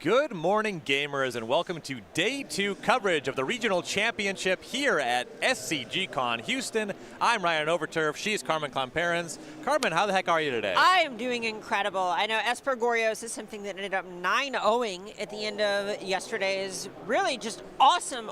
Good morning, gamers, and welcome to Day 2 coverage of the Regional Championship here at SCG Con Houston. I'm Ryan Overturf. She's Carmen Clomperens. Carmen, how the heck are you today? I am doing incredible. I know Esper Goryo is something that ended up 9-0ing at the end of yesterday's really just awesome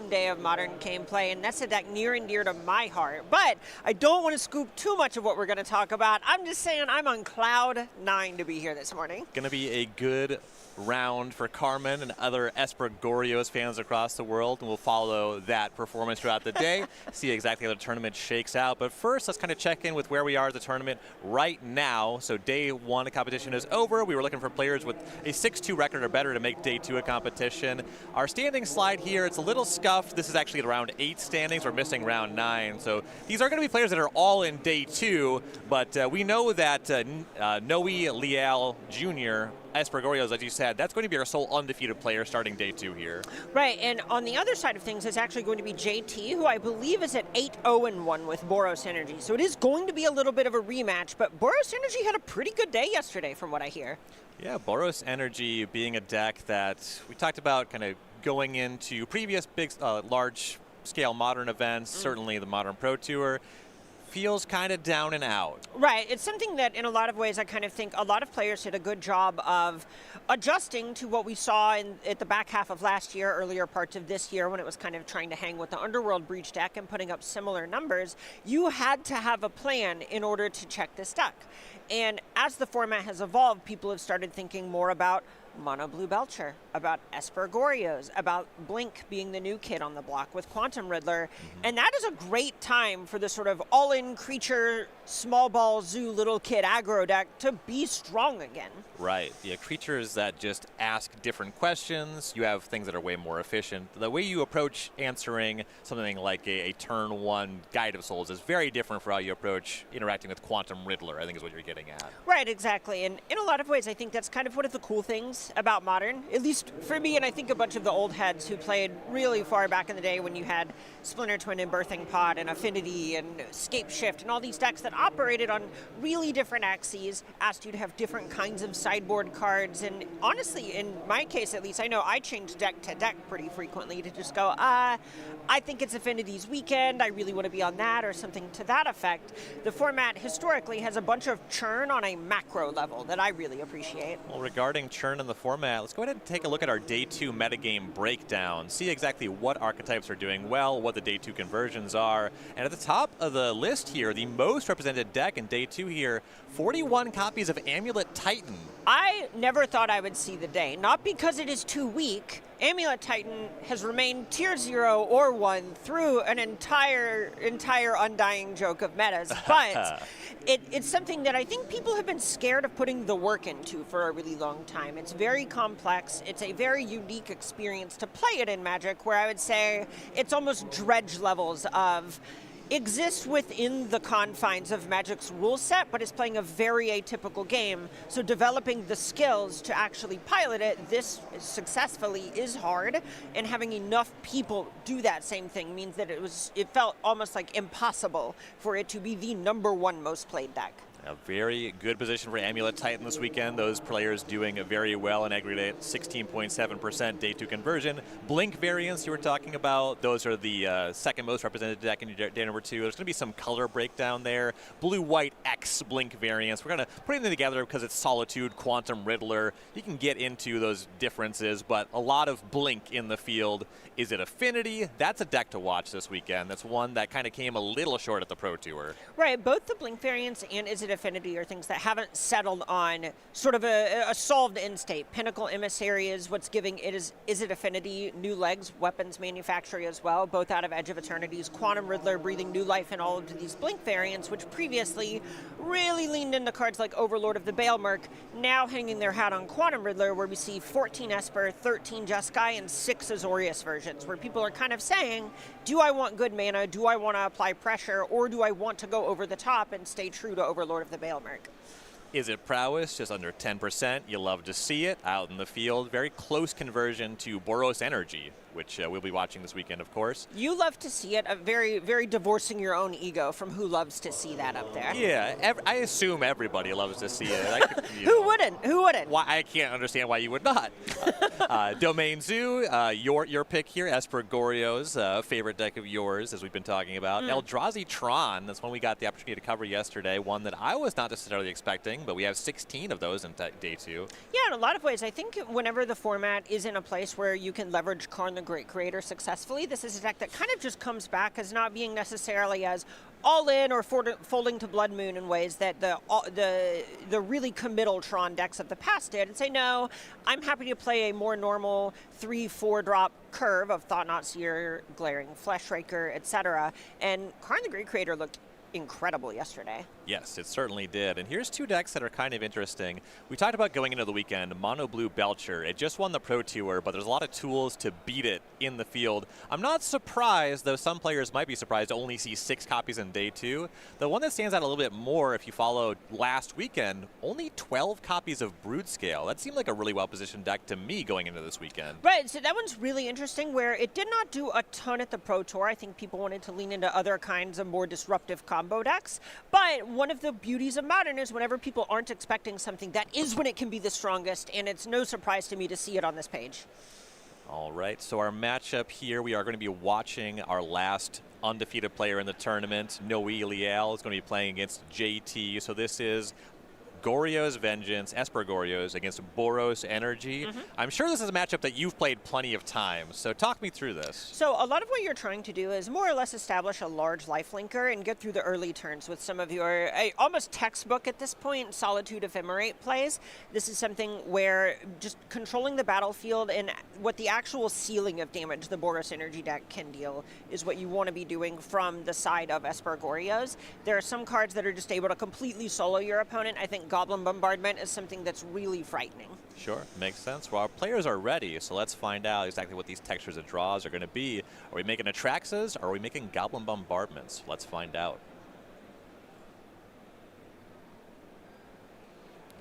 day of modern gameplay, and that's a deck near and dear to my heart. But I don't want to scoop too much of what we're going to talk about. I'm just saying I'm on cloud 9 to be here this morning. Going to be a good round for Carmen and other Esper Goryos fans across the world, and we'll follow that performance throughout the day, see exactly how the tournament shakes out. But first, let's kind of check in with where we are at the tournament right now. So day 1 of competition is over. We were looking for players with a 6-2 record or better to make day 2 of competition. Our standing slide here, it's a little scuffed. This is actually at round 8 standings. We're missing round 9. So these are going to be players that are all in day 2, but we know that Noe Leal Jr., Esper Goryos, as you said, that's going to be our sole undefeated player starting day 2 here. Right, and on the other side of things, it's actually going to be JT, who I believe is at 8-0-1 with Boros Energy. So it is going to be a little bit of a rematch, but Boros Energy had a pretty good day yesterday from what I hear. Yeah, Boros Energy being a deck that we talked about kind of going into previous big, large-scale modern events, certainly the Modern Pro Tour, feels kind of down and out. Right. It's something that in a lot of ways I kind of think a lot of players did a good job of adjusting to what we saw at the back half of last year, earlier parts of this year when it was kind of trying to hang with the Underworld Breach deck and putting up similar numbers. You had to have a plan in order to check this deck. And as the format has evolved, people have started thinking more about Mono Blue Belcher, about Esper Goryos, about Blink being the new kid on the block with Quantum Riddler. And that is a great time for the sort of all-in creature, small ball zoo little kid aggro deck to be strong again. Right. Yeah, creatures that just ask different questions. You have things that are way more efficient. The way you approach answering something like a turn 1 Guide of Souls is very different from how you approach interacting with Quantum Riddler, I think is what you're getting at. Right, exactly. And in a lot of ways, I think that's kind of one of the cool things about Modern, at least for me, and I think a bunch of the old heads who played really far back in the day when you had Splinter Twin and Birthing Pod and Affinity and Scape Shift and all these decks that operated on really different axes, asked you to have different kinds of sideboard cards. And honestly, in my case at least, I know I change deck to deck pretty frequently to just go, I think it's Affinity's weekend, I really want to be on that, or something to that effect. The format historically has a bunch of churn on a macro level that I really appreciate. Well, regarding churn in the format, let's go ahead and take a look at our Day 2 metagame breakdown, see exactly what archetypes are doing well, what the Day 2 conversions are. And at the top of the list here, the most represented deck in Day 2 here, 41 copies of Amulet Titan. I never thought I would see the day, not because it is too weak. Amulet Titan has remained tier 0 or 1 through an entire undying joke of metas, but it's something that I think people have been scared of putting the work into for a really long time. It's very complex. It's a very unique experience to play it in Magic, where I would say it's almost dredge levels of exists within the confines of Magic's rule set, but is playing a very atypical game. So developing the skills to actually pilot it this successfully is hard, and having enough people do that same thing means that it felt almost like impossible for it to be the #1 most played deck. A very good position for Amulet Titan this weekend. Those players doing very well in aggregate, 16.7% Day 2 conversion. Blink variants you were talking about, those are the second most represented deck in Day 2. There's going to be some color breakdown there. Blue-White X Blink variants. We're going to put them together because it's Solitude, Quantum Riddler. You can get into those differences, but a lot of Blink in the field. Is it Affinity? That's a deck to watch this weekend. That's one that kind of came a little short at the Pro Tour. Right, both the Blink variants and Is It Affinity are things that haven't settled on sort of a solved end state. Pinnacle Emissary is what's giving Is It Affinity new legs, weapons manufacturing as well, both out of Edge of Eternity's Quantum Riddler breathing new life in all of these Blink variants, which previously really leaned into cards like Overlord of the Baelmerk, now hanging their hat on Quantum Riddler, where we see 14 Esper, 13 Jeskai, and 6 Azorius versions, where people are kind of saying, do I want good mana, do I want to apply pressure, or do I want to go over the top and stay true to Overlord of the Baelmerk? Is it Prowess? Just under 10%. You love to see it out in the field. Very close conversion to Boros Energy, which we'll be watching this weekend, of course. You love to see it. Very, very divorcing your own ego from who loves to see that up there. Yeah, I assume everybody loves to see it. Who wouldn't? Who wouldn't? Why, I can't understand why you would not. Domain Zoo, your pick here, Esper Goryo's favorite deck of yours, as we've been talking about. Eldrazi Tron, that's one we got the opportunity to cover yesterday, one that I was not necessarily expecting, but we have 16 of those in day 2. Yeah, in a lot of ways. I think whenever the format is in a place where you can leverage Karn the Great Creator successfully, this is a deck that kind of just comes back as not being necessarily as all in or folding to Blood Moon in ways that the really committal Tron decks of the past did, and say, no, I'm happy to play a more normal 3-4 drop curve of Thought-Knot Seer, Glaring Fleshraker, etc. And Karn the Great Creator looked incredible yesterday. Yes, it certainly did. And here's two decks that are kind of interesting. We talked about going into the weekend, Mono Blue Belcher. It just won the Pro Tour, but there's a lot of tools to beat it in the field. I'm not surprised, though some players might be surprised to only see 6 copies in day 2. The one that stands out a little bit more, if you followed last weekend, only 12 copies of Broodscale. That seemed like a really well-positioned deck to me going into this weekend. Right, so that one's really interesting, where it did not do a ton at the Pro Tour. I think people wanted to lean into other kinds of more disruptive combo decks, but one of the beauties of Modern is whenever people aren't expecting something, that is when it can be the strongest, and it's no surprise to me to see it on this page. All right, so our matchup here, we are going to be watching our last undefeated player in the tournament. Noe Liel is going to be playing against JT, so this is Goryo's Vengeance, Esper Goryo's against Boros Energy. I'm sure this is a matchup that you've played plenty of times, so talk me through this. So a lot of what you're trying to do is more or less establish a large lifelinker and get through the early turns with some of your almost textbook at this point Solitude Ephemerate plays. This is something where just controlling the battlefield and what the actual ceiling of damage the Boros Energy deck can deal is what you want to be doing from the side of Esper Goryo's. There are some cards that are just able to completely solo your opponent. I think Goblin Bombardment is something that's really frightening. Sure, makes sense. Well, our players are ready, so let's find out exactly what these textures of draws are going to be. Are we making Atraxas, or are we making Goblin Bombardments? Let's find out.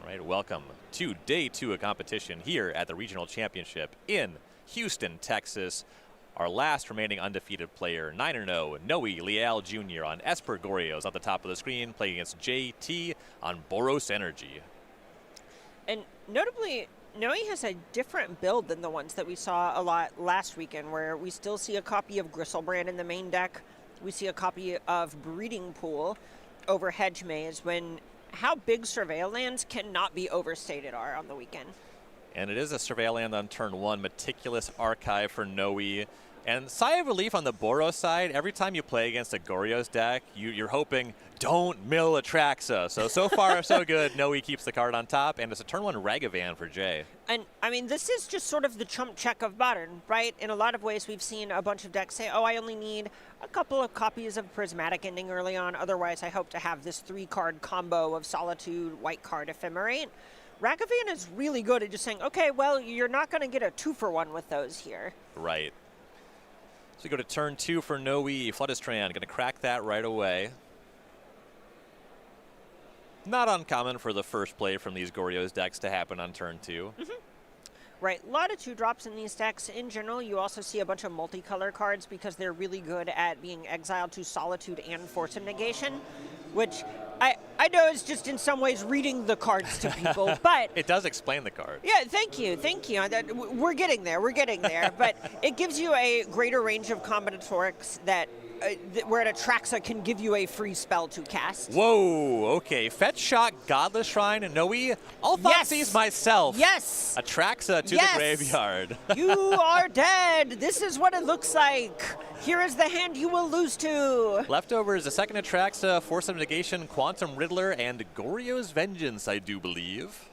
All right, welcome to day 2 of competition here at the Regional Championship in Houston, Texas. Our last remaining undefeated player, 9-0, Noe Liel Jr. on Esper Goryo's at the top of the screen, playing against JT on Boros Energy. And notably, Noe has a different build than the ones that we saw a lot last weekend, where we still see a copy of Gristlebrand in the main deck. We see a copy of Breeding Pool over Hedge Maze, when how big Surveil lands cannot be overstated are on the weekend. And it is a Surveil land on turn 1, Meticulous Archive for Noe. And sigh of relief on the Boros side, every time you play against a Goryo's deck, you're hoping, don't mill Atraxa. So far, so good. Noe keeps the card on top, and it's a turn 1 Ragavan for Jay. And, I mean, this is just sort of the chump check of Modern, right? In a lot of ways, we've seen a bunch of decks say, oh, I only need a couple of copies of Prismatic Ending early on. Otherwise, I hope to have this 3-card combo of Solitude, White Card, Ephemerate. Ragavan is really good at just saying, okay, well, you're not going to get a 2-for-1 with those here. Right. So we go to turn 2 for Noe. Floodistran going to crack that right away. Not uncommon for the first play from these Goryo's decks to happen on turn 2. Right, a lot of 2-drops in these decks. In general, you also see a bunch of multicolor cards because they're really good at being exiled to Solitude and Force of Negation, which I know is just in some ways reading the cards to people, but it does explain the card. Yeah, thank you. We're getting there, but it gives you a greater range of combinatorics that where an Atraxa can give you a free spell to cast. Whoa, okay. Fetch Shock, Godless Shrine, and Noe. All Thoughtseize myself. Yes. Atraxa to the graveyard. You are dead. This is what it looks like. Here is the hand you will lose to. Leftovers, a second Atraxa, Force of Negation, Quantum Riddler, and Goryo's Vengeance, I do believe.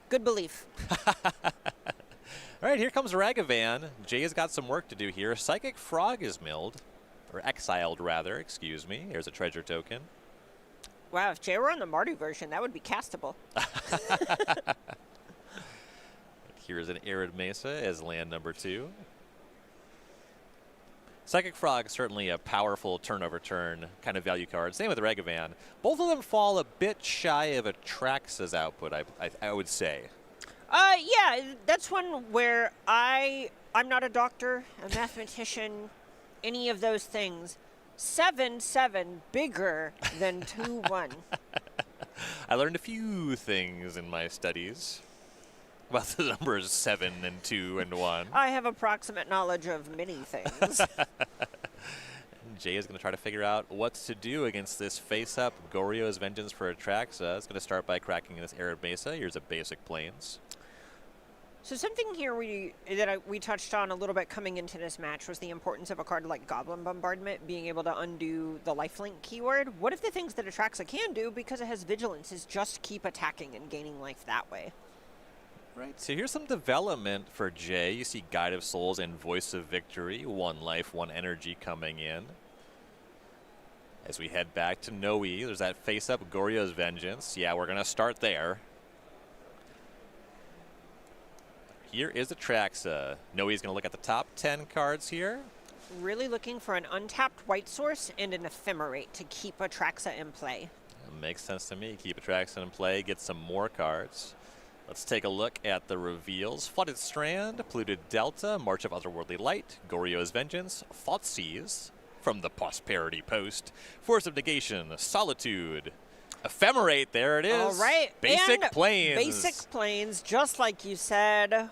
Good belief. All right, here comes Ragavan. Jay has got some work to do here. Psychic Frog is milled, or exiled rather, excuse me. Here's a treasure token. Wow, if Jay were on the Mardu version, that would be castable. Here's an Arid Mesa as land number 2. Psychic Frog, certainly a powerful turn-over-turn kind of value card. Same with Regavan. Both of them fall a bit shy of Atraxa's output, I would say. Yeah, that's one where I'm not a doctor, a mathematician, any of those things. 7/7 bigger than 2/1. I learned a few things in my studies about the numbers 7 and 2 and 1. I have approximate knowledge of many things. Jay is going to try to figure out what to do against this face-up Goryo's Vengeance for Atraxa. It's going to start by cracking this Arid Mesa. Here's a basic Plains. So something here we touched on a little bit coming into this match was the importance of a card like Goblin Bombardment being able to undo the lifelink keyword. What if the things that Atraxa can do, because it has Vigilance, is just keep attacking and gaining life that way? Right, so here's some development for Jay. You see Guide of Souls and Voice of Victory, 1 life, 1 energy coming in. As we head back to Noe, there's that face-up Goryo's Vengeance. Yeah, we're going to start there. Here is Atraxa. Noe's going to look at the top 10 cards here. Really looking for an untapped white source and an Ephemerate to keep Atraxa in play. That makes sense to me. Keep Atraxa in play, get some more cards. Let's take a look at the reveals. Flooded Strand, Polluted Delta, March of Otherworldly Light, Goryo's Vengeance, Thoughtseize from the Prosperity Post, Force of Negation, Solitude, Ephemerate, there it is. All right. Basic and Plains. Basic Plains, just like you said.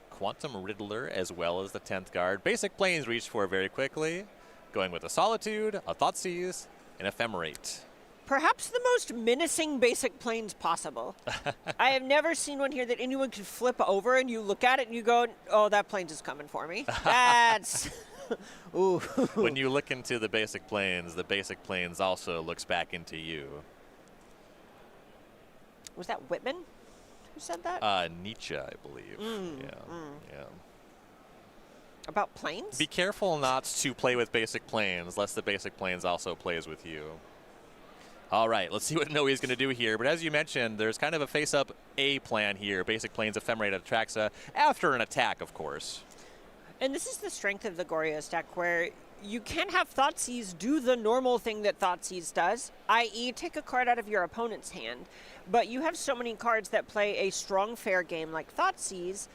Quantum Riddler as well as the 10th card. Basic Plains reached for very quickly, going with a Solitude, a Thoughtseize, and Ephemerate. Perhaps the most menacing Basic Plains possible. I have never seen one here that anyone could flip over and you look at it and you go, oh, that Plains is coming for me. That's... Ooh. When you look into the Basic Plains also looks back into you. Was that Whitman who said that? Nietzsche, I believe. Yeah. About planes? Be careful not to play with Basic Plains, lest the Basic Plains also plays with you. All right, let's see what Noe is going to do here. But as you mentioned, there's kind of a face-up A plan here. Basic Plains, Ephemerate, Atraxa, after an attack, of course. And this is the strength of the Goryo deck, where you can have Thoughtseize do the normal thing that Thoughtseize does, i.e. take a card out of your opponent's hand. But you have so many cards that play a strong fair game like Thoughtseize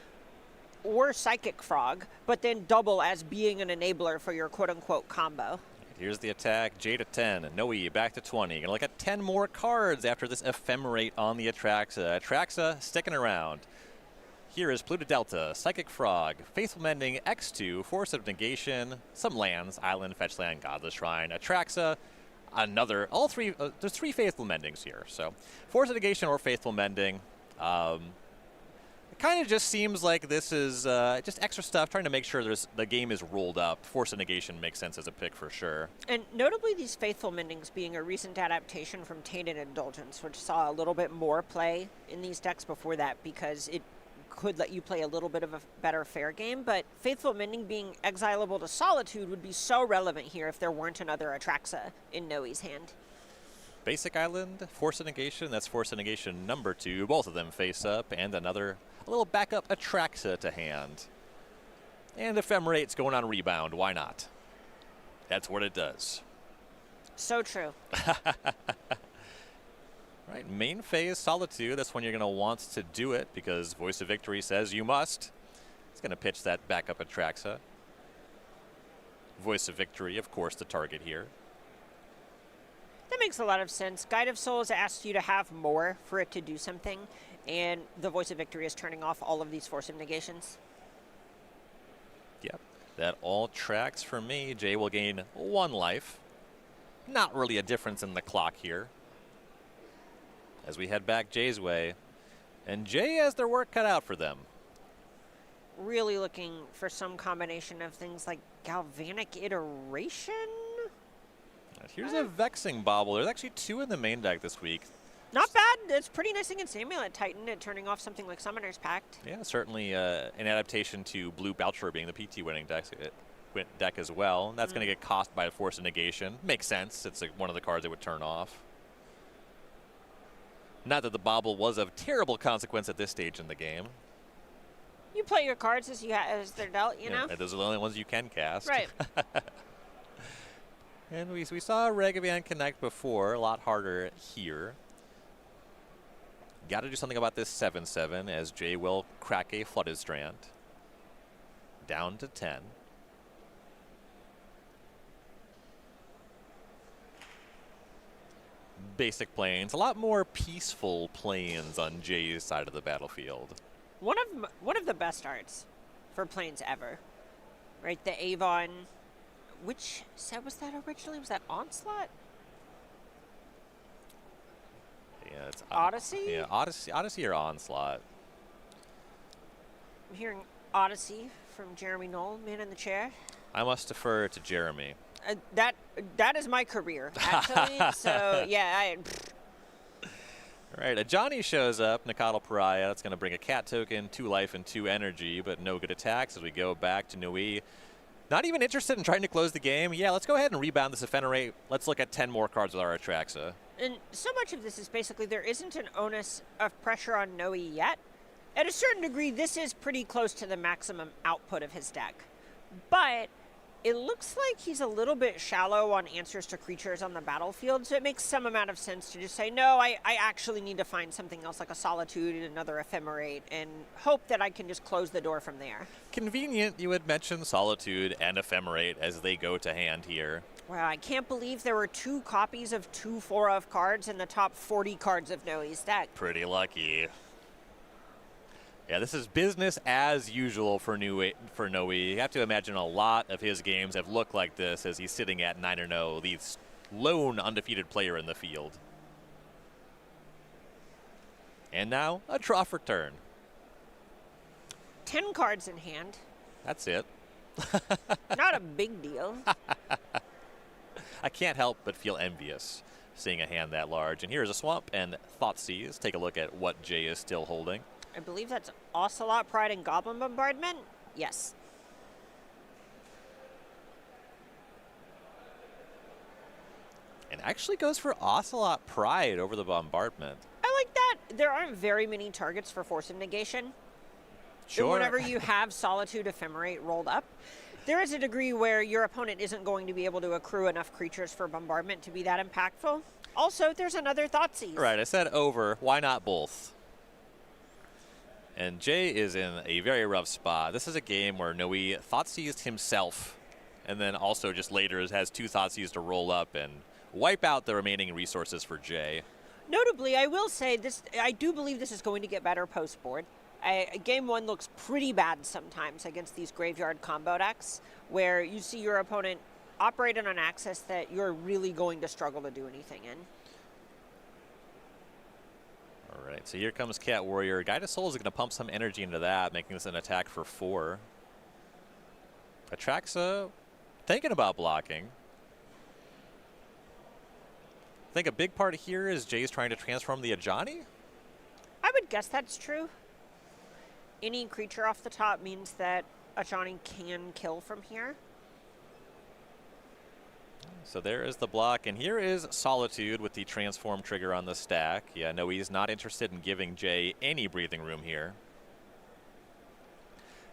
or Psychic Frog, but then double as being an enabler for your quote-unquote combo. Here's the attack, J to 10, Noe back to 20. Gonna look at 10 more cards after this Ephemerate on the Atraxa. Atraxa sticking around. Here is Polluted Delta, Psychic Frog, Faithful Mending, X2, Force of Negation, some lands, Island, Fetch Land, Godless Shrine, Atraxa, another, all three, there's 3 Faithful Mendings here. So Force of Negation or Faithful Mending. It kind of just seems like this is just extra stuff, trying to make sure the game is rolled up. Force of Negation makes sense as a pick for sure. And notably these Faithful Mendings being a recent adaptation from Tainted Indulgence, which saw a little bit more play in these decks before that because it could let you play a little bit of a better fair game, but Faithful Mending being exilable to Solitude would be so relevant here if there weren't another Atraxa in Noe's hand. Basic Island, Force of Negation, that's Force of Negation number 2, both of them face up, and a little backup Atraxa to hand. And Ephemerate's going on rebound, why not? That's what it does. So true. Right, main phase, Solitude, that's when you're going to want to do it because Voice of Victory says you must. It's going to pitch that backup Atraxa. Voice of Victory, of course, the target here. That makes a lot of sense. Guide of Souls asks you to have more for it to do something, and the Voice of Victory is turning off all of these Force of Negations. Yep, that all tracks for me. Jay will gain 1 life. Not really a difference in the clock here. As we head back Jay's way, and Jay has their work cut out for them. Really looking for some combination of things like Galvanic Iteration? Here's a Vexing Bauble. There's actually 2 in the main deck this week. Not bad. It's pretty nice against Amulet Titan and turning off something like Summoner's Pact. Yeah, certainly an adaptation to Blue Belcher being the PT winning deck as well. And that's going to get cost by a Force of Negation. Makes sense. It's one of the cards it would turn off. Not that the Bauble was of terrible consequence at this stage in the game. You play your cards as they're dealt, you know? And those are the only ones you can cast. Right. And we saw Regavan connect before, a lot harder here. Got to do something about this 7-7 as Jay will crack a Flooded Strand. Down to 10. Basic planes, a lot more peaceful planes on Jay's side of the battlefield. One of the best arts for planes ever, right? The Avon, which set was that originally? Was that Onslaught? Yeah, it's Odyssey. Yeah, Odyssey or Onslaught. I'm hearing Odyssey from Jeremy Knoll, man in the chair. I must defer to Jeremy. That is my career, actually. So yeah, All right, a Johnny shows up, Nikadal Pariah. That's going to bring a cat token, 2 life, and 2 energy, but no good attacks as we go back to Nui. Not even interested in trying to close the game. Yeah, let's go ahead and rebound this Ephemerate. Let's look at 10 more cards with our Atraxa. and so much of this is basically there isn't an onus of pressure on Noe yet. At a certain degree, this is pretty close to the maximum output of his deck, but it looks like he's a little bit shallow on answers to creatures on the battlefield, so it makes some amount of sense to just say, no, I actually need to find something else like a Solitude and another Ephemerate and hope that I can just close the door from there. Convenient you would mention Solitude and Ephemerate as they go to hand here. Wow, I can't believe there were 2 copies of 2 4-of cards in the top 40 cards of Noe's deck. Pretty lucky. Yeah, this is business as usual for Noe. You have to imagine a lot of his games have looked like this as he's sitting at 9-0, the lone undefeated player in the field. And now, a draw for turn. 10 cards in hand. That's it. Not a big deal. I can't help but feel envious seeing a hand that large. And here's a Swamp and Thoughtseize. Take a look at what Jay is still holding. I believe that's Ocelot, Pride, and Goblin Bombardment? Yes. And actually goes for Ocelot Pride over the Bombardment. I like that. There aren't very many targets for Force of Negation. Sure. And whenever you have Solitude Ephemerate rolled up, there is a degree where your opponent isn't going to be able to accrue enough creatures for Bombardment to be that impactful. Also, there's another Thoughtseize. Right, I said over. Why not both? And Jay is in a very rough spot. This is a game where Noe Thoughtseized himself, and then also just later has 2 Thoughtseized to roll up and wipe out the remaining resources for Jay. Notably, I will say this: I do believe this is going to get better post-board. Game 1 looks pretty bad sometimes against these graveyard combo decks, where you see your opponent operate on an axis that you're really going to struggle to do anything in. All right, so here comes Cat Warrior. Guide of Souls is going to pump some energy into that, making this an attack for 4. Atraxa thinking about blocking. I think a big part here is Jay's trying to transform the Ajani. I would guess that's true. Any creature off the top means that Ajani can kill from here. So there is the block, and here is Solitude with the transform trigger on the stack. Yeah, no, he's not interested in giving Jay any breathing room here.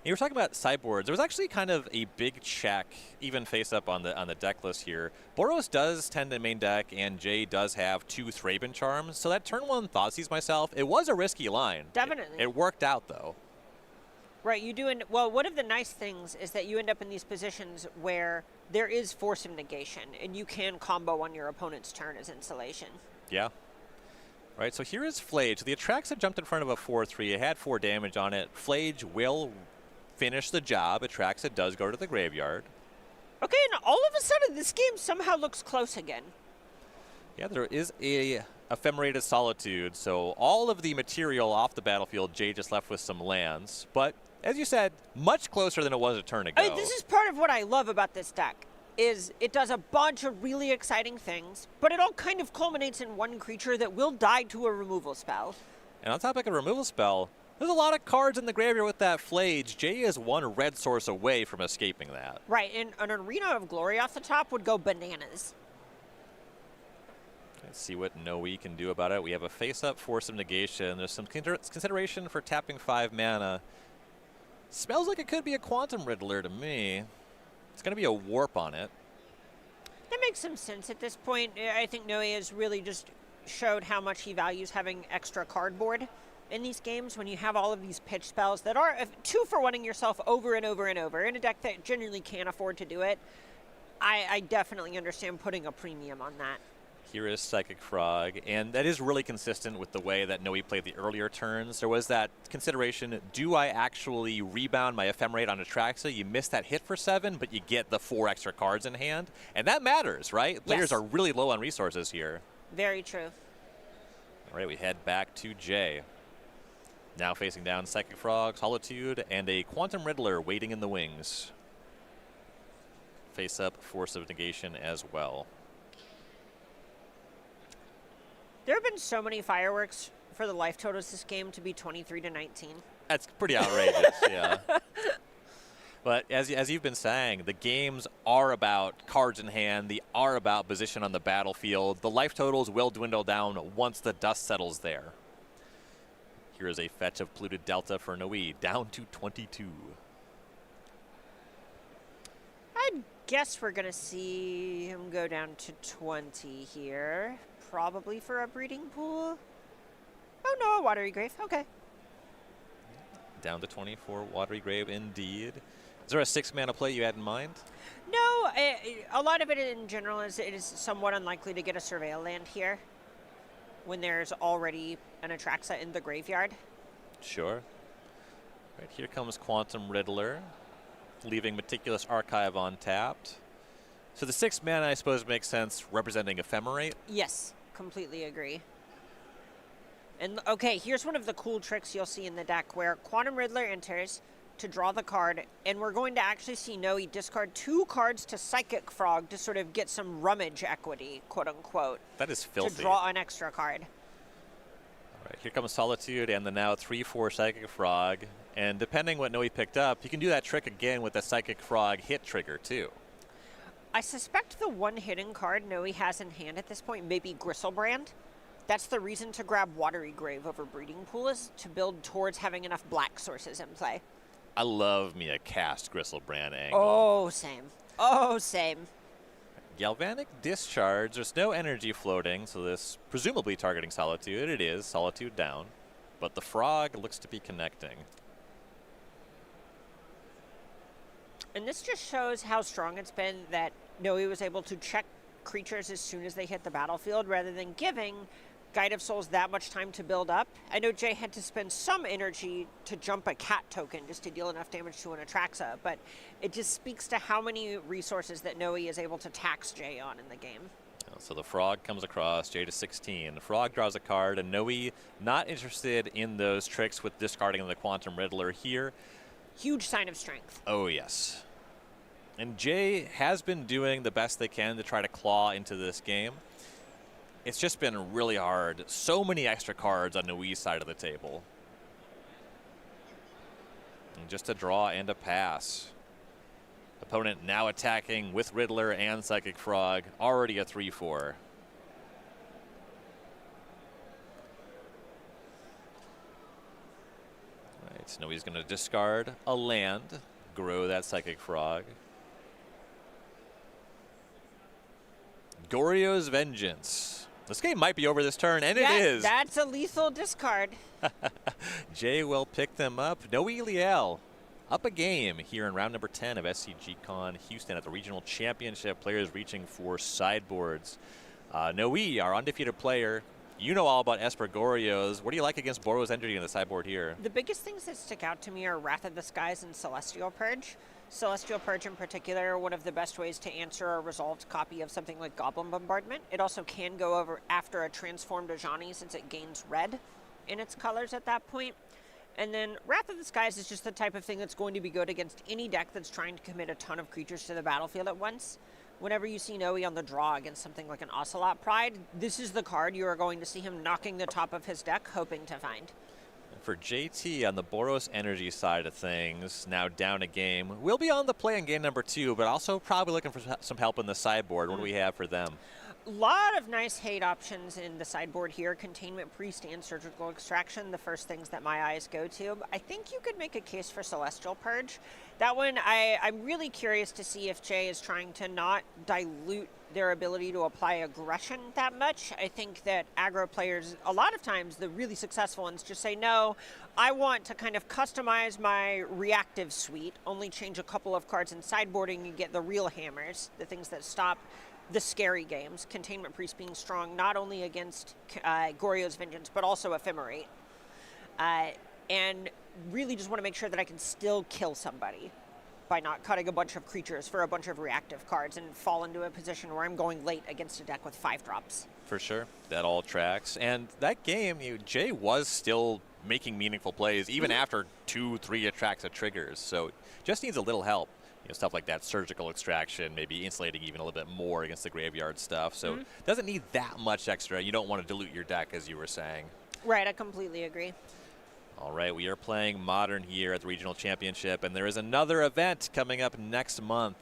You were talking about sideboards. There was actually kind of a big check, even face up on the deck list here. Boros does tend to main deck, and Jay does have 2 Thraben Charms. So that turn 1 Thoughtseize myself, it was a risky line. Definitely. It worked out, though. Right, you do. Well, one of the nice things is that you end up in these positions where there is Force of Negation, and you can combo on your opponent's turn as insulation. Yeah. Right, so here is Flage. The Atraxa jumped in front of a 4-3. It had 4 damage on it. Flage will finish the job. Atraxa does go to the graveyard. Okay, and all of a sudden, this game somehow looks close again. Yeah, there is a Ephemerated Solitude, so all of the material off the battlefield, Jay just left with some lands. But, as you said, much closer than it was a turn ago. I mean, this is part of what I love about this deck, is it does a bunch of really exciting things, but it all kind of culminates in one creature that will die to a removal spell. And on topic of removal spell, there's a lot of cards in the graveyard with that Flage. Jay is 1 red source away from escaping that. Right, and an Arena of Glory off the top would go bananas. Let's see what Noe can do about it. We have a face-up Force of Negation. There's some consideration for tapping 5 mana. Smells like it could be a Quantum Riddler to me. It's going to be a Warp on it. That makes makes some sense at this point. I think Noe has really just showed how much he values having extra cardboard in these games when you have all of these pitch spells that are 2-for-1ing yourself over and over and over in a deck that genuinely can't afford to do it. I definitely understand putting a premium on that. Here is Psychic Frog, and that is really consistent with the way that Noe played the earlier turns. There was that consideration, do I actually rebound my Ephemerate on Atraxa? You miss that hit for 7, but you get the 4 extra cards in hand, and that matters, right? Yes. Players are really low on resources here. Very true. All right, we head back to Jay. Now facing down Psychic Frog, Solitude, and a Quantum Riddler waiting in the wings. Face up Force of Negation as well. There have been so many fireworks for the life totals this game to be 23-19. That's pretty outrageous, yeah. But as you've been saying, the games are about cards in hand. They are about position on the battlefield. The life totals will dwindle down once the dust settles there. Here is a fetch of Polluted Delta for Noe, down to 22. I guess we're going to see him go down to 20 here. Probably for a breeding pool. Oh no, a Watery Grave. Okay. Down to 24, Watery Grave indeed. Is there a 6-mana play you had in mind? No, a lot of it in general is it is somewhat unlikely to get a Surveil land here when there's already an Atraxa in the graveyard. Sure. Right, here comes Quantum Riddler, leaving Meticulous Archive untapped. So the 6 mana, I suppose, makes sense representing Ephemerate? Yes, completely agree. And okay, here's one of the cool tricks you'll see in the deck where Quantum Riddler enters to draw the card, and we're going to actually see Noe discard 2 cards to Psychic Frog to sort of get some rummage equity, quote unquote. That is filthy. To draw an extra card. All right, here comes Solitude and the now 3/4 Psychic Frog. And depending what Noe picked up, you can do that trick again with the Psychic Frog hit trigger too. I suspect the one hidden card Noe has in hand at this point may be Gristlebrand. That's the reason to grab Watery Grave over Breeding Pool, is to build towards having enough black sources in play. I love me a cast Gristlebrand angle. Oh, same. Oh, same. Galvanic Discharge. There's no energy floating, so this presumably targeting Solitude. It is. Solitude down. But the frog looks to be connecting. And this just shows how strong it's been that Noe was able to check creatures as soon as they hit the battlefield rather than giving Guide of Souls that much time to build up. I know Jay had to spend some energy to jump a cat token just to deal enough damage to an Atraxa, but it just speaks to how many resources that Noe is able to tax Jay on in the game. So the frog comes across, Jay to 16. The frog draws a card, and Noe not interested in those tricks with discarding the Quantum Riddler here. Huge sign of strength. Oh, yes. And Jay has been doing the best they can to try to claw into this game. It's just been really hard. So many extra cards on Noe's side of the table. And just a draw and a pass. Opponent now attacking with Riddler and Psychic Frog. Already a 3/4. Right, Noe's going to discard a land. Grow that Psychic Frog. Goryo's Vengeance. This game might be over this turn, and Yeah, it is. That's a lethal discard. Jay will pick them up. Noe Liel up a game here in round number 10 of SCG Con Houston at the Regional Championship. Players reaching for sideboards. Noe, our undefeated player, you know all about Esper Goryos. What do you like against Boros Energy in the sideboard here? The biggest things that stick out to me are Wrath of the Skies and Celestial Purge. Celestial Purge in particular, one of the best ways to answer a resolved copy of something like Goblin Bombardment. It also can go over after a transformed Ajani since it gains red in its colors at that point. And then Wrath of the Skies is just the type of thing that's going to be good against any deck that's trying to commit a ton of creatures to the battlefield at once. Whenever you see Noe on the draw against something like an Ocelot Pride, this is the card you are going to see him knocking the top of his deck, hoping to find. For JT on the Boros Energy side of things, now down a game. We'll be on the play in game number 2, but also probably looking for some help in the sideboard. What do we have for them? A lot of nice hate options in the sideboard here. Containment Priest and Surgical Extraction, the first things that my eyes go to. I think you could make a case for Celestial Purge. That one, I'm really curious to see if Jay is trying to not dilute their ability to apply aggression that much. I think that aggro players, a lot of times, the really successful ones just say, no, I want to kind of customize my reactive suite, only change a couple of cards in sideboarding and get the real hammers, the things that stop the scary games. Containment Priest being strong not only against Goryo's Vengeance, but also Ephemerate. And really just want to make sure that I can still kill somebody by not cutting a bunch of creatures for a bunch of reactive cards and fall into a position where I'm going late against a deck with 5-drops. For sure. That all tracks. And that game, Jay was still making meaningful plays, even after 2-3 attacks of triggers. So just needs a little help. Stuff like that, surgical extraction, maybe insulating even a little bit more against the graveyard stuff. So doesn't need that much extra. You don't want to dilute your deck, as you were saying. Right, I completely agree. All right, we are playing Modern here at the Regional Championship, and there is another event coming up next month.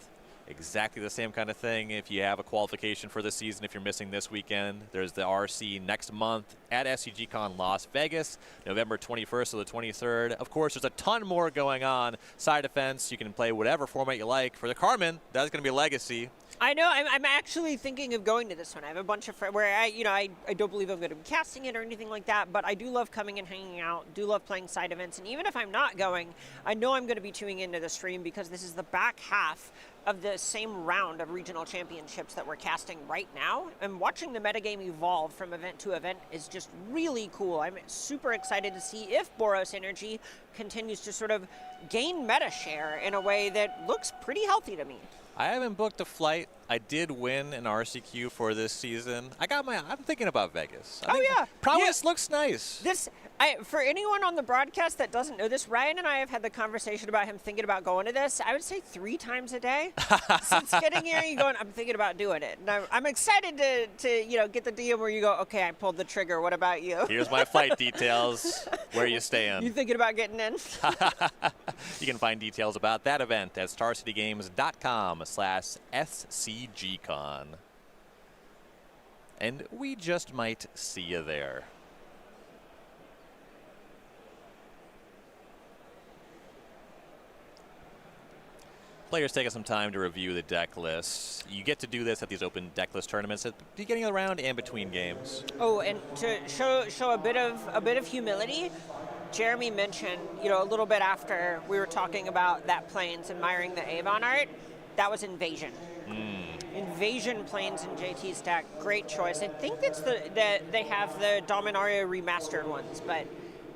Exactly the same kind of thing. If you have a qualification for the season, if you're missing this weekend, there's the RC next month at SCG Con Las Vegas, November 21st to the 23rd. Of course, there's a ton more going on. Side events, you can play whatever format you like. For the Carmen, that's going to be Legacy. I know. I'm actually thinking of going to this one. I have a bunch of friends where I don't believe I'm going to be casting it or anything like that, but I do love coming and hanging out, do love playing side events, and even if I'm not going, I know I'm going to be tuning into the stream because this is the back half of the same round of regional championships that we're casting right now. And watching the metagame evolve from event to event is just really cool. I'm super excited to see if Boros Energy continues to sort of gain meta share in a way that looks pretty healthy to me. I haven't booked a flight. I did win an RCQ for this season. I'm thinking about Vegas. Prowess looks nice. For anyone on the broadcast that doesn't know this, Ryan and I have had the conversation about him thinking about going to this. I would say 3 times a day since getting here. You going, I'm thinking about doing it. And I'm excited to get the DM where you go, okay, I pulled the trigger. What about you? Here's my flight details. Where you staying? You thinking about getting in? You can find details about that event at starcitygames.com/SCGCon. And we just might see you there. Players taking some time to review the deck lists. You get to do this at these open deck list tournaments at the beginning of the round and between games. Oh, and to show a bit of humility, Jeremy mentioned, a little bit after we were talking about that Plains admiring the Avon art, that was Invasion. Invasion Plains in JT's deck, great choice. I think that's that they have the Dominaria remastered ones, but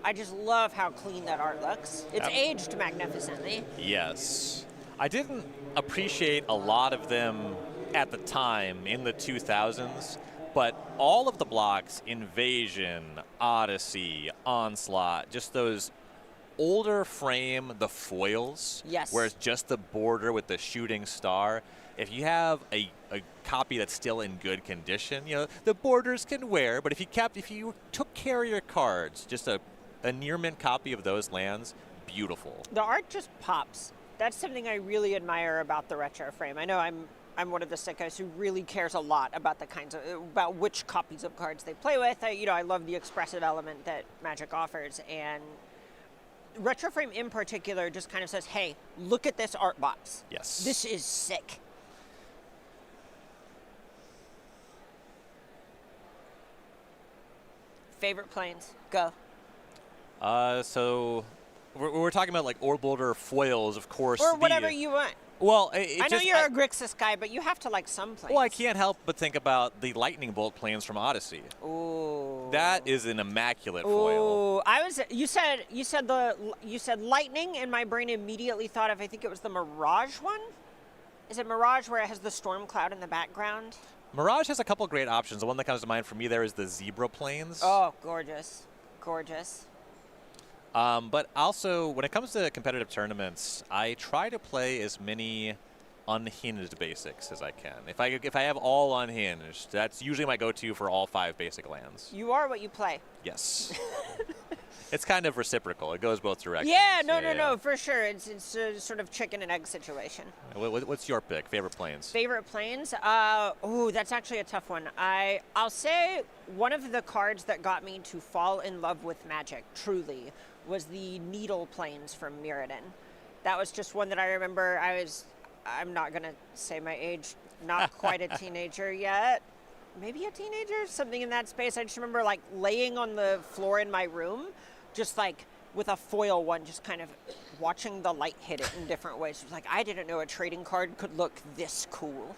I just love how clean that art looks. It's aged magnificently. Yes. I didn't appreciate a lot of them at the time in the 2000s, but all of the blocks, Invasion, Odyssey, Onslaught, just those older frame, the foils, where it's just the border with the shooting star. If you have a copy that's still in good condition, the borders can wear, but if you took care of your cards, just a near mint copy of those lands, beautiful. The art just pops. That's something I really admire about the retro frame. I know I'm one of the sickos who really cares a lot about about which copies of cards they play with. I love the expressive element that Magic offers, and retro frame in particular just kind of says, hey, look at this art box. Yes. This is sick. Favorite planes? Go. So we're talking about like Orbolder foils, of course. Or whatever you want. Well, I know you're a Grixis guy, but you have to like some planes. Well, I can't help but think about the Lightning Bolt planes from Odyssey. Ooh. That is an immaculate foil. You said Lightning, and my brain immediately thought of, I think it was the Mirage one. Is it Mirage where it has the storm cloud in the background? Mirage has a couple great options. The one that comes to mind for me there is the Zebra planes. Oh, gorgeous. Gorgeous. But also, when it comes to competitive tournaments, I try to play as many unhinged basics as I can. If I have all unhinged, that's usually my go-to for all 5 basic lands. You are what you play. Yes. It's kind of reciprocal. It goes both directions. Yeah, no, for sure. It's a sort of chicken and egg situation. What's your pick? Favorite planes? Favorite planes? That's actually a tough one. I'll say one of the cards that got me to fall in love with Magic, truly, was the Needle planes from Mirrodin. That was just one that I remember. I'm not going to say my age, not quite a teenager yet. Maybe a teenager, something in that space. I just remember like laying on the floor in my room, just like with a foil one, just kind of watching the light hit it in different ways. It was like, I didn't know a trading card could look this cool.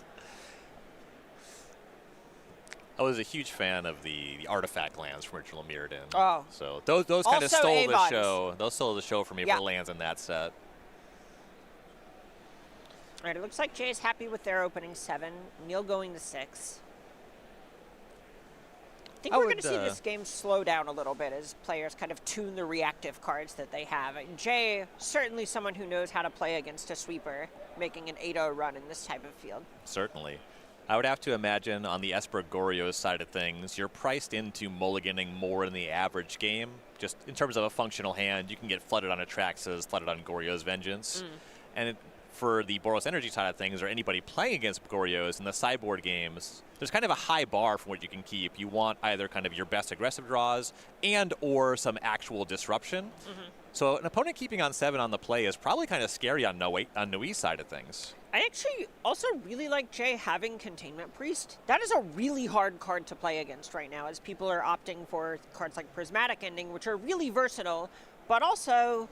I was a huge fan of the artifact lands from Ritual Mirrodin. Oh. So those kind of stole Avons. the show. Those stole the show for me Yeah. for lands in that set. All right, it looks like Jay's happy with their opening 7. Neil going to 6. I think we're going to see this game slow down a little bit as players kind of tune the reactive cards that they have. And Jay, certainly someone who knows how to play against a sweeper, making an 8-0 run in this type of field. Certainly. I would have to imagine on the Esper Goryo side of things, you're priced into mulliganing more in the average game. Just in terms of a functional hand, you can get flooded on Atraxas, flooded on Goryo's Vengeance. And for the Boros Energy side of things, or anybody playing against Goryos in the sideboard games, there's kind of a high bar for what you can keep. You want either kind of your best aggressive draws and or some actual disruption. So an opponent keeping on 7 on the play is probably kind of scary on Nui's side of things. I actually also really like Jay having Containment Priest. That is a really hard card to play against right now, as people are opting for cards like Prismatic Ending, which are really versatile, but also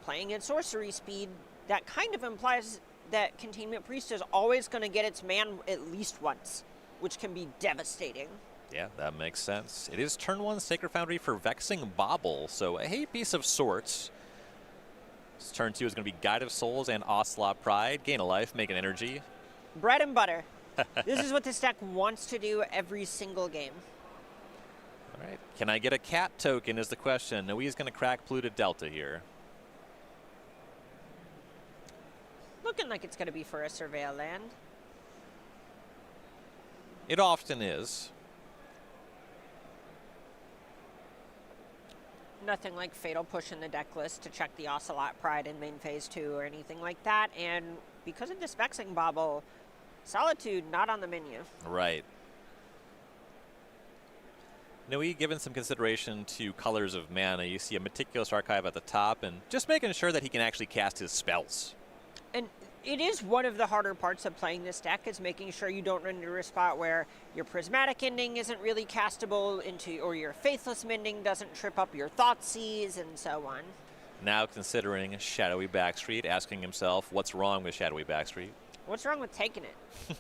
playing at sorcery speed. That kind of implies that Containment Priest is always going to get its man at least once, which can be devastating. Yeah, that makes sense. It is turn 1 Sacred Foundry for Vexing Bauble, so a hate piece of sorts. Turn 2 is going to be Guide of Souls and Ocelot Pride. Gain a life, make an energy. Bread and butter. This is what this deck wants to do every single game. All right. Can I get a cat token is the question. Nui's going to crack Polluted Delta here. Looking like it's going to be for a Surveil land. It often is. Nothing like Fatal Push in the deck list to check the Ocelot Pride in main phase 2 or anything like that. And because of this Vexing Bauble, Solitude not on the menu. Right. Nui, given some consideration to colors of mana, you see a Meticulous Archive at the top and just making sure that he can actually cast his spells. And it is one of the harder parts of playing this deck, is making sure you don't run into a spot where your Prismatic Ending isn't really castable into, or your Faithless Mending doesn't trip up your Thoughtseize and so on. Now considering Shadowy Backstreet, asking himself, what's wrong with Shadowy Backstreet? What's wrong with taking it?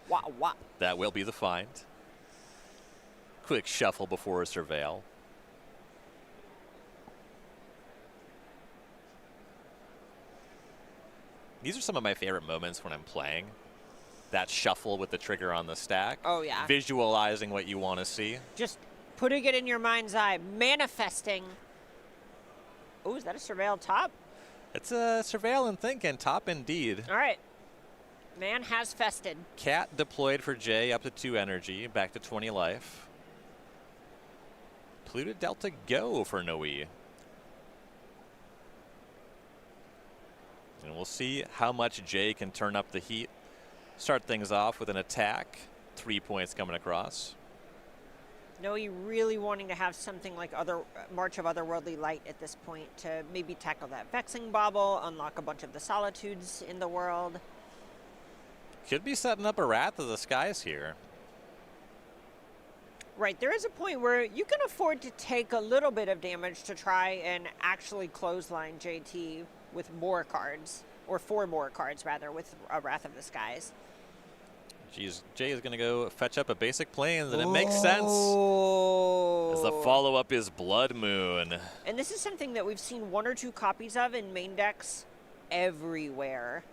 Wah. That will be the find. Quick shuffle before a Surveil. These are some of my favorite moments when I'm playing. That shuffle with the trigger on the stack. Oh, yeah. Visualizing what you want to see. Just putting it in your mind's eye, manifesting. Oh, is that a Surveil top? It's a Surveil and thinking, top indeed. All right. Man has fested. Cat deployed for J, up to 2 energy, back to 20 life. Polluted Delta go for Nui. And we'll see how much Jay can turn up the heat. Start things off with an attack. 3 points coming across. No, you really wanting to have something like March of Otherworldly Light at this point to maybe tackle that Vexing Bauble, unlock a bunch of the Solitudes in the world. Could be setting up a Wrath of the Skies here. Right, there is a point where you can afford to take a little bit of damage to try and actually clothesline JT with more cards, or 4 more cards rather, with a Wrath of the Skies. Geez, Jay is going to go fetch up a basic Plains, and it makes sense. As the follow-up is Blood Moon. And this is something that we've seen 1 or 2 copies of in main decks everywhere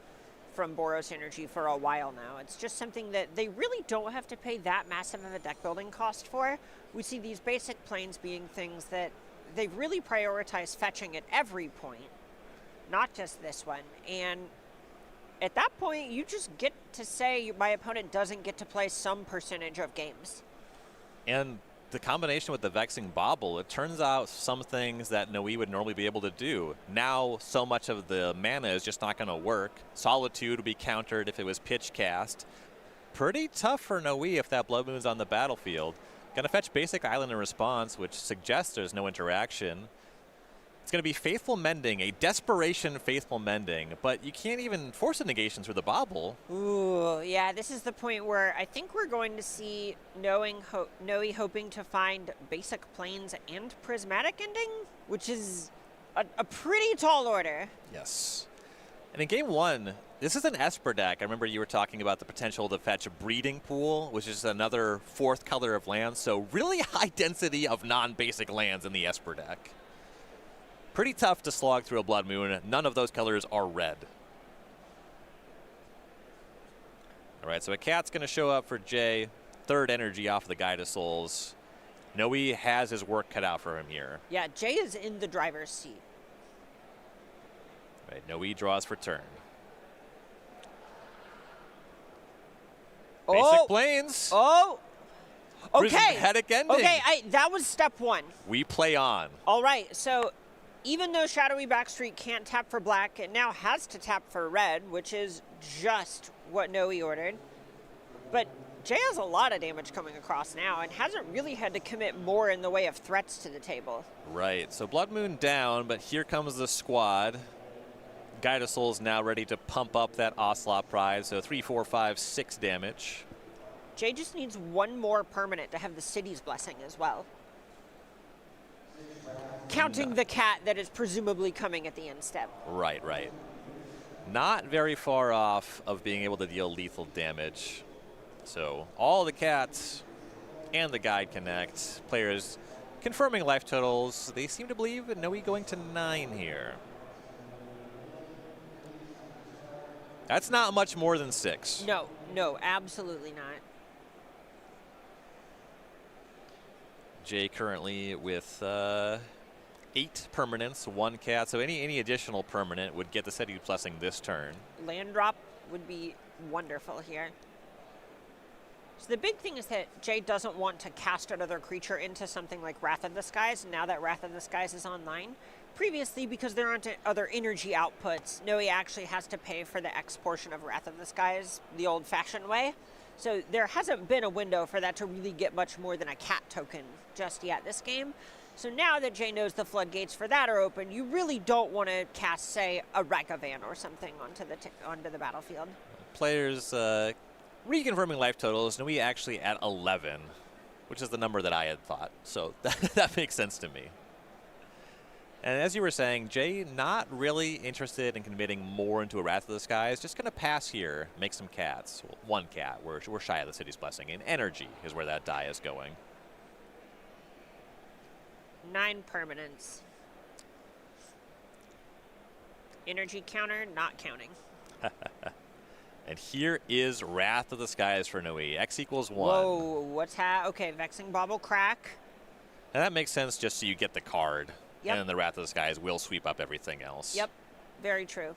from Boros Energy for a while now. It's just something that they really don't have to pay that massive of a deck building cost for. We see these basic Plains being things that they've really prioritized fetching at every point, not just this one. And at that point, you just get to say my opponent doesn't get to play some percentage of games. And the combination with the Vexing Bauble, it turns out some things that Nui would normally be able to do. Now, so much of the mana is just not going to work. Solitude would be countered if it was pitch cast. Pretty tough for Nui if that Blood Moon's on the battlefield. Going to fetch basic Island in response, which suggests there's no interaction. It's going to be Faithful Mending, a desperation Faithful Mending, but you can't even force a negation through the bobble. Ooh, yeah, this is the point where I think we're going to see Noe hoping to find basic planes and prismatic ending, which is a pretty tall order. Yes. And in game one, this is an Esper deck. I remember you were talking about the potential to fetch a Breeding Pool, which is another 4th color of lands, so really high density of non-basic lands in the Esper deck. Pretty tough to slog through a Blood Moon. None of those colors are red. All right, so a cat's going to show up for Jay. 3rd energy off of the Guide of Souls. Noe has his work cut out for him here. Yeah, Jay is in the driver's seat. Right, Noe draws for turn. Basic Plains. Oh! Okay. Prismatic Ending. Okay, that was step 1. We play on. All right, so even though Shadowy Backstreet can't tap for black, it now has to tap for red, which is just what Noe ordered. But Jay has a lot of damage coming across now and hasn't really had to commit more in the way of threats to the table. Right, so Blood Moon down, but here comes the squad. Guide of Souls now ready to pump up that Ocelot Pride, so 3, 4, 5, 6 damage. Jay just needs one more permanent to have the City's Blessing as well. Counting the cat that is presumably coming at the end step. Right, right. Not very far off of being able to deal lethal damage. So all the cats and the guide connect. Players confirming life totals. They seem to believe Noe going to 9 here. That's not much more than 6. No, absolutely not. Jay currently with 8 permanents, 1 cat. So any additional permanent would get the City's Blessing this turn. Land drop would be wonderful here. So the big thing is that Jay doesn't want to cast another creature into something like Wrath of the Skies, now that Wrath of the Skies is online. Previously, because there aren't other energy outputs, Noe actually has to pay for the X portion of Wrath of the Skies the old-fashioned way. So there hasn't been a window for that to really get much more than a cat token just yet this game. So now that Jay knows the floodgates for that are open, you really don't want to cast, say, a Ragavan or something onto the battlefield. Players reconfirming life totals. Noe actually at 11, which is the number that I had thought. So that makes sense to me. And as you were saying, Jay not really interested in committing more into a Wrath of the Skies. Just going to pass here, make some cats. Well, 1 cat. We're shy of the City's Blessing. And energy is where that die is going. 9 permanents. Energy counter, not counting. And here is Wrath of the Skies for Noe. X equals 1. Whoa, what's okay, Vexing Bauble crack. And that makes sense just so you get the card. Yep. And then the Wrath of the Skies will sweep up everything else. Yep, very true.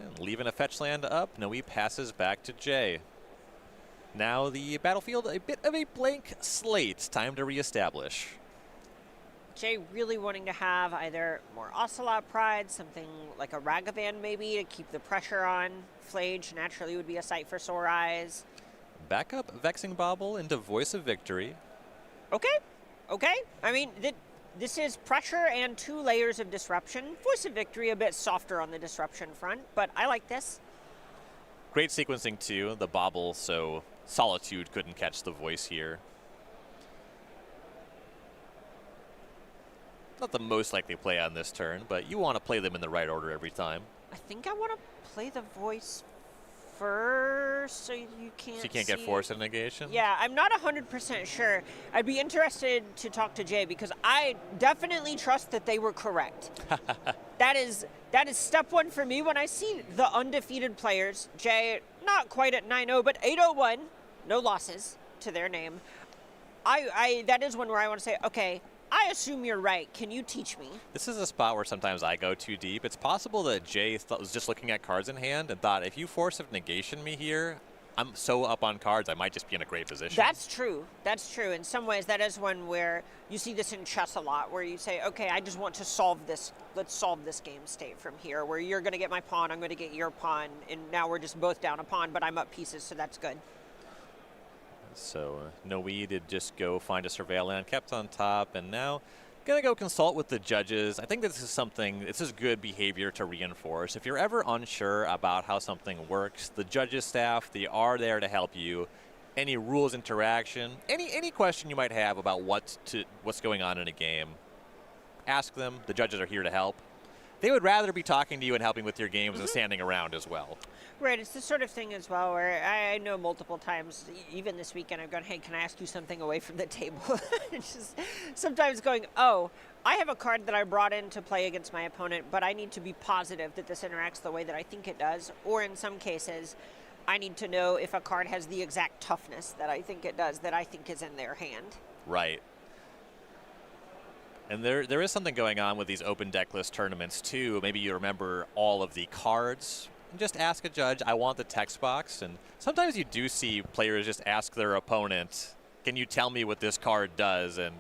And leaving a fetch land up, Noe passes back to Jay. Now the battlefield, a bit of a blank slate. Time to reestablish. Jay really wanting to have either more Ocelot Pride, something like a Ragavan maybe to keep the pressure on. Flage naturally would be a sight for sore eyes. Backup Vexing Bauble into Voice of Victory. Okay. I mean, this is pressure and 2 layers of disruption. Voice of Victory a bit softer on the disruption front, but I like this. Great sequencing too, the Bauble, so Solitude couldn't catch the voice here. Not the most likely play on this turn, but you want to play them in the right order every time. I think I want to play the voice first so you can't So you can't get Force and Negation? Yeah, I'm not 100% sure. I'd be interested to talk to Jay because I definitely trust that they were correct. That is step 1 for me when I see the undefeated players. Jay, not quite at 9-0, but 8-0-1. No losses to their name. That is one where I want to say, okay, I assume you're right. Can you teach me? This is a spot where sometimes I go too deep. It's possible that Jay was just looking at cards in hand and thought, if you Force of Negation me here, I'm so up on cards, I might just be in a great position. That's true. That's true. In some ways, that is one where you see this in chess a lot, where you say, okay, I just want to solve this. Let's solve this game state from here, where you're going to get my pawn, I'm going to get your pawn, and now we're just both down a pawn, but I'm up pieces, so that's good. So Noe did just go find a surveil land, kept on top, and now gonna go consult with the judges. I think this is good behavior to reinforce. If you're ever unsure about how something works, the judges staff, they are there to help you. Any rules interaction, any question you might have about what's going on in a game, ask them. The judges are here to help. They would rather be talking to you and helping with your games than standing around as well. Right, it's the sort of thing as well where I know multiple times, even this weekend, I've gone, hey, can I ask you something away from the table? It's just sometimes going, oh, I have a card that I brought in to play against my opponent, but I need to be positive that this interacts the way that I think it does. Or in some cases, I need to know if a card has the exact toughness that I think it does, that I think is in their hand. Right. And there is something going on with these open deck list tournaments too. Maybe you remember all of the cards. Just ask a judge, I want the text box. And sometimes you do see players just ask their opponent, can you tell me what this card does? And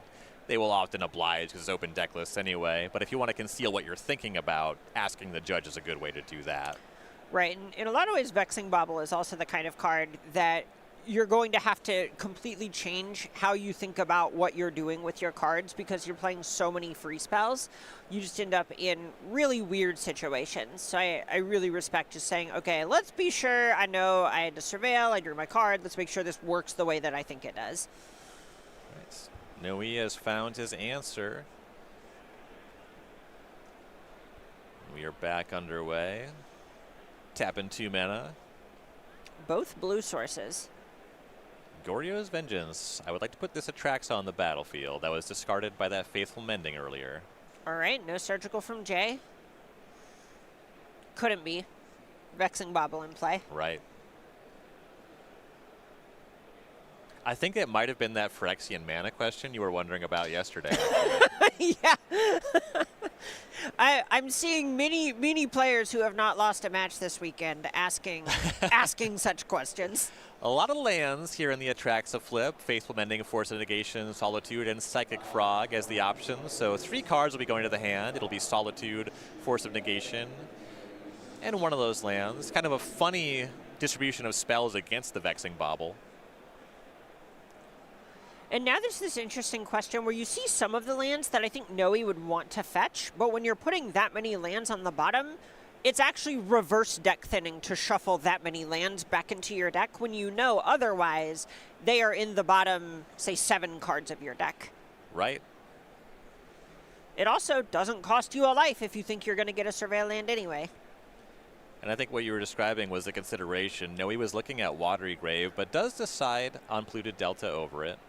they will often oblige because it's open deck lists anyway. But if you want to conceal what you're thinking about, asking the judge is a good way to do that. Right, and in a lot of ways, Vexing Bauble is also the kind of card that you're going to have to completely change how you think about what you're doing with your cards because you're playing so many free spells. You just end up in really weird situations. So I really respect just saying, okay, let's be sure I know I had to surveil, I drew my card, let's make sure this works the way that I think it does. Right. Noe has found his answer. We are back underway. Tapping 2 mana. Both blue sources. Goryo's Vengeance. I would like to put this Atraxa on the battlefield. That was discarded by that Faithful Mending earlier. All right, no Surgical from Jay. Couldn't be. Vexing Bauble in play. Right. I think it might have been that Phyrexian mana question you were wondering about yesterday. Yeah. I'm seeing many players who have not lost a match this weekend asking such questions. A lot of lands here in the Atraxa flip. Faithful Mending, Force of Negation, Solitude, and Psychic Frog as the options. So 3 cards will be going to the hand. It'll be Solitude, Force of Negation, and one of those lands. Kind of a funny distribution of spells against the Vexing Bauble. And now there's this interesting question where you see some of the lands that I think Noe would want to fetch, but when you're putting that many lands on the bottom, it's actually reverse deck thinning to shuffle that many lands back into your deck when you know otherwise they are in the bottom, say, 7 cards of your deck. Right. It also doesn't cost you a life if you think you're going to get a surveil land anyway. And I think what you were describing was the consideration. Noe was looking at Watery Grave, but does decide on Polluted Delta over it.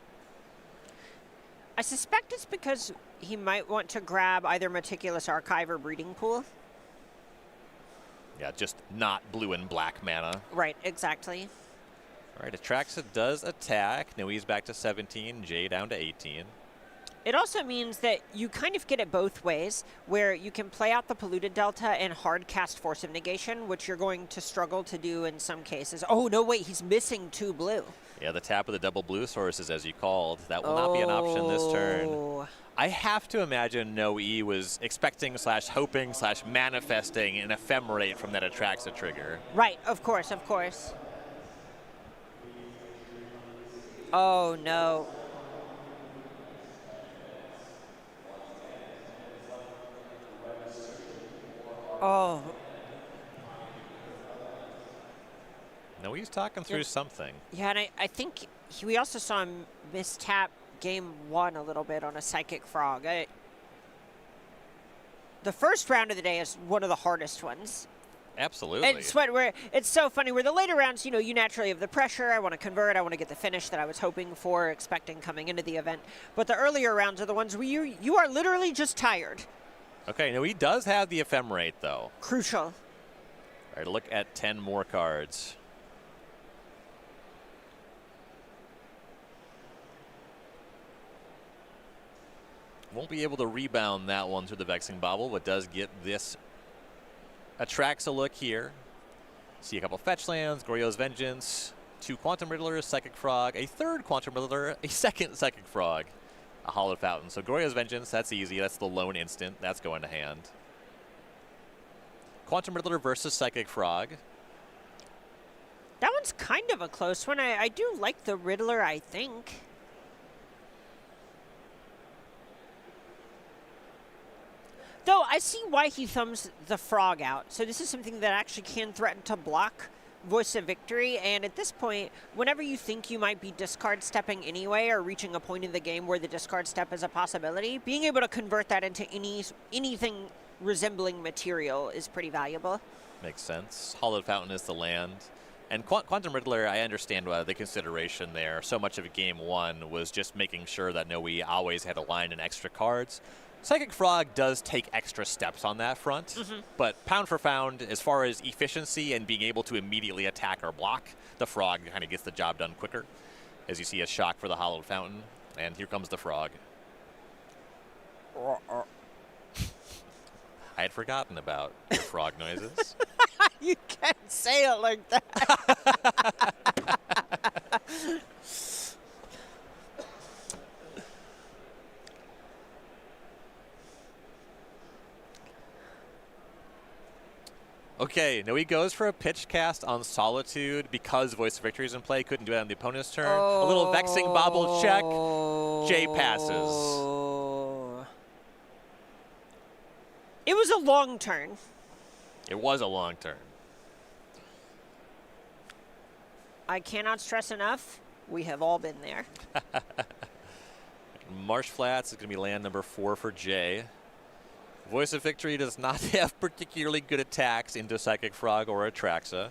I suspect it's because he might want to grab either Meticulous Archive or Breeding Pool. Yeah, just not blue and black mana. Right, exactly. All right, Atraxa does attack. Noe's back to 17, Jay down to 18. It also means that you kind of get it both ways, where you can play out the Polluted Delta and hard cast Force of Negation, which you're going to struggle to do in some cases. Oh, no, wait, he's missing 2 blue. Yeah, the tap of the double blue sources, as you called. That will not be an option this turn. I have to imagine Noe was expecting / hoping / manifesting an Ephemerate from that Atraxa trigger. Right, of course, of course. Oh, no. Oh. No, he's talking through something. Yeah, and I think we also saw him mistap game 1 a little bit on a Psychic Frog. The first round of the day is one of the hardest ones. Absolutely. And it's so funny where the later rounds, you know, you naturally have the pressure. I want to convert. I want to get the finish that I was hoping for, expecting coming into the event. But the earlier rounds are the ones where you are literally just tired. Okay, no, he does have the Ephemerate, though. Crucial. All right, look at 10 more cards. Won't be able to rebound that one through the Vexing Bauble, but does get this Atraxa look here. See a couple fetch lands, Goryo's Vengeance, 2 Quantum Riddlers, Psychic Frog, a 3rd Quantum Riddler, a 2nd Psychic Frog, a Hallowed Fountain. So Goryo's Vengeance, that's easy. That's the lone instant. That's going to hand. Quantum Riddler versus Psychic Frog. That one's kind of a close one. I do like the Riddler, I think. Though I see why he thumbs the Frog out. So this is something that actually can threaten to block Voice of Victory, and at this point, whenever you think you might be discard stepping anyway or reaching a point in the game where the discard step is a possibility, being able to convert that into anything resembling material is pretty valuable. Makes sense. Hollowed Fountain is the land. And Quantum Riddler, I understand the consideration there. So much of game one was just making sure that Noe always had a line and extra cards. Psychic Frog does take extra steps on that front, but pound for pound, as far as efficiency and being able to immediately attack or block, the Frog kind of gets the job done quicker. As you see a shock for the Hollowed Fountain, and here comes the Frog. I had forgotten about the frog noises. You can't say it like that. Okay, now he goes for a pitch cast on Solitude because Voice of Victory is in play. Couldn't do it on the opponent's turn. A little vexing bobble check. Jay passes. It was a long turn. It was a long turn. I cannot stress enough, we have all been there. Marsh Flats is going to be land number 4 for Jay. Voice of Victory does not have particularly good attacks into Psychic Frog or Atraxa.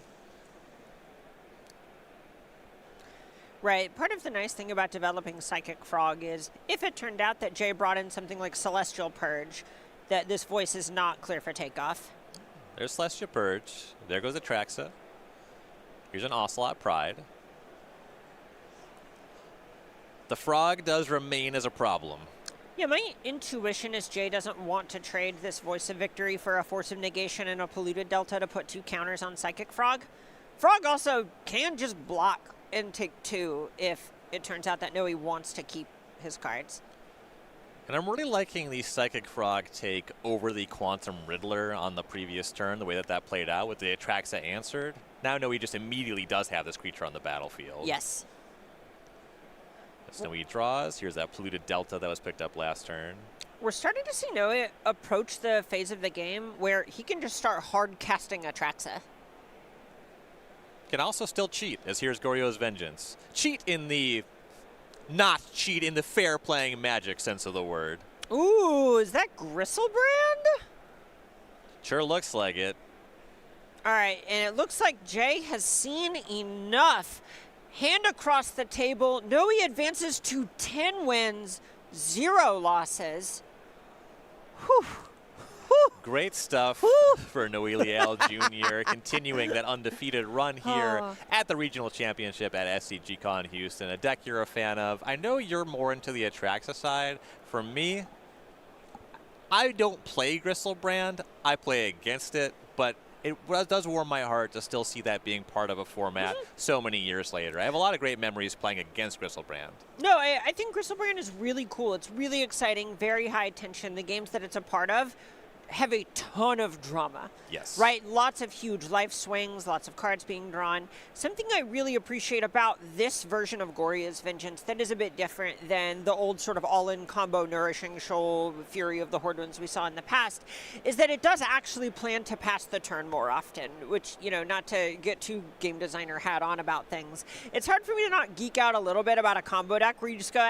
Right. Part of the nice thing about developing Psychic Frog is if it turned out that Jay brought in something like Celestial Purge, that this voice is not clear for takeoff. There's Celestial Purge. There goes Atraxa. Here's an Ocelot Pride. The Frog does remain as a problem. Yeah, my intuition is Jay doesn't want to trade this Voice of Victory for a Force of Negation and a Polluted Delta to put 2 counters on Psychic Frog. Frog also can just block and take 2 if it turns out that Noe wants to keep his cards. And I'm really liking the Psychic Frog take over the Quantum Riddler on the previous turn, the way that played out with the Atraxa answered. Now Noe just immediately does have this creature on the battlefield. Yes. So Noe draws. Here's that Polluted Delta that was picked up last turn. We're starting to see Noe approach the phase of the game where he can just start hard casting Atraxa. Can also still cheat, as here's Goryo's Vengeance. Cheat in the not cheat in the fair playing Magic sense of the word. Ooh, is that Gristlebrand? Sure looks like it. All right, and it looks like Jay has seen enough. Hand across the table. Noe advances to 10 wins, 0 losses. Whew. Whew. Great stuff for Noeliel Jr. continuing that undefeated run here at the regional championship at SCG Con Houston. A deck you're a fan of. I know you're more into the Atraxa side. For me, I don't play Gristlebrand. I play against it, but it does warm my heart to still see that being part of a format so many years later. I have a lot of great memories playing against Gristlebrand. No, I think Gristlebrand is really cool. It's really exciting, very high tension. The games that it's a part of have a ton of drama. Yes. Right? Lots of huge life swings, lots of cards being drawn. Something I really appreciate about this version of Goryo's Vengeance that is a bit different than the old sort of all-in combo Nourishing Shoal, Fury of the Horde ones we saw in the past, is that it does actually plan to pass the turn more often, which, you know, not to get too game designer hat on about things. It's hard for me to not geek out a little bit about a combo deck where you just go,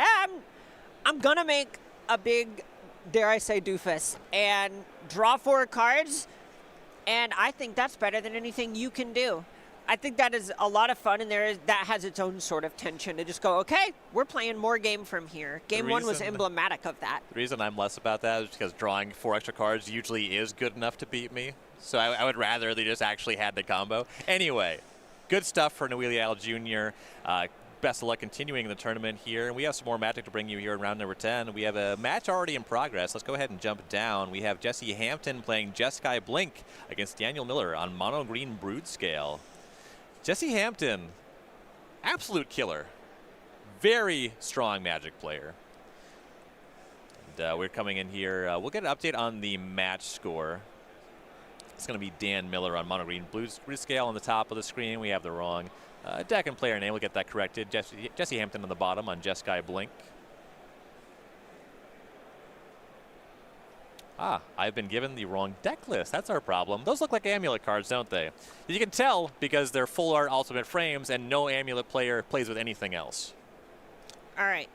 I'm gonna make a big, dare I say, doofus and draw 4 cards, and I think that's better than anything you can do. I think that is a lot of fun, and that has its own sort of tension to just go, okay, we're playing more game from here. Game 1 was emblematic of that. The reason I'm less about that is because drawing 4 extra cards usually is good enough to beat me. So I would rather they just actually had the combo. Anyway, good stuff for Noeliel Jr. Best of luck continuing the tournament here. And we have some more Magic to bring you here in round number 10. We have a match already in progress. Let's go ahead and jump down. We have Jesse Hampton playing Jeskai Blink against Daniel Miller on Mono Green Brood Scale. Jesse Hampton, absolute killer. Very strong Magic player. And we're coming in here. We'll get an update on the match score. It's going to be Dan Miller on Mono Green Brood Scale on the top of the screen. We have the wrong Deck and player name, we'll get that corrected. Jesse Hampton on the bottom on Jeskai Blink. Ah, I've been given the wrong deck list. That's our problem. Those look like Amulet cards, don't they? You can tell because they're full art ultimate frames and no Amulet player plays with anything else. All right.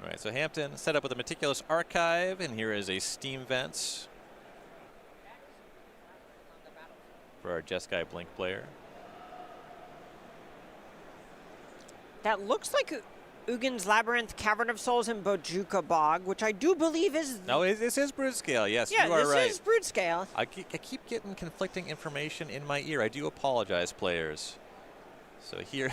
All right, so Hampton set up with a meticulous archive, and here is a Steam Vents for our Jeskai Blink player. That looks like Ugin's Labyrinth, Cavern of Souls, and Bojuka Bog, which I do believe is... No, this is Brood Scale, yes, yeah, you are right. this is Brood Scale. I keep getting conflicting information in my ear. I do apologize, players. So here,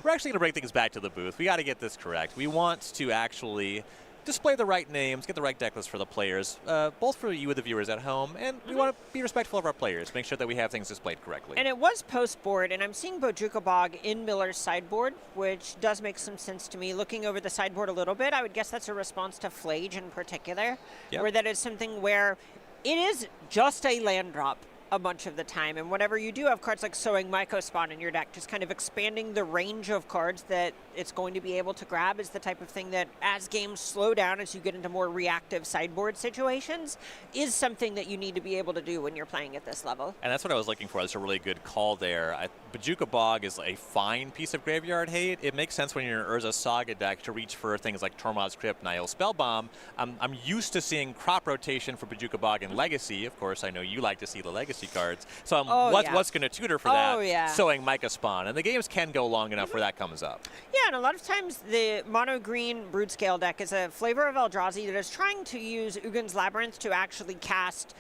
we're actually going to bring things back to the booth. We got to get this correct. We want to actually display the right names, get the right deck list for the players, both for you, the viewers at home, and we want to be respectful of our players, make sure that we have things displayed correctly. And it was post-board, and I'm seeing Bojuka Bog in Miller's sideboard, which does make some sense to me. Looking over the sideboard a little bit, I would guess that's a response to Flage in particular, where that is something where it is just a land drop a bunch of the time, and whenever you do have cards like Sowing Mycospawn in your deck, just kind of expanding the range of cards that it's going to be able to grab is the type of thing that, as games slow down, as you get into more reactive sideboard situations, is something that you need to be able to do when you're playing at this level. And that's what I was looking for. That's a really good call there. Bojuka Bog is a fine piece of graveyard hate. It makes sense when you're in an Urza Saga deck to reach for things like Tormod's Crypt, Nihil Spellbomb. I'm used to seeing crop rotation for Bojuka Bog in Legacy. Of course, I know you like to see the Legacy cards. So what's going to tutor for that? Sowing Mycospawn. And the games can go long enough where that comes up. Yeah, and a lot of times the mono-green Brood Scale deck is a flavor of Eldrazi that is trying to use Ugin's Labyrinth to actually cast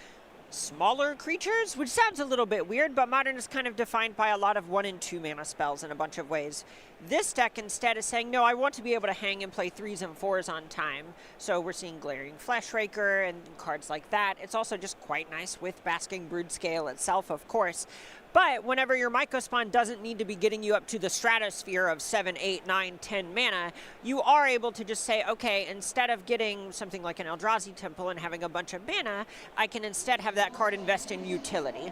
smaller creatures, which sounds a little bit weird, but Modern is kind of defined by a lot of 1 and 2 mana spells in a bunch of ways. This deck instead is saying, no, I want to be able to hang and play 3s and 4s on time. So we're seeing Glaring Fleshraker and cards like that. It's also just quite nice with Basking Brood Scale itself, of course. But whenever your Mycospawn doesn't need to be getting you up to the stratosphere of 7, 8, 9, 10 mana, you are able to just say, okay, instead of getting something like an Eldrazi Temple and having a bunch of mana, I can instead have that card invest in utility.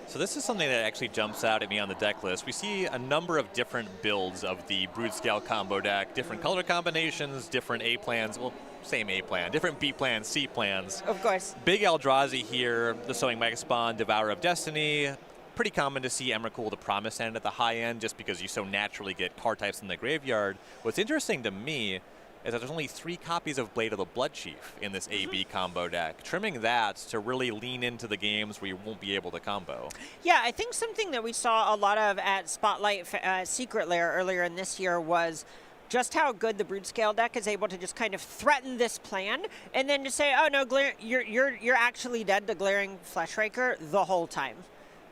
So this is something that actually jumps out at me on the deck list. We see a number of different builds of the Brood Scale combo deck, different color combinations, different A plans, well, same A plan, different B plans, C plans. Of course. Big Eldrazi here, the Sowing Mycospawn, Devourer of Destiny. Pretty common to see Emrakul the Promised End at the high end just because you so naturally get card types in the graveyard. What's interesting to me is that there's only 3 copies of Blade of the Blood Chief in this AB combo deck. Trimming that to really lean into the games where you won't be able to combo. Yeah, I think something that we saw a lot of at Spotlight Secret Lair earlier in this year was just how good the Brood Scale deck is able to just kind of threaten this plan and then to say, oh no, you're actually dead to Glaring Fleshraker the whole time.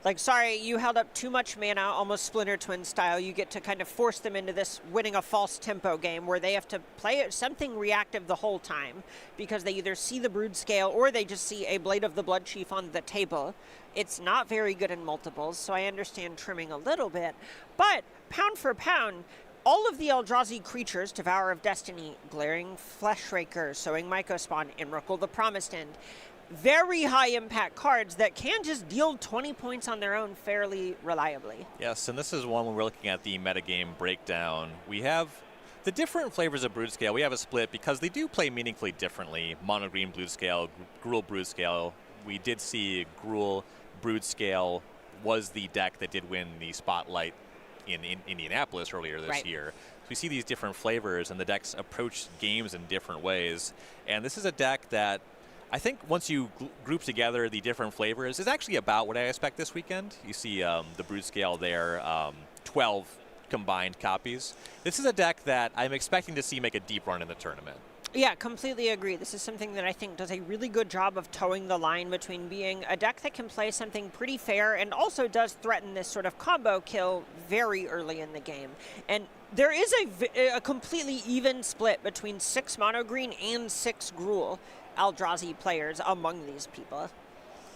Like, sorry, you held up too much mana, almost Splinter Twin style. You get to kind of force them into this winning a false tempo game where they have to play something reactive the whole time because they either see the Brood Scale or they just see a Blade of the Blood Chief on the table. It's not very good in multiples, so I understand trimming a little bit. But pound for pound, all of the Eldrazi creatures, Devourer of Destiny, Glaring Fleshraker, Sowing Mycospawn, Emrakul the Promised End, very high impact cards that can just deal 20 points on their own fairly reliably. Yes, and this is one when we're looking at the metagame breakdown. We have the different flavors of Brood Scale. We have a split because they do play meaningfully differently. Mono Green Brood Scale, Gruul Brood Scale. We did see Gruul Brood Scale was the deck that did win the Spotlight in Indianapolis earlier this year. So we see these different flavors and the decks approach games in different ways. And this is a deck that I think once you group together the different flavors, is actually about what I expect this weekend. You see the Brood Scale there, 12 combined copies. This is a deck that I'm expecting to see make a deep run in the tournament. Yeah, completely agree. This is something that I think does a really good job of towing the line between being a deck that can play something pretty fair and also does threaten this sort of combo kill very early in the game. And there is a completely even split between 6 mono green and 6 Gruul Eldrazi players among these people.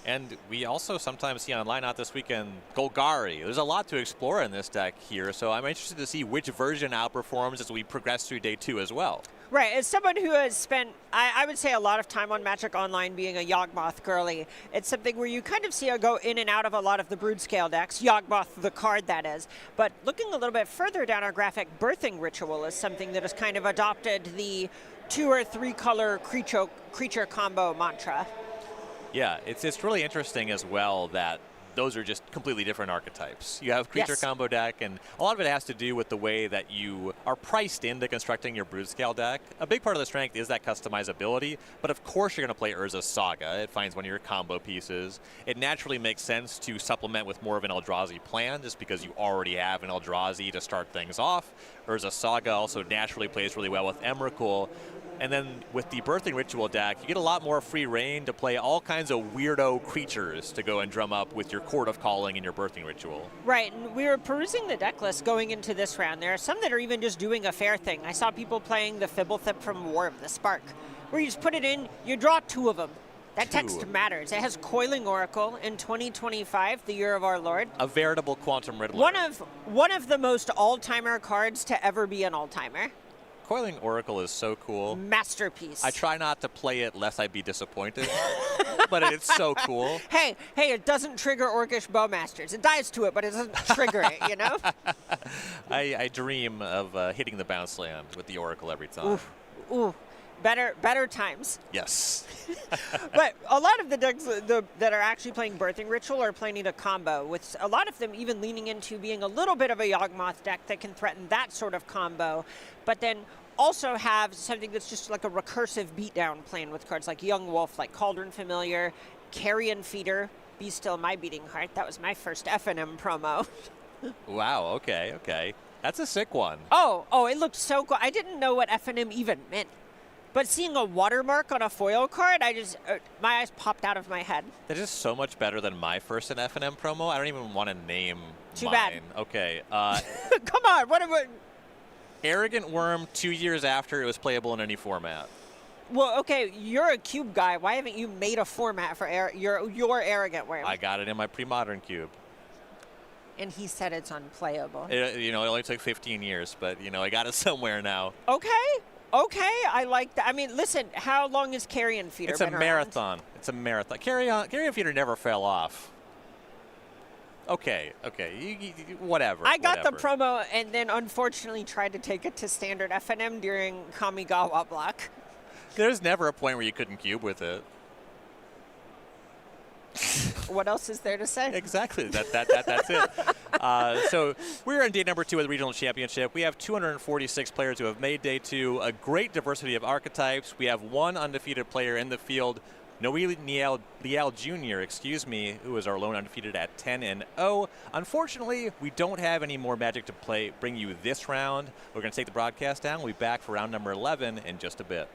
And we also sometimes see online out this weekend Golgari. There's a lot to explore in this deck here, so I'm interested to see which version outperforms as we progress through day 2 as well. Right, as someone who has spent, I would say, a lot of time on Magic Online being a Yawgmoth girly, it's something where you kind of see her go in and out of a lot of the Brood-scale decks, Yawgmoth the card, that is. But looking a little bit further down our graphic, Birthing Ritual is something that has kind of adopted the 2 or 3 color creature combo mantra. Yeah, it's really interesting as well that those are just completely different archetypes. You have creature combo deck, and a lot of it has to do with the way that you are priced into constructing your brood scale deck. A big part of the strength is that customizability, but of course you're going to play Urza's Saga. It finds one of your combo pieces. It naturally makes sense to supplement with more of an Eldrazi plan, just because you already have an Eldrazi to start things off. Urza's Saga also naturally plays really well with Emrakul. And then with the Birthing Ritual deck, you get a lot more free reign to play all kinds of weirdo creatures to go and drum up with your Court of Calling and your Birthing Ritual. Right, and we were perusing the deck list going into this round. There are some that are even just doing a fair thing. I saw people playing the Fibblethip from War of the Spark, where you just put it in, you draw 2 of them. That text matters. It has Coiling Oracle in 2025, the year of our Lord. A veritable Quantum Riddler. One of the most all-timer cards to ever be an all-timer. Coiling Oracle is so cool. Masterpiece. I try not to play it lest I be disappointed, but it's so cool. Hey, it doesn't trigger Orcish Bowmasters. It dies to it, but it doesn't trigger it, you know? I dream of hitting the bounce land with the Oracle every time. Ooh. Better times. Yes. But a lot of the decks that are actually playing Birthing Ritual are playing a combo, with a lot of them even leaning into being a little bit of a Yawgmoth deck that can threaten that sort of combo, but then also have something that's just like a recursive beatdown playing with cards like Young Wolf, like Cauldron Familiar, Carrion Feeder, Be Still My Beating Heart. That was my first FNM promo. Wow, okay. That's a sick one. Oh, it looked so cool. I didn't know what FNM even meant. But seeing a watermark on a foil card, my eyes popped out of my head. That is so much better than my first in FNM promo. I don't even want to name Too mine. bad. Okay. Come on, what about... Arrogant Worm 2 years after it was playable in any format. Well, okay, you're a cube guy. Why haven't you made a format for your Arrogant Worm? I got it in my pre-modern cube. And he said it's unplayable. It only took 15 years, but, I got it somewhere now. Okay, I like that. I mean, listen, how long has Carrion Feeder been around? It's a marathon. It's a marathon. Carrion Feeder never fell off. Okay, whatever. I got the promo and then unfortunately tried to take it to standard FNM during Kamigawa block. There's never a point where you couldn't cube with it. What else is there to say? Exactly. That's it. So we're in day number 2 of the regional championship. We have 246 players who have made day 2. A great diversity of archetypes. We have 1 undefeated player in the field, Noe Liao Jr., who is our lone undefeated at 10-0. Unfortunately, we don't have any more Magic to bring you this round. We're going to take the broadcast down. We'll be back for round number 11 in just a bit.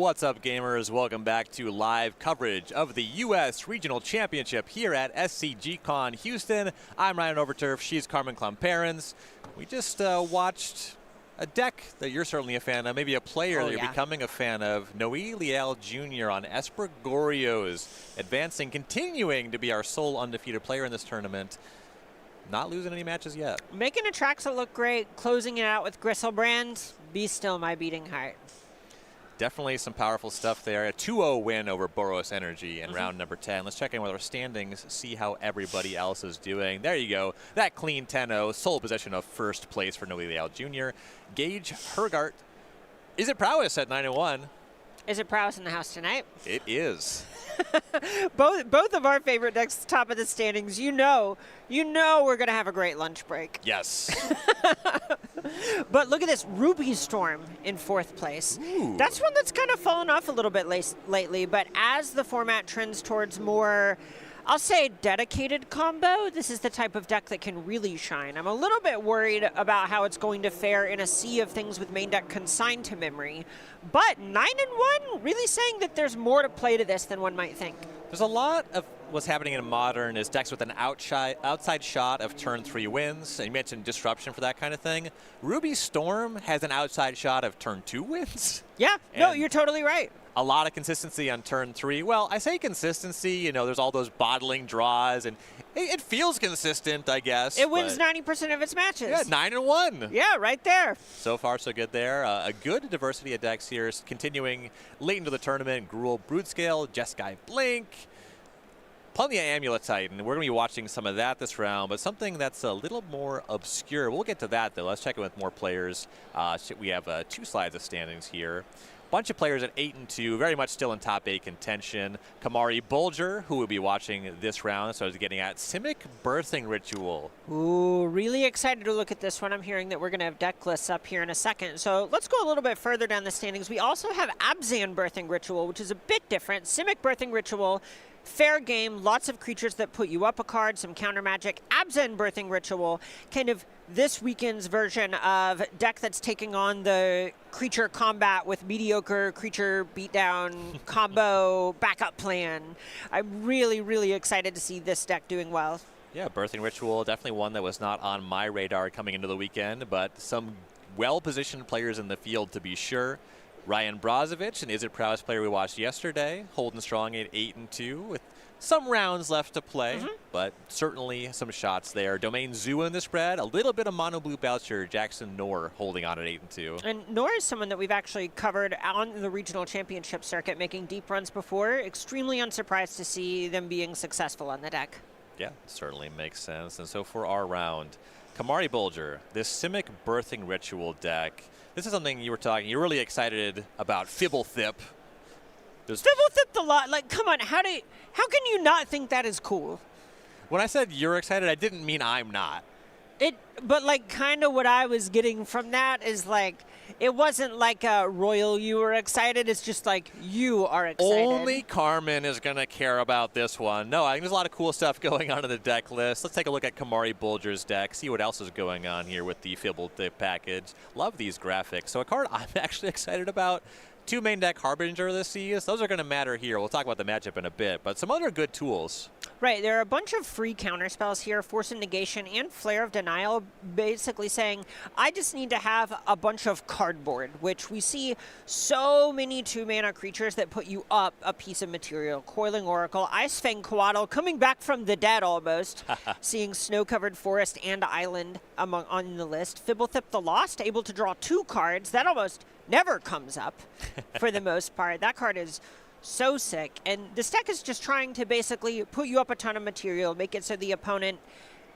What's up, gamers? Welcome back to live coverage of the U.S. Regional Championship here at SCG Con Houston. I'm Ryan Overturf. She's Carmen Klomparens. We just watched a deck that you're certainly a fan of, maybe a player that you're becoming a fan of. Noe Liel Jr. on Esper Goryos, advancing, continuing to be our sole undefeated player in this tournament. Not losing any matches yet. Making Atraxa look great, closing it out with Gristlebrand. Be still my beating heart. Definitely some powerful stuff there. A 2-0 win over Boros Energy in round number 10. Let's check in with our standings, see how everybody else is doing. There you go. That clean 10-0, sole possession of first place for Noe Liel Jr. Gage Hergart. Is it Prowess at 9-1? Is it Prowess in the house tonight? It is. both of our favorite decks, top of the standings. You know we're going to have a great lunch break. Yes. But look at this, Ruby Storm in 4th place. Ooh. That's one that's kind of fallen off a little bit lately, but as the format trends towards more, I'll say, dedicated combo, this is the type of deck that can really shine. I'm a little bit worried about how it's going to fare in a sea of things with main deck consigned to memory, but 9-1, really saying that there's more to play to this than one might think. There's a lot of what's happening in Modern is decks with an outside shot of turn 3 wins, and you mentioned Disruption for that kind of thing. Ruby Storm has an outside shot of turn 2 wins. Yeah, no, you're totally right. A lot of consistency on turn 3. Well, I say consistency, there's all those bottling draws, and it feels consistent, I guess. It wins 90% of its matches. Yeah, 9-1. Yeah, right there. So far, so good there. A good diversity of decks here, continuing late into the tournament. Gruul Broodescale, Jeskai Blink, plenty of Amulet Titan. We're going to be watching some of that this round, but something that's a little more obscure. We'll get to that, though. Let's check in with more players. We have 2 slides of standings here. Bunch of players at 8-2, very much still in top 8 contention. Kamari Bulger, who will be watching this round, so I was getting at Simic Birthing Ritual. Ooh, really excited to look at this one. I'm hearing that we're going to have deck lists up here in a second. So let's go a little bit further down the standings. We also have Abzan Birthing Ritual, which is a bit different. Simic Birthing Ritual, fair game, lots of creatures that put you up a card, some counter magic. Abzan Birthing Ritual, kind of this weekend's version of deck that's taking on the creature combat with mediocre creature beatdown combo backup plan. I'm really, really excited to see this deck doing well. Yeah, Birthing Ritual, definitely one that was not on my radar coming into the weekend, but some well-positioned players in the field to be sure. Ryan Brozovic, an Is It Prowess player we watched yesterday, holding strong at 8-2 with some rounds left to play, but certainly some shots there. Domain Zoo in the spread, a little bit of mono blue Boucher, Jackson Knorr holding on at 8-2. And Knorr is someone that we've actually covered on the regional championship circuit, making deep runs before. Extremely unsurprised to see them being successful on the deck. Yeah, certainly makes sense. And so for our round, Kamari Bulger, this Simic Birthing Ritual deck. This is something you're really excited about. Fibblethip. Fibblethip the lot. Like, come on, how can you not think that is cool? When I said you're excited, I didn't mean I'm not. But like, kind of what I was getting from that is like, it wasn't like a Royal you were excited. It's just like you are excited. Only Carmen is going to care about this one. No, I think there's a lot of cool stuff going on in the deck list. Let's take a look at Kamari Bulger's deck, see what else is going on here with the Fibblethip package. Love these graphics. So a card I'm actually excited about. 2 main deck Harbinger of the Seas. Those are going to matter here. We'll talk about the matchup in a bit, but some other good tools. Right, there are a bunch of free counterspells here, Force of Negation and Flare of Denial, basically saying, I just need to have a bunch of cardboard, which we see so many 2-mana creatures that put you up a piece of material. Coiling Oracle, Icefang Coatl, coming back from the dead almost, seeing Snow-Covered Forest and Island on the list. Fibblethip the Lost, able to draw 2 cards. That almost never comes up for the most part. That card is so sick. And this deck is just trying to basically put you up a ton of material, make it so the opponent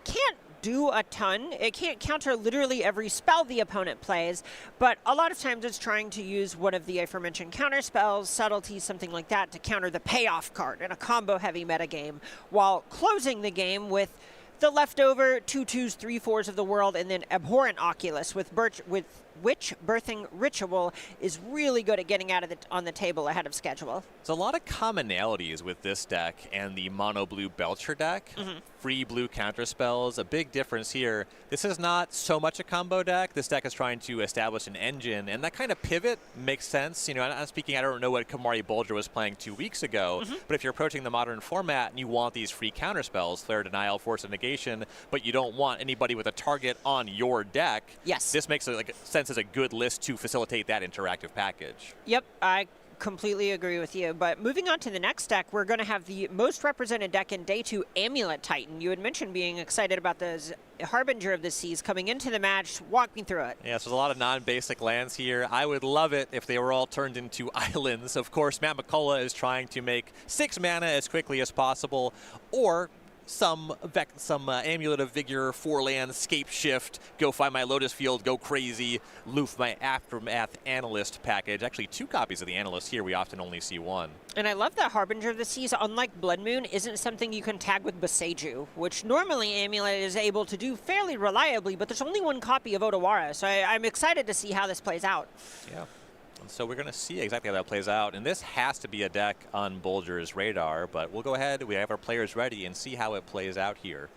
can't do a ton. It can't counter literally every spell the opponent plays, but a lot of times it's trying to use one of the aforementioned counter spells, subtlety, something like that, to counter the payoff card in a combo-heavy metagame, while closing the game with the leftover 2/2s, 3/4s of the world, and then Abhorrent Oculus with which birthing ritual is really good at getting out of on the table ahead of schedule. There's a lot of commonalities with this deck and the mono blue Belcher deck. Free blue counter spells, a big difference here. This is not so much a combo deck. This deck is trying to establish an engine, and that kind of pivot makes sense. You know, I'm speaking, I don't know what Kamari Bolger was playing 2 weeks ago, but if you're approaching the modern format and you want these free counter spells, Flare Denial, Force of Negation, but you don't want anybody with a target on your deck, yes, this makes sense as a good list to facilitate that interactive package. Yep, I completely agree with you. But moving on to the next deck, we're going to have the most represented deck in Day 2, Amulet Titan. You had mentioned being excited about the Harbinger of the Seas coming into the match. Walk me through it. Yeah, so there's a lot of non-basic lands here. I would love it if they were all turned into islands. Of course, Matt McCullough is trying to make 6 mana as quickly as possible, or some Amulet of Vigor, 4-land, Scape Shift, go find my Lotus Field, go crazy, loof my Aftermath Analyst package. Actually, 2 copies of the Analyst here. We often only see 1. And I love that Harbinger of the Seas, unlike Blood Moon, isn't something you can tag with Boseiju, which normally Amulet is able to do fairly reliably, but there's only 1 copy of Otawara, so I'm excited to see how this plays out. Yeah. And so we're going to see exactly how that plays out. And this has to be a deck on Bolger's radar, but we'll go ahead. We have our players ready and see how it plays out here.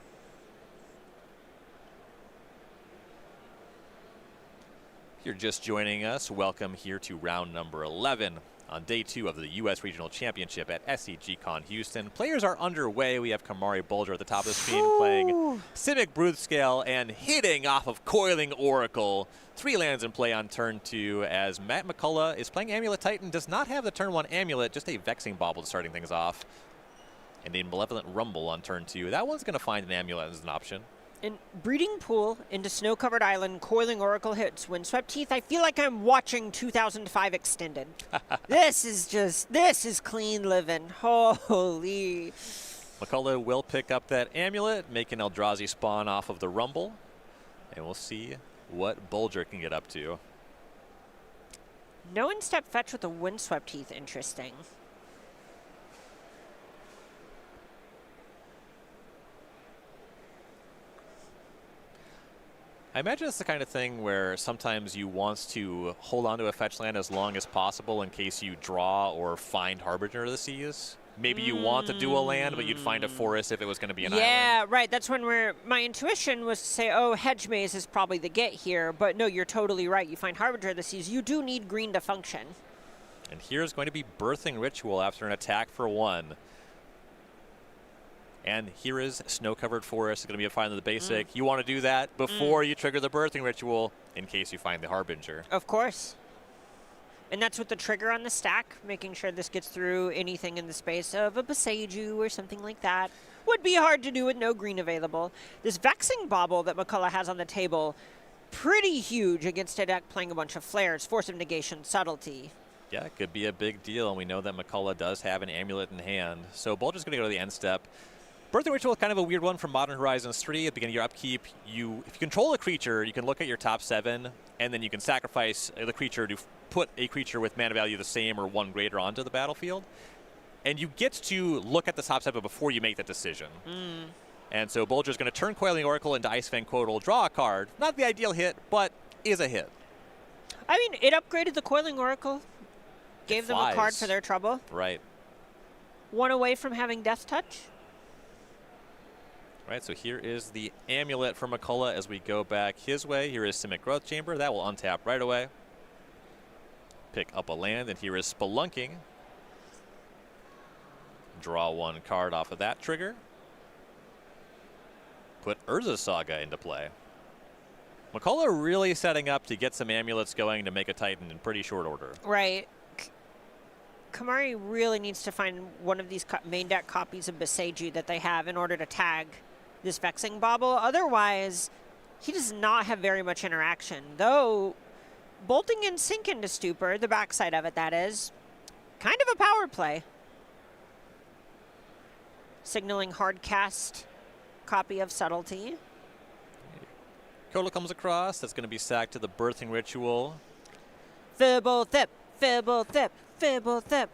If you're just joining us, welcome here to round number 11 on Day 2 of the U.S. Regional Championship at SCG Con Houston. Players are underway. We have Kamari Bolger at the top of the screen playing Simic Bruthscale and hitting off of Coiling Oracle. 3 lands in play on turn 2 as Matt McCullough is playing Amulet Titan. Does not have the turn 1 Amulet, just a Vexing Bauble starting things off. And a Malevolent Rumble on turn 2. That one's going to find an Amulet as an option. And Breeding Pool into Snow-Covered Island, Coiling Oracle hits Windswept Teeth. I feel like I'm watching 2005 Extended. This is clean living. Holy. McCullough will pick up that Amulet, make an Eldrazi spawn off of the Rumble. And we'll see what Bolger can get up to. No in-step fetch with a Windswept Teeth. Interesting. I imagine it's the kind of thing where sometimes you want to hold on to a fetch land as long as possible in case you draw or find Harbinger of the Seas. Maybe you want to dual land, but you'd find a forest if it was going to be an island. Yeah, right. That's when my intuition was to say, oh, Hedge Maze is probably the get here. But no, you're totally right. You find Harbinger of the Seas. You do need green to function. And here's going to be Birthing Ritual after an attack for 1. And here is Snow-Covered Forest. It's going to be a find of the basic. You want to do that before you trigger the Birthing Ritual in case you find the Harbinger. Of course. And that's with the trigger on the stack, making sure this gets through anything in the space of a Boseiju or something like that. Would be hard to do with no green available. This Vexing Bauble that McCullough has on the table, pretty huge against a deck playing a bunch of flares, Force of Negation, Subtlety. Yeah, it could be a big deal, and we know that McCullough does have an Amulet in hand. So Bolger's going to go to the end step. Birthing Ritual is kind of a weird one from Modern Horizons 3. At the beginning of your upkeep, if you control a creature, you can look at your top 7, and then you can sacrifice the creature to put a creature with mana value the same or 1 greater onto the battlefield. And you get to look at the top 7 before you make that decision. And so Bolger's going to turn Coiling Oracle into Icefang Quotal, draw a card. Not the ideal hit, but is a hit. I mean, it upgraded the Coiling Oracle, gave them a card for their trouble. Right. 1 away from having Death Touch. Right, so here is the Amulet for McCullough as we go back his way. Here is Simic Growth Chamber. That will untap right away. Pick up a land, and here is Spelunking. Draw 1 card off of that trigger. Put Urza Saga into play. McCullough really setting up to get some Amulets going to make a Titan in pretty short order. Right. Kamari really needs to find one of these main deck copies of Boseiju that they have in order to tag this Vexing Bauble. Otherwise, he does not have very much interaction. Though, bolting and Sink into Stupor, the backside of it, that is, kind of a power play. Signaling hard cast copy of Subtlety. Kotal comes across. That's going to be sacked to the Birthing Ritual. Fibble Thip, Fibble Thip, Fibble Thip.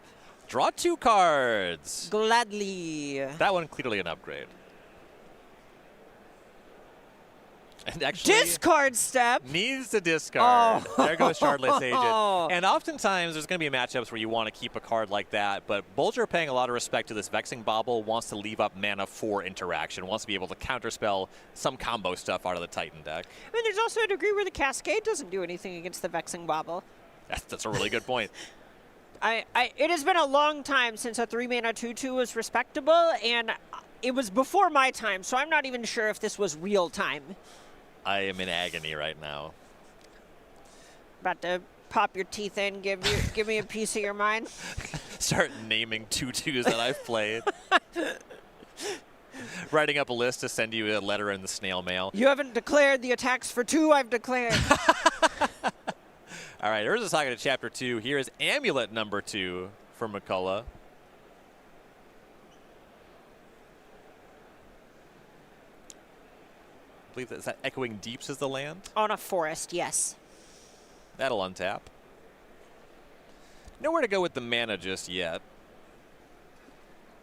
Draw 2 cards. Gladly. That one clearly an upgrade. And actually, discard step. Needs to discard. Oh. There goes Shardless Agent. And oftentimes, there's going to be matchups where you want to keep a card like that, but Bolger, paying a lot of respect to this Vexing Bauble, wants to leave up mana for interaction, wants to be able to counterspell some combo stuff out of the Titan deck. I mean, there's also a degree where the Cascade doesn't do anything against the Vexing Bauble. That's a really good point. It has been a long time since a 3-mana 2/2 was respectable, and it was before my time, so I'm not even sure if this was real time. I am in agony right now. About to pop your teeth in, give me a piece of your mind. Start naming 2/2s that I've played. Writing up a list to send you a letter in the snail mail. You haven't declared the attacks for 2 I've declared. All right, Urza Saga to Chapter 2. Here is Amulet number 2 for McCullough. I believe is that Echoing Deeps is the land? On a forest, yes. That'll untap. Nowhere to go with the mana just yet.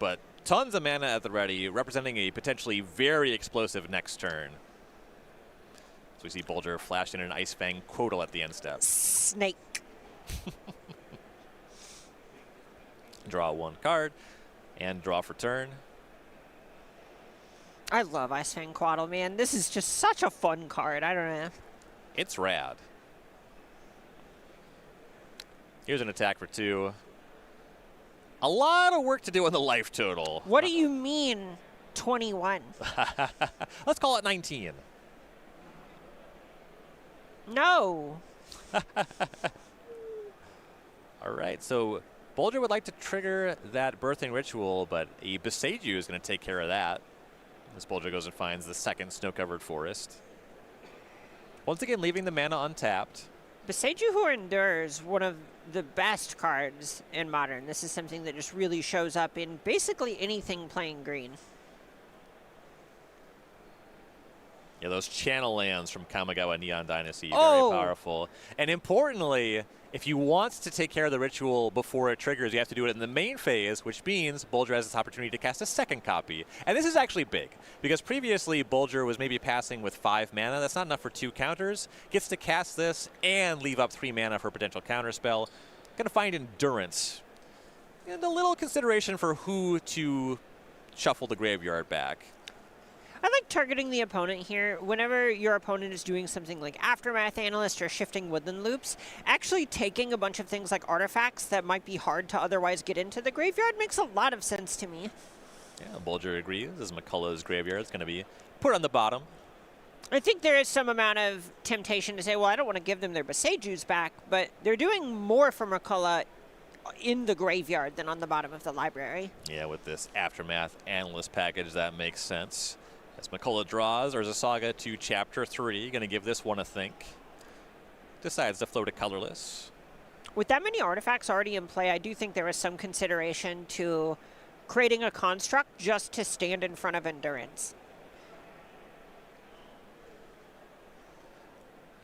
But tons of mana at the ready, representing a potentially very explosive next turn. So we see Bolger flash in an Ice Fang Quotal at the end step. Snake. Draw 1 card and draw for turn. I love Ice Fang Quaddle, man. This is just such a fun card. I don't know. It's rad. Here's an attack for 2. A lot of work to do on the life total. What do you mean 21? Let's call it 19. No. All right, so Bolger would like to trigger that Birthing Ritual, but a Beseiju is going to take care of that. As Bolger goes and finds the second snow-covered forest. Once again, leaving the mana untapped. Beseiju Who Endures, one of the best cards in Modern. This is something that just really shows up in basically anything playing green. Yeah, those channel lands from Kamigawa Neon Dynasty, Oh. very powerful. And importantly, if you want to take care of the ritual before it triggers, you have to do it in the main phase, which means Bolger has this opportunity to cast a second copy. And this is actually big, because previously Bolger was maybe passing with 5 mana. That's not enough for 2 counters. Gets to cast this and leave up 3 mana for a potential counterspell. Gonna find Endurance. And a little consideration for who to shuffle the graveyard back. I like targeting the opponent here. Whenever your opponent is doing something like Aftermath Analyst or shifting Woodland Loops, actually taking a bunch of things like artifacts that might be hard to otherwise get into the graveyard makes a lot of sense to me. Yeah, Bolger agrees, as McCullough's graveyard is going to be put on the bottom. I think there is some amount of temptation to say, well, I don't want to give them their Besejus back, but they're doing more for McCullough in the graveyard than on the bottom of the library. Yeah, with this Aftermath Analyst package, that makes sense. As McCullough draws, Urza Saga to Chapter 3. Going to give this one a think. Decides to float a colorless. With that many artifacts already in play, I do think there is some consideration to creating a construct just to stand in front of Endurance.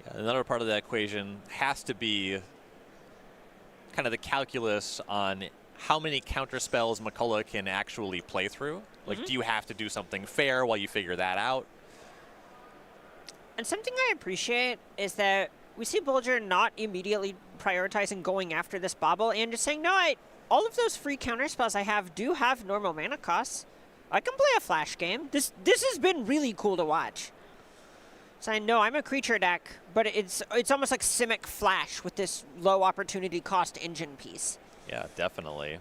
Yeah, another part of that equation has to be kind of the calculus on how many counter spells McCullough can actually play through. Like, do you have to do something fair while you figure that out? And something I appreciate is that we see Bolger not immediately prioritizing going after this Bauble and just saying, no, all of those free counter spells I have do have normal mana costs. I can play a flash game. This has been really cool to watch. So I know I'm a creature deck, but it's almost like Simic Flash with this low opportunity cost engine piece. Yeah, definitely.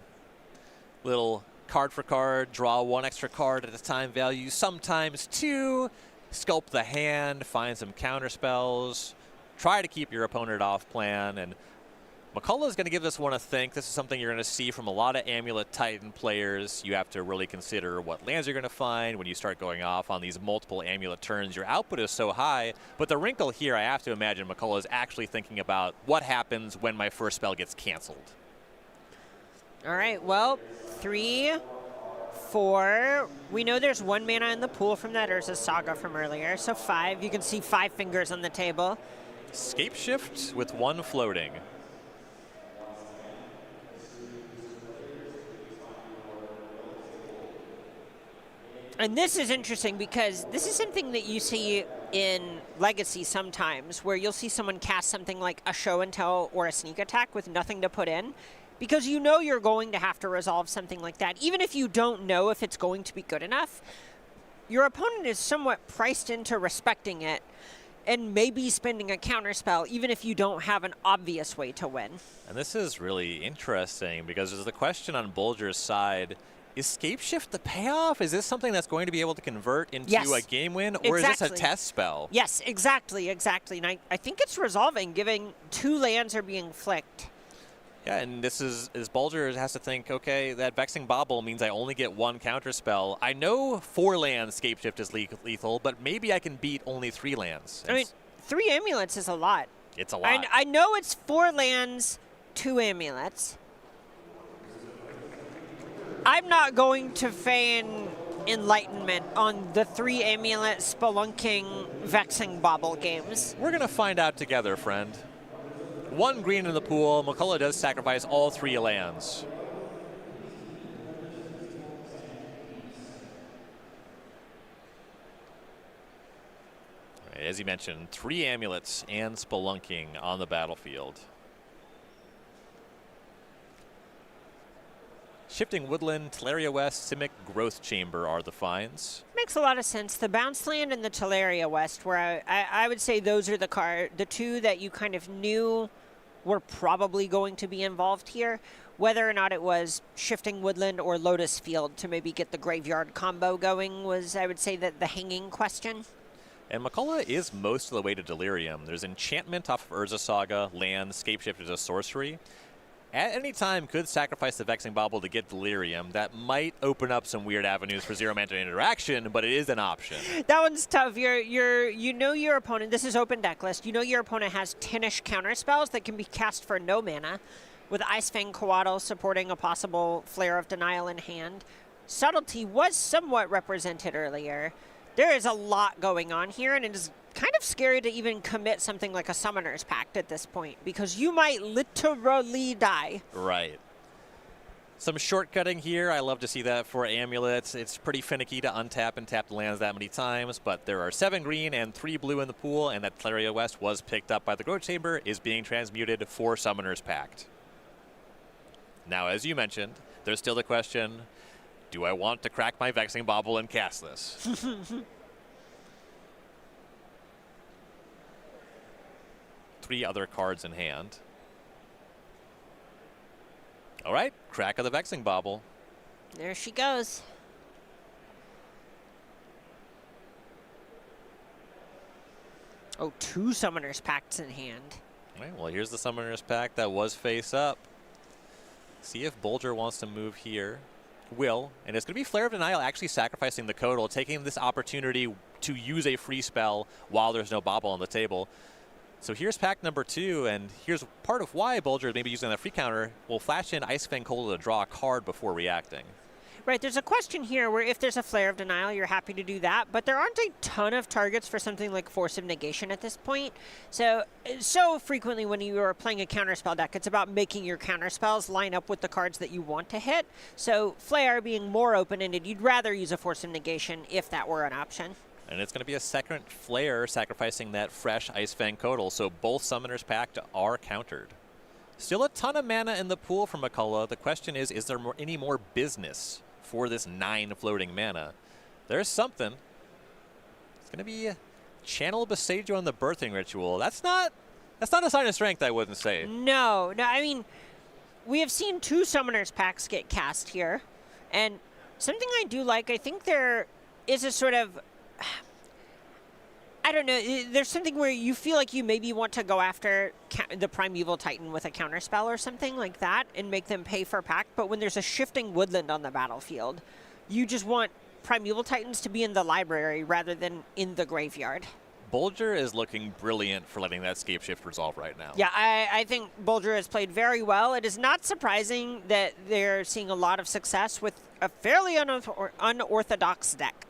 Little card for card, draw 1 extra card at a time value, sometimes 2, sculpt the hand, find some counter spells, try to keep your opponent off plan, and McCullough is going to give this one a think. This is something you're going to see from a lot of Amulet Titan players. You have to really consider what lands you're going to find when you start going off on these multiple Amulet turns. Your output is so high, but the wrinkle here, I have to imagine McCullough is actually thinking about what happens when my first spell gets canceled. All right, well, 3, 4. We know there's 1 mana in the pool from that Urza Saga from earlier, so 5. You can see 5 fingers on the table. Scape Shift with 1 floating. And this is interesting because this is something that you see in Legacy sometimes, where you'll see someone cast something like a Show and Tell or a Sneak Attack with nothing to put in, because you know you're going to have to resolve something like that. Even if you don't know if it's going to be good enough, your opponent is somewhat priced into respecting it and maybe spending a counterspell, even if you don't have an obvious way to win. And this is really interesting because there's the question on Bulger's side, is Scapeshift the payoff? Is this something that's going to be able to convert into a game win, or is this a test spell? Yes, exactly. And I think it's resolving, given 2 lands are being flicked. Yeah, and this is Bulger has to think, okay, that Vexing Bauble means I only get 1 counterspell. I know 4 lands Scapeshift is lethal, but maybe I can beat only 3 lands. I mean, 3 amulets is a lot. It's a lot. I know it's 4 lands, 2 amulets. I'm not going to feign enlightenment on the 3 amulet spelunking Vexing Bauble games. We're going to find out together, friend. 1 green in the pool. McCullough does sacrifice all 3 lands. As you mentioned, 3 amulets and spelunking on the battlefield. Shifting Woodland, Teleria West, Simic, Growth Chamber are the finds. Makes a lot of sense. The Bounce Land and the Teleria West, where I would say those are the 2 that you kind of knew were probably going to be involved here. Whether or not it was Shifting Woodland or Lotus Field to maybe get the Graveyard combo going was, I would say, that the hanging question. And McCullough is most of the way to Delirium. There's Enchantment off of Urza Saga, land, Scapeshift is a sorcery. At any time, could sacrifice the Vexing Bauble to get Delirium. That might open up some weird avenues for zero-mana interaction, but it is an option. That one's tough. You know your opponent. This is open deck list. You know your opponent has 10-ish counterspells that can be cast for no mana, with Icefang Coatl supporting a possible Flare of Denial in hand. Subtlety was somewhat represented earlier. There is a lot going on here, and it is kind of scary to even commit something like a Summoner's Pact at this point, because you might literally die. Right. Some shortcutting here. I love to see that for amulets. It's pretty finicky to untap and tap the lands that many times, but there are 7 green and 3 blue in the pool, and that Teleria West was picked up by the Growth Chamber, is being transmuted for Summoner's Pact. Now, as you mentioned, there's still the question, do I want to crack my Vexing Bauble and cast this? 3 other cards in hand. All right, crack of the Vexing Bauble. There she goes. Oh, 2 Summoner's Pacts in hand. All right, well, here's the Summoner's Pact that was face up. See if Bulger wants to move here. Will, and it's going to be Flare of Denial actually sacrificing the Coatl, taking this opportunity to use a free spell while there's no Bauble on the table. So here's pack number 2, and here's part of why Bulger is maybe using that free counter. Will flash in Icefang Coatl to draw a card before reacting. Right, there's a question here where if there's a Flare of Denial, you're happy to do that, but there aren't a ton of targets for something like Force of Negation at this point. So frequently when you are playing a counterspell deck, it's about making your counterspells line up with the cards that you want to hit. So Flare being more open-ended, you'd rather use a Force of Negation if that were an option. And it's going to be a second Flare sacrificing that fresh Icefang Coatl, so both Summoner's Pact are countered. Still a ton of mana in the pool for McCullough. The question is there any more business for this 9 floating mana? There's something. It's going to be Channel Boseiju on the Birthing Ritual. That's not a sign of strength, I wouldn't say. No, I mean, we have seen 2 Summoner's Pacts get cast here, and something I do like, I think there is a sort of, I don't know, there's something where you feel like you maybe want to go after the Primeval Titan with a counterspell or something like that and make them pay for pact, but when there's a Shifting Woodland on the battlefield, you just want Primeval Titans to be in the library rather than in the graveyard. Bulger is looking brilliant for letting that Scapeshift resolve right now. Yeah, I think Bulger has played very well. It is not surprising that they're seeing a lot of success with a fairly unorthodox deck.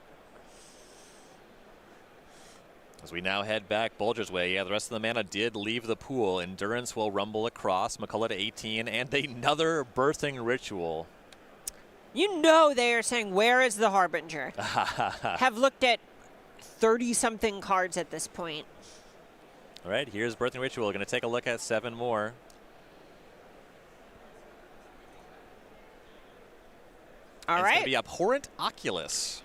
As we now head back Bulger's way, yeah, the rest of the mana did leave the pool. Endurance will rumble across, McCullough to 18, and another Birthing Ritual. You know they are saying, where is the Harbinger? Have looked at 30-something cards at this point. All right, here's Birthing Ritual. Going to take a look at 7 more. All right. It's going to be Abhorrent Oculus.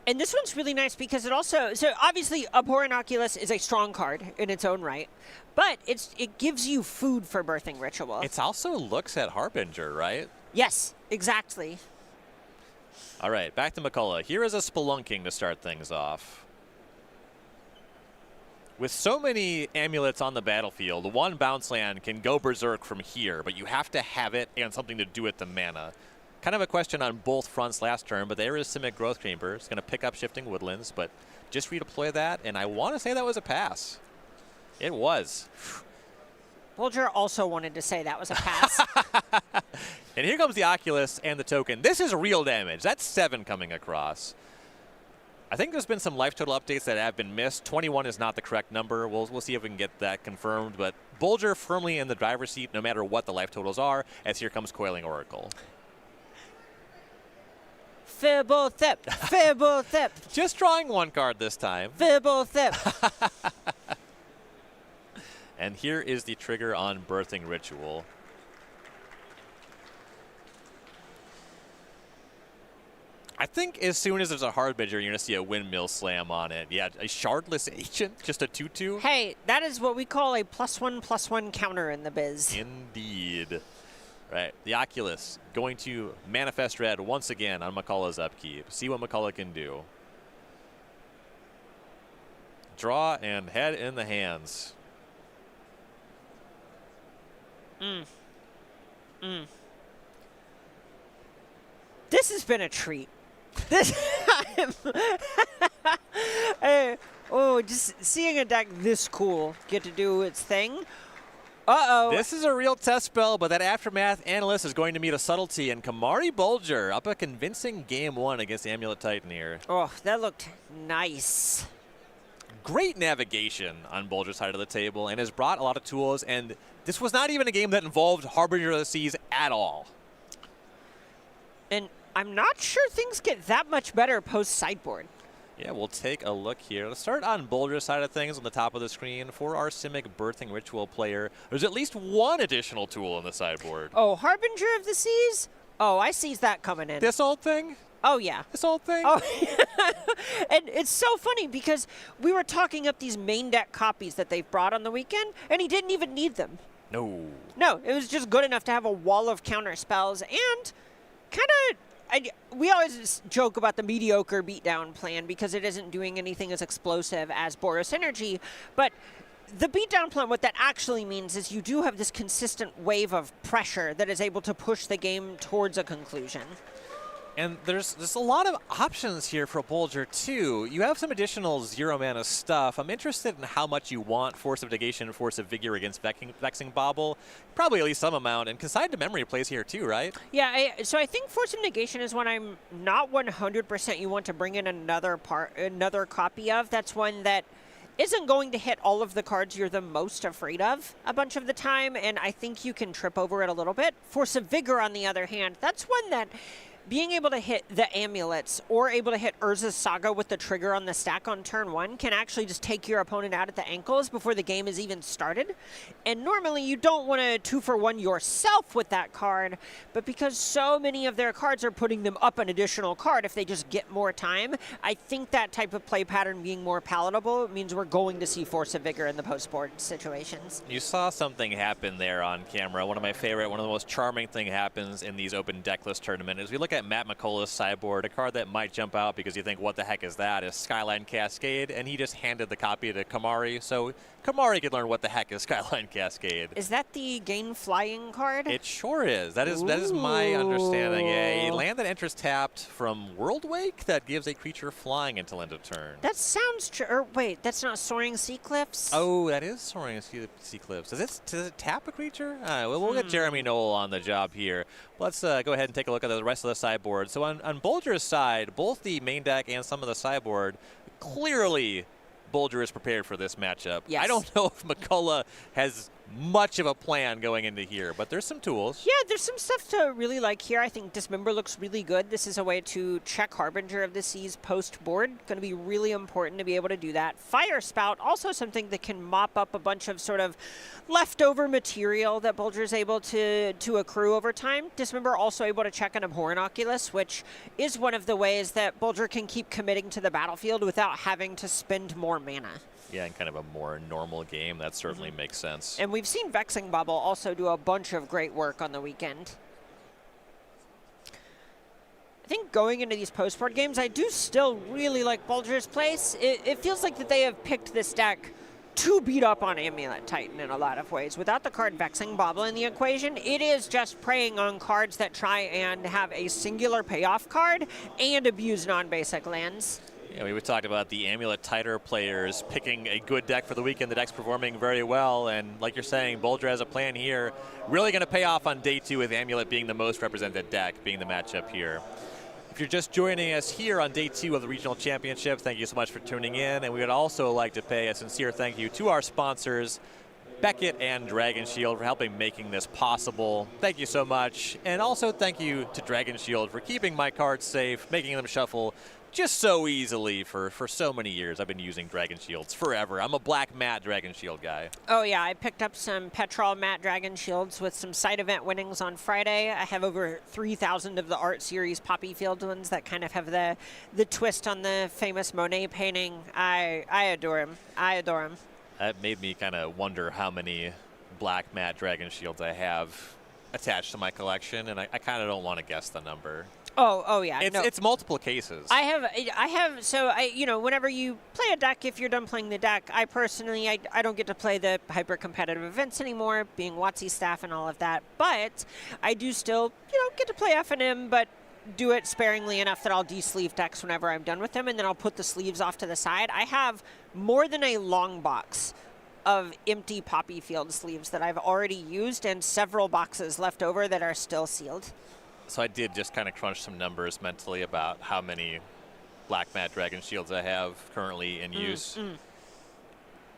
And this one's really nice because it also, so obviously Abhorrent Oculus is a strong card in its own right, but it gives you food for Birthing Ritual. It also looks at Harbinger, right? Yes, exactly. All right, back to McCullough. Here is a Spelunking to start things off. With so many amulets on the battlefield, one bounce land can go berserk from here, but you have to have it and something to do with the mana. Kind of a question on both fronts last turn, but there is Simic Growth Chamber. It's going to pick up Shifting Woodlands, but just redeploy that, and I want to say that was a pass. It was. Bolger also wanted to say that was a pass. And here comes the Oculus and the token. This is real damage. That's 7 coming across. I think there's been some life total updates that have been missed. 21 is not the correct number. We'll see if we can get that confirmed, but Bolger firmly in the driver's seat no matter what the life totals are, as here comes Coiling Oracle. Fibble Thip, Fibble Thip. Just drawing 1 card this time. Fibble Thip. And here is the trigger on Birthing Ritual. I think as soon as there's a Harbinger, you're going to see a Windmill Slam on it. Yeah, a Shardless Agent, just a 2/2. Hey, that is what we call a +1/+1 counter in the biz. Indeed. Right, the Oculus going to manifest red once again on McCullough's upkeep. See what McCullough can do. Draw and head in the hands. This has been a treat. This just seeing a deck this cool get to do its thing. Uh-oh. This is a real test spell, but that Aftermath Analyst is going to meet a subtlety, and Kamari Bolger up a convincing game 1 against Amulet Titan here. Oh, that looked nice. Great navigation on Bolger's side of the table, and has brought a lot of tools, and this was not even a game that involved Harbinger of the Seas at all. And I'm not sure things get that much better post-sideboard. Yeah, we'll take a look here. Let's start on Bolger's side of things on the top of the screen. For our Simic Birthing Ritual player, there's at least 1 additional tool on the sideboard. Oh, Harbinger of the Seas? Oh, I sees that coming in. This old thing? Oh, yeah. This old thing? Oh, and it's so funny because we were talking up these main deck copies that they've brought on the weekend, and he didn't even need them. No. No, it was just good enough to have a wall of counter spells and kind of... we always joke about the mediocre beatdown plan because it isn't doing anything as explosive as Boros Energy, but the beatdown plan, what that actually means is you do have this consistent wave of pressure that is able to push the game towards a conclusion. And there's a lot of options here for Bolger, too. You have some additional 0-mana stuff. I'm interested in how much you want Force of Negation and Force of Vigor against Vexing Bauble. Probably at least some amount. And Consign to Memory plays here, too, right? Yeah, so I think Force of Negation is one I'm not 100% you want to bring in another copy of. That's one that isn't going to hit all of the cards you're the most afraid of a bunch of the time, and I think you can trip over it a little bit. Force of Vigor, on the other hand, that's one that being able to hit the amulets or able to hit Urza's Saga with the trigger on the stack on turn 1 can actually just take your opponent out at the ankles before the game is even started. And normally you don't want to 2-for-1 yourself with that card, but because so many of their cards are putting them up an additional card if they just get more time, I think that type of play pattern being more palatable means we're going to see Force of Vigor in the post-board situations. You saw something happen there on camera. One of my favorite, one of the most charming thing happens in these open decklist tournaments is we look at Matt McCullough's sideboard. A card that might jump out because you think, what the heck is that? Is Skyline Cascade, and he just handed the copy to Kamari, so Kamari could learn what the heck is Skyline Cascade. Is that the gain flying card? It sure is. That is my understanding. A land that enters tapped from World Wake that gives a creature flying until end of turn. That sounds true. Or wait, that's not Soaring Sea Cliffs? Oh, that is Soaring Sea Cliffs. Does it tap a creature? We'll get Jeremy Knoll on the job here. Let's go ahead and take a look at the rest of the sideboard. So on Bolger's side, both the main deck and some of the sideboard, clearly Bolger is prepared for this matchup. Yes. I don't know if McCullough has much of a plan going into here, but there's some tools. Yeah, there's some stuff to really like here. I think Dismember looks really good. This is a way to check Harbinger of the Seas post-board. Going to be really important to be able to do that. Fire Spout, also something that can mop up a bunch of sort of leftover material that Bulger's able to accrue over time. Dismember also able to check an Abhorrent Oculus, which is one of the ways that Bulger can keep committing to the battlefield without having to spend more mana. Yeah, in kind of a more normal game, that certainly makes sense. And we've seen Vexing Bubble also do a bunch of great work on the weekend. I think going into these post-board games, I do still really like Bulger's place. It feels like that they have picked this deck to beat up on Amulet Titan in a lot of ways. Without the card Vexing Bobble in the equation, it is just preying on cards that try and have a singular payoff card and abuse non-basic lands. Yeah, we talked about the Amulet Tighter players picking a good deck for the weekend. The deck's performing very well, and like you're saying, Bulger has a plan here. Really going to pay off on day 2 with Amulet being the most represented deck, being the matchup here. If you're just joining us here on day 2 of the Regional Championship, thank you so much for tuning in, and we would also like to pay a sincere thank you to our sponsors, Beckett and Dragon Shield, for helping making this possible. Thank you so much, and also thank you to Dragon Shield for keeping my cards safe, making them shuffle just so easily for so many years. I've been using Dragon Shields forever. I'm a black matte Dragon Shield guy. Oh yeah, I picked up some Petrol matte Dragon Shields with some side event winnings on Friday. I have over 3,000 of the Art Series Poppy Field ones that kind of have the twist on the famous Monet painting. I adore him. I adore him. That made me kind of wonder how many black matte Dragon Shields I have attached to my collection, and I kind of don't want to guess the number. Oh yeah. It's multiple cases. I have. So whenever you play a deck, if you're done playing the deck, I personally, I don't get to play the hyper competitive events anymore, being WotC staff and all of that. But I do still, get to play F&M, but do it sparingly enough that I'll de-sleeve decks whenever I'm done with them, and then I'll put the sleeves off to the side. I have more than a long box of empty Poppy Field sleeves that I've already used, and several boxes left over that are still sealed. So I did just kind of crunch some numbers mentally about how many black matte Dragon Shields I have currently in use.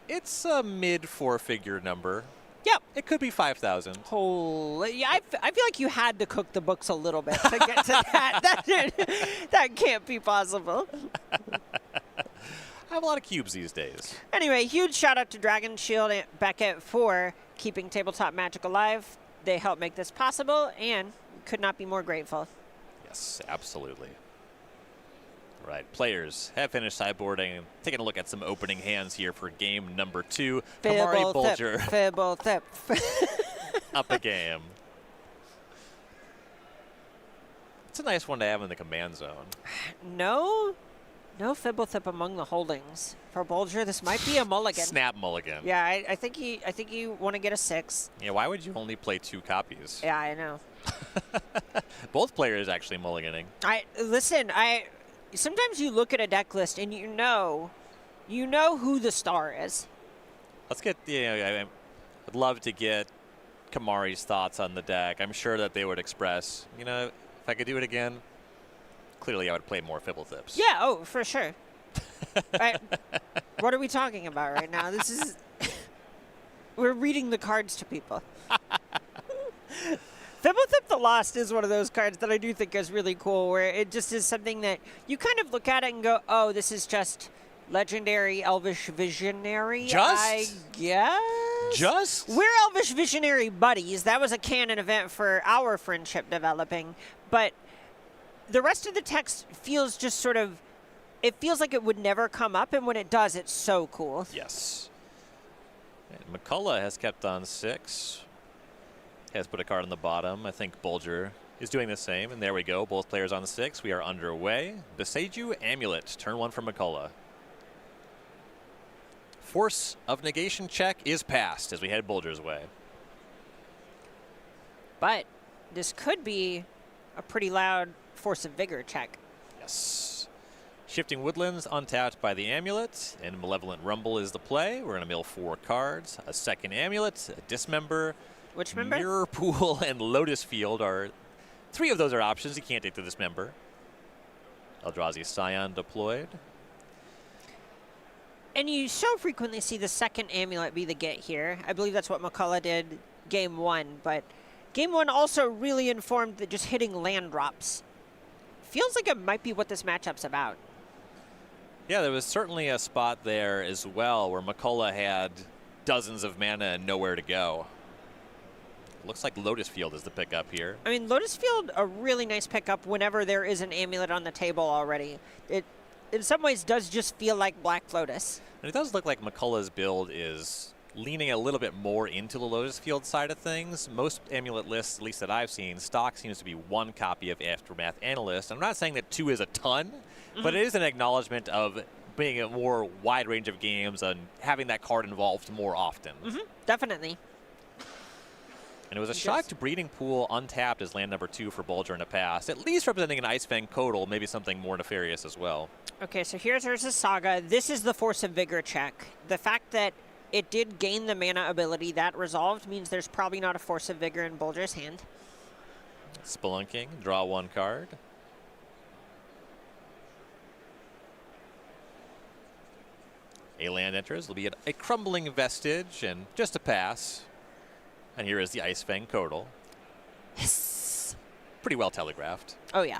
It's a mid 4-figure number. Yep. It could be 5,000. Holy, yeah, I feel like you had to cook the books a little bit to get to that. That can't be possible. I have a lot of cubes these days. Anyway, huge shout out to Dragon Shield and Beckett for keeping Tabletop Magic alive. They helped make this possible, and could not be more grateful. Yes, absolutely. All right, players have finished sideboarding. Taking a look at some opening hands here for game number 2. Kamari Bulger up a game. It's a nice one to have in the command zone. No Fibblethip among the holdings. For Bulger, this might be a mulligan. Snap mulligan. Yeah, I think you want to get a 6. Yeah, why would you only play 2 copies? Yeah, I know. Both players actually mulliganing. Sometimes you look at a deck list and you know who the star is. Let's get, I would love to get Kamari's thoughts on the deck. I'm sure that they would express, if I could do it again, clearly I would play more Fibbletips. Yeah, oh, for sure. Right. What are we talking about right now? This is, we're reading the cards to people. Fibblethip the Lost is one of those cards that I do think is really cool, where it just is something that you kind of look at it and go, oh, this is just legendary Elvish Visionary, I guess? Just? We're Elvish Visionary buddies. That was a canon event for our friendship developing. But the rest of the text feels just sort of, it feels like it would never come up, and when it does, it's so cool. Yes. And McCullough has kept on 6. Has put a card on the bottom. I think Bulger is doing the same, and there we go. Both players on 6. We are underway. Beseiju Amulet, turn 1 for McCullough. Force of Negation check is passed as we head Bulger's way. But this could be a pretty loud Force of Vigor check. Yes. Shifting Woodlands untapped by the Amulet, and Malevolent Rumble is the play. We're going to mill 4 cards. A second Amulet, a Dismember. Which member? Mirror Pool and Lotus Field are 3 of those are options. You can't take the Dismember. Eldrazi Scion deployed. And you so frequently see the second amulet be the get here. I believe that's what McCullough did game 1, but game 1 also really informed that just hitting land drops feels like it might be what this matchup's about. Yeah, there was certainly a spot there as well where McCullough had dozens of mana and nowhere to go. Looks like Lotus Field is the pickup here. I mean, Lotus Field, a really nice pickup whenever there is an amulet on the table already. It, in some ways, does just feel like Black Lotus. And it does look like McCullough's build is leaning a little bit more into the Lotus Field side of things. Most amulet lists, at least that I've seen, stock seems to be 1 copy of Aftermath Analyst. I'm not saying that 2 is a ton, but it is an acknowledgement of being a more wide range of games and having that card involved more often. Definitely. And it was a shocked Breeding Pool untapped as land number 2 for Bulger in the past, at least representing an Ice Fang Codal, maybe something more nefarious as well. Okay, so here's Urza's Saga. This is the Force of Vigor check. The fact that it did gain the mana ability that resolved means there's probably not a Force of Vigor in Bulger's hand. Spelunking, draw 1 card. A land enters, will be a Crumbling Vestige and just a pass. And here is the Ice Fang Codal. Yes. Pretty well telegraphed. Oh, yeah.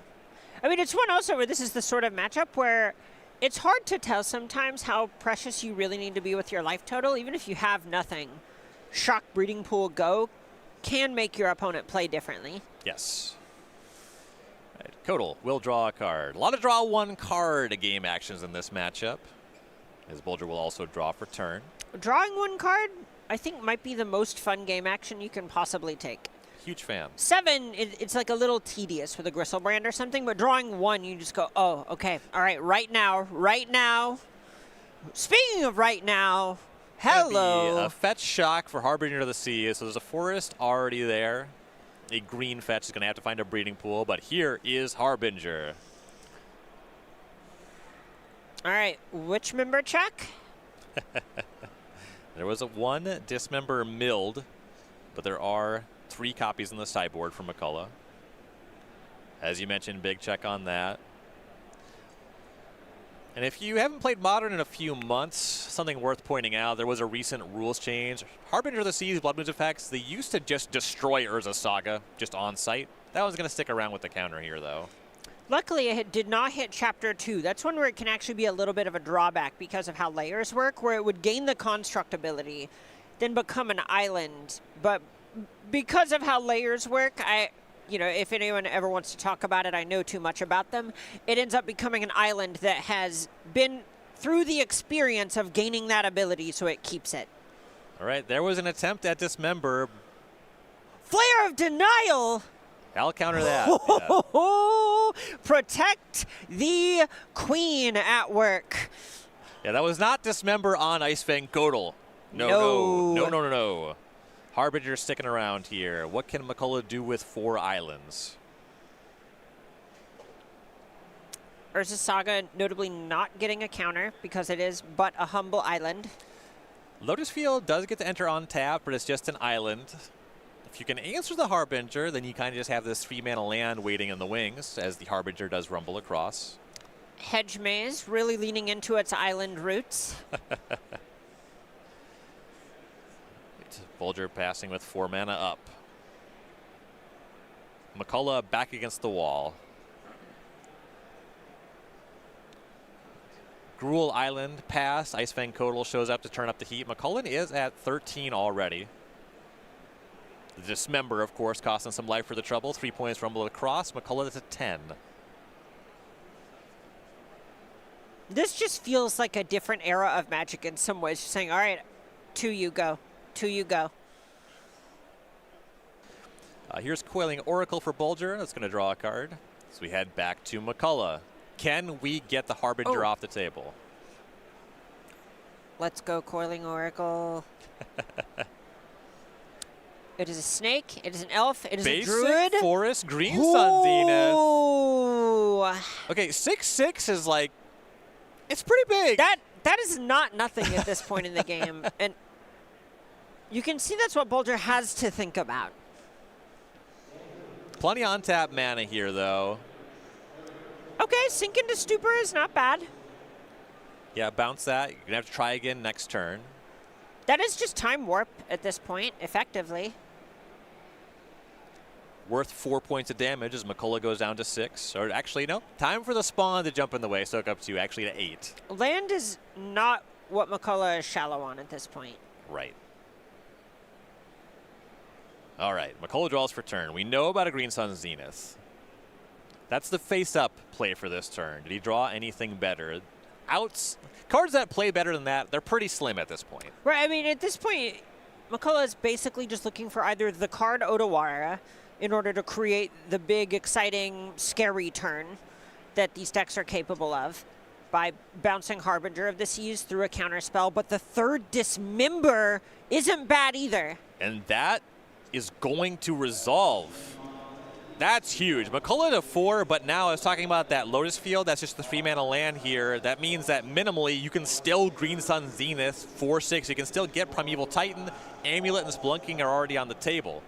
I mean, it's one also where this is the sort of matchup where it's hard to tell sometimes how precious you really need to be with your life total, even if you have nothing. Shock Breeding Pool Go can make your opponent play differently. Yes. Right. Codal will draw a card. A lot of draw 1 card game actions in this matchup, as Bulger will also draw for turn. Drawing 1 card, I think, might be the most fun game action you can possibly take. Huge fan. 7, it's like a little tedious with a Gristlebrand or something, but drawing 1, you just go, oh, okay, all right, right now. Speaking of right now, hello. A fetch shock for Harbinger of the Sea, so there's a forest already there. A green fetch is going to have to find a breeding pool, but here is Harbinger. All right, which member check? There was a 1 Dismember milled, but there are 3 copies in the sideboard for McCullough. As you mentioned, big check on that. And if you haven't played Modern in a few months, something worth pointing out, there was a recent rules change. Harbinger of the Sea's Blood Moon's effects, they used to just destroy Urza's Saga just on site. That one's going to stick around with the counter here, though. Luckily, it did not hit Chapter 2. That's one where it can actually be a little bit of a drawback because of how layers work, where it would gain the construct ability, then become an island. But because of how layers work, if anyone ever wants to talk about it, I know too much about them. It ends up becoming an island that has been through the experience of gaining that ability, so it keeps it. All right, there was an attempt at Dismember. Flare of Denial! I'll counter that. Yeah. Protect the Queen at work. Yeah, that was not Dismember on Ice Fang Codal. No. Harbinger sticking around here. What can McCullough do with 4 islands? Urza's Saga notably not getting a counter because it is but a humble island. Lotus Field does get to enter on tap, but it's just an island. If you can answer the Harbinger, then you kind of just have this 3-mana land waiting in the wings as the Harbinger does rumble across. Hedge Maze really leaning into its island roots. Bulger passing with 4 mana up. McCullough back against the wall. Gruul Island pass. Ice Fang Codal shows up to turn up the heat. McCullough is at 13 already. The Dismember, of course, costing some life for the trouble. 3 points rumble across. McCullough is at 10. This just feels like a different era of Magic in some ways. Just saying, all right, 2 you go. 2 you go. Here's Coiling Oracle for Bulger. That's going to draw a card. So we head back to McCullough. Can we get the Harbinger off the table? Let's go, Coiling Oracle. It is a snake. It is an elf. It is a druid. Basic Forest Green Sun Zenith. Okay, 6/6 is like, it's pretty big. That is not nothing at this point in the game. And you can see that's what Bulger has to think about. Plenty on tap mana here, though. Okay, Sink into Stupor is not bad. Yeah, bounce that. You're going to have to try again next turn. That is just time warp at this point, effectively. Worth 4 points of damage as McCullough goes down to 6. Or actually, no. Time for the spawn to jump in the way, soak up to actually to 8. Land is not what McCullough is shallow on at this point. Right. All right, McCullough draws for turn. We know about a Green Sun Zenith. That's the face-up play for this turn. Did he draw anything better? Cards that play better than that, they're pretty slim at this point. Right, I mean, at this point, McCullough is basically just looking for either the card Otawara in order to create the big, exciting, scary turn that these decks are capable of by bouncing Harbinger of the Seas through a counterspell, but the third Dismember isn't bad either. And that is going to resolve. That's huge. McCullough to 4, but now I was talking about that Lotus Field. That's just the 3-mana land here. That means that minimally you can still Green Sun Zenith 4/6. You can still get Primeval Titan. Amulet and Spelunking are already on the table.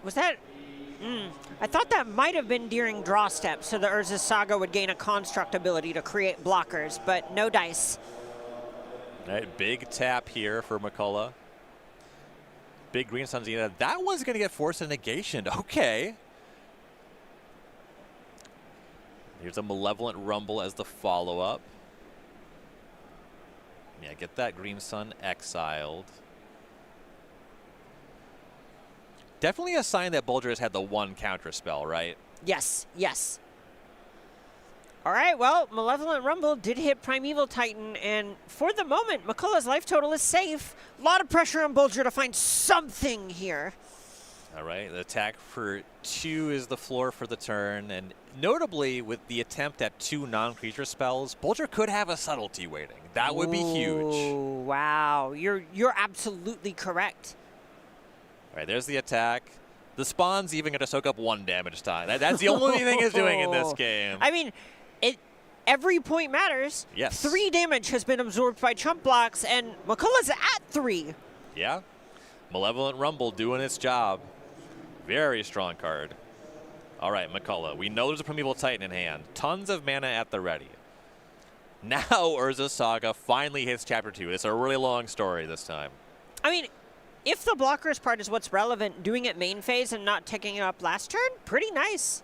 Was that? I thought that might have been during draw step, so the Urza's Saga would gain a construct ability to create blockers, but no dice. All right, big tap here for McCullough. Big Green Sun Zenith. That one's going to get forced into negation. Okay. Here's a Malevolent Rumble as the follow-up. Yeah, get that Green Sun exiled. Definitely a sign that Bulger has had the one counter spell, right? Yes, yes. All right, well, Malevolent Rumble did hit Primeval Titan, and for the moment, McCullough's life total is safe. A lot of pressure on Bulger to find something here. All right, the attack for 2 is the floor for the turn, and notably, with the attempt at 2 non-creature spells, Bulger could have a subtlety waiting. That would be huge. Ooh, wow, you're absolutely correct. All right, there's the attack. The spawn's even going to soak up 1 damage time. That's the only thing it's doing in this game. I mean, every point matters. Yes. 3 damage has been absorbed by chump blocks, and McCullough's at 3. Yeah. Malevolent Rumble doing its job. Very strong card. All right, McCullough. We know there's a Primeval Titan in hand. Tons of mana at the ready. Now Urza's Saga finally hits Chapter 2. It's a really long story this time. I mean, if the blockers part is what's relevant, doing it main phase and not taking it up last turn, pretty nice.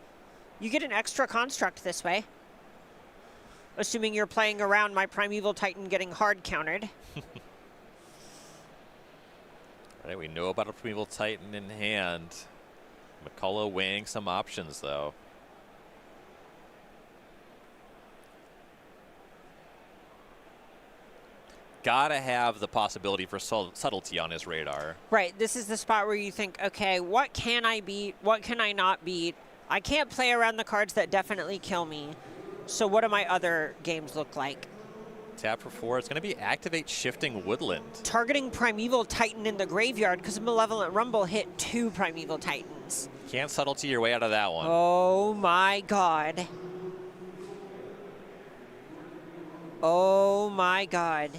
You get an extra construct this way. Assuming you're playing around my Primeval Titan getting hard countered. All right, we know about a Primeval Titan in hand. McCullough weighing some options, though. Gotta have the possibility for subtlety on his radar. Right, this is the spot where you think, okay, what can I beat? What can I not beat? I can't play around the cards that definitely kill me. So what do my other games look like? Tap for 4. It's going to be activate Shifting Woodland. Targeting Primeval Titan in the graveyard because Malevolent Rumble hit 2 Primeval Titans. Can't subtlety your way out of that one. Oh my god. Oh my god.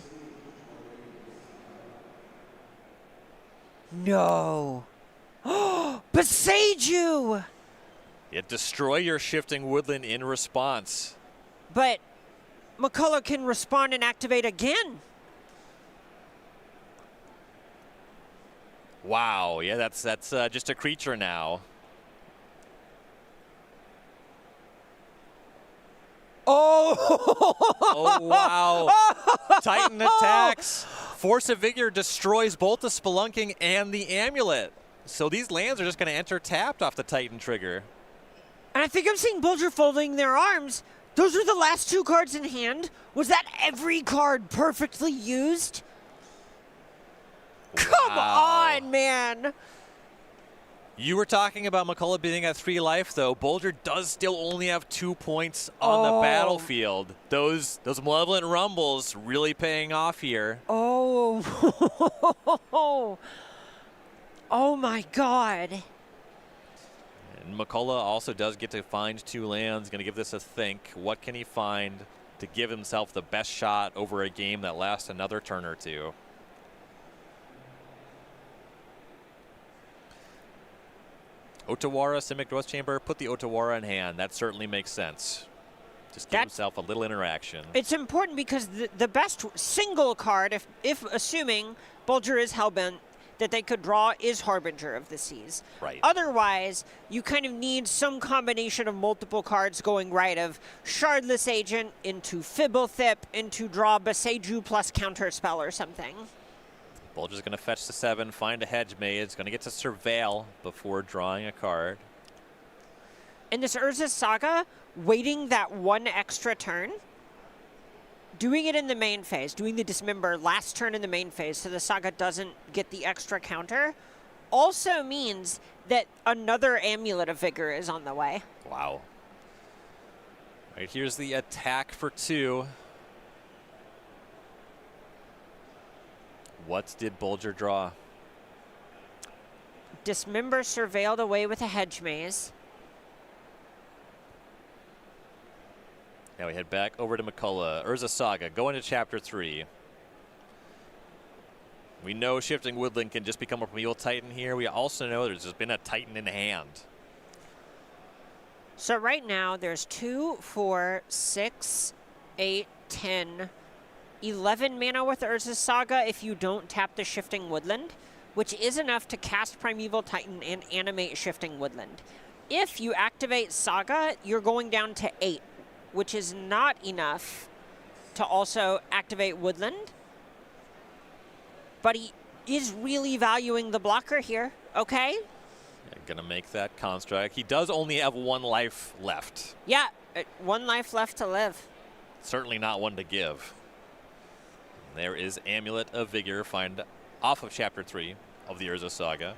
No. Besage you! Yeah, destroy your Shifting Woodland in response. But McCullough can respond and activate again. Wow, yeah, that's just a creature now. Oh! Oh, wow. Titan attacks. Force of Vigor destroys both the Spelunking and the Amulet. So these lands are just going to enter tapped off the Titan trigger. And I think I'm seeing Bulger folding their arms. Those are the last 2 cards in hand. Was that every card perfectly used? Come on, man. You were talking about McCullough being at 3 life, though. Bulger does still only have 2 points on the battlefield. Those Malevolent Rumbles really paying off here. Oh. Oh, my God. And McCullough also does get to find 2 lands. Going to give this a think. What can he find to give himself the best shot over a game that lasts another turn or 2? Otawara, Simic Growth Chamber, put the Otawara in hand. That certainly makes sense. Just give himself a little interaction. It's important because the best single card, if assuming Bulger is hellbent, that they could draw is Harbinger of the Seas. Right. Otherwise, you kind of need some combination of multiple cards going right of Shardless Agent into Fibblethip into draw Boseiju plus Counterspell or something. Bulger's going to fetch the 7, find a Hedge Maze, going to get to Surveil before drawing a card. In this Urza's Saga, waiting that one extra turn, doing it in the main phase, doing the Dismember last turn in the main phase so the Saga doesn't get the extra counter, also means that another Amulet of Vigor is on the way. Wow. All right, here's the attack for 2. What did Bulger draw? Dismember surveilled away with a Hedge Maze. Now we head back over to McCullough. Urza Saga, go into Chapter 3. We know Shifting Woodland can just become a Primeval Titan here. We also know there's just been a Titan in hand. So right now there's 2, 4, 6, 8, 10, 11 mana with Urza's Saga if you don't tap the Shifting Woodland, which is enough to cast Primeval Titan and animate Shifting Woodland. If you activate Saga, you're going down to 8. Which is not enough to also activate Woodland. But he is really valuing the blocker here, okay? Yeah, gonna make that construct. He does only have 1 life left. Yeah, 1 life left to live. Certainly not one to give. There is Amulet of Vigor, find off of Chapter 3 of the Urza Saga.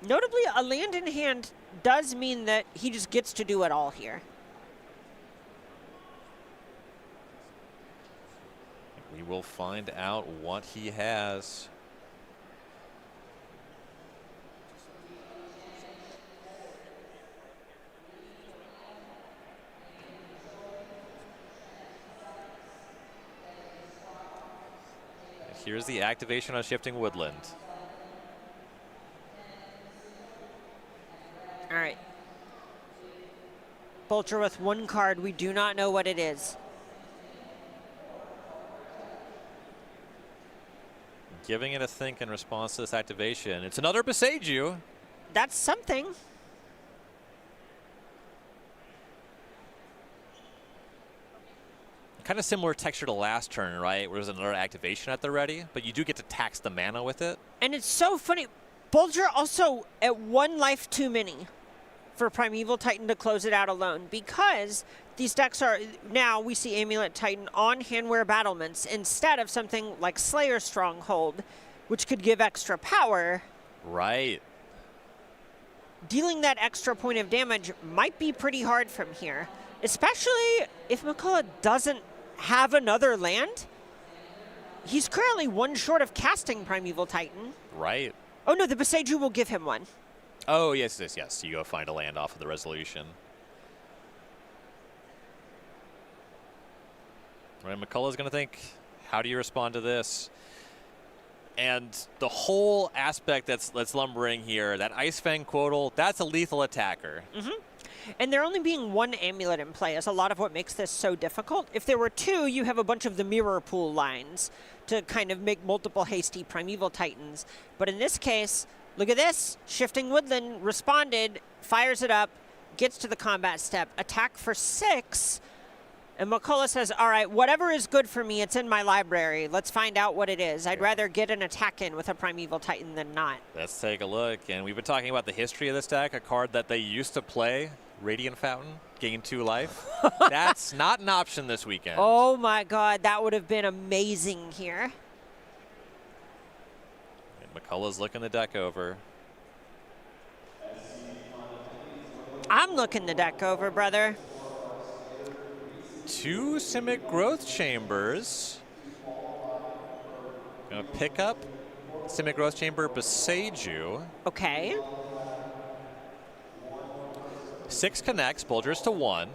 Notably, a land in hand does mean that he just gets to do it all here. We will find out what he has. Here's the activation on Shifting Woodland. All right. Bulger with 1 card. We do not know what it is. Giving it a think in response to this activation. It's another Boseiju. That's something. Kind of similar texture to last turn, right? Where there's another activation at the ready, but you do get to tax the mana with it. And it's so funny. Bulger also at 1 life too many for Primeval Titan to close it out alone, because these decks are, now we see Amulet Titan on handware battlements instead of something like Slayer Stronghold, which could give extra power. Right. Dealing that extra point of damage might be pretty hard from here, especially if McCullough doesn't have another land. He's currently 1 short of casting Primeval Titan. Right. Oh no, the Boseiju will give him 1. Oh, yes. You go find a land off of the resolution. Right, McCullough's going to think, how do you respond to this? And the whole aspect that's lumbering here, that Ice Fang Quotal, that's a lethal attacker. Mm-hmm. And there only being 1 amulet in play is a lot of what makes this so difficult. If there were 2, you have a bunch of the mirror pool lines to kind of make multiple hasty Primeval Titans. But in this case, look at this. Shifting Woodland responded, fires it up, gets to the combat step, attack for 6. And McCullough says, all right, whatever is good for me, it's in my library. Let's find out what it is. I'd rather get an attack in with a Primeval Titan than not. Let's take a look. And we've been talking about the history of this deck, a card that they used to play, Radiant Fountain, gain 2 life. That's not an option this weekend. Oh my God, that would have been amazing here. And McCullough's looking the deck over. I'm looking the deck over, brother. 2 Simic Growth Chambers. Gonna pick up Simic Growth Chamber Boseiju. Okay. 6 connects, Bulger's to 1.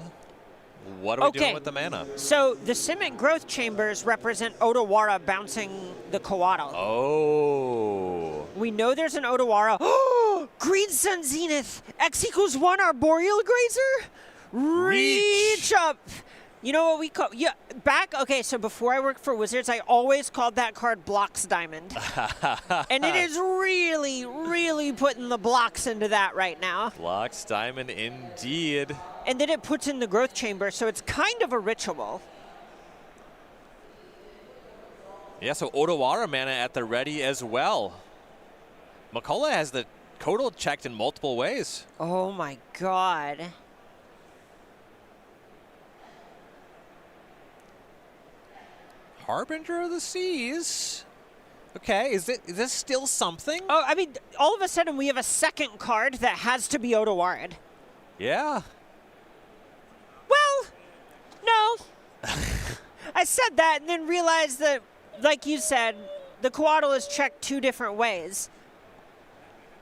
What are we doing with the mana? So the Simic Growth Chambers represent Otawara bouncing the Coatl. Oh. We know there's an Otawara. Oh, Green Sun Zenith. X = 1 Arboreal Grazer. Reach up. You know what we call, okay, so before I worked for Wizards, I always called that card Blocks Diamond. And it is really, really putting the blocks into that right now. Blocks Diamond indeed. And then it puts in the Growth Chamber, so it's kind of a ritual. Yeah, so Odawara mana at the ready as well. McCullough has the total checked in multiple ways. Oh my god. Harbinger of the Seas. Okay, is this still something? Oh, I mean, all of a sudden we have a second card that has to be Odawara. Yeah. Well, no. I said that and then realized that, like you said, the Coatl is checked 2 different ways.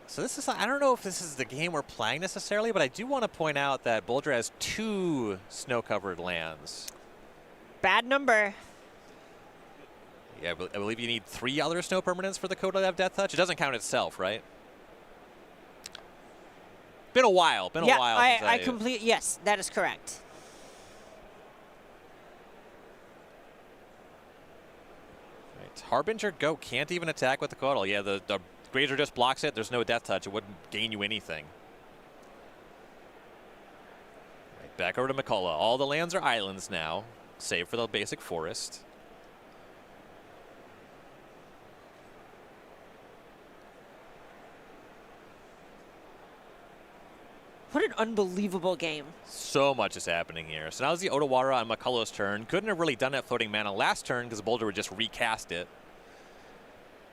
So this is, I don't know if this is the game we're playing necessarily, but I do want to point out that Bulger has 2 snow-covered lands. Bad number. Yeah, I believe you need 3 other snow permanents for the Coatl to have Death Touch. It doesn't count itself, right? Been a while. Been a while. Yes, that is correct. Right. Harbinger, go. Can't even attack with the Coatl. Yeah, the Grazer just blocks it. There's no Death Touch. It wouldn't gain you anything. Right, back over to McCullough. All the lands are islands now, save for the basic forest. What an unbelievable game. So much is happening here. So now it's the Odawara on McCullough's turn. Couldn't have really done that floating mana last turn because Boulder would just recast it.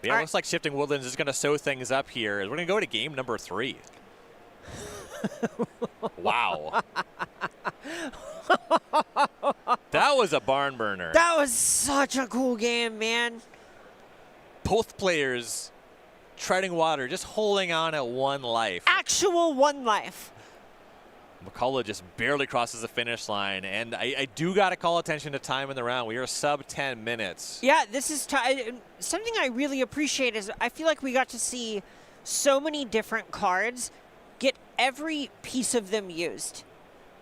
But yeah, it looks like Shifting Woodlands is going to sew things up here. We're going to go to game number 3. Wow. That was a barn burner. That was such a cool game, man. Both players treading water, just holding on at 1 life. Actual 1 life. McCullough just barely crosses the finish line, and I do got to call attention to time in the round. We are sub 10 minutes. Yeah, this is something I really appreciate is I feel like we got to see so many different cards get every piece of them used.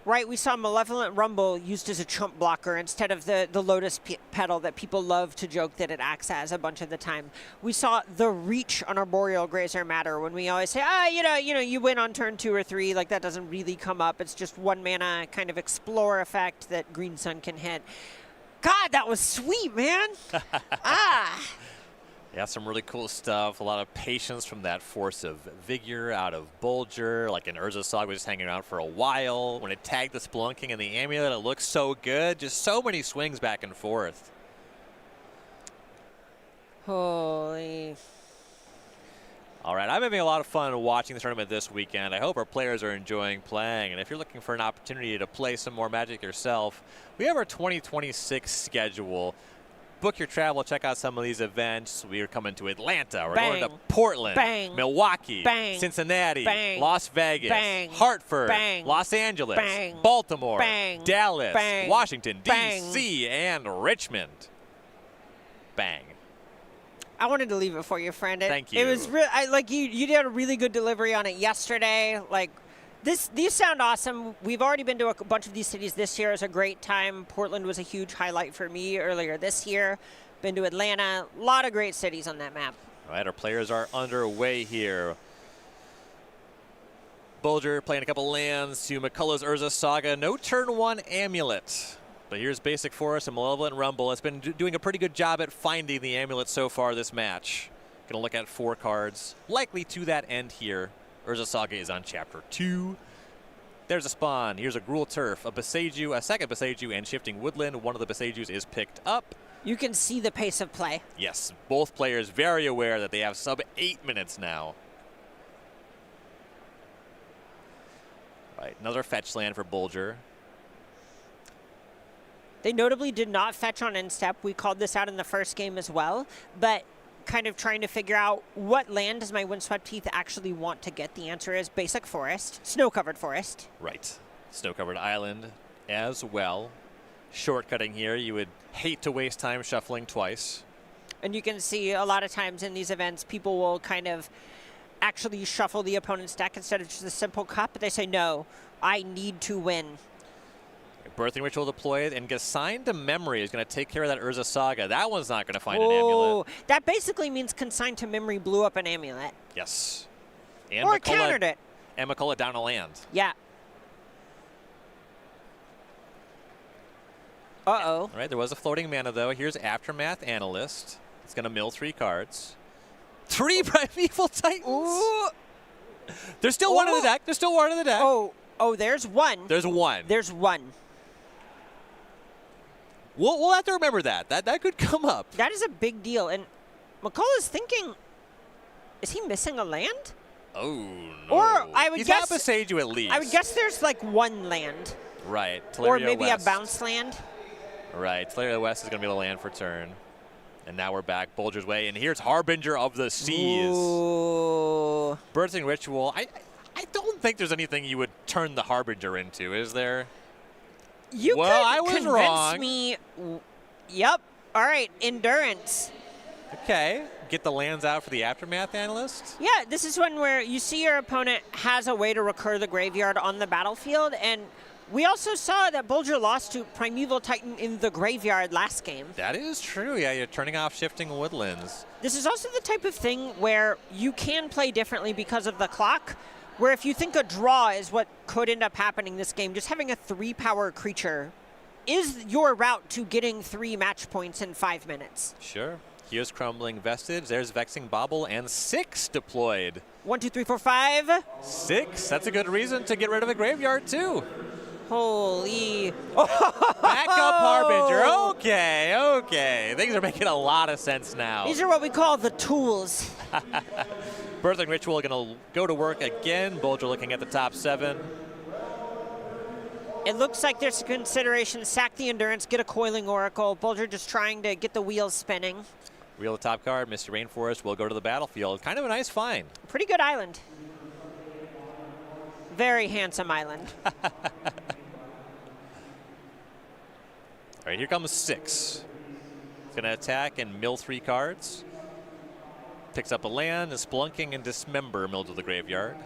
Right, we saw Malevolent Rumble used as a chump blocker instead of the Lotus Petal that people love to joke that it acts as a bunch of the time. We saw the reach on Arboreal Grazer matter when we always say, you win on turn 2 or 3, like that doesn't really come up. It's just 1 mana kind of explore effect that Green Sun can hit. God, that was sweet, man. Yeah, some really cool stuff. A lot of patience from that Force of Vigor out of Bulger. Like in Urza Saga was just hanging around for a while. When it tagged the Spelunking and the Amulet, it looked so good. Just so many swings back and forth. Holy. All right, I'm having a lot of fun watching the tournament this weekend. I hope our players are enjoying playing. And if you're looking for an opportunity to play some more Magic yourself, we have our 2026 schedule. Book your travel, check out some of these events. We are coming to Atlanta. We're going to Portland, Milwaukee, Cincinnati, Las Vegas, Hartford, Los Angeles, Baltimore, Dallas, Washington, D.C., and Richmond. Bang. I wanted to leave it for you, friend. Thank you. It was you did a really good delivery on it yesterday. These sound awesome. We've already been to a bunch of these cities this year. It was a great time. Portland was a huge highlight for me earlier this year. Been to Atlanta. A lot of great cities on that map. All right, our players are underway here. Bulger playing a couple lands to McCullough's Urza Saga. No turn 1 Amulet. But here's Basic Forest and Malevolent Rumble. It's been doing a pretty good job at finding the Amulet so far this match. Gonna look at 4 cards. Likely to that end here. Urza Saga is on Chapter 2. There's a spawn. Here's a Gruul Turf, a Boseiju, a second Boseiju, and Shifting Woodland. One of the Boseijus is picked up. You can see the pace of play. Yes, both players very aware that they have sub 8 minutes now. Right, another fetch land for Bulger. They notably did not fetch on end step. We called this out in the first game as well, but kind of trying to figure out what land does my Windswept Heath actually want to get. The answer is Basic Forest, Snow-Covered Forest. Right. Snow-Covered Island as well. Shortcutting here. You would hate to waste time shuffling twice. And you can see a lot of times in these events, people will kind of actually shuffle the opponent's deck instead of just a simple cut, but they say, no, I need to win. Birthing Ritual deployed, and Consign to Memory is going to take care of that Urza Saga. That one's not going to find an amulet. That basically means Consign to Memory blew up an amulet. Yes. And Or countered it. And McCullough down a land. Yeah. Uh-oh. All right, there was a floating mana, though. Here's Aftermath Analyst. It's going to mill 3 cards. 3 Primeval Titans! Ooh. There's still one in the deck. There's still one in the deck. Oh, there's one. There's one. There's one. We'll have to remember that. That could come up. That is a big deal. And McCullough's thinking, is he missing a land? Oh, no. Or I would He's guess... He's Seiju at least. I would guess there's like one land. Right. Or maybe West. a bounce land. Right. Teleria West is going to be the land for turn. And now we're back Bulger's way. And here's Harbinger of the Seas. Ooh. Birthing Ritual. I don't think there's anything you would turn the Harbinger into, is there? I was convince wrong. Me. Yep. All right. Endurance. Okay. Get the lands out for the Aftermath Analyst. Yeah, this is one where you see your opponent has a way to recur the graveyard on the battlefield, and we also saw that Bulger lost to Primeval Titan in the graveyard last game. That is true. Yeah, you're turning off Shifting Woodlands. This is also the type of thing where you can play differently because of the clock, where if you think a draw is what could end up happening this game, just having a 3-power creature is your route to getting 3 match points in 5 minutes. Sure. Here's Crumbling Vestige. There's Vexing Bauble, and 6 deployed. 1, 2, 3, 4, 5. 6. That's a good reason to get rid of a graveyard, too. Holy. Backup Harbinger. Okay. Things are making a lot of sense now. These are what we call the tools. Birthing Ritual going to go to work again. Bulger looking at the top 7. It looks like there's a consideration. Sack the Endurance, get a Coiling Oracle. Bulger just trying to get the wheels spinning. Wheel the top card. Mr. Rainforest will go to the battlefield. Kind of a nice find. Pretty good island. Very handsome island. All right, here comes 6. It's going to attack and mill 3 cards. Picks up a land, is Splunking and Dismember milled to the graveyard.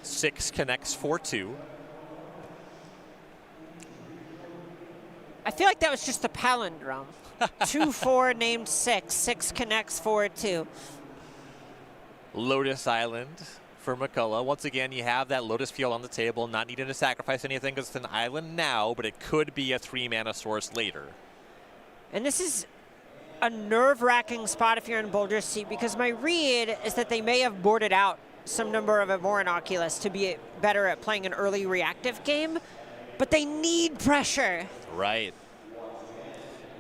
6 connects 4/2. I feel like that was just a palindrome. 2-4 named 6. 6 connects 4/2. Lotus Island for McCullough. Once again, you have that Lotus Field on the table, not needing to sacrifice anything because it's an island now, but it could be a 3-mana source later. And this is a nerve-wracking spot if you're in Bulger's seat, because my read is that they may have boarded out some number of Amoran Oculus to be better at playing an early reactive game, but they need pressure. Right.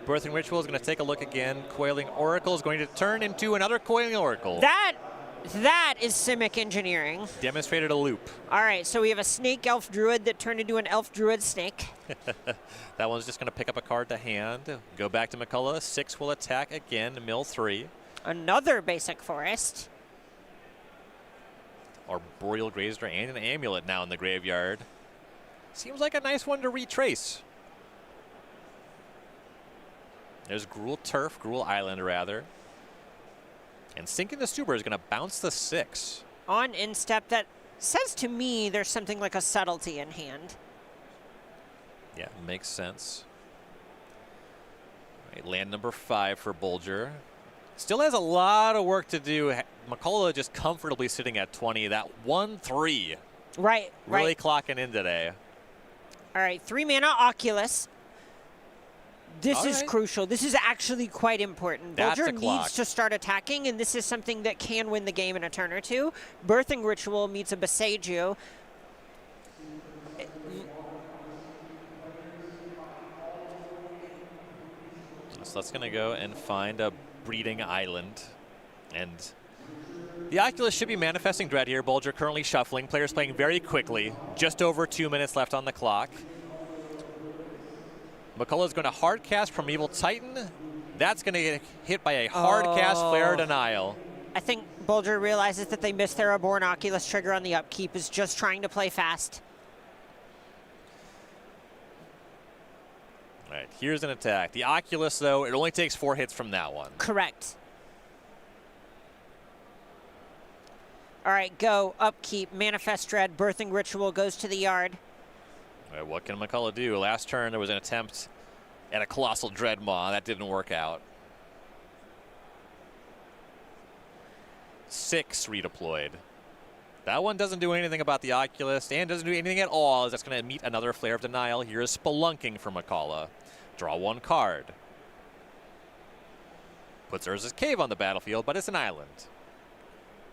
Birthing Ritual is going to take a look again. Coiling Oracle is going to turn into another Coiling Oracle. That is Simic engineering. Demonstrated a loop. All right, so we have a Snake Elf Druid that turned into an Elf Druid Snake. That one's just going to pick up a card to hand. Go back to McCullough. 6 will attack again, mill 3. Another basic forest. Arboreal Grazer and an Amulet now in the graveyard. Seems like a nice one to retrace. There's Gruul Island rather. And Sinking the Stuber is going to bounce the 6. On instep, that says to me there's something like a subtlety in hand. Yeah, makes sense. All right, land number 5 for Bulger. Still has a lot of work to do. McCullough just comfortably sitting at 20. That 1-3. Right. Really clocking in today. All right, 3-mana Oculus. This is crucial. This is actually quite important. Bulger needs to start attacking, and this is something that can win the game in a turn or two. Birthing Ritual meets a Boseiju. So that's going to go and find a breeding island. And the Oculus should be manifesting Dread here. Bulger currently shuffling. Players playing very quickly. Just over 2 minutes left on the clock. McCullough's going to hard cast Primeval Titan. That's going to get hit by a hard cast Flare Denial. I think Bulger realizes that they missed their Aborn Oculus trigger on the upkeep, is just trying to play fast. All right, here's an attack. The Oculus, though, it only takes 4 hits from that one. Correct. All right, go. Upkeep. Manifest Dread. Birthing Ritual goes to the yard. Right, what can McCullough do? Last turn, there was an attempt at a Colossal Dreadmaw. That didn't work out. 6 redeployed. That one doesn't do anything about the Oculus and doesn't do anything at all. That's going to meet another Flare of Denial. Here is Spelunking for McCullough. Draw 1 card. Puts Urza's Cave on the battlefield, but it's an island.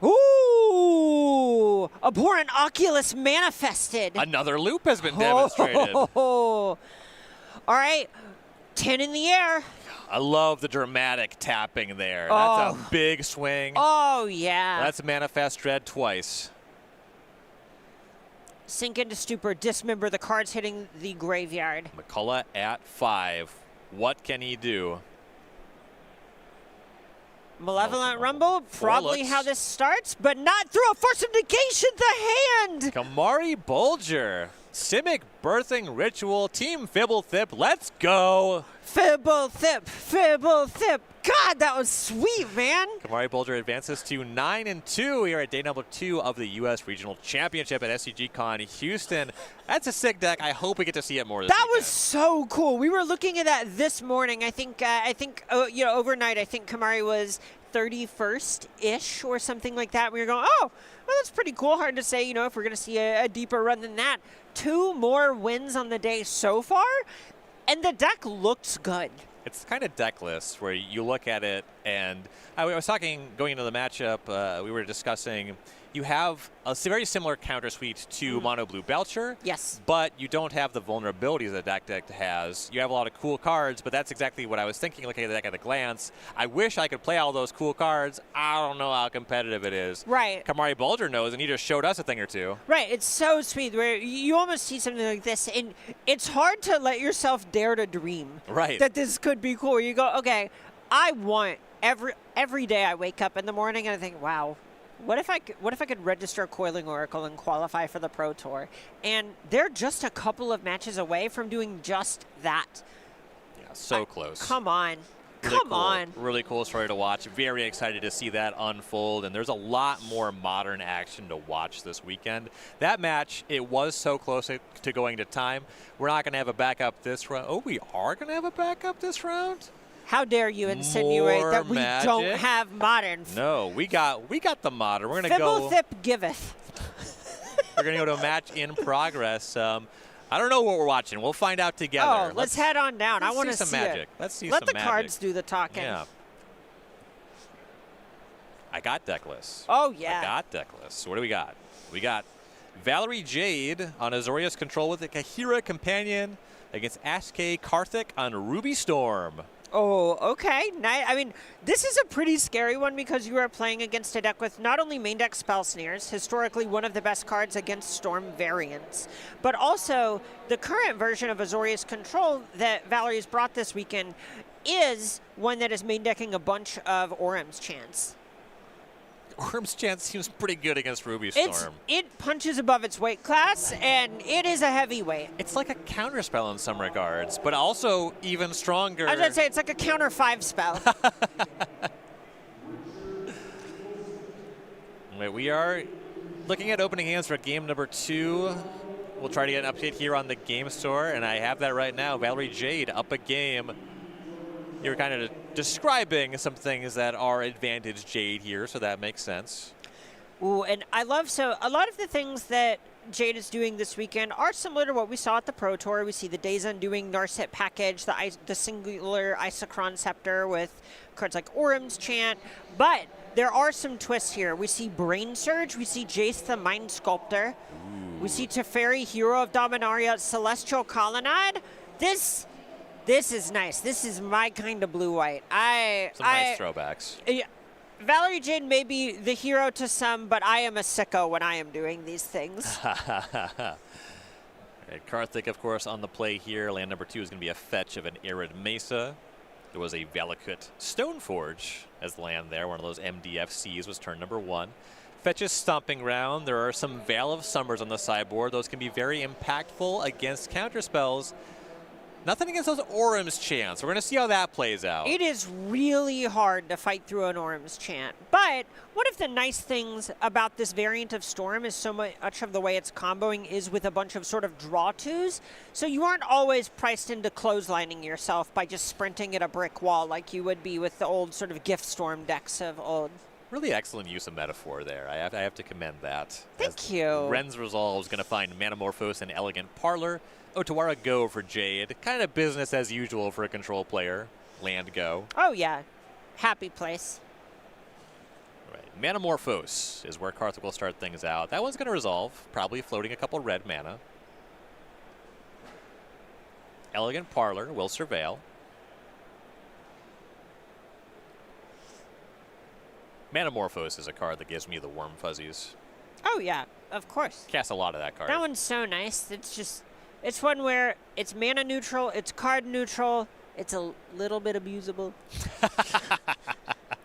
Ooh! Abhorrent Oculus manifested. Another loop has been demonstrated. All right, 10 in the air. I love the dramatic tapping there. That's a big swing. Oh, yeah. That's Manifest Dread twice. Sink into Stupor, dismember the cards hitting the graveyard. McCullough at 5. What can he do? Malevolent Rumble, probably looks. how this starts, but not through a Force of Negation, the hand! Kamari Bulger. Simic Birthing Ritual. Team Fibblethip. Let's go. Fibblethip. God, that was sweet, man. Kamari Bulger advances to 9-2 here at day number 2 of the U.S. Regional Championship at SCG Con Houston. That's a sick deck. I hope we get to see it more this That weekend. was so cool. We were looking at that this morning. I think overnight, I think Kamari was 31st-ish or something like that. We were going, oh, well, that's pretty cool. Hard to say, if we're going to see a deeper run than that. 2 more wins on the day so far, and the deck looks good. It's kind of deckless where you look at it, and I was talking going into the matchup, we were discussing you have a very similar counter suite to Mono Blue Belcher. Yes. But you don't have the vulnerabilities that deck has. You have a lot of cool cards, but that's exactly what I was thinking looking at the deck at a glance. I wish I could play all those cool cards. I don't know how competitive it is. Right. Kamari Bulger knows, and he just showed us a thing or two. Right. It's so sweet where you almost see something like this, and it's hard to let yourself dare to dream that this could be cool. You go, okay, I want every day I wake up in the morning and I think, wow, what if I could register Coiling Oracle and qualify for the Pro Tour? And they're just a couple of matches away from doing just that. Yeah, so close. Come on. Really Come cool. on. Really cool story to watch. Very excited to see that unfold. And there's a lot more modern action to watch this weekend. That match, it was so close to going to time. We're not going to have a backup this round. Oh, we are going to have a backup this round? How dare you insinuate More that we magic? don't have modern? No, we got the modern. We're going to go. Fibblethip giveth. We're going to go to a match in progress. I don't know what we're watching. We'll find out together. Oh, let's head on down. I want to see some see magic. it. Let's see Let some the magic. cards do the talking. Yeah. I got deckless. Oh, yeah. I got deckless. What do we got? We got Valerie Jade on Azorius Control with the Kahira Companion against Jeskai Karthik on Ruby Storm. Oh, okay. I mean, this is a pretty scary one because you are playing against a deck with not only main deck Spell Snares, historically one of the best cards against Storm variants, but also the current version of Azorius Control that Valerie's brought this weekend is one that is main decking a bunch of Orem's Chants. Orem's Chant seems pretty good against Ruby Storm. It punches above its weight class, and it is a heavyweight. It's like a counterspell in some regards, but also even stronger. I was going to say, it's like a counter 5 spell. Wait, we are looking at opening hands for game number 2. We'll try to get an update here on the game store, and I have that right now. Valerie Jade up a game. You're kind of describing some things that are advantage Jade here, so that makes sense. Ooh, and I love, so a lot of the things that Jade is doing this weekend are similar to what we saw at the Pro Tour. We see the Days Undoing Narset package, the singular Isochron Scepter with cards like Orem's Chant, but there are some twists here. We see Brain Surge, we see Jace the Mind Sculptor, we see Teferi, Hero of Dominaria, Celestial Colonnade. This is nice. This is my kind of blue-white. Some nice throwbacks. Yeah, Valerie Jade may be the hero to some, but I am a sicko when I am doing these things. Right, Karthik, of course, on the play here. Land number 2 is going to be a fetch of an Arid Mesa. There was a Valakut Stoneforge as the land there. One of those MDFCs was turn number 1. Fetch's Stomping Ground. There are some Veil of Summers on the sideboard. Those can be very impactful against counterspells. Nothing against those Orum's chants. We're going to see how that plays out. It is really hard to fight through an Orum's chant. But one of the nice things about this variant of Storm is so much of the way it's comboing is with a bunch of sort of draw twos. So you aren't always priced into clotheslining yourself by just sprinting at a brick wall like you would be with the old sort of Gift Storm decks of old. Really excellent use of metaphor there. I have to commend that. Thank you. Ren's Resolve is going to find Manamorphose and Elegant Parlor. Otawara Go for Jade. Kind of business as usual for a control player. Land Go. Oh, yeah. Happy place. Right. Manamorphose is where Karthik will start things out. That one's going to resolve, probably floating a couple red mana. Elegant Parlor will surveil. Manamorphose is a card that gives me the warm fuzzies. Oh, yeah. Of course. Cast a lot of that card. That one's so nice. It's just... It's one where it's mana neutral, it's card neutral, it's a little bit abusable.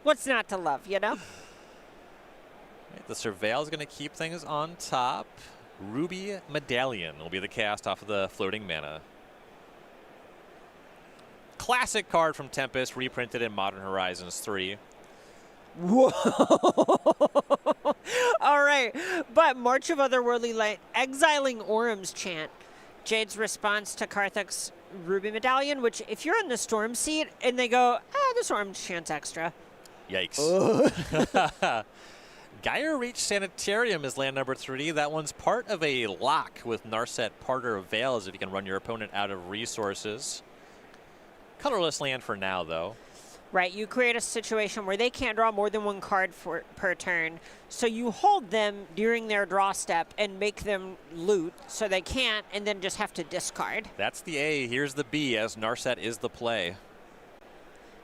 What's not to love, you know? Right, the Surveil is going to keep things on top. Ruby Medallion will be the cast off of the floating mana. Classic card from Tempest, reprinted in Modern Horizons 3. Whoa! All right, but March of Otherworldly Light, exiling Orum's chant. Jade's response to Karthik's Ruby Medallion, which if you're in the Storm seat and they go, this Orum's chant's extra. Yikes. Gyre Reach Sanitarium is land number 3. That one's part of a lock with Narset Parter of Veils if you can run your opponent out of resources. Colorless land for now, though. Right, you create a situation where they can't draw more than one card per turn, so you hold them during their draw step and make them loot so they can't, and then just have to discard. That's the A. Here's the B, as Narset is the play.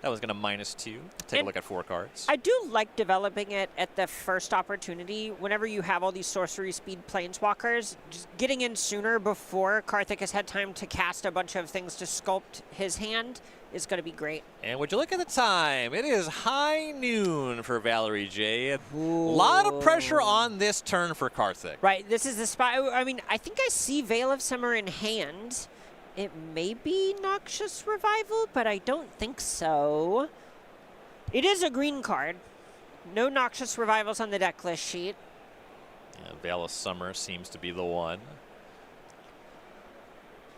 That was going to -2. Take a look at 4 cards. I do like developing it at the first opportunity. Whenever you have all these sorcery speed planeswalkers, just getting in sooner before Karthik has had time to cast a bunch of things to sculpt his hand is going to be great. And would you look at the time? It is high noon for Valerie J. A lot of pressure on this turn for Karthik. Right, this is the spot. I mean, I think I see Veil of Summer in hand. It may be Noxious Revival, but I don't think so. It is a green card. No Noxious Revivals on the deck list sheet. Yeah, Veil of Summer seems to be the one.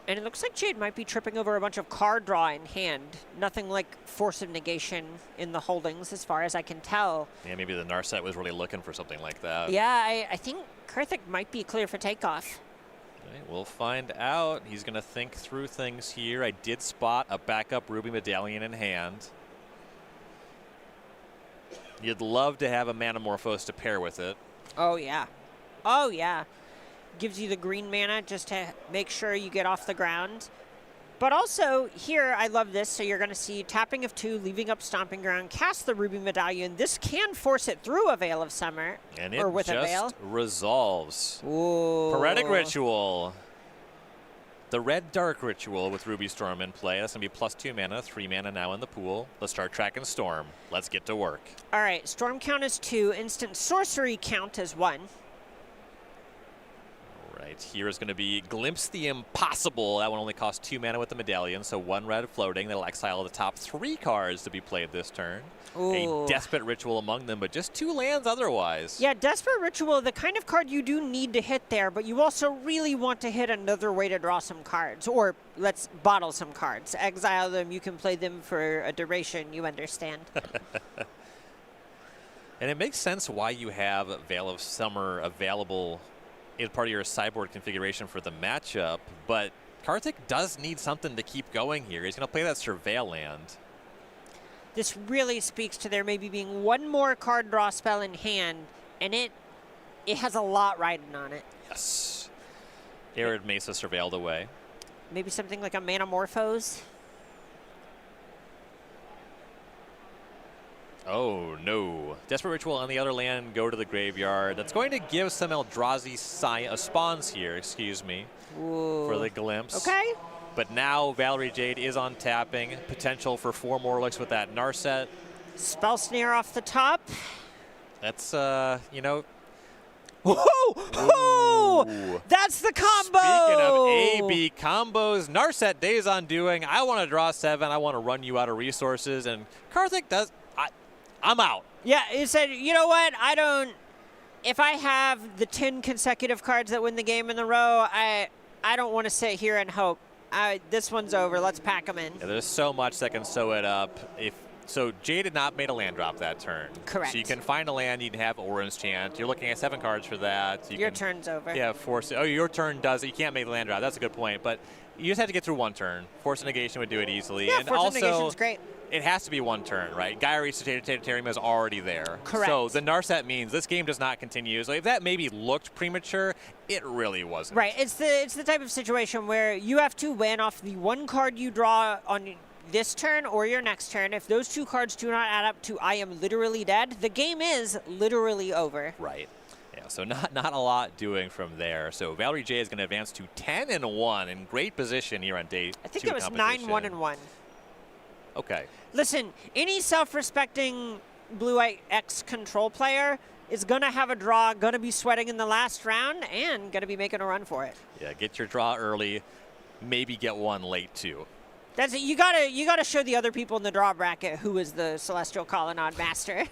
And it looks like Jade might be tripping over a bunch of card draw in hand. Nothing like Force of Negation in the holdings, as far as I can tell. Yeah, maybe the Narset was really looking for something like that. Yeah, I think Karthik might be clear for takeoff. Right, we'll find out. He's going to think through things here. I did spot a backup Ruby Medallion in hand. You'd love to have a Manamorphose to pair with it. Oh, yeah. Oh, yeah. Gives you the green mana just to make sure you get off the ground. But also, here, I love this. So you're going to see tapping of 2, leaving up Stomping Ground, cast the Ruby Medallion. This can force it through a Veil of Summer. And it or with just a Veil. resolves. Ooh. Poetic Ritual. The Red Dark Ritual with Ruby Storm in play. That's going to be +2 mana, 3 mana now in the pool. Let's start tracking Storm. Let's get to work. All right, Storm count is 2. Instant Sorcery count is 1. Right, here is going to be Glimpse the Impossible. That one only costs 2 mana with the Medallion, so 1 red floating. That'll exile the top 3 cards to be played this turn. Ooh. A Desperate Ritual among them, but just 2 lands otherwise. Yeah, Desperate Ritual, the kind of card you do need to hit there, but you also really want to hit another way to draw some cards. Or let's bottle some cards. Exile them, you can play them for a duration, you understand. And it makes sense why you have Veil of Summer available in part of your sideboard configuration for the matchup, but Karthik does need something to keep going here. He's going to play that Surveil land. This really speaks to there maybe being one more card draw spell in hand, and it has a lot riding on it. Yes. Arid Mesa surveilled away. Maybe something like a Manamorphose. Oh, no. Desperate Ritual on the other land, go to the graveyard. That's going to give some Eldrazi spawns here, excuse me, Ooh. for the Glimpse. Okay. But now Valerie Jade is on tapping. Potential for 4 more looks with that Narset. Spell Snare off the top. That's, you know. Whoa! Oh, that's the combo. Speaking of A-B combos, Narset Days on Doing. I want to draw 7. I want to run you out of resources. And Karthik does. I'm out. Yeah, he said, you know what? If I have the 10 consecutive cards that win the game in a row, I don't want to sit here and hope. This one's over. Let's pack them in. Yeah, there's so much that can sew it up. So Jay did not make a land drop that turn. Correct. So you can find a land, you can have Orin's Chant. You're looking at 7 cards for that. Your turn's over. Yeah, force it. Oh, your turn does it. You can't make the land drop. That's a good point. But you just have to get through one turn. Force of Negation would do it easily. Yeah, and Force of also, Negation's great. It has to be one turn, right? Gaia Terrarium is already there. Correct. So the Narset means this game does not continue. So if that maybe looked premature, it really wasn't. Right. It's the type of situation where you have to win off the one card you draw on this turn or your next turn. If those 2 cards do not add up to I am literally dead, the game is literally over. Right. Yeah, so not a lot doing from there. So Valerie J is going to advance to 10-1 in great position here on day 2 I think it was 9-1-1. Okay. Listen, any self-respecting Blue-White X control player is going to have a draw, going to be sweating in the last round, and going to be making a run for it. Yeah, get your draw early, maybe get one late too. That's it. You gotta show the other people in the draw bracket who is the Celestial Colonnade master.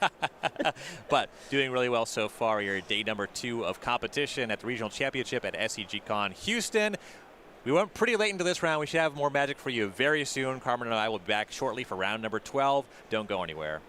But doing really well so far. You're day number 2 of competition at the Regional Championship at SCG Con Houston. We went pretty late into this round. We should have more Magic for you very soon. Carmen and I will be back shortly for round number 12. Don't go anywhere.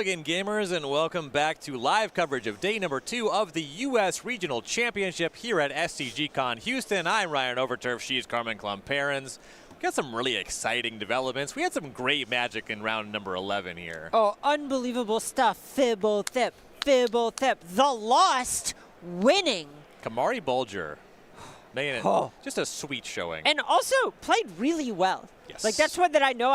again, gamers, and welcome back to live coverage of day number 2 of the U.S. Regional Championship here at SCG Con Houston. I'm Ryan Overturf. She's Carmen Klumperens. We got some really exciting developments. We had some great magic in round number 11 here. Oh, unbelievable stuff. Fibble Thip, the Lost winning. Kamari Bulger, man, just a sweet showing. And also played really well. Yes. Like, that's one that I know.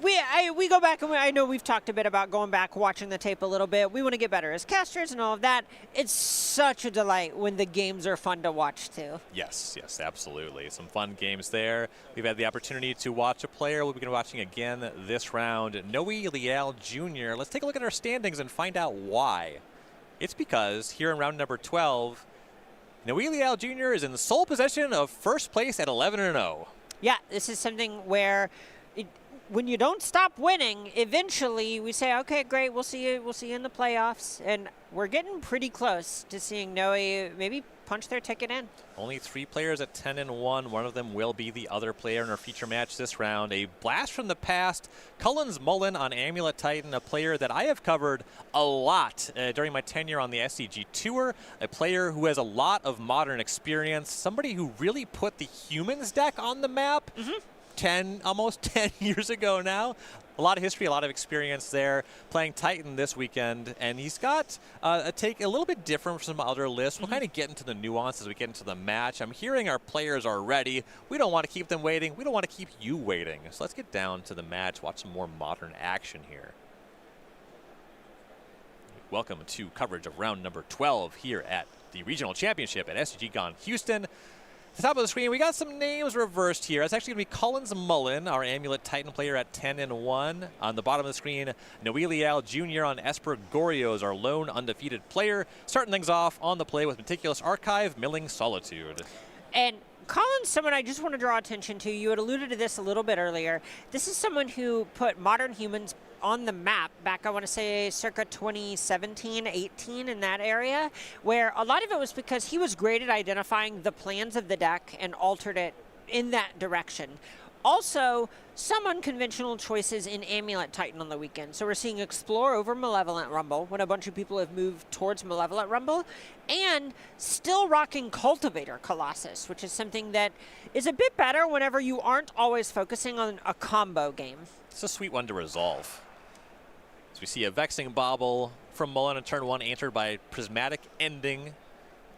We go back and I know we've talked a bit about going back, watching the tape a little bit. We want to get better as casters and all of that. It's such a delight when the games are fun to watch too. Yes, absolutely. Some fun games there. We've had the opportunity to watch a player we'll be watching again this round, Noe Leal Jr. Let's take a look at our standings and find out why. It's because here in round number 12, Noe Leal Jr. is in sole possession of first place at 11-0. Yeah, this is something where when you don't stop winning, eventually we say, okay, great, we'll see you in the playoffs. And we're getting pretty close to seeing Noe maybe punch their ticket in. Only 3 players at 10-1. One of them will be the other player in our feature match this round. A blast from the past. Cullen's Mullen on Amulet Titan, a player that I have covered a lot during my tenure on the SCG Tour. A player who has a lot of modern experience. Somebody who really put the humans deck on the map. Almost 10 years ago now. A lot of history, a lot of experience there, playing Titan this weekend, and he's got a take a little bit different from some other lists. We'll kind of get into the nuance as we get into the match. I'm hearing our players are ready. We don't want to keep them waiting. We don't want to keep you waiting. So let's get down to the match, watch some more modern action here. Welcome to coverage of round number 12 here at the Regional Championship at SCG Con Houston. At the top of the screen, we got some names reversed here. It's actually going to be Cullen's Mullen, our Amulet Titan player at 10-1. On the bottom of the screen, Noe Leal Jr. on Esper Goryo is our lone undefeated player. Starting things off on the play with Meticulous Archive, Milling Solitude. And Cullen's someone I just want to draw attention to. You had alluded to this a little bit earlier. This is someone who put modern humans on the map back, I want to say, circa 2017, 18, in that area, where a lot of it was because he was great at identifying the plans of the deck and altered it in that direction. Also, some unconventional choices in Amulet Titan on the weekend. So we're seeing Explore over Malevolent Rumble when a bunch of people have moved towards Malevolent Rumble, and still rocking Cultivator Colossus, which is something that is a bit better whenever you aren't always focusing on a combo game. It's a sweet one to resolve. So we see a Vexing Bauble from Mullen on turn 1, answered by Prismatic Ending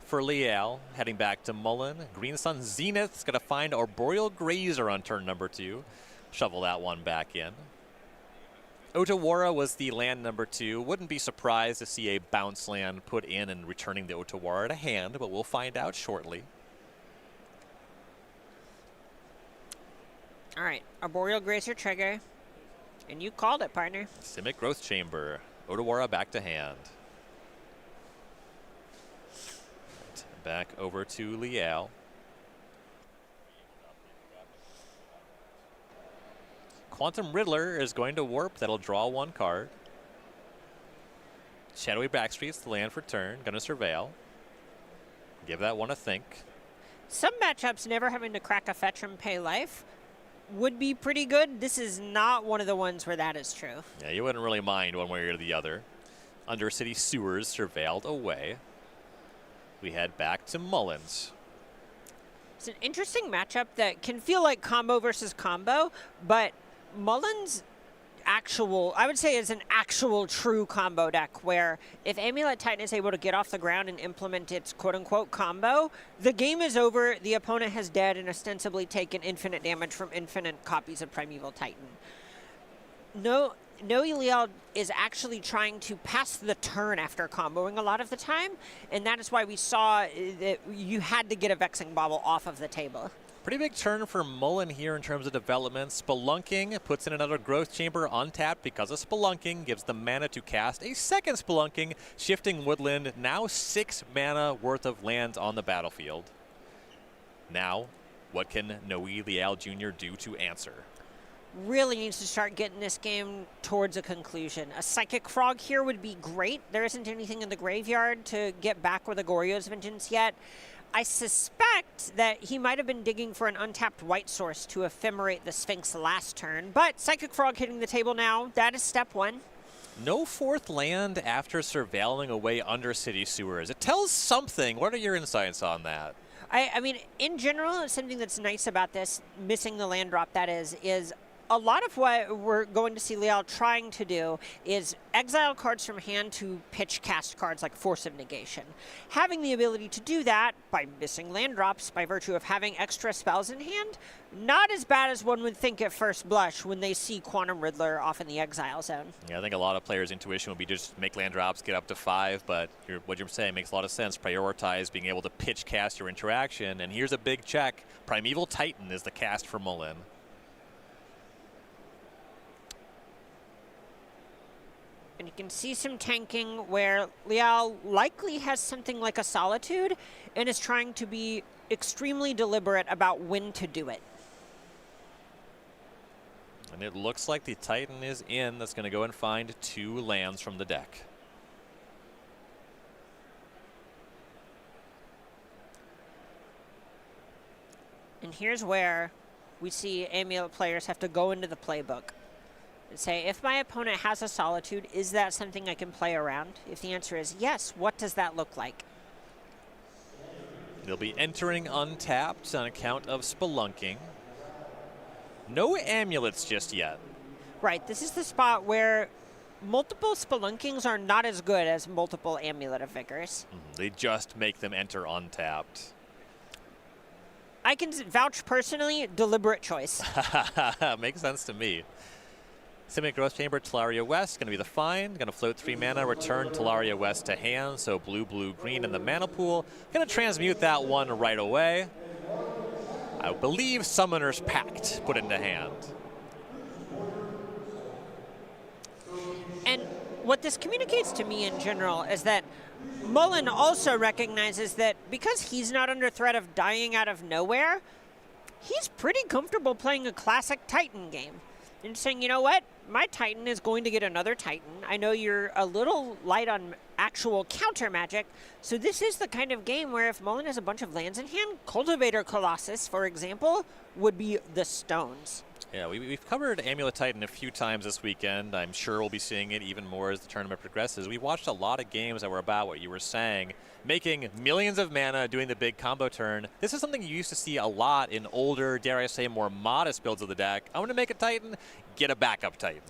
for Leal. Heading back to Mullen. Green Sun Zenith's going to find Arboreal Grazer on turn number 2. Shovel that one back in. Otawara was the land number 2. Wouldn't be surprised to see a bounce land put in and returning the Otawara to hand, but we'll find out shortly. All right, Arboreal Grazer trigger. And you called it, partner. Simic Growth Chamber. Otawara back to hand. Back over to Leal. Quantum Riddler is going to warp. That'll draw 1 card. Shadowy Backstreet's the land for turn. Going to surveil. Give that one a think. Some matchups never having to crack a fetch and pay life would be pretty good. This is not one of the ones where that is true. Yeah, you wouldn't really mind one way or the other. Undercity Sewers surveilled away. We head back to Mullins. It's an interesting matchup that can feel like combo versus combo, but Mullins I would say is an actual true combo deck where if Amulet Titan is able to get off the ground and implement its quote-unquote combo, the game is over, the opponent has dead and ostensibly taken infinite damage from infinite copies of Primeval Titan. Noe Leal is actually trying to pass the turn after comboing a lot of the time, and that is why we saw that you had to get a Vexing Bauble off of the table. Pretty big turn for Mullen here in terms of development. Spelunking puts in another Growth Chamber untapped because of Spelunking, gives the mana to cast a second Spelunking, shifting Woodland, now 6 mana worth of lands on the battlefield. Now, what can Noe Leal Jr. do to answer? Really needs to start getting this game towards a conclusion. A Psychic Frog here would be great. There isn't anything in the graveyard to get back with a Goryo's Vengeance yet. I suspect that he might have been digging for an untapped white source to ephemerate the Sphinx last turn, but Psychic Frog hitting the table now, that is step 1. No fourth land after surveilling away Undercity sewers. It tells something. What are your insights on that? I mean, in general, something that's nice about this, missing the land drop, that is a lot of what we're going to see Liel trying to do is exile cards from hand to pitch cast cards like Force of Negation. Having the ability to do that by missing land drops by virtue of having extra spells in hand, not as bad as one would think at first blush when they see Quantum Riddler off in the exile zone. Yeah, I think a lot of players' intuition would be just make land drops, get up to 5, but what you're saying makes a lot of sense. Prioritize being able to pitch cast your interaction, and here's a big check. Primeval Titan is the cast for Mullen. And you can see some tanking where Liel likely has something like a Solitude and is trying to be extremely deliberate about when to do it. And it looks like the Titan is in. That's going to go and find 2 lands from the deck. And here's where we see Amulet players have to go into the playbook and say, if my opponent has a Solitude, is that something I can play around? If the answer is yes, what does that look like? They'll be entering untapped on account of Spelunking. No amulets just yet. Right, this is the spot where multiple Spelunkings are not as good as multiple Amulet of Vigors. They just make them enter untapped. I can vouch personally, deliberate choice. Makes sense to me. Simic Growth Chamber, Talaria West, going to be the find. Going to float 3 mana, return Talaria West to hand. So blue, blue, green in the mana pool. Going to transmute that one right away. I believe Summoner's Pact put into hand. And what this communicates to me in general is that Mullen also recognizes that because he's not under threat of dying out of nowhere, he's pretty comfortable playing a classic Titan game. And saying, you know what, my Titan is going to get another Titan. I know you're a little light on actual counter magic, so this is the kind of game where if Mullen has a bunch of lands in hand, Cultivator Colossus, for example, would be the stones. Yeah, we've covered Amulet Titan a few times this weekend. I'm sure we'll be seeing it even more as the tournament progresses. We watched a lot of games that were about what you were saying, making millions of mana, doing the big combo turn. This is something you used to see a lot in older, dare I say, more modest builds of the deck. I want to make a Titan, get a backup Titan.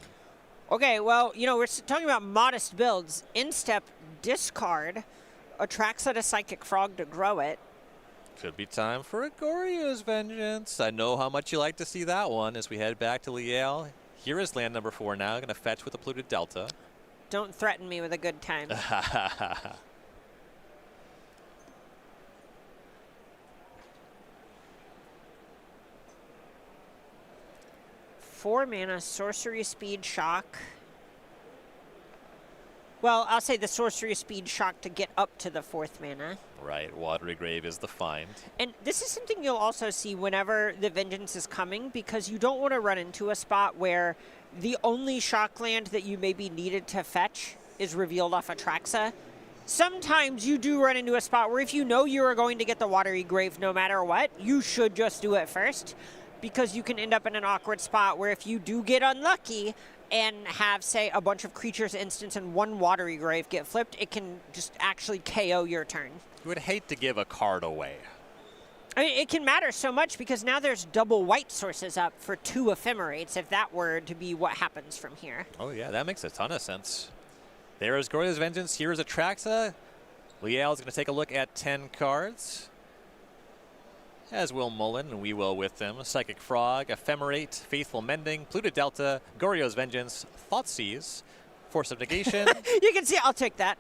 Okay, well, you know, we're talking about modest builds. Instep, discard, Atraxa a Psychic Frog to grow it. Could be time for a Goryo's Vengeance. I know how much you like to see that one as we head back to Liel. Here is land number 4 now. Going to fetch with a Polluted Delta. Don't threaten me with a good time. 4 mana, Sorcery Speed Shock. Well, I'll say the Sorcery Speed Shock to get up to the 4th mana. Right, Watery Grave is the find. And this is something you'll also see whenever the Vengeance is coming, because you don't want to run into a spot where the only shock land that you maybe needed to fetch is revealed off Atraxa. Sometimes you do run into a spot where if you know you are going to get the Watery Grave no matter what, you should just do it first, because you can end up in an awkward spot where if you do get unlucky and have, say, a bunch of creatures instance and 1 Watery Grave get flipped, it can just actually KO your turn. You would hate to give a card away. I mean, it can matter so much because now there's double white sources up for 2 Ephemerates if that were to be what happens from here. Oh yeah, that makes a ton of sense. There is Goryo's Vengeance. Here is Atraxa. Liel is going to take a look at 10 cards. As will Mullen, and we will with them. Psychic Frog, Ephemerate, Faithful Mending, Polluted Delta, Goryo's Vengeance, Thoughtseize, Force of Negation. You can see, I'll take that.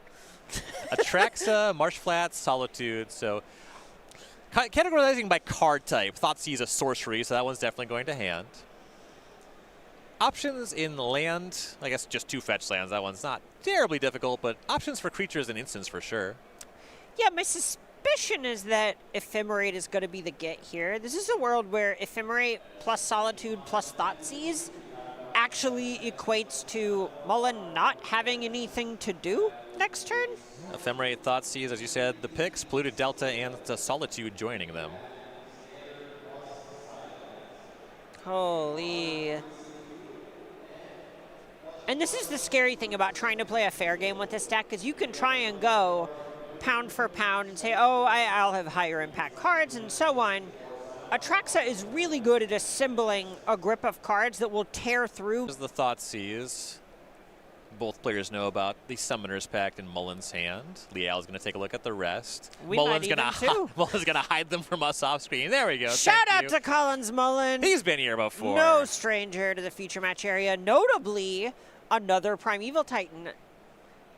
Atraxa, Marsh Flats, Solitude. So categorizing by card type, Thoughtseize a sorcery, so that one's definitely going to hand. Options in land, I guess just 2 fetch lands. That one's not terribly difficult, but options for creatures and instants for sure. Yeah, my suspicion is that Ephemerate is going to be the get here. This is a world where Ephemerate plus Solitude plus Thoughtseize actually equates to Mullen not having anything to do next turn. Ephemerate, Thoughtseize, as you said, the picks, Polluted Delta, and the Solitude joining them. Holy. And this is the scary thing about trying to play a fair game with this deck, is you can try and go pound for pound and say, oh, I'll have higher impact cards and so on. Atraxa is really good at assembling a grip of cards that will tear through. As the Thoughtseize, both players know about the Summoner's Pact in Mullen's hand. Lial's going to take a look at the rest. Mullen's going to hide them from us off screen. There we go. Shout out to Collins Mullen. He's been here before. No stranger to the feature match area. Notably, another Primeval Titan.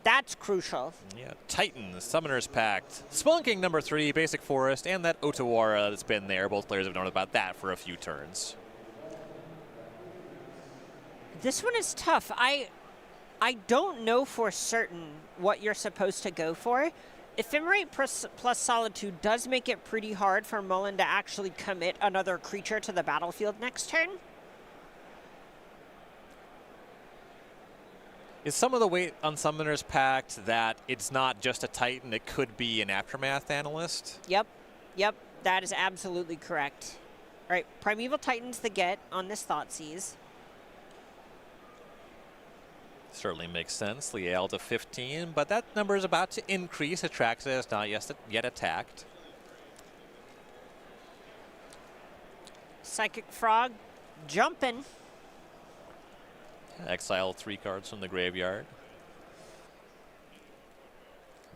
That's crucial. Yeah, Titan, Summoner's Pact, Spelunking number 3, Basic Forest, and that Otawara that's been there. Both players have known about that for a few turns. This one is tough. I don't know for certain what you're supposed to go for. Ephemerate plus Solitude does make it pretty hard for Mullen to actually commit another creature to the battlefield next turn. Is some of the weight on Summoner's Pact that it's not just a Titan, it could be an Aftermath Analyst? Yep, that is absolutely correct. All right, Primeval Titan's the get on this Thoughtseize. Certainly makes sense. Liel to 15, but that number is about to increase. Atraxa is not yet attacked. Psychic Frog jumping. Exile 3 cards from the graveyard.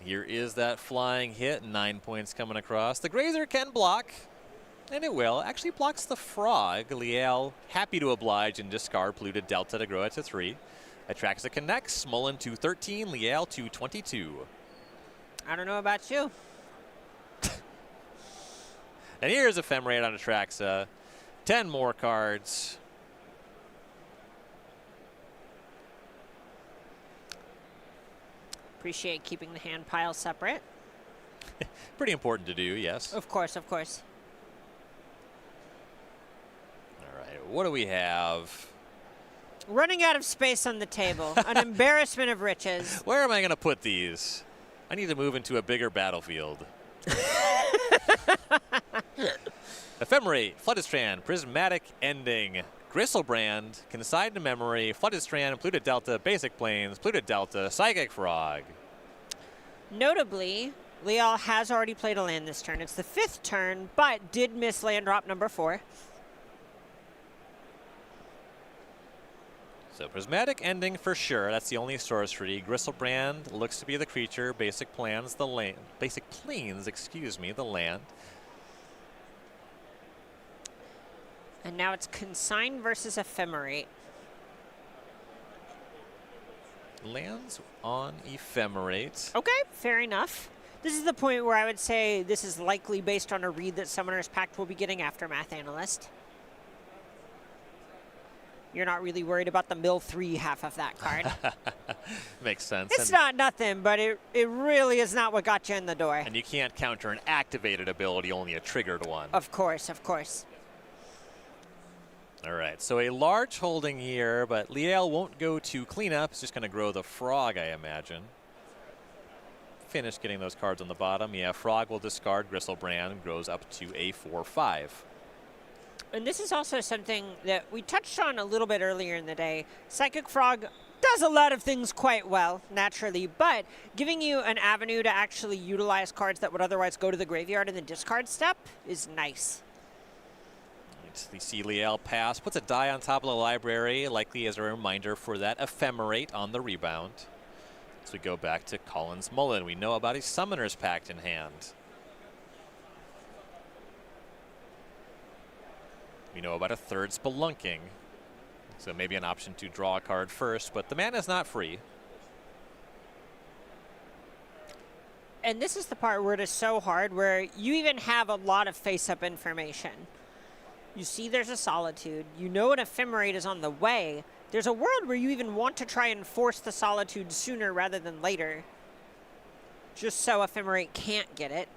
Here is that flying hit. 9 points coming across. The Grazer can block, and it will. Actually blocks the Frog. Liel happy to oblige and discard Polluted Delta to grow it to 3. Atraxa connects. Mullen to 13. Liel to 22. I don't know about you. And here's Ephemerate on Atraxa. 10 more cards. Appreciate keeping the hand pile separate. Pretty important to do, yes. Of course, of course. All right, what do we have? Running out of space on the table. An embarrassment of riches. Where am I going to put these? I need to move into a bigger battlefield. Ephemerate, Flooded Strand, Prismatic Ending, Gristlebrand, Consigned to Memory, Flooded Strand, Polluted Delta, Basic Plains, Polluted Delta, Psychic Frog. Notably, Liel has already played a land this turn. It's the 5th turn, but did miss land drop number 4. So Prismatic Ending for sure. That's the only sorcery. Gristlebrand looks to be the creature. Basic Plains, the land. Basic Plains, excuse me, the land. And now it's Consign versus Ephemerate. Lands on Ephemerate. Okay, fair enough. This is the point where I would say this is likely based on a read that Summoner's Pact will be getting Aftermath Analyst. You're not really worried about the mill 3 half of that card. Makes sense. It's not nothing, but it really is not what got you in the door. And you can't counter an activated ability, only a triggered one. Of course, of course. All right, so a large holding here, but Liel won't go to cleanup. It's just going to grow the Frog, I imagine. Finish getting those cards on the bottom. Yeah, Frog will discard Gristlebrand, grows up to a 4/5. And this is also something that we touched on a little bit earlier in the day. Psychic Frog does a lot of things quite well, naturally, but giving you an avenue to actually utilize cards that would otherwise go to the graveyard in the discard step is nice. We see Liel pass, puts a die on top of the library, likely as a reminder for that Ephemerate on the rebound. As we go back to Collins Mullen, we know about a Summoner's Pact in hand. We know about a 3rd Spelunking. So maybe an option to draw a card first, but the mana is not free. And this is the part where it is so hard, where you even have a lot of face-up information. You see there's a Solitude. You know an Ephemerate is on the way. There's a world where you even want to try and force the Solitude sooner rather than later, just so Ephemerate can't get it.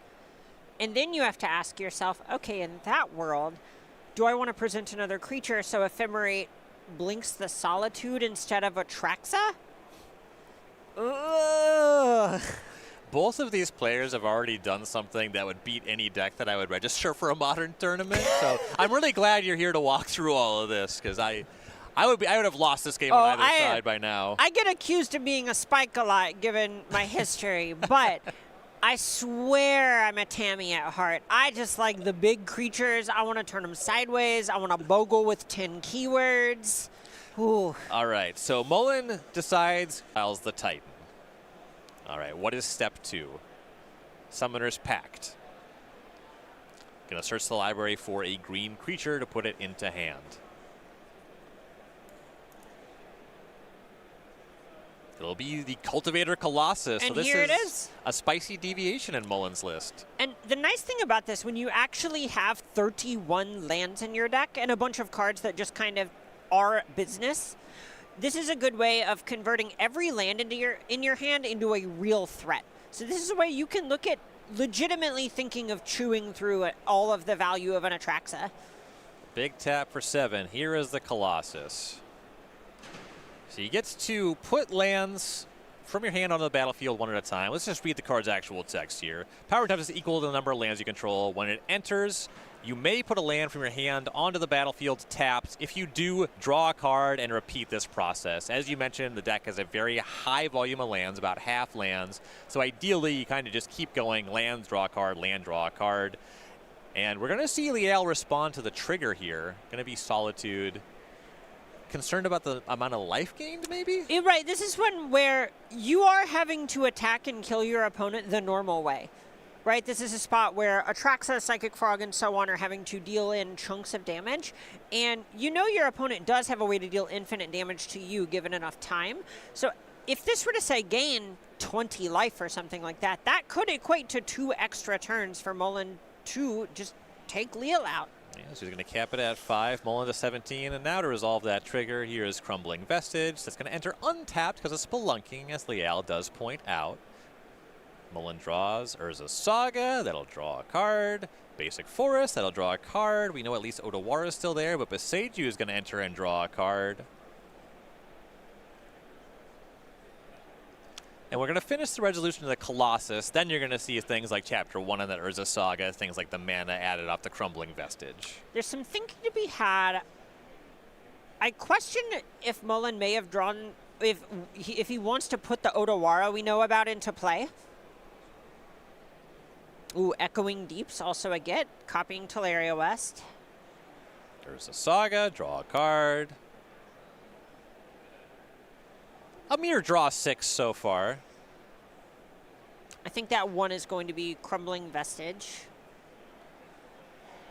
And then you have to ask yourself, okay, in that world, do I want to present another creature so Ephemerate blinks the Solitude instead of Atraxa? Ugh. Both of these players have already done something that would beat any deck that I would register for a Modern tournament. So I'm really glad you're here to walk through all of this, because I I would have lost this game on either side by now. I get accused of being a spike a lot, given my history, but I swear I'm a Tammy at heart. I just like the big creatures. I want to turn them sideways. I want to bogle with 10 keywords. Ooh. All right, so Mullen decides files the Titan. All right, what is step 2? Summoner's Pact. Gonna search the library for a green creature to put it into hand. It'll be the Cultivator Colossus. And so this here it is. A spicy deviation in Mullen's list. And the nice thing about this, when you actually have 31 lands in your deck and a bunch of cards that just kind of are business, this is a good way of converting every land in your hand into a real threat. So this is a way you can look at legitimately thinking of chewing through all of the value of an Atraxa. Big tap for 7. Here is the Colossus. So he gets to put lands from your hand onto the battlefield one at a time. Let's just read the card's actual text here. Power type is equal to the number of lands you control. When it enters, you may put a land from your hand onto the battlefield tapped. If you do, draw a card and repeat this process. As you mentioned, the deck has a very high volume of lands, about half lands. So ideally, you kind of just keep going, lands, draw a card, land, draw a card. And we're going to see Liel respond to the trigger here. Going to be Solitude. Concerned about the amount of life gained, maybe? Right, this is one where you are having to attack and kill your opponent the normal way. Right, this is a spot where Atraxa, Psychic Frog, and so on are having to deal in chunks of damage. And you know your opponent does have a way to deal infinite damage to you given enough time. So if this were to, say, gain 20 life or something like that, that could equate to 2 extra turns for Mullen to just take Liel out. Yeah, so he's going to cap it at 5, Mullen to 17, and now to resolve that trigger, here is Crumbling Vestige. That's going to enter untapped because of Spelunking, as Liel does point out. Mullen draws Urza's Saga, that'll draw a card. Basic Forest, that'll draw a card. We know at least Otawara is still there, but Boseiju is going to enter and draw a card. And we're going to finish the resolution of the Colossus. Then you're going to see things like Chapter 1 of the Urza Saga, things like the mana added off the Crumbling Vestige. There's some thinking to be had. I question if Mullen may have drawn, if he wants to put the Otawara we know about into play. Ooh, Echoing Deeps, also a get. Copying Teleria West. Urza Saga, draw a card. A mere draw 6 so far. I think that one is going to be Crumbling Vestige.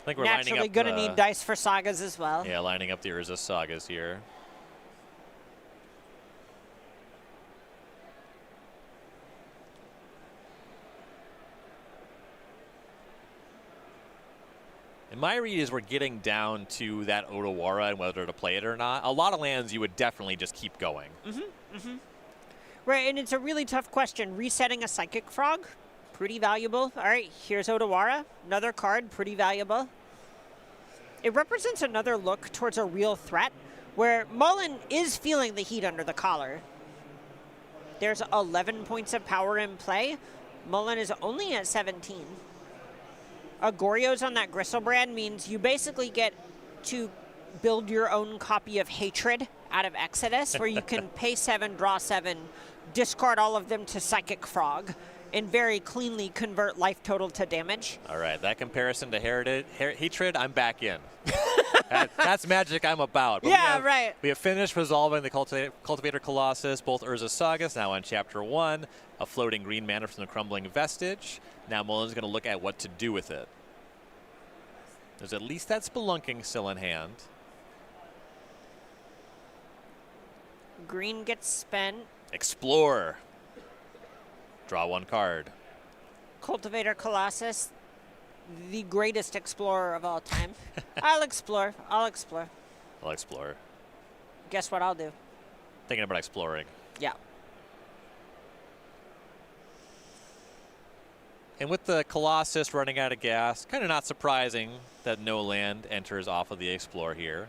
I think we're naturally going to need dice for sagas as well. Yeah, lining up the Urza Sagas here. And my read is we're getting down to that Otawara and whether to play it or not. A lot of lands you would definitely just keep going. Right, and it's a really tough question. Resetting a Psychic Frog, pretty valuable. All right, here's Otawara, another card, pretty valuable. It represents another look towards a real threat where Mullen is feeling the heat under the collar. There's 11 points of power in play. Mullen is only at 17. A Goryo's on that Gristlebrand means you basically get to build your own copy of Hatred out of Exodus, where you can pay 7, draw 7, discard all of them to Psychic Frog, and very cleanly convert life total to damage. All right, that comparison to Hatred, I'm back in. That's magic I'm about. But yeah, right. We have finished resolving the Cultivator Colossus, both Urza Sagas, now on Chapter 1, a floating green mana from the Crumbling Vestige. Now Mullen's going to look at what to do with it. There's at least that Spelunking still in hand. Green gets spent. Explore. Draw 1 card. Cultivator Colossus, the greatest explorer of all time. I'll explore. I'll explore. I'll explore. Guess what I'll do? Thinking about exploring. Yeah. And with the Colossus running out of gas, kind of not surprising that no land enters off of the Explore here.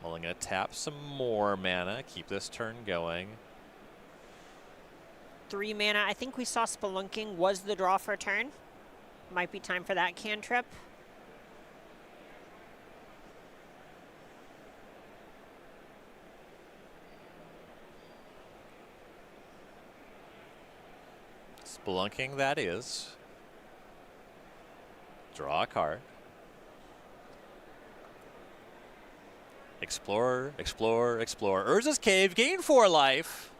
Mullen going to tap some more mana, keep this turn going. 3 mana. I think we saw Spelunking was the draw for turn. Might be time for that cantrip. Spelunking that is. Draw a card. Explore, explore, explore. Urza's Cave, gain 4 life.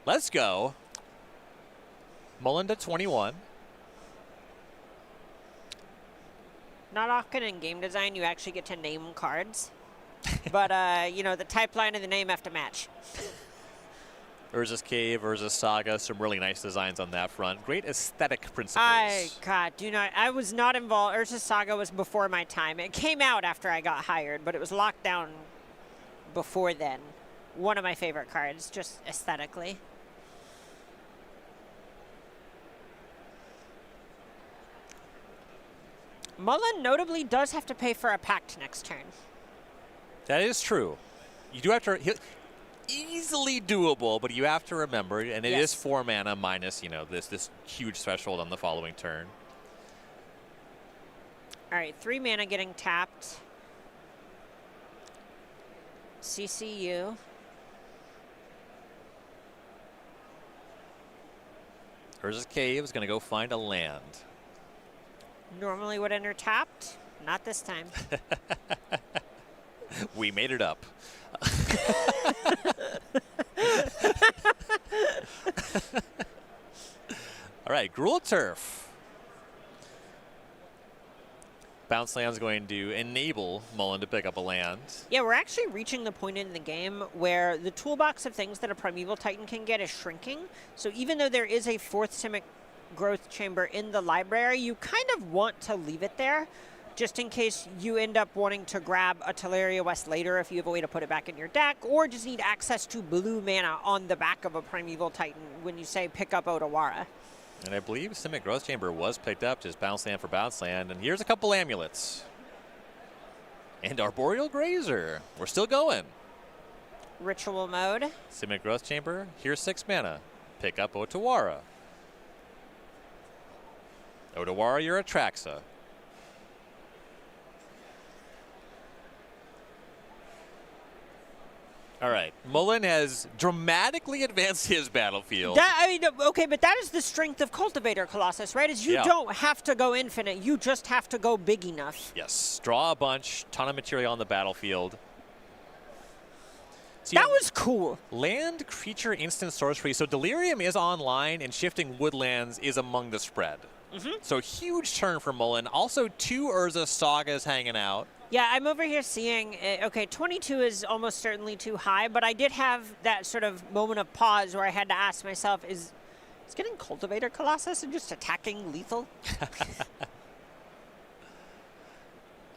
Let's go. Mullen to 21. Not often in game design you actually get to name cards. But, you know, the type line and the name have to match. Urza's Cave, Urza's Saga, some really nice designs on that front. Great aesthetic principles. I was not involved. Urza's Saga was before my time. It came out after I got hired, but it was locked down before then. One of my favorite cards, just aesthetically. Mullen notably does have to pay for a pact next turn. That is true. You do have to... Easily doable, but you have to remember, and it is 4 mana minus, you know, this huge threshold on the following turn. All right, 3 mana getting tapped. CCU. Urza's Cave is going to go find a land. Normally would enter tapped. Not this time. We made it up. All right, Gruul Turf. Bounce land's going to enable Mullen to pick up a land. Yeah, we're actually reaching the point in the game where the toolbox of things that a Primeval Titan can get is shrinking. So even though there is a 4th Simic Growth Chamber in the library, you kind of want to leave it there just in case you end up wanting to grab a Teleria West later if you have a way to put it back in your deck, or just need access to blue mana on the back of a Primeval Titan when you say pick up Otawara. And I believe Simic Growth Chamber was picked up, just bounce land for bounce land. And here's a couple amulets. And Arboreal Grazer. We're still going. Ritual mode. Simic Growth Chamber. Here's 6 mana. Pick up Otawara. Otawara, you're a Traxa. All right, Mullen has dramatically advanced his battlefield. Okay, but that is the strength of Cultivator Colossus, right? Is you don't have to go infinite, you just have to go big enough. Yes, draw a bunch, ton of material on the battlefield. So that was cool. Land, creature, instant sorcery. So Delirium is online, and Shifting Woodlands is among the spread. So huge turn for Mullen. Also 2 Urza Sagas hanging out. Yeah, I'm over here seeing, okay, 22 is almost certainly too high, but I did have that sort of moment of pause where I had to ask myself, is getting Cultivator Colossus and just attacking lethal?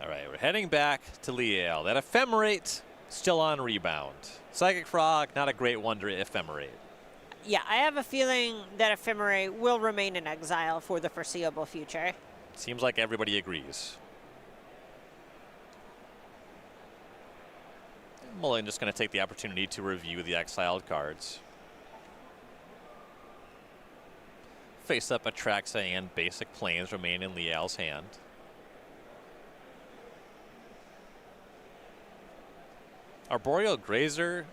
All right, we're heading back to Liel. That Ephemerate still on rebound. Psychic Frog, not a great one to Ephemerate. Yeah, I have a feeling that Ephemerate will remain in exile for the foreseeable future. Seems like everybody agrees. Mullen just going to take the opportunity to review the exiled cards. Face up Atraxa and Basic Plains remain in Liel's hand. Arboreal Grazer,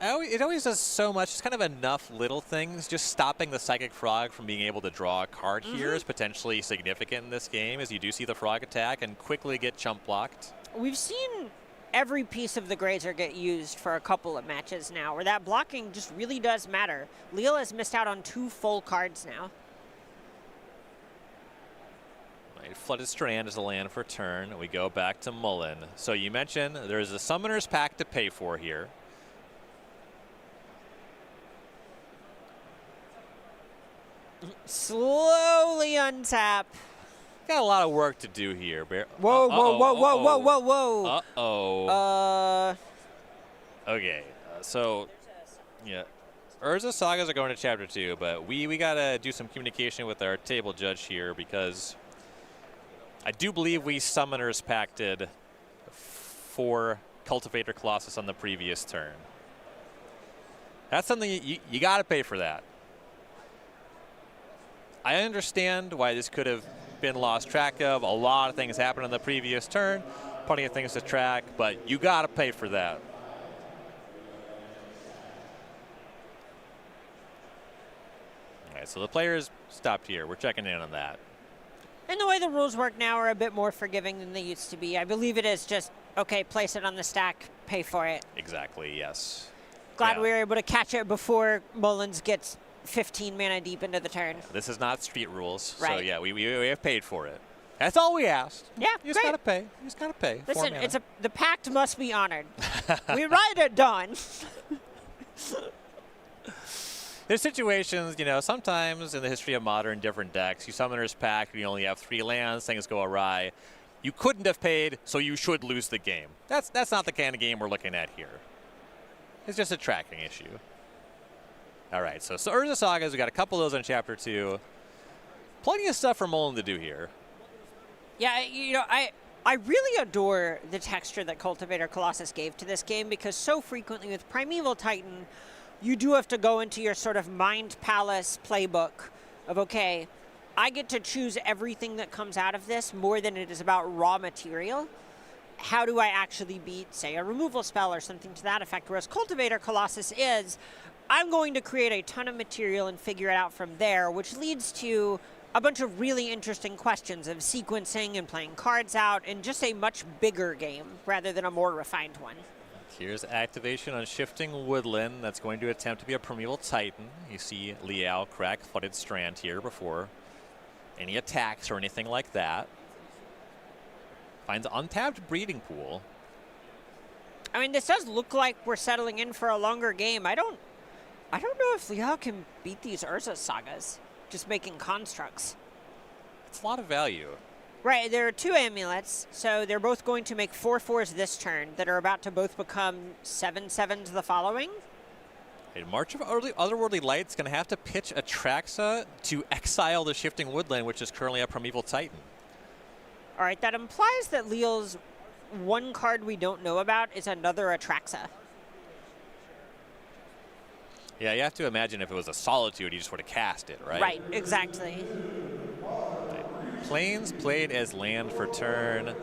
it always does so much. It's kind of enough little things. Just stopping the Psychic Frog from being able to draw a card here is potentially significant in this game, as you do see the Frog attack and quickly get chump blocked. We've seen every piece of the Grazer get used for a couple of matches now, where that blocking just really does matter. Liel has missed out on 2 full cards now. Right, Flooded Strand is a land for turn. We go back to Mullen. So you mentioned there's a Summoner's Pact to pay for here. Slowly untap. Got a lot of work to do here. Whoa, whoa, whoa, whoa, whoa, whoa, whoa. Uh-oh. Okay, so, yeah. Urza Sagas are going to Chapter 2, but we got to do some communication with our table judge here, because I do believe we Summoners Pacted for Cultivator Colossus on the previous turn. That's something you got to pay for that. I understand why this could have been lost track of. A lot of things happened on the previous turn, plenty of things to track, but you got to pay for that. right, so the players stopped here. We're checking in on that. And the way the rules work now are a bit more forgiving than they used to be. I believe it is just, okay, place it on the stack, pay for it. Exactly, yes. Glad we were able to catch it before Mullins gets 15 mana deep into the turn. This is not street rules, right. so yeah, we have paid for it. That's all we asked. Yeah, you just gotta pay. You just gotta pay. Listen, the pact must be honored. We ride at dawn. There's situations, you know, sometimes in the history of modern, different decks, you Summoner's Pact, you only have 3 lands, things go awry. You couldn't have paid, so you should lose the game. That's not the kind of game we're looking at here. It's just a tracking issue. All right, so Urza Sagas, we got a couple of those in Chapter 2. Plenty of stuff for Mullen to do here. Yeah, you know, I really adore the texture that Cultivator Colossus gave to this game, because so frequently with Primeval Titan, you do have to go into your sort of Mind Palace playbook of, okay, I get to choose everything that comes out of this more than it is about raw material. How do I actually beat, say, a removal spell or something to that effect? Whereas Cultivator Colossus is, I'm going to create a ton of material and figure it out from there, which leads to a bunch of really interesting questions of sequencing and playing cards out, and just a much bigger game rather than a more refined one. Here's activation on Shifting Woodland. That's going to attempt to be a Primeval Titan. You see Liao crack Flooded Strand here before any attacks or anything like that. Finds untapped Breeding Pool. I mean, this does look like we're settling in for a longer game. I don't know if Liao can beat these Urza Sagas, just making constructs. It's a lot of value. Right, there are 2 amulets, so they're both going to make 4/4s this turn that are about to both become 7/7s the following. And March of Otherworldly Light's going to have to pitch Atraxa to exile the Shifting Woodland, which is currently a Primeval Titan. All right, that implies that Leal's one card we don't know about is another Atraxa. Yeah, you have to imagine if it was a Solitude, you just would have cast it, right? Right, exactly. Plains played as land for turn.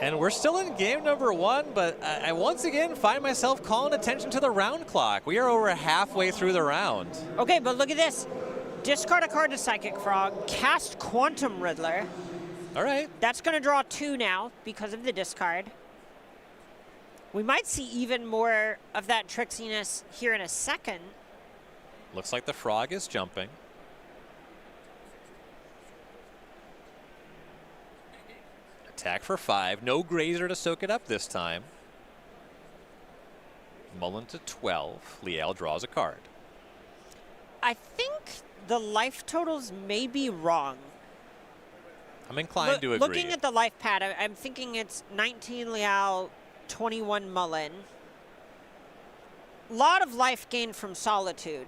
And we're still in game number 1, but I once again find myself calling attention to the round clock. We are over halfway through the round. Okay, but look at this. Discard a card to Psychic Frog, cast Quantum Riddler. All right. That's going to draw 2 now because of the discard. We might see even more of that tricksiness here in a second. Looks like the frog is jumping. Attack for 5. No Grazer to soak it up this time. Mullen to 12. Liel draws a card. I think the life totals may be wrong. I'm inclined to agree. Looking at the life pad, I'm thinking it's 19 Liao, 21 Mullen. A lot of life gained from Solitude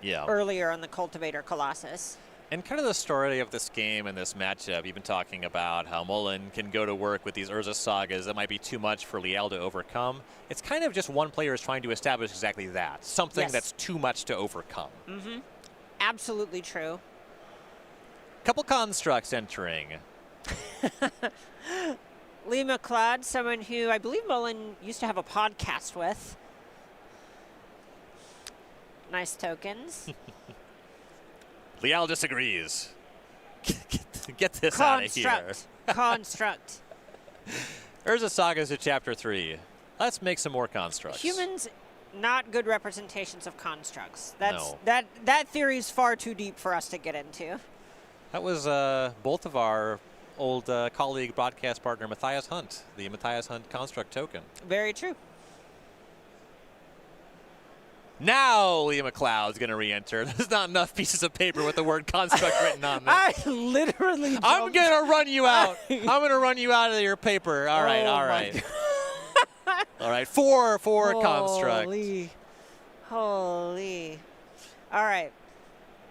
earlier on the Cultivator Colossus. And kind of the story of this game and this matchup, you've been talking about how Mullen can go to work with these Urza Sagas that might be too much for Liel to overcome. It's kind of just one player is trying to establish exactly that, something that's too much to overcome. Mm-hmm. Absolutely true. Couple constructs entering. Lee McLeod, someone who I believe Mullen used to have a podcast with. Nice tokens. Liel disagrees. Get this out of here. Construct. Urza Sagas to Chapter 3. Let's make some more constructs. Humans, not good representations of constructs. No. That theory is far too deep for us to get into. That was both of our old colleague, broadcast partner, Matthias Hunt, the Matthias Hunt construct token. Very true. Now Liam McLeod's going to re-enter. There's not enough pieces of paper with the word construct written on them. I literally I'm going to run you out. I'm going to run you out of your paper. All right, all right. All right, four construct. Holy. All right.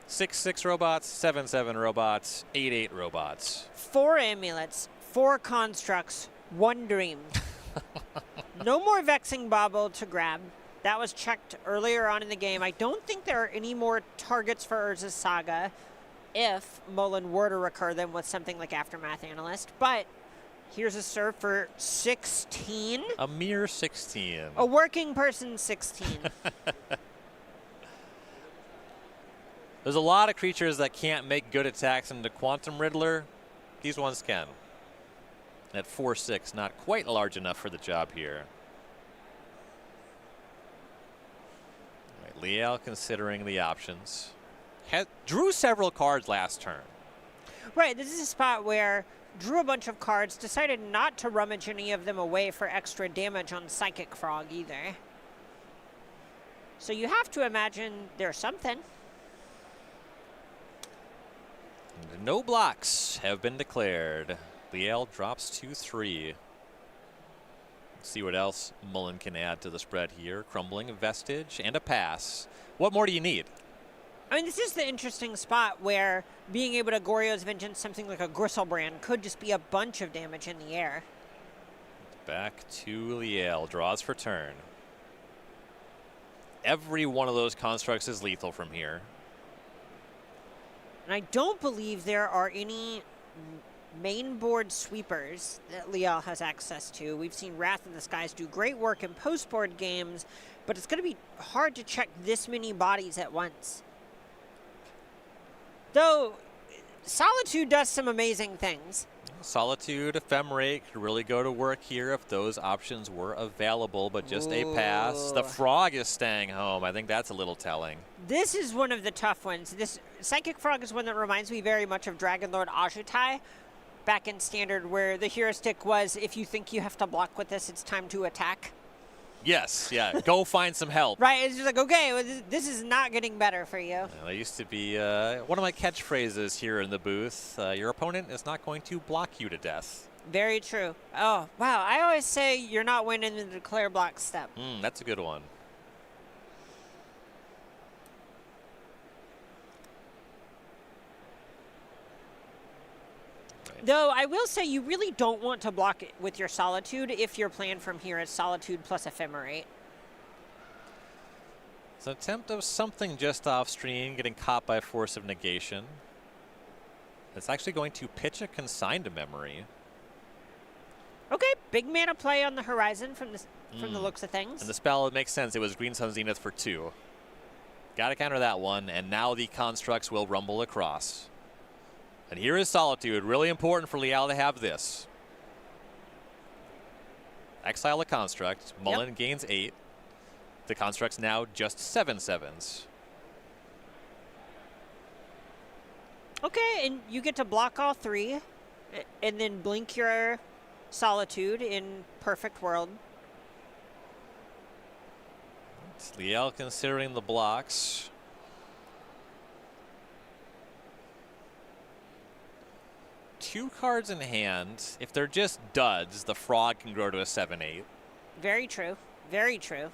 6/6 robots, 7/7 robots, 8/8 robots. 4 amulets, 4 constructs, 1 dream. No more Vexing Bauble to grab. That was checked earlier on in the game. I don't think there are any more targets for Urza's Saga if Mullen were to recur them with something like Aftermath Analyst. But here's a serve for 16. A mere 16. A working person 16. There's a lot of creatures that can't make good attacks into Quantum Riddler. These ones can. At 4/6, not quite large enough for the job here. All right, Liel considering the options. Drew several cards last turn. Right, this is a spot where drew a bunch of cards, decided not to rummage any of them away for extra damage on Psychic Frog either. So you have to imagine there's something. No blocks have been declared. Liel drops 2-3. Let's see what else Mullen can add to the spread here. Crumbling, a Vestige, and a pass. What more do you need? I mean, this is the interesting spot where being able to Goryo's Vengeance something like a Gristlebrand could just be a bunch of damage in the air. Back to Liel. Draws for turn. Every one of those constructs is lethal from here. And I don't believe there are any main board sweepers that Liel has access to. We've seen Wrath of the Skies do great work in post-board games, but it's going to be hard to check this many bodies at once. Though, Solitude does some amazing things. Solitude, Ephemerate could really go to work here if those options were available, but just a pass. The Frog is staying home. I think that's a little telling. This is one of the tough ones. This Psychic Frog is one that reminds me very much of Dragonlord Ajutai back in Standard, where the heuristic was, if you think you have to block with this, it's time to attack. Yes, yeah. Go find some help. Right, it's just like, okay, well, this is not getting better for you. That used to be one of my catchphrases here in the booth. Your opponent is not going to block you to death. Very true. Oh, wow. I always say you're not winning the declare block step. That's a good one. Though I will say you really don't want to block it with your Solitude if your plan from here is Solitude plus Ephemerate. It's an attempt of something just off screen, getting caught by Force of Negation. It's actually going to pitch a Consigned Memory. Okay, big mana play on the horizon from the looks of things. And the spell, it makes sense. It was Green Sun Zenith for 2. Got to counter that one, and now the constructs will rumble across. And here is Solitude. Really important for Liel to have this. Exile a construct. Mullen gains 8. The construct's now just 7/7s. Okay, and you get to block all 3, and then blink your Solitude in Perfect World. It's Liel considering the blocks. Two cards in hand. If they're just duds, the Frog can grow to a 7/8. Very true. Very true.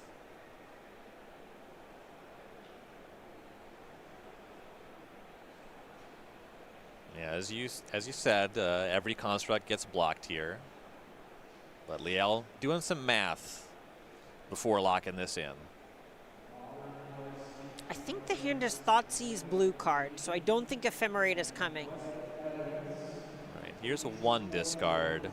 Yeah, as you said, every construct gets blocked here. But Liel doing some math before locking this in. I think the hand is Thoughtseize blue card, so I don't think Ephemerate is coming. Here's a 1 discard.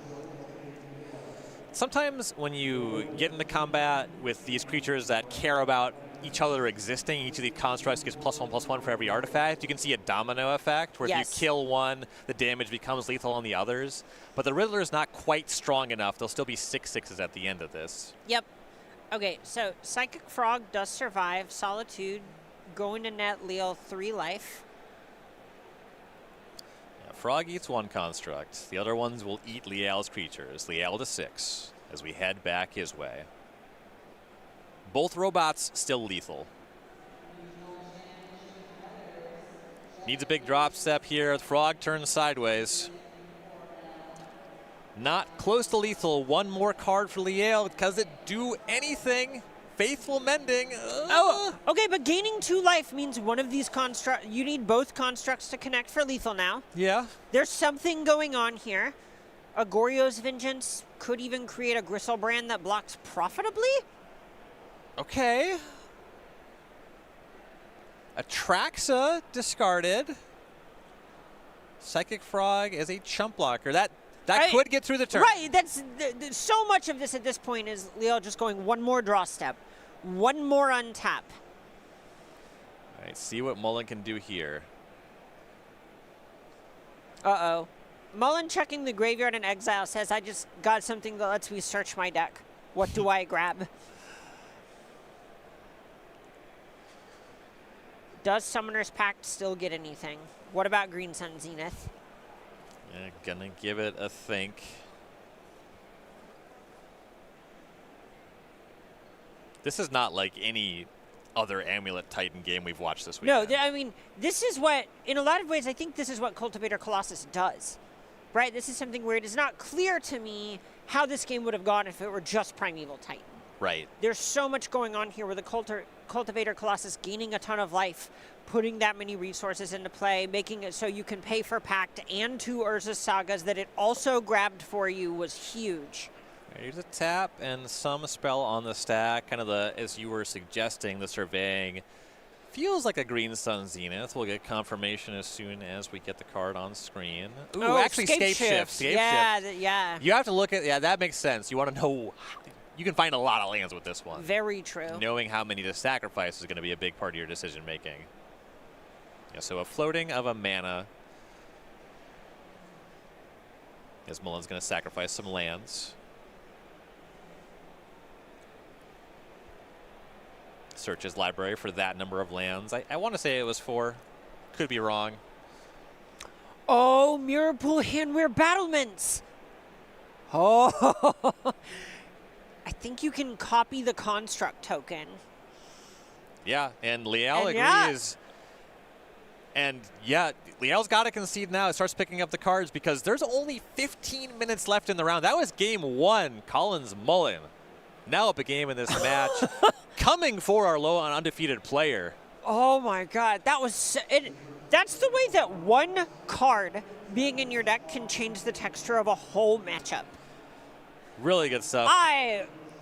Sometimes when you get into combat with these creatures that care about each other existing, each of these constructs gets +1/+1 for every artifact. You can see a domino effect where if you kill one, the damage becomes lethal on the others. But the Riddler is not quite strong enough. There'll still be 6/6s at the end of this. Yep. Okay, so Psychic Frog does survive. Solitude going to net Liel 3 life. Frog eats 1 construct. The other ones will eat Liel's creatures. Liel to 6 as we head back his way. Both robots still lethal. Needs a big drop step here. The Frog turns sideways. Not close to lethal. 1 more card for Liel. Does it do anything? Faithful Mending. Oh, okay, but gaining 2 life means one of these constructs, you need both constructs to connect for lethal now. Yeah. There's something going on here. A Goryo's Vengeance could even create a Gristlebrand that blocks profitably. Okay. Atraxa discarded. Psychic Frog as a chump blocker. That could get through the turn. Right, that's so much of this at this point is Liel just going 1 more draw step, 1 more untap. All right, see what Mullen can do here. Uh-oh. Mullen checking the graveyard in exile says, I just got something that lets me search my deck. What do I grab? Does Summoner's Pact still get anything? What about Green Sun Zenith? Yeah, gonna give it a think. This is not like any other Amulet Titan game we've watched this weekend. No, I mean, this is what, in a lot of ways, I think this is what Cultivator Colossus does. Right? This is something where it is not clear to me how this game would have gone if it were just Primeval Titan. Right. There's so much going on here with the Cultivator Colossus gaining a ton of life, putting that many resources into play, making it so you can pay for Pact and 2 Urza's Sagas that it also grabbed for you was huge. Here's a tap and some spell on the stack. Kind of the, as you were suggesting, the surveying. Feels like a Green Sun Zenith. We'll get confirmation as soon as we get the card on screen. Ooh, oh, actually Scape Shift. Yeah, Shift. Yeah. You have to look at, yeah, that makes sense. You want to know, you can find a lot of lands with this one. Very true. Knowing how many to sacrifice is going to be a big part of your decision making. Yeah, so a floating of a mana. As Mullen's going to sacrifice some lands. Search his library for that number of lands. I want to say it was 4. Could be wrong. Oh, Mirror Pool Handwear Battlements. Oh. I think you can copy the Construct token. Yeah, and Liel agrees. Yeah. And yeah, Liel's got to concede now. It starts picking up the cards because there's only 15 minutes left in the round. That was game 1. Collins Mullen. Now up a game in this match. Coming for our low on undefeated player. Oh my God, that was that's the way that one card being in your deck can change the texture of a whole matchup. Really good stuff.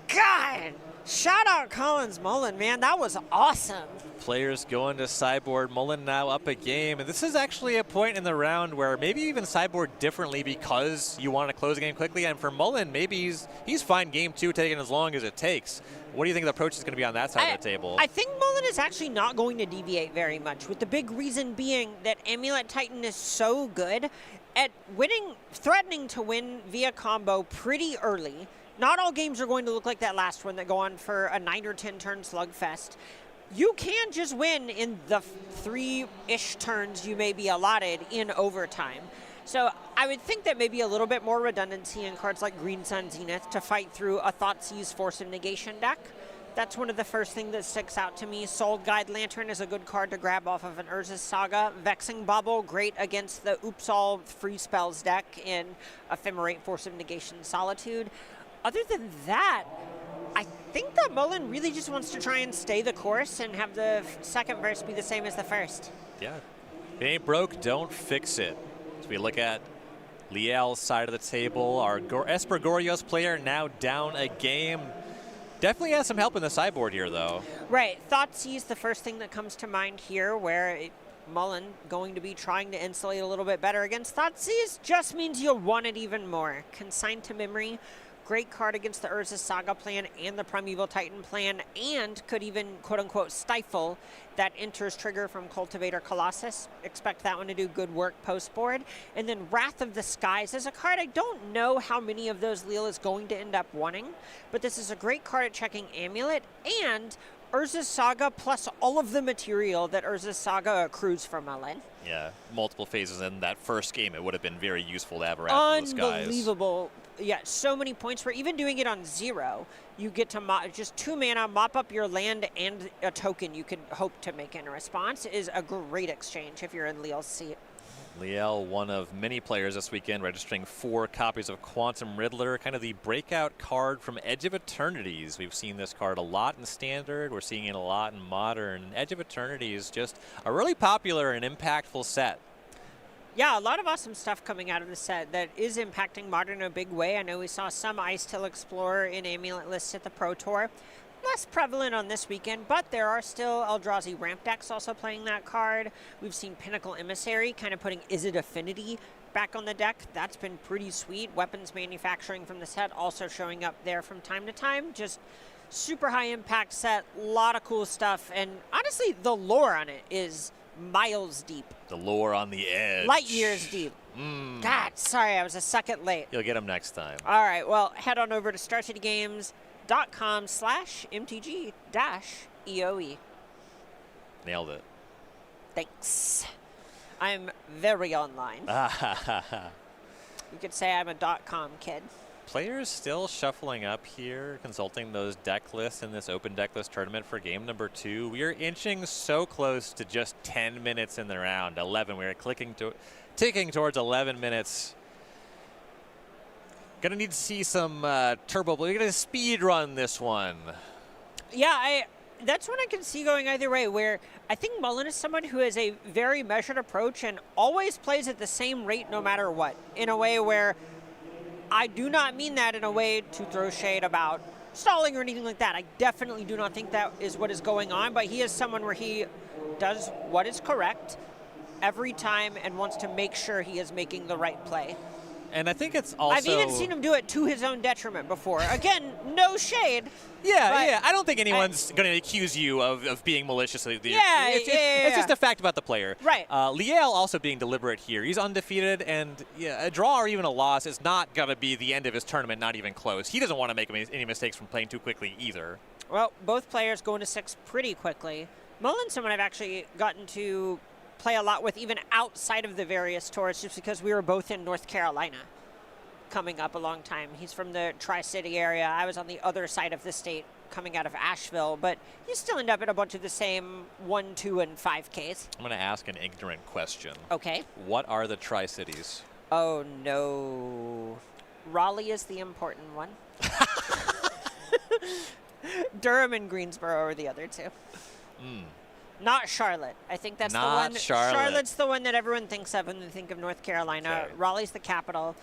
God, shout out Collins Mullen, man, that was awesome. Players going to sideboard. Mullen now up a game. And this is actually a point in the round where maybe even sideboard differently because you want to close the game quickly. And for Mullen, maybe he's fine game 2 taking as long as it takes. What do you think the approach is going to be on that side of the table? I think Mullen is actually not going to deviate very much, with the big reason being that Amulet Titan is so good at threatening to win via combo pretty early. Not all games are going to look like that last one that go on for a 9 or 10 turn slugfest. You can just win in the 3-ish turns you may be allotted in overtime. So I would think that maybe a little bit more redundancy in cards like Green Sun Zenith to fight through a Thoughtseize Force of Negation deck. That's one of the first things that sticks out to me. Soul Guide Lantern is a good card to grab off of an Urza's Saga. Vexing Bubble, great against the Oops All free spells deck in Ephemerate Force of Negation Solitude. Other than that, I think that Mullen really just wants to try and stay the course and have the second verse be the same as the first. Yeah. If it ain't broke, don't fix it. As we look at Liel's side of the table, our Esper Goryo's player now down a game. Definitely has some help in the sideboard here, though. Right. Thoughtseize, the first thing that comes to mind here, where Mullen going to be trying to insulate a little bit better against Thoughtseize just means you'll want it even more. Consigned to Memory, great card against the Urza's Saga plan and the Primeval Titan plan, and could even, quote-unquote, stifle that enters trigger from Cultivator Colossus. Expect that one to do good work post-board. And then Wrath of the Skies is a card I don't know how many of those Liel is going to end up wanting, but this is a great card at checking Amulet and Urza's Saga plus all of the material that Urza's Saga accrues from Mullen. Yeah, multiple phases in that first game. It would have been very useful to have Wrath of the Skies. Unbelievable. Yeah, so many points where even doing it on 0, you get to just 2 mana, mop up your land and a token you could hope to make in response is a great exchange if you're in Liel's seat. Liel, one of many players this weekend, registering 4 copies of Quantum Riddler, kind of the breakout card from Edge of Eternities. We've seen this card a lot in Standard. We're seeing it a lot in Modern. Edge of Eternity is just a really popular and impactful set. Yeah, a lot of awesome stuff coming out of the set that is impacting Modern in a big way. I know we saw some Ice Till Explorer in Amulet lists at the Pro Tour. Less prevalent on this weekend, but there are still Eldrazi ramp decks also playing that card. We've seen Pinnacle Emissary kind of putting Izzet Affinity back on the deck. That's been pretty sweet. Weapons manufacturing from the set also showing up there from time to time. Just super high impact set, a lot of cool stuff, and honestly, the lore on it is miles deep. The lore on the edge. Light years deep. God, sorry, I was a second late. You'll get them next time. All right, well, head on over to starcitygames.com/MTG-EOE. Nailed it. Thanks. I'm very online. You could say I'm a .com kid. Players still shuffling up here, consulting those deck lists in this open deck list tournament for game number 2. We are inching so close to just 10 minutes in the round. 11. We are ticking towards 11 minutes. Gonna need to see some turbo. We're gonna speed run this one. Yeah, that's one I can see going either way, where I think Mullen is someone who has a very measured approach and always plays at the same rate no matter what, in a way where I do not mean that in a way to throw shade about stalling or anything like that. I definitely do not think that is what is going on, but he is someone where he does what is correct every time and wants to make sure he is making the right play. And I think it's also... I've even seen him do it to his own detriment before. Again, no shade. Yeah. I don't think anyone's going to accuse you of being malicious. It's just a fact about the player. Right. Liel also being deliberate here. He's undefeated, and a draw or even a loss is not going to be the end of his tournament, not even close. He doesn't want to make any mistakes from playing too quickly either. Well, both players go into 6 pretty quickly. Mullen's someone I've actually gotten to play a lot with even outside of the various tours just because we were both in North Carolina coming up a long time. He's from the Tri-City area. I was on the other side of the state coming out of Asheville, but you still end up in a bunch of the same 1, 2, and 5Ks. I'm going to ask an ignorant question. Okay. What are the Tri-Cities? Oh, no. Raleigh is the important one. Durham and Greensboro are the other two. Not Charlotte. I think that's Not the one. Charlotte. Charlotte's the one that everyone thinks of when they think of North Carolina. Okay. Raleigh's the capital.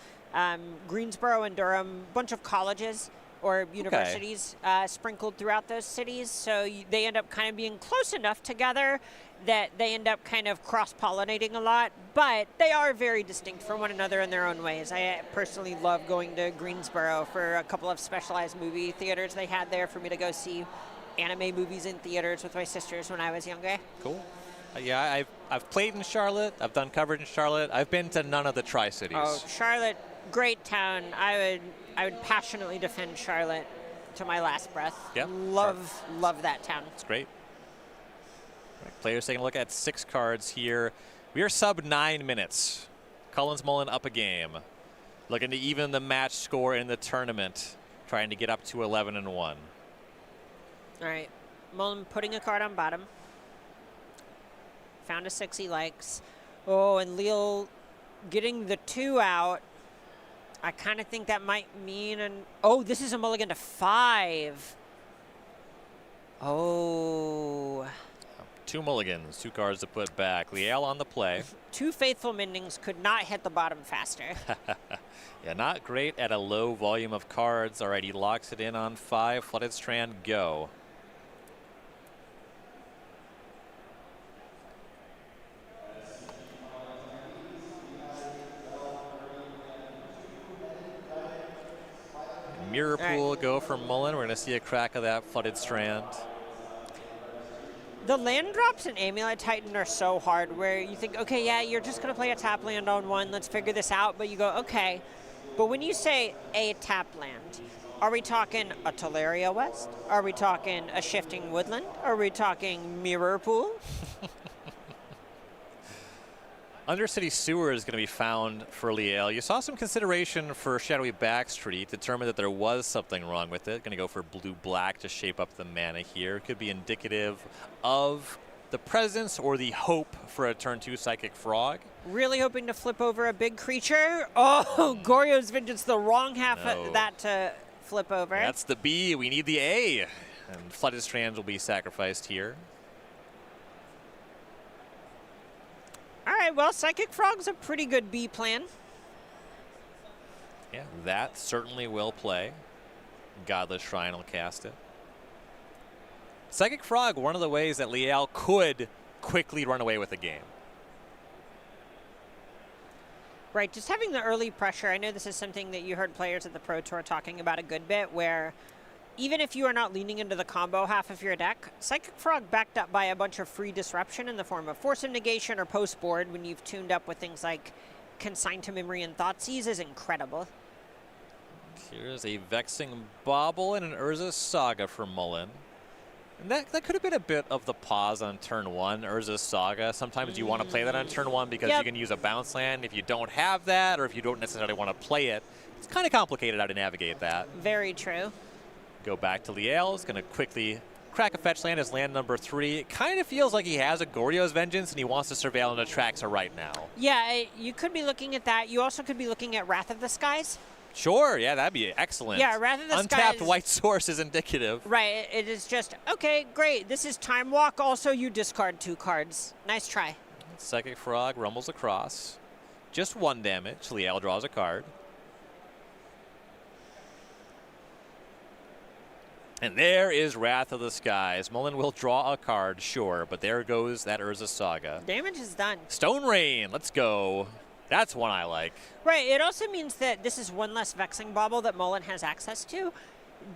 Greensboro and Durham, bunch of colleges or universities sprinkled throughout those cities. So they end up kind of being close enough together that they end up kind of cross-pollinating a lot. But they are very distinct from one another in their own ways. I personally love going to Greensboro for a couple of specialized movie theaters they had there for me to go see anime movies in theaters with my sisters when I was younger. Cool. Yeah, I've played in Charlotte. I've done coverage in Charlotte. I've been to none of the Tri-Cities. Oh, Charlotte, great town. I would passionately defend Charlotte to my last breath. Yeah. Love that town. It's great. Right, players taking a look at 6 cards here. We are sub 9 minutes. Collins Mullen up a game. Looking to even the match score in the tournament. Trying to get up to 11-1. All right, Mullen putting a card on bottom. Found a 6 he likes. Oh, and Leal getting the 2 out. I kind of think that might mean oh, this is a mulligan to 5. Oh. 2 mulligans, 2 cards to put back. Liel on the play. 2 faithful mendings could not hit the bottom faster. Yeah, not great at a low volume of cards. All right, he locks it in on 5. Flooded Strand, go. Mirror Pool go for Mullen. We're going to see a crack of that Flooded Strand. The land drops in Amulet Titan are so hard where you think, okay, yeah, you're just going to play a tap land on 1. Let's figure this out. But you go, okay. But when you say a tap land, are we talking a Teleria West? Are we talking a Shifting Woodland? Are we talking Mirror Pool? Undercity Sewer is going to be found for Liel. You saw some consideration for Shadowy Backstreet, determined that there was something wrong with it. Going to go for blue-black to shape up the mana here. Could be indicative of the presence or the hope for a turn 2 Psychic Frog. Really hoping to flip over a big creature. Oh, Goryo's Vengeance, the wrong half of that to flip over. That's the B. We need the A. And Flooded Strands will be sacrificed here. All right, well, Psychic Frog's a pretty good B plan. Yeah, that certainly will play. Godless Shrine will cast it. Psychic Frog, one of the ways that Liel could quickly run away with the game. Right, just having the early pressure. I know this is something that you heard players at the Pro Tour talking about a good bit, where even if you are not leaning into the combo half of your deck, Psychic Frog backed up by a bunch of free disruption in the form of Force of Negation or post-board when you've tuned up with things like Consign to Memory and Thoughtseize is incredible. Here's a Vexing Bauble and an Urza's Saga for Mullen. And that could have been a bit of the pause on turn 1, Urza's Saga. Sometimes you want to play that on turn 1 because you can use a bounce land. If you don't have that, or if you don't necessarily want to play it, it's kind of complicated how to navigate that. Very true. Go back to Liel. Is going to quickly crack a fetch land as land number 3. It kind of feels like he has a Goryo's Vengeance and he wants to surveil into Traxa right now. Yeah, you could be looking at that. You also could be looking at Wrath of the Skies. Sure, yeah, that'd be excellent. Yeah, Wrath of the Skies. Untapped white source is indicative. Right, it is just, okay, great. This is Time Walk. Also, you discard 2 cards. Nice try. Psychic Frog rumbles across. Just 1 damage. Liel draws a card. And there is Wrath of the Skies. Mullen will draw a card, sure, but there goes that Urza Saga. Damage is done. Stone Rain, let's go. That's one I like. Right, it also means that this is 1 less Vexing Bauble that Mullen has access to.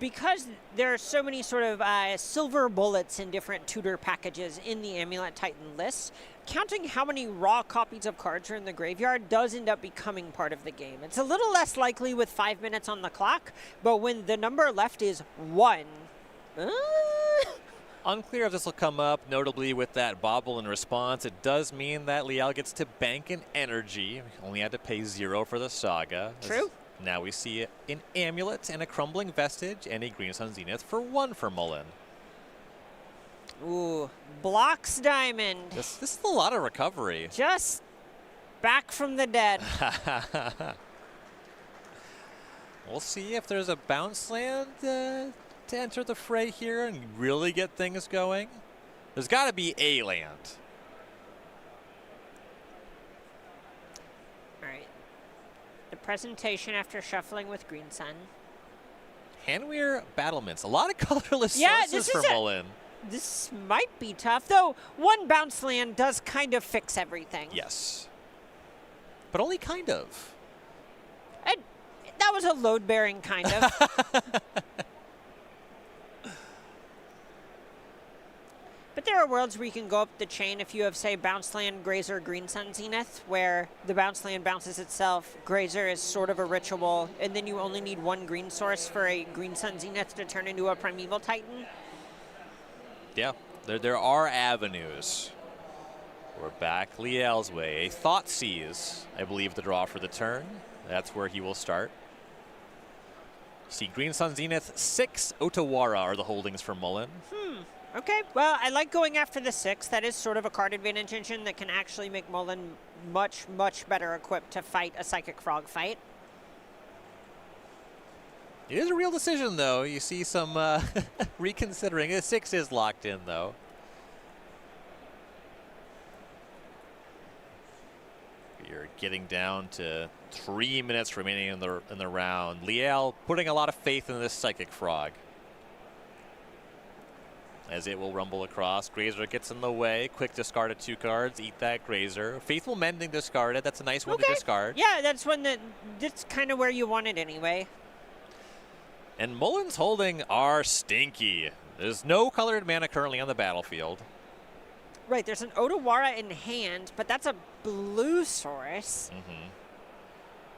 Because there are so many sort of silver bullets in different tutor packages in the Amulet Titan list, counting how many raw copies of cards are in the graveyard does end up becoming part of the game. It's a little less likely with 5 minutes on the clock, but when the number left is 1, unclear if this will come up, notably with that Bauble in response. It does mean that Liel gets to bank an energy. Only had to pay 0 for the Saga. True. Now we see an Amulet and a Crumbling Vestige and a Green Sun Zenith for 1 for Mullen. Ooh, blocks Diamond. This is a lot of recovery. Just back from the dead. We'll see if there's a bounce land to enter the fray here and really get things going. There's got to be a land. All right. The presentation after shuffling with Green Sun. Handweir Battlements. A lot of colorless sources for Mullen. This might be tough, though 1 bounce land does kind of fix everything. Yes. But only kind of. That was a load-bearing kind of. But there are worlds where you can go up the chain if you have, say, Bounce Land, Grazer, Green Sun, Zenith, where the Bounce Land bounces itself. Grazer is sort of a ritual, and then you only need 1 green source for a Green Sun Zenith to turn into a Primeval Titan. Yeah, there are avenues. We're back Liel's way. A Thoughtseize, I believe, the draw for the turn. That's where he will start. See, Green Sun Zenith, 6 Otawara are the holdings for Mullen. Okay, well, I like going after the 6. That is sort of a card advantage engine that can actually make Mullen much, much better equipped to fight a Psychic Frog fight. It is a real decision, though. You see some reconsidering. The 6 is locked in, though. You're getting down to 3 minutes remaining in the round. Liel putting a lot of faith in this Psychic Frog, as it will rumble across. Grazer gets in the way. Quick discard of 2 cards. Eat that Grazer. Faithful Mending discarded. That's a nice one to discard. Yeah, that's kind of where you want it anyway. And Mullen's holding are stinky. There's no colored mana currently on the battlefield. Right, there's an Otawara in hand, but that's a blue source.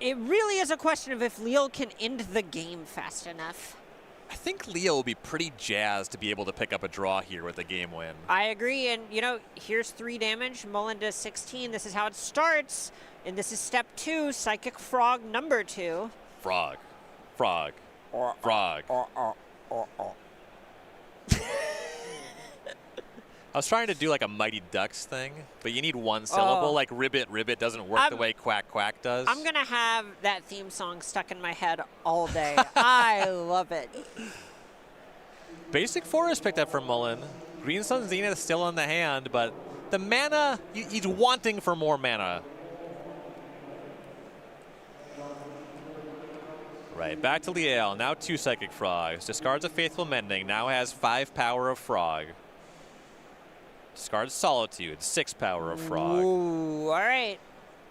It really is a question of if Liel can end the game fast enough. I think Liel will be pretty jazzed to be able to pick up a draw here with a game win. I agree, and here's 3 damage. Mullen does 16. This is how it starts, and this is step 2, Psychic Frog number 2. Frog. Frog. Frog. I was trying to do like a Mighty Ducks thing, but you need 1 syllable. Like Ribbit, Ribbit doesn't work the way Quack, Quack does. I'm going to have that theme song stuck in my head all day. I love it. Basic Forest picked up from Mullen. Green Sun Zenith is still in the hand, but the mana, he's wanting for more mana. Right, back to Liel. Now 2 Psychic Frogs. Discards a Faithful Mending. Now has 5 power of Frog. Discards Solitude. 6 power of Frog. Ooh, all right.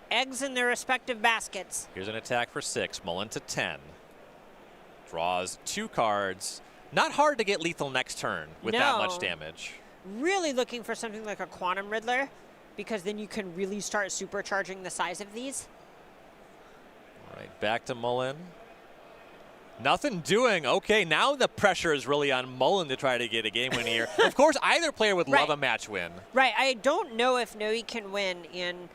Eggs in their respective baskets. Here's an attack for 6. Mullen to 10. Draws 2 cards. Not hard to get lethal next turn with that much No. damage. Really looking for something like a Quantum Riddler, because then you can really start supercharging the size of these. All right, back to Mullen. Nothing doing. Okay, now the pressure is really on Mullen to try to get a game win here. Of course, either player would love a match win. Right. I don't know if Noe can win in,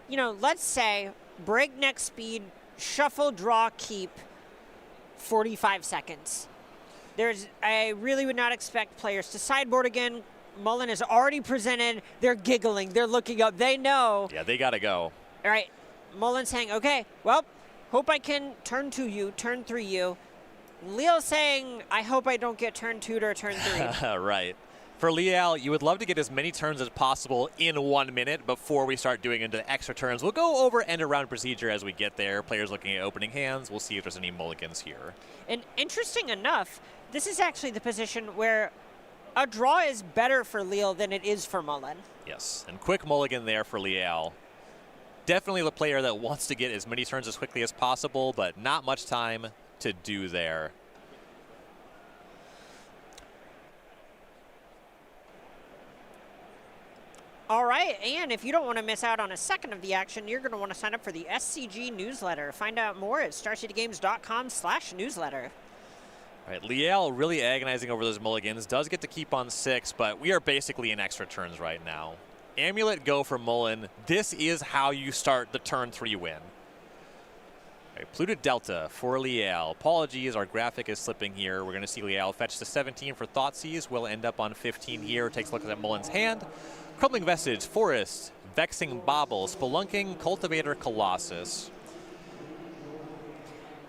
let's say breakneck speed, shuffle, draw, keep, 45 seconds. I really would not expect players to sideboard again. Mullen is already presented. They're giggling. They're looking up. They know. Yeah, they got to go. All right. Mullen saying, okay, well, hope I can turn 2 you, turn 3 you. Leo's saying, I hope I don't get turn 2 or turn 3. Right. For Leal, you would love to get as many turns as possible in 1 minute before we start doing into extra turns. We'll go over end around procedure as we get there. Players looking at opening hands. We'll see if there's any mulligans here. And interesting enough, this is actually the position where a draw is better for Leal than it is for Mullen. Yes, and quick mulligan there for Leal. Definitely the player that wants to get as many turns as quickly as possible, but not much time to do there. All right, and if you don't want to miss out on a second of the action, you're going to want to sign up for the SCG newsletter. Find out more at starcitygames.com/newsletter. All right, Leal really agonizing over those mulligans. Does get to keep on 6, but we are basically in extra turns right now. Amulet go for Mullen. This is how you start the turn 3 win. Right, Pluto Delta for Leal. Apologies, our graphic is slipping here. We're going to see Leal fetch to 17 for Thoughtseize. We'll end up on 15 here. Takes a look at Mullen's hand. Crumbling Vestige, Forest, Vexing Bauble, Spelunking, Cultivator, Colossus.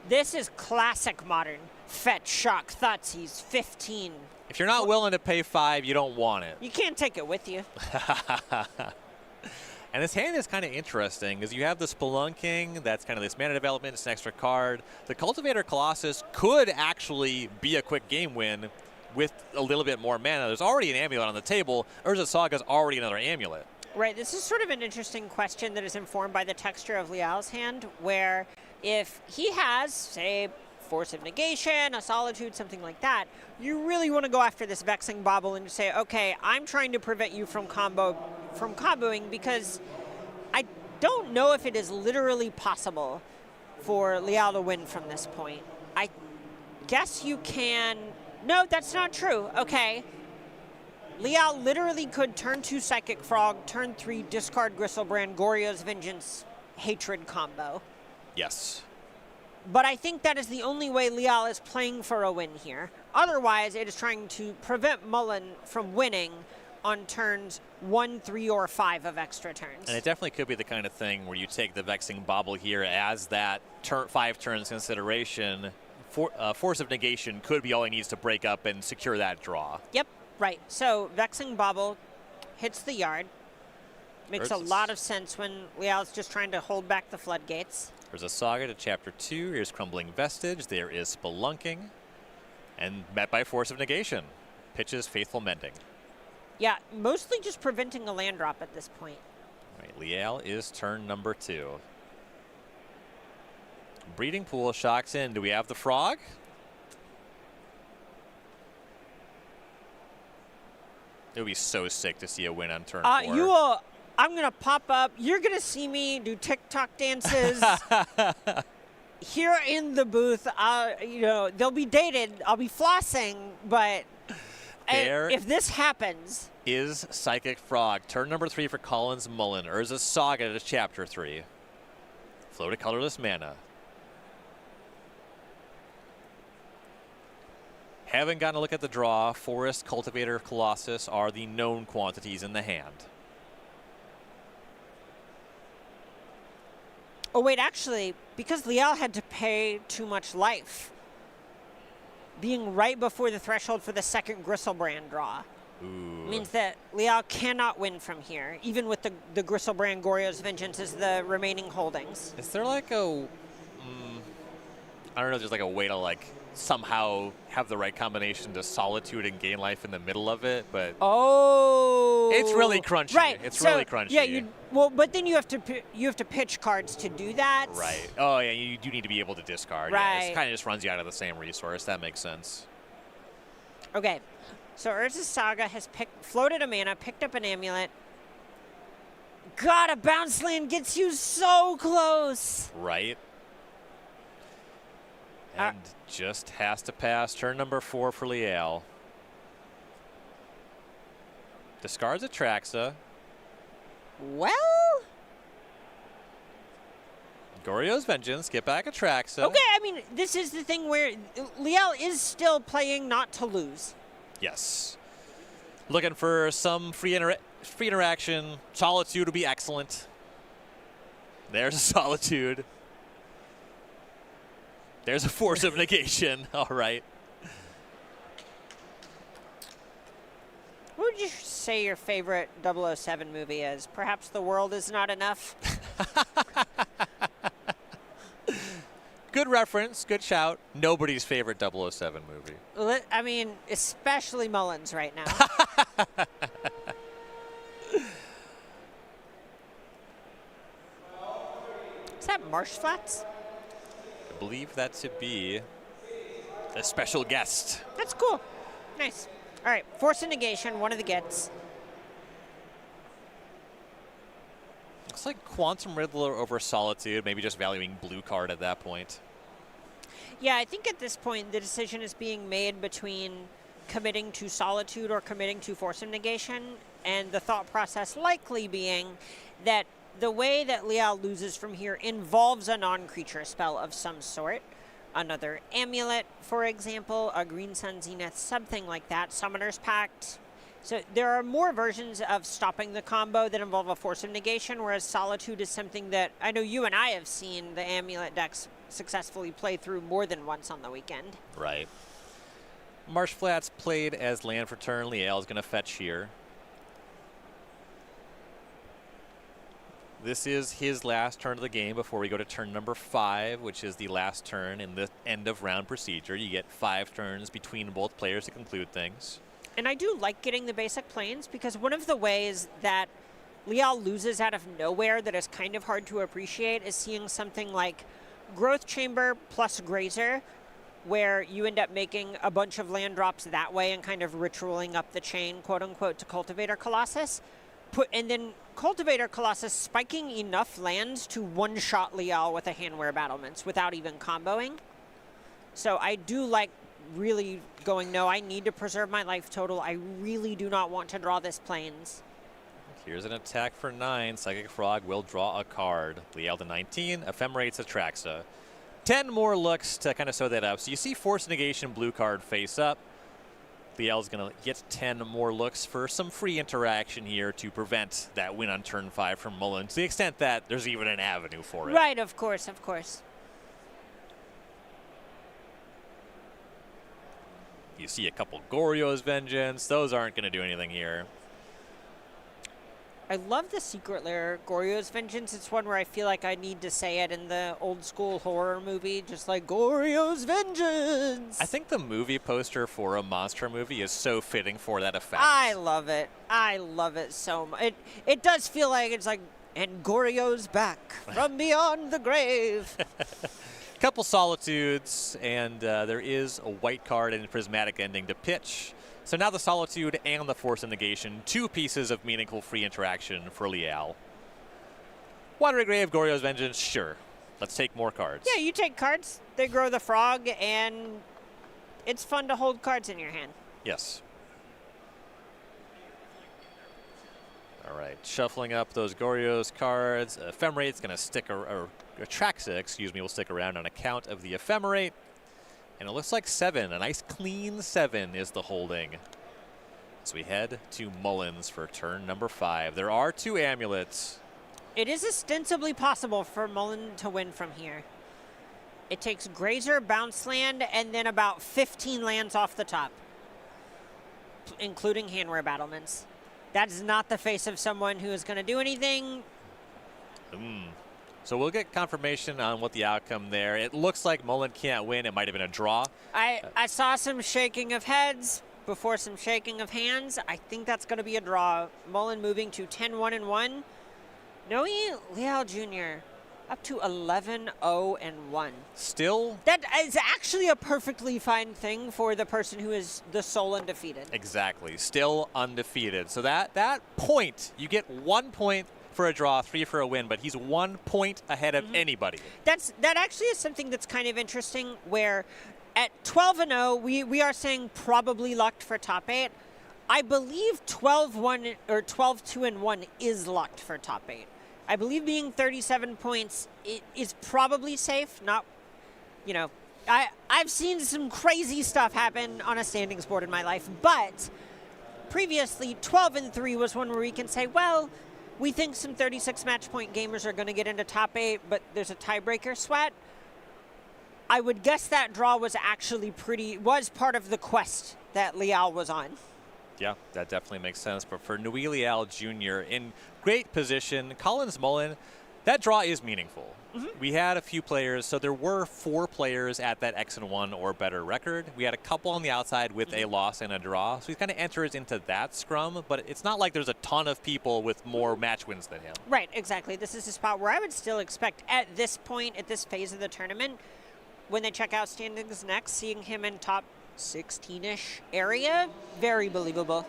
This is classic Modern. Fetch, Shock, Thoughtseize, 15. If you're not willing to pay 5, you don't want it. You can't take it with you. And this hand is kind of interesting because you have the Spelunking, that's kind of this mana development, it's an extra card. The Cultivator Colossus could actually be a quick game win with a little bit more mana. There's already an amulet on the table. Urza Saga's already another amulet. Right, this is sort of an interesting question that is informed by the texture of Leal's hand, where if he has, say, Force of Negation, a Solitude, something like that, you really want to go after this Vexing Bauble and say, okay, I'm trying to prevent you from comboing, because I don't know if it is literally possible for Leal to win from this point. I guess you can. No, that's not true. Okay. Leal literally could turn 2 Psychic Frog, turn 3 discard Gristlebrand, Goryo's Vengeance, Hatred combo. Yes. But I think that is the only way Leal is playing for a win here. Otherwise, it is trying to prevent Mullen from winning on turns 1, 3, or 5 of extra turns. And it definitely could be the kind of thing where you take the Vexing Bauble here as that 5 turns consideration. Force of Negation could be all he needs to break up and secure that draw. Yep, right. So Vexing Bauble hits the yard. Makes a lot of sense when Leal's just trying to hold back the floodgates. There's a Saga to Chapter 2. Here's Crumbling Vestige. There is Spelunking. And met by Force of Negation. Pitches Faithful Mending. Yeah, mostly just preventing a land drop at this point. All right, Leal is turn number 2. Breeding Pool shocks in. Do we have the Frog? It would be so sick to see a win on turn 4. You will. I'm going to pop up. You're going to see me do TikTok dances here in the booth. They'll be dated. I'll be flossing, but if this happens. Is Psychic Frog. Turn number 3 for Collins Mullen. Urza Saga to Chapter 3. Flow to colorless mana. Haven't gotten a look at the draw. Forest, Cultivator, Colossus are the known quantities in the hand. Oh, wait, actually, because Leal had to pay too much life, being right before the threshold for the second Gristlebrand draw means that Leal cannot win from here, even with the Gristlebrand Goryo's Vengeance as the remaining holdings. Is there like a... I don't know if there's like a way to like somehow have the right combination to Solitude and gain life in the middle of it, but it's really crunchy. Right. It's really crunchy. Yeah. But then you have to pitch cards to do that. Right. Oh yeah, you do need to be able to discard. Right. Yeah, it kind of just runs you out of the same resource. That makes sense. Okay, so Urza's Saga has floated a mana, picked up an amulet. God, a bounce land gets you so close. Right. And just has to pass turn number 4 for Liel. Discards Atraxa. Well? Goryo's Vengeance, get back Atraxa. Okay, I mean, this is the thing where Liel is still playing not to lose. Yes. Looking for some free interaction. Solitude would be excellent. There's a Solitude. There's a Force of Negation. All right. What would you say your favorite 007 movie is? Perhaps The World Is Not Enough? Good reference, good shout. Nobody's favorite 007 movie. I mean, especially Mullins right now. Is that Marsh Flats? I believe that to be a special guest. That's cool. Nice. All right, Force of Negation, one of the gets. Looks like Quantum Riddler over Solitude, maybe just valuing blue card at that point. Yeah, I think at this point the decision is being made between committing to Solitude or committing to Force of Negation, and the thought process likely being that the way that Liel loses from here involves a non-creature spell of some sort. Another amulet, for example, a Green Sun Zenith, something like that, Summoner's Pact. So there are more versions of stopping the combo that involve a Force of Negation, whereas Solitude is something that I know you and I have seen the amulet decks successfully play through more than once on the weekend. Right. Marsh Flats played as land for turn. Liel is going to fetch here. This is his last turn of the game before we go to turn number 5, which is the last turn in the end of round procedure. You get 5 turns between both players to conclude things. And I do like getting the basic planes because one of the ways that Liel loses out of nowhere that is kind of hard to appreciate is seeing something like Growth Chamber plus Grazer, where you end up making a bunch of land drops that way and kind of ritualing up the chain, quote unquote, to Cultivator Colossus. And then Cultivator Colossus spiking enough lands to one-shot Liel with a Handwear Battlements without even comboing. So I do like really going, no, I need to preserve my life total. I really do not want to draw this plains. Here's an attack for 9. Psychic Frog will draw a card. Liel to 19, Ephemerates Atraxa. 10 more looks to kind of sew that up. So you see Force Negation blue card face up. Liel's going to get 10 more looks for some free interaction here to prevent that win on turn 5 from Mullen, to the extent that there's even an avenue for it. Right, of course, of course. You see a couple Goryo's Vengeance. Those aren't going to do anything here. I love the Secret Lair Goryo's Vengeance. It's one where I feel like I need to say it in the old school horror movie, just like Goryo's Vengeance. I think the movie poster for a monster movie is so fitting for that effect. I love it. I love it so much. It does feel like it's like, and Goryo's back from beyond the grave. Couple Solitudes, and there is a white card and a Prismatic Ending to pitch. So now the Solitude and the Force of Negation, 2 pieces of meaningful free interaction for Liel. Watery Grave, Goryo's Vengeance, sure. Let's take more cards. Yeah, you take cards, they grow the frog, and it's fun to hold cards in your hand. Yes. All right, shuffling up those Goryo's cards. Ephemerate's going to stick, or Atraxa, excuse me, will stick around on account of the Ephemerate. And it looks like 7, a nice clean 7 is the holding. So we head to Mullins for turn number 5. There are 2 amulets. It is ostensibly possible for Mullen to win from here. It takes Grazer, Bounce Land, and then about 15 lands off the top, including Handwear Battlements. That is not the face of someone who is going to do anything. So we'll get confirmation on what the outcome there. It looks like Mullen can't win. It might have been a draw. I saw some shaking of heads before some shaking of hands. I think that's going to be a draw. Mullen moving to 10-1-1. Noe Liel Jr. Up to 11-0-1. Still? That is actually a perfectly fine thing for the person who is the sole undefeated. Exactly. Still undefeated. So that point, you get 1 point for a draw, 3 for a win, but he's 1 point ahead of anybody. That actually is something that's kind of interesting, where at 12-0, we are saying probably locked for top 8. I believe 12-1 or 12-2-1 is locked for top 8. I believe being 37 points is probably safe. Not, you know, I've seen some crazy stuff happen on a standings board in my life, but previously 12-3 was one where we can say, well, we think some 36 match point gamers are going to get into top 8, but there's a tiebreaker sweat. I would guess that draw was actually was part of the quest that Liao was on. Yeah, that definitely makes sense. But for Nui Liao Jr. in great position, Collins Mullen, that draw is meaningful. We had a few players, so there were 4 players at that X&1 or better record. We had a couple on the outside with a loss and a draw, so he kind of enters into that scrum, but it's not like there's a ton of people with more match wins than him. Right, exactly. This is a spot where I would still expect at this point, at this phase of the tournament, when they check out standings next, seeing him in top 16-ish area, very believable.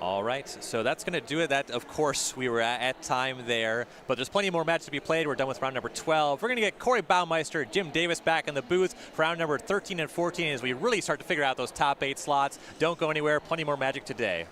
All right, so that's going to do it. That, of course, we were at time there, but there's plenty more matches to be played. We're done with round number 12. We're going to get Corey Baumeister, Jim Davis back in the booth for round number 13 and 14 as we really start to figure out those top 8 slots. Don't go anywhere. Plenty more Magic today.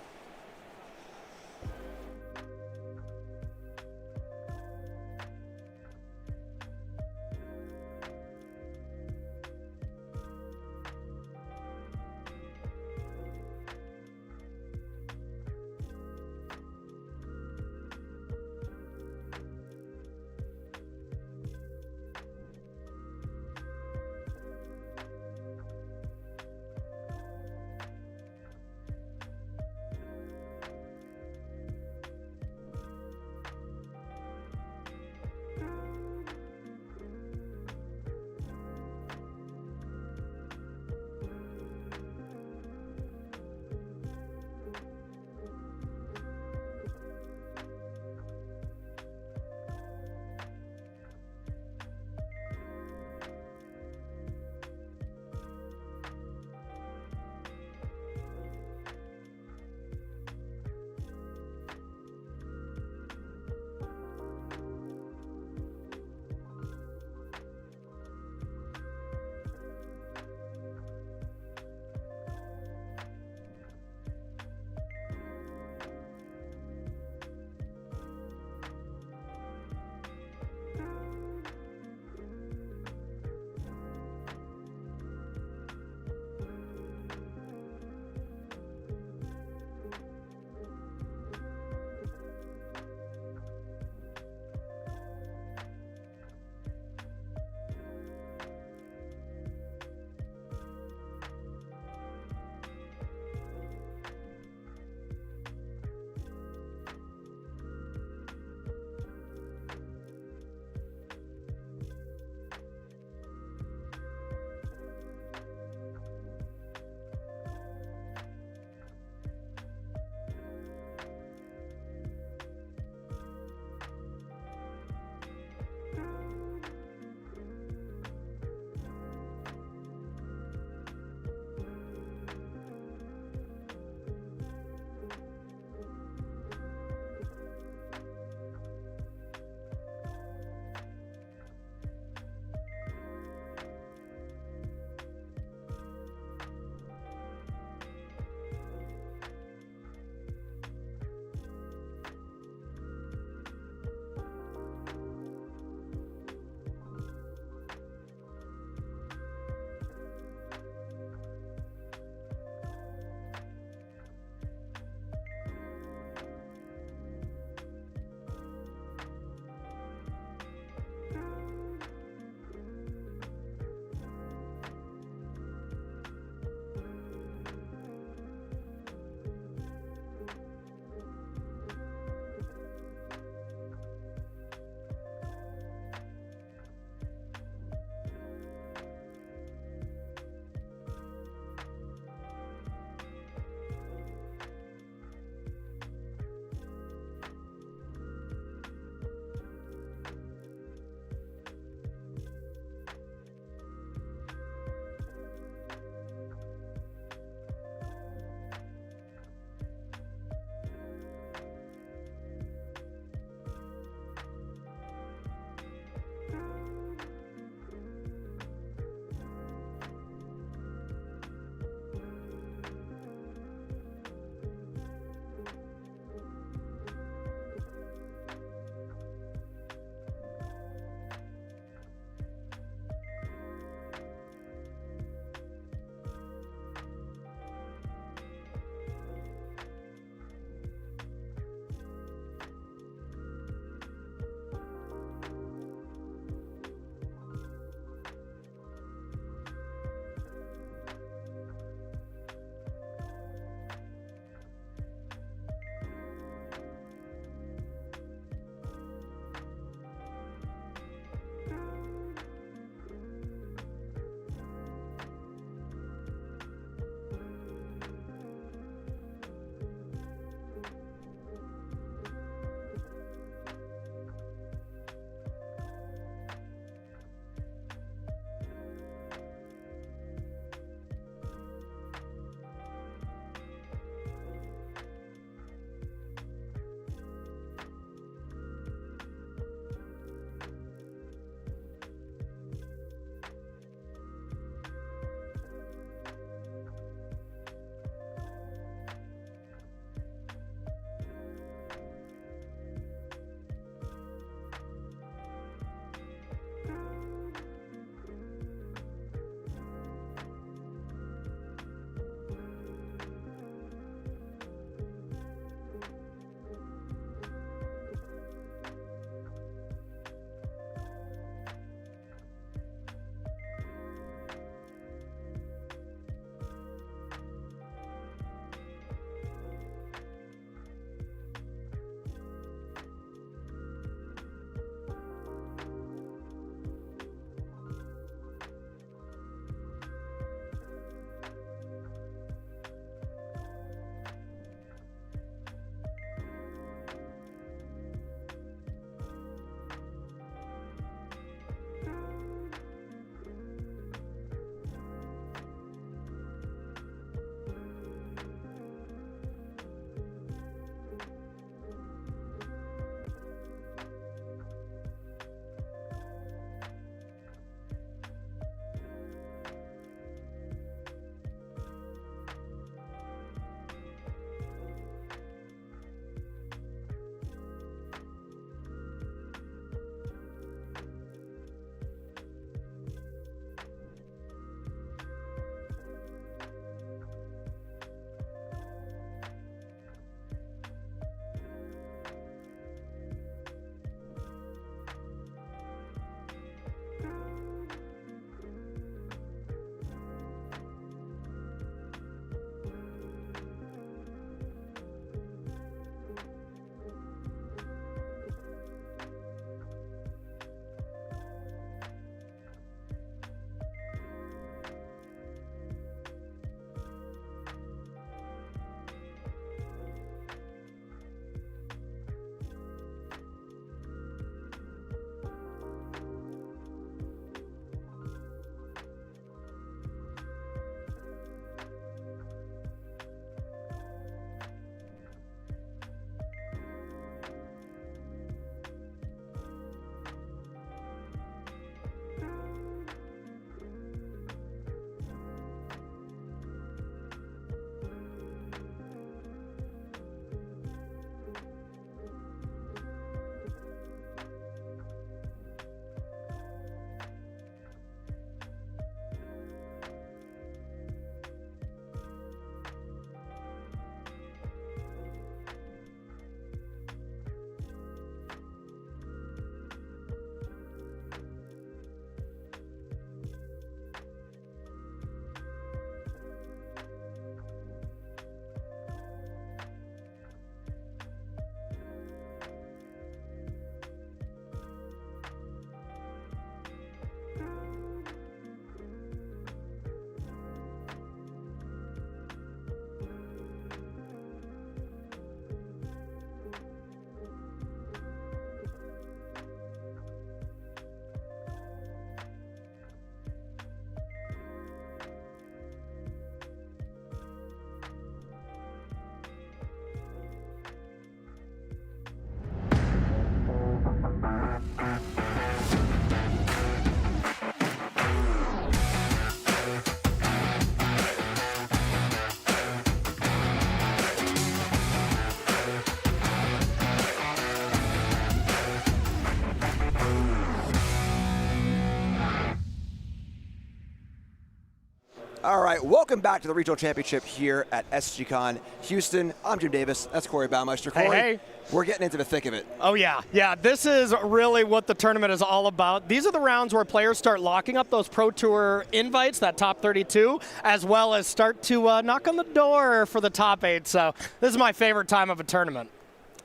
All right, welcome back to the Regional Championship here at SCG Houston. I'm Jim Davis. That's Corey Baumeister. Corey, Hey. We're getting into the thick of it. Oh, yeah. Yeah, this is really what the tournament is all about. These are the rounds where players start locking up those Pro Tour invites, that top 32, as well as start to knock on the door for the top 8. So this is my favorite time of a tournament.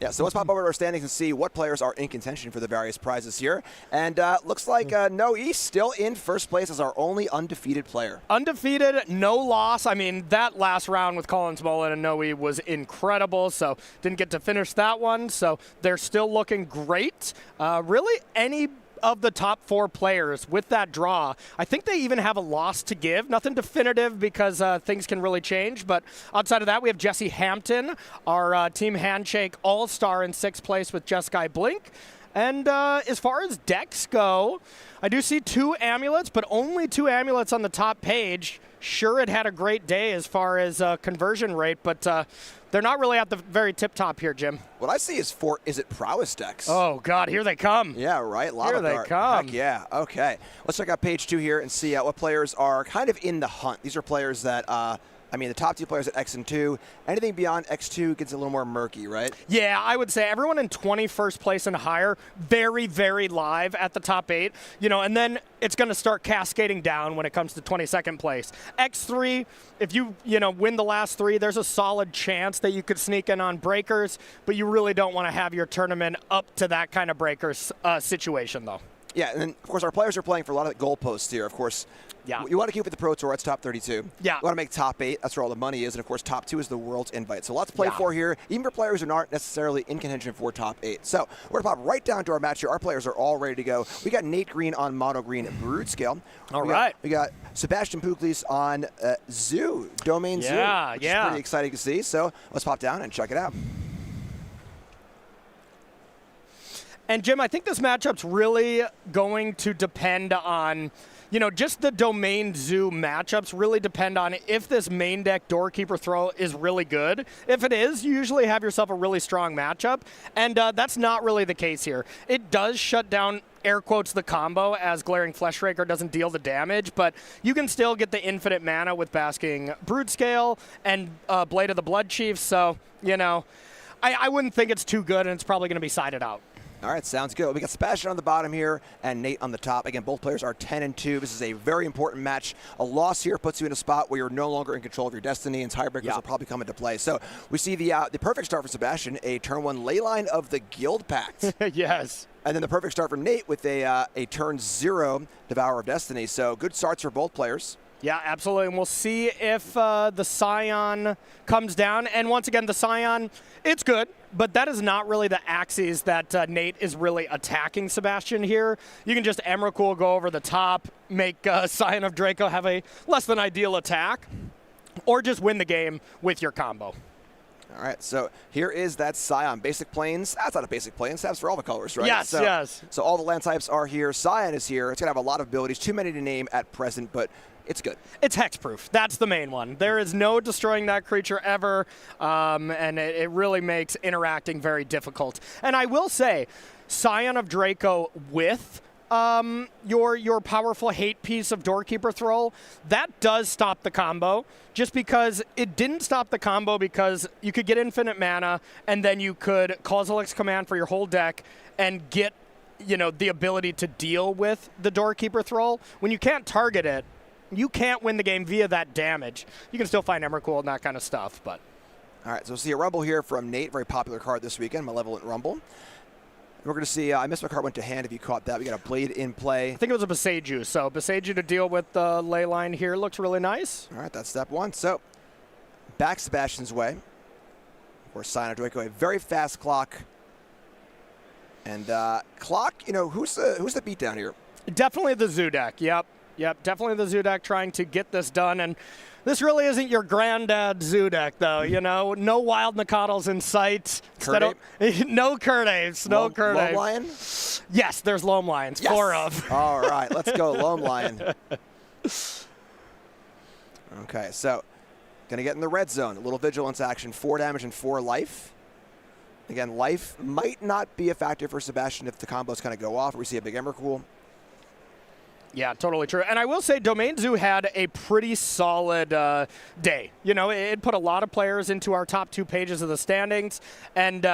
Yeah, so let's pop over to our standings and see what players are in contention for the various prizes here. And looks like No East still in first place as our only undefeated player. Undefeated, no loss. I mean, that last round with Colin Smolin and Noe was incredible, so didn't get to finish that one. So they're still looking great. Really, any of the top 4 players with that draw, I think they even have a loss to give. Nothing definitive because things can really change. But outside of that, we have Jesse Hampton, our Team Handshake All-Star in 6th place with Jeskai Blink. And as far as decks go, I do see 2 amulets, but only 2 amulets on the top page. Sure, it had a great day as far as conversion rate, but they're not really at the very tip top here, Jim. What I see is it Prowess decks? Oh, God, here they come. Yeah, right. Here they come. Heck yeah. Okay. Let's check out page 2 here and see what players are kind of in the hunt. These are players that, the top 2 players at X and 2. Anything beyond X2 gets a little more murky, right? Yeah, I would say everyone in 21st place and higher, very, very live at the top 8. And then it's going to start cascading down when it comes to 22nd place. X3, if you win the last 3, there's a solid chance that you could sneak in on breakers, but you really don't want to have your tournament up to that kind of breakers situation, though. Yeah, and then, of course, our players are playing for a lot of the goalposts here. Of course, yeah. You want to keep with the Pro Tour. It's top 32. Yeah. You want to make top 8. That's where all the money is. And, of course, top 2 is the world's invite. So lots to play Yeah. for here, even for players who aren't necessarily in contention for top 8. So we're going to pop right down to our match here. Our players are all ready to go. We got Nate Green on Mono Green Brood Scale. All right. We got Sebastian Puklis on Zoo, Domain Zoo. Which is pretty exciting to see. So let's pop down and check it out. And, Jim, I think this matchup's really going to depend on, just the Domain Zoo matchups really depend on if this main deck Doorkeeper Throw is really good. If it is, you usually have yourself a really strong matchup, and that's not really the case here. It does shut down, air quotes, the combo, as Glaring Fleshraker doesn't deal the damage, but you can still get the infinite mana with Basking Broodscale and Blade of the Blood Chief, so, I wouldn't think it's too good, and it's probably going to be sided out. All right, sounds good. We got Sebastian on the bottom here and Nate on the top. Again, both players are 10-2. This is a very important match. A loss here puts you in a spot where you're no longer in control of your destiny, and tiebreakers will probably come into play. So we see the perfect start for Sebastian, a turn 1 Leyline of the Guild Pact. Yes. And then the perfect start for Nate with a turn 0 Devourer of Destiny. So good starts for both players. Yeah, absolutely. And we'll see if the Scion comes down. And once again, the Scion, it's good, but that is not really the axes that Nate is really attacking Sebastian here. You can just Emrakul go over the top, make Scion of Draco have a less than ideal attack, or just win the game with your combo. All right, so here is that Scion. Basic Plains. That's not a Basic Plains. That's for all the colors, right? Yes, yes. So all the land types are here. Scion is here. It's going to have a lot of abilities. Too many to name at present, but it's good. It's hexproof. That's the main one. There is no destroying that creature ever, and it really makes interacting very difficult. And I will say, Scion of Draco with your powerful hate piece of Doorkeeper Throw, that does stop the combo, just because it didn't stop the combo because you could get infinite mana, and then you could Kozilek's Command for your whole deck and get, the ability to deal with the Doorkeeper Throw. When you can't target it, you can't win the game via that damage. You can still find Emrakul and that kind of stuff, but. All right, so we'll see a Rumble here from Nate, very popular card this weekend, Malevolent Rumble. We're going to see, I missed my card went to hand if you caught that. We got a Blade in play. I think it was a Beseiju, so Beseiju to deal with the ley line here looks really nice. All right, that's step 1. So, back Sebastian's way. Or Scion of Draco, a very fast clock. And clock, who's the beatdown here? Definitely the Zoo deck, yep. Yep, definitely the Zoo deck trying to get this done, and this really isn't your granddad Zoo deck, though, No Wild Nakados in sight. No Kurdaves, no Kurdaves. Loam Lion? Yes, there's Loam Lions, yes. 4 of. All right, let's go Loam Lion. Okay, so going to get in the red zone. A little Vigilance action, 4 damage and 4 life. Again, life might not be a factor for Sebastian if the combos kind of go off. We see a big Emrakul. Yeah, totally true. And I will say Domain Zoo had a pretty solid day. You know, it put a lot of players into our top 2 pages of the standings and,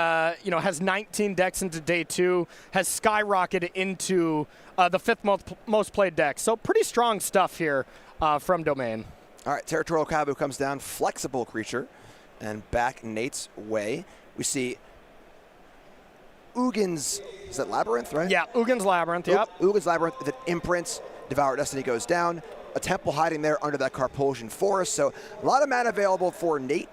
you know, has 19 decks into day 2, has skyrocketed into the 5th most played deck. So pretty strong stuff here from Domain. All right, Territorial Kavu comes down, flexible creature, and back Nate's way. We see Ugin's, is that Labyrinth, right? Yeah, Ugin's Labyrinth, yep. Ugin's Labyrinth, the imprints, Devour Destiny goes down. A temple hiding there under that Carposian forest. So a lot of mana available for Nate.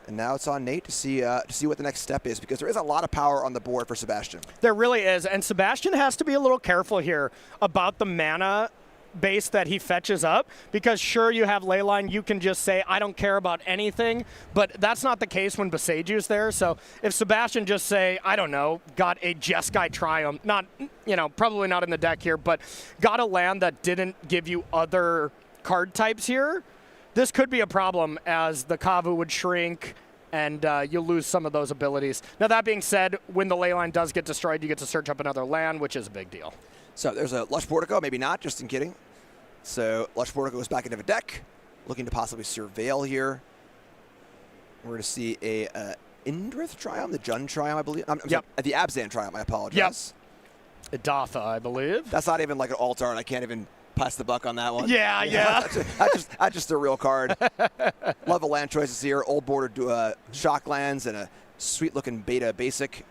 And now it's on Nate to see what the next step is, because there is a lot of power on the board for Sebastian. There really is, and Sebastian has to be a little careful here about the mana base that he fetches up, because sure, you have Leyline, you can just say I don't care about anything, but that's not the case when Boseju's there. So if Sebastian just say, I don't know, got a Jeskai Triumph, not, you know, probably not in the deck here, but got a land that didn't give you other card types here, this could be a problem, as the Kavu would shrink and you'll lose some of those abilities. Now that being said, when the Leyline does get destroyed, you get to search up another land, which is a big deal. So there's a Lush Portico, maybe not, just in kidding. So Lush Portico goes back into the deck, looking to possibly surveil here. We're going to see a Indrith Triumph, the Jund Triumph, I believe. I'm sorry, the Abzan Triumph, I apologize. Yep. Idatha, I believe. That's not even like an altar, and I can't even pass the buck on that one. Yeah. That's just a real card. Love the land choices here. Old border shock lands and a sweet-looking beta basic,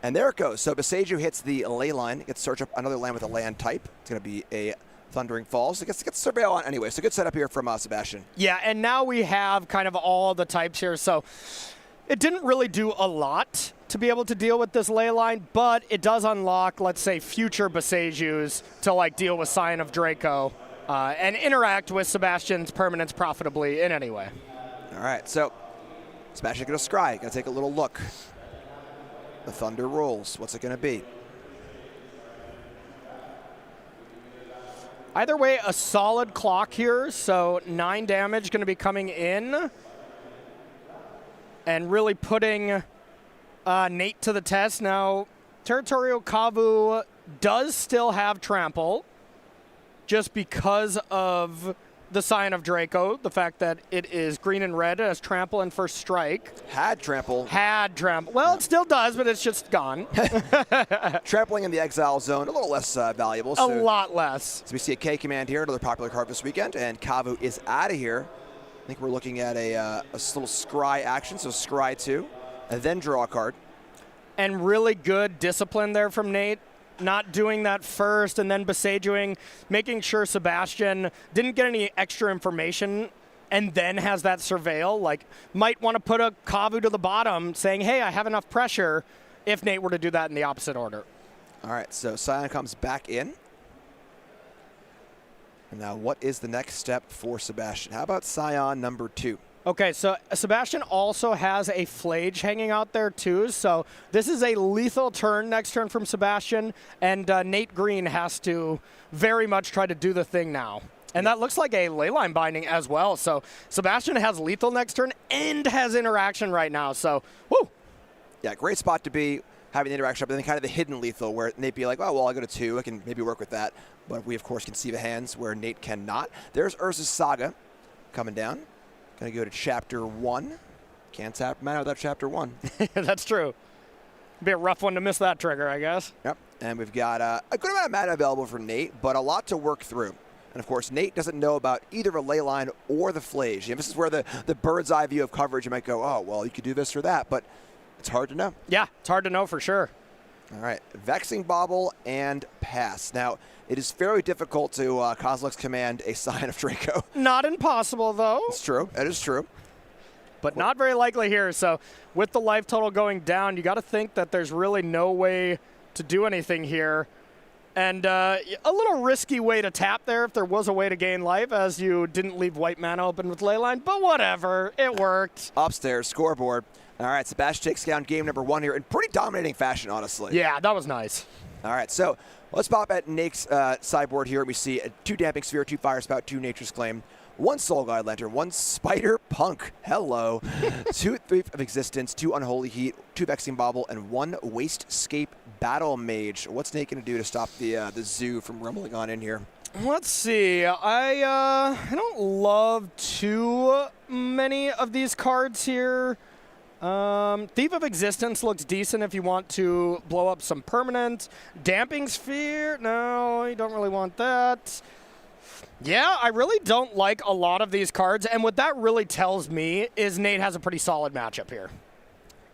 and there it goes. So Boseju hits the Leyline, gets search up another land with a land type. It's going to be a Thundering Falls. It gets surveil on anyway. So good setup here from Sebastian. Yeah, and now we have kind of all the types here. So it didn't really do a lot to be able to deal with this Leyline, but it does unlock, let's say, future Bosejus to like deal with Scion of Draco and interact with Sebastian's permanents profitably in any way. All right, so Sebastian's going to scry. Going to take a little look. The Thunder rolls. What's it going to be? Either way, a solid clock here, so 9 damage going to be coming in and really putting Nate to the test. Now, Territorial Kavu does still have Trample, just because of the Scion of Draco, the fact that it is green and red, it has Trample and First Strike. Had Trample. Well, it still does, but it's just gone. Trampling in the Exile Zone, a little less valuable. A lot less. So we see a K command here, another popular card this weekend, and Kavu is out of here. I think we're looking at a little scry action, so scry 2, and then draw a card. And really good discipline there from Nate. Not doing that first and then Bosejuing, making sure Sebastian didn't get any extra information and then has that surveil. Like, might want to put a Kavu to the bottom saying, hey, I have enough pressure, if Nate were to do that in the opposite order. All right, so Scion comes back in. And now what is the next step for Sebastian? How about Scion number 2? Okay, so Sebastian also has a Flage hanging out there too, so this is a lethal turn next turn from Sebastian, and Nate Green has to very much try to do the thing now. And that looks like a Leyline binding as well, so Sebastian has lethal next turn and has interaction right now, so woo! Yeah, great spot to be, having the interaction, but then kind of the hidden lethal where Nate be like, oh, well, I go to 2, I can maybe work with that, but we, of course, can see the hands where Nate cannot. There's Urza's Saga coming down. Going to go to Chapter 1. Can't tap mana without Chapter 1. That's true. Be a rough one to miss that trigger, I guess. Yep. And we've got a good amount of mana available for Nate, but a lot to work through. And, of course, Nate doesn't know about either the Leyline or the Flage. This is where the bird's eye view of coverage, you might go, oh, well, you could do this or that, but it's hard to know. Yeah, it's hard to know for sure. All right, Vexing Bauble and pass. Now, it is fairly difficult to Kozilek's command a Scion of Draco. Not impossible, though. It's true. It is true. But not very likely here. So with the life total going down, you got to think that there's really no way to do anything here. And a little risky way to tap there if there was a way to gain life, as you didn't leave white mana open with Leyline. But whatever, it worked. Upstairs, scoreboard. All right, Sebastian takes down game number 1 here in pretty dominating fashion, honestly. Yeah, that was nice. All right, so let's pop at Nate's sideboard here. We see 2 Damping Sphere, 2 Fire Spout, 2 Nature's Claim, 1 Soul Guide Lantern, 1 Spider Punk, hello, 2 Thief of Existence, 2 Unholy Heat, 2 Vexing Bauble, and 1 Wastescape Battle Mage. What's Nate going to do to stop the zoo from rumbling on in here? Let's see. I don't love too many of these cards here. Thief of Existence looks decent if you want to blow up some permanent. Damping Sphere, no, you don't really want that. Yeah, I really don't like a lot of these cards, and what that really tells me is Nate has a pretty solid matchup here.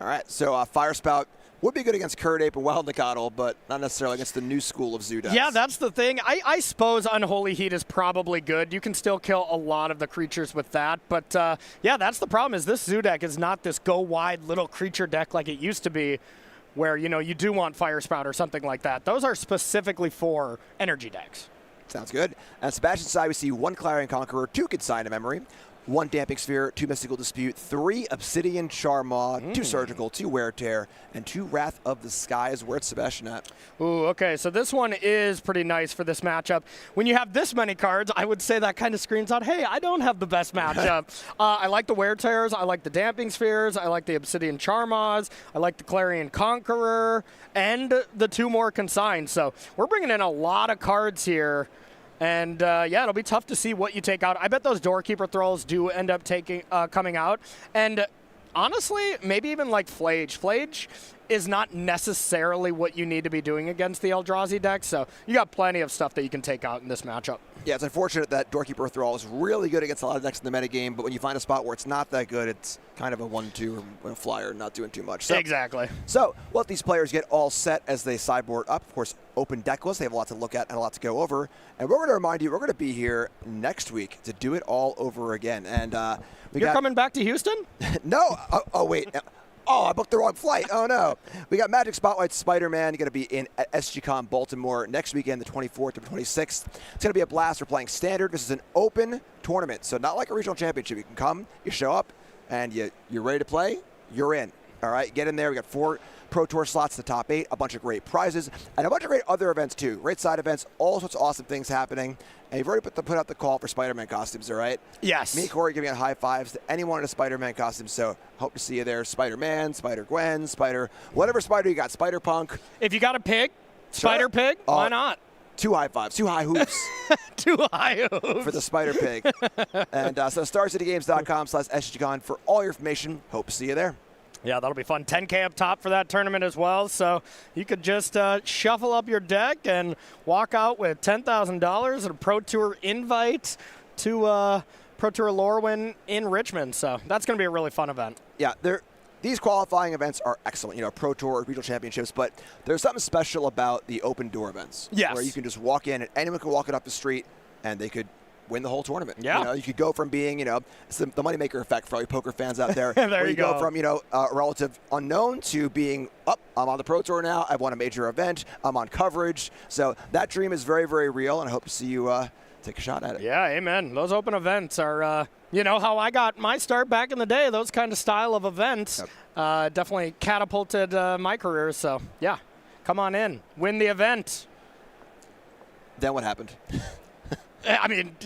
All right, so Fire Spout would be good against Curd Ape and Wild Nicottle, but not necessarily against the new school of zoo decks. Yeah, that's the thing. I suppose Unholy Heat is probably good. You can still kill a lot of the creatures with that, but yeah, that's the problem is this zoo deck is not this go-wide little creature deck like it used to be, where, you know, you do want Fire Spout or something like that. Those are specifically for energy decks. Sounds good. On Sebastian's side, we see 1 Clarion Conqueror, 2 Consign of Memory, 1 Damping Sphere, 2 Mystical Dispute, 3 Obsidian Charmaw, 2 Surgical, 2 Wear Tear, and 2 Wrath of the Skies. Where's Sebastian at? Ooh, okay, so this one is pretty nice for this matchup. When you have this many cards, I would say that kind of screams out, hey, I don't have the best matchup. I like the Wear Tears, I like the Damping Spheres, I like the Obsidian Charmaws, I like the Clarion Conqueror, and the 2 more Consigned. So we're bringing in a lot of cards here. And yeah, it'll be tough to see what you take out. I bet those Doorkeeper Thralls do end up coming out. And honestly, maybe even like Flage. Flage is not necessarily what you need to be doing against the Eldrazi deck, so you got plenty of stuff that you can take out in this matchup. Yeah, it's unfortunate that Doorkeeper Thrall is really good against a lot of decks in the metagame, but when you find a spot where it's not that good, it's kind of a 1-2 or a flyer, not doing too much. So, exactly. So we'll let these players get all set as they sideboard up. Of course, open deck list. They have a lot to look at and a lot to go over. And we're going to remind you, we're going to be here next week to do it all over again. And You're coming back to Houston? No. Oh, wait. Oh, I booked the wrong flight. Oh, no. We got Magic Spotlight Spider-Man. You're going to be in at SGCon Baltimore next weekend, the 24th to 26th. It's going to be a blast. We're playing Standard. This is an open tournament, so not like a regional championship. You can come, you show up, and you're ready to play, you're in. All right, get in there. We got 4 Pro Tour slots, the top 8, a bunch of great prizes, and a bunch of great other events, too. Great side events, all sorts of awesome things happening. And you've already put out the call for Spider-Man costumes, all right? Yes. Me and Corey giving out high fives to anyone in a Spider-Man costume, so hope to see you there. Spider-Man, Spider-Gwen, whatever Spider you got, Spider-Punk. If you got a pig, Spider-Pig, why not? 2 high fives, 2 high hoops. 2 high hoops. For the Spider Pig. And so StarCityGames.com/SGCon for all your information. Hope to see you there. Yeah, that'll be fun. 10K up top for that tournament as well. So you could just shuffle up your deck and walk out with $10,000 and a Pro Tour invite to Pro Tour Lorwyn in Richmond. So that's going to be a really fun event. Yeah, these qualifying events are excellent, you know, Pro Tour, regional championships, but there's something special about the open door events. Yes. Where you can just walk in and anyone can walk it up the street and they could win the whole tournament. Yeah. You know, you could go from being, it's the moneymaker effect for all you poker fans out there. There where you go. go From, a relative unknown to being, I'm on the Pro Tour now, I've won a major event, I'm on coverage. So that dream is very, very real, and I hope to see you take a shot at it. Yeah, amen. Those open events are, how I got my start back in the day. Those kind of style of events definitely catapulted my career. So, yeah, come on in. Win the event. Then what happened? I mean,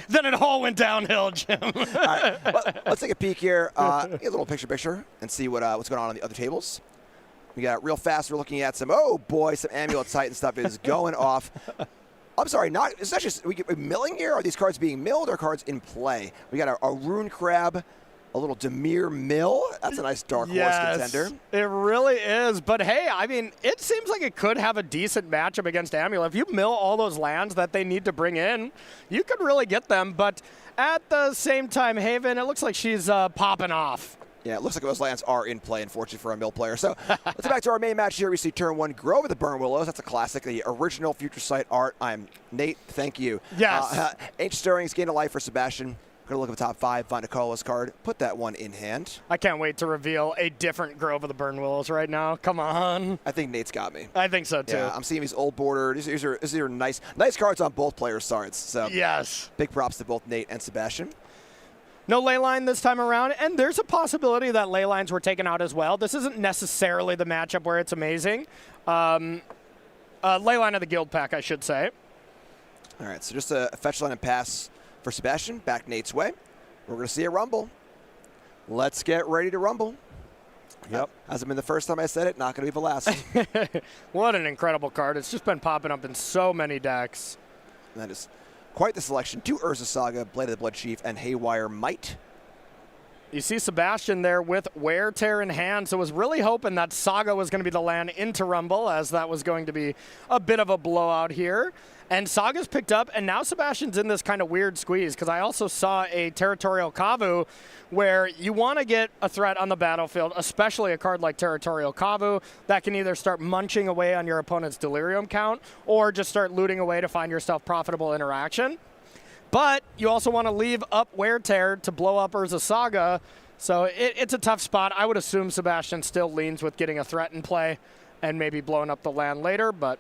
then it all went downhill, Jim. All right, let's take a peek here. Get a little picture and see what's going on the other tables. We got real fast. We're looking at some Amulet Titan stuff is going off. I'm sorry, it's not just we milling here. Are these cards being milled or cards in play? We got a Rune Crab, a little Demir Mill. That's a nice dark horse contender. It really is. But hey, I mean, it seems like it could have a decent matchup against Amulet. If you mill all those lands that they need to bring in, you could really get them. But at the same time, Haven, it looks like she's popping off. Yeah, it looks like those lands are in play, unfortunately, for a mill player. So let's get back to our main match here. We see turn 1, Grove of the Burn Willows. That's a classic, the original Future Sight art. I'm Nate. Thank you. Yes. Ancient Stirrings, Gain of Life for Sebastian. Going to look at the top 5, find a colorless card, put that one in hand. I can't wait to reveal a different Grove of the Burn Willows right now. Come on. I think Nate's got me. I think so, too. Yeah, I'm seeing these old border. These are nice cards on both players' sides. So yes. Big props to both Nate and Sebastian. No Leyline this time around, and there's a possibility that Leylines were taken out as well. This isn't necessarily the matchup where it's amazing. Leyline of the Guild Pack, I should say. All right, so just a fetch line and pass for Sebastian, back Nate's way. We're going to see a rumble. Let's get ready to rumble. Yep. Hasn't been the first time I said it, not going to be the last. What an incredible card. It's just been popping up in so many decks. And that is quite the selection. 2 Urza Saga, Blade of the Blood Chief, and Haywire Might. You see Sebastian there with Wear Tear in hand, so was really hoping that Saga was going to be the land into Rumble, as that was going to be a bit of a blowout here. And Saga's picked up, and now Sebastian's in this kind of weird squeeze, because I also saw a Territorial Kavu where you want to get a threat on the battlefield, especially a card like Territorial Kavu that can either start munching away on your opponent's Delirium count or just start looting away to find yourself profitable interaction. But you also want to leave up Wear Tear to blow up Urza Saga, so it's a tough spot. I would assume Sebastian still leans with getting a threat in play and maybe blowing up the land later, but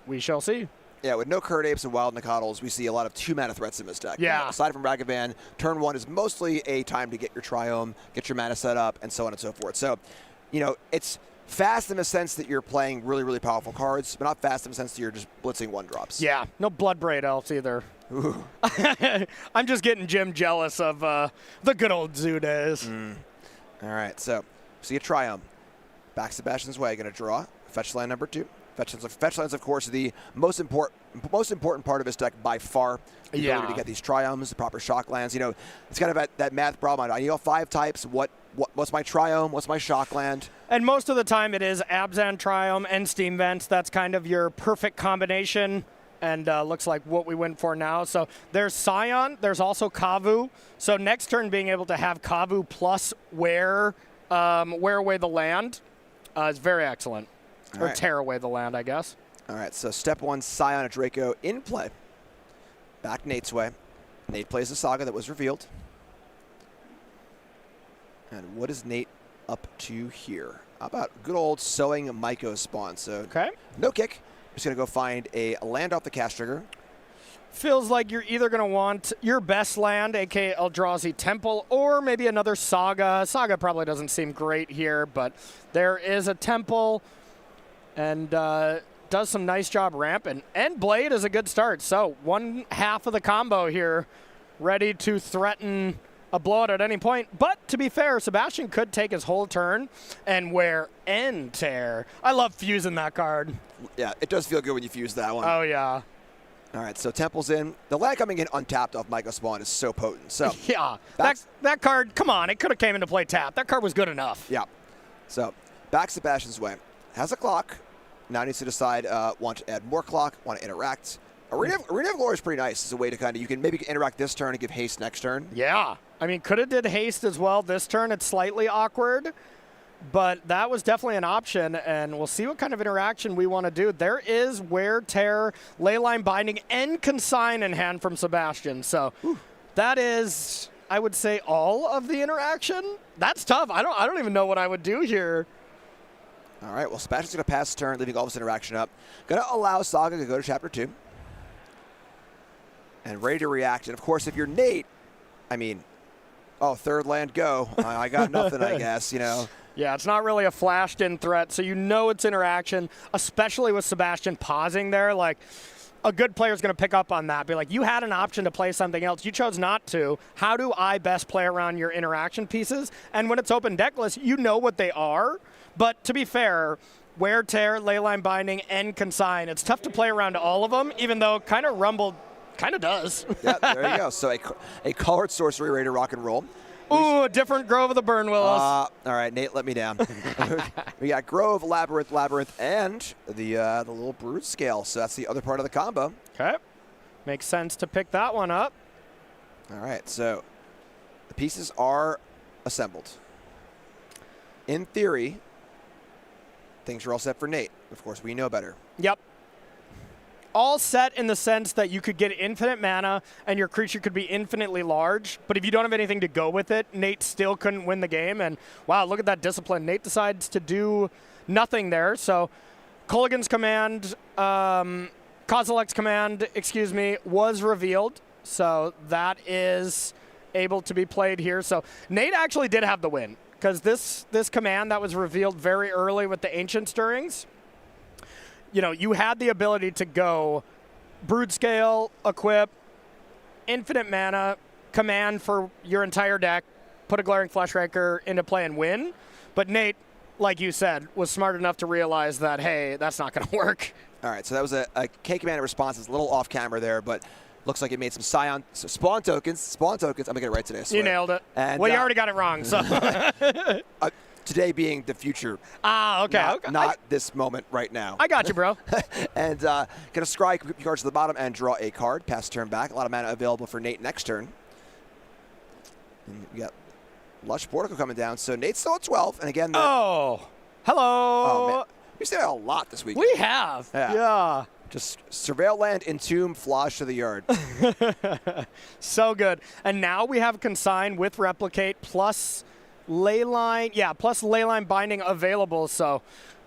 we shall see. Yeah, with no Curd Apes and Wild Nicodles, we see a lot of 2-mana threats in this deck. Yeah. Aside from Ragavan, turn 1 is mostly a time to get your Triome, get your mana set up, and so on and so forth. So, you know, it's fast in the sense that you're playing really, really powerful cards, but not fast in the sense that you're just blitzing 1-drops. Yeah, no Bloodbraid Elves either. Ooh. I'm just getting Jim jealous of the good old Zoo days. All right, so see a Triome. Back Sebastian's way, going to draw. Fetch land number 2. Fetch lands, of course, are the most important part of this deck by far. The ability to get these Triomes, the proper shock lands. You know, it's kind of that math problem. I need all 5 types. What's my Triome? What's my shock land? And most of the time it is Abzan Triome and Steam Vents. That's kind of your perfect combination. And looks like what we went for now. So there's Scion. There's also Kavu. So next turn being able to have Kavu plus wear away the land is very excellent. Or tear away the land, I guess. All right, so step 1, Scion of Draco in play. Back Nate's way. Nate plays the Saga that was revealed. And what is Nate up to here? How about good old Sowing Myco spawn? So no kick. Just going to go find a land off the cast trigger. Feels like you're either going to want your best land, a.k.a. Eldrazi Temple, or maybe another Saga. Saga probably doesn't seem great here, but there is a Temple. And does some nice job ramping. And Blade is a good start. So 1/2 of the combo here, ready to threaten a blowout at any point. But to be fair, Sebastian could take his whole turn and wear End Tear. I love fusing that card. Yeah, it does feel good when you fuse that one. Oh, yeah. All right, so Temple's in. The land coming in untapped off Myco Spawn is so potent. So yeah, that card, come on, it could have came into play tapped. That card was good enough. Yeah. So back Sebastian's way. Has a clock. Now needs to decide, want to add more clock, want to interact. Arena of Glory is pretty nice as a way to kind of, you can maybe interact this turn and give haste next turn. Yeah. I mean, could have did haste as well this turn. It's slightly awkward, but that was definitely an option, and we'll see what kind of interaction we want to do. There is Wear, Tear, Leyline Binding, and Consign in hand from Sebastian. So that is, I would say, all of the interaction. That's tough. I don't even know what I would do here. All right, well, Sebastian's going to pass his turn, leaving all this interaction up. Going to allow Saga to go to Chapter 2. And ready to react. And, of course, if you're Nate, I mean, third land, go. I got nothing, I guess, you know. Yeah, it's not really a flashed-in threat, so you know it's interaction, especially with Sebastian pausing there. Like, a good player is going to pick up on that. Be like, you had an option to play something else. You chose not to. How do I best play around your interaction pieces? And when it's open decklist, you know what they are. But to be fair, Wear, Tear, Leyline Binding, and Consign, it's tough to play around all of them, even though kind of Rumble kind of does. Yeah, there you go. So a colored sorcery ready to rock and roll. Ooh, a different Grove of the Burn Willows. All right, Nate, let me down. We got Grove, Labyrinth, and the little Brood Scale. So that's the other part of the combo. Okay. Makes sense to pick that one up. All right, so the pieces are assembled. In theory, things are all set for Nate. Of course, we know better. Yep. All set in the sense that you could get infinite mana and your creature could be infinitely large, but if you don't have anything to go with it, Nate still couldn't win the game. And wow, look at that discipline. Nate decides to do nothing there. So Kolaghan's command, Kozilek's command, was revealed. So that is able to be played here. So Nate actually did have the win, because this command that was revealed very early with the Ancient Stirrings, you know, you had the ability to go Brood Scale, equip, infinite mana, command for your entire deck, put a Glaring Fleshraker into play and win. But Nate, like you said, was smart enough to realize that, hey, that's not going to work. All right, so that was a K-Command response. It's a little off camera there, but looks like it made some spawn tokens. I'm going to get it right today, I swear. You nailed it. And, well, you already got it wrong, so. Today being the future. Okay. Not this moment right now. I got you, bro. And going to scry your cards to the bottom and draw a card. Pass turn back. A lot of mana available for Nate next turn. And we got Lush Portico coming down. So Nate's still at 12. And again, hello. Oh, man. We've seen that a lot this week. We have. Yeah. Just Surveil Land, Entomb, Flosh to the yard. So good. And now we have Consign with Replicate plus Leyline. Yeah, plus Leyline Binding available. So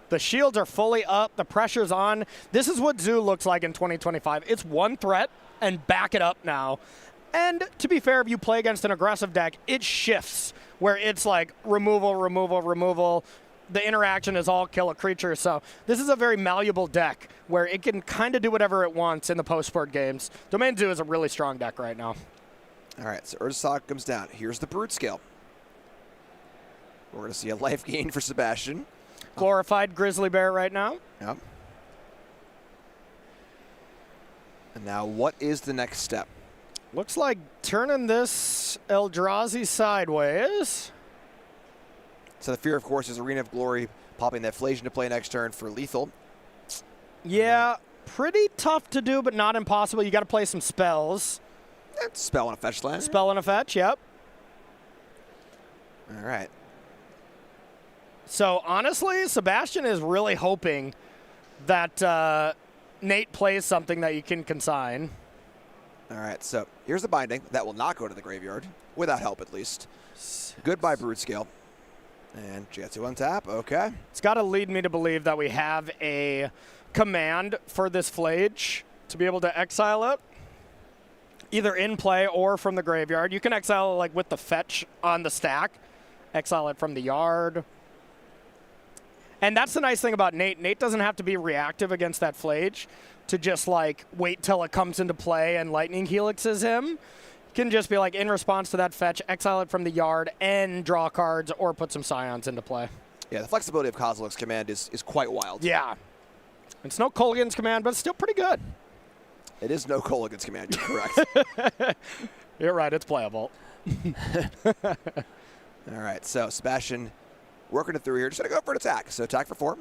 the shields are fully up. The pressure's on. This is what Zoo looks like in 2025. It's one threat and back it up now. And to be fair, if you play against an aggressive deck, it shifts where it's like removal, removal, removal. The interaction is all kill a creature. So this is a very malleable deck where it can kind of do whatever it wants in the post-sport games. Domain Zoo is a really strong deck right now. All right, so Urzasaga comes down. Here's the Brood Scale. We're going to see a life gain for Sebastian. Glorified Grizzly Bear right now. Yep. And now what is the next step? Looks like turning this Eldrazi sideways. So the fear, of course, is Arena of Glory, popping that Flash into play next turn for lethal. Yeah, pretty tough to do, but not impossible. You got to play some spells. Spell on a fetch land. Spell on a fetch, yep. All right. So honestly, Sebastian is really hoping that Nate plays something that you can consign. All right, so here's the binding. That will not go to the graveyard, without help at least. Goodbye, Brood Scale. And Jetsu on tap, okay. It's got to lead me to believe that we have a command for this Flage to be able to exile it, either in play or from the graveyard. You can exile it like with the fetch on the stack, exile it from the yard. And that's the nice thing about Nate. Nate doesn't have to be reactive against that Flage to just like wait till it comes into play and Lightning Helixes him. Can just be like, in response to that fetch, exile it from the yard and draw cards or put some Scions into play. Yeah, the flexibility of Kozilek's command is quite wild. Yeah. It's no Kolaghan's command, but it's still pretty good. It is no Kolaghan's command, you're correct. You're right, it's playable. All right, so Sebastian working it through here. Just going to go for an attack. So attack for 4.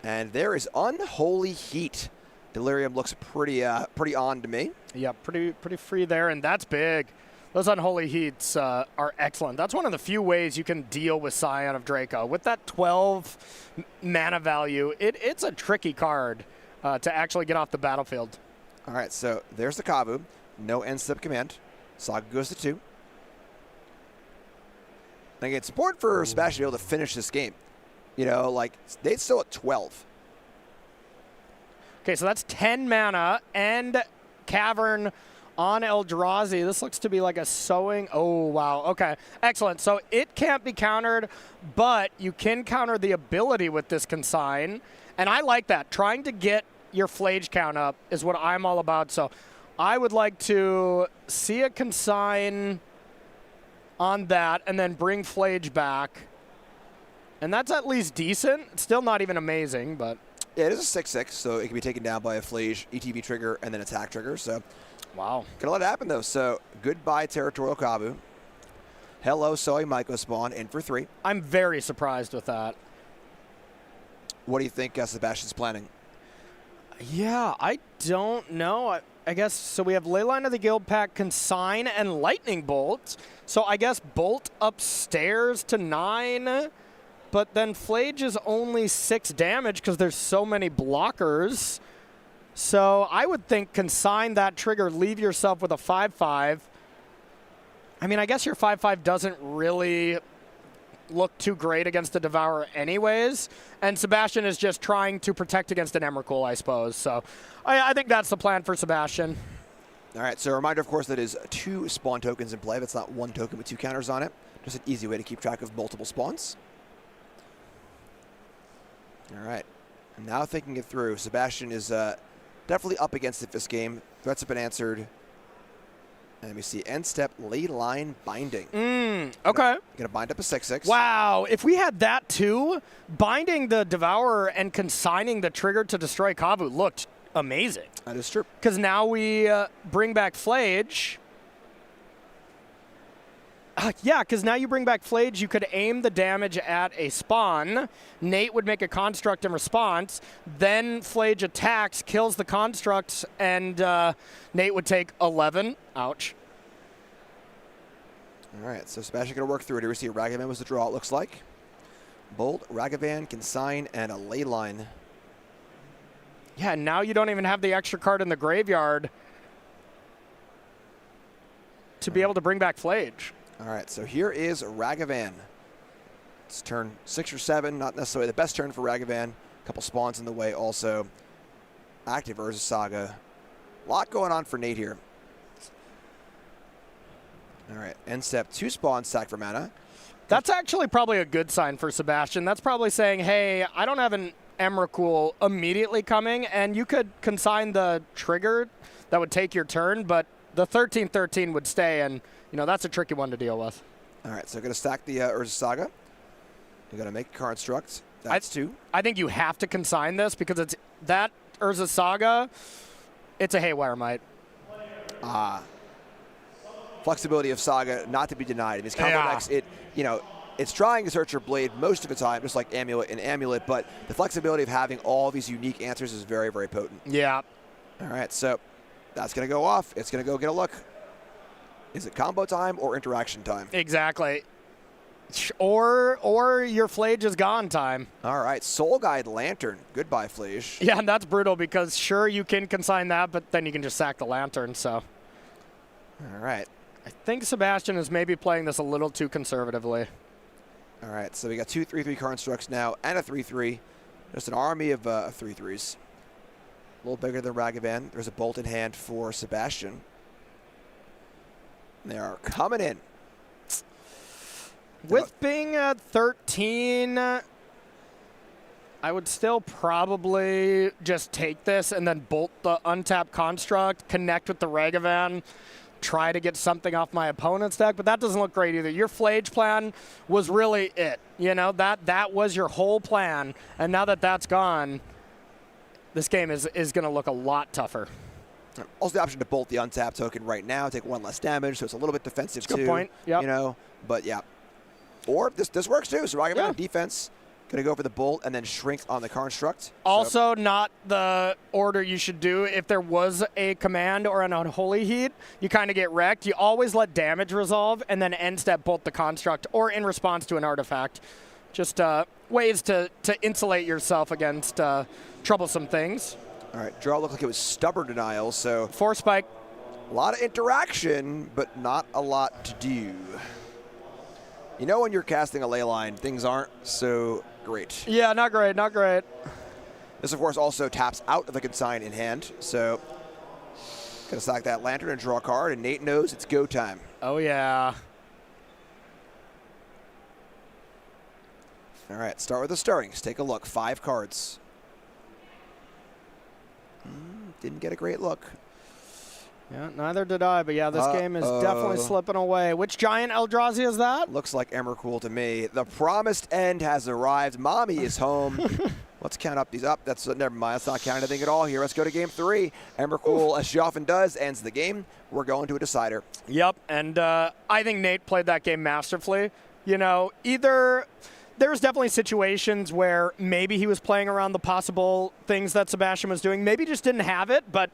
And there is Unholy Heat. Delirium looks pretty on to me. Yeah, pretty free there, and that's big. Those Unholy Heats are excellent. That's one of the few ways you can deal with Scion of Draco. With that 12 mana value, it's a tricky card to actually get off the battlefield. All right, so there's the Kavu. No end step command. Saga goes to 2. And again, it's important for Sebastian to be able to finish this game. You know, like, they're still at 12. Okay, so that's 10 mana and Cavern on Eldrazi. This looks to be like a sowing. Oh, wow. Okay, excellent. So it can't be countered, but you can counter the ability with this Consign. And I like that. Trying to get your Flage count up is what I'm all about. So I would like to see a Consign on that and then bring Flage back. And that's at least decent. It's still not even amazing, but... Yeah, it is a 6/6, so it can be taken down by a Flage, ETB trigger, and then attack trigger. So, wow. Gonna let it happen, though. So, goodbye, Territorial Kavu. Hello, Soy Myco Spawn, in for 3. I'm very surprised with that. What do you think Sebastian's planning? Yeah, I don't know. I guess, so we have Leyline of the Guild Pack, Consign, and Lightning Bolt. So I guess Bolt upstairs to 9. But then Flage is only 6 damage because there's so many blockers. So I would think Consign that trigger, leave yourself with a 5/5. I mean, I guess your 5/5 doesn't really look too great against the Devourer anyways. And Sebastian is just trying to protect against an Emrakul, I suppose. So I think that's the plan for Sebastian. All right, so a reminder, of course, that is 2 spawn tokens in play. That's not 1 token with 2 counters on it. Just an easy way to keep track of multiple spawns. All right, and now thinking it through, Sebastian is definitely up against it this game. Threats have been answered. And we see end step ley line binding. Okay. Gonna bind up a 6/6. Wow, if we had that too, binding the Devourer and consigning the trigger to destroy Kavu looked amazing. That is true. Because now we bring back Flage. Yeah, because now you bring back Flage, you could aim the damage at a spawn. Nate would make a construct in response. Then Flage attacks, kills the construct, and Nate would take 11. Ouch. All right, so Sebastian going to work through it. Here we see Ragavan was the draw, it looks like. Bolt, Ragavan, Consign, and a ley line. Yeah, now you don't even have the extra card in the graveyard to be able to bring back Flage. All right, so here is Ragavan. It's turn 6 or 7, not necessarily the best turn for Ragavan. A couple spawns in the way also. Active Urza Saga. A lot going on for Nate here. All right, end step, 2 spawns, sack for mana. That's actually probably a good sign for Sebastian. That's probably saying, hey, I don't have an Emrakul immediately coming, and you could consign the trigger that would take your turn, but the 13/13 would stay, and you know that's a tricky one to deal with. All right, so going to stack the Urza Saga. You're going to make a construct. That's 2. I think you have to consign this because it's that Urza Saga. It's a Haywire Might. Flexibility of Saga not to be denied. In his combo decks, it's trying to search your blade most of the time, just like Amulet and Amulet, but the flexibility of having all these unique answers is very, very potent. Yeah. All right, so that's going to go off. It's going to go get a look. Is it combo time or interaction time? Exactly. Or your Flage is gone time. All right, Soul Guide Lantern. Goodbye, Flage. Yeah, and that's brutal because sure you can consign that, but then you can just sack the Lantern, so. All right. I think Sebastian is maybe playing this a little too conservatively. All right, so we got 2 3/3 constructs now and a 3/3. Just an army of 3/3s. A little bigger than Ragavan. There's a bolt in hand for Sebastian. They are coming in. With being at 13, I would still probably just take this and then bolt the untapped construct, connect with the Ragavan, try to get something off my opponent's deck, but that doesn't look great either. Your Flage plan was really it. You know, that was your whole plan, and now that that's gone, this game is going to look a lot tougher. Also the option to bolt the untapped token right now, take 1 less damage, so it's a little bit defensive too. Good point. Yep. You know, but yeah. Or this works too. So Ragavan defense, going to go for the bolt and then shrink on the construct. Also, not the order you should do. If there was a command or an unholy heat, you kind of get wrecked. You always let damage resolve and then end step bolt the construct or in response to an artifact. Just ways to insulate yourself against troublesome things. All right, draw looked like it was stubborn denial, so. Force spike. A lot of interaction, but not a lot to do. You know when you're casting a ley line, things aren't so great. Yeah, not great, not great. This, of course, also taps out of the consign in hand, so gonna sack that Lantern and draw a card, and Nate knows it's go time. Oh, yeah. All right, start with the stirrings. Take a look. 5 cards. Didn't get a great look. Yeah, neither did I, but yeah, this game is definitely slipping away. Which giant Eldrazi is that? Looks like Emrakul to me. The promised end has arrived. Mommy is home. Let's count up these up. That's never mind. That's not counting anything at all here. Let's go to game 3. Emrakul, as she often does, ends the game. We're going to a decider. Yep, and I think Nate played that game masterfully. You know, either there's definitely situations where maybe he was playing around the possible things that Sebastian was doing. Maybe just didn't have it, but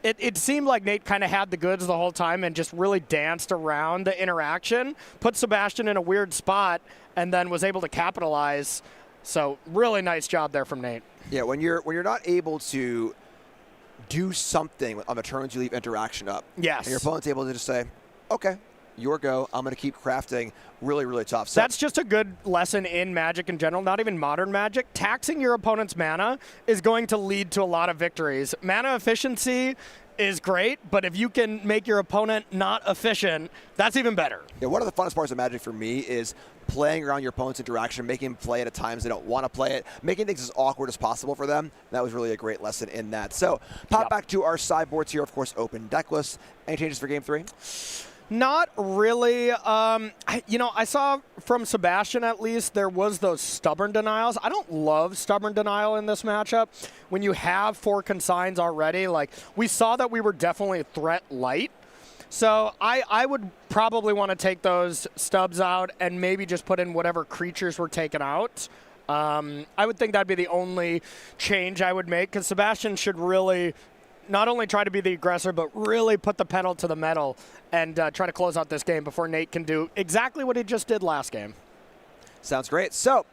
it seemed like Nate kind of had the goods the whole time and just really danced around the interaction, put Sebastian in a weird spot, and then was able to capitalize. So really nice job there from Nate. Yeah, when you're not able to do something on the turns you leave interaction up. Yes. And your opponent's able to just say, okay, your go. I'm going to keep crafting really, really tough. So that's just a good lesson in Magic in general, not even modern Magic. Taxing your opponent's mana is going to lead to a lot of victories. Mana efficiency is great, but if you can make your opponent not efficient, that's even better. Yeah, one of the funnest parts of Magic for me is playing around your opponent's interaction, making them play it at times they don't want to play it, making things as awkward as possible for them. That was really a great lesson in that. So pop back to our sideboards here, of course, open deck list. Any changes for game 3? Not really. I saw from Sebastian, at least, there was those stubborn denials. I don't love stubborn denial in this matchup. When you have 4 consigns already, like, we saw that we were definitely threat light. So I would probably want to take those stubs out and maybe just put in whatever creatures were taken out. I would think that'd be the only change I would make, because Sebastian should really not only try to be the aggressor, but really put the pedal to the metal and try to close out this game before Nate can do exactly what he just did last game. Sounds great. So,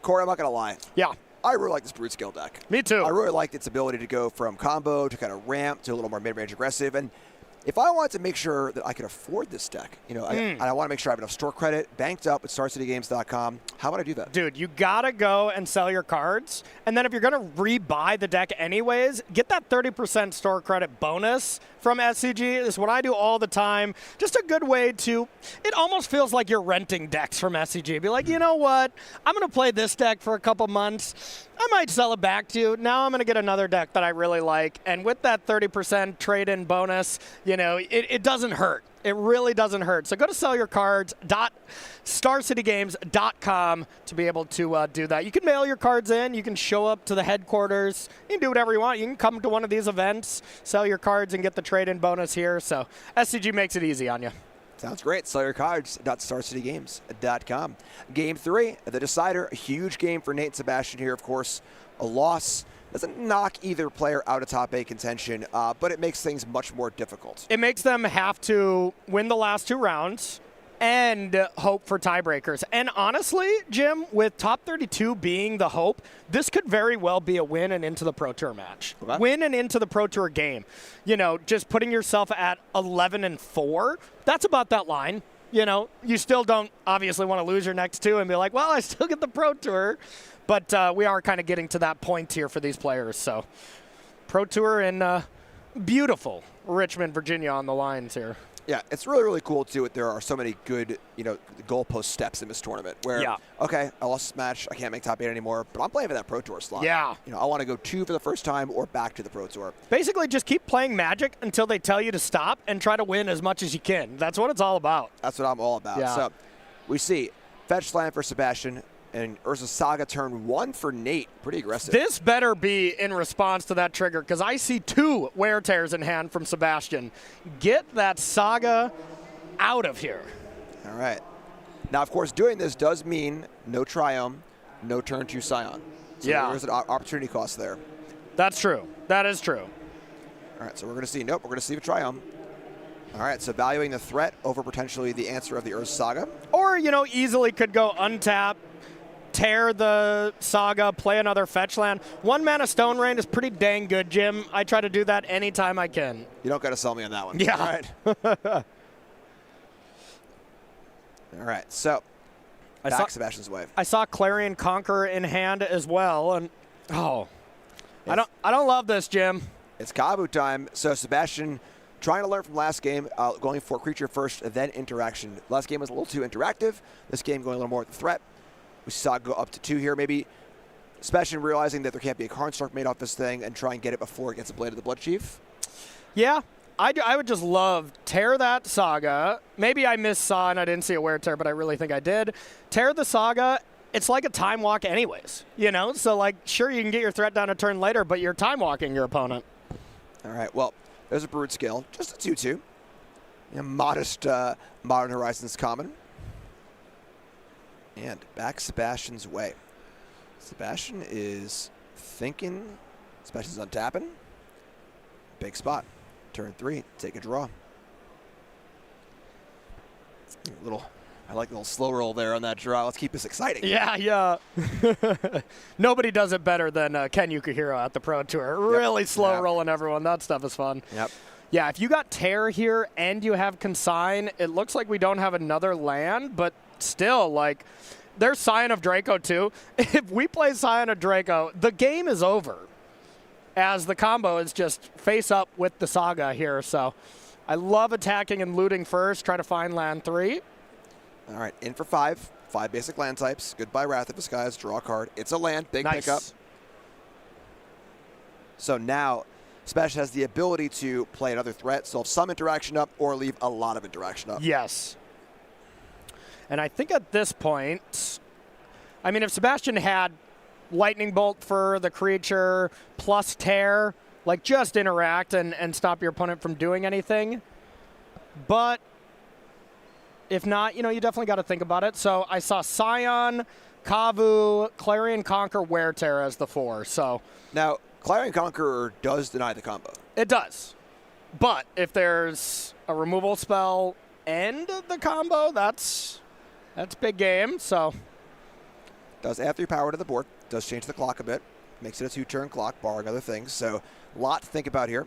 Corey, I'm not going to lie. Yeah. I really like this Brute Scale deck. Me too. I really liked its ability to go from combo to kind of ramp to a little more mid-range aggressive. And if I wanted to make sure that I could afford this deck, I want to make sure I have enough store credit banked up at StarCityGames.com. How would I do that? Dude, you got to go and sell your cards. And then if you're going to rebuy the deck anyways, get that 30% store credit bonus from SCG. Is what I do all the time. Just a good way to, it almost feels like you're renting decks from SCG. Be like, you know what? I'm going to play this deck for a couple months. I might sell it back to you. Now I'm going to get another deck that I really like. And with that 30% trade-in bonus, it doesn't hurt. It really doesn't hurt. So go to sellyourcards.starcitygames.com to be able to do that. You can mail your cards in. You can show up to the headquarters. You can do whatever you want. You can come to one of these events, sell your cards, and get the trade-in bonus here. So SCG makes it easy on you. Sounds great. Sellyourcards.starcitygames.com. Game 3, the decider. A huge game for Nate and Sebastian here, of course. A loss doesn't knock either player out of top 8 contention, but it makes things much more difficult. It makes them have to win the last 2 rounds and hope for tiebreakers. And honestly, Jim, with top 32 being the hope, this could very well be a win and into the Pro Tour match. Okay. Win and into the Pro Tour game. Just putting yourself at 11-4, that's about that line. You still don't obviously want to lose your next 2 and be like, well, I still get the Pro Tour. But we are kind of getting to that point here for these players. So Pro Tour in beautiful Richmond, Virginia on the lines here. Yeah, it's really, really cool, too. There are so many good, goalpost steps in this tournament where, okay, I lost this match. I can't make top 8 anymore, but I'm playing for that Pro Tour slot. Yeah. I want to go 2 for the first time or back to the Pro Tour. Basically, just keep playing Magic until they tell you to stop and try to win as much as you can. That's what it's all about. That's what I'm all about. Yeah. So we see Fetch Land for Sebastian and Urza's Saga turn 1 for Nate. Pretty aggressive. This better be in response to that trigger, because I see 2 Wear Tears in hand from Sebastian. Get that Saga out of here. All right. Now, of course, doing this does mean no Triome, no turn 2 Scion. So there's an opportunity cost there. That's true. That is true. All right, so we're going to see, we're going to see a Triome. All right, so valuing the threat over potentially the answer of the Urza Saga. Or, easily could go untap, tear the Saga, play another fetch land. 1 mana Stone Rain is pretty dang good, Jim. I try to do that anytime I can. You don't got to sell me on that one. Yeah. All right. All right, so back Sebastian's way. I saw Clarion Conqueror in hand as well, and I don't love this, Jim. It's Kabu time. So Sebastian trying to learn from last game, going for creature first, then interaction. Last game was a little too interactive. This game going a little more with the threat. We saw it go up to 2 here. Maybe Sebastian realizing that there can't be a Karnstark made off this thing and try and get it before it gets a Blade of the Blood Chief. Yeah, I would just love tear that Saga. Maybe I saw and I didn't see a Wear Tear, but I really think I did. Tear the Saga. It's like a time walk anyways, So, sure, you can get your threat down a turn later, but you're time walking your opponent. All right, well, there's a Brood Scale. Just a 2/2. Modest Modern Horizons common. And back Sebastian's way. Sebastian is thinking. Sebastian's untapping. Big spot. Turn 3. Take a draw. I like the little slow roll there on that draw. Let's keep this exciting. Yeah. Nobody does it better than Ken Yukihiro at the Pro Tour. Really slow rolling everyone. That stuff is fun. Yep. Yeah, if you got Tear here and you have Consign, it looks like we don't have another land, but still, there's Scion of Draco too. If we play Scion of Draco, the game is over. as the combo is just face up with the Saga here. So I love attacking and looting first, try to find land 3. All right, in for 5. 5 basic land types. Goodbye, Wrath of Disguise. Draw a card. It's a land. Big Nice. pickup. So now, Sebastian has the ability to play another threat, so have some interaction up or leave a lot of interaction up. Yes. And I think at this point, I mean, if Sebastian had Lightning Bolt for the creature plus Tear, like just interact and stop your opponent from doing anything. But if not, you know, you definitely got to think about it. So I saw Scion, Kavu, Clarion Conquer, Wear Tear as the 4. So Now, Clarion Conqueror does deny the combo. it does. But if there's a removal spell end the combo, that's big game. So Does add 3 power to the board. Does change the clock a bit. Makes it a 2-turn clock, barring other things. So a lot to think about here.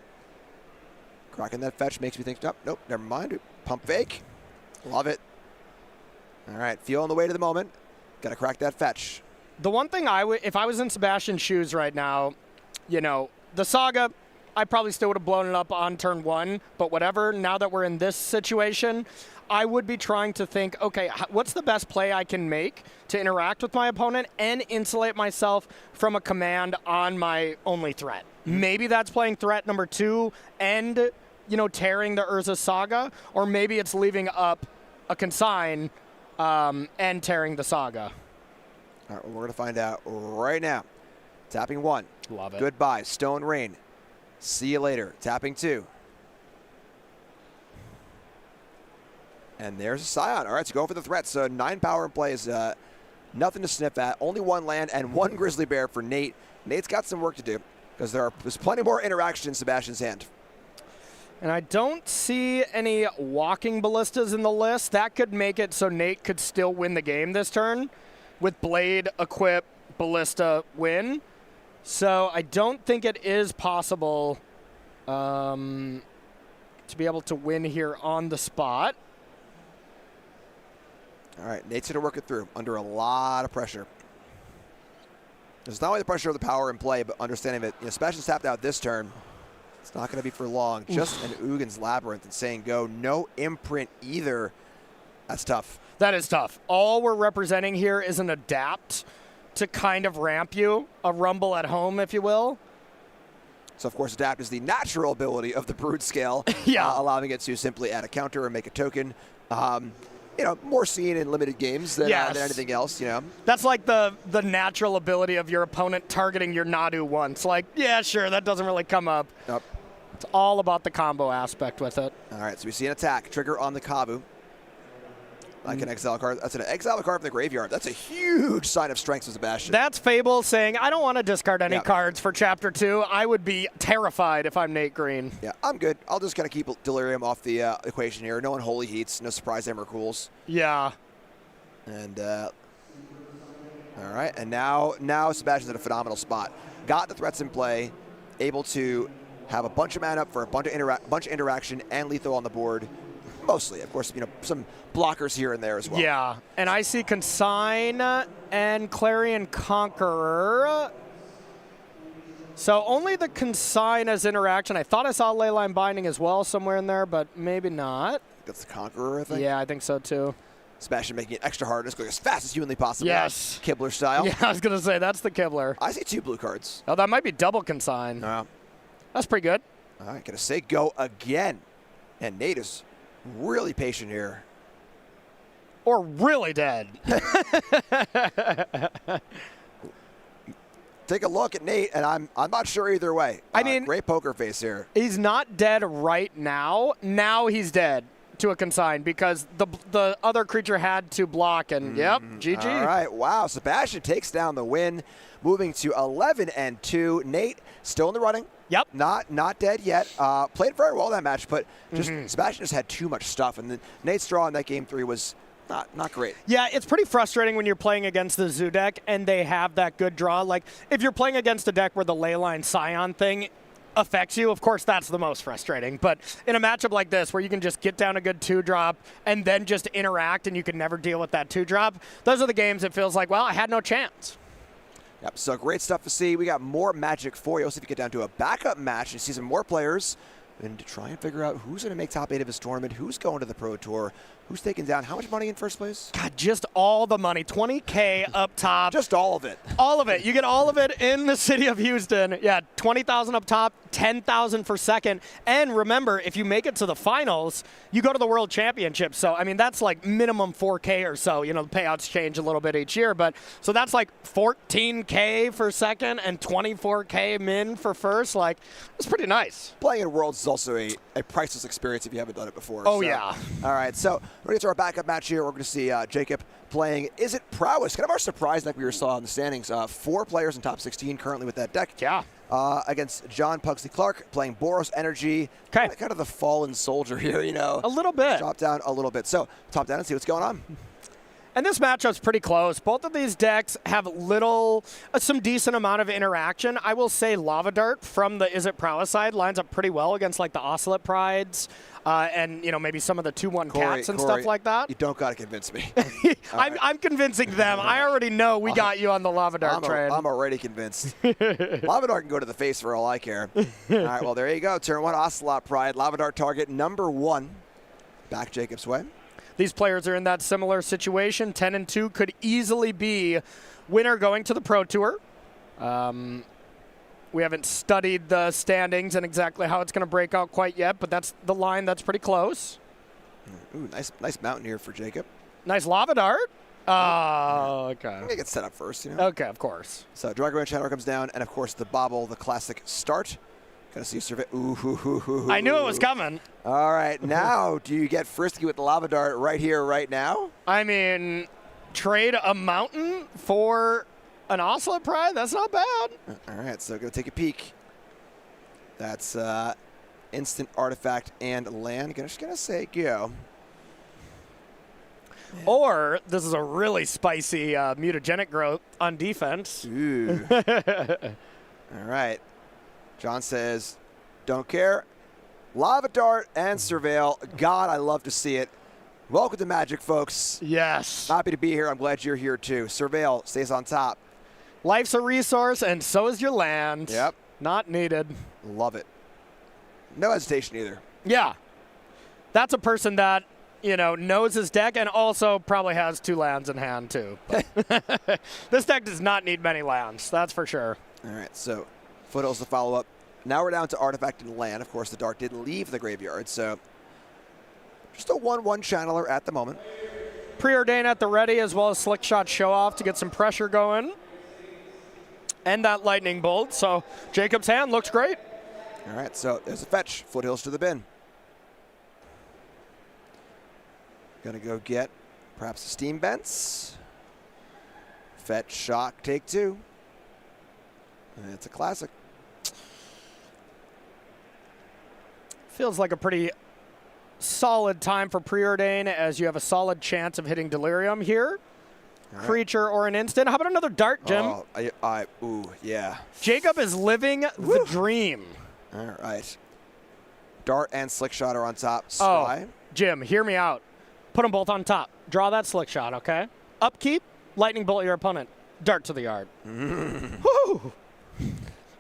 Cracking that fetch makes me think, nope, never mind. Pump fake. Love it. All right, feeling the weight of the moment. Got to crack that fetch. the one thing if I was in Sebastian's shoes right now, you know, the Saga, I probably still would have blown it up on turn 1, but whatever. Now that we're in this situation, I would be trying to think, okay, what's the best play I can make to interact with my opponent and insulate myself from a command on my only threat? Maybe that's playing threat number 2 and, you know, tearing the Urza Saga, or maybe it's leaving up a consign and tearing the Saga. All right, well, we're going to find out right now. Tapping 1. Love it. Goodbye, Stone Rain. See you later. Tapping 2. And there's a Scion. All right, so go for the threat. So 9 power in play is nothing to sniff at. Only 1 land and 1 Grizzly Bear for Nate. Nate's got some work to do because there's plenty more interaction in Sebastian's hand. And I don't see any walking ballistas in the list. That could make it so Nate could still win the game this turn with Blade, Equip, Ballista, win. So I don't think it is possible to be able to win here on the spot. All right, Nate's going to work it through under a lot of pressure. There's not only the pressure of the power in play, but understanding that, you know, Sebastian's tapped out this turn. It's not going to be for long. Just an Ugin's Labyrinth and saying go. No imprint either. That's tough. That is tough. All we're representing here is an adapt to kind of ramp you, a rumble at home, if you will. So, of course, adapt is the natural ability of the Brood Scale, Yeah. allowing it to simply add a counter or make a token. You know, more seen in limited games than anything else, you know. That's like the natural ability of your opponent targeting your Nadu once. Like, yeah, sure, that doesn't really come up. Nope. It's all about the combo aspect with it. All right, so we see an attack. Trigger on the Kavu. Like an exile card. That's an exile card from the graveyard. That's a huge sign of strength of Sebastian. That's Fable saying, I don't want to discard any Yeah. cards for Chapter 2. I would be terrified if I'm Nate Green. Yeah, I'm good. I'll just kind of keep Delirium off the equation here. No Unholy Heats, no Surprise Ember Cools. Yeah. And, all right, and now Sebastian's in a phenomenal spot. Got the threats in play, able to have a bunch of mana up for a bunch of interaction and lethal on the board. Mostly, of course, you know, some blockers here and there as well. Yeah, and I see Consign and Clarion Conqueror. So only the Consign as interaction. I thought I saw Leyline Binding as well somewhere in there, but maybe not. That's the Conqueror, I think. Yeah, I think so too. Sebastian making it extra hard, just going as fast as humanly possible. Yes. Kibler style. Yeah, I was going to say, that's the Kibler. I see 2 blue cards. Oh, that might be double Consign. That's pretty good. All right, going to say go again. And Nate is really patient here. Or really dead. Take a look at Nate, and I'm not sure either way. I mean, great poker face here. He's not dead right now. Now he's dead to a Consign because the other creature had to block, and yep, GG. All right, wow. Sebastian takes down the win, moving to 11-2. Nate still in the running. Yep. Not dead yet. Played very well that match, but just Sebastian just had too much stuff, and then Nate's draw in that game 3 was not great. Yeah, it's pretty frustrating when you're playing against the Zoo deck and they have that good draw. Like, if you're playing against a deck where the Leyline Scion thing affects you, of course that's the most frustrating. But in a matchup like this where you can just get down a good 2-drop and then just interact and you can never deal with that 2-drop, those are the games it feels like, well, I had no chance. Yep, so great stuff to see. We got more Magic for you. Let's see if we get down to a backup match and see some more players and to try and figure out who's going to make top 8 of his tournament, who's going to the Pro Tour, who's taking down how much money in first place? God, just all the money. 20K up top. Just all of it. All of it. You get all of it in the city of Houston. Yeah, 20,000 up top, 10,000 for second. And remember, if you make it to the finals, you go to the World Championship. So, I mean, that's like minimum 4K or so. You know, the payouts change a little bit each year. But so that's like 14K for second and 24K min for first. Like, it's pretty nice. Playing in Worlds is also a priceless experience if you haven't done it before. Oh, so. yeah. All right, so we're going to get to our backup match here. We're going to see Jacob playing Is It Prowess? Kind of our surprise deck we saw in the standings. 4 players in top 16 currently with that deck. Yeah. Against John Pugsley Clark playing Boros Energy. Okay. Kind of the fallen soldier here, you know. A little bit. Drop down a little bit. So top down and see what's going on. And this matchup's pretty close. Both of these decks have some decent amount of interaction. I will say Lava Dart from the Is It Prowess side lines up pretty well against like the Ocelot Prides and, you know, maybe some of the 2/1 cats and stuff like that. You don't got to convince me. I'm convincing them. I already know we got you on the Lava Dart train. I'm already convinced. Lava Dart can go to the face for all I care. All right, well, there you go. Turn 1, Ocelot Pride. Lava Dart target number 1. Back Jacob's way. These players are in that similar situation. 10-2 could easily be winner going to the Pro Tour. We haven't studied the standings and exactly how it's going to break out quite yet, but that's the line that's pretty close. Ooh, nice mountain here for Jacob. Nice Lava Dart. Oh, okay. I'm gonna get set up first, you know. Okay, of course. So Dragon Ranch Shadow comes down, and of course the Bobble, the classic start. Gonna see survey. Ooh. I knew it was coming. All right, now do you get frisky with the Lava Dart right here, right now? I mean, trade a mountain for an Ocelot Pride? That's not bad. All right, so gonna take a peek. That's instant artifact and land. Just gonna say go. Or this is a really spicy mutagenic growth on defense. Ooh. All right. John says, don't care. Lava Dart and Surveil. God, I love to see it. Welcome to Magic, folks. Yes. Happy to be here. I'm glad you're here, too. Surveil stays on top. Life's a resource, and so is your land. Yep. Not needed. Love it. No hesitation either. Yeah. That's a person that, you know, knows his deck and also probably has 2 lands in hand, too. This deck does not need many lands. That's for sure. All right, so Foothills to follow up. Now we're down to Artifact and Land. Of course, the Dart did leave the graveyard, so just a 1/1 channeler at the moment. Preordain at the ready, as well as Slick Shot Show Off to get some pressure going. And that Lightning Bolt, so Jacob's hand looks great. All right, so there's a fetch. Foothills to the bin. Gonna go get perhaps a Steam Vents. Fetch, shock, take 2. And it's a classic. Feels like a pretty solid time for Preordain, as you have a solid chance of hitting Delirium here. Right. Creature or an instant. How about another Dart, Jim? Oh, ooh, yeah. Jacob is living the dream. All right. Dart and Slick Shot are on top. Scry. Oh, Jim, hear me out. Put them both on top. Draw that Slick Shot, okay? Upkeep, Lightning Bolt your opponent. Dart to the yard. Woo!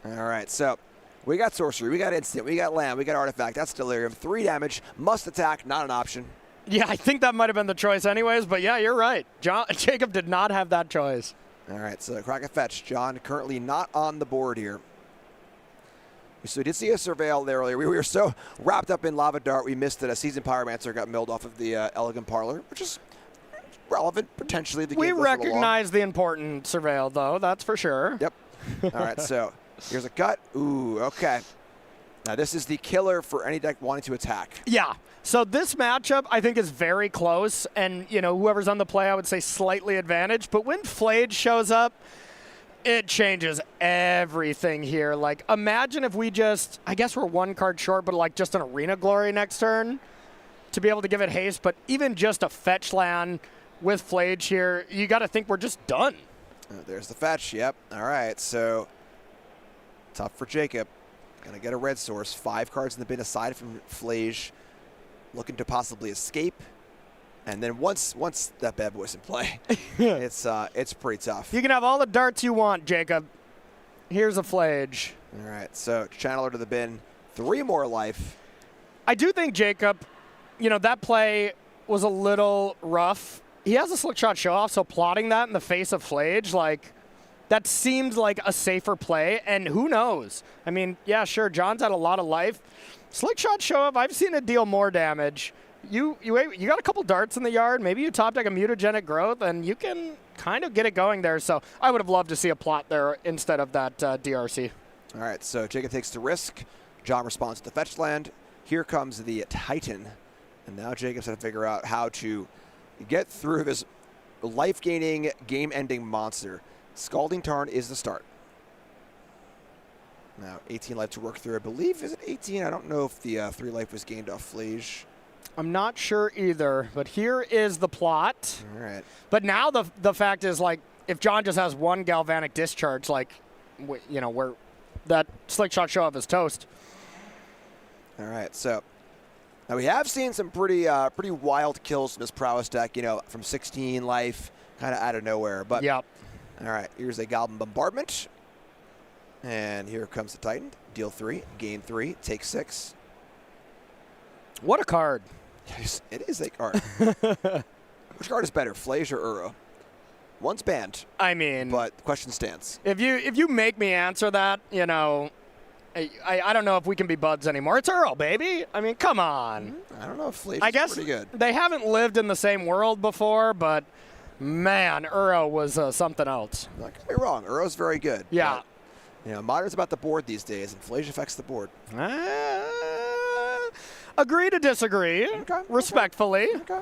All right, so we got Sorcery, we got Instant, we got Land, we got Artifact. That's Delirium. 3 damage, must attack, not an option. Yeah, I think that might have been the choice anyways, but yeah, you're right. Jacob did not have that choice. All right, so crack a fetch. John currently not on the board here. So we did see a Surveil there earlier. We were so wrapped up in Lava Dart, we missed that a Seasoned Pyromancer got milled off of the Elegant Parlor, which is relevant potentially. We recognize the important Surveil, though, that's for sure. Yep. All right, so here's a cut. Ooh, okay. Now this is the killer for any deck wanting to attack. Yeah. So this matchup, I think, is very close, and you know, whoever's on the play, I would say slightly advantaged. But when Flayed shows up, it changes everything here. Like, imagine if we just, I guess we're 1 card short, but like just an Arena Glory next turn to be able to give it haste. But even just a fetch land with Flayed here, you got to think we're just done. There's the fetch. Yep. All right. So tough for Jacob. Gonna get a red source. 5 cards in the bin aside from Flage. Looking to possibly escape. And then once that bad boy's in play, it's pretty tough. You can have all the darts you want, Jacob. Here's a Flage. All right, so Channeler to the bin. 3 more life. I do think Jacob, that play was a little rough. He has a slick shot show off, so plotting that in the face of Flage, that seemed like a safer play, and who knows? I mean, yeah, sure, John's had a lot of life. Slick shot show off, I've seen it deal more damage. You got a couple darts in the yard, maybe you top deck a mutagenic growth, and you can kind of get it going there. So I would have loved to see a plot there instead of that DRC. All right, so Jacob takes the risk. John responds to the fetch land. Here comes the Titan. And now Jacob's got to figure out how to get through this life-gaining, game-ending monster. Scalding Tarn is the start. Now, 18 life to work through. I believe, is it 18? I don't know if the 3 life was gained off Flage. I'm not sure either, but here is the plot. All right. But now the fact is, if John just has 1 galvanic discharge, where that slick shot show off is toast. All right, so now we have seen some pretty wild kills from this Prowess deck, from 16 life, kind of out of nowhere. But yep. All right, here's a Goblin Bombardment. And here comes the Titan. Deal 3, gain 3, take 6. What a card. It is a card. Which card is better, Flage or Uro? One's banned. I mean, but the question stands. If you make me answer that, I don't know if we can be buds anymore. It's Uro, baby. I mean, come on. I don't know if Flage is pretty good. They haven't lived in the same world before, but man, Uro was something else. Don't get me wrong, Uro's very good. Yeah. But, Modern's about the board these days, and Flage affects the board. Agree to disagree. Okay. Respectfully. Okay.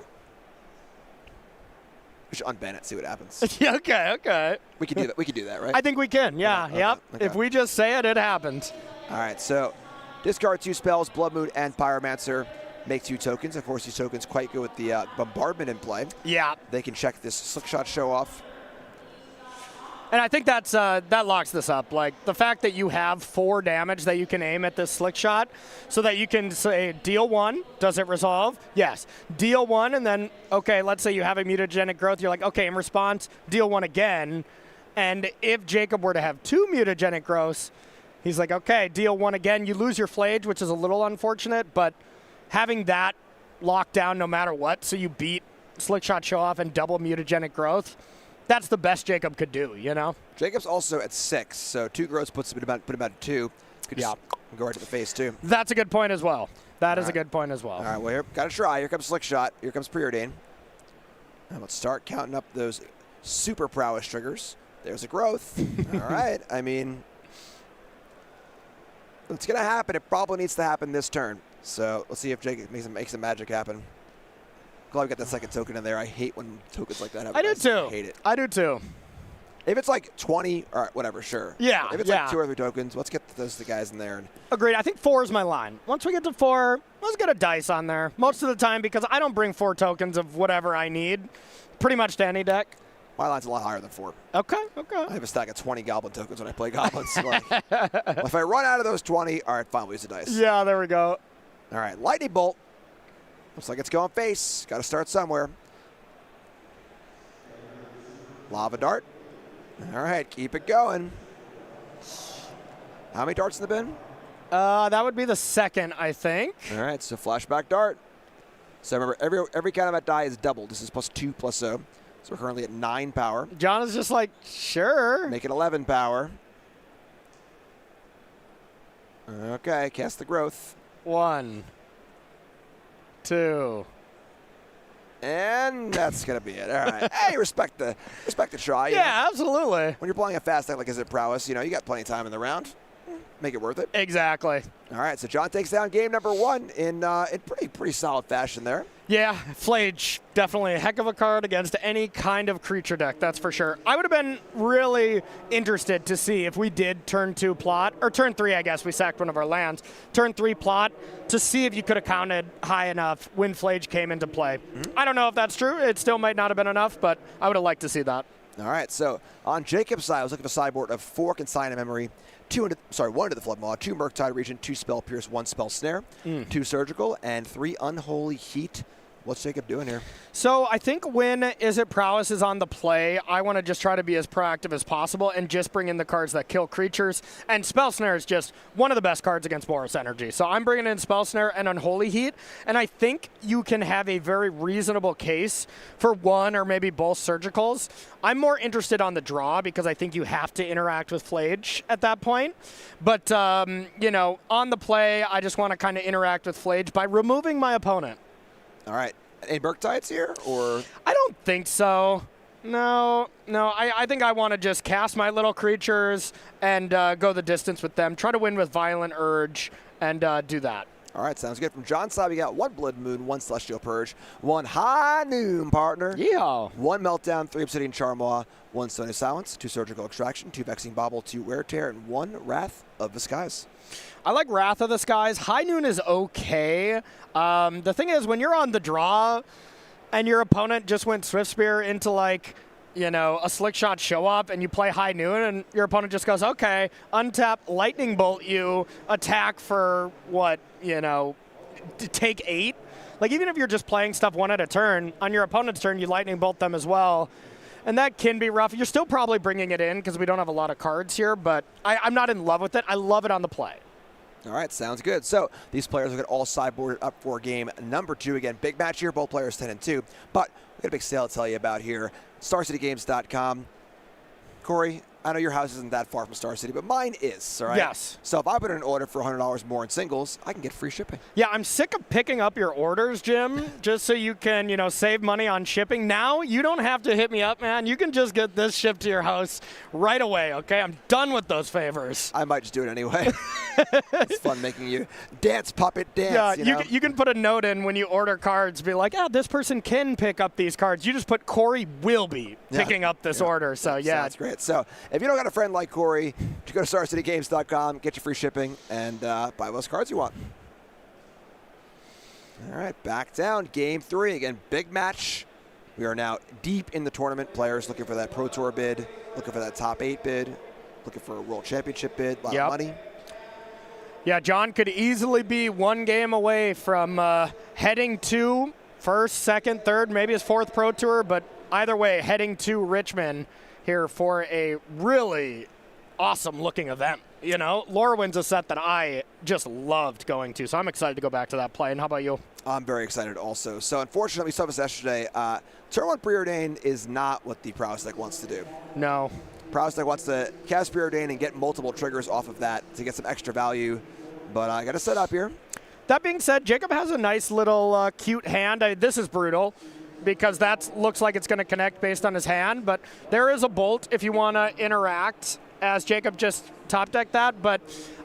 We should unban it, see what happens. Yeah, okay. We can do that. We can do that, right? I think we can. Yeah. Okay, Yep. okay. If we just say it, it happens. All right. So, discard 2 spells, Blood Moon and Pyromancer. Make 2 tokens. Of course, these tokens quite good with the bombardment in play. Yeah. They can check this slick shot show off. And I think that's that locks this up. The fact that you have 4 damage that you can aim at this slick shot, so that you can say deal 1. Does it resolve? Yes. Deal 1, and then let's say you have a mutagenic growth. You're like, okay, in response, deal 1 again. And if Jacob were to have 2 mutagenic growths, he's like, okay, deal 1 again. You lose your Flage, which is a little unfortunate, but having that locked down no matter what, so you beat slick shot show off and double mutagenic growth. That's the best Jacob could do, Jacob's also at 6, so 2 growths put him at 2. Could just go right to the face, too. That's a good point as well. That is a good point as well. All right, well, got to try. Here comes Slick Shot. Here comes Preordain. Now let's start counting up those super Prowess triggers. There's a growth. All right, I mean, it's going to happen. It probably needs to happen this turn. So let's see if Jacob makes some magic happen. Glad we got that second token in there. I hate when tokens like that happen. I do too. I hate it. I do too. If it's like 20, all right, whatever, sure. Yeah. If it's like 2 or 3 tokens, let's get the guys in there. And agreed. I think 4 is my line. Once we get to 4, let's get a dice on there. Most of the time, because I don't bring 4 tokens of whatever I need, pretty much to any deck. my line's a lot higher than 4. Okay. I have a stack of 20 Goblin tokens when I play Goblins. So if I run out of those 20, all right, fine, we'll use the dice. Yeah, there we go. All right, Lightning Bolt. Looks like it's going face. Got to start somewhere. Lava Dart. All right, keep it going. How many darts in the bin? That would be the second, I think. All right, so Flashback Dart. So remember, every count of that die is doubled. This is +2/+0. So we're currently at 9 power. John is just like, sure. Make it 11 power. Okay, cast the growth. 1, 2. And that's gonna be it. All right. Hey, respect the try. Yeah, absolutely. When you're playing a fast deck like Is It Prowess, you got plenty of time in the round. Make it worth it. Exactly. All right, so John takes down game number 1 in pretty solid fashion there. Yeah, Flage, definitely a heck of a card against any kind of creature deck, that's for sure. I would have been really interested to see if we did turn 2 plot, or turn 3, I guess, we sacked one of our lands, turn 3 plot, to see if you could have counted high enough when Flage came into play. Mm-hmm. I don't know if that's true. It still might not have been enough, but I would have liked to see that. All right, so on Jacob's side, I was looking at a sideboard of 4 Consign of Memory, 1 into the Flood Maw, 2 Murktide Region, 2 Spell Pierce, 1 Spell Snare, 2 Surgical, and 3 Unholy Heat. What's Jacob doing here? So I think when Is It Prowess is on the play, I want to just try to be as proactive as possible and just bring in the cards that kill creatures. And Spell Snare is just one of the best cards against Boros Energy. So I'm bringing in Spell Snare and Unholy Heat, and I think you can have a very reasonable case for one or maybe both Surgicals. I'm more interested on the draw because I think you have to interact with Flage at that point. But, you know, on the play, I just want to kind of interact with Flage by removing my opponent. All right. Any Murktides here, or? I don't think so. No. I think I want to just cast my little creatures and go the distance with them. Try to win with Violent Urge and do that. All right, sounds good. From John's side, we got 1 Blood Moon, 1 Celestial Purge, 1 High Noon, partner. Yeah. 1 Meltdown, 3 Obsidian Charmaw, 1 Stony Silence, 2 Surgical Extraction, 2 Vexing Bauble, 2 Wear Tear, and 1 Wrath of the Skies. I like Wrath of the Skies. High Noon is okay. The thing is, when you're on the draw and your opponent just went Swift Spear into, like, you know, a Slick Shot Show Up and you play High Noon and your opponent just goes, okay, untap, Lightning Bolt you, attack for what, you know, take 8. Like, even if you're just playing stuff one at a turn, on your opponent's turn, you Lightning Bolt them as well. And that can be rough. You're still probably bringing it in because we don't have a lot of cards here, but I'm not in love with it. I love it on the play. All right, sounds good. So these players will get all sideboarded up for game number 2. Again, big match here, both players 10-2. But we got a big sale to tell you about here. StarCityGames.com. Corey, I know your house isn't that far from Star City, but mine is, all right? Yes. So if I put in an order for $100 more in singles, I can get free shipping. Yeah, I'm sick of picking up your orders, Jim, just so you can, you know, save money on shipping. Now you don't have to hit me up, man. You can just get this shipped to your house right away, okay? I'm done with those favors. I might just do it anyway. It's fun making you dance, puppet dance. Yeah, you can put a note in when you order cards, be like, this person can pick up these cards. You just put Corey will be picking up this order. So, yeah. That's great. So if you don't got a friend like Corey, you go to StarCityGames.com, get your free shipping, and buy those cards you want. All right, back down. Game 3. Again, big match. We are now deep in the tournament. Players looking for that Pro Tour bid, looking for that top 8 bid, looking for a World Championship bid, a lot of money. Yeah, John could easily be 1 game away from heading to first, second, third, maybe his 4th Pro Tour, but either way, heading to Richmond here for a really awesome looking event. You know, Lorwyn's a set that I just loved going to, so I'm excited to go back to that play. And how about you? I'm very excited also. So unfortunately, we saw this yesterday. Turn 1 Preordain is not what the Prowess deck wants to do. No. Prowess deck wants to cast Preordain and get multiple triggers off of that to get some extra value. But I got to set up here. That being said, Jacob has a nice little cute hand. This is brutal because that looks like it's going to connect based on his hand. But there is a bolt if you want to interact, as Jacob just top decked that. But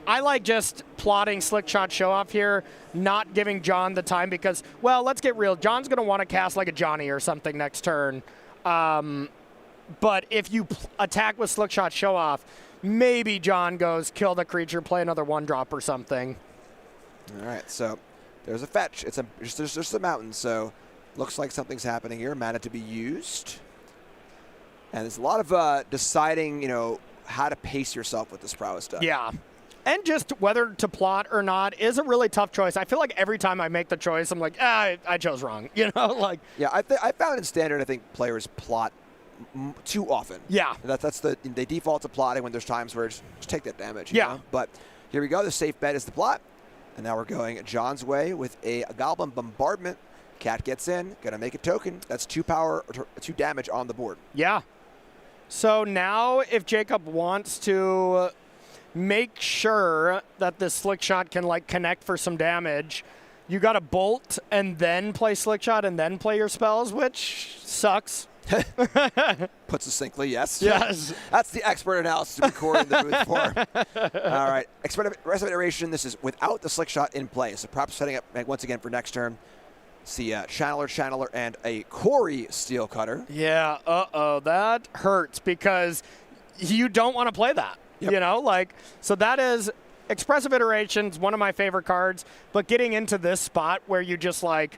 I like just plotting Slick Shot Show Off here, not giving John the time because, well, let's get real. John's going to want to cast like a Johnny or something next turn. But if you attack with Slick Shot Show Off, maybe John goes kill the creature, play another 1-drop or something. All right, so there's a fetch. It's just a mountain, so looks like something's happening here. Mana to be used. And there's a lot of deciding, you know, how to pace yourself with this Prowess deck. Yeah. And just whether to plot or not is a really tough choice. I feel like every time I make the choice, I'm like, I chose wrong. You know, like. Yeah, I found in Standard, I think players plot too often. Yeah. They default to plotting when there's times where just take that damage. You Yeah. know? But here we go. The safe bet is the plot. And now we're going John's way with a Goblin Bombardment. Cat gets in, gonna make a token. That's 2 power, or 2 damage on the board. Yeah. So now if Jacob wants to make sure that this Slick Shot can like connect for some damage, you got to bolt and then play Slick Shot and then play your spells, which sucks. Put succinctly, yes. Yes. That's the expert analysis we record in the booth for. All right. Rest of iteration, this is without the Slick Shot in play. So perhaps setting up once again for next turn. See Channeler, and a Corey Steel Cutter. Yeah, that hurts because you don't want to play that. Yep. You know, like, so that is Expressive Iterations, one of my favorite cards, but getting into this spot where you just like,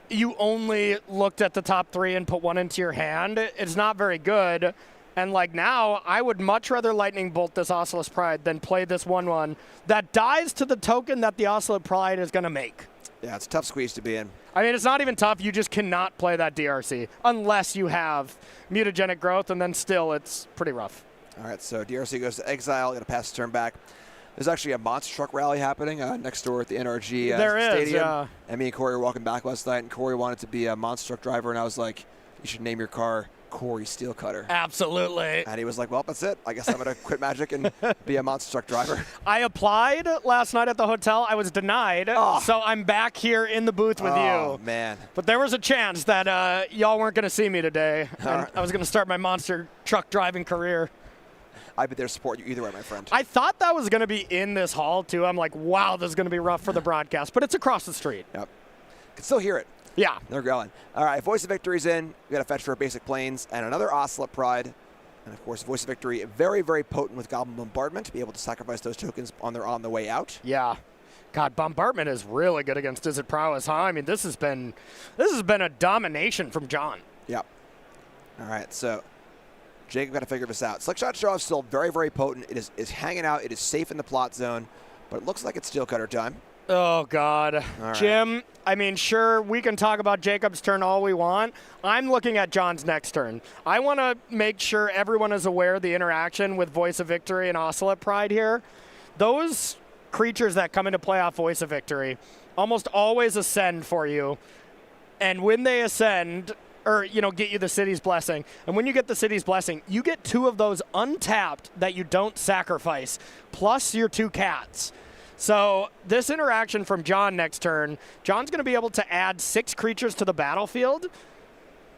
you only looked at the top 3 and put 1 into your hand, it's not very good. And like now, I would much rather Lightning Bolt this Ocelot Pride than play this 1/1 that dies to the token that the Ocelot Pride is going to make. Yeah, it's a tough squeeze to be in. I mean, it's not even tough. You just cannot play that DRC unless you have mutagenic growth, and then still it's pretty rough. All right, so DRC goes to exile. Going to pass the turn back. There's actually a monster truck rally happening next door at the NRG stadium. Yeah. And me and Corey were walking back last night, and Corey wanted to be a monster truck driver, and I was like, you should name your car Corey Steelcutter. Absolutely. And he was like, well, that's it. I guess I'm going to quit Magic and be a monster truck driver. I applied last night at the hotel. I was denied, so I'm back here in the booth with you. Oh, man. But there was a chance that y'all weren't going to see me today. And right. I was going to start my monster truck driving career. I'd be there to support you either way, my friend. I thought that was going to be in this hall, too. I'm like, wow, this is going to be rough for the broadcast. But it's across the street. Yep. Can still hear it. Yeah. They're going. All right, Voice of Victory's in. We got to fetch for a basic planes and another Ocelot Pride. And, of course, Voice of Victory, very, very potent with Goblin Bombardment to be able to sacrifice those tokens on the way out. Yeah. God, Bombardment is really good against Is It Prowess, huh? I mean, this has been a domination from John. Yep. All right, so Jacob got to figure this out. Slickshot Show is still very, very potent. It is hanging out. It is safe in the plot zone, but it looks like it's Steelcutter time. Oh, God. Right. Jim, I mean, sure, we can talk about Jacob's turn all we want. I'm looking at John's next turn. I want to make sure everyone is aware of the interaction with Voice of Victory and Ocelot Pride here. Those creatures that come into play off Voice of Victory almost always ascend for you. And when they ascend, or, get you the City's Blessing. And when you get the City's Blessing, you get 2 of those untapped that you don't sacrifice, plus your 2 cats. So this interaction from John next turn, John's going to be able to add 6 creatures to the battlefield,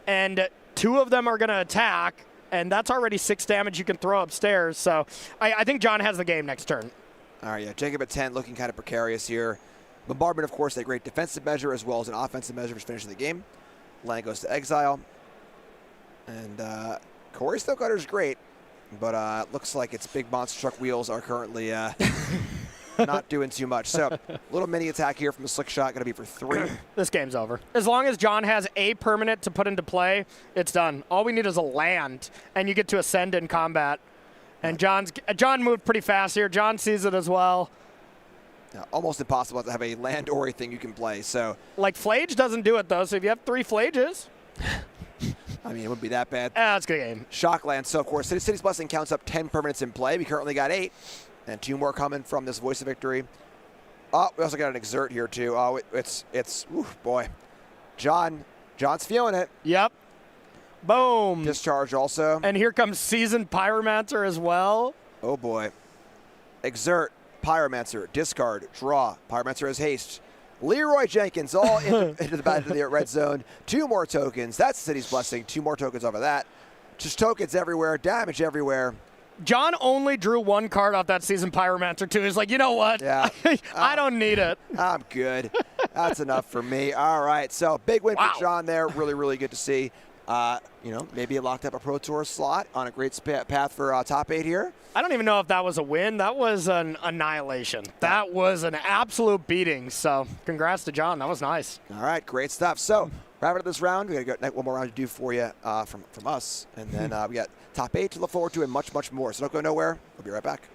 and 2 of them are going to attack, and that's already 6 damage you can throw upstairs. So I think John has the game next turn. All right, yeah, Jacob at 10 looking kind of precarious here. Bombardment, of course, a great defensive measure as well as an offensive measure for finishing the game. Land goes to exile. And Corey Steelcutter is great, but it looks like its big monster truck wheels are currently not doing too much. So little mini attack here from the slick shot, going to be for 3. This game's over. As long as John has a permanent to put into play, it's done. All we need is a land, and you get to ascend in combat. And John moved pretty fast here. John sees it as well. Yeah, almost impossible to have a land or a thing you can play. So, like, Flage doesn't do it, though, so if you have 3 Flages. I mean, it wouldn't be that bad. That's a good game. Shockland. So, of course, City's Blessing counts up 10 permanents in play. We currently got 8. And 2 more coming from this Voice of Victory. Oh, we also got an Exert here, too. Oh, it's boy. John's feeling it. Yep. Boom. Discharge also. And here comes Seasoned Pyromancer as well. Oh, boy. Exert, Pyromancer, discard, draw. Pyromancer has haste. Leroy Jenkins all into the red zone. 2 more tokens. That's City's Blessing. 2 more tokens over that. Just tokens everywhere. Damage everywhere. John only drew 1 card off that Seasoned Pyromancer, too. He's like, you know what? Yeah. I don't need it. I'm good. That's enough for me. All right. So big win for John there. Really, really good to see. Maybe it locked up a Pro Tour slot on a great path for top 8 here. I don't even know if that was a win. That was an annihilation. That was an absolute beating. So congrats to John. That was nice. All right. Great stuff. So wrapping up this round, we got to go one more round to do for you from us. And then we got top 8 to look forward to and much, much more. So don't go nowhere. We'll be right back.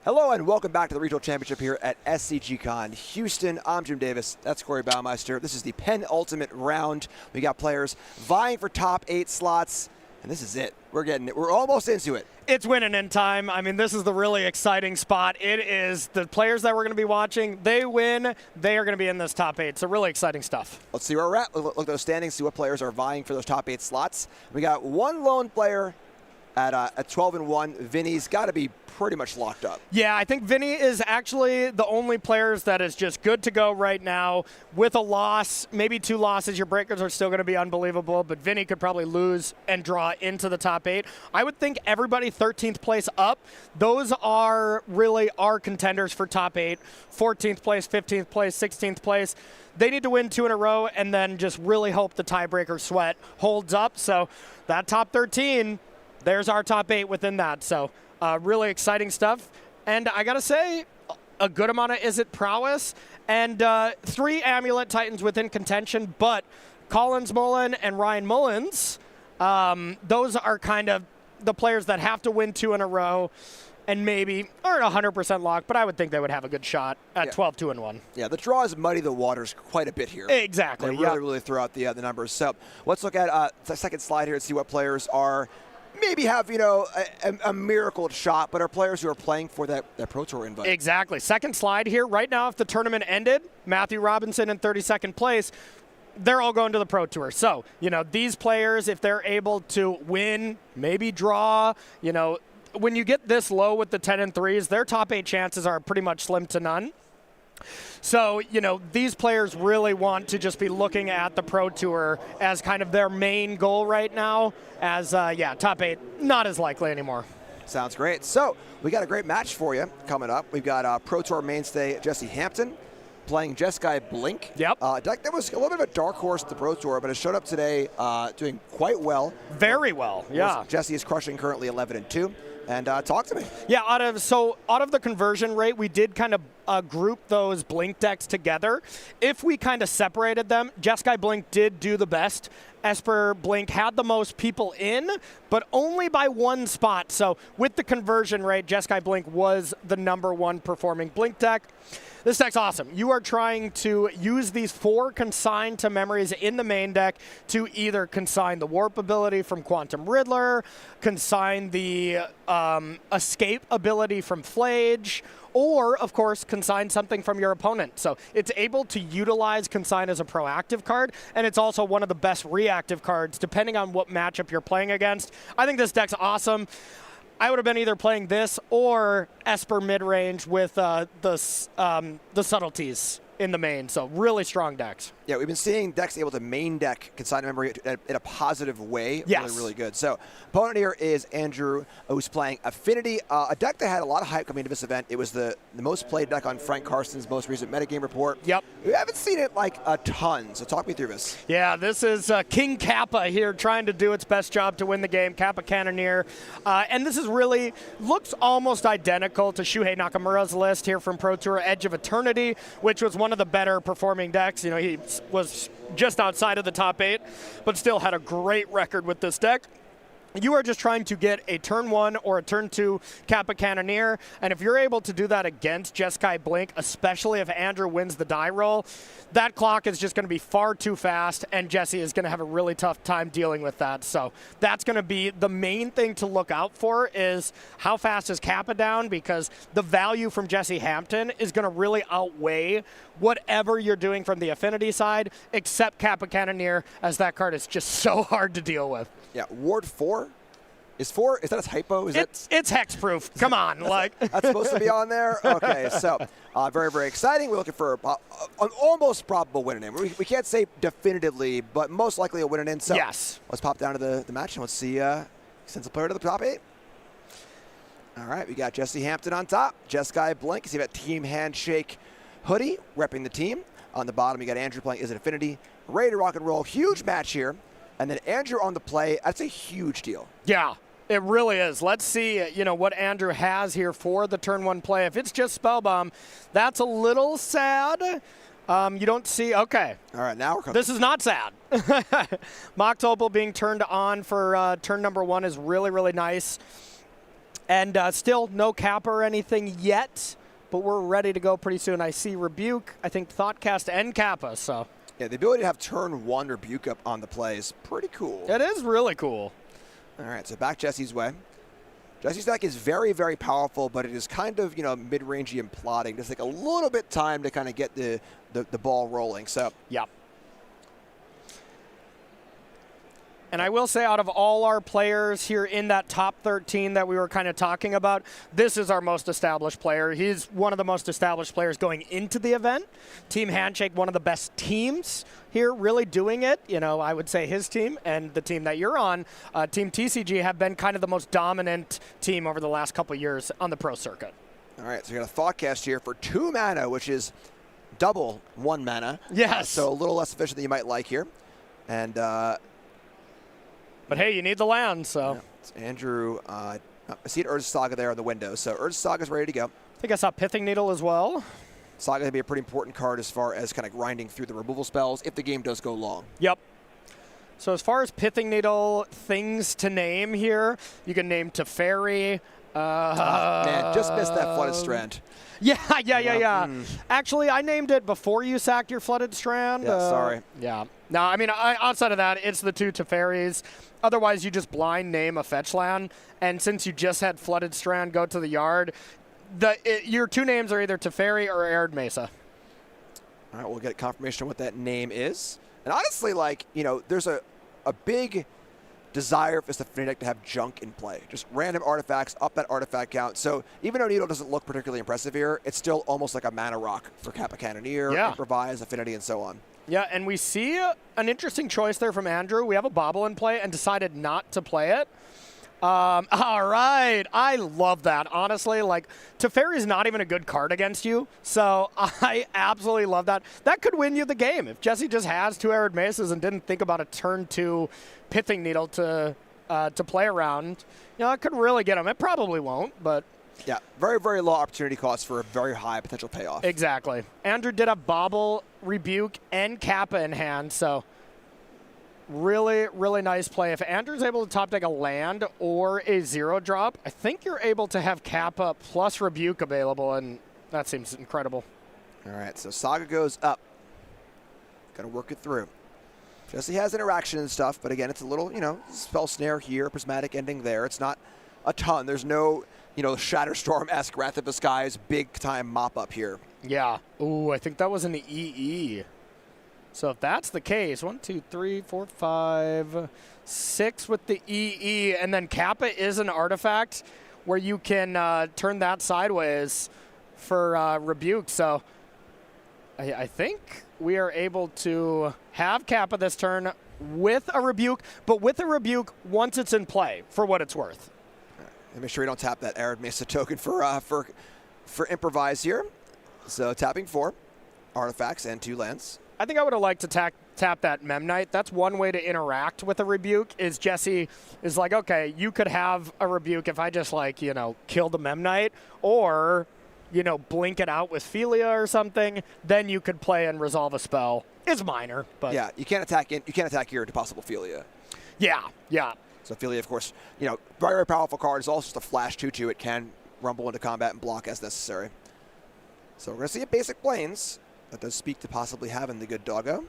Hello and welcome back to the Regional Championship here at SCG Con Houston. I'm Jim Davis. That's Corey Baumeister. This is the penultimate round. We got players vying for top 8 slots, and this is it. We're getting it. We're almost into it. It's winning in time. I mean, this is the really exciting spot. It is the players that we're going to be watching. They win. They are going to be in this top 8. So really exciting stuff. Let's see where we're at. Look at those standings, see what players are vying for those top 8 slots. We got one lone player at 12-1. Vinny's got to be pretty much locked up. Yeah, I think Vinny is actually the only players that is just good to go right now. With a loss, maybe 2 losses, your breakers are still going to be unbelievable, but Vinny could probably lose and draw into the top 8. I would think everybody 13th place up, those are really our contenders for top 8. 14th place, 15th place, 16th place. They need to win 2 in a row and then just really hope the tiebreaker sweat holds up. So that top 13, there's our top 8 within that. So really exciting stuff. And I got to say, a good amount of Is It Prowess and 3 Amulet Titans within contention. But Collins Mullen and Ryan Mullins, those are kind of the players that have to win 2 in a row and maybe aren't 100% locked, but I would think they would have a good shot at 12-2-1. Yeah, the draws muddy the waters quite a bit here. Exactly. They really throw out the numbers. So let's look at the second slide here and see what players are maybe have, a miracle shot, but are players who are playing for that Pro Tour invite. Exactly. Second slide here. Right now, if the tournament ended, Matthew Robinson in 32nd place, they're all going to the Pro Tour. So, these players, if they're able to win, maybe draw, when you get this low with the 10 and 3s, their top 8 chances are pretty much slim to none. So, these players really want to just be looking at the Pro Tour as kind of their main goal right now, as, top 8, not as likely anymore. Sounds great. So, we got a great match for you coming up. We've got Pro Tour mainstay Jesse Hampton playing Jeskai Blink. Yep. Deck that was a little bit of a dark horse at the Pro Tour, but it showed up today doing quite well. Very well, yeah. Jesse is crushing currently 11-2. And talk to me. Yeah, out of the conversion rate, we did kind of group those Blink decks together. If we kind of separated them, Jeskai Blink did do the best. Esper Blink had the most people in, but only by 1 spot. So with the conversion rate, Jeskai Blink was the #1 performing Blink deck. This deck's awesome. You are trying to use these 4 consign to memories in the main deck to either consign the warp ability from Quantum Riddler, consign the escape ability from Flage, or, of course, consign something from your opponent. So it's able to utilize consign as a proactive card, and it's also one of the best reactive cards, depending on what matchup you're playing against. I think this deck's awesome. I would have been either playing this or Esper mid-range with the subtleties in the main. So really strong decks. Yeah, we've been seeing decks able to main deck consign memory in a positive way. Yes. Really, really good. So opponent here is Andrew, who's playing Affinity, a deck that had a lot of hype coming into this event. It was the most played deck on Frank Carson's most recent metagame report. Yep. We haven't seen it like a ton, so talk me through this. Yeah, this is King Kappa here trying to do its best job to win the game, Kappa Cannoneer. And this is really, looks almost identical to Shuhei Nakamura's list here from Pro Tour Edge of Eternity, which was one of the better performing decks. He was just outside of the top 8, but still had a great record with this deck. You are just trying to get a turn 1 or a turn 2 Kappa Cannoneer, and if you're able to do that against Jeskai Blink, especially if Andrew wins the die roll, that clock is just going to be far too fast, and Jesse is going to have a really tough time dealing with that. So that's going to be the main thing to look out for, is how fast is Kappa down, because the value from Jesse Hampton is going to really outweigh whatever you're doing from the Affinity side, except Kappa Cannoneer, as that card is just so hard to deal with. Yeah, Ward 4? Is that a typo? It's hexproof. Come on. That's supposed to be on there? Okay, so very, very exciting. We're looking for an almost probable winning in. We can't say definitively, but most likely a winning in. So yes. Let's pop down to the match and let's see sends a player to the top 8. All right, we got Jesse Hampton on top. Jeskai Blink. You see that Team Handshake hoodie repping the team. On the bottom, you got Andrew playing Is It Affinity. Ready to rock and roll. Huge match here. And then Andrew on the play. That's a huge deal. Yeah. It really is. Let's see, what Andrew has here for the turn 1 play. If it's just Spellbomb, that's a little sad. You don't see, okay. All right, now we're coming. This is not sad. Mox Opal being turned on for turn number 1 is really, really nice. And still no Kappa or anything yet, but we're ready to go pretty soon. I see Rebuke, I think Thoughtcast and Kappa, so. Yeah, the ability to have turn 1 Rebuke up on the play is pretty cool. It is really cool. All right, so back Jesse's way. Jesse's deck is very, very powerful, but it is kind of, mid-rangey and plotting. Just take a little bit time to kind of get the ball rolling. So, yep. And I will say, out of all our players here in that top 13 that we were kind of talking about, this is our most established player. He's one of the most established players going into the event. Team Handshake, one of the best teams here, really doing it. I would say his team and the team that you're on, Team TCG, have been kind of the most dominant team over the last couple years on the pro circuit. All right, so we got a Thoughtcast here for 2 mana, which is double 1 mana. Yes. So a little less efficient than you might like here. And but hey, you need the land, so. Yeah, it's Andrew. I see an Urza Saga there on the window. So Urza Saga's ready to go. I think I saw Pithing Needle as well. Saga going to be a pretty important card as far as kind of grinding through the removal spells if the game does go long. Yep. So as far as Pithing Needle things to name here, you can name Teferi. Man, just missed that Flooded Strand. Yeah. Actually, I named it before you sacked your Flooded Strand. Yeah, sorry. Yeah. No, I mean, outside of that, it's the 2 Teferis. Otherwise, you just blind name a fetch land. And since you just had Flooded Strand go to the yard, your 2 names are either Teferi or Arid Mesa. All right, we'll get confirmation of what that name is. And honestly, there's a big desire for this Affinity deck to have junk in play. Just random artifacts, up that artifact count. So even though Needle doesn't look particularly impressive here, it's still almost like a mana rock for Kappa Cannoneer, Improvise, Affinity, and so on. Yeah, and we see an interesting choice there from Andrew. We have a Bobble in play and decided not to play it. All right. I love that. Honestly, Teferi's not even a good card against you, so I absolutely love that. That could win you the game. If Jesse just has 2 Arid Mesas and didn't think about a turn 2 Pithing Needle to play around, it could really get him. It probably won't, but... Yeah, very, very low opportunity cost for a very high potential payoff. Exactly. Andrew did have Bobble, Rebuke, and Kappa in hand, so... Really, really nice play. If Andrew's able to top deck a land or a 0-drop, I think you're able to have Kappa plus Rebuke available, and that seems incredible. All right, so Saga goes up. Got to work it through. Jesse has interaction and stuff, but again, it's a little, spell snare here, prismatic ending there. It's not a ton. There's no, Shatterstorm-esque Wrath of the Skies big-time mop-up here. Yeah. Ooh, I think that was an EE. So if that's the case, 1, 2, 3, 4, 5, 6 with the EE, and then Kappa is an artifact where you can turn that sideways for Rebuke. So I think we are able to have Kappa this turn with a Rebuke, but with a Rebuke once it's in play, for what it's worth. And make sure we don't tap that Arid Mesa token for Improvise here. So tapping 4 artifacts and 2 lands. I think I would have liked to tap that Memnite. That's one way to interact with a Rebuke, is Jesse is like, okay, you could have a Rebuke if I just kill the Memnite, or, blink it out with Philia or something, then you could play and resolve a spell. It's minor, but... Yeah, you can't attack here into possible Philia. Yeah. So Philia, of course, very, very powerful card. It's also just a flash 2/2. It can rumble into combat and block as necessary. So we're going to see a basic Plains. That does speak to possibly having the good doggo.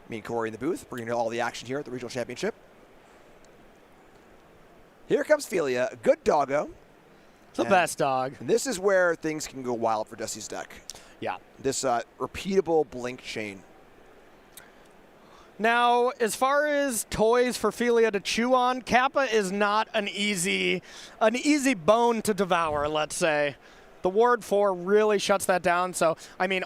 Me and Corey in the booth, bringing all the action here at the Regional Championship. Here comes Philia, good doggo. The best dog. And this is where things can go wild for Jesse's deck. Yeah. This repeatable blink chain. Now, as far as toys for Philia to chew on, Kappa is not an easy bone to devour, let's say. The Ward 4 really shuts that down. So,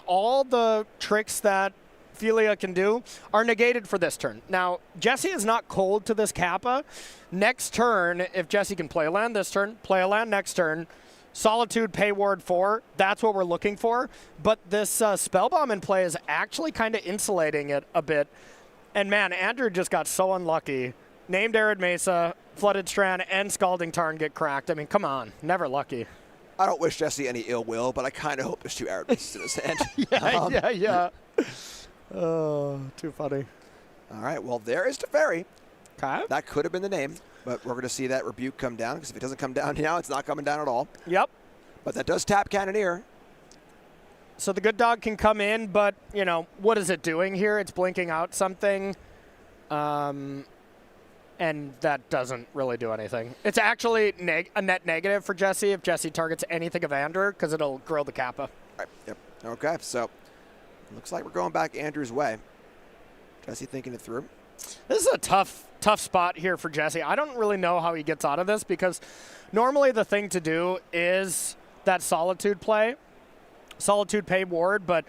all the tricks that Philia can do are negated for this turn. Now, Jesse is not cold to this Kappa. Next turn, if Jesse can play a land this turn, play a land next turn, Solitude, pay Ward 4, that's what we're looking for. But this Spellbomb in play is actually kind of insulating it a bit. And man, Andrew just got so unlucky. Named Arid Mesa, Flooded Strand, and Scalding Tarn get cracked. Come on, never lucky. I don't wish Jesse any ill will, but I kind of hope there's 2 Arid Mesas in his hand. Yeah. Oh, too funny. All right, well, there is Teferi. Okay. That could have been the name. But we're going to see that Rebuke come down, because if it doesn't come down now, it's not coming down at all. Yep. But that does tap Cannoneer. So the good dog can come in, but, you know, what is it doing here? It's blinking out something, and that doesn't really do anything. It's actually a net negative for Jesse if Jesse targets anything of Andrew, because it'll grill the Kappa. All right, yep. Okay, so looks like we're going back Andrew's way. Jesse thinking it through. This is a tough spot here for Jesse. I don't really know how he gets out of this, because normally the thing to do is that Solitude play. Solitude pay ward, but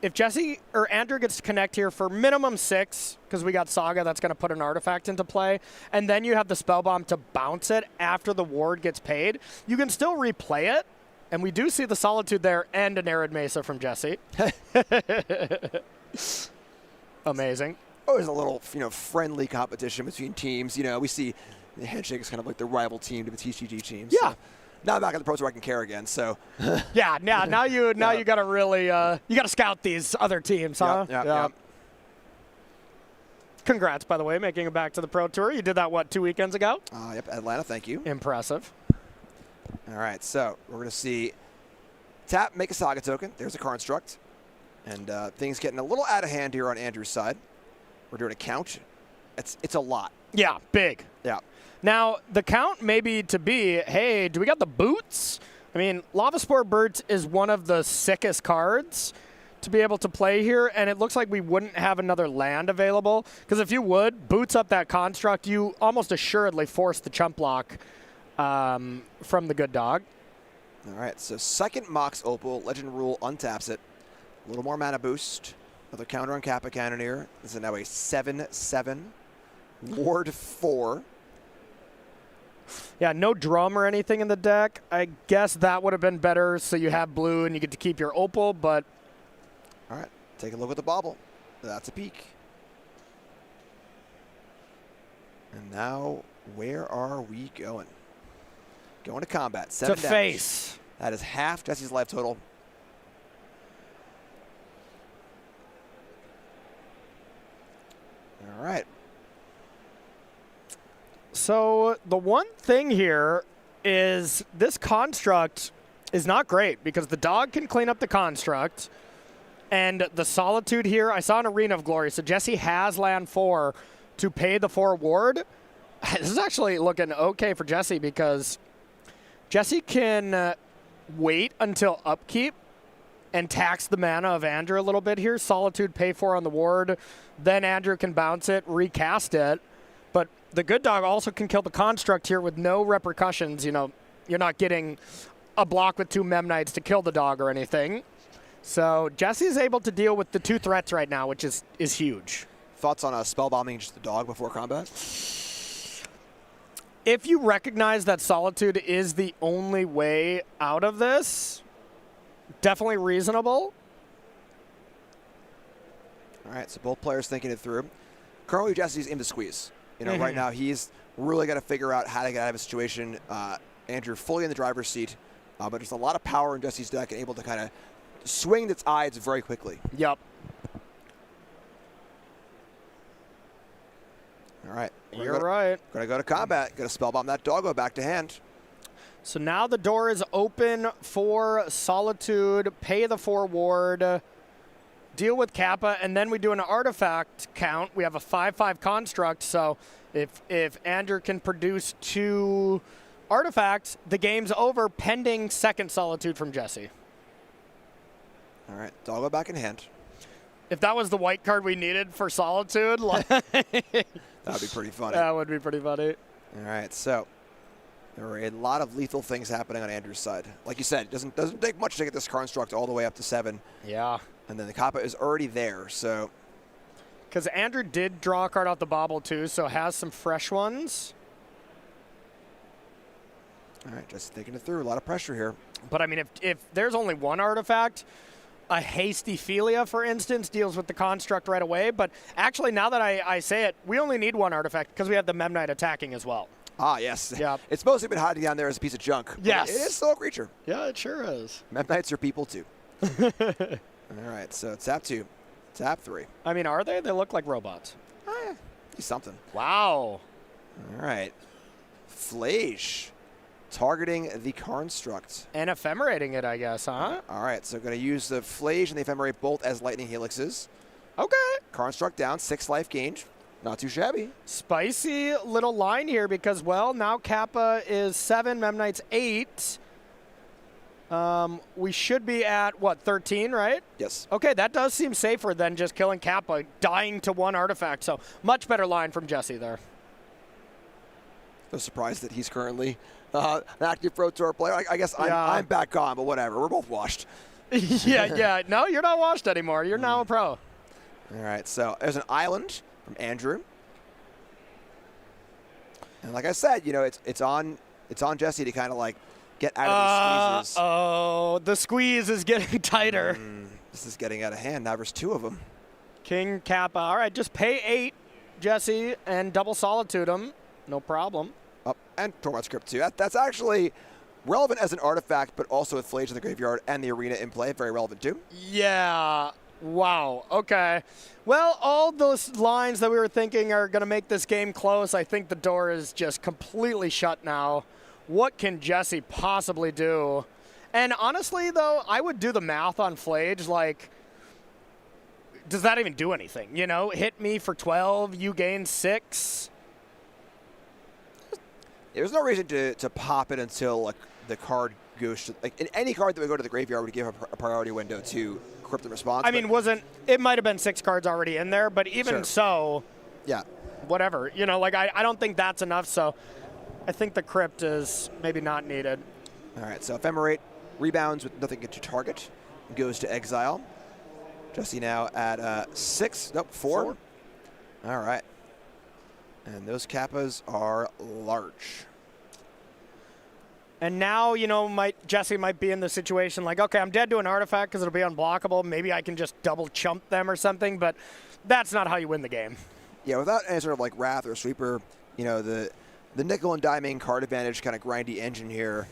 if Jesse or Andrew gets to connect here for minimum 6, because we got Saga that's going to put an artifact into play, and then you have the Spellbomb to bounce it after the ward gets paid, you can still replay it, and we do see the Solitude there and an Arid Mesa from Jesse. Amazing. Always a little, friendly competition between teams. We see the Handshake is kind of like the rival team to the TCG teams. Yeah. So now back at the Pro Tour, I can care again. So yeah, now you got to really you got to scout these other teams, huh? Yep. Congrats, by the way, making it back to the Pro Tour. You did that 2 weekends ago? Yep, Atlanta. Thank you. Impressive. All right, so we're going to see tap, make a Saga token. There's a construct, and things getting a little out of hand here on Andrew's side. We're doing a count. It's a lot. Yeah, big. Yeah. Now, the count may be to be, hey, do we got the boots? I mean, Lava Spore Boots is one of the sickest cards to be able to play here, and it looks like we wouldn't have another land available, because if you would, boots up that construct, you almost assuredly force the chump block from the good dog. All right, so second Mox Opal, Legend Rule untaps it. A little more mana boost. Another counter on Kappa Cannoneer. This is now a 7/7. Ward 4. Yeah, no drum or anything in the deck. I guess that would have been better, so you have blue and you get to keep your opal, but... All right, take a look at the bauble. That's a peek. And now, where are we going? Going to combat. 7 to damage. face. That is half Jesse's life total. All right. So the one thing here is this construct is not great, because the dog can clean up the construct, and the Solitude here, I saw an Arena of Glory, so Jesse has land 4 to pay the 4 ward. This is actually looking okay for Jesse, because Jesse can wait until upkeep and tax the mana of Andrew a little bit here. Solitude pay 4 on the ward, then Andrew can bounce it, recast it. But the good dog also can kill the construct here with no repercussions. You're not getting a block with 2 Mem Knights to kill the dog or anything. So Jesse's able to deal with the 2 threats right now, which is huge. Thoughts on spellbombing just the dog before combat? If you recognize that Solitude is the only way out of this, definitely reasonable. All right, so both players thinking it through. Currently, Jesse's in the squeeze. Right now he's really got to figure out how to get out of a situation. Andrew fully in the driver's seat, but there's a lot of power in Jesse's deck and able to kind of swing the tides very quickly. Yep. All right. You're right. Going to go to combat. Going to spellbomb that doggo back to hand. So now the door is open for Solitude, pay the 4 ward, deal with Kappa, and then we do an artifact count. We have a 5/5 construct, so if Andrew can produce 2 artifacts, the game's over, pending second Solitude from Jesse. All right, doggo back in hand. If that was the white card we needed for Solitude, that would be pretty funny. That would be pretty funny. All right, so there are a lot of lethal things happening on Andrew's side. Like you said, it doesn't take much to get this construct all the way up to 7. Yeah. And then the Kappa is already there, so. Because Andrew did draw a card out the bauble too, so has some fresh ones. All right, just thinking it through. A lot of pressure here. But I mean, if there's only one artifact, a Hasty Philia, for instance, deals with the construct right away. But actually, now that I say it, we only need one artifact because we have the Mem Knight attacking as well. Ah, yes. Yep. It's mostly been hiding down there as a piece of junk. Yes. It is still a creature. Yeah, it sure is. Mem Knights are people too. All right, so tap 2, tap 3. I mean, are they? They look like robots. Something. Wow. All right. Flage targeting the Construct. And ephemerating it, I guess, huh? All right, so going to use the Flage and the Ephemerate both as Lightning Helixes. Okay. Construct down, 6 life gained. Not too shabby. Spicy little line here because, well, now Kappa is 7, Mem Knight's 8. We should be at, what, 13, right? Yes. Okay, that does seem safer than just killing Kappa, dying to 1 artifact. So much better line from Jesse there. No surprise that he's currently an active Pro Tour player. I guess I'm back on, but whatever. We're both washed. yeah. No, you're not washed anymore. You're now a pro. All right, so there's an island from Andrew. And like I said, you know, it's on Jesse to kind of like get out of these squeezes. Oh, the squeeze is getting tighter. This is getting out of hand. Now there's 2 of them. King Kappa. All right, just pay 8, Jesse, and double Solitude him. No problem. And Tormod Script too. That's actually relevant as an artifact, but also with Flage in the graveyard and the arena in play. Very relevant too. Yeah. Wow. Okay. Well, all those lines that we were thinking are going to make this game close, I think the door is just completely shut now. What can Jesse possibly do? And honestly, though, I would do the math on Flage. Like, does that even do anything? You know, hit me for 12, you gain 6. There's no reason to pop it until like the card goes to, like in any card that would go to the graveyard would give a priority window to Crypt and Response. I mean, it might have been 6 cards already in there, but even so, yeah, whatever. You know, like I don't think that's enough. So I think the Crypt is maybe not needed. All right, so Ephemerate rebounds with nothing to target, goes to exile. Jesse now at 6, nope, 4. All right. And those Kappas are large. And now, you know, Jesse might be in the situation like, okay, I'm dead to an artifact because it'll be unblockable. Maybe I can just double chump them or something, but that's not how you win the game. Yeah, without any sort of like Wrath or Sweeper, you know, the nickel and diming card advantage kind of grindy engine here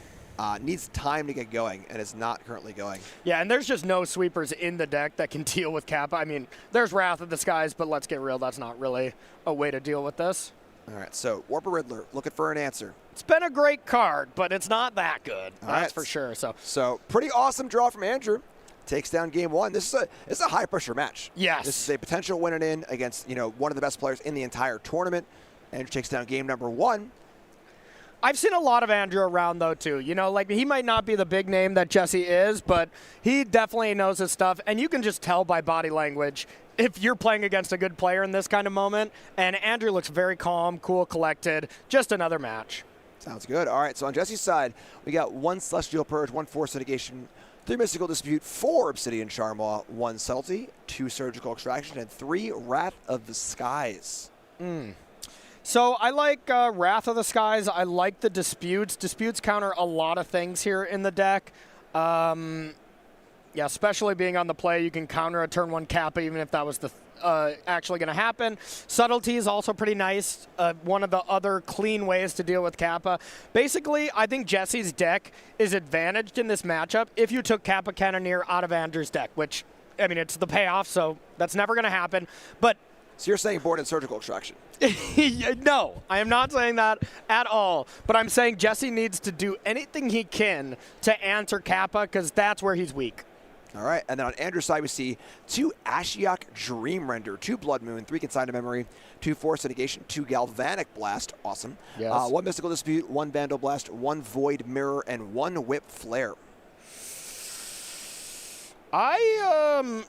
needs time to get going, and it's not currently going. Yeah, and there's just no sweepers in the deck that can deal with Kappa. I mean, there's Wrath of the Skies, but let's get real, that's not really a way to deal with this. All right, so Warper Riddler looking for an answer. It's been a great card, but it's not that good. That's for sure. So pretty awesome draw from Andrew. Takes down game 1. This is a high pressure match. Yes. This is a potential win and in against, you know, one of the best players in the entire tournament. Andrew takes down game number 1. I've seen a lot of Andrew around, though, too. You know, like, he might not be the big name that Jesse is, but he definitely knows his stuff, and you can just tell by body language if you're playing against a good player in this kind of moment. And Andrew looks very calm, cool, collected. Just another match. Sounds good. All right, so on Jesse's side, we got 1 Celestial Purge, 1 Force Negation, 3 Mystical Dispute, 4 Obsidian Charmaw, 1 Subtlety, 2 Surgical Extraction, and 3 Wrath of the Skies. So I like Wrath of the Skies. I like the Disputes. Disputes counter a lot of things here in the deck. Yeah, especially being on the play, you can counter a turn 1 Kappa even if that was the actually going to happen. Subtlety is also pretty nice. One of the other clean ways to deal with Kappa. Basically, I think Jesse's deck is advantaged in this matchup if you took Kappa Cannoneer out of Andrew's deck, which, I mean, it's the payoff, so that's never going to happen. But so you're saying board and Surgical Extraction? No, I am not saying that at all. But I'm saying Jesse needs to do anything he can to answer Kappa because that's where he's weak. All right, and then on Andrew's side, we see 2 Ashiok Dream Render, 2 Blood Moon, 3 Consigned to Memory, 2 Force Negation, 2 Galvanic Blast, awesome. Yes. 1 Mystical Dispute, 1 Vandal Blast, 1 Void Mirror, and 1 Whip Flare. I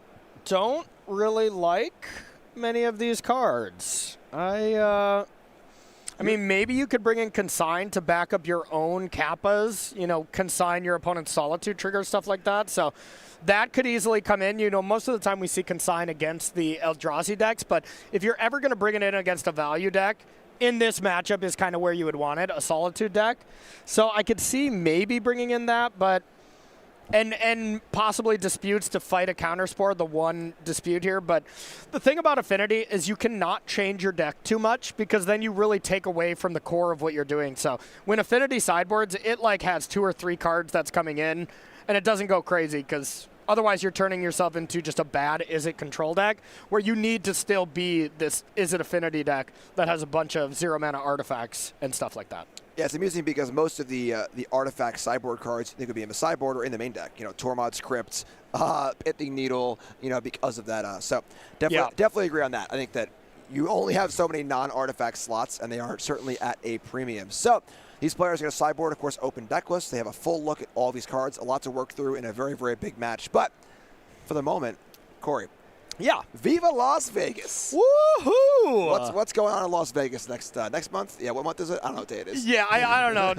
don't really like many of these cards. I mean, maybe you could bring in Consign to back up your own Kappas, you know, consign your opponent's Solitude trigger, stuff like that. So that could easily come in. You know, most of the time we see Consign against the Eldrazi decks, but if you're ever going to bring it in against a value deck, in this matchup is kind of where you would want it, a Solitude deck. So I could see maybe bringing in that, but and possibly Disputes to fight a Counterspore, the 1 dispute here. But the thing about Affinity is you cannot change your deck too much because then you really take away from the core of what you're doing. So when Affinity sideboards, it like has 2 or 3 cards that's coming in, and it doesn't go crazy because otherwise you're turning yourself into just a bad Izzet control deck where you need to still be this Izzet Affinity deck that has a bunch of 0 mana artifacts and stuff like that. Yeah, it's amusing because most of the artifact sideboard cards they could be in the sideboard or in the main deck. Tormod's Crypt, Pithing Needle. Because of that. So definitely agree on that. I think that you only have so many non-artifact slots, and they are certainly at a premium. So these players are going to sideboard, of course, open deck list. They have a full look at all these cards, a lot to work through in a very, very big match. But for the moment, Corey. Yeah. Viva Las Vegas. Woohoo! What's going on in Las Vegas next month? Yeah, what month is it? I don't know what day it is. Yeah, I don't know.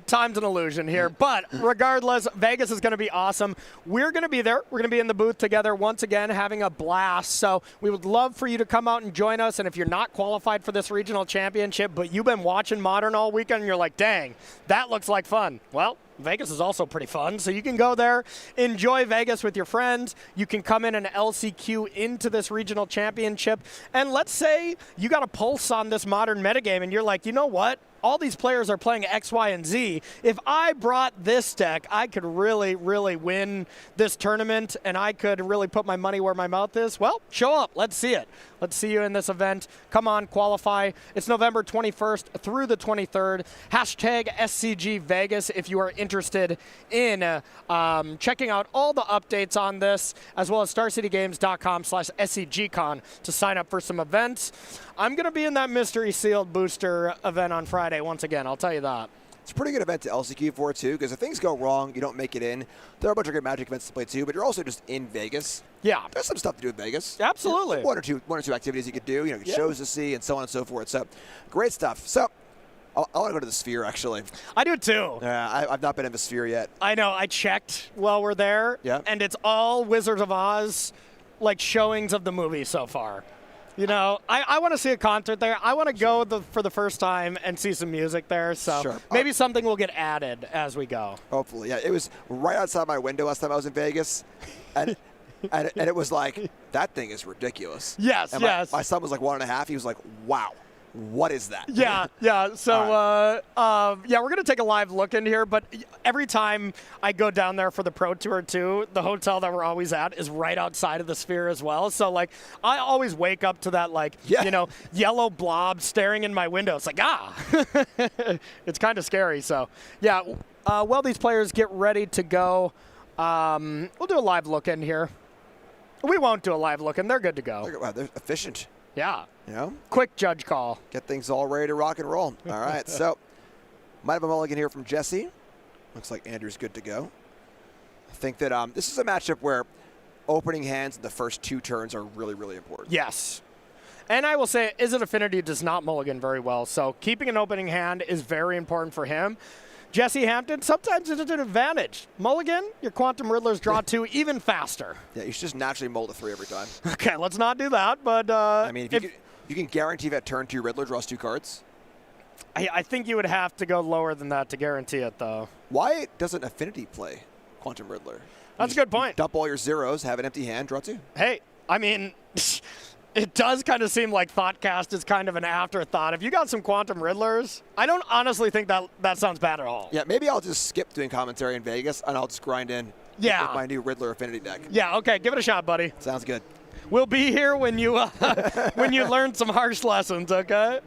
Time's an illusion here. But regardless, Vegas is going to be awesome. We're going to be there. We're going to be in the booth together once again having a blast. So we would love for you to come out and join us. And if you're not qualified for this regional championship, but you've been watching Modern all weekend and you're like, dang, that looks like fun. Well, Vegas is also pretty fun, so you can go there, enjoy Vegas with your friends. You can come in and LCQ into this regional championship. And let's say you got a pulse on this Modern metagame and you're like, you know what? All these players are playing X, Y, and Z. If I brought this deck, I could really, really win this tournament, and I could really put my money where my mouth is. Well, show up. Let's see it. Let's see you in this event. Come on, qualify. It's November 21st through the 23rd. Hashtag SCG Vegas if you are interested in checking out all the updates on this, as well as StarCityGames.com/SCGCon to sign up for some events. I'm going to be in that mystery sealed booster event on Friday once again. I'll tell you that. It's a pretty good event to LCQ for, too, because if things go wrong, you don't make it in. There are a bunch of great Magic events to play, too, but you're also just in Vegas. Yeah. There's some stuff to do in Vegas. Absolutely. One or two activities you could do, shows to see and so on and so forth. So, great stuff. So, I want to go to the Sphere, actually. I do, too. Yeah, I've not been in the Sphere yet. I know. I checked while we're there, and it's all Wizards of Oz, showings of the movie so far. I want to see a concert there. I want to go for the first time and see some music there. So maybe something will get added as we go. Hopefully, yeah. It was right outside my window last time I was in Vegas, and it was like, that thing is ridiculous. Yes, and yes. My son was like 1.5. He was like, wow. What is that? Yeah, yeah. So, we're going to take a live look in here, but every time I go down there for the Pro Tour, too, the hotel that we're always at is right outside of the Sphere as well. So, I always wake up to that, yellow blob staring in my window. It's like, it's kind of scary. So, yeah, while these players get ready to go, we'll do a live look in here. We won't do a live look in. They're good to go. Wow, they're efficient. Yeah. Quick judge call. Get things all ready to rock and roll. All right. So, might have a mulligan here from Jesse. Looks like Andrew's good to go. I think that this is a matchup where opening hands in the first 2 turns are really, really important. Yes. And I will say, Izzet Affinity does not mulligan very well, so keeping an opening hand is very important for him. Jesse Hampton, sometimes it's an advantage. Mulligan, your Quantum Riddlers draw 2 even faster. Yeah, you should just naturally mull to 3 every time. Okay, let's not do that, but... I mean, if you can guarantee that turn 2 Riddler draws 2 cards. I think you would have to go lower than that to guarantee it, though. Why doesn't Affinity play Quantum Riddler? That's a good point. Dump all your zeros, have an empty hand, draw 2. Hey, I mean... It does kind of seem like Thoughtcast is kind of an afterthought. If you got some Quantum Riddlers, I don't honestly think that sounds bad at all. Yeah, maybe I'll just skip doing commentary in Vegas, and I'll just grind in with my new Riddler Affinity deck. Yeah, okay, give it a shot, buddy. Sounds good. We'll be here when you when you learn some harsh lessons, okay?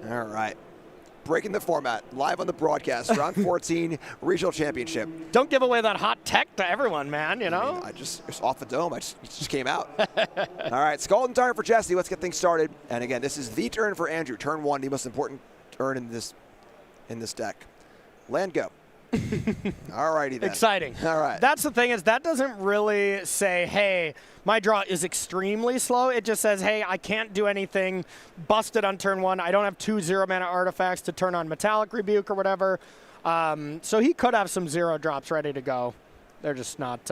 All right. Breaking the format, live on the broadcast, round 14, regional championship. Don't give away that hot tech to everyone, man, you know? I just, it's off the dome. It just came out. All right, Scalding turn for Jesse. Let's get things started. And again, this is the turn for Andrew. Turn 1, the most important turn in this deck. Land go. All righty then. Exciting. All right. That's the thing is that doesn't really say, hey, my draw is extremely slow. It just says, hey, I can't do anything. Busted on turn 1. I don't have 2 0-mana artifacts to turn on Metallic Rebuke or whatever. So he could have some 0 drops ready to go. They're just not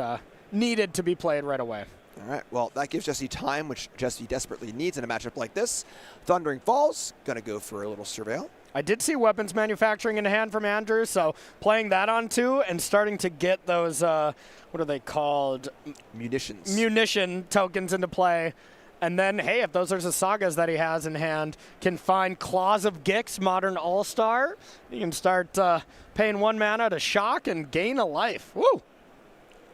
needed to be played right away. All right, well, that gives Jesse time, which Jesse desperately needs in a matchup like this. Thundering Falls, going to go for a little Surveil. I did see weapons manufacturing in hand from Andrew, so playing that on 2 and starting to get those, what are they called? Munitions. Munition tokens into play. And then, hey, if those are the sagas that he has in hand, can find Claws of Gix, Modern All-Star. You can start paying 1 mana to shock and gain a life. Woo!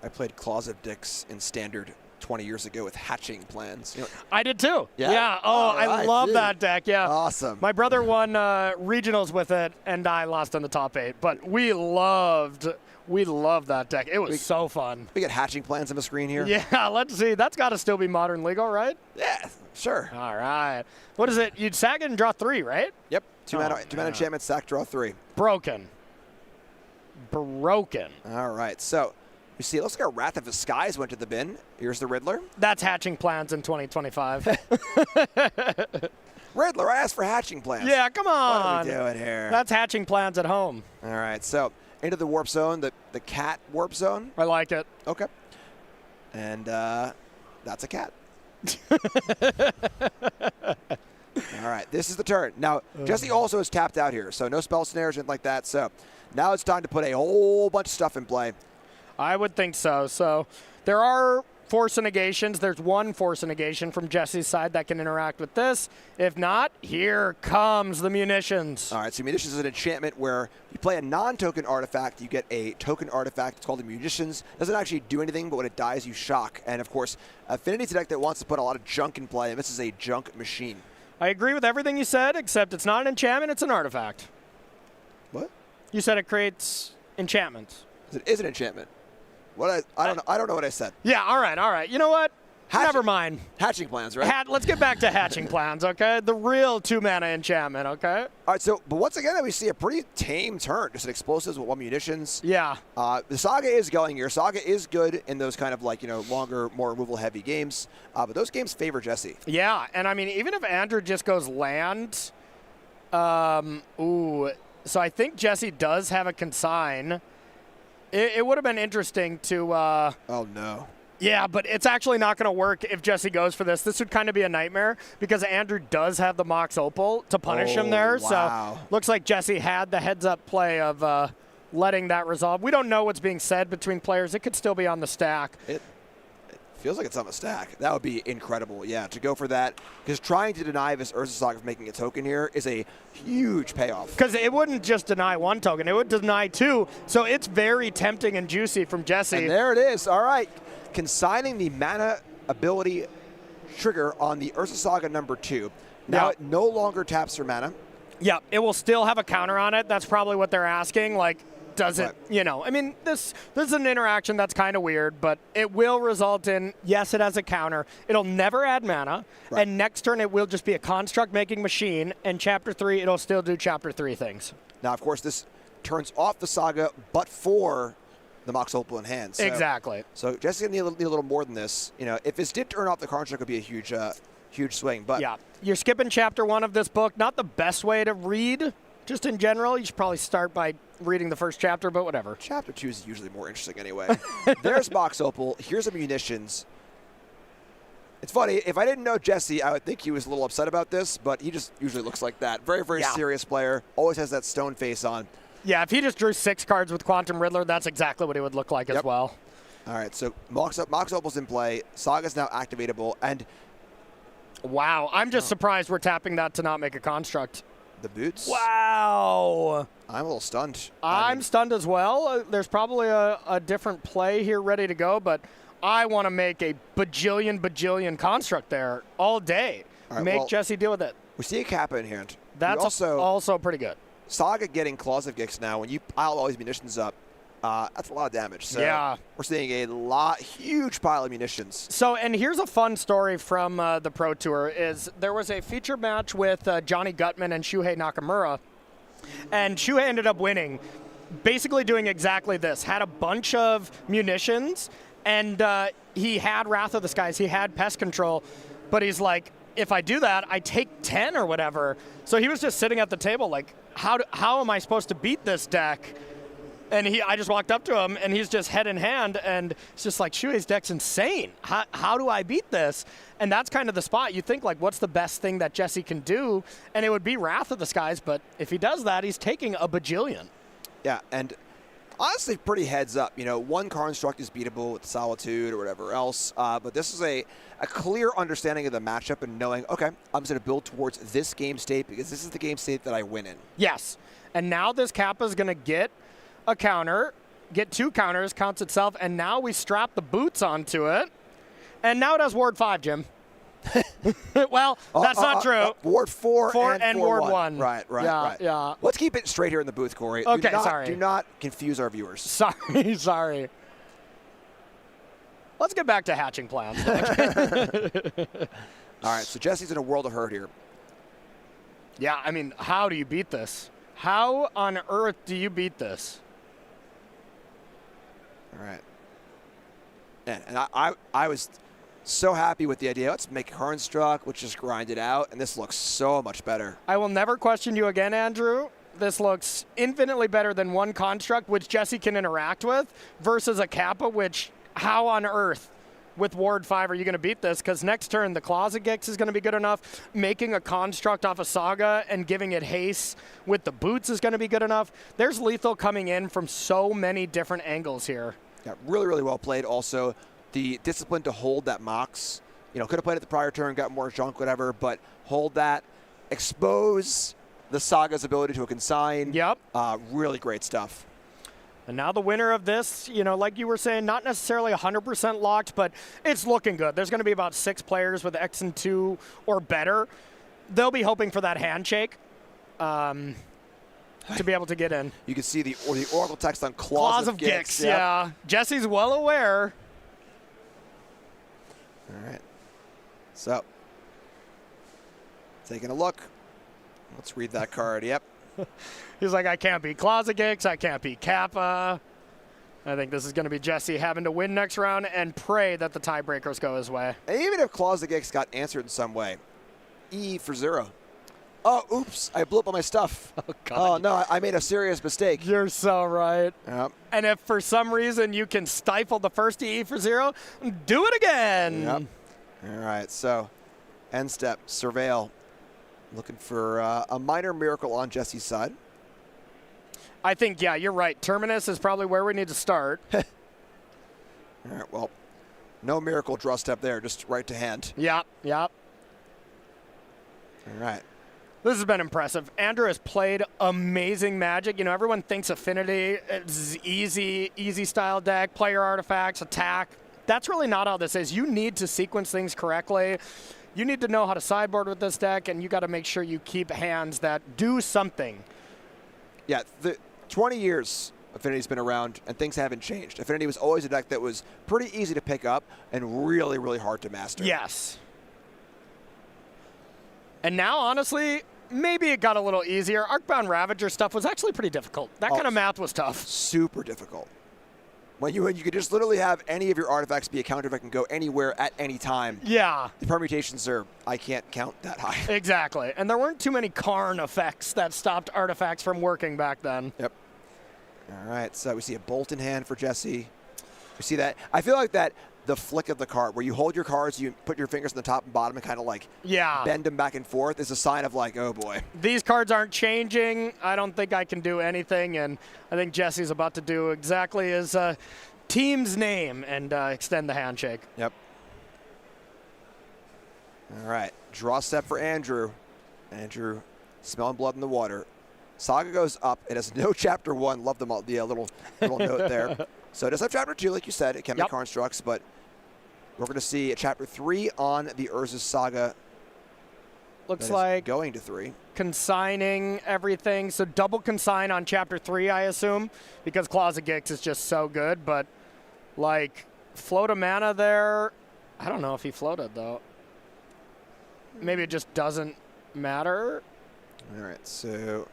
I played Claws of Dix in Standard 20 years ago with hatching plans. You know, I did too. Yeah? Oh, All I right, love dude. that deck. Yeah. Awesome. My brother won regionals with it, and I lost in the top 8. But we loved that deck. It was so fun. We got hatching plans on the screen here. Yeah, let's see. That's got to still be modern legal, right? Yeah, sure. All right. What is it? You'd sack it and draw 3, right? Yep. Two mana man. enchantment, sack, draw 3. Broken. All right. So you see, it looks like our Wrath of the Skies went to the bin. Here's the Riddler. That's hatching plans in 2025. Riddler, I asked for hatching plans. Yeah, come on. What are we doing here? That's hatching plans at home. All right. So into the warp zone, the cat warp zone. I like it. Okay. And that's a cat. All right, this is the turn. Now, Jesse also is tapped out here, so no spell snares, anything like that. So now it's time to put a whole bunch of stuff in play. I would think so. So there are force of negations. There's one force of negation from Jesse's side that can interact with this. If not, here comes the munitions. All right, so munitions is an enchantment where you play a non-token artifact, you get a token artifact. It's called the munitions. Doesn't actually do anything, but when it dies, you shock. And of course, Affinity's a deck that wants to put a lot of junk in play, and this is a junk machine. I agree with everything you said, except it's not an enchantment, it's an artifact. What? You said it creates enchantments. It is an enchantment. What I don't know what I said. Yeah, all right. You know what? Never mind. Hatching plans, right? Let's get back to hatching plans, okay? The real 2-mana enchantment, okay? All right, so, but once again, we see a pretty tame turn. Just an explosives with 1 munitions. Yeah. The Saga is going here. Saga is good in those kind of like, longer, more removal-heavy games. But those games favor Jesse. Yeah, and I mean, even if Andrew just goes land, so I think Jesse does have a consign. It would have been interesting to... Oh, no. Yeah, but it's actually not going to work if Jesse goes for this. This would kind of be a nightmare because Andrew does have the Mox Opal to punish him there. Wow. So looks like Jesse had the heads-up play of letting that resolve. We don't know what's being said between players. It could still be on the stack. It feels like it's on the stack. That would be incredible, yeah, to go for that. Because trying to deny this Urza Saga from making a token here is a huge payoff. Because it wouldn't just deny 1 token. It would deny 2. So it's very tempting and juicy from Jesse. And there it is. All right. Consigning the mana ability trigger on the Urza Saga number 2. Now it no longer taps for mana. Yeah, it will still have a counter on it. That's probably what they're asking. Like, does it, Right. I mean, this is an interaction that's kind of weird, but it will result in, yes, it has a counter. It'll never add mana, Right. and next turn it will just be a construct-making machine, and Chapter 3, it'll still do Chapter 3 things. Now, of course, this turns off the Saga, but for the Mox Opal in hand. So, Exactly. So Jesse's going to need a little more than this. If this did turn off the construct, it would be a huge swing. But Yeah, you're skipping Chapter 1 of this book. Not the best way to read, just in general. You should probably start by reading the first chapter, but whatever. Chapter 2 is usually more interesting anyway. There's Mox Opal. Here's the munitions. It's funny. If I didn't know Jesse, I would think he was a little upset about this, but he just usually looks like that. Very, very serious player. Always has that stone face on. Yeah, if he just drew 6 cards with Quantum Riddler, that's exactly what he would look like as well. All right, so Mox Opal's in play. Saga's now activatable, and Wow, I'm just surprised we're tapping that to not make a construct. the boots. Wow. I'm a little stunned. I'm stunned as well. There's probably a different play here ready to go, but I want to make a bajillion construct there all day. All right, make well, Jesse deal with it. We see a Kappa in hand. That's we also pretty good. Saga getting Claws of Gix now. When you pile all these munitions up, that's a lot of damage. So Yeah. we're seeing huge pile of munitions. So, and here's a fun story from the Pro Tour is there was a feature match with Johnny Gutman and Shuhei Nakamura, and Shuhei ended up winning, basically doing exactly this. Had a bunch of munitions, and he had Wrath of the Skies, he had Pest Control, but he's like, if I do that, I take 10 or whatever. So he was just sitting at the table like, how am I supposed to beat this deck? And I just walked up to him, and he's just head in hand, and it's just like, Shuei's deck's insane. How do I beat this? And that's kind of the spot. You think, like, what's the best thing that Jesse can do? And it would be Wrath of the Skies, but if he does that, he's taking a bajillion. Yeah, and honestly, pretty heads up. One construct is beatable with Solitude or whatever else, but this is a clear understanding of the matchup and knowing, okay, I'm just going to build towards this game state because this is the game state that I win in. Yes. And now this Kappa's going to get a counter, get 2 counters, counts itself, and now we strap the boots onto it. And now it has Ward 5, Jim. Well, that's not true. Ward 4 and Ward 1. Right. Yeah. Let's keep it straight here in the booth, Corey. Okay, sorry. Do not confuse our viewers. Sorry. Let's get back to hatching plans. All right, so Jesse's in a world of hurt here. Yeah, I mean, how do you beat this? How on earth do you beat this? All right. And I was so happy with the idea. Let's make Construct, let's just grind it out, and this looks so much better. I will never question you again, Andrew. This looks infinitely better than one Construct, which Jesse can interact with, versus a Kappa, which, how on earth with Ward 5 are you going to beat this? Because next turn, the Closet Gix is going to be good enough. Making a Construct off a Saga and giving it haste with the boots is going to be good enough. There's lethal coming in from so many different angles here. Yeah, really, really well played. Also, the discipline to hold that Mox. You know, could have played it the prior turn, got more junk, whatever, but hold that. Expose the Saga's ability to a consign. Yep. Really great stuff. And now the winner of this, you know, like you were saying, not necessarily 100% locked, but it's looking good. There's going to be about 6 players with X and 2 or better. They'll be hoping for that handshake to be able to get in. You can see the Oracle text on Claws of Gix. Yep. Yeah. Jesse's well aware. All right. So, taking a look. Let's read that card. Yep. He's like, I can't beat Closet Gix. I can't beat Kappa. I think this is going to be Jesse having to win next round and pray that the tiebreakers go his way. And even if Closet Gix got answered in some way, E for 0. Oh, oops, I blew up all my stuff. Oh, God. Oh, no, I made a serious mistake. You're so right. Yep. And if for some reason you can stifle the first E for 0, do it again. Yep. All right, so end step, Surveil. Looking for a minor miracle on Jesse's side. I think, yeah, you're right. Terminus is probably where we need to start. All right, well, no miracle draw step there, just right to hand. Yep. All right. This has been impressive. Andrew has played amazing Magic. You know, everyone thinks Affinity is easy style deck, player artifacts, attack. That's really not how this is. You need to sequence things correctly. You need to know how to sideboard with this deck, and you got to make sure you keep hands that do something. Yeah, the 20 years Affinity's been around, and things haven't changed. Affinity was always a deck that was pretty easy to pick up and really, really hard to master. Yes. And now, honestly, maybe it got a little easier. Arcbound Ravager stuff was actually pretty difficult. That kind of math was tough. Super difficult. When you could just literally have any of your artifacts be a counter effect and go anywhere at any time. Yeah. The permutations are, I can't count that high. Exactly. And there weren't too many Karn effects that stopped artifacts from working back then. Yep. All right, so we see a bolt in hand for Jesse. We see that. I feel like that the flick of the card, where you hold your cards, you put your fingers on the top and bottom and kind of like bend them back and forth, is a sign of like, oh boy. These cards aren't changing. I don't think I can do anything, and I think Jesse's about to do exactly his team's name and extend the handshake. Yep. All right, draw step for Andrew. Andrew smelling blood in the water. Saga goes up. It has no chapter 1. Love the little note there. So it does have chapter 2, like you said. It can make constructs, but we're going to see a chapter 3 on the Urza's Saga. Looks like going to 3. Consigning everything. So double consign on chapter 3, I assume, because Closet Gix is just so good. But like float a mana there. I don't know if he floated though. Maybe it just doesn't matter. All right, so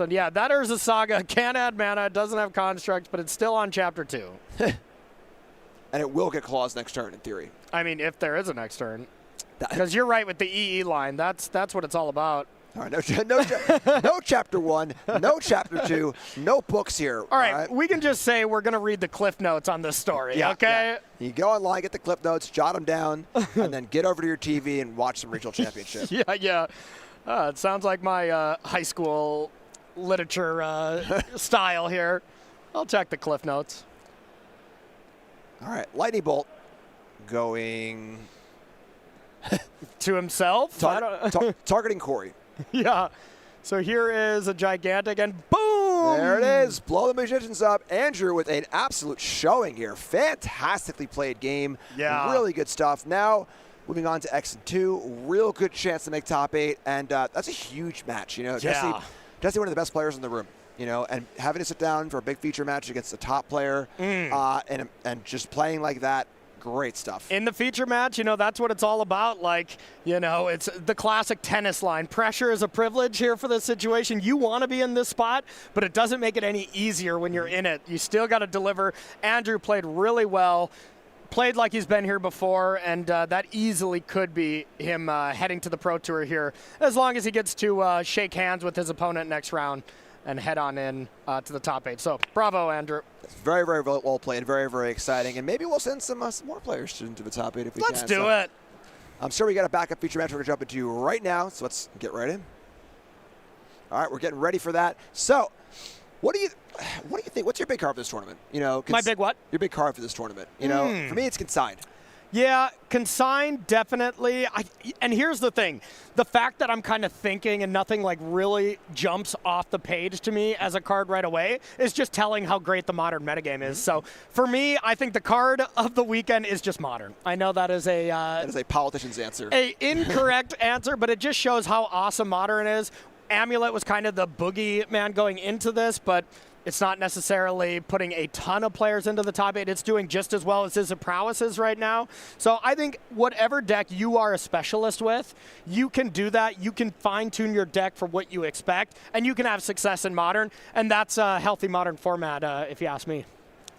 yeah, that Urza Saga can add mana. It doesn't have constructs, but it's still on chapter 2. And it will get claws next turn in theory. I mean, if there is a next turn. Because you're right with the EE line. That's what it's all about. All right, no chapter 1, no chapter 2, no books here. All right, we can just say we're going to read the cliff notes on this story, okay? Yeah. You go online, get the clip notes, jot them down, and then get over to your TV and watch some regional championship. Yeah. It sounds like my high school literature style here. I'll check the cliff notes. All right, Lightning Bolt going to himself. Targeting Corey. Yeah. So here is a gigantic, and boom! There it is. Blow the magicians up. Andrew with an absolute showing here. Fantastically played game. Yeah. Really good stuff. Now, moving on to X and 2. Real good chance to make top 8. And that's a huge match. You know, Yeah. Jeskai, one of the best players in the room. You know, and having to sit down for a big feature match against a top player and just playing like that. Great stuff. In the feature match, you know, that's what it's all about. Like, you know, it's the classic tennis line. Pressure is a privilege here for this situation. You want to be in this spot, but it doesn't make it any easier when you're in it. You still got to deliver. Andrew played really well, played like he's been here before, and that easily could be him heading to the Pro Tour here, as long as he gets to shake hands with his opponent next round and head on in to the top 8. So, bravo, Andrew. It's very, very well played. Very, very exciting. And maybe we'll send some more players into the top 8 if we can. Let's do it. I'm sure we got a backup feature match we're going to jump into right now. So let's get right in. All right, we're getting ready for that. So, what do you think? What's your big card for this tournament? You know, My big what? Your big card for this tournament. You know, for me, it's Consigned. Yeah, consigned, definitely. And here's the thing. The fact that I'm kind of thinking and nothing like really jumps off the page to me as a card right away is just telling how great the modern metagame is. So for me, I think the card of the weekend is just modern. I know that is a politician's answer. A incorrect answer, but it just shows how awesome modern is. Amulet was kind of the boogeyman going into this, but it's not necessarily putting a ton of players into the top 8. It's doing just as well as his Prowess is right now. So I think whatever deck you are a specialist with, you can do that. You can fine-tune your deck for what you expect, and you can have success in Modern, and that's a healthy Modern format, if you ask me.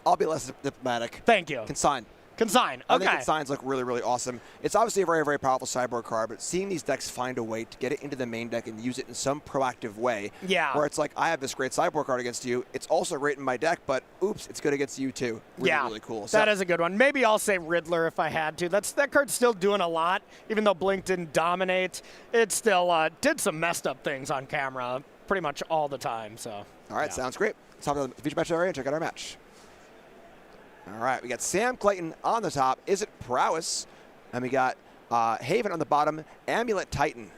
I'll be less diplomatic. Thank you. Consign. Consign. Okay. I think Consigns look really, really awesome. It's obviously a very, very powerful sideboard card, but seeing these decks find a way to get it into the main deck and use it in some proactive way, where it's like, I have this great sideboard card against you. It's also great in my deck, but oops, it's good against you too. Really, really cool. That is a good one. Maybe I'll say Riddler if I had to. That card's still doing a lot, even though Blink didn't dominate. It still did some messed up things on camera pretty much all the time. So. All right, sounds great. Let's talk about the feature match area and check out our match. All right, we got Sam Clayton on the top. Is it Prowess? And we got Haven on the bottom. Amulet Titan.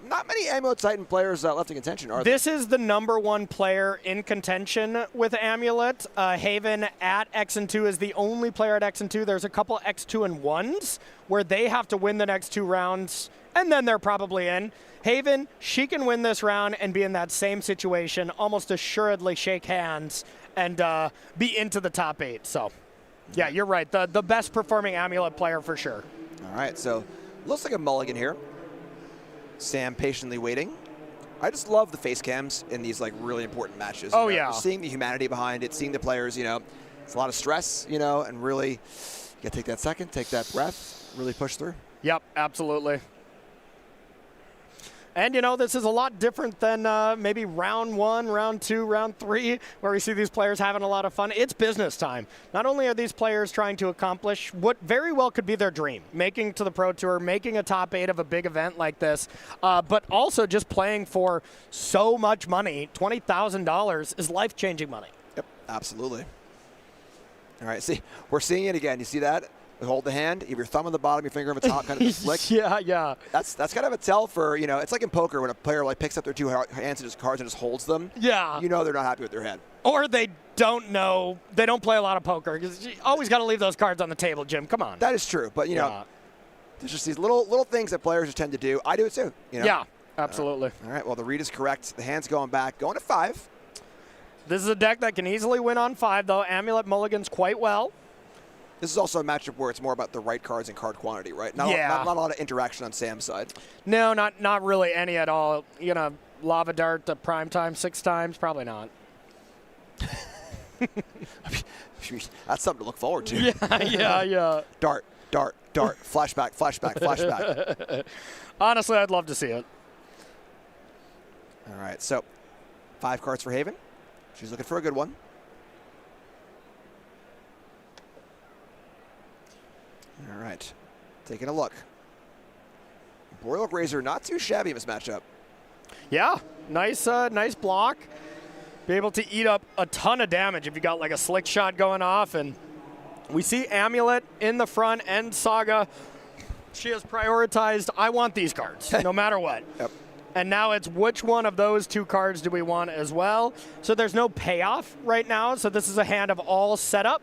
Not many Amulet Titan players left in contention, are there? This is the #1 player in contention with Amulet. Haven at X and 2 is the only player at X and 2. There's a couple X2 and 1s where they have to win the next 2 rounds, and then they're probably in. Haven, she can win this round and be in that same situation, almost assuredly shake hands and be into the top 8. So. Yeah, you're right. The best performing Amulet player for sure. All right, so looks like a mulligan here. Sam patiently waiting. I just love the face cams in these like really important matches. Oh, you know? yeah. Just seeing the humanity behind it, seeing the players, you know, it's a lot of stress, you know, and really, you got to take that second, take that breath, really push through. Yep, absolutely. And, you know, this is a lot different than maybe round 1, round 2, round 3, where we see these players having a lot of fun. It's business time. Not only are these players trying to accomplish what very well could be their dream, making to the Pro Tour, making a top 8 of a big event like this, but also just playing for so much money. $20,000 is life-changing money. Yep, absolutely. All right, see, we're seeing it again. You see that? We hold the hand, you have your thumb on the bottom, your finger on the top, kind of just flick. Yeah. That's kind of a tell for, you know, it's like in poker when a player like picks up their 2 hands and just cards and just holds them. Yeah. You know they're not happy with their hand. Or they don't know, they don't play a lot of poker. You always got to leave those cards on the table, Jim. Come on. That is true, but, you know, there's just these little things that players just tend to do. I do it too. You know? Yeah, absolutely. All right, well, the read is correct. The hand's going back, going to 5. This is a deck that can easily win on 5, though. Amulet mulligans quite well. This is also a matchup where it's more about the right cards and card quantity, right? Not a lot of interaction on Sam's side. No, not really any at all. You know, Lava Dart to prime time 6 times? Probably not. That's something to look forward to. Yeah. Dart, flashback. Honestly, I'd love to see it. All right, so 5 cards for Haven. She's looking for a good one. All right, taking a look. Boreal Grazer, not too shabby in this matchup. Yeah, nice block. Be able to eat up a ton of damage if you got like a slick shot going off. And we see Amulet in the front and Saga. She has prioritized, I want these cards, no matter what. Yep. And now it's which one of those 2 cards do we want as well. So there's no payoff right now. So this is a hand of all setup.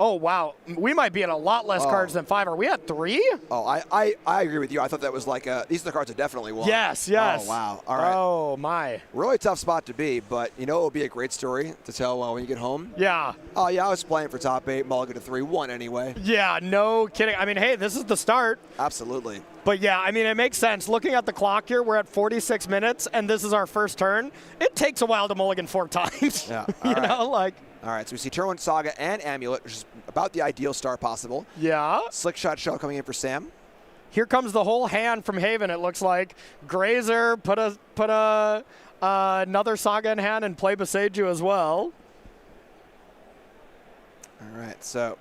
Oh, wow. We might be at a lot less cards than 5. Are we at 3? Oh, I agree with you. I thought that was like these are the cards that definitely won. Yes, yes. Oh, wow. All right. Oh, my. Really tough spot to be, but you know it will be a great story to tell when you get home? Yeah. Oh, yeah, I was playing for top 8, mulligan to 3, won anyway. Yeah, no kidding. I mean, hey, this is the start. Absolutely. But yeah, I mean, it makes sense. Looking at the clock here, we're at 46 minutes, and this is our first turn. It takes a while to mulligan 4 times. Yeah. You know, like. All right, so we see Turn 1 Saga and Amulet, which is about the ideal start possible. Yeah. Slick Shot Shell coming in for Sam. Here comes the whole hand from Haven, it looks like. Grazer, put another Saga in hand and play Boseiju as well. All right, so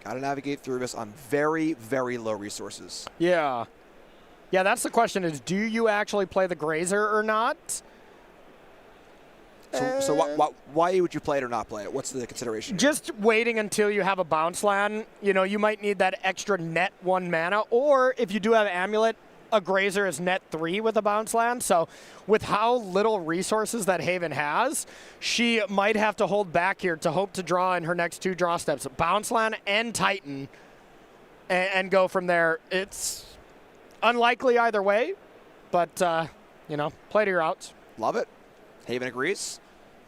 got to navigate through this on very, very low resources. Yeah. Yeah, that's the question is, do you actually play the Grazer or not? So why would you play it or not play it? What's the consideration? Just waiting until you have a bounce land. You know, you might need that extra net 1 mana, or if you do have Amulet, a Grazer is net 3 with a bounce land. So with how little resources that Haven has, she might have to hold back here to hope to draw in her next 2 draw steps. Bounce land and Titan, and go from there. It's unlikely either way, but, you know, play to your outs. Love it. Haven agrees.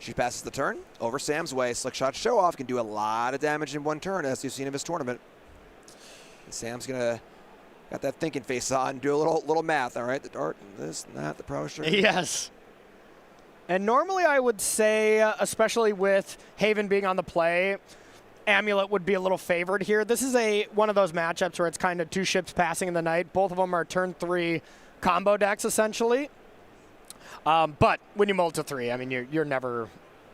She passes the turn over Sam's way. Slick Shot Show Off can do a lot of damage in 1 turn, as you've seen in this tournament. And Sam's gonna got that thinking face on, do a little math. All right, the dart, this, and that, the Prowess. Yes. And normally I would say, especially with Haven being on the play, Amulet would be a little favored here. This is one of those matchups where it's kind of 2 ships passing in the night. Both of them are turn 3 combo decks essentially. But when you mull to 3, I mean, you're never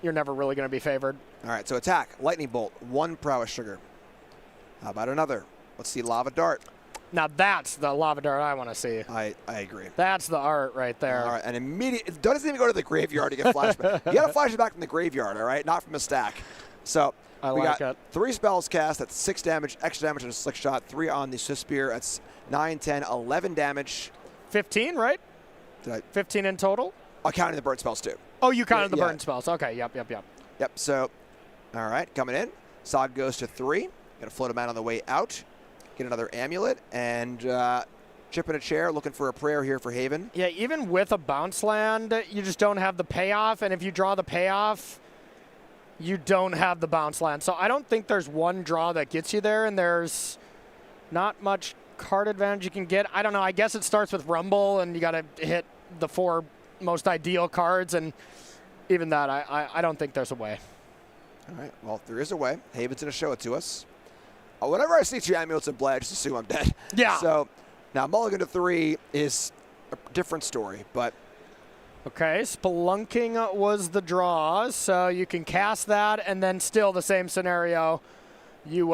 really going to be favored. All right, so attack, Lightning Bolt, 1 Prowess Sugar. How about another? Let's see Lava Dart. Now that's the Lava Dart I want to see. I agree. That's the art right there. All right, and immediately, it doesn't even go to the graveyard to get flashback. You got to flash it back from the graveyard, all right, not from a stack. So we got 3 spells cast. That's 6 damage, extra damage on a Slick Shot, 3 on the Swift Spear. That's 9, 10, 11 damage. 15, right? 15 in total? Counting the burn spells too. Oh, you counted the burn spells. Okay, yep. Yep, so, all right, coming in. Saga goes to 3. Going to float him out on the way out. Get another Amulet, and chip in a chair, looking for a prayer here for Haven. Yeah, even with a bounce land, you just don't have the payoff, and if you draw the payoff, you don't have the bounce land. So I don't think there's one draw that gets you there, and there's not much card advantage you can get. I don't know. I guess it starts with Rumble, and you got to hit the 4 most ideal cards, and even that, I don't think there's a way. All right. Well, there is a way. Haven's going to show it to us. Whenever I see 2 Amulets in play, I just assume I'm dead. Yeah. So now mulligan to 3 is a different story, but. Okay, Spelunking was the draw, so you can cast that, and then still the same scenario. You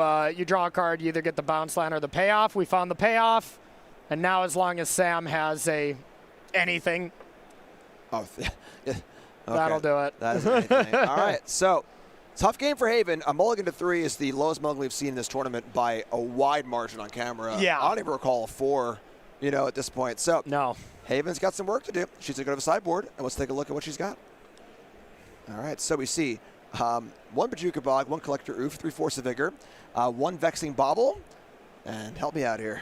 draw a card, you either get the bounce land or the payoff. We found the payoff, and now as long as Sam has anything, oh, yeah. Okay. That'll do it. That is anything. All right, so tough game for Haven. A mulligan to 3 is the lowest mulligan we've seen in this tournament by a wide margin on camera. Yeah. I don't even recall a 4, at this point. So no. Haven's got some work to do. She's going to go to the sideboard, and let's take a look at what she's got. All right, so we see 1 Bajuka Bog, 1 Collector Oof, 3 Force of Vigor, 1 Vexing Bauble, and help me out here.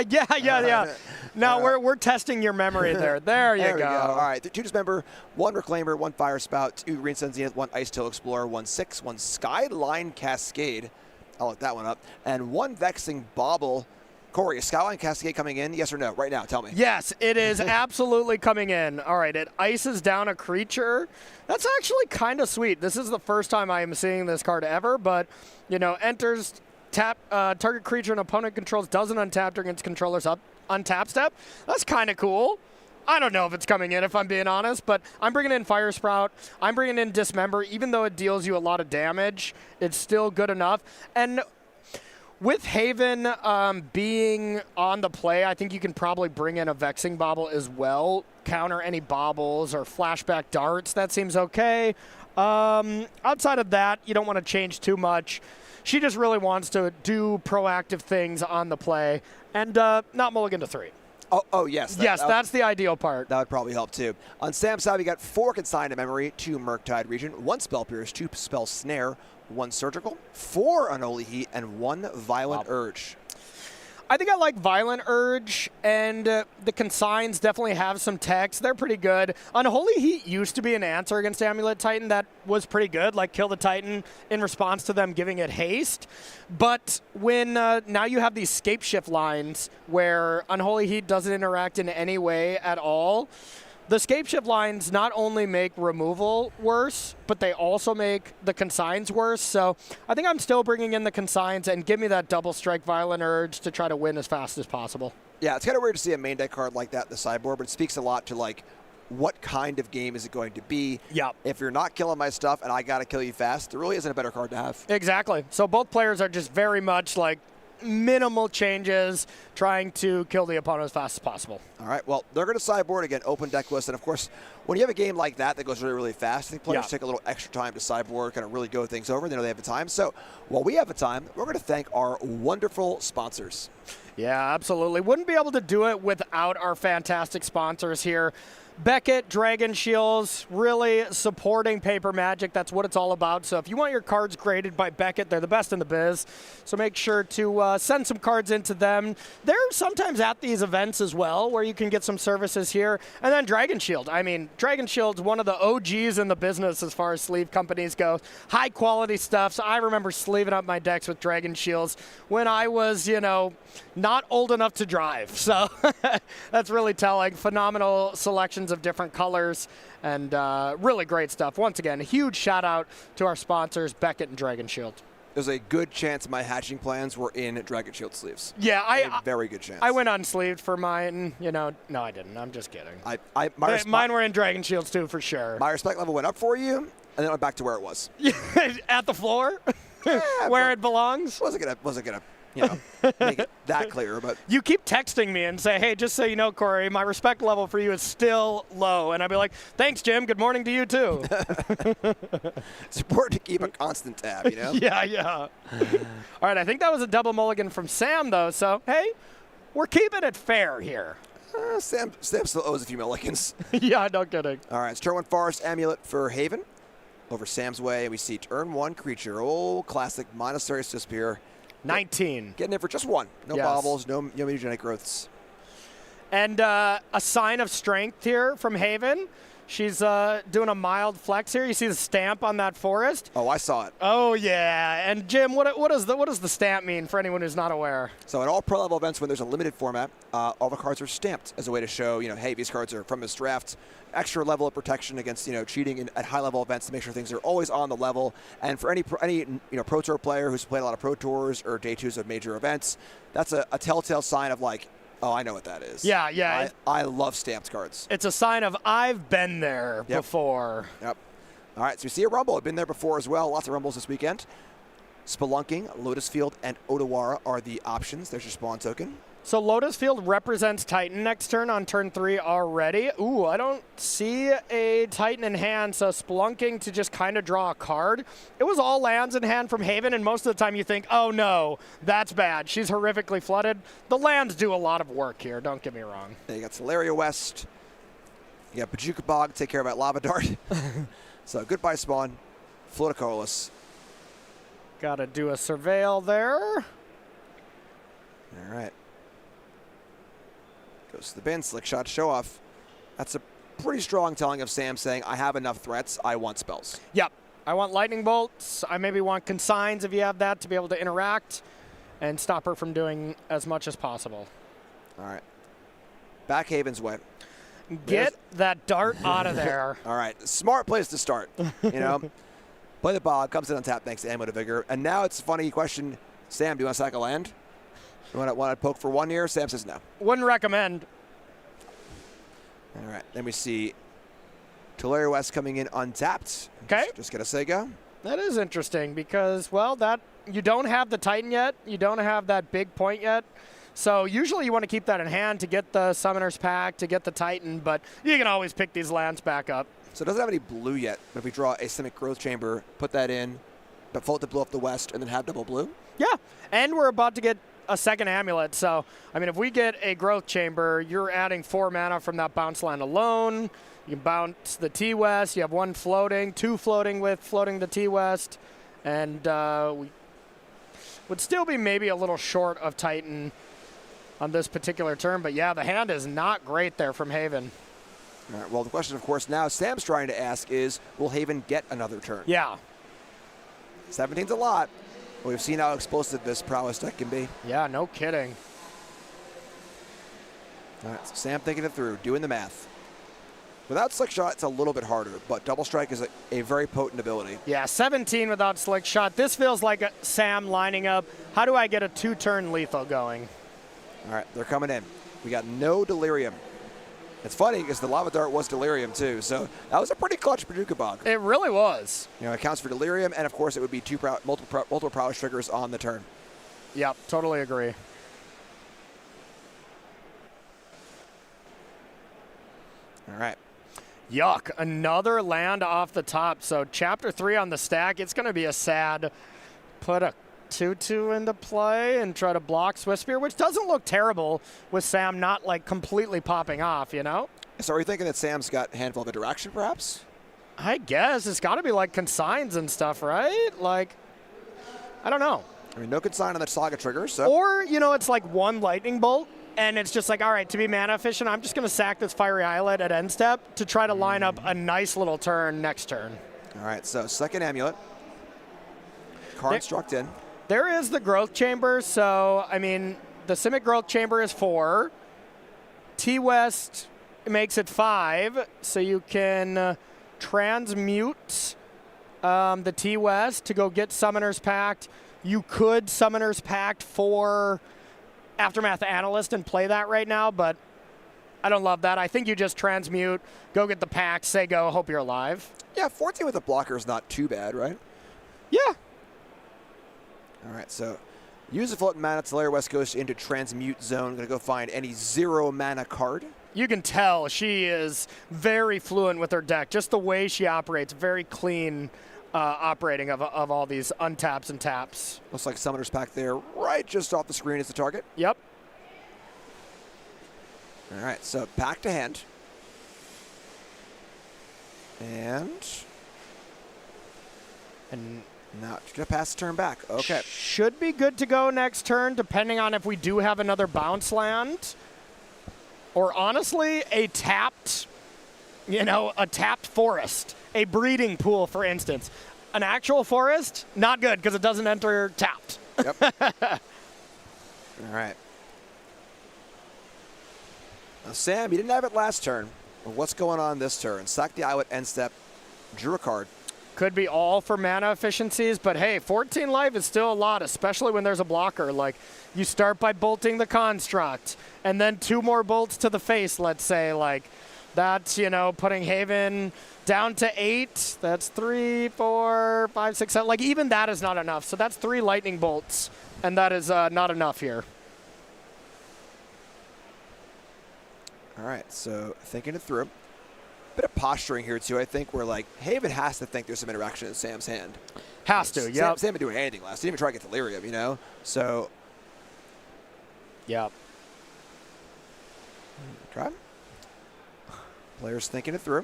yeah. Now we're testing your memory there. There you go. All right, 2 Dismember, 1 Reclaimer, 1 Fire Spout, 2 Green Sun Zenith, 1 Ice Tail Explorer, 1 6, 1 Skyline Cascade. I'll look that one up. And 1 Vexing Bauble. Corey, is Skyline Cascade coming in? Yes or no? Right now, tell me. Yes, it is absolutely coming in. All right, it ices down a creature. That's actually kind of sweet. This is the first time I am seeing this card ever, but, enters, tap, target creature an opponent controls doesn't untap during its controller's untap step. That's kind of cool. I don't know if it's coming in, if I'm being honest, but I'm bringing in Fire Sprout. I'm bringing in Dismember. Even though it deals you a lot of damage, it's still good enough. And with Haven being on the play, I think you can probably bring in a Vexing Bauble as well. Counter any baubles or flashback darts. That seems okay. Outside of that, you don't want to change too much. She just really wants to do proactive things on the play and not mulligan to 3. Oh yes. Yes, that's the ideal part. That would probably help too. On Sam's side, we got 4 Consigned to Memory, 2 Murktide Region, 1 Spell Pierce, 2 Spell Snare, 1 Surgical, 4 Unholy Heat, and 1 Violent Urge. I think I like Violent Urge, and the Consigns definitely have some text. They're pretty good. Unholy Heat used to be an answer against Amulet Titan that was pretty good, like kill the Titan in response to them giving it haste. But when now you have these scape shift lines where Unholy Heat doesn't interact in any way at all, the scape shift lines not only make removal worse, but they also make the Consigns worse. So I think I'm still bringing in the Consigns and give me that double strike Violent Urge to try to win as fast as possible. Yeah, it's kind of weird to see a main deck card like that in the sideboard, but it speaks a lot to like what kind of game is it going to be. Yep. If you're not killing my stuff and I got to kill you fast, there really isn't a better card to have. Exactly. So both players are just very much like minimal changes, trying to kill the opponent as fast as possible. All right, well, they're going to sideboard again, open deck list, and of course, when you have a game like that goes really, really fast, I think players take a little extra time to sideboard, kind of really go things over. They know they have the time. So while we have the time, we're going to thank our wonderful sponsors. Yeah, absolutely. Wouldn't be able to do it without our fantastic sponsors here. Beckett, Dragon Shields, really supporting Paper Magic. That's what it's all about. So if you want your cards graded by Beckett, they're the best in the biz. So make sure to send some cards into them. They're sometimes at these events as well, where you can get some services here. And then Dragon Shield. I mean, Dragon Shield's one of the OGs in the business as far as sleeve companies go. High quality stuff. So I remember sleeving up my decks with Dragon Shields when I was, not old enough to drive. So that's really telling. Phenomenal selections of different colors and really great stuff. Once again, a huge shout out to our sponsors, Beckett and Dragon Shield. There's a good chance my hatching plans were in Dragon Shield sleeves. Yeah, a very good chance. I went unsleeved for mine. No, I didn't. I'm just kidding. Mine were in Dragon Shields too, for sure. My respect level went up for you, and then it went back to where it was. At the floor, where it belongs. Wasn't gonna make it that clear, but you keep texting me and say, hey, just so you know, Corey, my respect level for you is still low. And I'd be like, thanks, Jim. Good morning to you, too. It's important to keep a constant tab, Yeah. All right, I think that was a double mulligan from Sam, though. So, hey, we're keeping it fair here. Sam still owes a few mulligans. Yeah, no kidding. All right, it's turn 1 Forest Amulet for Haven. Over Sam's way, we see turn 1 creature. Old classic Monastery Disappear. 19. Getting in for just 1. No bobbles, no mutagenic growths. And a sign of strength here from Haven. She's doing a mild flex here. You see the stamp on that forest? Oh, I saw it. Oh, yeah. And, Jim, what does the stamp mean for anyone who's not aware? So at all pro-level events, when there's a limited format, all the cards are stamped as a way to show, hey, these cards are from this draft. Extra level of protection against, cheating at high-level events to make sure things are always on the level. And for any Pro Tour player who's played a lot of Pro Tours or Day 2s of major events, that's a telltale sign of, like, oh, I know what that is. Yeah. I love stamped cards. It's a sign of I've been there before. Yep. All right, so we see a Rumble. I've been there before as well. Lots of Rumbles this weekend. Spelunking, Lotus Field, and Otawara are the options. There's your spawn token. So Lotus Field represents Titan next turn on turn 3 already. Ooh, I don't see a Titan in hand, so Spelunking to just kind of draw a card. It was all lands in hand from Haven, and most of the time you think, oh no, that's bad. She's horrifically flooded. The lands do a lot of work here, don't get me wrong. Yeah, you got Solaria West. You got Bajuka Bog, take care of that Lava Dart. So goodbye spawn, Floticolis. Gotta do a surveil there. All right. Goes to the bin, slick shot, show off. That's a pretty strong telling of Sam saying, I have enough threats, I want spells. Yep. I want lightning bolts. I maybe want consigns if you have that to be able to interact and stop her from doing as much as possible. All right. Back Haven's way. Get that dart out of there. All right. Smart place to start. Play the bog, comes in on tap thanks to Ammo to Vigor. And now it's a funny question. Sam, do you want to sack a land? You want to poke for 1 year? Sam says no. Wouldn't recommend. All right. Then we see Tolaria West coming in untapped. Okay. Just get a Sega. That is interesting because, well, that you don't have the Titan yet. You don't have that big point yet. So usually you want to keep that in hand to get the Summoner's Pack, to get the Titan, but you can always pick these lands back up. So it doesn't have any blue yet, but if we draw a Simic Growth Chamber, put that in, but vote to blow up the West, and then have double blue? Yeah, and we're about to get a second amulet. So, I mean, if we get a growth chamber, you're adding 4 mana from that bounce land alone. You can bounce the T-West. You have 1 floating, 2 floating with floating the T-West. And we would still be maybe a little short of Titan on this particular turn. But, yeah, the hand is not great there from Haven. All right, well, the question, of course, now Sam's trying to ask is, will Haven get another turn? Yeah. 17's a lot. We've seen how explosive this Prowess deck can be. Yeah, no kidding. All right, so Sam thinking it through, doing the math. Without Slick Shot, it's a little bit harder, but Double Strike is a very potent ability. Yeah, 17 without Slick Shot. This feels like Sam lining up. How do I get a 2-turn lethal going? All right, they're coming in. We got no Delirium. It's funny because the Lava Dart was Delirium too, so that was a pretty clutch Paducah Bog. It really was. You know, it counts for Delirium, and of course it would be multiple Prowess triggers on the turn. Yep, totally agree. All right. Yuck, another land off the top. So chapter 3 on the stack, it's going to be a sad put a 2-2 into play and try to block Swiftspear, which doesn't look terrible with Sam not like completely popping off, you know? So are you thinking that Sam's got a handful of interaction perhaps? I guess it's got to be like consigns and stuff, right? Like, I don't know. I mean, no consign on the Saga trigger, so. Or, you know, it's like 1 lightning bolt, and it's just like, all right, to be mana efficient, I'm just going to sack this Fiery Islet at end step to try to line up a nice little turn next turn. All right, so second amulet. Construct in. There is the growth chamber, so, I mean, the Simic growth chamber is 4. T-West makes it 5, so you can transmute the T-West to go get Summoner's Pact. You could Summoner's Pact for Aftermath Analyst and play that right now, but I don't love that. I think you just transmute, go get the pack, say go, hope you're alive. Yeah, 14 with a blocker is not too bad, right? Yeah. All right, so use a floating mana to layer West Coast into Transmute Zone. Gonna go find any 0 mana card. You can tell she is very fluent with her deck. Just the way she operates, very clean operating of all these untaps and taps. Looks like Summoner's Pact there, right just off the screen as the target. Yep. All right, so pack to hand. And now just gonna pass the turn back. Okay. Should be good to go next turn, depending on if we do have another bounce land. Or honestly, a tapped forest. A breeding pool, for instance. An actual forest, not good because it doesn't enter tapped. Yep. All right. Now, Sam, you didn't have it last turn. But what's going on this turn? Sack the Islet end step, drew a card. Could be all for mana efficiencies, but hey, 14 life is still a lot, especially when there's a blocker. Like, you start by bolting the construct, and then 2 more bolts to the face, let's say. Like, that's, you know, putting Haven down to 8. That's 3, 4, 5, 6, 7. Like, even that is not enough. So that's 3 lightning bolts, and that is not enough here. All right, so thinking it through. Bit of posturing here, too, I think, where, like, Haven has to think there's some interaction in Sam's hand. Has to, yeah. Sam didn't do anything last. He didn't even try to get Delirium, you know? So. Yep. Try. Players thinking it through.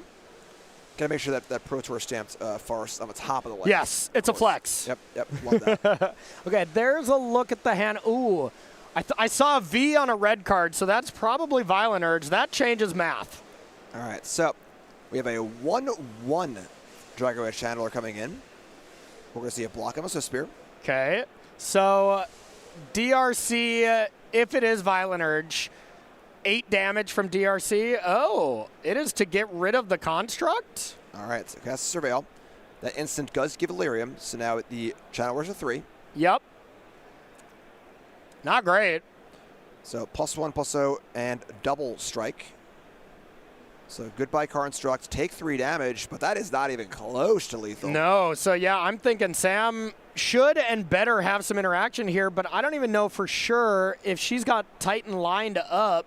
Gotta make sure that that Pro Tour stamped Forest on the top of the list. Yes, it's a flex. Yep, love that. Okay, there's a look at the hand. Ooh, I saw a V on a red card, so that's probably Violent Urge. That changes math. All right, so we have a 1/1 Dragon Wedge Channeler coming in. We're going to see a block on a Swiftspear. Okay, so DRC, if it is Violent Urge, 8 damage from DRC. Oh, it is to get rid of the construct? All right, so cast Surveil. That instant does give Delirium, so now the Channelers are 3. Yep. Not great. So +1/+0 and double strike. So goodbye Construct, take 3 damage, but that is not even close to lethal. No, so yeah, I'm thinking Sam should and better have some interaction here, but I don't even know for sure if she's got Titan lined up.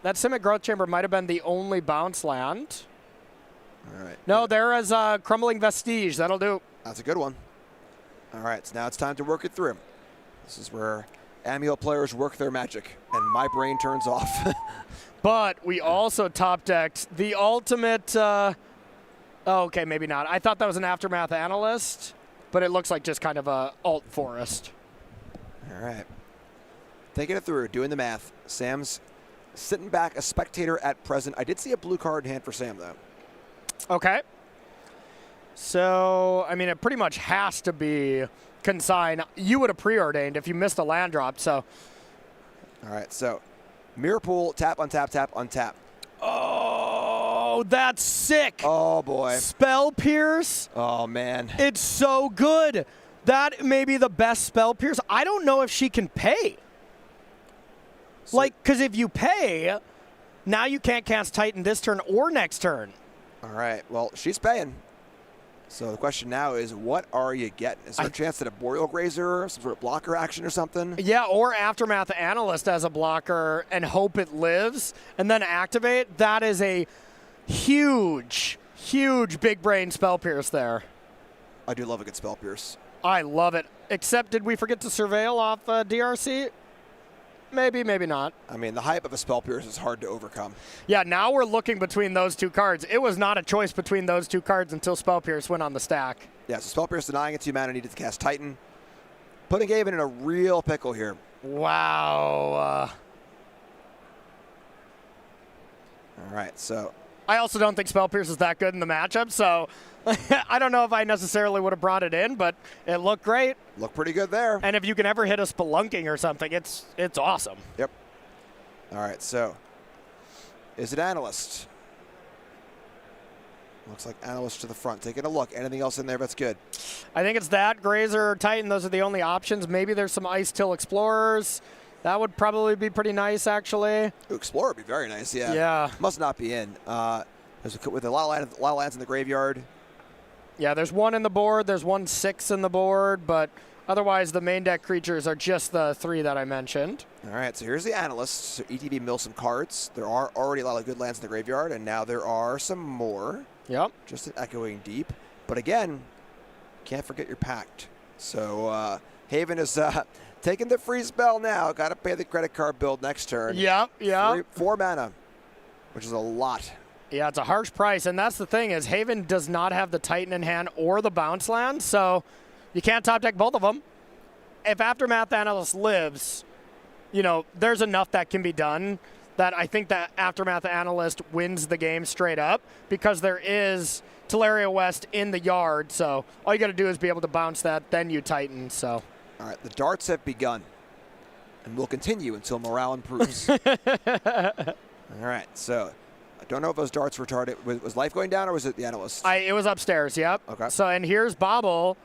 That Simic Growth Chamber might have been the only bounce land. All right. No, there is a Crumbling Vestige. That'll do. That's a good one. All right, so now it's time to work it through. This is where Amulet players work their magic, and my brain turns off. But we also top decked the ultimate. Okay, maybe not. I thought that was an Aftermath Analyst, but it looks like just kind of a alt forest. All right. Thinking it through, doing the math. Sam's sitting back, a spectator at present. I did see a blue card in hand for Sam, though. Okay. So, I mean, it pretty much has to be consign. You would have preordained if you missed a land drop, so. All right, so mirror pool, tap, untap, tap, untap. Oh, that's sick. Oh, boy. Spell Pierce. Oh, man. It's so good. That may be the best Spell Pierce. I don't know if she can pay. So, Like, because if you pay, now you can't cast Titan this turn or next turn. all right, well, she's paying. So the question now is, what are you getting? Is there a chance that a Boreal Grazer, some sort of blocker action or something? Yeah, or Aftermath Analyst as a blocker and hope it lives and then activate. That is a huge, huge big brain Spell Pierce there. I do love a good Spell Pierce. I love it. Except, did we forget to surveil off DRC? Maybe, maybe not. I mean, the hype of a Spell Pierce is hard to overcome. Yeah, now we're looking between those two cards. It was not a choice between those two cards until Spell Pierce went on the stack. Yeah, so Spell Pierce denying it 2 mana, needed to cast Titan. Putting Gaven in a real pickle here. Wow. All right, so I also don't think Spell Pierce is that good in the matchup, so I don't know if I necessarily would have brought it in, but it looked great. look pretty good there. And if you can ever hit a Spelunking or something, it's awesome. Yep. All right, so is it Analyst? Looks like Analyst to the front. Taking a look. Anything else in there that's good? I think it's that, Grazer or Titan. Those are the only options. Maybe there's some Ice Till Explorers. That would probably be pretty nice, actually. Ooh, Explorer would be very nice, yeah. Yeah. Must not be in. With a lot of lands in the graveyard. Yeah, there's one in the board. There's 1/6 in the board, but otherwise the main deck creatures are just the 3 that I mentioned. All right, so here's the Analyst. So ETB mills some cards. There are already a lot of good lands in the graveyard, and now there are some more. Yep. Just an Echoing Deep. But again, can't forget your Pact. So Haven is taking the free spell now. Got to pay the credit card bill next turn. Yep, yep. 4 mana, which is a lot. Yeah, it's a harsh price, and that's the thing is Haven does not have the Titan in hand or the bounce land, so you can't top deck both of them. If Aftermath Analyst lives, you know, there's enough that can be done that I think that Aftermath Analyst wins the game straight up because there is Teleria West in the yard, so all you got to do is be able to bounce that, then you Titan, so. All right, the darts have begun and will continue until morale improves. All right, so I don't know if those darts were targeted. Was life going down or was it the Analyst? It was upstairs, yep. Okay. So, and here's Bobble.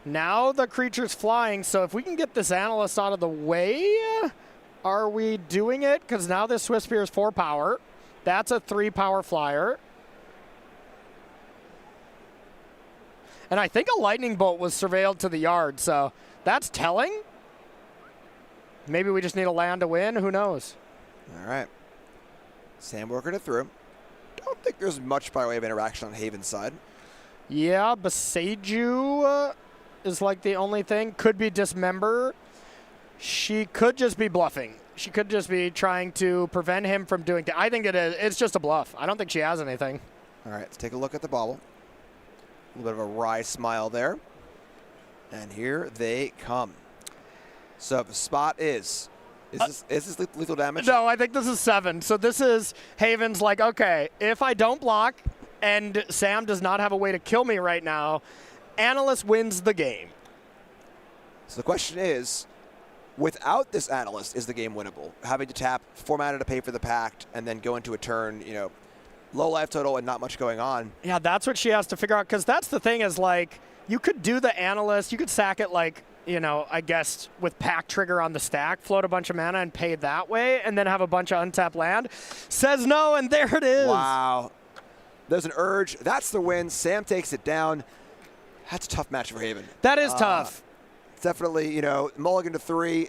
Now the creature's flying, so if we can get this Analyst out of the way, are we doing it? Because now this Swift Spear is 4 power. That's a 3 power flyer. And I think a Lightning Bolt was surveilled to the yard, so that's telling. Maybe we just need a land to win. Who knows? All right. Sam working it through. Don't think there's much by way of interaction on Haven's side. Yeah, Beseiju is like the only thing. Could be Dismember. She could just be bluffing. She could just be trying to prevent him from doing I think it's just a bluff. I don't think she has anything. All right, let's take a look at the bobble. A little bit of a wry smile there. And here they come. So the spot is this lethal damage? No, I think this is 7. So this is Haven's like, okay, if I don't block and Sam does not have a way to kill me right now, Analyst wins the game. So the question is, without this Analyst, is the game winnable? Having to tap 4 mana to pay for the Pact and then go into a turn, you know, low life total and not much going on. Yeah, that's what she has to figure out, because that's the thing is, like, you could do the Analyst, you could sack it, like, you know, I guess with Pact Trigger on the stack, float a bunch of mana and pay that way, and then have a bunch of untapped land. Says no, and there it is. Wow. There's an Urge. That's the win. Sam takes it down. That's a tough match for Haven. That is tough. Definitely, you know, mulligan to 3.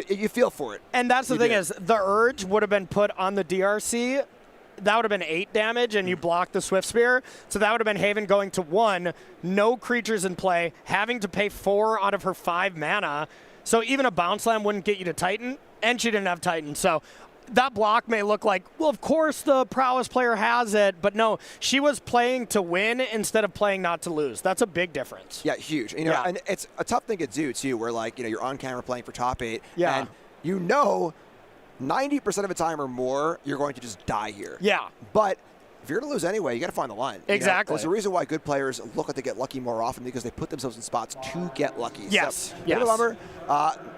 You feel for it. And that's the thing is, the Urge would have been put on the DRC. That would have been 8 damage, and you blocked the Swift Spear. So that would have been Haven going to 1, no creatures in play, having to pay 4 out of her 5 mana. So even a bounce slam wouldn't get you to Titan, and she didn't have Titan. So that block may look like, well, of course the Prowess player has it, but no, she was playing to win instead of playing not to lose. That's a big difference. Yeah, huge. You know, and it's a tough thing to do too, where like, you know, you're on camera playing for top 8, and you know 90% of the time or more, you're going to just die here. Yeah. But if you're going to lose anyway, you got to find the line. Exactly. There's a reason why good players look like they get lucky more often, because they put themselves in spots to get lucky. Yes. So, bummer.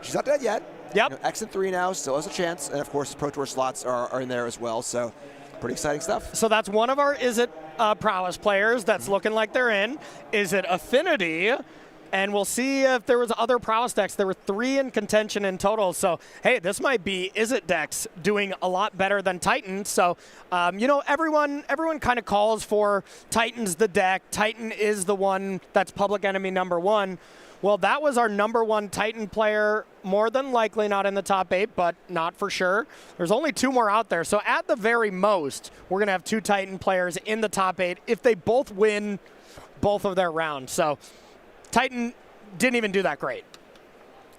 She's not dead yet. Yep. You know, X and 3 now, still has a chance. And of course, Pro Tour slots are in there as well. So pretty exciting stuff. So that's one of our Is It Prowess players that's looking like they're in. Is it Affinity? And we'll see if there was other Prowess decks. There were 3 in contention in total. So, hey, this might be Is It decks doing a lot better than Titan. So, you know, everyone kind of calls for Titan's the deck. Titan is the one that's public enemy #1. Well, that was our #1 Titan player, more than likely not in the top 8, but not for sure. There's only 2 more out there. So at the very most, we're going to have 2 Titan players in the top 8 if they both win both of their rounds. So Titan didn't even do that great.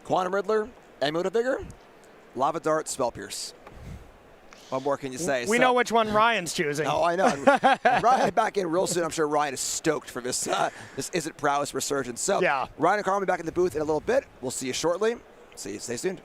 Quantum Riddler, Amulet of Vigor, Lava Dart, Spell Pierce. What more can you say? We know which one Ryan's choosing. Oh, I know. Ryan back in real soon. I'm sure Ryan is stoked for this this Is It Prowess resurgence. So Ryan and Carl will be back in the booth in a little bit. We'll see you shortly. See you. Stay tuned.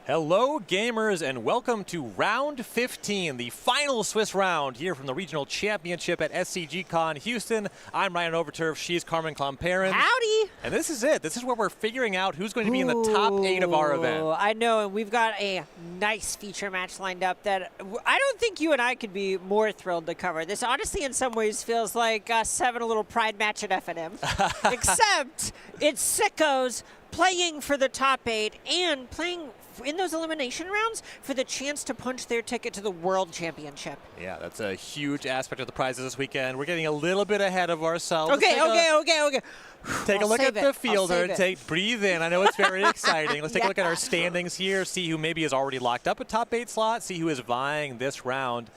Hello, gamers, and welcome to Round 15, the final Swiss round here from the Regional Championship at SCG Con Houston. I'm Ryan Overturf. She's Carmen Klomparens. Howdy! And this is it. This is where we're figuring out who's going to be in the top 8 of our event. I know, and we've got a nice feature match lined up that I don't think you and I could be more thrilled to cover. This honestly, in some ways, feels like us having a little pride match at F&M, except it's sickos playing for the top 8 and playing in those elimination rounds for the chance to punch their ticket to the World Championship. Yeah, that's a huge aspect of the prizes this weekend. We're getting a little bit ahead of ourselves. Okay. Take a look at the fielder. Breathe in. I know it's very exciting. Let's take a look at our standings here, see who maybe is already locked up a top 8 slot, see who is vying this round.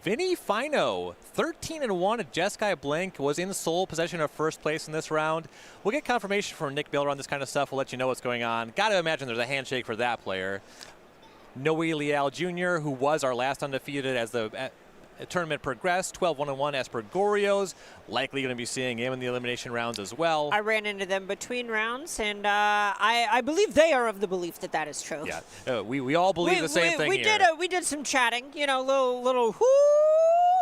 Vinny Fino, 13-1 at Jeskai Blink, was in sole possession of first place in this round. We'll get confirmation from Nick Miller on this kind of stuff. We'll let you know what's going on. Got to imagine there's a handshake for that player. Noe Leal Jr., who was our last undefeated as the tournament progressed, 12-1-1 Esper Goryos. Likely going to be seeing him in the elimination rounds as well. I ran into them between rounds, and I believe they are of the belief that that is true. Yeah, we all believe the same thing here. We did some chatting, you know, little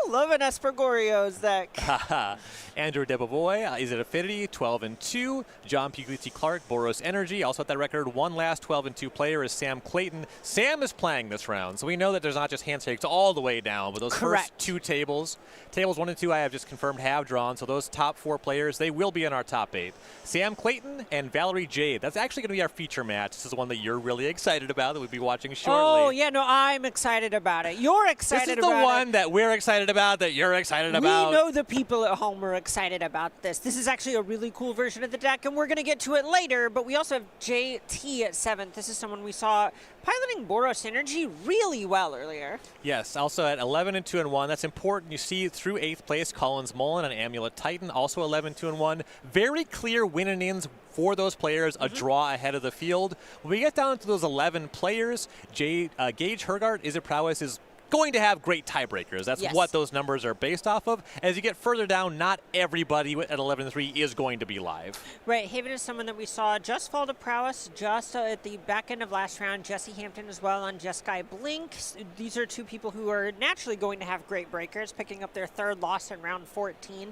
loving Esper Goryos that. Andrew Debovoy is at Affinity, 12-2. John Puglisi Clark, Boros Energy. Also at that record, one last 12-2 player is Sam Clayton. Sam is playing this round, so we know that there's not just handshakes all the way down, but those first 2 tables 1 and 2 I have just confirmed have drawn, so those top 4 players, they will be in our top 8. Sam Clayton and Valerie Jade. That's actually going to be our feature match. This is the one that you're really excited about that we'll be watching shortly. Oh, yeah, no, I'm excited about it. You're excited about it. This is the one that we're excited about, that you're excited about. We know the people at home are excited about this. This is actually a really cool version of the deck, and we're going to get to it later, but we also have JT at 7th. This is someone we saw piloting Boros Energy really well earlier. Yes, also at 11-2-1. That's important. You see through 8th place, Collins Mullen and Amulet Titan, also 11-2-1. Very clear win and ins for those players, a draw ahead of the field. When we get down to those 11 players, Gage Hergart, Is It Prowess, is going to have great tiebreakers. That's what those numbers are based off of. As you get further down, not everybody at 11-3 is going to be live. Right. Haven is someone that we saw just fall to Prowess just at the back end of last round. Jesse Hampton as well on Jeskai Blink. These are 2 people who are naturally going to have great breakers, picking up their 3rd loss in round 14.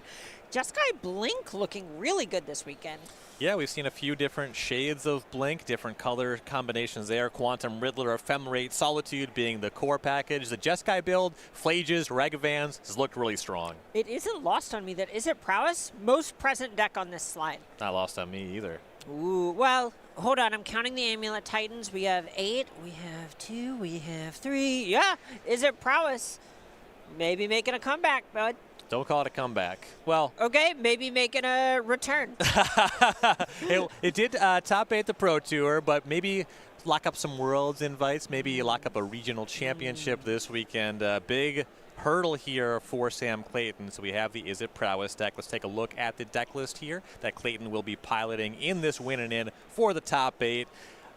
Jeskai Blink looking really good this weekend. Yeah, we've seen a few different shades of Blink, different color combinations there. Quantum Riddler, Ephemerate, Solitude being the core package. The Jeskai build, Phlages, Ragavans, has looked really strong. It isn't lost on me that Is It Prowess? Most present deck on this slide. Not lost on me either. Ooh, well, hold on. I'm counting the Amulet Titans. We have 8, we have 2, we have 3. Yeah, Is It Prowess? Maybe making a comeback, bud. Don't call it a comeback. Well, okay, maybe making a return. it did top 8 the Pro Tour, but maybe lock up some Worlds invites, maybe lock up a regional championship this weekend. Big hurdle here for Sam Clayton. So we have the Is It Prowess deck. Let's take a look at the deck list here that Clayton will be piloting in this win and in for the top 8.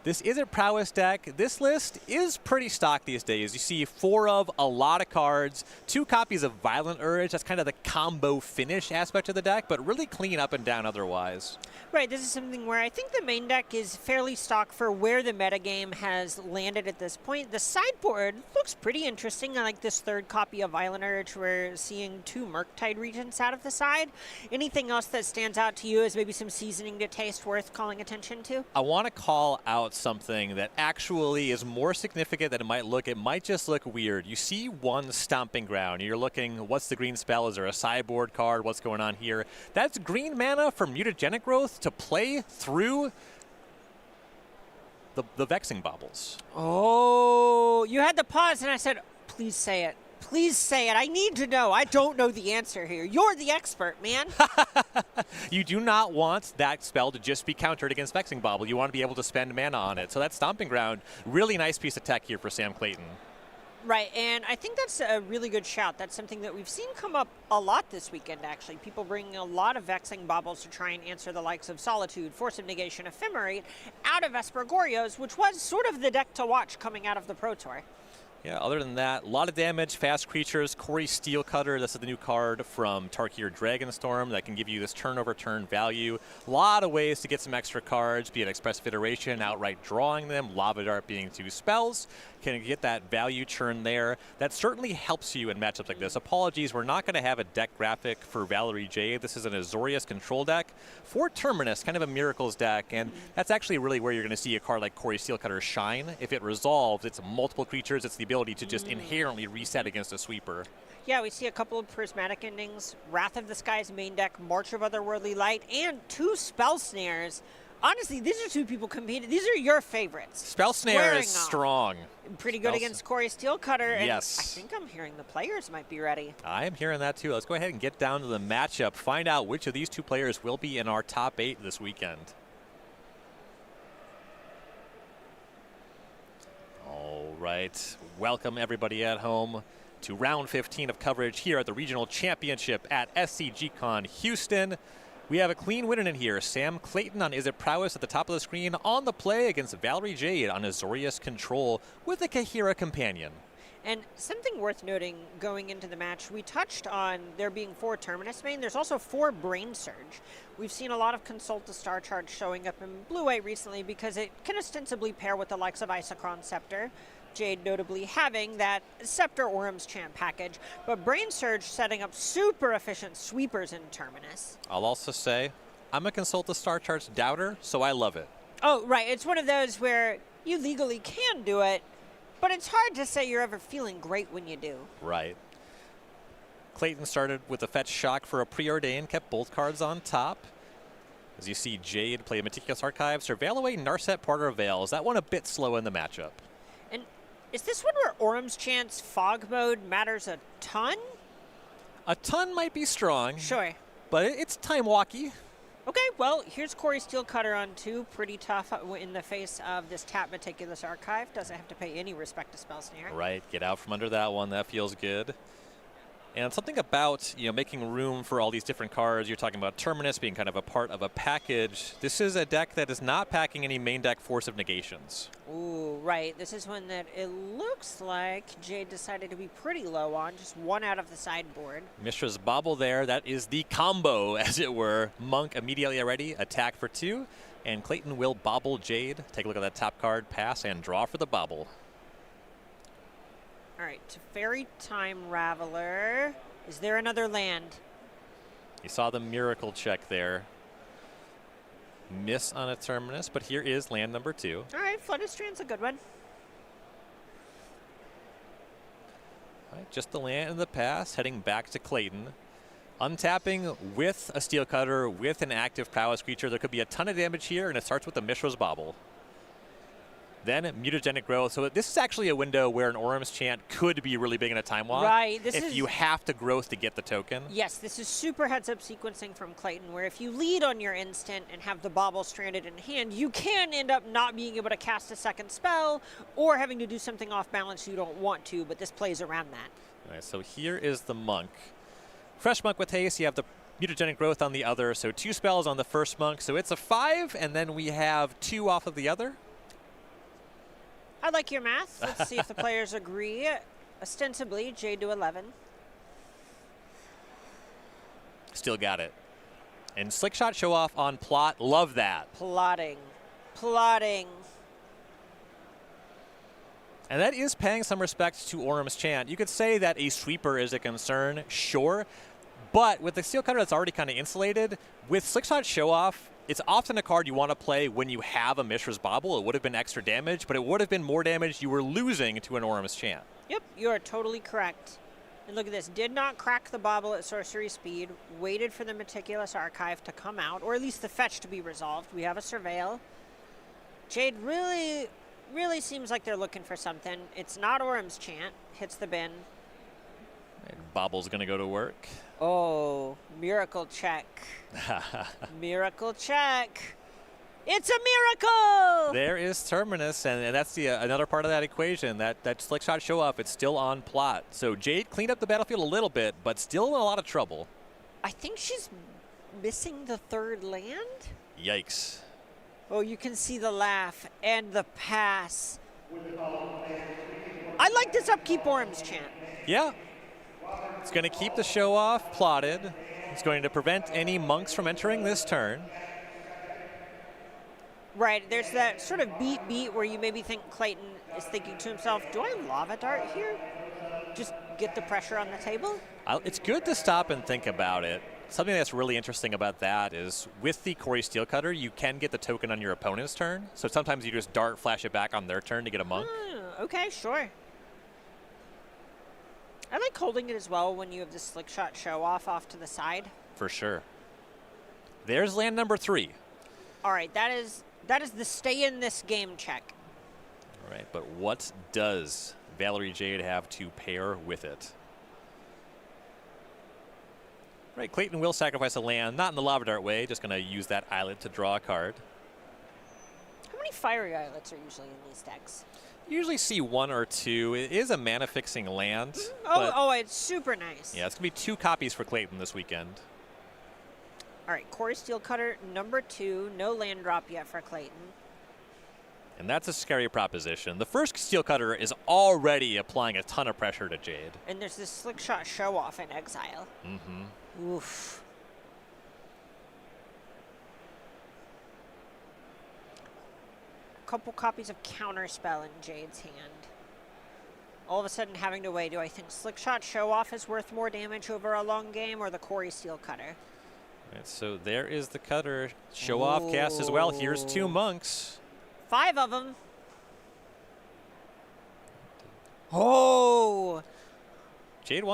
This Is It Prowess deck, this list is pretty stock these days. You see 4 of a lot of cards, 2 copies of Violent Urge. That's kind of the combo finish aspect of the deck, but really clean up and down otherwise. Right, this is something where I think the main deck is fairly stock for where the metagame has landed at this point. The sideboard looks pretty interesting. I like this 3rd copy of Violent Urge. We're seeing 2 Murktide Regents out of the side. Anything else that stands out to you as maybe some seasoning to taste worth calling attention to? I want to call out something that actually is more significant than it might look. It might just look weird. You see 1 Stomping Ground. You're looking, what's the green spell? Is there a sideboard card? What's going on here? That's green mana for Mutagenic Growth to play through the Vexing Baubles. Oh, you had to pause, and I said, please say it. Please say it. I need to know. I don't know the answer here. You're the expert, man. You do not want that spell to just be countered against Vexing Bauble. You want to be able to spend mana on it. So that Stomping Ground, really nice piece of tech here for Sam Clayton. Right, and I think that's a really good shout. That's something that we've seen come up a lot this weekend, actually. People bringing a lot of Vexing Baubles to try and answer the likes of Solitude, Force of Negation, Ephemerate out of Esper Goryos, which was sort of the deck to watch coming out of the Pro Tour. Yeah, other than that, a lot of damage, fast creatures. Corey Steelcutter, this is the new card from Tarkir Dragonstorm that can give you this turn-over-turn value. A lot of ways to get some extra cards, be it Expressive Iteration, outright drawing them, Lava Dart being 2 spells. Can get that value churn there. That certainly helps you in matchups like this. Apologies, we're not going to have a deck graphic for Valerie Jade. This is an Azorius control deck for Terminus, kind of a Miracles deck, and that's actually really where you're going to see a card like Corey Steelcutter shine. If it resolves, it's multiple creatures, it's the ability to just inherently reset against a sweeper. Yeah, we see a couple of Prismatic Endings, Wrath of the Skies main deck, March of Otherworldly Light, and 2 Spell Snares. Honestly, these are 2 people competing. These are your favorites. Spell Snare is strong. Pretty good against Corey Steelcutter. And yes. I think I'm hearing the players might be ready. I am hearing that too. Let's go ahead and get down to the matchup. Find out which of these 2 players will be in our top 8 this weekend. All right. Welcome everybody at home to round 15 of coverage here at the Regional Championship at SCG Con Houston. We have a clean winner in here. Sam Clayton on Is It Prowess at the top of the screen on the play against Valerie Jade on Azorius Control with a Kahira companion. And something worth noting going into the match, we touched on there being 4 Terminus main. There's also 4 Brain Surge. We've seen a lot of Consult the Star charts showing up in Blue-White recently because it can ostensibly pair with the likes of Isochron Scepter. Jade notably having that Scepter Orum's Chant package, but Brain Surge setting up super efficient sweepers in Terminus. I'll also say, I'm a Consult the Star Charts doubter, so I love it. Oh, right. It's one of those where you legally can do it, but it's hard to say you're ever feeling great when you do. Right. Clayton started with a Fetch Shock for a Preordain, kept both cards on top. As you see Jade play a Meticulous Archive, surveil away Narset Parter of Veils. That one a bit slow in the matchup. And is this one where Orum's Chant's Fog mode matters a ton? A ton might be strong. Sure. But it's time-walky. Okay, well, here's Corey Steelcutter on 2. Pretty tough in the face of this tap Meticulous Archive. Doesn't have to pay any respect to Spell Snare. Right, get out from under that one. That feels good. And something about, making room for all these different cards. You're talking about Terminus being kind of a part of a package. This is a deck that is not packing any main deck Force of Negations. Ooh, right. This is one that it looks like Jade decided to be pretty low on. Just 1 out of the sideboard. Mishra's Bobble there. That is the combo, as it were. Monk immediately ready. Attack for 2. And Clayton will bobble Jade. Take a look at that top card. Pass and draw for the bobble. All right, Teferi Time Raveler. Is there another land? You saw the miracle check there. Miss on a Terminus, but here is land number 2. All right, Flooded Strand's a good one. All right, just the land in the pass, heading back to Clayton. Untapping with a Steelcutter, with an active Prowess creature. There could be a ton of damage here, and it starts with the Mishra's Bobble. Then Mutagenic Growth. So this is actually a window where an Orum's Chant could be really big in a time walk. Right. If you have to growth to get the token. Yes, this is super heads-up sequencing from Clayton, where if you lead on your instant and have the Bobble stranded in hand, you can end up not being able to cast a second spell or having to do something off balance you don't want to, but this plays around that. All right, so here is the Monk. Fresh Monk with haste. You have the Mutagenic Growth on the other, so 2 spells on the first Monk. So it's a 5, and then we have 2 off of the other. I like your math. Let's see if the players agree. Ostensibly, Jade to 11. Still got it. And Slick Shot Show Off on plot. Love that. Plotting. Plotting. And that is paying some respect to Orum's Chant. You could say that a sweeper is a concern, sure. But with the Steelcutter that's already kind of insulated, with Slick Shot Show Off, it's often a card you want to play when you have a Mishra's Bobble. It would have been extra damage, but it would have been more damage you were losing to an Orum's Chant. Yep, you are totally correct. And look at this. Did not crack the Bobble at sorcery speed. Waited for the Meticulous Archive to come out, or at least the fetch to be resolved. We have a Surveil. Jade really seems like they're looking for something. It's not Orum's Chant. Hits the bin. And Bobble's going to go to work. Oh, miracle check. Miracle check. It's a miracle! There is Terminus, and that's another part of that equation. That Slick Shot Show Off, it's still on plot. So Jade cleaned up the battlefield a little bit, but still in a lot of trouble. I think she's missing the 3rd land? Yikes. Oh, you can see the laugh and the pass. I like this upkeep Orms chant. Yeah. It's going to keep the show off plotted. It's going to prevent any monks from entering this turn. Right, there's that sort of beat where you maybe think Clayton is thinking to himself, do I lava dart here? Just get the pressure on the table? It's good to stop and think about it. Something that's really interesting about that is with the Corey Steelcutter, you can get the token on your opponent's turn. So sometimes you just dart, flash it back on their turn to get a monk. Okay, sure. I like holding it as well when you have the slick shot show off to the side. For sure. There's land number 3. All right, that is the stay in this game check. All right, but what does Valerie Jade have to pair with it? Right, Clayton will sacrifice a land, not in the Lava Dart way, just going to use that islet to draw a card. How many fiery islets are usually in these decks? You usually see 1 or 2. It is a mana-fixing land. Oh, it's super nice. Yeah, it's going to be 2 copies for Clayton this weekend. All right, Corey Steelcutter, number 2. No land drop yet for Clayton. And that's a scary proposition. The first Steelcutter is already applying a ton of pressure to Jade. And there's this slick shot show off in exile. Mm-hmm. Oof. Couple copies of Counterspell in Jade's hand. All of a sudden having to weigh, do I think Slick Shot Show Off is worth more damage over a long game or the Corey Steelcutter? Right, so there is the cutter. Show off cast as well. Here's 2 monks. 5 of them. Oh! Jade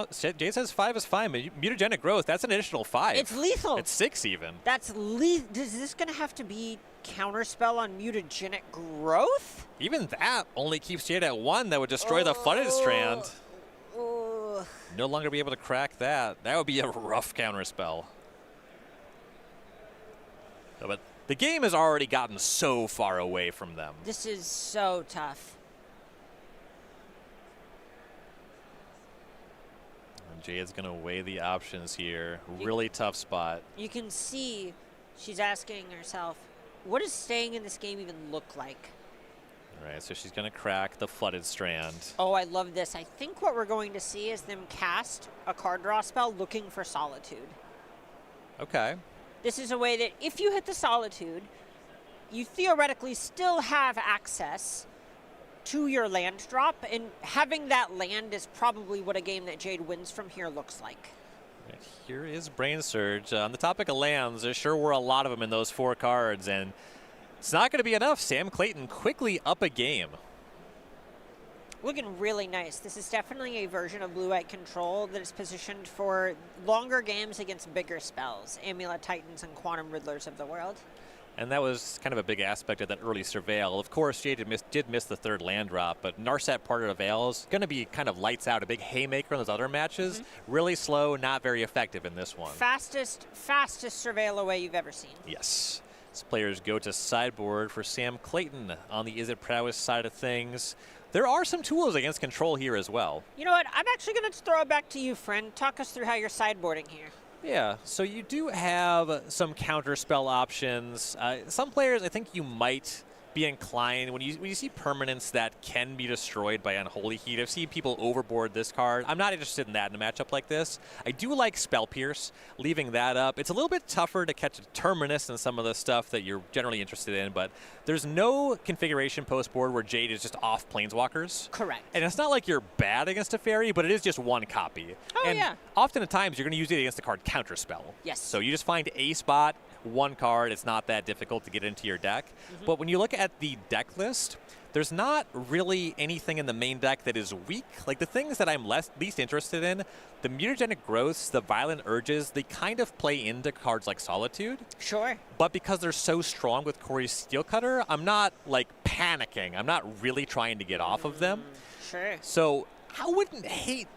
says 5 is fine, but mutagenic growth, that's an additional 5. It's lethal. It's 6 even. That's lethal. Is this going to have to be Counterspell on mutagenic growth? Even that only keeps Jade at 1. That would destroy the flooded strand. No longer be able to crack that. That would be a rough counterspell. But the game has already gotten so far away from them. This is so tough. And Jade's going to weigh the options here. Really tough spot. You can see she's asking herself, what does staying in this game even look like? All right, so she's going to crack the flooded strand. Oh, I love this. I think what we're going to see is them cast a card draw spell looking for Solitude. Okay. This is a way that if you hit the Solitude, you theoretically still have access to your land drop, and having that land is probably what a game that Jade wins from here looks like. Right, here is Brain Surge. On the topic of lands, there sure were a lot of them in those 4 cards, and it's not going to be enough. Sam Clayton quickly up a game. Looking really nice. This is definitely a version of Blue-White Control that is positioned for longer games against bigger spells, Amulet Titans and Quantum Riddlers of the world. And that was kind of a big aspect of that early Surveil. Of course, Jade did miss the 3rd land drop, but Narset Parted of Veil is going to be kind of lights out, a big haymaker in those other matches. Really slow, not very effective in this one. Fastest Surveil away you've ever seen. Yes. As players go to sideboard for Sam Clayton on the Is It Prowess side of things. There are some tools against control here as well. You know what? I'm actually going to throw it back to you, friend. Talk us through how you're sideboarding here. Yeah, so you do have some counterspell options. Some players, I think you might be inclined, when you see permanents that can be destroyed by Unholy Heat, I've seen people overboard this card. I'm not interested in that in a matchup like this. I do like Spell Pierce, leaving that up. It's a little bit tougher to catch a Terminus and some of the stuff that you're generally interested in, but there's no configuration post-board where Jade is just off Planeswalkers. Correct. And it's not like you're bad against a fairy, but it is just 1 copy. Oh, and yeah. often at times, you're going to use it against the card Counterspell. Yes. So you just find a spot, 1 card. It's not that difficult to get into your deck. But when you look at the deck list, there's not really anything in the main deck that is weak. Like the things that I'm least interested in, the mutagenic growths, the violent urges, they kind of play into cards like Solitude. Sure. But because they're so strong with Corey's Steelcutter, I'm not like panicking. I'm not really trying to get off of them. Sure. So I wouldn't hate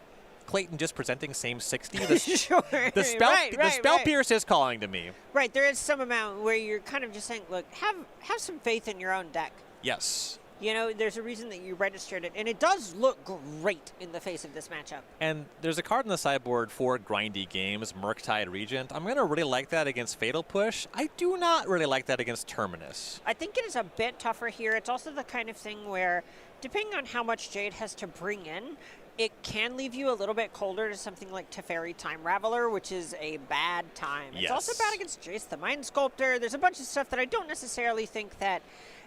Clayton just presenting same 60. Sure. The spell Pierce is calling to me. Right, there is some amount where you're kind of just saying, look, have some faith in your own deck. Yes. You know, there's a reason that you registered it, and it does look great in the face of this matchup. And there's a card on the sideboard for grindy games, Murktide Regent. I'm going to really like that against Fatal Push. I do not really like that against Terminus. I think it is a bit tougher here. It's also the kind of thing where, depending on how much Jade has to bring in, it can leave you a little bit colder to something like Teferi Time Raveler, which is a bad time. Yes. It's also bad against Jace the Mind Sculptor. There's a bunch of stuff that I don't necessarily think that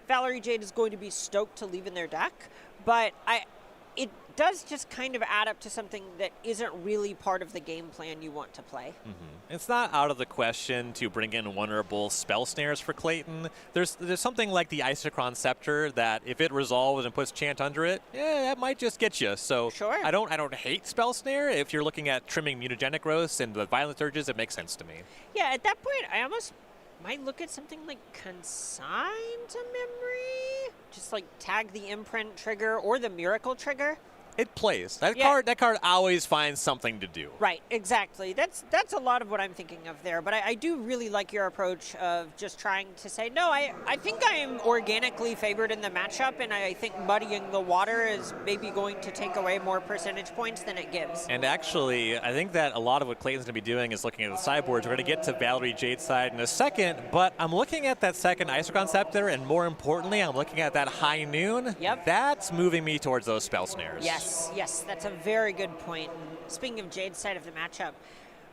Valerie Jade is going to be stoked to leave in their deck, but it does just kind of add up to something that isn't really part of the game plan you want to play. It's not out of the question to bring in vulnerable spell snares for Clayton. There's something like the Isochron Scepter that if it resolves and puts Chant under it, that might just get you. So Sure. I don't hate spell snare. If you're looking at trimming mutagenic growths and the violent urges, it makes sense to me. Yeah, at that point, I almost might look at something like Consign to Memory. Just like tag the Imprint trigger or the Miracle trigger. It plays. That Yeah. card always finds something to do. Right, exactly. That's a lot of what I'm thinking of there. But I do really like your approach of just trying to say, no, I think I am organically favored in the matchup, and I think muddying the water is maybe going to take away more percentage points than it gives. And actually, I think that a lot of what Clayton's going to be doing is looking at the sideboards. We're going to get to Valerie Jade's side in a second, but I'm looking at that second Isochron Scepter, and more importantly, I'm looking at that High Noon. Yep. That's moving me towards those spell snares. Yes, that's a very good point. And speaking of Jade's side of the matchup,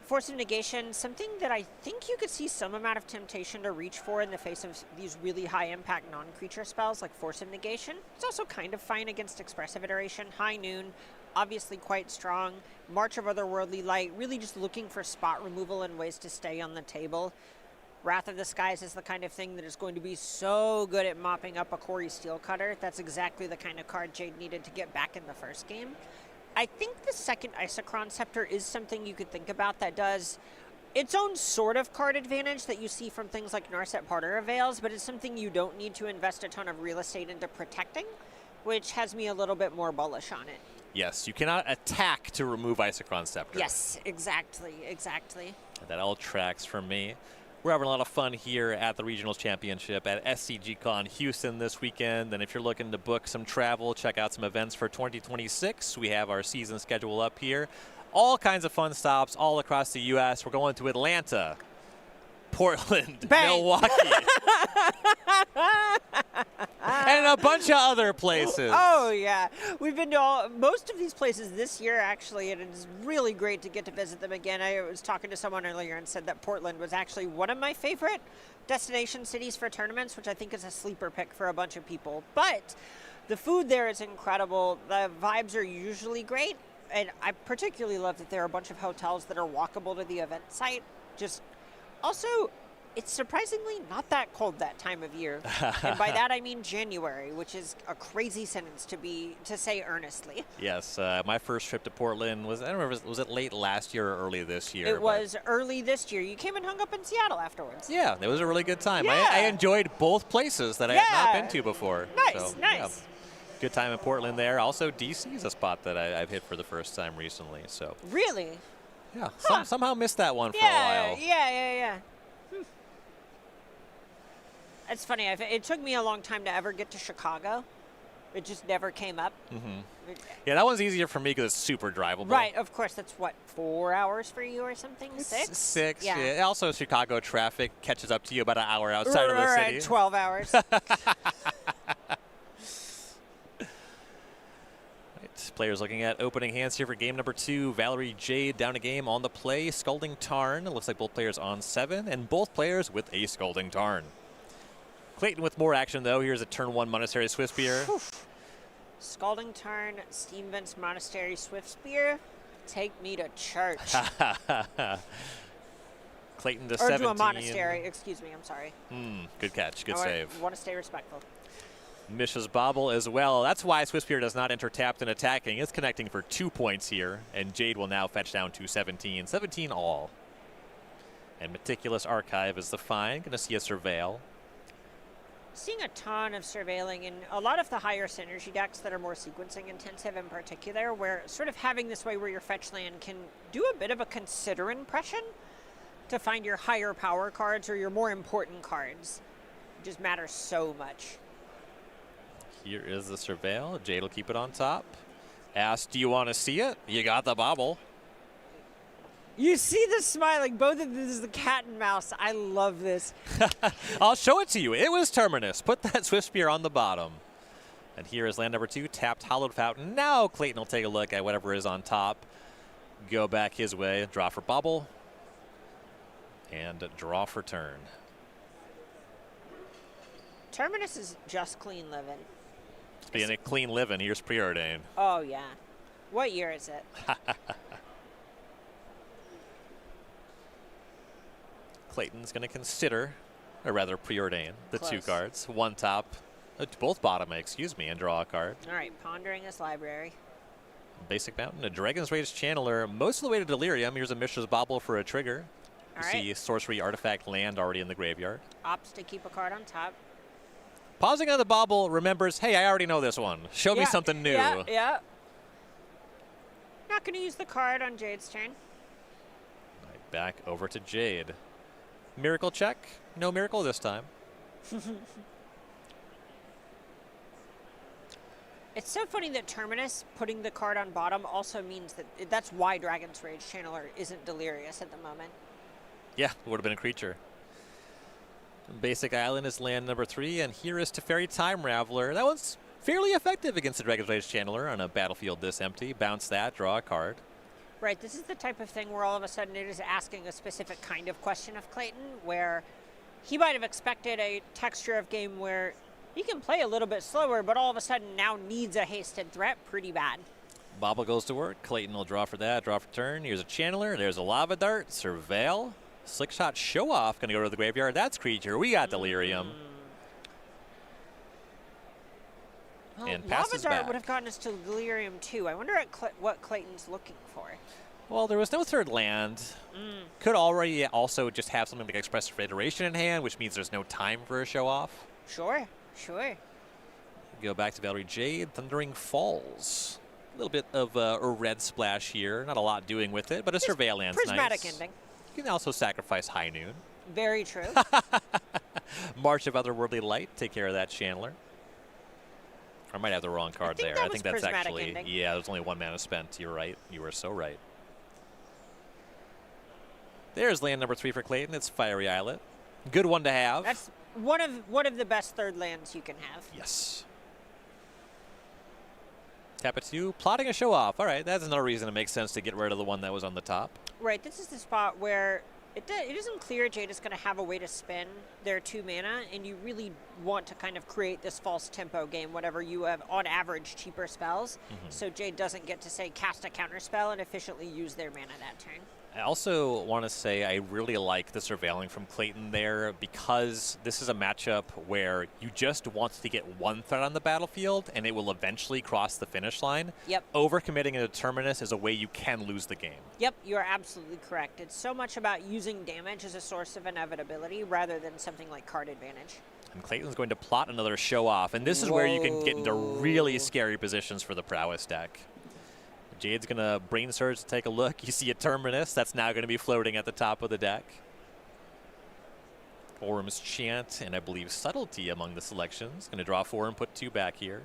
Force of Negation, something that I think you could see some amount of temptation to reach for in the face of these really high-impact non-creature spells like Force of Negation. It's also kind of fine against Expressive Iteration. High Noon, obviously quite strong. March of Otherworldly Light, really just looking for spot removal and ways to stay on the table. Wrath of the Skies is the kind of thing that is going to be so good at mopping up a Corey Steelcutter. That's exactly the kind of card Jade needed to get back in the first game. I think the second Isochron Scepter is something you could think about that does its own sort of card advantage that you see from things like Narset Parter Avails, but it's something you don't need to invest a ton of real estate into protecting, which has me a little bit more bullish on it. Yes, you cannot attack to remove Isochron Scepter. Yes, exactly. That all tracks for me. We're having a lot of fun here at the Regionals Championship at SCG Con Houston this weekend. And if you're looking to book some travel, check out some events for 2026. We have our season schedule up here. All kinds of fun stops all across the U.S. We're going to Atlanta, Portland, Bang. Milwaukee, and a bunch of other places. Oh, yeah. We've been to most of these places this year, actually, and it's really great to get to visit them again. I was talking to someone earlier and said that Portland was actually one of my favorite destination cities for tournaments, which I think is a sleeper pick for a bunch of people. But the food there is incredible. The vibes are usually great, and I particularly love that there are a bunch of hotels that are walkable to the event site. Just also, it's surprisingly not that cold that time of year. And by that I mean January, which is a crazy sentence to say earnestly. Yes, my first trip to Portland was, I don't remember, was it late last year or early this year? It was early this year. You came and hung up in Seattle afterwards. Yeah, it was a really good time. Yeah. I enjoyed both places that I had not been to before. Nice. Yeah, good time in Portland there. Also, DC is a spot that I've hit for the first time recently. So Really? yeah, somehow missed that one for a while. Yeah. It's funny. It took me a long time to ever get to Chicago. It just never came up. Yeah, that one's easier for me because it's super drivable. Right, of course. That's what, 4 hours for you or something? It's 6? Six. Yeah. Also, Chicago traffic catches up to you about an hour outside of the city. Right, 12 hours. Players looking at opening hands here for game number 2. Valerie Jade down a game on the play. Scalding Tarn. It looks like both players on 7, and both players with a Scalding Tarn. Clayton with more action, though. Here's a turn 1 Monastery Swiftspear. Scalding Tarn, Steam Vents Monastery Swiftspear. Take me to church. Clayton to Or 17. to a monastery. Excuse me, I'm sorry. Good catch. Good I save. want to stay respectful. Mish's Bobble as well. That's why Swiftspear does not enter tapped and attacking. It's connecting for 2 points here, and Jade will now fetch down to 17. 17 all. And Meticulous Archive is the find. Going to see a Surveil. Seeing a ton of surveilling in a lot of the higher synergy decks that are more sequencing intensive in particular, where sort of having this way where your fetch land can do a bit of a consider impression to find your higher power cards or your more important cards. It just matters so much. Here is the Surveil. Jade will keep it on top. Ask, do you want to see it? You got the bobble. You see the smiling. Both of this is the cat and mouse. I love this. I'll show it to you. It was Terminus. Put that Swift Spear on the bottom. And here is land number 2, tapped Hollowed Fountain. Now Clayton will take a look at whatever is on top. Go back his way. Draw for bubble. And draw for turn. Terminus is just clean living. Being a clean living, here's Preordain. Oh, yeah. What year is it? Clayton's going to consider, or rather Preordain, the Close. 2 cards. One top, both bottom, excuse me, and draw a card. All right, pondering this library. Basic Mountain, a Dragon's Rage Channeler, most of the way to Delirium. Here's a Mishra's Bauble for a trigger. All You right. see Sorcery Artifact land already in the graveyard. Opts to keep a card on top. Pausing on the Bauble remembers, hey, I already know this one. Show me something new. Yeah. Not going to use the card on Jade's turn. Right, back over to Jade. Miracle check. No miracle this time. It's so funny that Terminus putting the card on bottom also means that that's why Dragon's Rage Channeler isn't delirious at the moment. Yeah, it would have been a creature. Basic Island is land number 3, and here is Teferi Time Raveler. That one's fairly effective against the Dragon's Rage Channeler on a battlefield this empty. Bounce that, draw a card. Right, this is the type of thing where all of a sudden it is asking a specific kind of question of Clayton, where he might have expected a texture of game where he can play a little bit slower, but all of a sudden now needs a hasted threat pretty bad. Bobble goes to work. Clayton will draw for that, draw for turn. Here's a Channeler. There's a Lava Dart. Surveil. Slick Shot Show Off. Going to go to the graveyard. That's creature. We got Delirium. Well, And Lava passes Dart back. would have gotten us to Delirium too. I wonder what Clayton's looking for. Well, there was no third land. Could already also just have something like Expressive Federation in hand, which means there's no time for a Show Off. Sure. Go back to Valerie Jade. Thundering Falls. A little bit of a red splash here. Not a lot doing with it, but a Surveil land's Prismatic nice. ending. You can also sacrifice High Noon. Very true. March of Otherworldly Light. Take care of that Channeler. I might have the wrong card think there. that I was think that's Prismatic actually, ending. yeah, there's only 1 mana spent. You're right. You were so right. There's land number 3 for Clayton. It's Fiery Islet. Good one to have. That's one of the best third lands you can have. Yes. Tap it 2. Plotting a Show Off. All right, that's another reason it makes sense to get rid of the one that was on the top. Right, this is the spot where it isn't clear Jade is going to have a way to spend their 2 mana, and you really want to kind of create this false tempo game whenever you have, on average, cheaper spells. So Jade doesn't get to, say, cast a counter spell and efficiently use their mana that turn. I also want to say I really like the surveilling from Clayton there, because this is a matchup where you just want to get 1 threat on the battlefield and it will eventually cross the finish line. Yep. Overcommitting a Terminus is a way you can lose the game. Yep, you're absolutely correct. It's so much about using damage as a source of inevitability rather than something like card advantage. And Clayton's going to plot another Show Off, and this is where you can get into really scary positions for the Prowess deck. Jade's going to Brain Surge to take a look. You see a Terminus that's now going to be floating at the top of the deck. Orm's Chant and I believe Subtlety among the selections. Going to draw 4 and put 2 back here.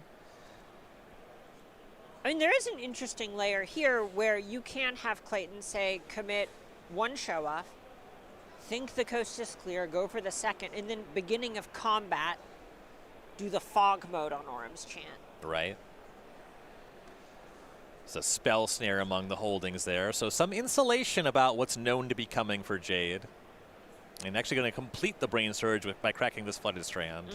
I mean, there is an interesting layer here where you can have Clayton, say, commit 1 Show Off, think the coast is clear, go for the second, and then beginning of combat, do the fog mode on Orm's Chant. Right. It's a spell snare among the holdings there. So some insulation about what's known to be coming for Jade. And actually going to complete the Brain Surge by cracking this Flooded Strand.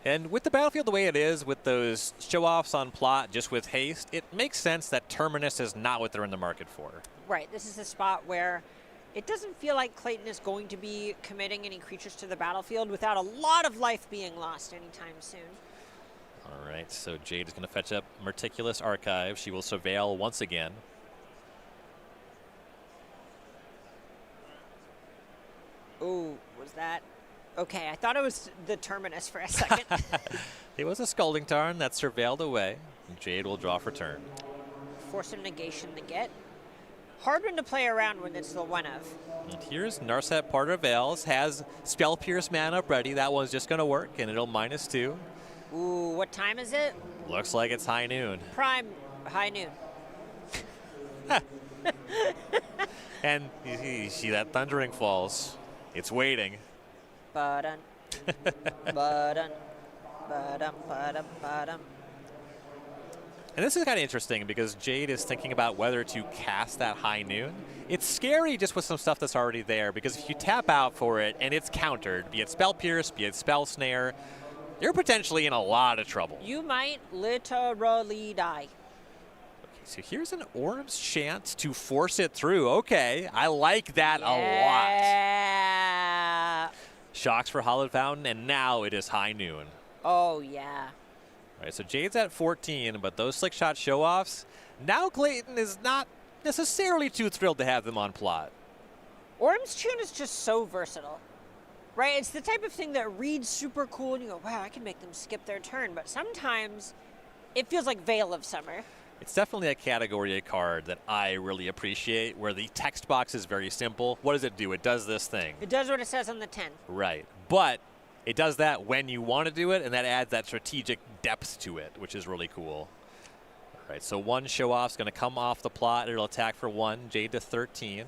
And with the battlefield the way it is, with those show-offs on plot, just with haste, it makes sense that Terminus is not what they're in the market for. Right, this is the spot where it doesn't feel like Clayton is going to be committing any creatures to the battlefield without a lot of life being lost anytime soon. All right, so Jade is going to fetch up Meticulous Archive. She will surveil once again. Ooh, was that? Okay, I thought it was the Terminus for a second. It was a Scalding Tarn that surveilled away. Jade will draw for turn. Force of Negation to get. Hard one to play around when it's the one of. And here's Narset Part of Veils, has Spell Pierce mana up ready. That one's just going to work, and it'll -2. Ooh, what time is it? Looks like it's high noon. Prime, high noon. And you see that Thundering Falls. It's waiting. Ba-dun. Ba-dun. Ba-dum, ba-dum, ba-dum. And this is kind of interesting because Jade is thinking about whether to cast that high noon. It's scary just with some stuff that's already there, because if you tap out for it and it's countered, be it Spell Pierce, be it Spell Snare, you're potentially in a lot of trouble. You might literally die. Okay, so here's an Orb's chance to force it through. Okay, I like that a lot. Yeah. Shocks for Hallowed Fountain, and now it is high noon. Oh, yeah. All right, so Jade's at 14, but those slick shot show-offs, now Clayton is not necessarily too thrilled to have them on plot. Orm's Tune is just so versatile, right? It's the type of thing that reads super cool, and you go, wow, I can make them skip their turn. But sometimes it feels like Veil of Summer. It's definitely a category of card that I really appreciate, where the text box is very simple. What does it do? It does this thing. It does what it says on the 10. Right, but it does that when you want to do it, and that adds that strategic depth to it, which is really cool. All right, so one show-off's going to come off the plot. It'll attack for 1, Jade to 13.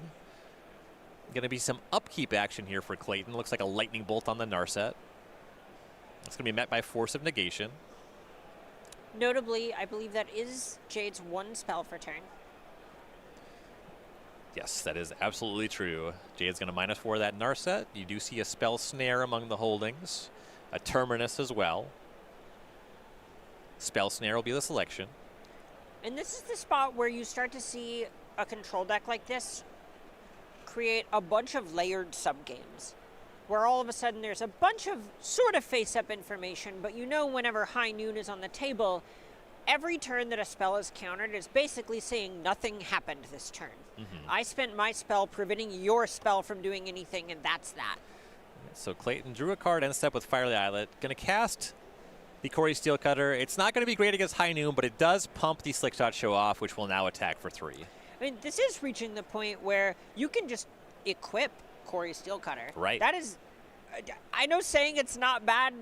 Going to be some upkeep action here for Clayton. Looks like a lightning bolt on the Narset. It's going to be met by Force of Negation. Notably, I believe that is Jade's 1 spell for turn. Yes, that is absolutely true. Jade's going to -4 that Narset. You do see a Spell Snare among the holdings. A Terminus as well. Spell Snare will be the selection. And this is the spot where you start to see a control deck like this create a bunch of layered subgames, where all of a sudden there's a bunch of sort of face-up information, but you know whenever high noon is on the table, every turn that a spell is countered is basically saying nothing happened this turn. I spent my spell preventing your spell from doing anything, and that's that. So Clayton drew a card end step with Firely Islet. Going to cast the Corey Steelcutter. It's not going to be great against high noon, but it does pump the Slick Shot show off, which will now attack for 3. I mean, this is reaching the point where you can just equip Corey Steelcutter. Right. That is, I know saying it's not bad,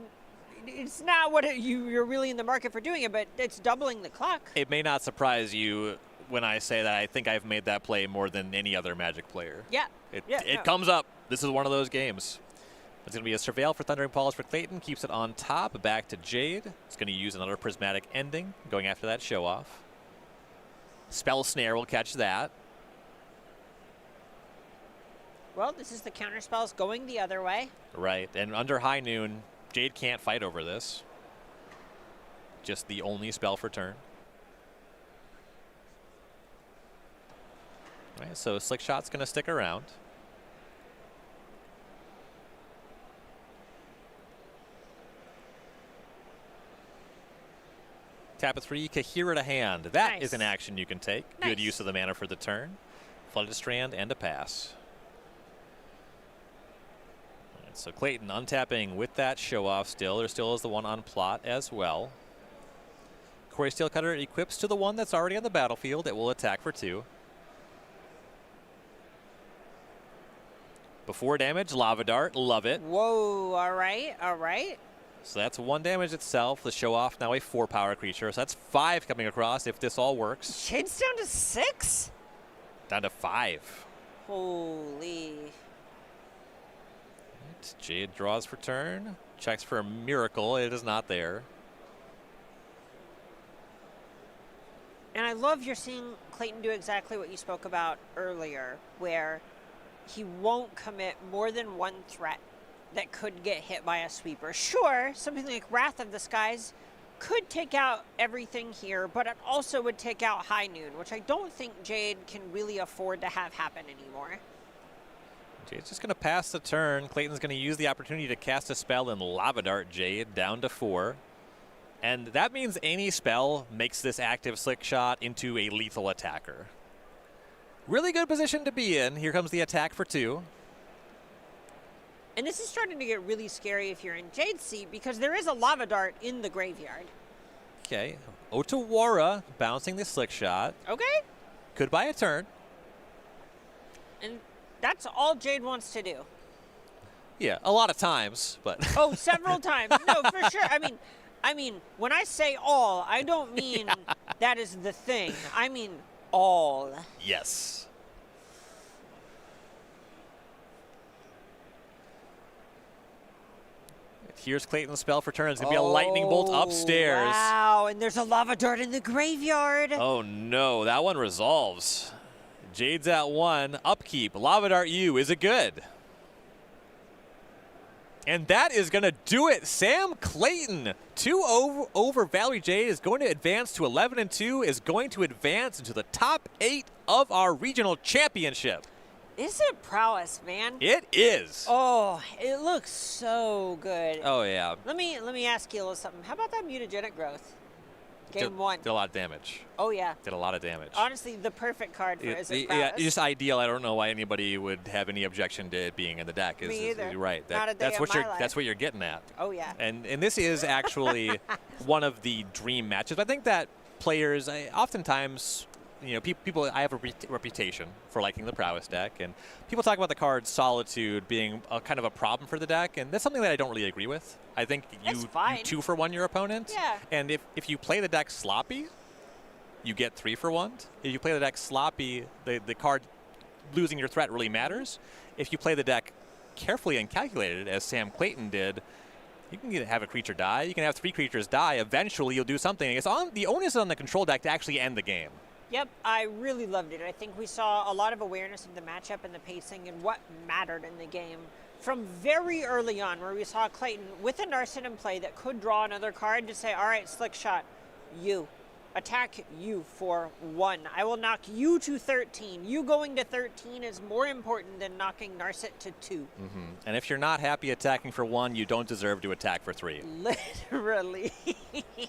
it's not what you're really in the market for doing it, but it's doubling the clock. It may not surprise you when I say that I think I've made that play more than any other Magic player. Yeah. It comes up. This is one of those games. It's going to be a Surveil for Thundering Pulse for Clayton. Keeps it on top. Back to Jade. It's going to use another Prismatic Ending, going after that show-off. Spell Snare will catch that. Well, this is the counter spells going the other way. Right, and under high noon, Jade can't fight over this. Just the only spell for turn. All right, so Slick Shot's going to stick around. Tap a 3, Kahira to hand. That is an action you can take. Nice. Good use of the mana for the turn. Flooded Strand and a pass. All right, so Clayton untapping with that show-off still. There still is the one on plot as well. Corey Steelcutter equips to the one that's already on the battlefield. It will attack for 2. Before damage, Lava Dart. Love it. Whoa, all right, all right. So that's 1 damage itself. The show-off now a 4-power creature. So that's 5 coming across if this all works. Jade's down to 6? Down to 5. Holy. Right, Jade draws for turn. Checks for a miracle. It is not there. And I love you're seeing Clayton do exactly what you spoke about earlier, where he won't commit more than 1 threat that could get hit by a sweeper. Sure, something like Wrath of the Skies could take out everything here, but it also would take out High Noon, which I don't think Jade can really afford to have happen anymore. Jade's just going to pass the turn. Clayton's going to use the opportunity to cast a spell and Lava Dart Jade down to 4. And that means any spell makes this active Slick Shot into a lethal attacker. Really good position to be in. Here comes the attack for 2. And this is starting to get really scary if you're in Jade's seat, because there is a Lava Dart in the graveyard. Okay, Otawara bouncing the Slick Shot. Okay. Could buy a turn. And that's all Jade wants to do. Yeah, a lot of times, but Oh, several times. No, for sure. I mean, when I say all, I don't mean that is the thing. I mean all. yes. Here's Clayton's spell for turn. It's going to be a lightning bolt upstairs. Wow, and there's a lava dart in the graveyard. Oh, no. That one resolves. Jade's at 1. Upkeep. Lava Dart U. Is it good? And that is going to do it. Sam Clayton, 2 over Valerie Jade, is going to advance to 11-2, is going to advance into the top 8 of our regional championship. Is it Prowess, man? It is. Oh, it looks so good. Oh, yeah. Let me ask you a little something. How about that mutagenic growth? Game 1. Did a lot of damage. Oh, yeah. Did a lot of damage. Honestly, the perfect card for Is it Yeah, Prowess? just ideal. I don't know why anybody would have any objection to it being in the deck. Me either. You're right. Not a day that's in what my you're. life. That's what you're getting at. Oh, yeah. And this is actually one of the dream matches. I think that players oftentimes, you know, people. I have a reputation for liking the Prowess deck, and people talk about the card Solitude being a kind of a problem for the deck, and that's something that I don't really agree with. I think you 2-for-1 your opponent. Yeah. And if you play the deck sloppy, you get 3-for-1. If you play the deck sloppy, the card losing your threat really matters. If you play the deck carefully and calculated, as Sam Clayton did, you can have a creature die. You can have 3 creatures die. Eventually, you'll do something. The onus is on the control deck to actually end the game. Yep, I really loved it. I think we saw a lot of awareness of the matchup and the pacing and what mattered in the game from very early on, where we saw Clayton with a Narset in play that could draw another card to say, all right, Slick Shot, you. Attack you for 1. I will knock you to 13. You going to 13 is more important than knocking Narset to 2. Mm-hmm. And if you're not happy attacking for 1, you don't deserve to attack for 3. Literally.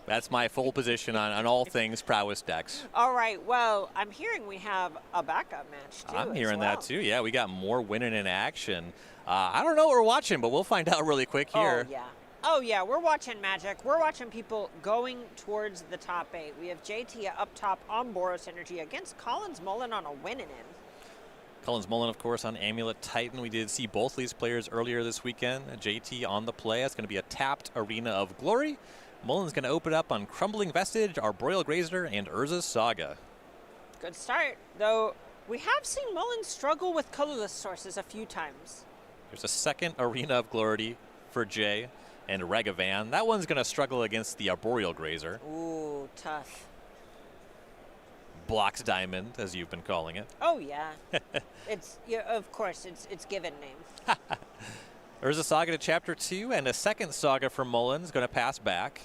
That's my full position on all things Prowess decks. All right, well, I'm hearing we have a backup match, too. I'm hearing well. that, too. Yeah, we got more winning in action. I don't know what we're watching, but we'll find out really quick here. Oh, yeah. Oh, yeah, we're watching Magic. We're watching people going towards the top 8. We have JT up top on Boros Energy against Collins Mullen on a winning in. Collins Mullen, of course, on Amulet Titan. We did see both these players earlier this weekend. JT on the play. It's going to be a tapped Arena of Glory. Mullen's going to open up on Crumbling Vestige, Arboreal Grazer, and Urza's Saga. Good start, though we have seen Mullen struggle with colorless sources a few times. There's a second Arena of Glory for Jay and Regavan. That one's going to struggle against the Arboreal Grazer. Ooh, tough. Blocks Diamond, as you've been calling it. Oh, yeah. Of course, it's given name. There's a Saga to Chapter 2, and a second Saga for Mullen is going to pass back.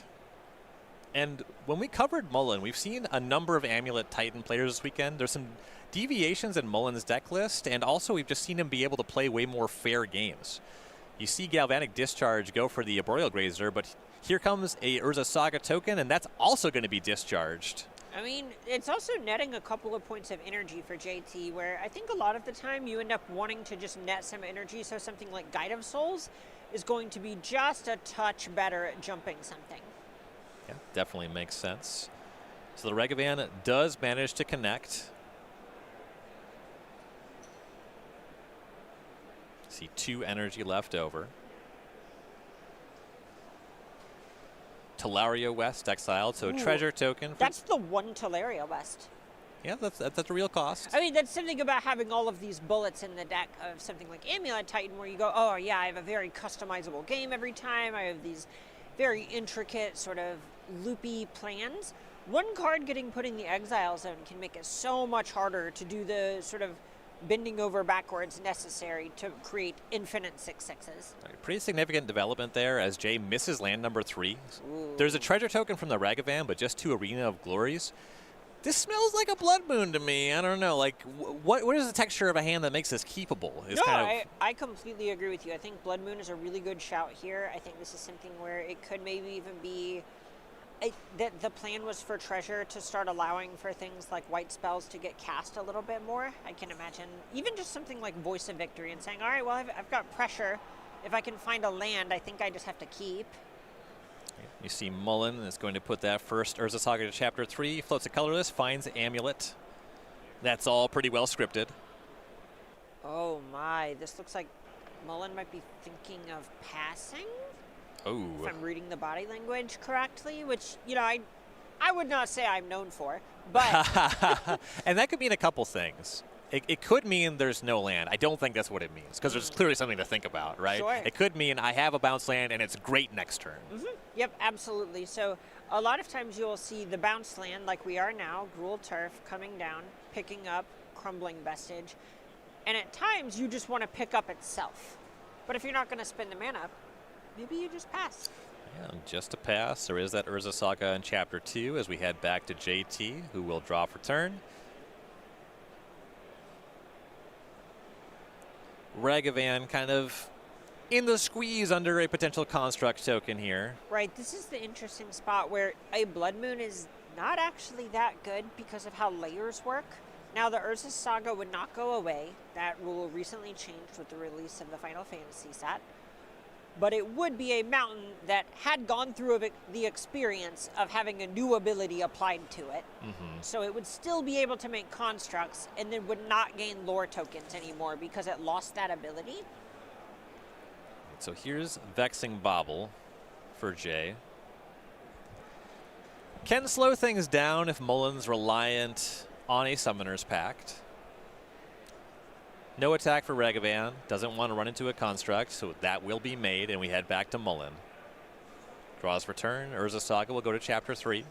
And when we covered Mullen, we've seen a number of Amulet Titan players this weekend. There's some deviations in Mullen's deck list, and also we've just seen him be able to play way more fair games. You see Galvanic Discharge go for the Arboreal Grazer, but here comes a Urza Saga token, and that's also going to be discharged. I mean, it's also netting a couple of points of energy for JT, where I think a lot of the time you end up wanting to just net some energy, so something like Guide of Souls is going to be just a touch better at jumping something. Yeah, definitely makes sense. So the Regavan does manage to connect. See 2 energy left over. Talaria West exiled, so Ooh, treasure token. That's the one Talaria West. Yeah, that's a real cost. I mean, that's something about having all of these bullets in the deck of something like Amulet Titan, where you go, oh yeah, I have a very customizable game every time. I have these very intricate sort of loopy plans. One card getting put in the exile zone can make it so much harder to do the sort of bending over backwards necessary to create infinite 6/6s. Pretty significant development there as Jay misses land number 3. Ooh. There's a treasure token from the Regavan, but just 2 Arena of Glories. This smells like a Blood Moon to me. I don't know. Like, what is the texture of a hand that makes this keepable? I completely agree with you. I think Blood Moon is a really good shout here. I think this is something where it could maybe even be that the plan was for treasure to start allowing for things like white spells to get cast a little bit more. I can imagine even just something like Voice of Victory and saying, all right, well, I've got pressure. If I can find a land, I think I just have to keep. You see Mullen is going to put that first Urza Saga to Chapter 3, floats a colorless, finds Amulet. That's all pretty well scripted. Oh my, this looks like Mullen might be thinking of passing, Oh. if I'm reading the body language correctly, which, you know, I would not say I'm known for, but And that could mean a couple things. It could mean there's no land. I don't think that's what it means, because there's clearly something to think about, right? Sure. It could mean I have a bounce land and it's great next turn. Yep, absolutely. So a lot of times you'll see the bounce land like we are now, Gruul Turf, coming down, picking up Crumbling Vestige, and at times you just want to pick up itself. But if you're not going to spend the mana, maybe you just pass. Yeah, just a pass. There is that Urza Saga in Chapter 2 as we head back to JT, who will draw for turn. Ragavan kind of in the squeeze under a potential construct token here. Right, this is the interesting spot where a Blood Moon is not actually that good because of how layers work. Now, the Urza Saga would not go away. That rule recently changed with the release of the Final Fantasy set. But it would be a mountain that had gone through the experience of having a new ability applied to it. So it would still be able to make constructs and then would not gain lore tokens anymore because it lost that ability. So here's Vexing Bobble for Jay. Can slow things down if Mullen's reliant on a Summoner's Pact. No attack for Ragavan. Doesn't want to run into a construct, so that will be made, and we head back to Mullen. Draws for turn. Urza Saga will go to Chapter 3.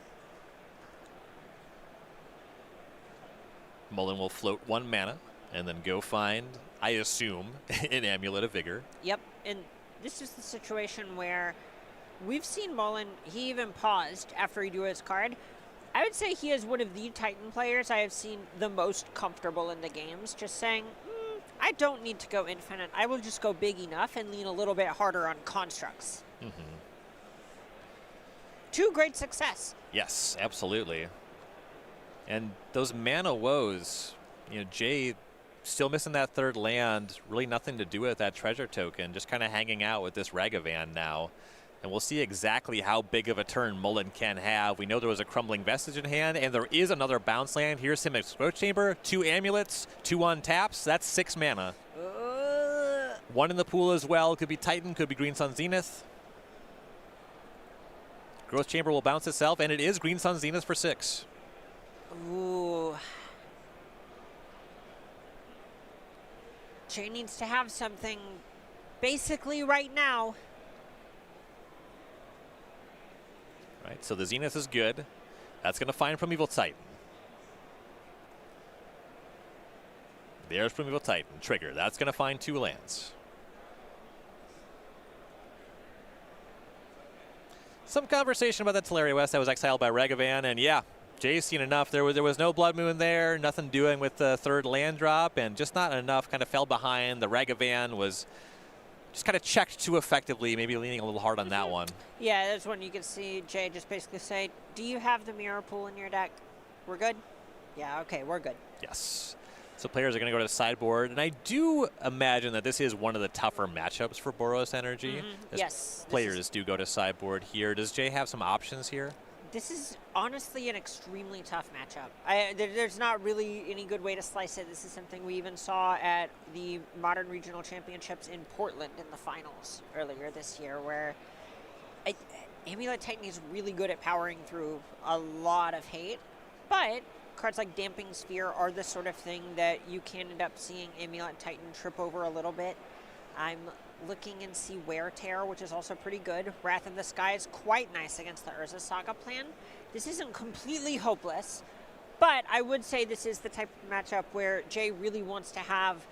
Mullen will float 1 mana and then go find, I assume, an Amulet of Vigor. Yep, and this is the situation where we've seen Mullen, he even paused after he drew his card. I would say he is one of the Titan players I have seen the most comfortable in the games, just saying, I don't need to go infinite. I will just go big enough and lean a little bit harder on constructs. To great success. Yes, absolutely. And those mana woes, you know, Jay still missing that 3rd land, really nothing to do with that treasure token, just kind of hanging out with this Ragavan now. And we'll see exactly how big of a turn Mullen can have. We know there was a Crumbling Vestige in hand, and there is another bounce land. Here's Simic Growth Chamber, 2 amulets, 2 untaps. That's 6 mana. 1 in the pool as well. Could be Titan, could be Green Sun Zenith. Growth Chamber will bounce itself, and it is Green Sun Zenith for 6. Ooh. Jay needs to have something basically right now. Right, so the Zenith is good. That's going to find Primeval Titan. There's Primeval Titan. Trigger. That's going to find 2 lands. Some conversation about that Teleria West that was exiled by Ragavan, and yeah, Jay's seen enough. There was no Blood Moon there, nothing doing with the 3rd land drop, and just not enough. Kind of fell behind. The Ragavan was just kind of checked too effectively, maybe leaning a little hard on that one. Yeah, there's one you can see Jay just basically say, do you have the Mirror Pool in your deck? We're good? Yeah, okay, we're good. Yes. So players are going to go to the sideboard, and I do imagine that this is one of the tougher matchups for Boros Energy. Yes. Players do go to sideboard here. Does Jay have some options here? This is honestly an extremely tough matchup. There's not really any good way to slice it. This is something we even saw at the Modern Regional Championships in Portland in the finals earlier this year, where Amulet Titan is really good at powering through a lot of hate, but cards like Damping Sphere are the sort of thing that you can end up seeing Amulet Titan trip over a little bit. I'm looking and see Wear Tear, which is also pretty good. Wrath of the Sky is quite nice against the Urza Saga plan. This isn't completely hopeless, but I would say this is the type of matchup where Jay really wants to have,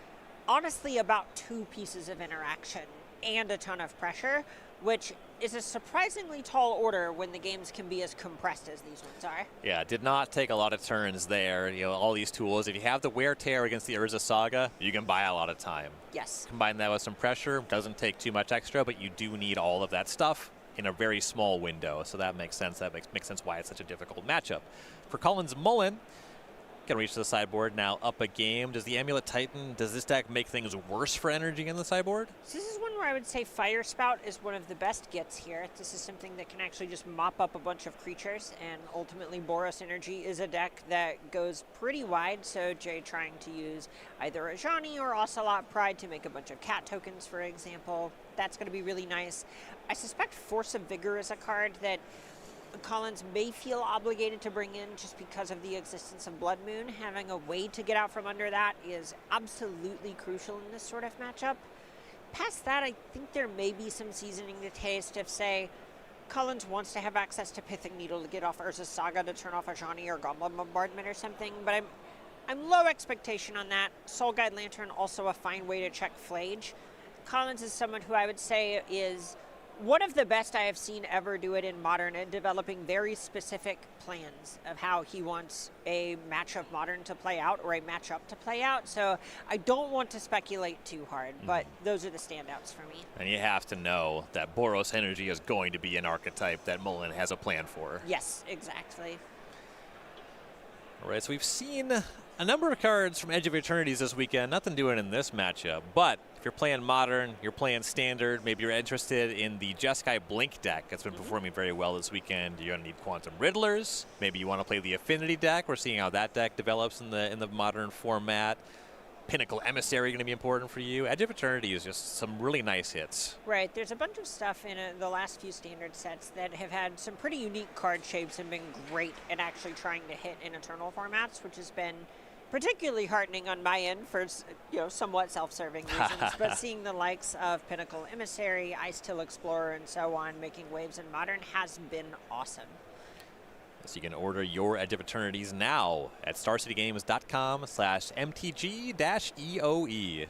honestly, about 2 pieces of interaction and a ton of pressure, which is a surprisingly tall order when the games can be as compressed as these ones are. Yeah, did not take a lot of turns there. You know, all these tools. If you have the Wear Tear against the Urza Saga, you can buy a lot of time. Yes. Combine that with some pressure, doesn't take too much extra, but you do need all of that stuff in a very small window. So that makes sense. That makes sense why it's such a difficult matchup. For Collins Mullen, Gonna reach to the sideboard, now up a game. Does the Amulet Titan, does this deck make things worse for energy in the sideboard? So this is one where I would say Fire Spout is one of the best gets here. This is something that can actually just mop up a bunch of creatures, and ultimately Boros Energy is a deck that goes pretty wide, so Jay trying to use either Ajani or Ocelot Pride to make a bunch of cat tokens, for example. That's going to be really nice. I suspect Force of Vigor is a card that Collins may feel obligated to bring in just because of the existence of Blood Moon. Having a way to get out from under that is absolutely crucial in this sort of matchup. Past that, I think there may be some seasoning to taste if, say, Collins wants to have access to Pithing Needle to get off Urza's Saga to turn off Ajani or Goblin Bombardment or something, but I'm low expectation on that. Soul Guide Lantern, also a fine way to check Flage. Collins is someone who I would say is one of the best I have seen ever do it in Modern at developing very specific plans of how he wants a match of Modern to play out or a matchup to play out. So I don't want to speculate too hard, but those are the standouts for me. And you have to know that Boros Energy is going to be an archetype that Mullen has a plan for. Yes, exactly. All right, so we've seen a number of cards from Edge of Eternities this weekend. Nothing doing in this matchup, but if you're playing Modern, you're playing Standard, maybe you're interested in the Jeskai Blink deck that's been performing very well this weekend. You're going to need Quantum Riddlers. Maybe you want to play the Affinity deck. We're seeing how that deck develops in the Modern format. Pinnacle Emissary going to be important for you. Edge of Eternity is just some really nice hits. Right, there's a bunch of stuff in the last few Standard sets that have had some pretty unique card shapes and been great at actually trying to hit in Eternal formats, which has been particularly heartening on my end for somewhat self-serving reasons, but seeing the likes of Pinnacle Emissary, Ice Till Explorer, and so on making waves in Modern has been awesome. So you can order your Edge of Eternities now at starcitygames.com/MTG-EOE.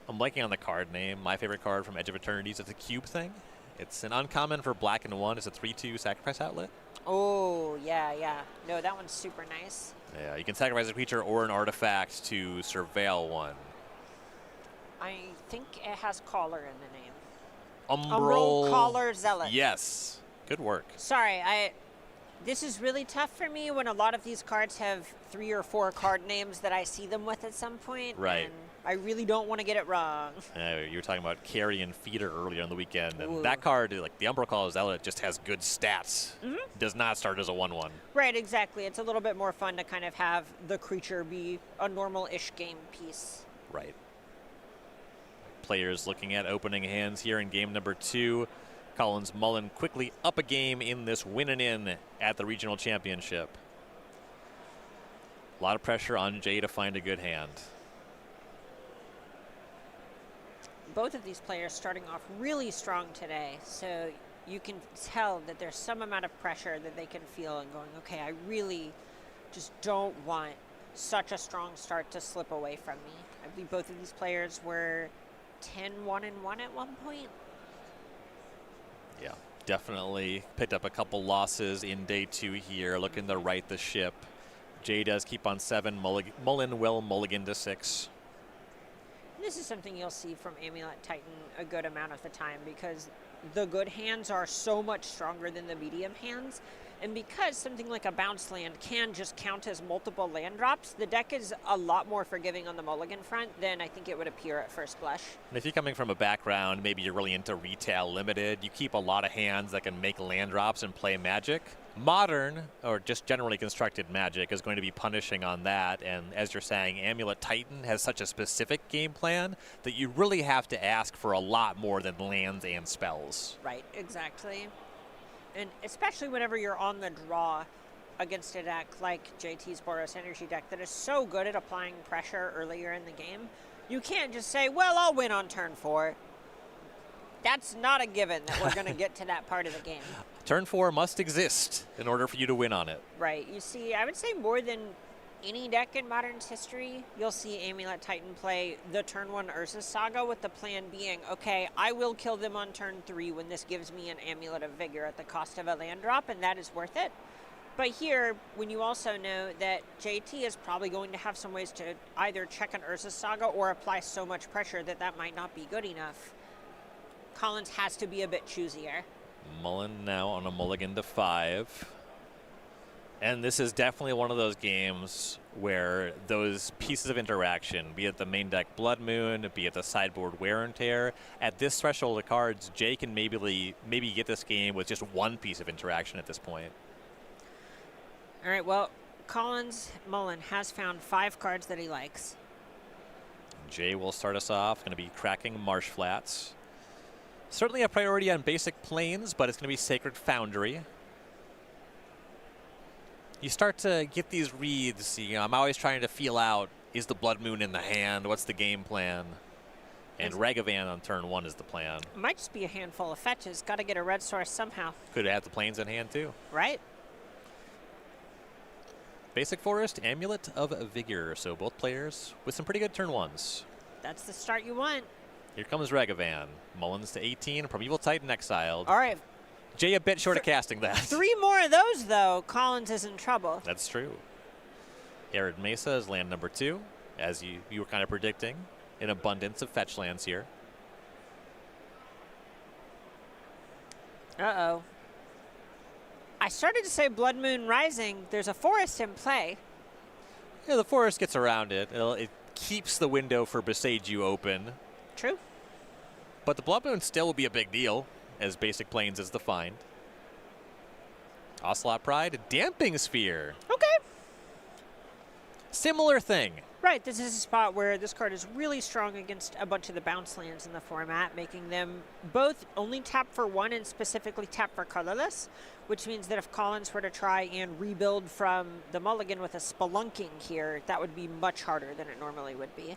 I'm liking on the card name. My favorite card from Edge of Eternities is the Cube thing. It's an uncommon for black and 1. It's a 3/2 sacrifice outlet. Oh, yeah. No, that one's super nice. Yeah, you can sacrifice a creature or an artifact to surveil one. I think it has Caller in the name. Umbral Caller Zealot. Yes. Good work. Sorry, this is really tough for me when a lot of these cards have 3 or 4 card names that I see them with at some point. Right. And I really don't want to get it wrong. You were talking about Carrion Feeder earlier on the weekend, and Ooh. that card, like the Umbral Caller Zealot, just has good stats. Does not start as a 1/1. Right, exactly. It's a little bit more fun to kind of have the creature be a normal-ish game piece. Right. Players looking at opening hands here in game number 2. Collins Mullen quickly up a game in this win-and-in at the regional championship. A lot of pressure on Jay to find a good hand. Both of these players starting off really strong today, so you can tell that there's some amount of pressure that they can feel and going, okay, I really just don't want such a strong start to slip away from me. I believe both of these players were 10-1-1 at one point. Yeah, definitely picked up a couple losses in day 2 here, looking to right the ship. Jay does keep on 7. Mullen will mulligan to 6. This is something you'll see from Amulet Titan a good amount of the time because the good hands are so much stronger than the medium hands. And because something like a bounce land can just count as multiple land drops, the deck is a lot more forgiving on the mulligan front than I think it would appear at first blush. And if you're coming from a background, maybe you're really into retail limited, you keep a lot of hands that can make land drops and play Magic. Modern, or just generally constructed Magic, is going to be punishing on that. And as you're saying, Amulet Titan has such a specific game plan that you really have to ask for a lot more than lands and spells. Right, exactly. And especially whenever you're on the draw against a deck like JT's Boros Energy deck that is so good at applying pressure earlier in the game, you can't just say, well, I'll win on turn 4. That's not a given that we're going to get to that part of the game. Turn 4 must exist in order for you to win on it. Right. You see, I would say more than any deck in Modern's history, you'll see Amulet Titan play the turn 1 Urza's Saga with the plan being, okay, I will kill them on turn 3 when this gives me an Amulet of Vigor at the cost of a land drop, and that is worth it. But here, when you also know that JT is probably going to have some ways to either check an Urza's Saga or apply so much pressure that that might not be good enough, Collins has to be a bit choosier. Mullen now on a mulligan to 5. And this is definitely one of those games where those pieces of interaction, be it the main deck Blood Moon, be it the sideboard Wear and Tear, at this threshold of cards, Jay can maybe get this game with just one piece of interaction at this point. All right, well, Collins Mullen has found 5 cards that he likes. Jay will start us off, going to be cracking Marsh Flats. Certainly a priority on basic planes, but it's going to be Sacred Foundry. You start to get these reads. You know, I'm always trying to feel out, is the Blood Moon in the hand? What's the game plan? And Ragavan on turn 1 is the plan. It might just be a handful of fetches. Got to get a red source somehow. Could have the planes in hand too. Right. Basic Forest, Amulet of Vigor. So both players with some pretty good turn 1s. That's the start you want. Here comes Ragavan. Mullins to 18, Primeval Titan exiled. All right. Jay a bit short of casting that. 3 more of those, though. Collins is in trouble. That's true. Arid Mesa is land number 2, as you were kind of predicting. An abundance of fetch lands here. Uh-oh. I started to say Blood Moon Rising. There's a forest in play. Yeah, the forest gets around it. It keeps the window for Beseiju open. True. But the Blood Moon still will be a big deal, as basic planes is the find. Ocelot Pride, Damping Sphere. Okay. Similar thing. Right, this is a spot where this card is really strong against a bunch of the bounce lands in the format, making them both only tap for 1 and specifically tap for colorless, which means that if Collins were to try and rebuild from the mulligan with a Spelunking here, that would be much harder than it normally would be.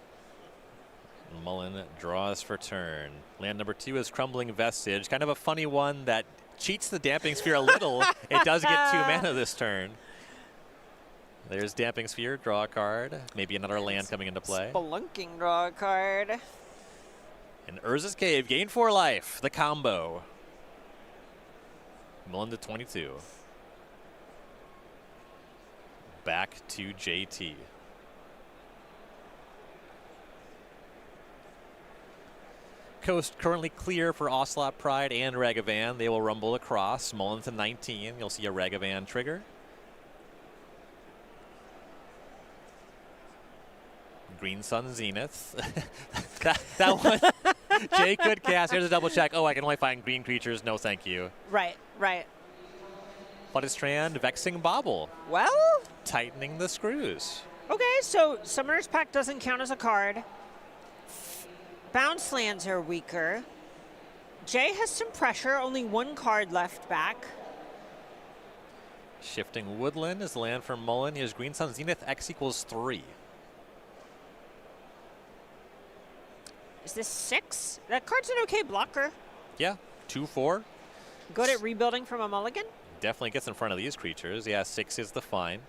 Mullen draws for turn. Land number 2 is Crumbling Vestige. Kind of a funny one that cheats the Damping Sphere a little. It does get 2 mana this turn. There's Damping Sphere, draw a card. Maybe another land coming into play. Spelunking, draw a card. And Urza's Cave, gain 4 life, the combo. Mullen to 22. Back to JT. Coast currently clear for Ocelot Pride and Ragavan. They will rumble across. Mullen to 19. You'll see a Ragavan trigger. Green Sun Zenith. that one, Jay could cast. Here's a double check. Oh, I can only find green creatures. No, thank you. Right, right. Flooded Strand, Vexing Bauble. Well, Tightening the screws. okay, so Summoner's Pact doesn't count as a card. Bounce lands are weaker. Jay has some pressure, only 1 card left back. Shifting Woodland is the land for Mullen. Here's Green Sun Zenith, X equals 3. Is this 6? That card's an okay blocker. Yeah, 2/4. Good at rebuilding from a mulligan. Definitely gets in front of these creatures. Yeah, 6 is the find.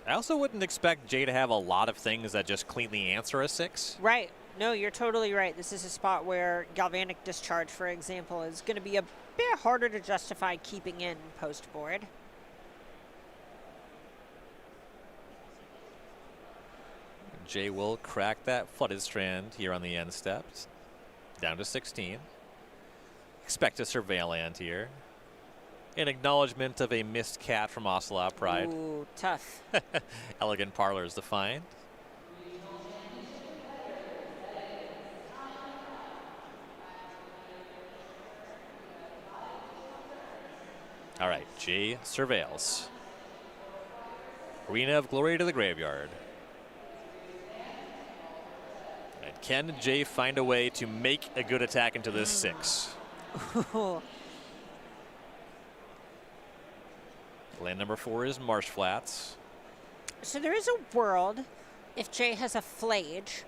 I also wouldn't expect Jay to have a lot of things that just cleanly answer a 6. Right. No, you're totally right. This is a spot where Galvanic Discharge, for example, is going to be a bit harder to justify keeping in post-board. Jay will crack that Flooded Strand here on the end steps. Down to 16. Expect a Surveil land here. An acknowledgement of a missed cat from Ocelot Pride. Ooh, tough. Elegant Parlor is the find. All right, Jay surveils. Arena of Glory to the graveyard. And can Jay find a way to make a good attack into this 6? Land number 4 is Marsh Flats. So there is a world, if Jay has a Flage,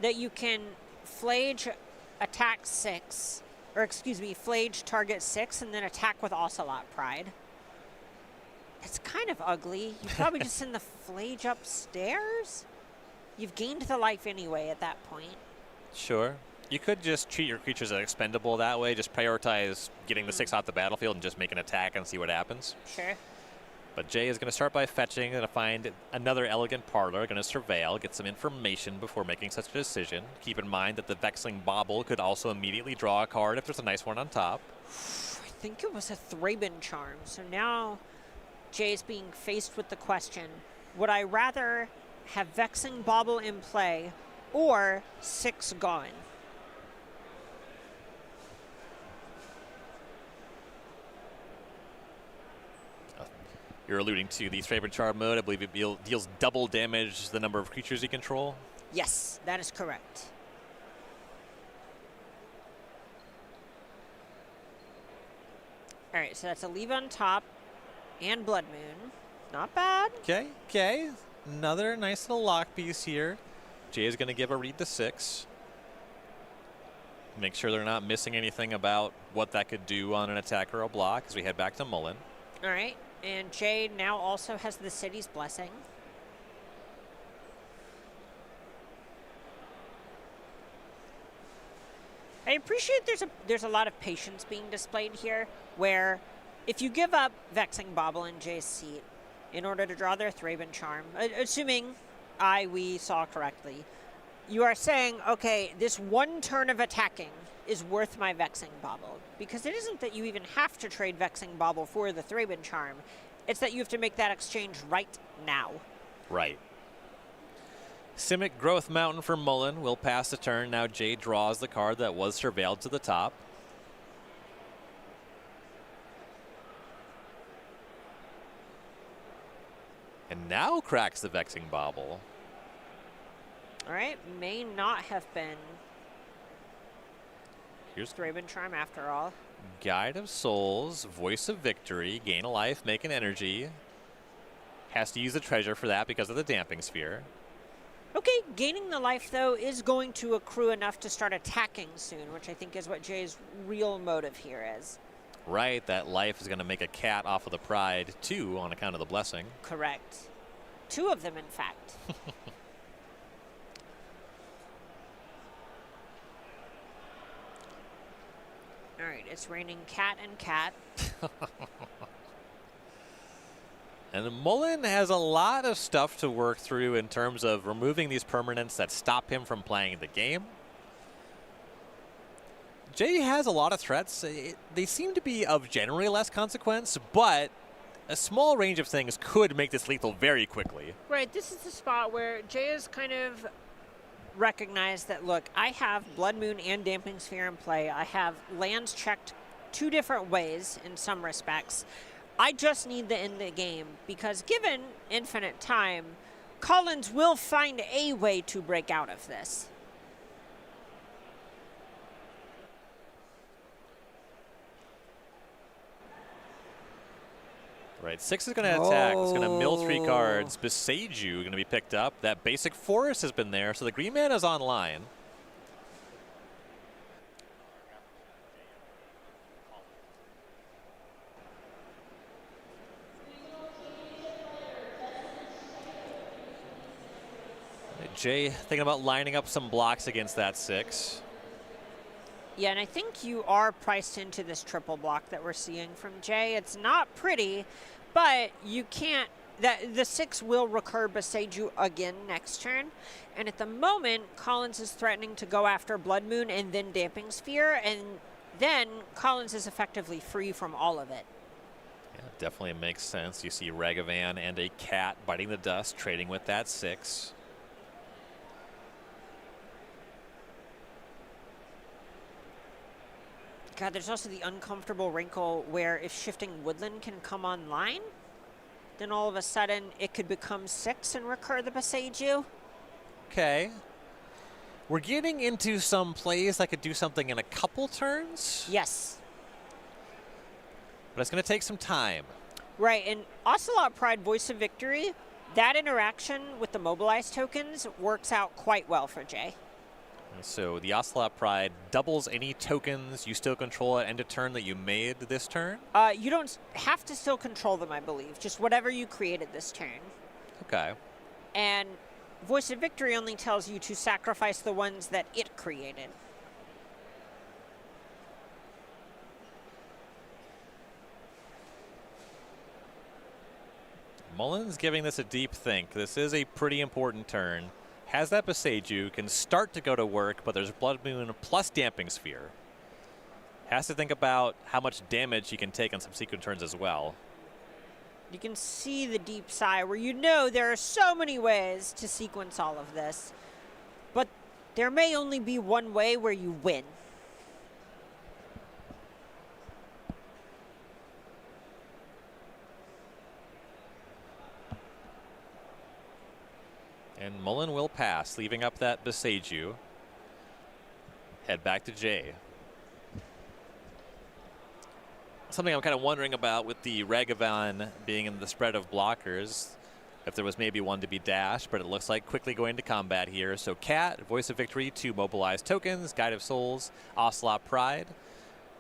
that you can Flage attack 6, or excuse me, Flage target 6 and then attack with Ocelot Pride. It's kind of ugly. You probably just send the Flage upstairs? You've gained the life anyway at that point. Sure. You could just treat your creatures as expendable that way. Just prioritize getting the 6 off the battlefield and just make an attack and see what happens. Sure. But Jay is going to start by fetching, going to find another Elegant Parlor, going to surveil, get some information before making such a decision. Keep in mind that the Vexing Bauble could also immediately draw a card if there's a nice one on top. I think it was a Thraben Charm. So now Jay's being faced with the question, would I rather have Vexing Bauble in play or 6 gone? You're alluding to the Thraben Charm mode. I believe it deals double damage the number of creatures you control. Yes, that is correct. All right, so that's a leave on top and Blood Moon. Not bad. Okay. Another nice little lock piece here. Jay is going to give a read to 6. Make sure they're not missing anything about what that could do on an attack or a block as we head back to Mullen. All right, and Jay now also has the City's Blessing. I appreciate there's a lot of patience being displayed here, where if you give up Vexing Bauble in Jay's seat in order to draw their Thraben Charm, assuming we saw correctly, you are saying, okay, this one turn of attacking is worth my Vexing Bauble. Because it isn't that you even have to trade Vexing Bauble for the Thraben Charm. It's that you have to make that exchange right now. Right. Simic Growth Mountain for Mullen will pass the turn. Now Jay draws the card that was surveilled to the top. And now cracks the Vexing Bauble. All right, may not have been Here's Thraben Charm after all. Guide of Souls, Voice of Victory, gain a life, make an energy. Has to use the treasure for that because of the Damping Sphere. Okay, gaining the life, though, is going to accrue enough to start attacking soon, which I think is what Jay's real motive here is. Right, that life is going to make a cat off of the Pride, too, on account of the Blessing. Correct. 2 of them, in fact. All right, it's raining cat and cat. And Mullen has a lot of stuff to work through in terms of removing these permanents that stop him from playing the game. Jay has a lot of threats. They seem to be of generally less consequence, but a small range of things could make this lethal very quickly. Right, this is the spot where Jay has kind of recognized that, look, I have Blood Moon and Damping Sphere in play. I have lands checked 2 different ways in some respects. I just need the end of the game because given infinite time, Collins will find a way to break out of this. Right, 6 is going to attack. It's going to mill 3 cards. Beseiju going to be picked up. That basic forest has been there, so the green mana is online. Jay thinking about lining up some blocks against that 6. Yeah, and I think you are priced into this triple block that we're seeing from Jay. It's not pretty, but you can't. The 6 will recur Beseiju again next turn. And at the moment, Collins is threatening to go after Blood Moon and then Damping Sphere, and then Collins is effectively free from all of it. Yeah, definitely makes sense. You see Ragavan and a cat biting the dust, trading with that 6. God, there's also the uncomfortable wrinkle where if Shifting Woodland can come online, then all of a sudden it could become 6 and recur the Beseiju. Okay. We're getting into some plays that could do something in a couple turns. Yes. But it's going to take some time. Right, and Ocelot Pride Voice of Victory, that interaction with the mobilized tokens works out quite well for Jay. So the Ocelot Pride doubles any tokens you still control at end of turn that you made this turn? You don't have to still control them, I believe. Just whatever you created this turn. Okay. And Voice of Victory only tells you to sacrifice the ones that it created. Mullen's giving this a deep think. This is a pretty important turn. Has that Beseiju, can start to go to work, but there's Blood Moon plus Damping Sphere. Has to think about how much damage he can take on subsequent turns as well. You can see the deep sigh where you know there are so many ways to sequence all of this, but there may only be one way where you win. And Mullen will pass, leaving up that Boseiju. Head back to Jay. Something I'm kind of wondering about with the Ragavan being in the spread of blockers, if there was maybe one to be dashed, but it looks like quickly going to combat here. So Cat, Voice of Victory, 2 mobilized tokens, Guide of Souls, Ocelot Pride.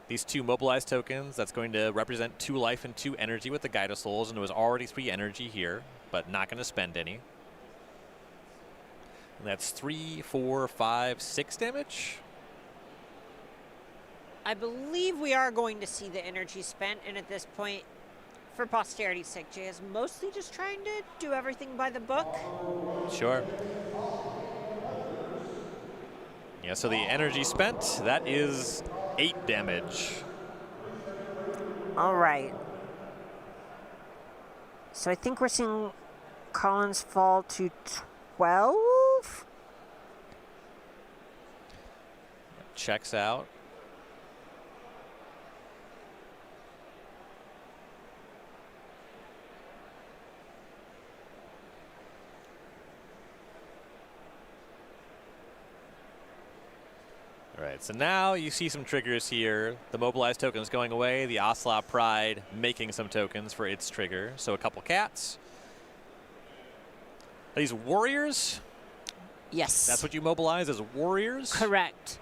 These 2 mobilized tokens, that's going to represent 2 life and 2 energy with the Guide of Souls, and it was already 3 energy here, but not going to spend any. And that's 3, 4, 5, 6 damage. I believe we are going to see the energy spent, and at this point, for posterity's sake, Jay is mostly just trying to do everything by the book. Sure. Yeah, so the energy spent, that is 8 damage. All right. So I think we're seeing Collins fall to 12? Checks out. All right, so now you see some triggers here. The mobilized tokens going away, the Ocelot Pride making some tokens for its trigger. So a couple cats. Are these warriors? Yes. That's what you mobilize as warriors? Correct.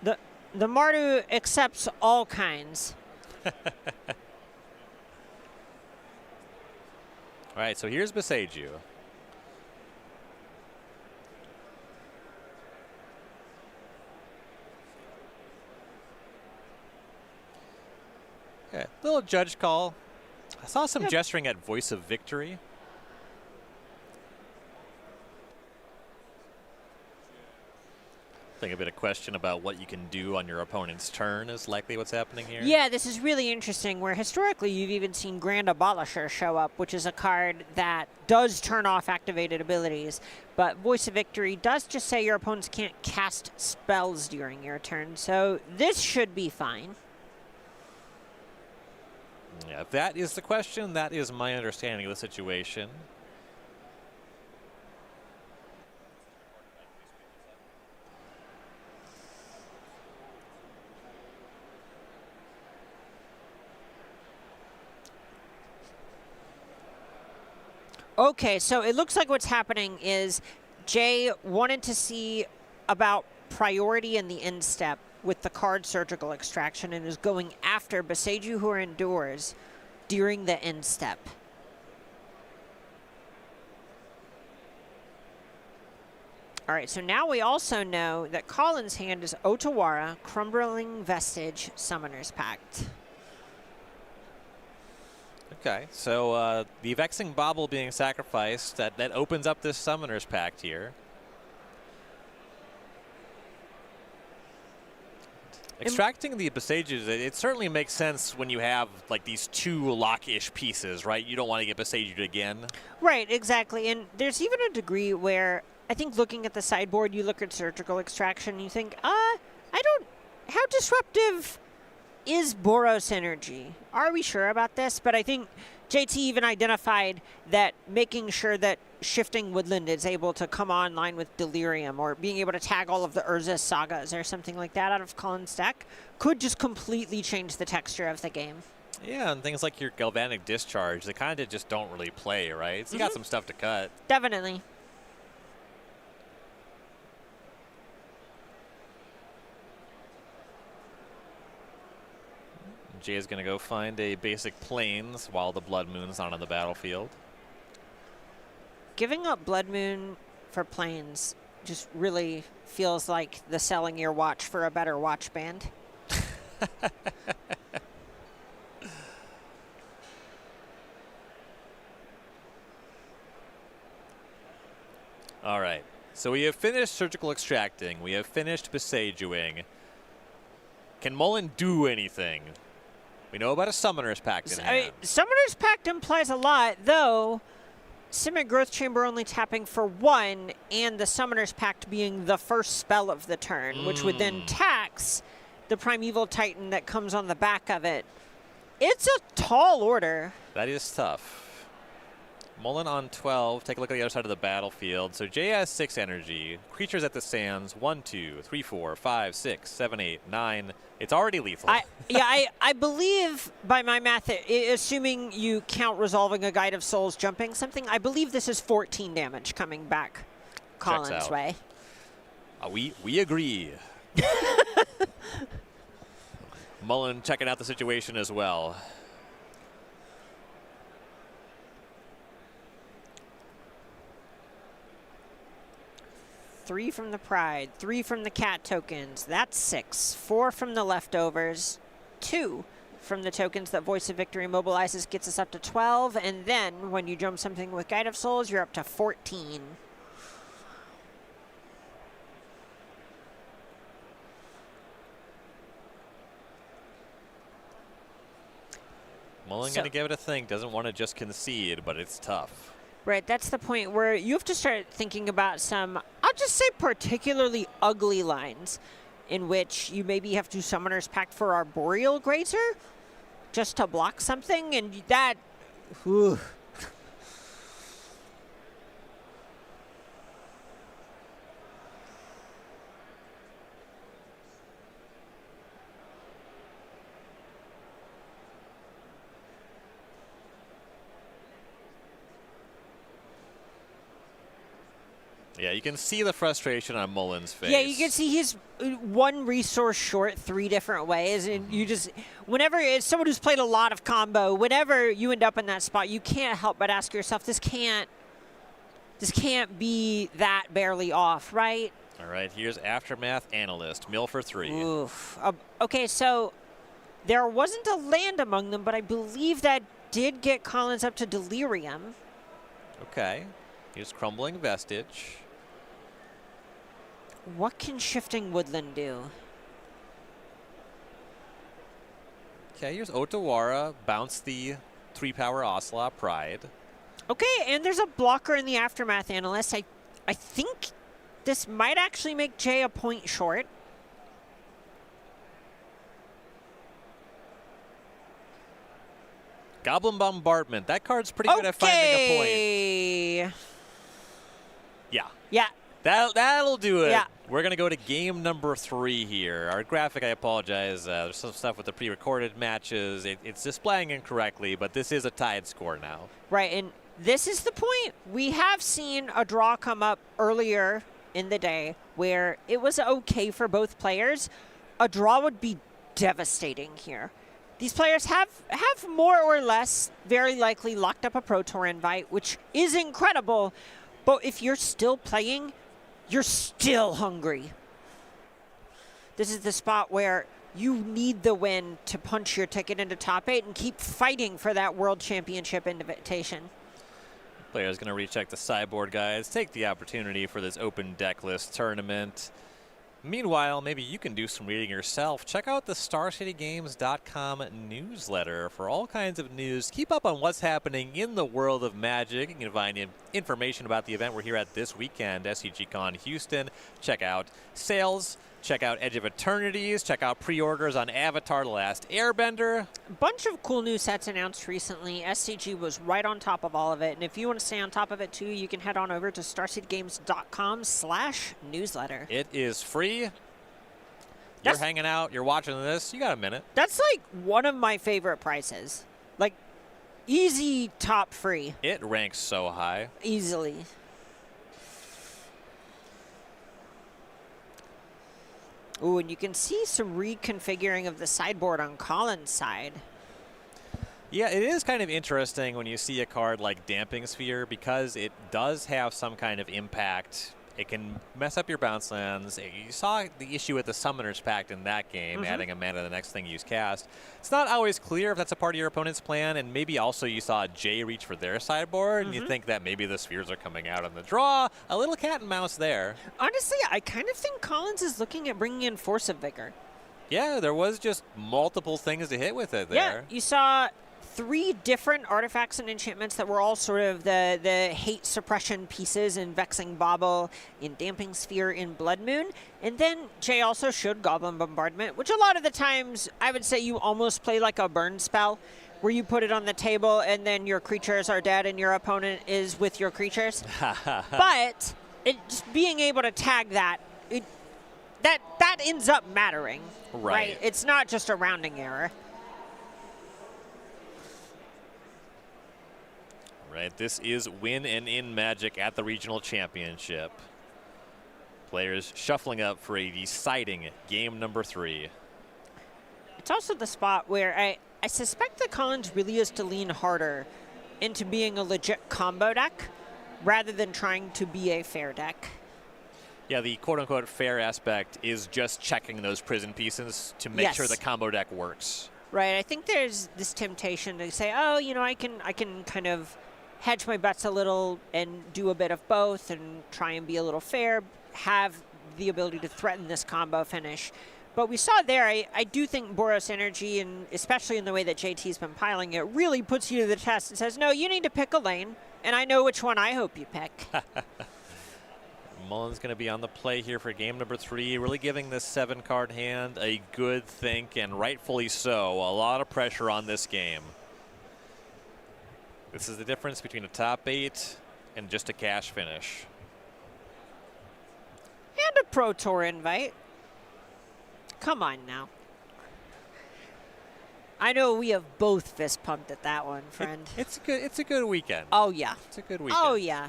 The Mardu accepts all kinds. All right, so here's Boseiju. Okay, little judge call. I saw some gesturing at Voice of Victory. I think a bit of question about what you can do on your opponent's turn is likely what's happening here. Yeah, this is really interesting, where historically you've even seen Grand Abolisher show up, which is a card that does turn off activated abilities. But Voice of Victory does just say your opponents can't cast spells during your turn, so this should be fine. Yeah, if that is the question, that is my understanding of the situation. Okay, so it looks like what's happening is Jay wanted to see about priority in the end step with the card Surgical Extraction and is going after Boseiju who are indoors during the end step. All right, so now we also know that Colin's hand is Otawara, Crumbling Vestige, Summoner's Pact. Okay, so the Vexing Bauble being sacrificed, that opens up this Summoner's Pact here. Extracting the Boseiju, it certainly makes sense when you have like these 2 lock-ish pieces, right? You don't want to get Boseiju again. Right, exactly. And there's even a degree where I think looking at the sideboard, you look at Surgical Extraction, and you think, how disruptive is Boros energy? Are we sure about this? But I think JT even identified that making sure that Shifting Woodland is able to come online with Delirium or being able to tag all of the Urza sagas or something like that out of Colin's deck could just completely change the texture of the game. Yeah, and things like your Galvanic Discharge, they kind of just don't really play, right? So you got some stuff to cut. Definitely. Jay is going to go find a basic Plains while the Blood Moon's not on the battlefield. Giving up Blood Moon for Plains just really feels like the selling your watch for a better watch band. All right, so we have finished Surgical Extracting. We have finished Boseijuing. Can Mullen do anything? We know about a Summoner's Pact in hand. Summoner's Pact implies a lot, though. Simic Growth Chamber only tapping for 1, and the Summoner's Pact being the first spell of the turn, which would then tax the Primeval Titan that comes on the back of it. It's a tall order. That is tough. Mullen on 12. Take a look at the other side of the battlefield. So Jay has 6 energy. Creatures at the sands. 1, 2, 3, 4, 5, 6, 7, 8, 9. It's already lethal. I believe by my math, assuming you count resolving a Guide of Souls jumping something, I believe this is 14 damage coming back Colin's way. We agree. Mullen checking out the situation as well. Three from the Pride, 3 from the Cat tokens. That's 6. 4 from the leftovers. 2 from the tokens that Voice of Victory mobilizes gets us up to 12. And then when you jump something with Guide of Souls, you're up to 14. Mullen going to give it a think. Doesn't want to just concede, but it's tough. Right, that's the point where you have to start thinking about some, I'll just say particularly ugly lines in which you maybe have to Summoner's Pact for Arboreal Grazer just to block something, and that, whew. Yeah, you can see the frustration on Mullen's face. Yeah, you can see he's 1 resource short 3 different ways, and you just, whenever it's someone who's played a lot of combo, whenever you end up in that spot, you can't help but ask yourself, this can't be that barely off, right? All right, here's Aftermath Analyst, mill for 3. Oof. Okay, so there wasn't a land among them, but I believe that did get Collins up to Delirium. Okay, here's Crumbling Vestige. What can Shifting Woodland do? Okay, here's Otawara, bounce the 3-power Ocelot Pride. Okay, and there's a blocker in the Aftermath Analyst. I think this might actually make Jay a point short. Goblin Bombardment. That card's pretty good at finding a point. Yeah. That'll do it. Yeah. We're going to go to game number 3 here. Our graphic, I apologize. There's some stuff with the pre-recorded matches. It's displaying incorrectly, but this is a tied score now. Right, and this is the point. We have seen a draw come up earlier in the day where it was okay for both players. A draw would be devastating here. These players have more or less very likely locked up a Pro Tour invite, which is incredible. But if you're still playing, you're still hungry. This is the spot where you need the win to punch your ticket into top 8 and keep fighting for that World Championship invitation. Players going to recheck the sideboard guides, take the opportunity for this open deck list tournament. Meanwhile, maybe you can do some reading yourself. Check out the StarCityGames.com newsletter for all kinds of news. Keep up on what's happening in the world of Magic. You can find information about the event we're here at this weekend, SCG Con Houston. Check out sales. Check out Edge of Eternities. Check out pre-orders on Avatar: The Last Airbender. A bunch of cool new sets announced recently. SCG was right on top of all of it. And if you want to stay on top of it too, you can head on over to starcitygames.com/newsletter. It is free. You're hanging out. You're watching this. You got a minute. That's like one of my favorite prices. Like easy top free. It ranks so high. Easily. Ooh, and you can see some reconfiguring of the sideboard on Colin's side. Yeah, it is kind of interesting when you see a card like Damping Sphere because it does have some kind of impact. It can mess up your bounce lands. You saw the issue with the Summoner's Pact in that game, adding a mana to the next thing you cast. It's not always clear if that's a part of your opponent's plan, and maybe also you saw Jay reach for their sideboard, and you think that maybe the spheres are coming out on the draw. A little cat and mouse there. Honestly, I kind of think Collins is looking at bringing in Force of Vigor. Yeah, there was just multiple things to hit with it there. Yeah, you saw 3 different artifacts and enchantments that were all sort of the hate suppression pieces in Vexing Bauble, in Damping Sphere, in Blood Moon. And then Jay also showed Goblin Bombardment, which a lot of the times I would say you almost play like a burn spell, where you put it on the table and then your creatures are dead and your opponent is with your creatures. But just being able to tag that, that ends up mattering. Right? It's not just a rounding error. Right, this is win and in Magic at the Regional Championship. Players shuffling up for a deciding game number 3. It's also the spot where I suspect that Collins really is to lean harder into being a legit combo deck rather than trying to be a fair deck. Yeah, the quote-unquote fair aspect is just checking those prison pieces to make sure the combo deck works. Right, I think there's this temptation to say, oh, you know, I can kind of hedge my bets a little and do a bit of both and try and be a little fair, have the ability to threaten this combo finish. But we saw there, I do think Boros Energy, and especially in the way that JT's been piling it, really puts you to the test and says, no, you need to pick a lane, and I know which one I hope you pick. Mullen's going to be on the play here for game number 3, really giving this 7-card hand a good think, and rightfully so. A lot of pressure on this game. This is the difference between a top 8 and just a cash finish. And a Pro Tour invite. Come on now. I know we have both fist pumped at that one, friend. It's a good weekend. Oh yeah. It's a good weekend. Oh yeah.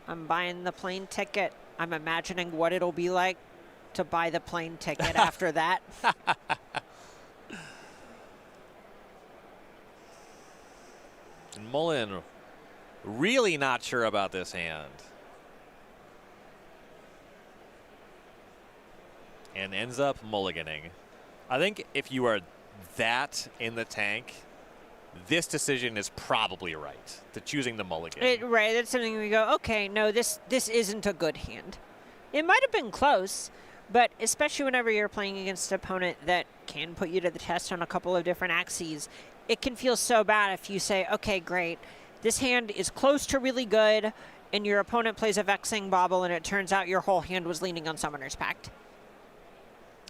I'm buying the plane ticket. I'm imagining what it'll be like to buy the plane ticket after that. And Mullen really not sure about this hand. And ends up mulliganing. I think if you are that in the tank, this decision is probably right, to choosing the mulligan. Right, that's something we go, okay, no, this isn't a good hand. It might have been close, but especially whenever you're playing against an opponent that can put you to the test on a couple of different axes, it can feel so bad if you say, okay, great, this hand is close to really good, and your opponent plays a Vexing Bauble, and it turns out your whole hand was leaning on Summoner's Pact.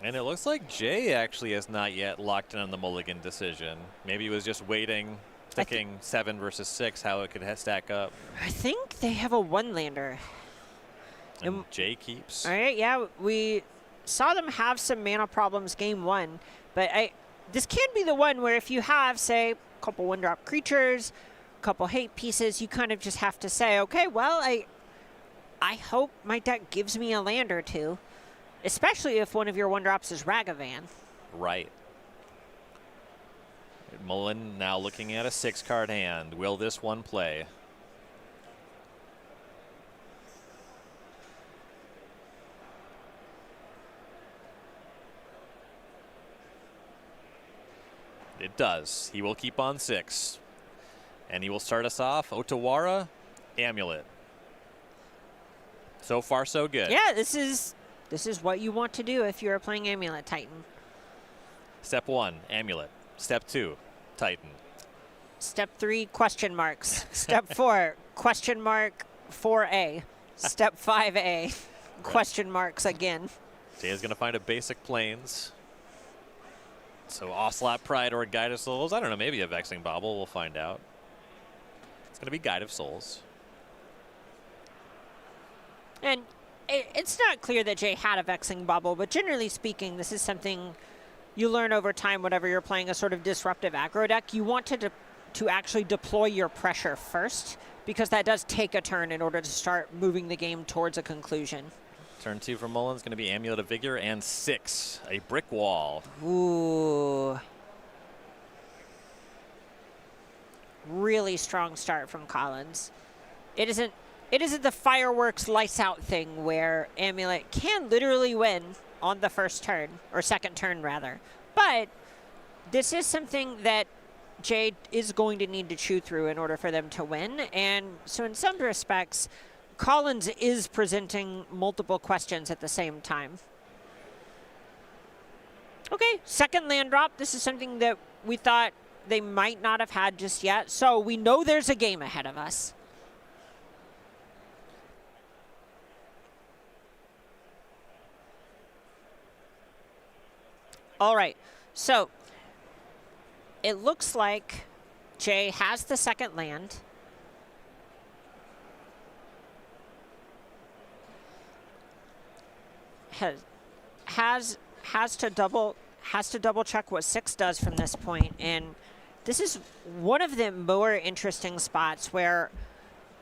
And it looks like Jay actually has not yet locked in on the mulligan decision. Maybe he was just waiting, thinking 7 versus 6, how it could stack up. I think they have a 1-lander. And Jay keeps. All right, yeah, we saw them have some mana problems game 1, but this can be the one where if you have, say, a couple 1-drop creatures, a couple hate pieces, you kind of just have to say, okay, well, I hope my deck gives me a land or two. Especially if one of your 1-drops is Ragavan. Right. Mullen now looking at a 6-card hand. Will this one play? It does. He will keep on 6. And he will start us off. Otawara, Amulet. So far, so good. Yeah, this is what you want to do if you're playing Amulet Titan. Step 1, Amulet. Step 2, Titan. Step 3, question marks. Step 4, question mark 4A. Step 5A, question marks again. Jay is going to find a basic plains. So Ocelot Pride or Guide of Souls. I don't know, maybe a Vexing Bauble. We'll find out. It's going to be Guide of Souls. And it's not clear that Jay had a Vexing Bauble, but generally speaking, this is something you learn over time whenever you're playing a sort of disruptive aggro deck. You want to actually deploy your pressure first, because that does take a turn in order to start moving the game towards a conclusion. Turn 2 for Mullen is going to be Amulet of Vigor and 6, a Brick Wall. Ooh. Really strong start from Collins. It isn't the fireworks lights out thing where Amulet can literally win on the first turn, or second turn rather. But this is something that Jade is going to need to chew through in order for them to win. And so in some respects, Collins is presenting multiple questions at the same time. Okay, second land drop. This is something that we thought they might not have had just yet. So we know there's a game ahead of us. All right, so it looks like Jay has the second land. Has to double check what 6 does from this point, and this is one of the more interesting spots where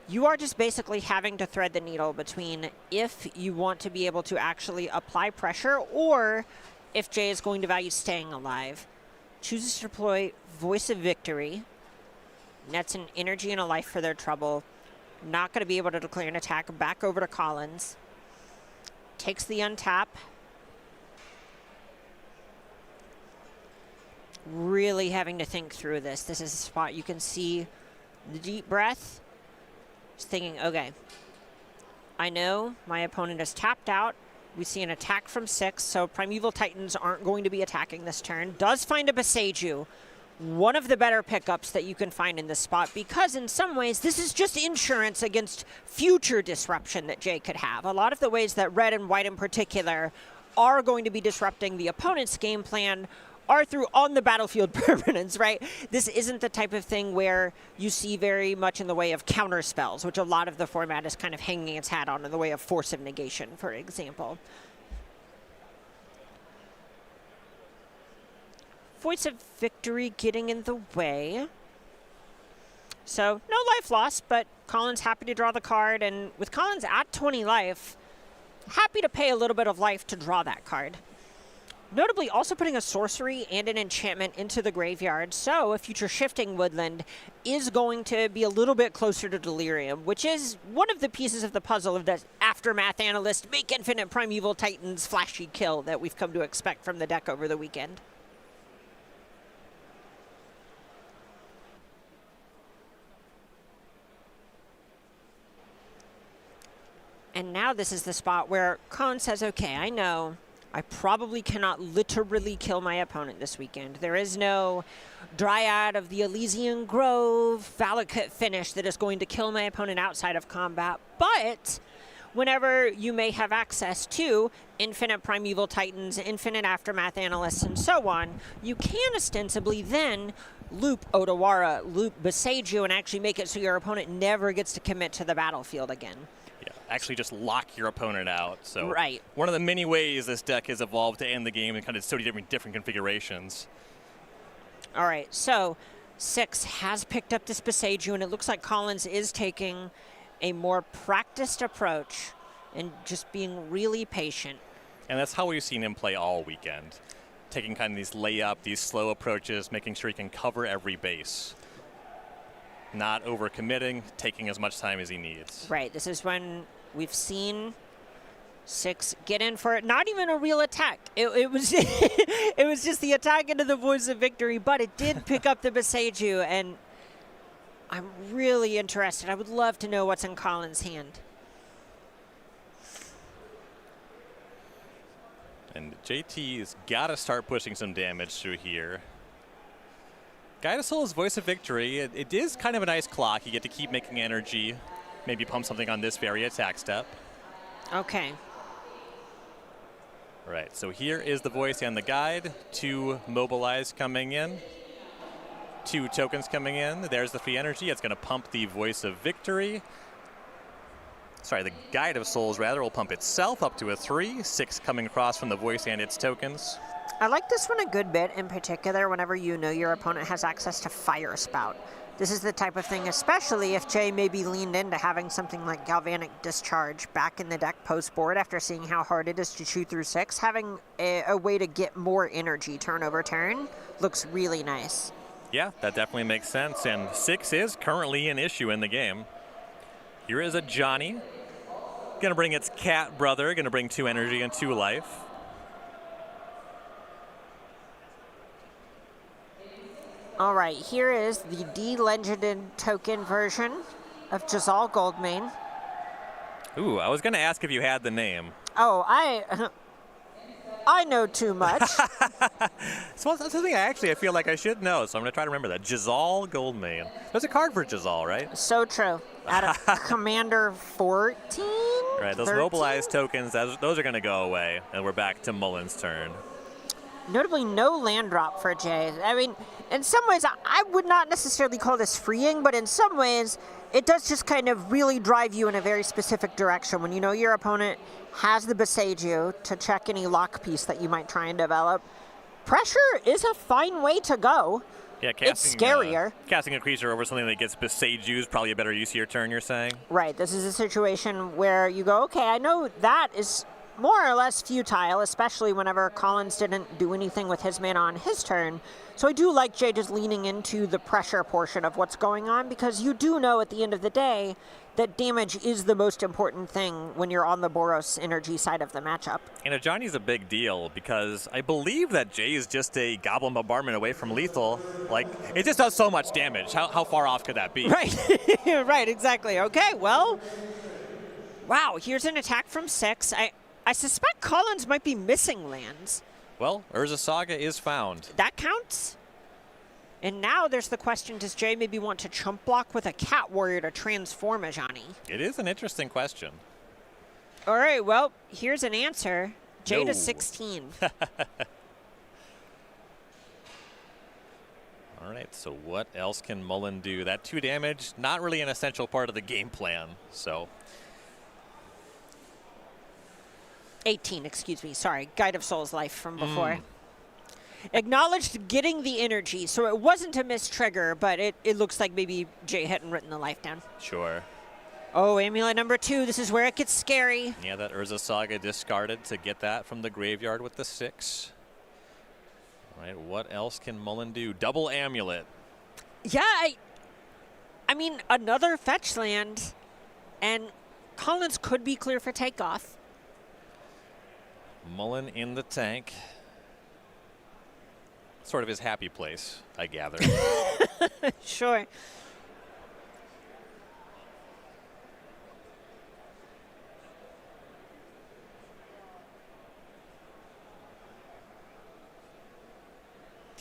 you are just basically having to thread the needle between if you want to be able to actually apply pressure or if Jay is going to value staying alive. Chooses to deploy Voice of Victory. Nets an energy and a life for their trouble. Not going to be able to declare an attack. Back over to Collins. Takes the untap. Really having to think through this. This is a spot you can see the deep breath. Just thinking, okay, I know my opponent is tapped out. We see an attack from 6, so Primeval Titans aren't going to be attacking this turn. Does find a Boseiju, one of the better pickups that you can find in this spot, because in some ways this is just insurance against future disruption that Jay could have. A lot of the ways that red and white in particular are going to be disrupting the opponent's game plan are through on the battlefield permanence, right? This isn't the type of thing where you see very much in the way of counter spells, which a lot of the format is kind of hanging its hat on in the way of Force of Negation, for example. Voice of Victory getting in the way. So no life loss, but Collins happy to draw the card, and with Collins at 20 life, happy to pay a little bit of life to draw that card. Notably also putting a sorcery and an enchantment into the graveyard, so a future shifting woodland is going to be a little bit closer to Delirium, which is one of the pieces of the puzzle of the Aftermath Analyst Make Infinite Primeval Titans flashy kill that we've come to expect from the deck over the weekend. And now this is the spot where Khan says, okay, I know I probably cannot literally kill my opponent this weekend. There is no Dryad of the Elysian Grove, Valakut finish that is going to kill my opponent outside of combat. But whenever you may have access to infinite Primeval Titans, infinite Aftermath Analysts, and so on, you can ostensibly then loop Otawara, loop Boseiju, and actually make it so your opponent never gets to commit to the battlefield again. Actually just lock your opponent out. So right. One of the many ways this deck has evolved to end the game in kind of so many different configurations. All right, so 6 has picked up this Boseiju, and it looks like Collins is taking a more practiced approach and just being really patient. And that's how we've seen him play all weekend. Taking kind of these layup, these slow approaches, making sure he can cover every base. Not overcommitting, taking as much time as he needs. Right, this is when we've seen 6 get in for it. Not even a real attack. It was it was just the attack into the Voice of Victory, but it did pick up the Boseiju, and I'm really interested. I would love to know what's in Collins' hand. And JT's got to start pushing some damage through here. Guided Soul's Voice of Victory, it is kind of a nice clock. You get to keep making energy. Maybe pump something on this very attack step. Okay. All right, so here is the Voice and the Guide. 2 mobilize coming in. 2 tokens coming in. There's the free energy. It's going to pump the Voice of Victory. Sorry, the Guide of Souls, rather, will pump itself up to a 3. 6 coming across from the Voice and its tokens. I like this one a good bit, in particular whenever you know your opponent has access to Fire Spout. This is the type of thing, especially if Jay maybe leaned into having something like Galvanic Discharge back in the deck post-board after seeing how hard it is to chew through 6. Having a way to get more energy turn over turn looks really nice. Yeah, that definitely makes sense, and 6 is currently an issue in the game. Here is a Johnny. Gonna bring its cat brother, gonna bring 2 energy and 2 life. All right, here is the de-legended token version of Jazal Goldmane. Ooh, I was going to ask if you had the name. Oh, I know too much. So that's something I feel like I should know, so I'm going to try to remember that. Jazal Goldmane. There's a card for Jazal, right? So true. Out of Commander 14? Right, those 13? mobilized tokens, those are going to go away, and we're back to Mullen's turn. Notably, no land drop for Jay. I mean, in some ways, I would not necessarily call this freeing, but in some ways, it does just kind of really drive you in a very specific direction. When you know your opponent has the Besage to check any lock piece that you might try and develop, pressure is a fine way to go. Yeah, it's scarier. Casting a creature over something that gets Besage is probably a better use of your turn, you're saying? Right. This is a situation where you go, okay, I know that is more or less futile, especially whenever Collins didn't do anything with his mana on his turn. So I do like Jay just leaning into the pressure portion of what's going on, because you do know at the end of the day that damage is the most important thing when you're on the Boros energy side of the matchup. And Ajani's a big deal because I believe that Jay is just a Goblin Bombardment away from lethal. Like, it just does so much damage. How far off could that be? Right, right, exactly. Okay, well, wow, here's an attack from 6. I suspect Collins might be missing lands. Well, Urza Saga is found. That counts. And now there's the question, does Jay maybe want to chump block with a Cat Warrior to transform Ajani? It is an interesting question. All right, well, here's an answer. Jay to No. 16. All right, so what else can Mullen do? That 2 damage, not really an essential part of the game plan, so... 18, excuse me. Sorry, Guide of Soul's Life from before. Acknowledged getting the energy, so it wasn't a missed trigger, but it looks like maybe Jay hadn't written the life down. Sure. Oh, Amulet number 2. This is where it gets scary. Yeah, that Urza Saga discarded to get that from the graveyard with the 6. All right, what else can Mullen do? Double Amulet. Yeah, I mean, another fetch land, and Collins could be clear for takeoff. Mullen in the tank. Sort of his happy place, I gather. Sure.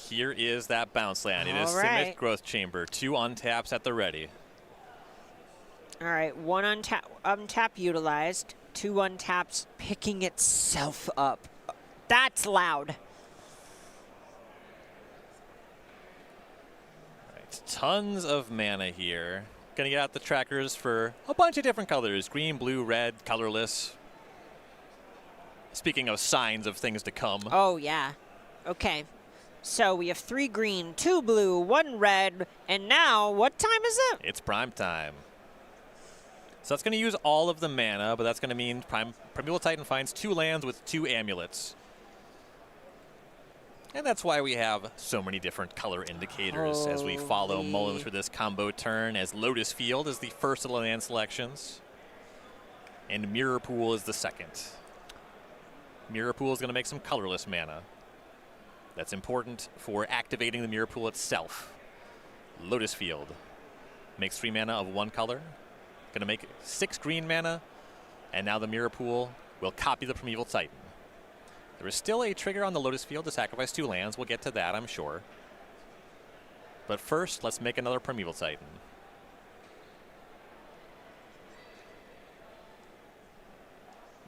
Here is that bounce land. It is All right. Simic Growth Chamber. 2 untaps at the ready. All right, 1 untap utilized, 2 untaps picking itself up. That's loud. Right, tons of mana here. Gonna get out the trackers for a bunch of different colors. Green, blue, red, colorless. Speaking of signs of things to come. Oh, yeah. Okay. So we have 3 green, 2 blue, 1 red, and now what time is it? It's prime time. So that's going to use all of the mana, but that's going to mean Primeval Titan finds 2 lands with 2 amulets. And that's why we have so many different color indicators as we follow Mullins for this combo turn, as Lotus Field is the first of the land selections, and Mirror Pool is the second. Mirror Pool is going to make some colorless mana. That's important for activating the Mirror Pool itself. Lotus Field makes 3 mana of 1 color. Going to make 6 green mana, and now the Mirror Pool will copy the Primeval Titan. There is still a trigger on the Lotus Field to sacrifice 2 lands. We'll get to that, I'm sure. But first, let's make another Primeval Titan.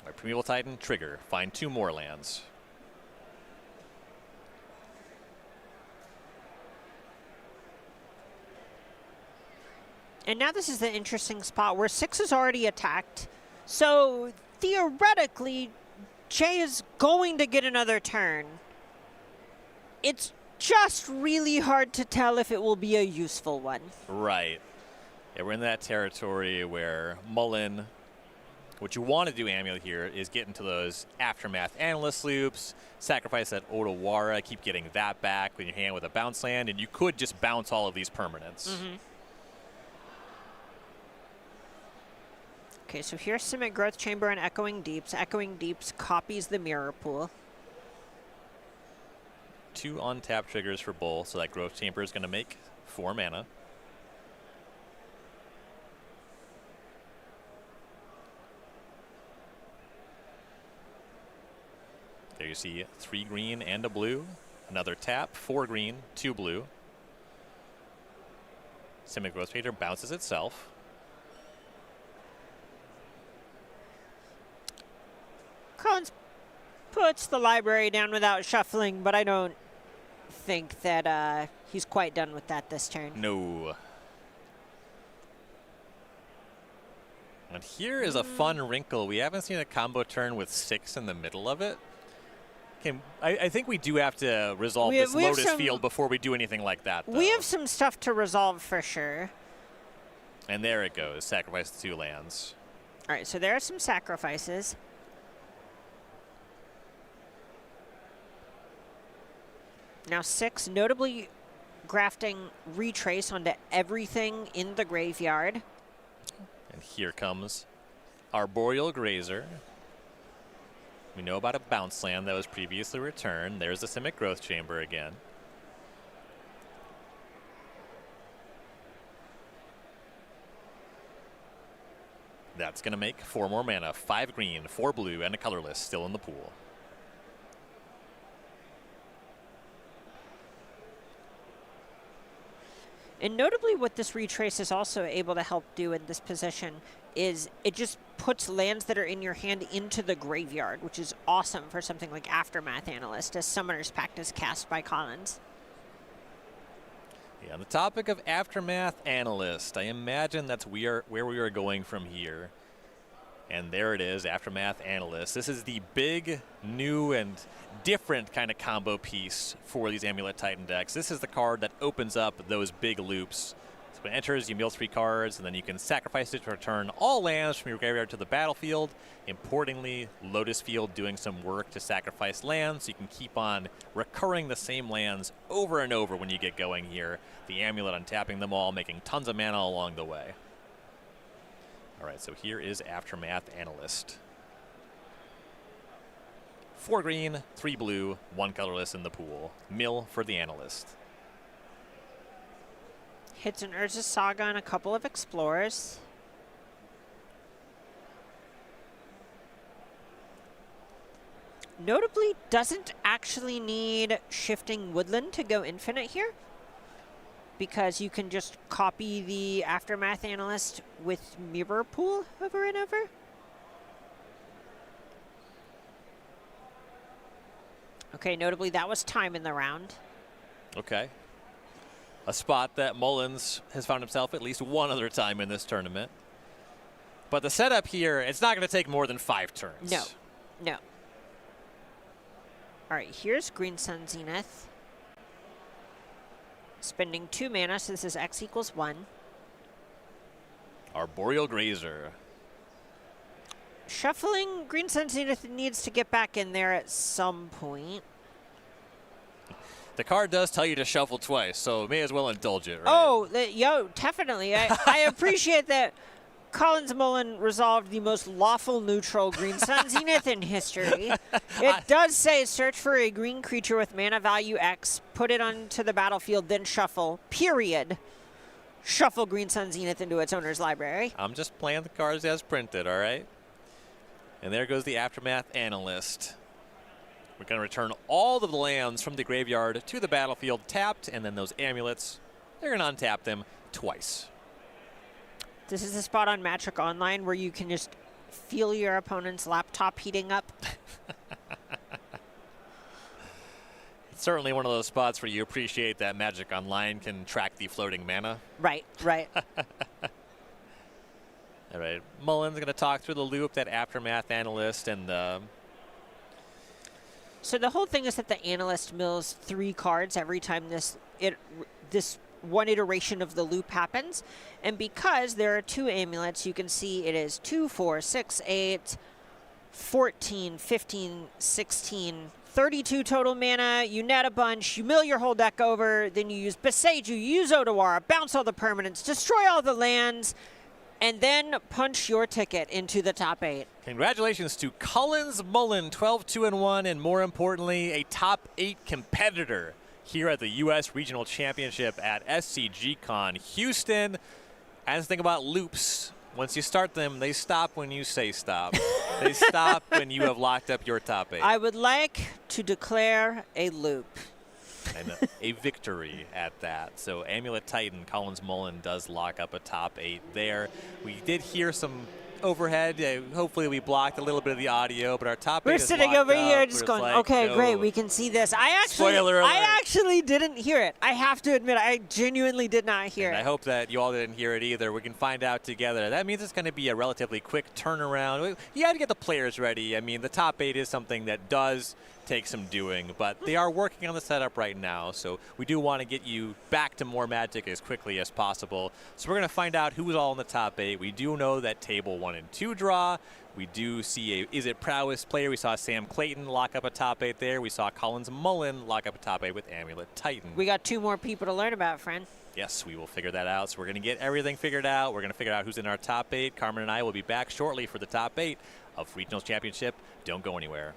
All right, Primeval Titan, trigger. Find 2 more lands. And now this is the interesting spot where 6 is already attacked. So theoretically, Jay is going to get another turn. It's just really hard to tell if it will be a useful one. Right. Yeah, we're in that territory where Mullen, what you want to do, Amulet, here is get into those Aftermath Analyst loops, sacrifice that Otawara, keep getting that back when you're hand with a bounce land, and you could just bounce all of these permanents. Mm-hmm. Okay, so here's Simic Growth Chamber and Echoing Deeps. Echoing Deeps copies the Mirror Pool. 2 untapped triggers for both, so that Growth Chamber is going to make 4 mana. There you see 3 green and a blue. Another tap, 4 green, 2 blue. Semi-Growth Trader bounces itself. Collins puts the library down without shuffling, but I don't think that he's quite done with that this turn. No. And here is a fun wrinkle. We haven't seen a combo turn with 6 in the middle of it. Okay, I think we do have to resolve this Lotus field before we do anything like that, though. We have some stuff to resolve for sure. And there it goes. Sacrifice 2 lands. All right, so there are some sacrifices. Now 6, notably grafting Retrace onto everything in the graveyard. And here comes Arboreal Grazer. We know about a bounce land that was previously returned. There's the Simic Growth Chamber again. That's going to make 4 more mana, 5 green, 4 blue, and a colorless still in the pool. And notably what this Retrace is also able to help do in this position is it just puts lands that are in your hand into the graveyard, which is awesome for something like Aftermath Analyst, as Summoner's Pact is cast by Collins. Yeah, on the topic of Aftermath Analyst, I imagine that's where we are going from here. And there it is, Aftermath Analyst. This is the big, new, and different kind of combo piece for these Amulet Titan decks. This is the card that opens up those big loops. So when it enters, you mill 3 cards, and then you can sacrifice it to return all lands from your graveyard to the battlefield. Importantly, Lotus Field doing some work to sacrifice lands, so you can keep on recurring the same lands over and over when you get going here. The Amulet untapping them all, making tons of mana along the way. All right, so here is Aftermath Analyst. 4 green, 3 blue, 1 colorless in the pool. Mill for the Analyst. Hits an Urza Saga and a couple of Explorers. Notably, doesn't actually need Shifting Woodland to go infinite here, because you can just copy the Aftermath Analyst with Mirror Pool over and over. Okay, notably that was time in the round. Okay. A spot that Mullins has found himself at least one other time in this tournament. But the setup here, it's not going to take more than 5 turns. No, no. All right, here's Green Sun Zenith. Spending 2 mana, so this is X equals 1. Arboreal Grazer. Shuffling Green Sun Zenith needs to get back in there at some point. The card does tell you to shuffle twice, so may as well indulge it, right? Oh, definitely. I appreciate that Collins Mullen resolved the most lawful neutral Green Sun Zenith in history. It does say search for a green creature with mana value X, put it onto the battlefield, then shuffle, period. Shuffle Green Sun Zenith into its owner's library. I'm just playing the cards as printed, all right? And there goes the Aftermath Analyst. We're going to return all of the lands from the graveyard to the battlefield tapped, and then those amulets, they're going to untap them twice. This is the spot on Magic Online where you can just feel your opponent's laptop heating up. It's certainly one of those spots where you appreciate that Magic Online can track the floating mana. Right, right. All right, Mullen's going to talk through the loop, that Aftermath Analyst, and So the whole thing is that the Analyst mills 3 cards every time this one iteration of the loop happens. And because there are 2 amulets, you can see it is 2, 4, 6, 8, 14, 15, 16, 32 total mana. You net a bunch, you mill your whole deck over, then you use Beseiju, you use Otawara, bounce all the permanents, destroy all the lands, and then punch your ticket into the top 8. Congratulations to Collins Mullen, 12-2-1, and more importantly, a top 8 competitor here at the U.S. Regional Championship at SCG Con Houston. And think about loops. Once you start them, they stop when you say stop. They stop when you have locked up your top 8. I would like to declare a loop. And a victory at that. So Amulet Titan, Collins Mullen does lock up a top 8 there. We did hear some overhead. Hopefully we blocked a little bit of the audio, but our top 8 We're is sitting locked over up. here just We're going, like, okay, no. great, we can see this. Spoiler alert. I actually didn't hear it. I have to admit, I genuinely did not hear And it. I hope that you all didn't hear it either. We can find out together. That means it's going to be a relatively quick turnaround. You had to get the players ready. I mean, the top 8 is something that does take some doing, but they are working on the setup right now, so we do want to get you back to more Magic as quickly as possible. So we're going to find out who's all in the top 8. We do know that table 1 and 2 draw. We do see Is It Prowess player. We saw Sam Clayton lock up a top 8 there. We saw Collins Mullen lock up a top 8 with Amulet Titan. We got 2 more people to learn about, friend. Yes, we will figure that out. So we're going to get everything figured out. We're going to figure out who's in our top 8. Carmen and I will be back shortly for the top 8 of Regionals Championship. Don't go anywhere.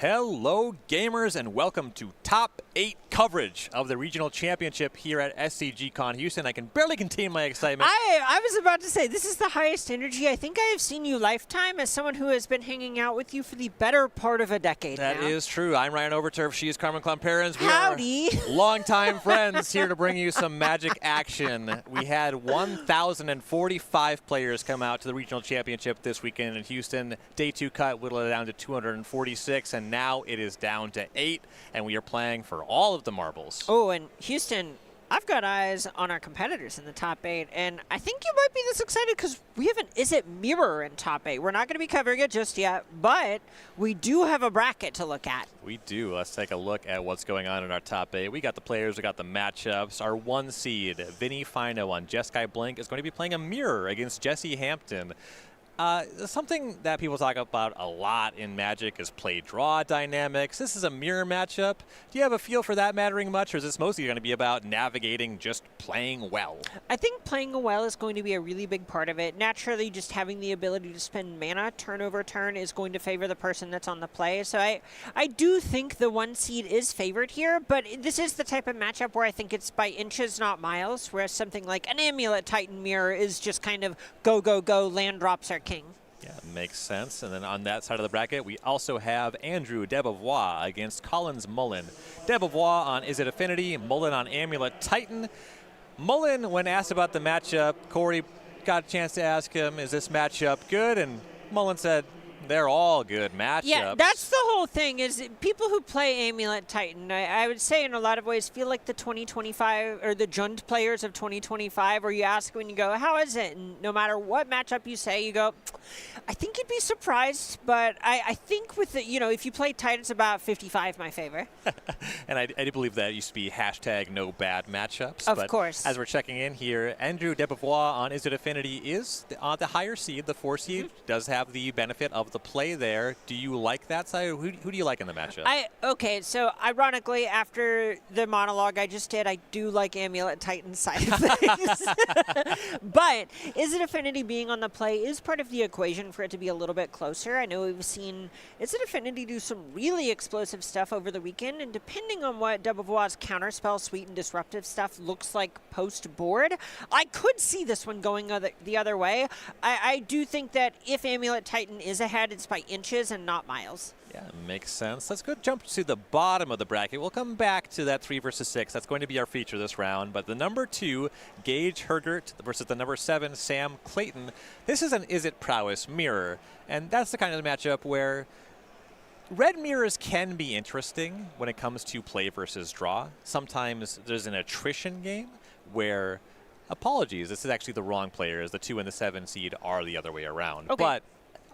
Hello, gamers, and welcome to Top 8 coverage of the Regional Championship here at SCG Con Houston. I can barely contain my excitement. I was about to say, this is the highest energy I think I have seen you lifetime as someone who has been hanging out with you for the better part of a decade That now. is true. I'm Ryan Overturf. She is Carmen Klumperens. We Howdy. are longtime friends here to bring you some Magic action. We had 1,045 players come out to the Regional Championship this weekend in Houston. Day 2 cut whittled it down to 246, and now it is down to 8, and we are playing for all of the marbles. Oh, and Houston, I've got eyes on our competitors in the top 8, and I think you might be this excited because we have an Is It Mirror in top 8. We're not going to be covering it just yet, but we do have a bracket to look at. We do. Let's take a look at what's going on in our top 8. We got the players, we got the matchups. Our 1 seed, Vinny Fino on Jeskai Blink, is going to be playing a mirror against Jesse Hampton. Something that people talk about a lot in Magic is play-draw dynamics. This is a mirror matchup. Do you have a feel for that mattering much, or is this mostly going to be about navigating just playing well? I think playing well is going to be a really big part of it. Naturally, just having the ability to spend mana turn over turn is going to favor the person that's on the play. So I do think the 1 seed is favored here, but this is the type of matchup where I think it's by inches, not miles, whereas something like an Amulet Titan mirror is just kind of go, go, go, land drops are king. Yeah, makes sense. And then on that side of the bracket, we also have Andrew Debevois against Collins Mullen. Debevois on Is It Affinity, Mullen on Amulet Titan. Mullen, when asked about the matchup, Corey got a chance to ask him, is this matchup good? And Mullen said, they're all good matchups. Yeah, that's the whole thing, is people who play Amulet Titan, I would say in a lot of ways feel like the 2025, or the Jund players of 2025, where you ask when you go, how is it? And no matter what matchup you say, you go, I think you'd be surprised, but I think with the, if you play Titan, it's about 55 my favor. And I do believe that used to be hashtag no bad matchups. Of course. As we're checking in here, Andrew Debevois on Is It Affinity is the higher seed, the 4 seed, does have the benefit of the play there. Do you like that side? Who do you like in the matchup? Okay, so ironically, after the monologue I just did, I do like Amulet Titan side of things. But Is It Affinity being on the play is part of the equation for it to be a little bit closer. I know we've seen Is It Affinity do some really explosive stuff over the weekend, and depending on what Debevois' counterspell, sweet, and disruptive stuff looks like post-board, I could see this one going the other way. I do think that if Amulet Titan is ahead, it's by inches and not miles. Yeah, makes sense. Let's go jump to the bottom of the bracket. We'll come back to that 3 versus 6. That's going to be our feature this round. But the number 2, Gage Hergert versus the number 7, Sam Clayton. This is an Is It Prowess mirror. And that's the kind of matchup where red mirrors can be interesting when it comes to play versus draw. Sometimes there's an attrition game where, apologies, this is actually the wrong players. The 2 and the 7 seed are the other way around. Okay. But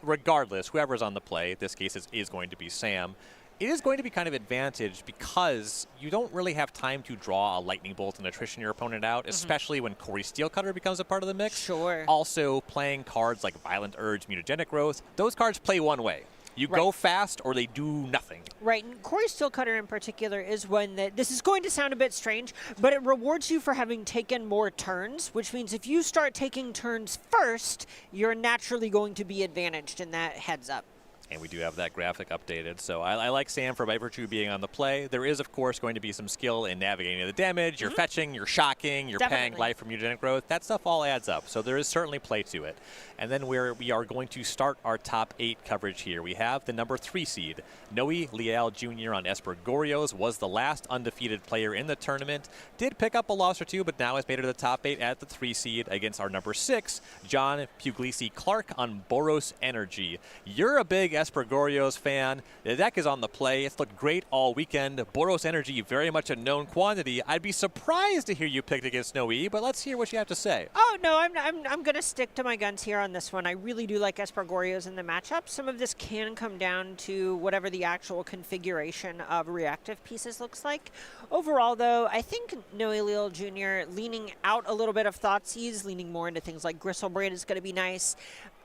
regardless, whoever's on the play, this case is going to be Sam, it is going to be kind of advantaged because you don't really have time to draw a lightning bolt and attrition your opponent out, especially when Corey Steelcutter becomes a part of the mix. Sure. Also, playing cards like Violent Urge, Mutagenic Growth, those cards play one way. You go fast or they do nothing. Right, and Corey Steelcutter in particular is one that, this is going to sound a bit strange, but it rewards you for having taken more turns, which means if you start taking turns first, you're naturally going to be advantaged in that heads up. And we do have that graphic updated. So I like Sam for by virtue of being on the play. There is, of course, going to be some skill in navigating the damage. You're fetching, you're shocking, you're paying life from Mutagenic Growth. That stuff all adds up. So there is certainly play to it. And then we are going to start our top 8 coverage here. We have the number 3 seed. Noe Liel Jr. on Esper Goryos was the last undefeated player in the tournament. Did pick up a loss or two, but now has made it to the top 8 at the 3 seed against our number 6, John Puglisi Clark on Boros Energy. You're a big Esper Goryos fan. The deck is on the play. It's looked great all weekend. Boros Energy, very much a known quantity. I'd be surprised to hear you picked against Noe, but let's hear what you have to say. Oh, no, I'm going to stick to my guns here on this one. I really do like Esper Goryos in the matchup. Some of this can come down to whatever the actual configuration of reactive pieces looks like. Overall, though, I think Noe Liel Jr. leaning out a little bit of Thoughtseize, leaning more into things like Gristlebraid is going to be nice.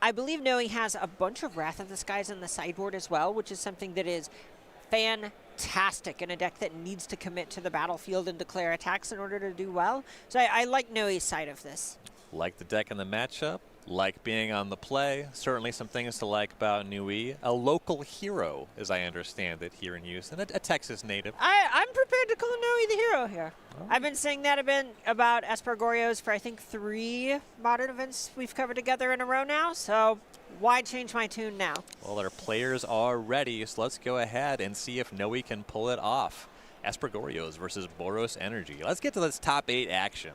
I believe Noe has a bunch of Wrath of the Skies on the sideboard as well, which is something that is fantastic in a deck that needs to commit to the battlefield and declare attacks in order to do well. So I like Noe's side of this. Like the deck and the matchup. like being on the play. Certainly some things to like about Nui. A local hero, as I understand it, here in Houston. A Texas native. I'm prepared to call Nui the hero here. Oh. I've been saying that about Esper Goryos for, I think, 3 modern events we've covered together in a row now. So why change my tune now? Well, our players are ready, so let's go ahead and see if Nui can pull it off. Esper Goryos versus Boros Energy. Let's get to this top 8 action.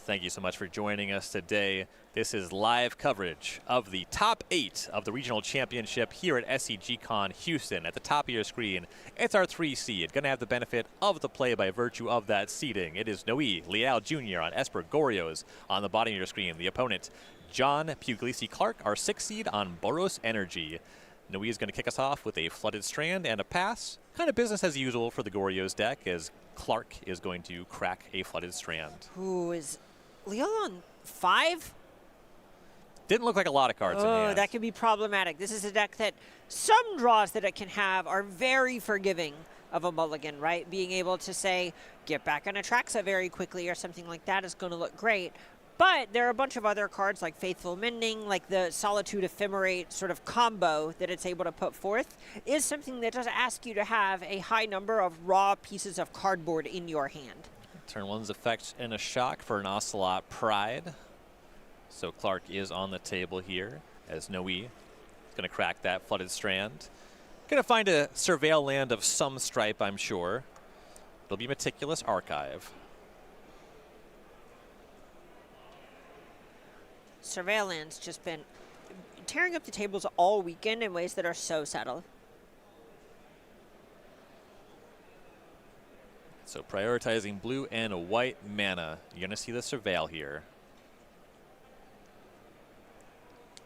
Thank you so much for joining us today. This is live coverage of the top 8 of the regional championship here at SCG Con Houston. At the top of your screen, it's our 3 seed. Going to have the benefit of the play by virtue of that seeding. It is Noe Leal Jr. on Esper Goryos. On the bottom of your screen, the opponent, John Puglisi Clark, our 6 seed on Boros Energy. Noe is going to kick us off with a Flooded Strand and a pass. Kind of business as usual for the Goryos deck, as Clark is going to crack a Flooded Strand. Who is Leal on 5? Didn't look like a lot of cards in hand. Oh, that could be problematic. This is a deck that some draws that it can have are very forgiving of a mulligan, right? Being able to say, get back on Atraxa very quickly or something like that is going to look great. But there are a bunch of other cards like Faithful Mending, like the Solitude Ephemerate sort of combo that it's able to put forth is something that does ask you to have a high number of raw pieces of cardboard in your hand. Turn 1's effect and a shock for an Ocelot Pride. So Clark is on the table here as Noe is going to crack that Flooded Strand. Going to find a Surveil land of some stripe, I'm sure. It'll be Meticulous Archive. Surveillance just been tearing up the tables all weekend in ways that are so subtle. So prioritizing blue and white mana. You're going to see the Surveil here.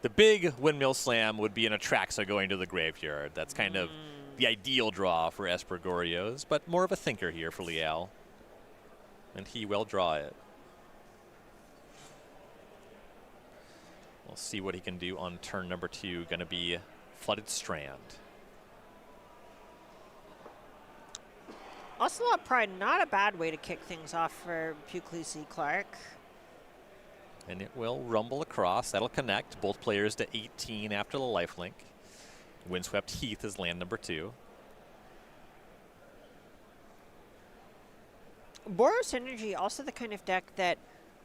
The big Windmill Slam would be an Atraxa going to the graveyard. That's kind of the ideal draw for Esper Goryos, but more of a thinker here for Leal. And he will draw it. We'll see what he can do on turn number 2. Going to be Flooded Strand. Ocelot Pride, not a bad way to kick things off for Puglisi Clark. And it will rumble across. That'll connect both players to 18 after the lifelink. Windswept Heath is land number 2. Boros Energy, also the kind of deck that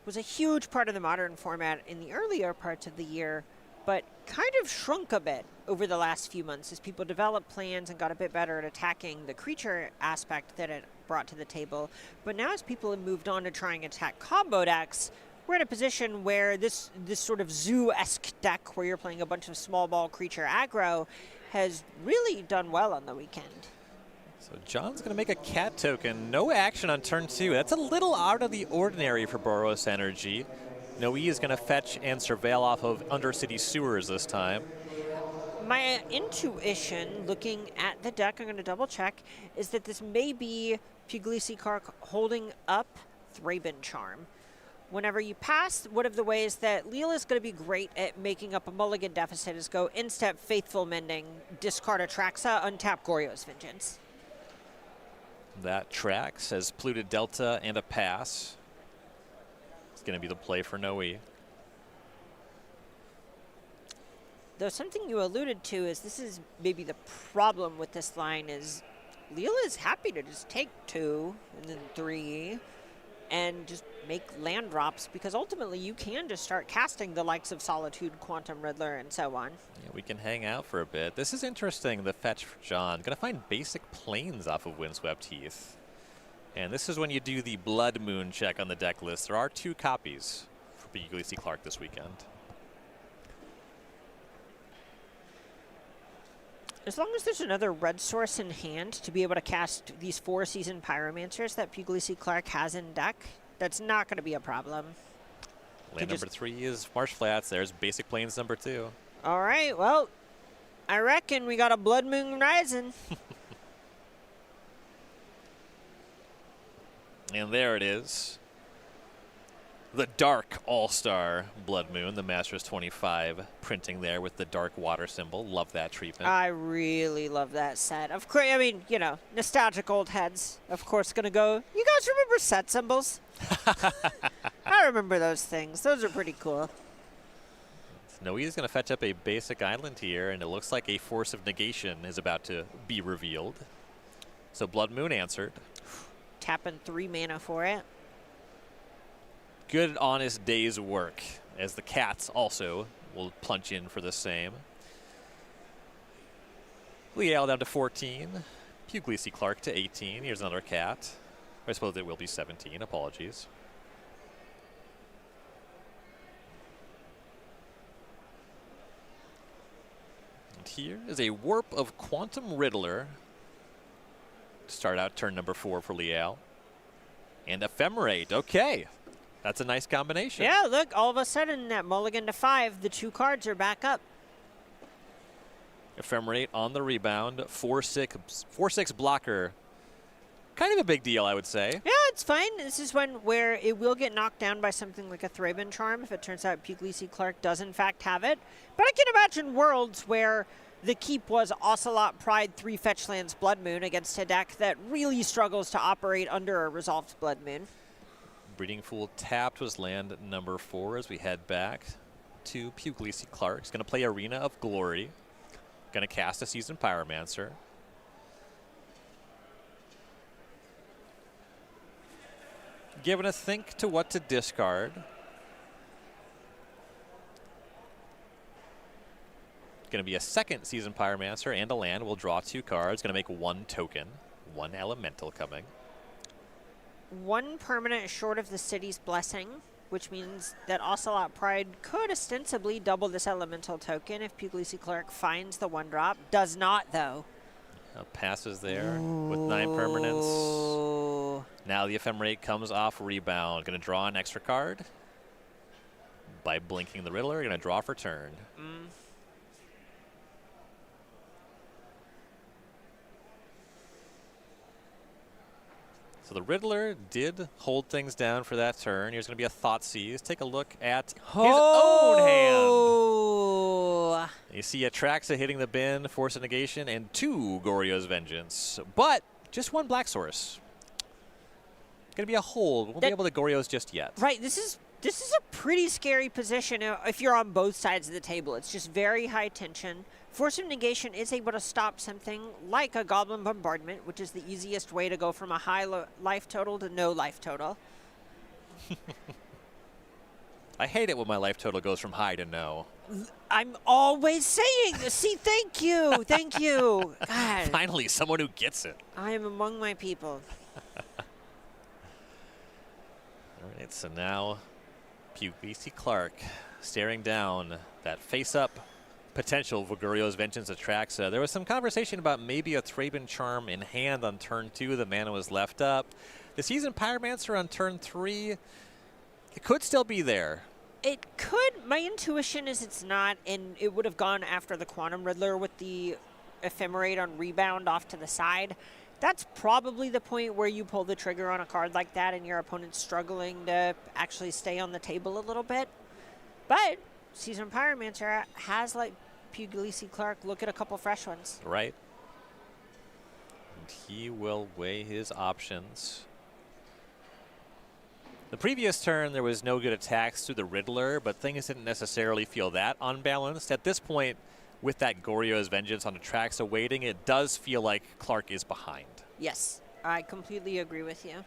was a huge part of the modern format in the earlier parts of the year, but kind of shrunk a bit over the last few months as people developed plans and got a bit better at attacking the creature aspect that it brought to the table. But now as people have moved on to trying to attack combo decks, we're in a position where this sort of zoo-esque deck where you're playing a bunch of small ball creature aggro has really done well on the weekend. So John's going to make a cat token. No action on turn 2. That's a little out of the ordinary for Boros Energy. Noe is going to fetch and surveil off of Undercity Sewers this time. My intuition, looking at the deck, I'm going to double check, is that this may be Puglisi Clark holding up Thraben Charm. Whenever you pass, one of the ways that Leal is going to be great at making up a mulligan deficit is go instep Faithful Mending, discard Atraxa, untap Goryo's Vengeance. That tracks as Polluted Delta and a pass. It's going to be the play for Noe. Though something you alluded to is this is maybe the problem with this line is Leal is happy to just take 2 and then 3 and just make land drops because ultimately you can just start casting the likes of Solitude, Quantum Riddler, and so on. Yeah, we can hang out for a bit. This is interesting, the fetch for John. Going to find basic planes off of Windswept Heath. And this is when you do the Blood Moon check on the deck list. There are 2 copies for Puglisi Clark this weekend. As long as there's another red source in hand to be able to cast these 4 Seasoned Pyromancers that Puglisi Clark has in deck, that's not going to be a problem. Land number 3 is Marsh Flats. There's Basic Plains number 2. All right, well, I reckon we got a Blood Moon Rising. And there it is. The Dark All-Star Blood Moon, the Masters 25 printing there with the dark water symbol. Love that treatment. I really love that set. Of course, I mean, you know, nostalgic old heads, of course, going to go, you guys remember set symbols? I remember those things. Those are pretty cool. Noe's going to fetch up a basic island here, and it looks like a Force of Negation is about to be revealed. So Blood Moon answered. Tapping 3 mana for it. Good, honest day's work, as the Cats also will plunge in for the same. Liel down to 14. Puglisi Clark to 18. Here's another Cat. I suppose it will be 17. Apologies. And here is a Warp of Quantum Riddler to start out turn number 4 for Liel. And Ephemerate. Okay. That's a nice combination. Yeah, look, all of a sudden that mulligan to 5, the 2 cards are back up. Ephemerate on the rebound. 4/6 blocker. Kind of a big deal, I would say. Yeah, it's fine. This is one where it will get knocked down by something like a Thraben Charm if it turns out Puglisi Clark does in fact have it. But I can imagine worlds where the keep was Ocelot Pride 3 fetch lands Blood Moon against a deck that really struggles to operate under a resolved Blood Moon. Breeding Fool tapped was land number 4 as we head back to Puglisi Clark. He's going to play Arena of Glory. Going to cast a Seasoned Pyromancer. Giving a think to what to discard. Going to be a second Seasoned Pyromancer and a land. We'll draw 2 cards. Going to make 1 token. 1 elemental coming. 1 permanent short of the city's blessing, which means that Ocelot Pride could ostensibly double this elemental token if Puglisi Clark finds the 1-drop. Does not, though. Passes there with 9 permanents. Now the Ephemerate comes off rebound. Going to draw an extra card. By blinking the Riddler, going to draw for turn. So the Riddler did hold things down for that turn. Here's going to be a Thoughtseize. Take a look at his own hand. You see Atraxa hitting the bin, Force of Negation, and 2 Goryo's Vengeance. But just 1 Black Source. Going to be a hold. Won't be able to Goryo's just yet. Right. This is a pretty scary position if you're on both sides of the table. It's just very high tension. Force of Negation is able to stop something like a Goblin Bombardment, which is the easiest way to go from a high life total to no life total. I hate it when my life total goes from high to no. I'm always saying this. See, thank you. Thank you. God. Finally, someone who gets it. I am among my people. All right, so now Puglisi Clark staring down that face-up potential for Goryo's Vengeance Atraxa. There was some conversation about maybe a Thraben Charm in hand on turn 2. The mana was left up. The Seasoned Pyromancer on turn 3, it could still be there. It could. My intuition is it's not, and it would have gone after the Quantum Riddler with the Ephemerate on rebound off to the side. That's probably the point where you pull the trigger on a card like that and your opponent's struggling to actually stay on the table a little bit. But Seasoned Pyromancer has let Puglisi Clark look at a couple fresh ones. Right. And he will weigh his options. The previous turn, there was no good attacks through the Riddler, but things didn't necessarily feel that unbalanced. At this point, with that Goryo's Vengeance on Atraxa waiting, it does feel like Clark is behind. Yes, I completely agree with you.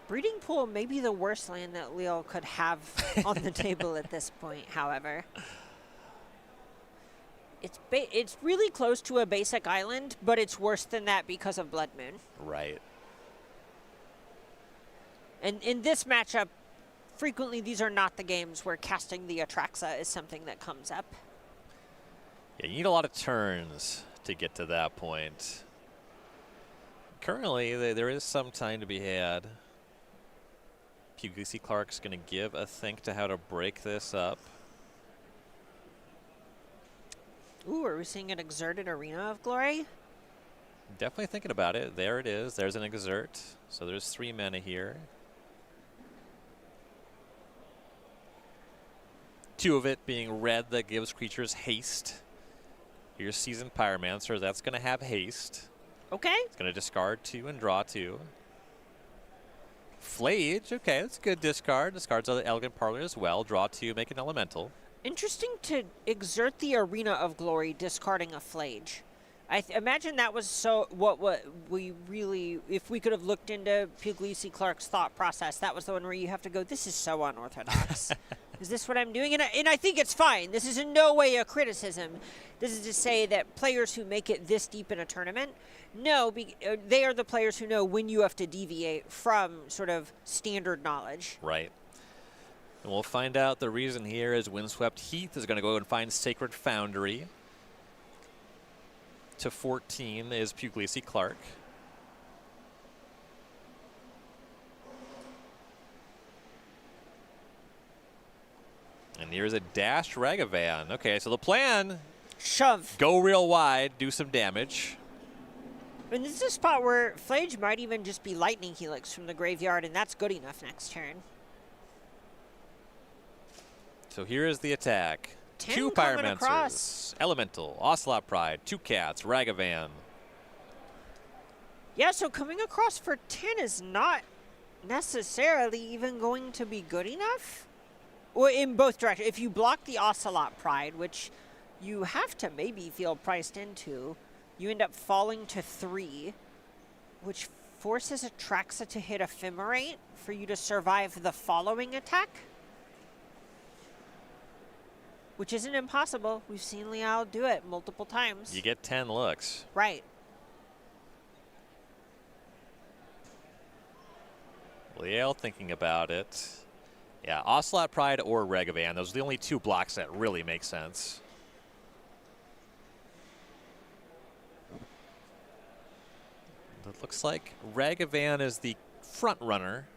Breeding Pool may be the worst land that Leo could have on the table at this point, however. It's really close to a basic island, but it's worse than that because of Blood Moon. Right. And in this matchup, frequently these are not the games where casting the Atraxa is something that comes up. Yeah, you need a lot of turns to get to that point. Currently, there is some time to be had. Puglisi Clark's going to give a think to how to break this up. Ooh, are we seeing an Exerted Arena of Glory? Definitely thinking about it. There it is. There's an Exert. So there's 3 mana here. 2 of it being red that gives creatures haste. Here's Seasoned Pyromancer. That's going to have haste. Okay. It's going to discard 2 and draw 2. Flage, okay, that's a good discard. Discards other Elegant Parlor as well. Draw 2, make an elemental. Interesting to exert the Arena of Glory discarding a Flage. I imagine that was what we really, if we could have looked into Puglisi Clark's thought process, that was the one where you have to go, this is so unorthodox. Is this what I'm doing? And I think it's fine. This is in no way a criticism. This is to say that players who make it this deep in a tournament, they are the players who know when you have to deviate from sort of standard knowledge. Right. And we'll find out the reason here is Windswept Heath is going to go and find Sacred Foundry. To 14 is Puglisi Clark. And here's a dashed Ragavan. Okay, so the plan, shove. Go real wide, do some damage. And this is a spot where Flage might even just be Lightning Helix from the graveyard, and that's good enough next turn. So here is the attack. 10 2 coming Pyromancers, across. Elemental, Ocelot Pride, 2 Cats, Ragavan. Yeah, so coming across for 10 is not necessarily even going to be good enough. Well, in both directions. If you block the Ocelot Pride, which you have to maybe feel priced into, you end up falling to 3, which forces Atraxa to hit Ephemerate for you to survive the following attack. Which isn't impossible. We've seen Liao do it multiple times. You get 10 looks. Right. Liel thinking about it. Yeah, Ocelot Pride or Ragavan. Those are the only 2 blocks that really make sense. It looks like Ragavan is the front runner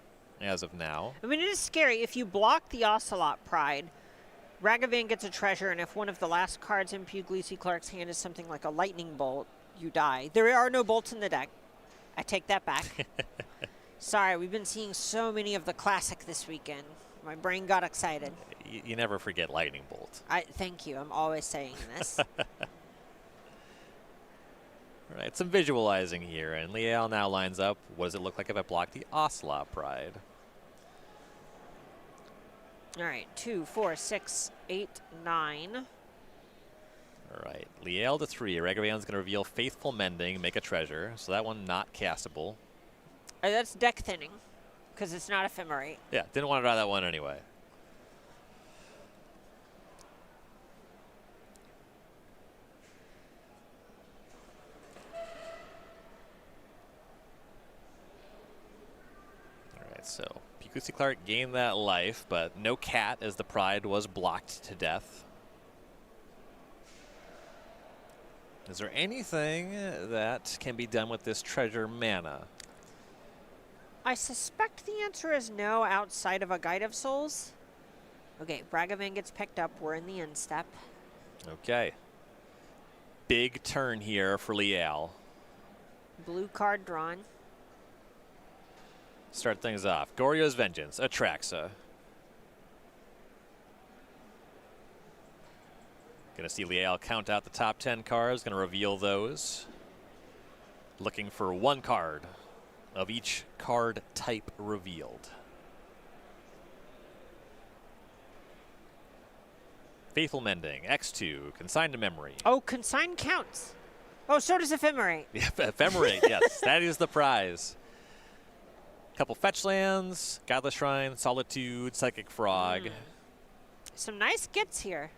as of now. I mean, it is scary. If you block the Ocelot Pride, Ragavan gets a treasure, and if one of the last cards in Puglisi Clark's hand is something like a lightning bolt, you die. There are no bolts in the deck. I take that back. Sorry, we've been seeing so many of the classic this weekend. My brain got excited. You never forget lightning bolt. Thank you. I'm always saying this. All right, some visualizing here, and Liel now lines up. What does it look like if I block the Ocelot Pride? All right, 2, 4, 6, 8, 9. All right, Liel to 3. Ragavan's going to reveal Faithful Mending, make a treasure. So that one not castable. That's deck thinning, because it's not Ephemerate. Yeah, didn't want to draw that one anyway. All right, so Puglisi Clark gained that life, but no cat as the Pride was blocked to death. Is there anything that can be done with this treasure mana? I suspect the answer is no outside of a Guide of Souls. Okay, Ragavan gets picked up. We're in the end step. Okay. Big turn here for Liel. Blue card drawn. Start things off. Goryo's Vengeance, Atraxa. Gonna see Liel count out the top 10 cards, gonna reveal those. Looking for 1 card of each card type revealed. Faithful Mending, X2, Consigned to Memory. Oh, consign counts. Oh, so does Ephemerate. Yeah, Ephemerate, yes, that is the prize. Couple fetch lands, Godless Shrine, Solitude, Psychic Frog. Some nice gets here.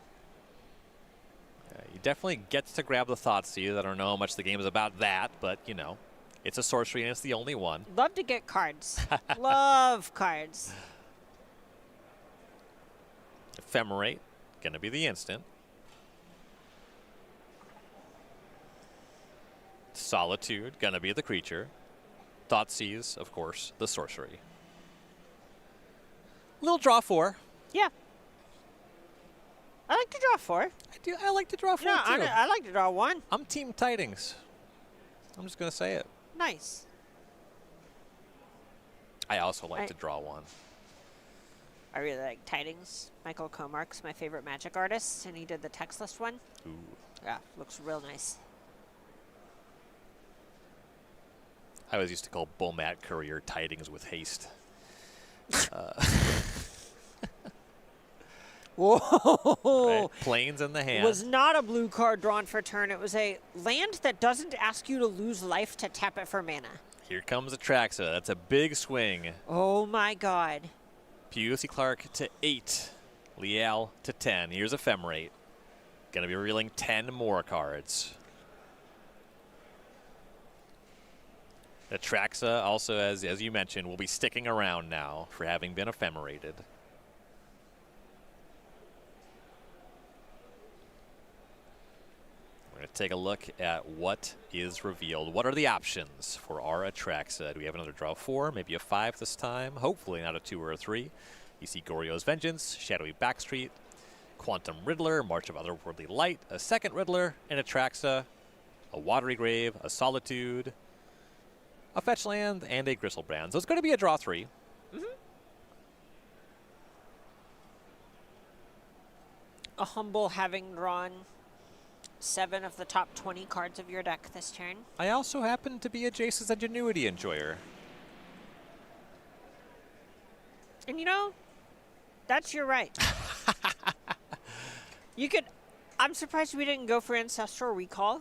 You definitely get to grab the Thoughtseize. I don't know how much the game is about that, but, you know, it's a sorcery and it's the only one. Love to get cards. Love cards. Ephemerate, gonna be the instant. Solitude, gonna be the creature. Thoughtseize, of course, the sorcery. Little draw 4. Yeah. I like to draw 4. I like to draw 4 No, too. I like to draw 1. I'm Team Tidings. I'm just gonna say it. Nice. I also like to draw 1. I really like Tidings. Michael Comark's my favorite Magic artist, and he did the textless one. Ooh. Yeah, looks real nice. I always used to call Bulmat Courier Tidings with haste. Whoa! Right? Planes in the hand. Was not a blue card drawn for turn. It was a land that doesn't ask you to lose life to tap it for mana. Here comes Atraxa. That's a big swing. Oh my god. Puglisi Clark to 8. Liel to 10. Here's Ephemerate. Gonna be revealing 10 more cards. Atraxa also, as you mentioned, will be sticking around now for having been ephemerated. We're going to take a look at what is revealed. What are the options for our Atraxa? Do we have another draw 4, maybe a 5 this time? Hopefully not a 2 or a 3. You see Goryo's Vengeance, Shadowy Backstreet, Quantum Riddler, March of Otherworldly Light, a second Riddler, an Atraxa, a Watery Grave, a Solitude, a Fetch Land, and a Gristlebrand. So it's going to be a draw 3. A humble having drawn 7 of the top 20 cards of your deck this turn. I also happen to be a Jace's Ingenuity enjoyer. And you know, that's your right. You could. I'm surprised we didn't go for Ancestral Recall.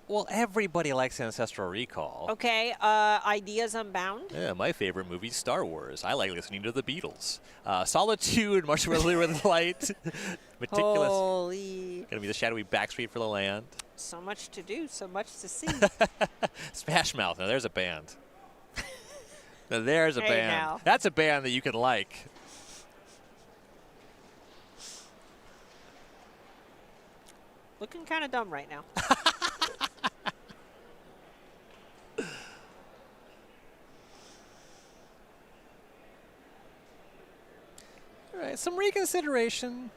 Well, everybody likes Ancestral Recall. Okay, Ideas Unbound. Yeah, my favorite movie, Star Wars. I like listening to the Beatles. Solitude, March of with Light, Meticulous. Holy. Gonna be the Shadowy Backstreet for the land. So much to do, so much to see. Smash Mouth. Now there's a band. Now there's a Hey, band. now. That's a band that you can like. Looking kind of dumb right now. All right, some reconsideration.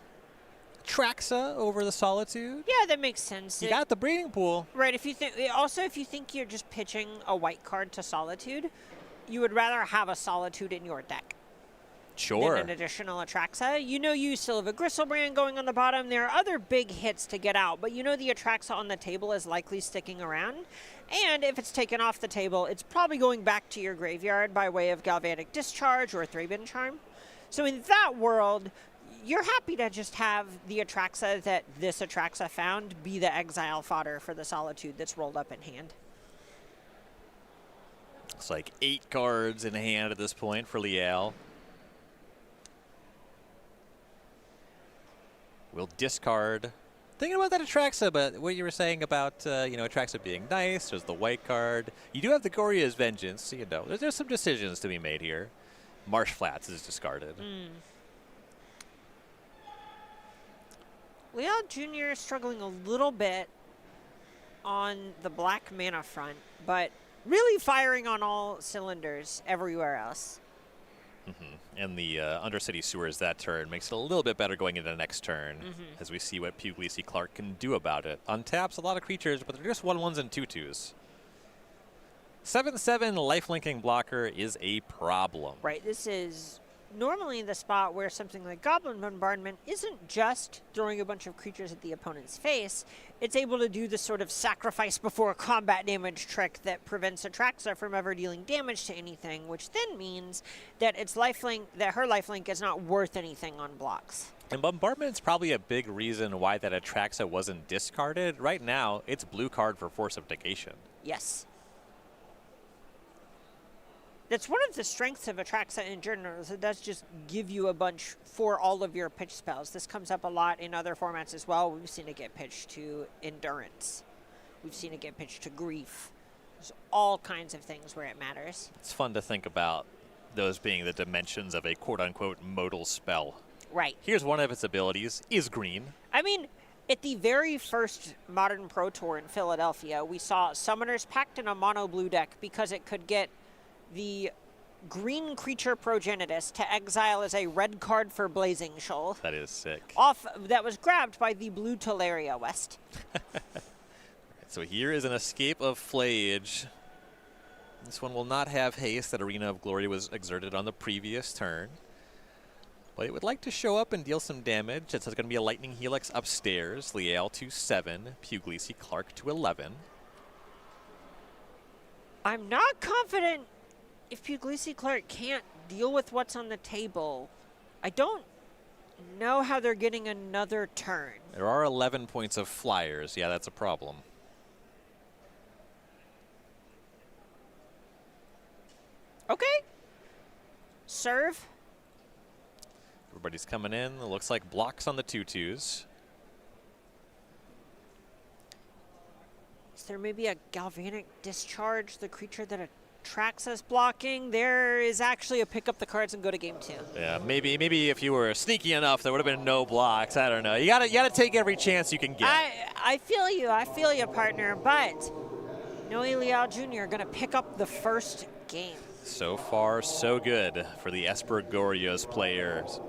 Traxa over the Solitude. Yeah, that makes sense. You got the breeding pool. Right, if you think also if you think you're just pitching a white card to Solitude, you would rather have a Solitude in your deck Sure. than an additional Atraxa. You know you still have a Gristlebrand going on the bottom. There are other big hits to get out, but you know the Atraxa on the table is likely sticking around. And if it's taken off the table, it's probably going back to your graveyard by way of Galvanic Discharge or Thraben Charm. So in that world, you're happy to just have the Atraxa that this Atraxa found be the exile fodder for the Solitude that's rolled up in hand. It's like 8 cards in hand at this point for Liel. We'll discard. Thinking about that Atraxa, but what you were saying about Atraxa being nice, there's the white card. You do have the Goryo's Vengeance, so you know there's some decisions to be made here. Marsh Flats is discarded. Liel Jr. is struggling a little bit on the black mana front, but really firing on all cylinders everywhere else. And the Undercity Sewers that turn makes it a little bit better going into the next turn as we see what Puglisi Clark can do about it. Untaps a lot of creatures, but they're just 1/1s and 2/2s. 7/7 lifelinking blocker is a problem. Right, this is normally the spot where something like Goblin Bombardment isn't just throwing a bunch of creatures at the opponent's face. It's able to do the sort of sacrifice before combat damage trick that prevents Atraxa from ever dealing damage to anything, which then means that its lifelink, that her lifelink is not worth anything on blocks. And Bombardment's probably a big reason why that Atraxa wasn't discarded. Right now, it's blue card for Force of Negation. Yes. That's one of the strengths of Atraxa in general, is it does just give you a bunch for all of your pitch spells. This comes up a lot in other formats as well. We've seen it get pitched to Endurance. We've seen it get pitched to Grief. There's all kinds of things where it matters. It's fun to think about those being the dimensions of a quote-unquote modal spell. Right. Here's one of its abilities, is green. I mean, at the very first Modern Pro Tour in Philadelphia, we saw Summoner's Pact in a mono blue deck because it could get the green creature Progenitus to exile as a red card for Blazing Shoal. That is sick. That was grabbed by the blue Teleria West. So here is an Escape of Flage. This one will not have haste. That Arena of Glory was exerted on the previous turn. But it would like to show up and deal some damage. It's going to be a Lightning Helix upstairs. Liel to 7, Puglisi Clark to 11. I'm not confident if Puglisi Clark can't deal with what's on the table. I don't know how they're getting another turn. There are 11 points of flyers. Yeah, that's a problem. Okay. Serve. Everybody's coming in. It looks like blocks on the 2/2s. Is there maybe a galvanic discharge, the creature that attracts us blocking? There is actually a pick up the cards and go to game 2. Yeah, maybe if you were sneaky enough, there would have been no blocks. I don't know. You gotta take every chance you can get. I feel you, partner. But Noe Liao Jr. going to pick up the first game. So far, so good for the Esper Goryo's players.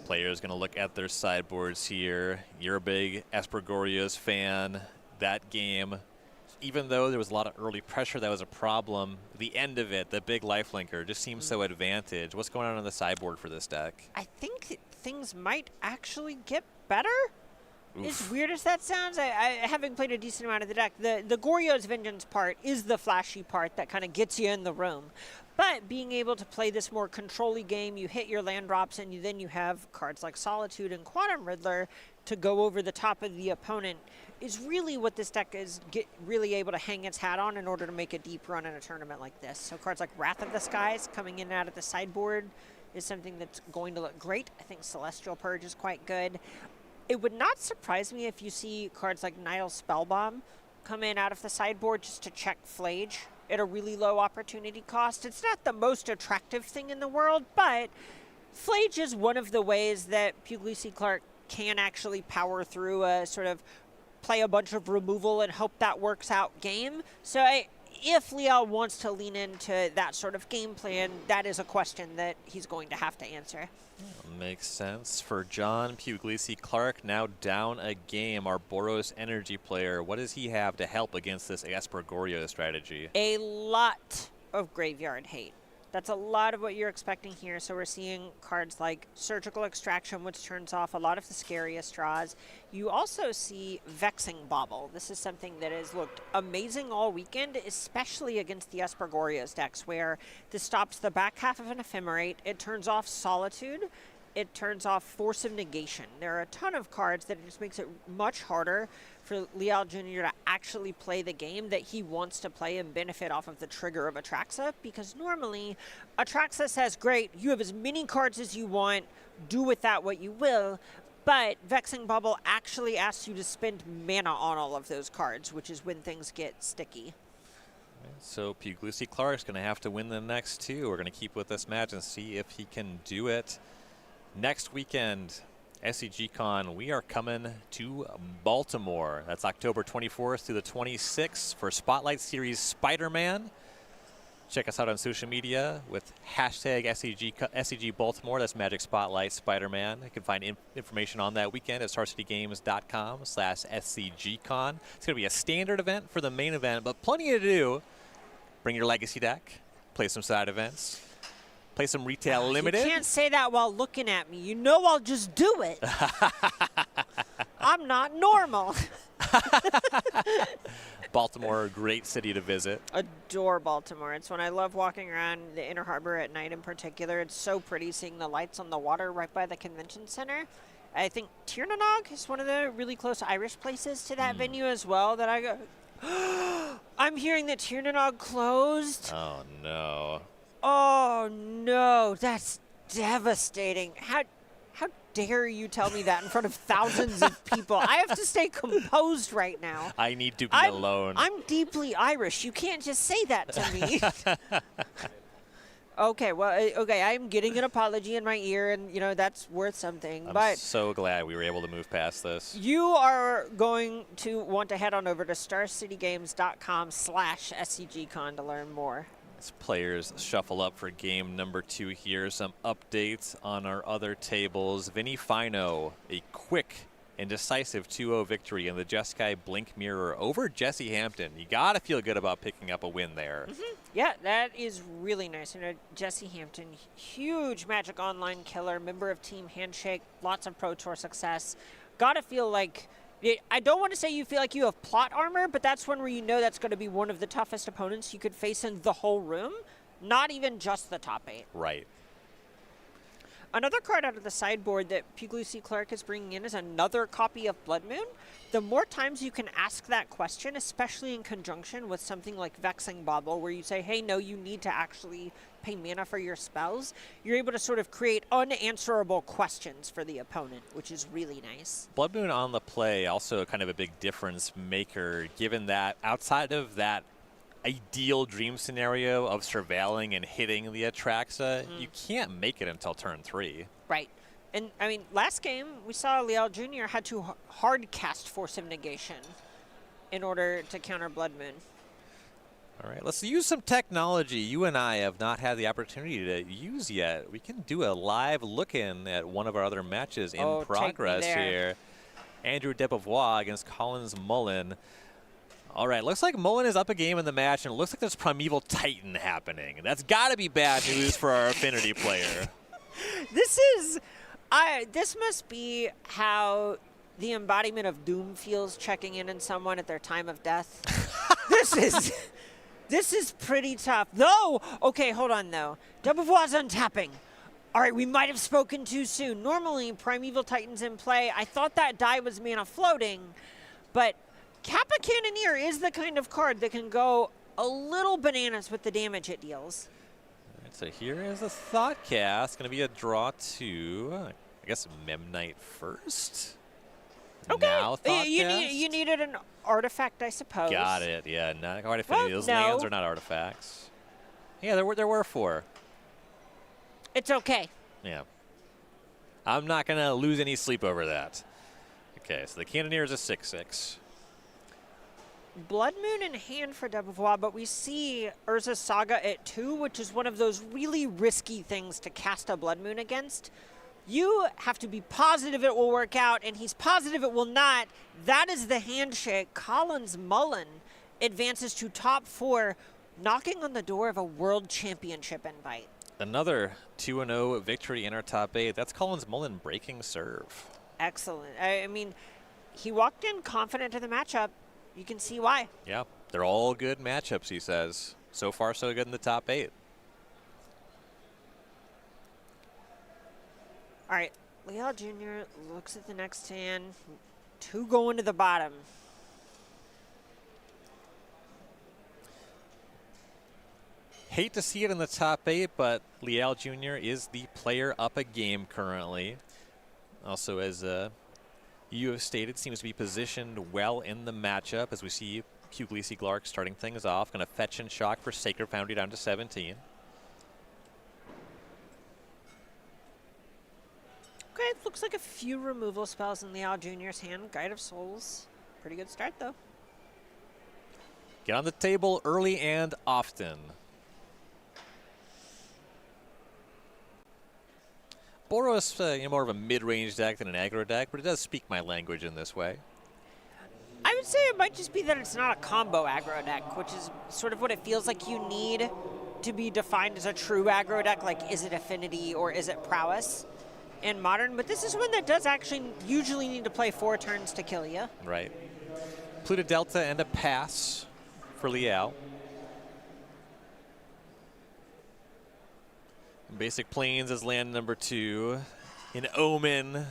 Players going to look at their sideboards here. You're a big Esper Goryo's fan. That game, even though there was a lot of early pressure, that was a problem. The end of it, the big lifelinker, just seems so advantage. What's going on the sideboard for this deck? I think things might actually get better. Oof. As weird as that sounds, having played a decent amount of the deck, the Goryo's Vengeance part is the flashy part that kind of gets you in the room. But being able to play this more control-y game, you hit your land drops, and then you have cards like Solitude and Quantum Riddler to go over the top of the opponent is really what this deck is really able to hang its hat on in order to make a deep run in a tournament like this. So cards like Wrath of the Skies coming in and out of the sideboard is something that's going to look great. I think Celestial Purge is quite good. It would not surprise me if you see cards like Nihil Spellbomb come in out of the sideboard just to check Flage at a really low opportunity cost. It's not the most attractive thing in the world, but Flage is one of the ways that Puglisi Clark can actually power through a sort of play a bunch of removal and hope that works out game. So if Liel wants to lean into that sort of game plan, that is a question that he's going to have to answer. Makes sense. For John Puglisi Clark, now down a game, our Boros energy player. What does he have to help against this Esper Goryo strategy? A lot of graveyard hate. That's a lot of what you're expecting here. So we're seeing cards like Surgical Extraction, which turns off a lot of the scariest draws. You also see Vexing Bauble. This is something that has looked amazing all weekend, especially against the Esper Goryo's decks, where this stops the back half of an Ephemerate. It turns off Solitude. It turns off Force of Negation. There are a ton of cards that it just makes it much harder for Liel Jr. to actually play the game that he wants to play and benefit off of the trigger of Atraxa, because normally Atraxa says, great, you have as many cards as you want, do with that what you will, but Vexing Bubble actually asks you to spend mana on all of those cards, which is when things get sticky. So Puglisi Clark's going to have to win the next two. We're going to keep with this match and see if he can do it. Next weekend, SCG Con, we are coming to Baltimore. That's October 24th through the 26th for Spotlight Series Spider-Man. Check us out on social media with hashtag SCG Baltimore. That's Magic Spotlight Spider-Man. You can find information on that weekend at starcitygames.com/SCGCon. It's going to be a standard event for the main event, but plenty to do. Bring your legacy deck, play some side events. Play some retail limited. You can't say that while looking at me. You know I'll just do it. I'm not normal. Baltimore, a great city to visit. Adore Baltimore. It's when I love walking around the Inner Harbor at night in particular. It's so pretty seeing the lights on the water right by the convention center. I think Tiernanog is one of the really close Irish places to that venue as well that I go, I'm hearing that Tiernanog closed. Oh, no. Oh, no, that's devastating. How dare you tell me that in front of thousands of people? I have to stay composed right now. I need to be alone. I'm deeply Irish. You can't just say that to me. Okay, I'm getting an apology in my ear, and, that's worth something. I'm so glad we were able to move past this. You are going to want to head on over to starcitygames.com/SCGCon to learn more. As players shuffle up for game number 2 here, some updates on our other tables. Vinny Fino, a quick and decisive 2-0 victory in the Jeskai Blink Mirror over Jesse Hampton. You got to feel good about picking up a win there. Yeah, that is really nice. You know, Jesse Hampton, huge Magic Online killer, member of Team Handshake, lots of Pro Tour success. Gotta feel like, I don't want to say you feel like you have plot armor, but that's one where you know that's going to be one of the toughest opponents you could face in the whole room, not even just the top 8. Right. Another card out of the sideboard that Puglisi Clark is bringing in is another copy of Blood Moon. The more times you can ask that question, especially in conjunction with something like Vexing Bauble, where you say, hey, no, you need to actually pay mana for your spells, you're able to sort of create unanswerable questions for the opponent, which is really nice. Blood Moon on the play, also kind of a big difference maker, given that outside of that ideal dream scenario of surveilling and hitting the Atraxa, you can't make it until turn 3. Right. And, I mean, last game, we saw Liel Jr. had to hard cast Force of Negation in order to counter Blood Moon. All right, let's use some technology you and I have not had the opportunity to use yet. We can do a live look-in at one of our other matches in progress here. Andrew Debevois against Collins Mullen. All right, looks like Mullen is up a game in the match, and it looks like there's Primeval Titan happening. That's got to be bad news for our Affinity player. This must be how the embodiment of Doom feels checking in someone at their time of death. This is pretty tough. Though, okay, hold on, though. Debevois untapping. All right, we might have spoken too soon. Normally, Primeval Titan's in play. I thought that die was mana floating, but Kappa Cannoneer is the kind of card that can go a little bananas with the damage it deals. All right, so here is a Thought Cast. Going to be a draw 2. I guess Memnite first. Okay. Now Thought you Cast? needed an artifact, I suppose. Got it. Yeah, not quite Affinity. Well, Those no. lands are not artifacts. Yeah, there were 4. It's okay. Yeah. I'm not going to lose any sleep over that. Okay, so the Cannoneer is a 6/6. Blood Moon in hand for Debevois, but we see Urza's Saga at 2, which is one of those really risky things to cast a Blood Moon against. You have to be positive it will work out, and he's positive it will not. That is the handshake. Collins Mullen advances to top 4, knocking on the door of a World Championship invite. Another 2-0 victory in our top 8. That's Collins Mullen breaking serve. Excellent. I mean, he walked in confident to the matchup. You can see why. Yeah, they're all good matchups, he says. So far, so good in the top 8. All right, Liel Jr. looks at the next hand. 2 going to the bottom. Hate to see it in the top 8, but Liel Jr. is the player up a game currently. Also, as you have stated, seems to be positioned well in the matchup as we see Puglisi Clark starting things off. Going to fetch and shock for Sacred Foundry down to 17. Okay, it looks like a few removal spells in Liel Jr.'s hand. Guide of Souls. Pretty good start, though. Get on the table early and often. Boros, more of a mid-range deck than an aggro deck, but it does speak my language in this way. I would say it might just be that it's not a combo aggro deck, which is sort of what it feels like you need to be defined as a true aggro deck. Like, is it Affinity or is it Prowess in Modern? But this is one that does actually usually need to play 4 turns to kill you. Right. Pluto Delta and a pass for Liel. Basic Plains is land number 2. An Omen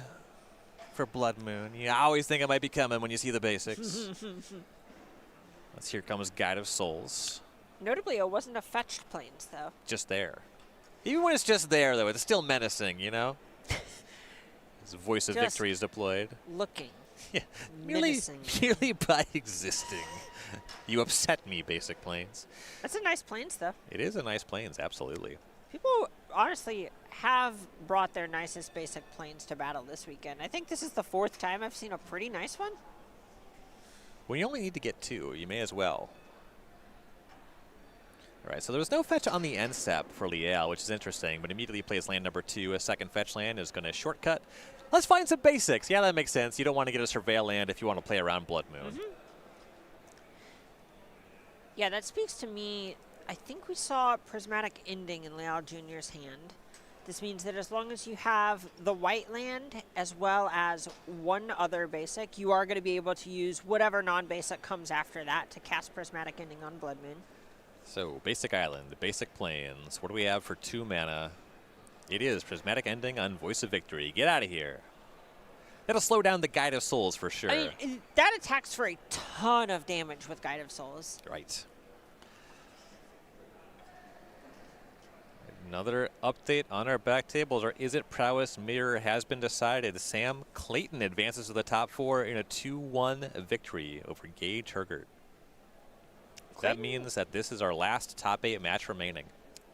for Blood Moon. You always think it might be coming when you see the basics. Here comes Guide of Souls. Notably, it wasn't a fetched Plains, though. Just there. Even when it's just there, though, it's still menacing, you know? His voice of victory is deployed. Looking. Yeah, Menacing. merely by existing. You upset me, Basic Plains. That's a nice Plains, though. It is a nice Plains, absolutely. People honestly have brought their nicest basic planes to battle this weekend. I think this is the 4th time I've seen a pretty nice one. Well, you only need to get 2. You may as well. All right, so there was no fetch on the end step for Liel, which is interesting, but immediately plays land number 2. A second fetch land is going to shortcut. Let's find some basics. Yeah, that makes sense. You don't want to get a surveil land if you want to play around Blood Moon. Yeah, that speaks to me I think we saw Prismatic Ending in Leal Jr.'s hand. This means that as long as you have the white land as well as one other basic, you are going to be able to use whatever non-basic comes after that to cast Prismatic Ending on Blood Moon. So, basic island, basic plains. What do we have for 2 mana? It is Prismatic Ending on Voice of Victory. Get out of here. That'll slow down the Guide of Souls for sure. I mean, that attacks for a ton of damage with Guide of Souls. Right. Another update on our back tables, or is it Prowess Mirror has been decided. Sam Clayton advances to the top 4 in a 2-1 victory over Gage Hergert. That means that this is our last top 8 match remaining.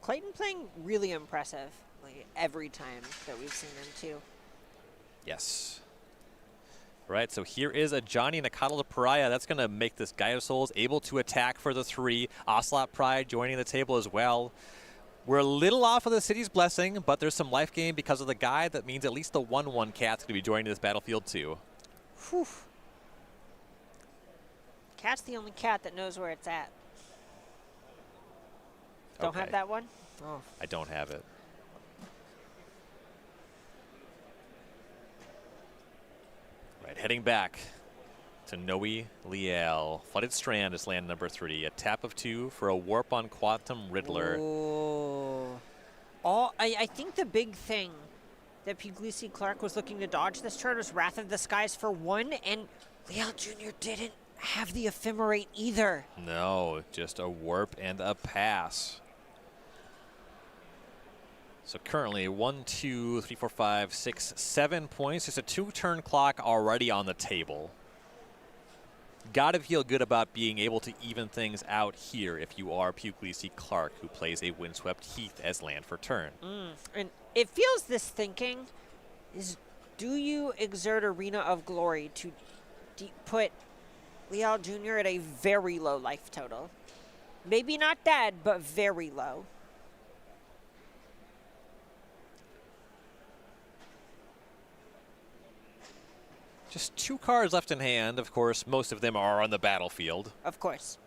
Clayton playing really impressive like every time that we've seen him too. Yes. Right, so here is a Johnny Nakatl the Pariah. That's going to make this Guide of Souls able to attack for the 3. Ocelot Pride joining the table as well. We're a little off of the City's Blessing, but there's some life gain because of the guide. That means at least the 1/1 cat's going to be joining this battlefield too. Whew. Cat's the only cat that knows where it's at. Don't have that one? Oh. I don't have it. Right, heading back to Noe Liel. Flooded Strand is land number 3. A tap of 2 for a warp on Quantum Riddler. Oh. I think the big thing that Puglisi Clark was looking to dodge this turn was Wrath of the Skies for 1, and Leal Jr. didn't have the Ephemerate either. No, just a warp and a pass. So currently 1, 2, 3, 4, 5, 6, 7 points. Just a 2-turn clock already on the table. Gotta feel good about being able to even things out here if you are Puglisi Clark, who plays a Windswept Heath as land for turn. And it feels this thinking is, do you exert Arena of Glory to put Leal Jr. at a very low life total? Maybe not dead, but very low. Just 2 cards left in hand. Of course, most of them are on the battlefield. Of course.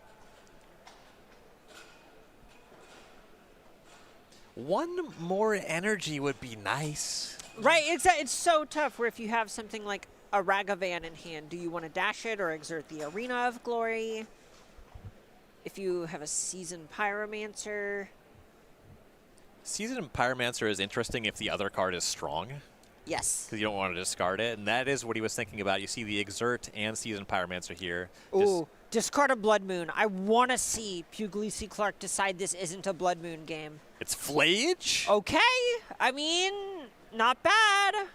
1 more energy would be nice. Right, it's so tough where if you have something like a Ragavan in hand, do you want to dash it or exert the Arena of Glory? If you have a Seasoned Pyromancer. Seasoned Pyromancer is interesting if the other card is strong. Yes. Because you don't want to discard it, and that is what he was thinking about. You see the Exert and Seasoned Pyromancer here. Ooh, discard a Blood Moon. I want to see Puglisi Clark decide this isn't a Blood Moon game. It's Flayage? Okay. I mean, not bad. All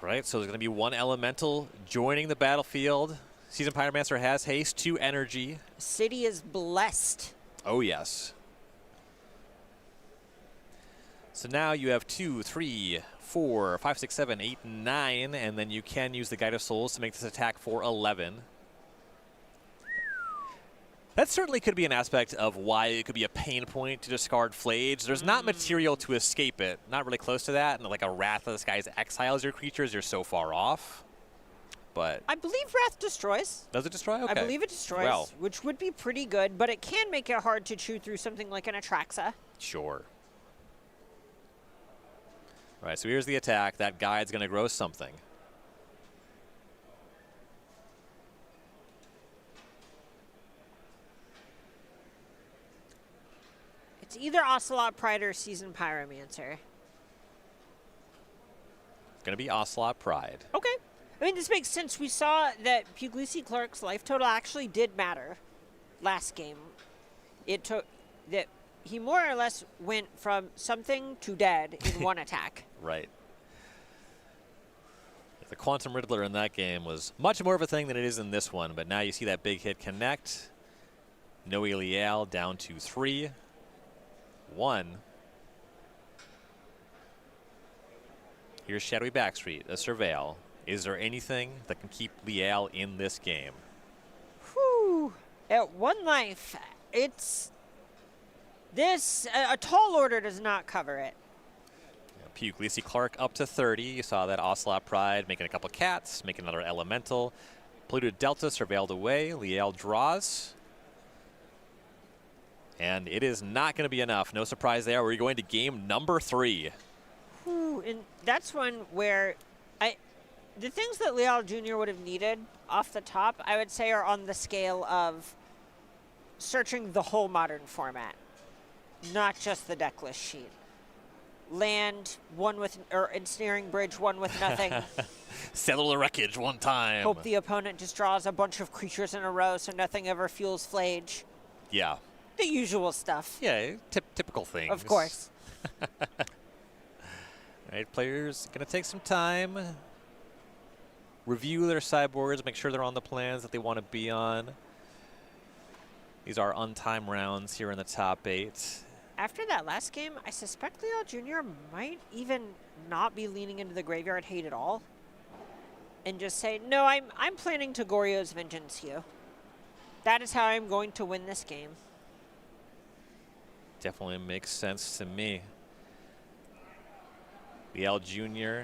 right, so there's going to be 1 Elemental joining the battlefield. Seasoned Pyromancer has haste, 2 energy. City is blessed. Oh, yes. So now you have 2, 3, 4, 5, 6, 7, 8, 9, and then you can use the Guide of Souls to make this attack for 11. That certainly could be an aspect of why it could be a pain point to discard Flayage. There's not material to escape it, not really close to that, and like a Wrath of the Skies exiles your creatures, you're so far off. But I believe Wrath destroys. Does it destroy? Okay. I believe it destroys, well, which would be pretty good, but it can make it hard to chew through something like an Atraxa. Sure. All right, so here's the attack. That guide's going to grow something. It's either Ocelot Pride or Seasoned Pyromancer. Going to be Ocelot Pride. Okay. I mean, this makes sense. We saw that Puglisi Clark's life total actually did matter last game. It took that he more or less went from something to dead in 1 attack. Right. The Quantum Riddler in that game was much more of a thing than it is in this one, but now you see that big hit connect. Noe Liel down to 3. 1. Here's Shadowy Backstreet, a Surveil. Is there anything that can keep Liel in this game? Whew. At 1 life, it's... This, a Tall Order does not cover it. Puglisi Clark up to 30. You saw that Ocelot Pride making a couple cats, making another Elemental. Polluted Delta surveilled away. Liel draws. And it is not going to be enough. No surprise there. We're going to game number 3. Ooh, and that's one where the things that Leal Jr. would have needed off the top, I would say, are on the scale of searching the whole Modern format, not just the deck list sheet. Land, ensnaring bridge, one with nothing. Settle the wreckage one time. Hope the opponent just draws a bunch of creatures in a row so nothing ever fuels Flage. Yeah. The usual stuff. Yeah, typical things. Of course. All right, players going to take some time, review their sideboards, make sure they're on the plans that they want to be on. These are untimed rounds here in the top 8. After that last game, I suspect Leal Jr. might even not be leaning into the graveyard hate at all and just say, no, I'm planning to Goryo's Vengeance you. That is how I'm going to win this game. Definitely makes sense to me. Leal Jr.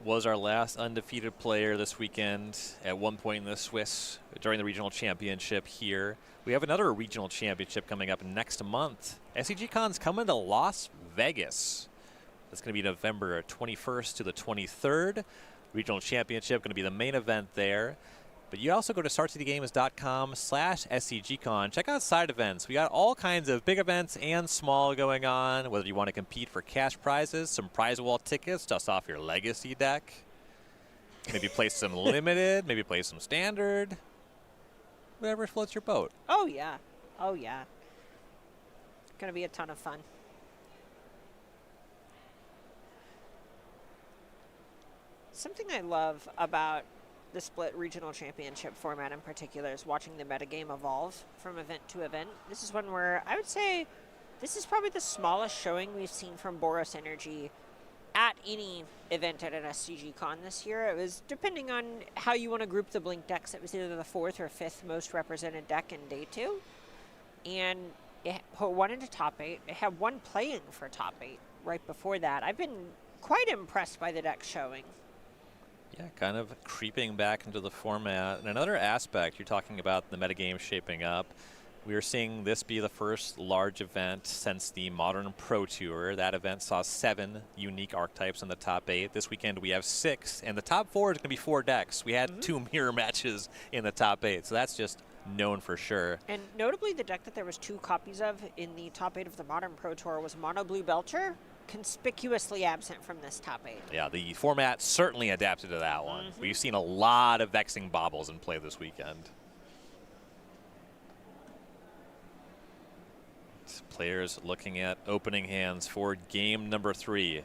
was our last undefeated player this weekend at one point in the Swiss during the regional championship here. We have another regional championship coming up next month. SCG Con's coming to Las Vegas. That's going to be November 21st to the 23rd. Regional championship going to be the main event there. But you also go to StarCityGames.com/SCGCon. Check out side events. We got all kinds of big events and small going on, whether you want to compete for cash prizes, some prize wall tickets, dust off your legacy deck. Maybe play some limited, maybe play some standard. Whatever floats your boat. Oh, yeah. Oh, yeah. Going to be a ton of fun. Something I love about the split regional championship format in particular is watching the metagame evolve from event to event. This is one where I would say this is probably the smallest showing we've seen from Boros Energy at any event at an SCG Con this year. It was, depending on how you want to group the Blink decks, it was either the 4th or 5th most represented deck in day 2. And it put one into top 8. It had one playing for top 8 right before that. I've been quite impressed by the deck showing. Yeah, kind of creeping back into the format. And another aspect, you're talking about the metagame shaping up. We are seeing this be the first large event since the Modern Pro Tour. That event saw 7 unique archetypes in the top 8. This weekend we have 6, and the top 4 is going to be 4 decks. We had 2 mirror matches in the top 8, so that's just known for sure. And notably, the deck that there was 2 copies of in the top 8 of the Modern Pro Tour was Mono Blue Belcher, conspicuously absent from this top 8. Yeah, the format certainly adapted to that one. We've seen a lot of Vexing Baubles in play this weekend. Players looking at opening hands for game number 3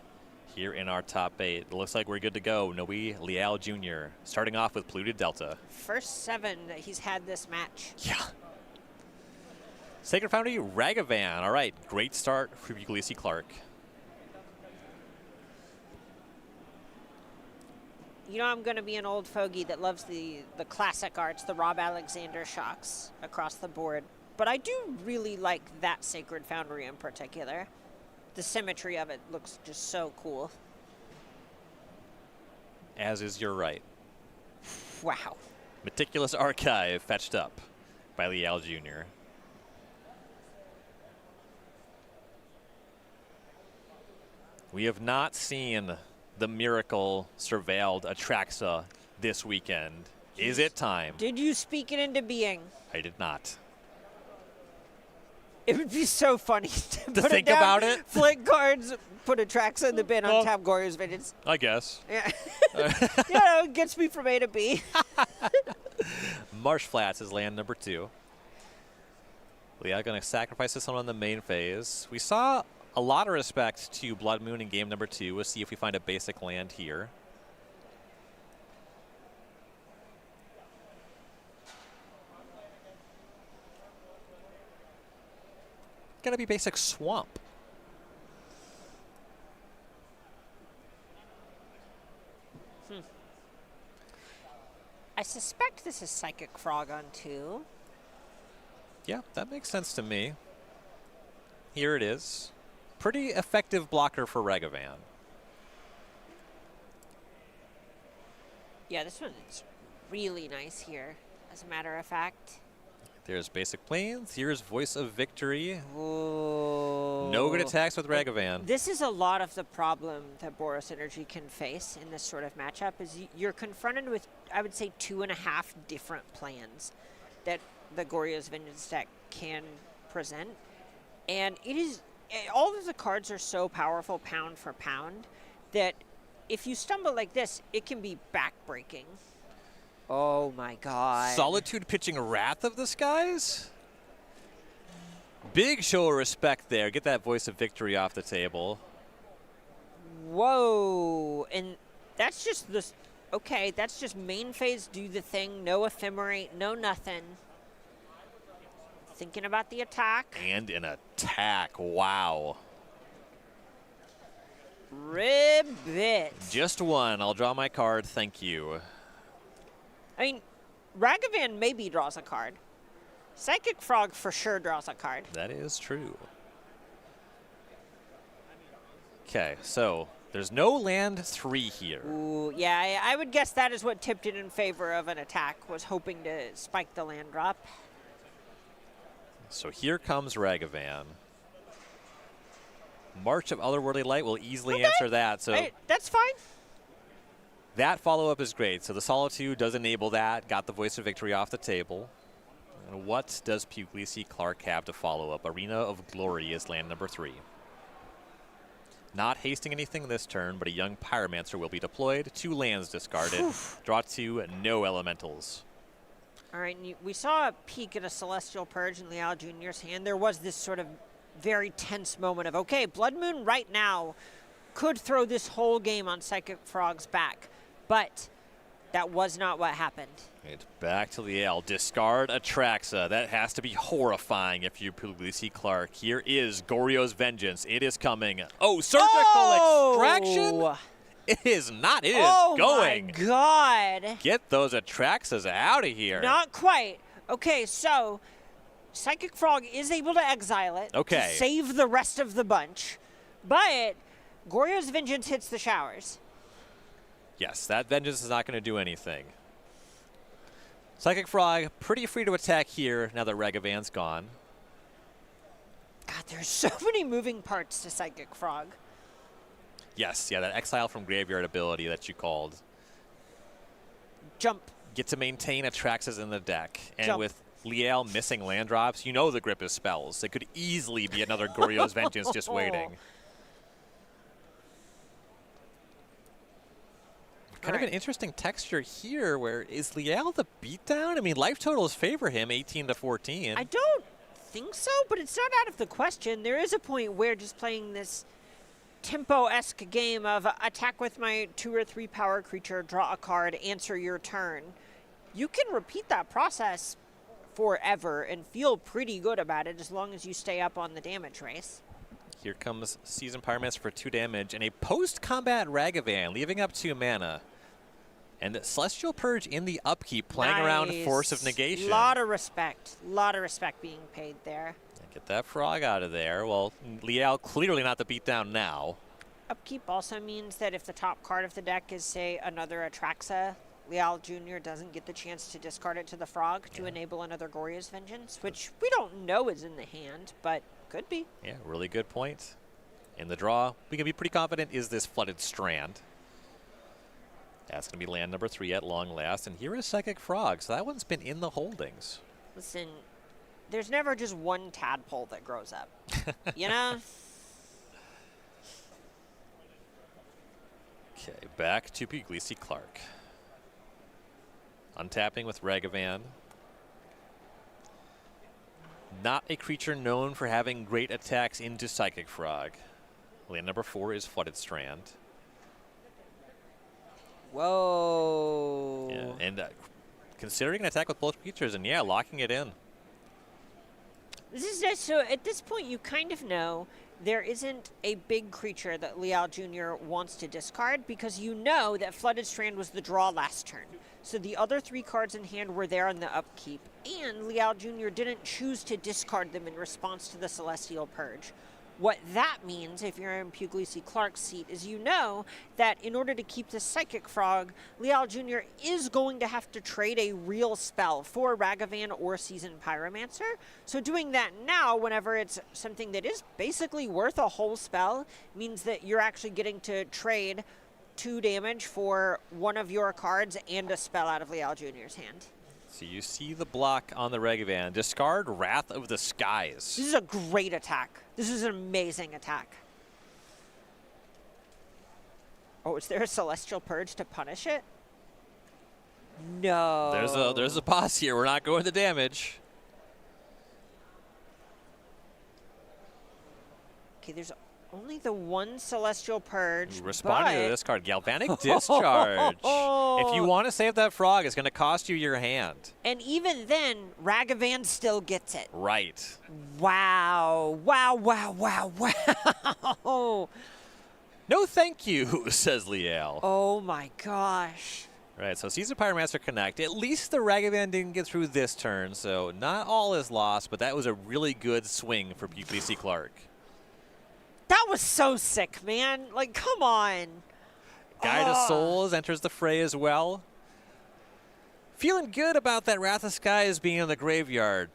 here in our top 8. It looks like we're good to go. Noe Leal Jr. starting off with Polluted Delta. First 7 that he's had this match. Yeah. Sacred Foundry, Ragavan. All right, great start for Ulysses Clark. You know, I'm going to be an old fogey that loves the classic arts, the Rob Alexander shocks across the board. But I do really like that Sacred Foundry in particular. The symmetry of it looks just so cool. As is your right. Wow. Meticulous Archive fetched up by Leal Jr. We have not seen the miracle surveilled Atraxa this weekend. Is it time? Did you speak it into being? I did not. It would be so funny to put think it down, about it. Flick cards, put Atraxa in the bin on tap Goryo's Vengeance. I guess. Yeah. Yeah, it gets me from A to B. Marsh Flats is land number 2. Leal going to sacrifice this one on the main phase. We saw a lot of respect to Blood Moon in game number 2. We'll see if we find a basic land here. Gotta be basic Swamp. I suspect this is Psychic Frog on 2. Yeah, that makes sense to me. Here it is. Pretty effective blocker for Ragavan. Yeah, this one's really nice here, as a matter of fact. There's Basic Plains. Here's Voice of Victory. Ooh. No good attacks with Ragavan. This is a lot of the problem that Boros Energy can face in this sort of matchup is you're confronted with, I would say, 2.5 different plans that the Goryo's Vengeance deck can present. And it is, all of the cards are so powerful pound for pound that if you stumble like this, it can be backbreaking. Oh my god. Solitude pitching Wrath of the Skies? Big show of respect there. Get that Voice of Victory off the table. Whoa. And that's just this. Okay, that's just main phase, do the thing. No ephemerate, no nothing. Thinking about the attack. And an attack. Wow. Ribbit. Just one. I'll draw my card. Thank you. I mean, Ragavan maybe draws a card. Psychic Frog for sure draws a card. That is true. Okay, so there's no land 3 here. Ooh, yeah, I would guess that is what tipped it in favor of an attack, was hoping to spike the land drop. So here comes Ragavan. March of Otherworldly Light will easily answer that. So that's fine. that follow-up is great. So the Solitude does enable that. Got the Voice of Victory off the table. And what does Puglisi Clark have to follow up? Arena of Glory is land number 3. Not hasting anything this turn, but a young Pyromancer will be deployed. 2 lands discarded. Draw 2, no elementals. All right, and we saw a peek at a Celestial Purge in Liao Jr.'s hand. There was this sort of very tense moment of, okay, Blood Moon right now could throw this whole game on Psychic Frog's back, but that was not what happened. It's back to Liel. Discard Atraxa. That has to be horrifying if you're Puglisi Clark. Here is Goryo's Vengeance. It is coming. Oh, Surgical Extraction? It is not. It is going. Oh, my God. Get those Atraxas out of here. Not quite. Okay, so Psychic Frog is able to exile it to save the rest of the bunch, but Goryo's Vengeance hits the showers. Yes, that Vengeance is not going to do anything. Psychic Frog, pretty free to attack here now that Ragavan's gone. God, there's so many moving parts to Psychic Frog. Yes, yeah, that Exile from Graveyard ability that you called. Jump. Get to maintain Atraxas in the deck. And Jump. with Liel missing land drops, you know the grip is spells. It could easily be another Goryo's Vengeance just waiting. Kind of an interesting texture here where is Liel the beatdown? I mean, life totals favor him 18 to 14. I don't think so, but it's not out of the question. There is a point where just playing this tempo-esque game of attack with my 2 or 3 power creature, draw a card, answer your turn. You can repeat that process forever and feel pretty good about it as long as you stay up on the damage race. Here comes Seasoned Pyromancer for 2 damage and a post-combat Ragavan, leaving up 2 mana. And Celestial Purge in the upkeep, playing around Force of Negation. Lot of respect being paid there. Get that frog out of there. Well, Liel clearly not the beatdown now. Upkeep also means that if the top card of the deck is, say, another Atraxa, Liel Jr. doesn't get the chance to discard it to the frog to enable another Goryo's Vengeance, which we don't know is in the hand, but could be. Yeah, really good point. In the draw, we can be pretty confident is this Flooded Strand. That's going to be land number 3 at long last. And here is Psychic Frog, so that one's been in the holdings. Listen, there's never just one tadpole that grows up, you know? Okay, back to Puglisi Clark. Untapping with Ragavan. Not a creature known for having great attacks into Psychic Frog. Land number 4 is Flooded Strand. Whoa. Yeah, and considering an attack with both creatures and, yeah, locking it in. This is just, so at this point you kind of know there isn't a big creature that Liel Jr. wants to discard because you know that Flooded Strand was the draw last turn. So the other 3 cards in hand were there on the upkeep, and Liel Jr. didn't choose to discard them in response to the Celestial Purge. What that means, if you're in Puglisi Clark's seat, is you know that in order to keep the Psychic Frog, Liao Jr. is going to have to trade a real spell for Ragavan or Seasoned Pyromancer. So doing that now, whenever it's something that is basically worth a whole spell, means that you're actually getting to trade 2 damage for one of your cards and a spell out of Liao Jr.'s hand. So you see the block on the Ragavan. Discard Wrath of the Skies. This is a great attack. This is an amazing attack. Oh, is there a Celestial Purge to punish it? No. There's a pause here. We're not going to damage. Okay, there's only the one Celestial Purge. Responding to this card, Galvanic Discharge. If you want to save that frog, it's going to cost you your hand. And even then, Ragavan still gets it. Right. Wow. Wow, wow, wow, wow. No thank you, says Liel. Oh my gosh. Right, so Seasoned Pyromancer Connect. At least the Ragavan didn't get through this turn, so not all is lost, but that was a really good swing for Puglisi Clark. That was so sick, man. Like, come on. Guide of Souls enters the fray as well. Feeling good about that Wrath of Skies being in the graveyard.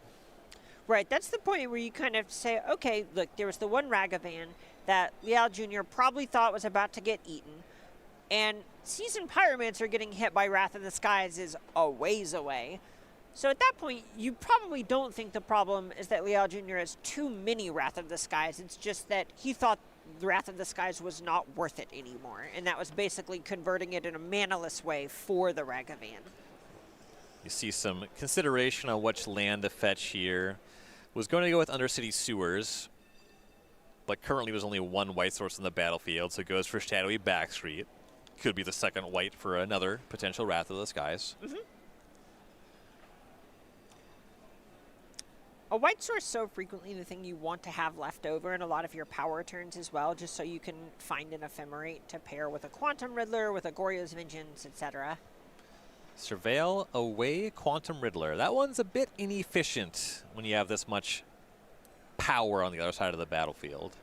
Right, that's the point where you kind of say, okay, look, there was the one Ragavan that Liao Jr. probably thought was about to get eaten, and Seasoned Pyromancer getting hit by Wrath of the Skies is a ways away. So at that point, you probably don't think the problem is that Liao Jr. has too many Wrath of the Skies. It's just that he thought the Wrath of the Skies was not worth it anymore, and that was basically converting it in a manaless way for the Ragavan. You see some consideration on which land to fetch here. Was going to go with Undercity Sewers, but currently there's only one white source on the battlefield, so it goes for Shadowy Backstreet. Could be the second white for another potential Wrath of the Skies. Mm-hmm. A white source so frequently the thing you want to have left over in a lot of your power turns as well, just so you can find an Ephemerate to pair with a Quantum Riddler, with a Goryo's Vengeance, etc. Surveil away Quantum Riddler. That one's a bit inefficient when you have this much power on the other side of the battlefield.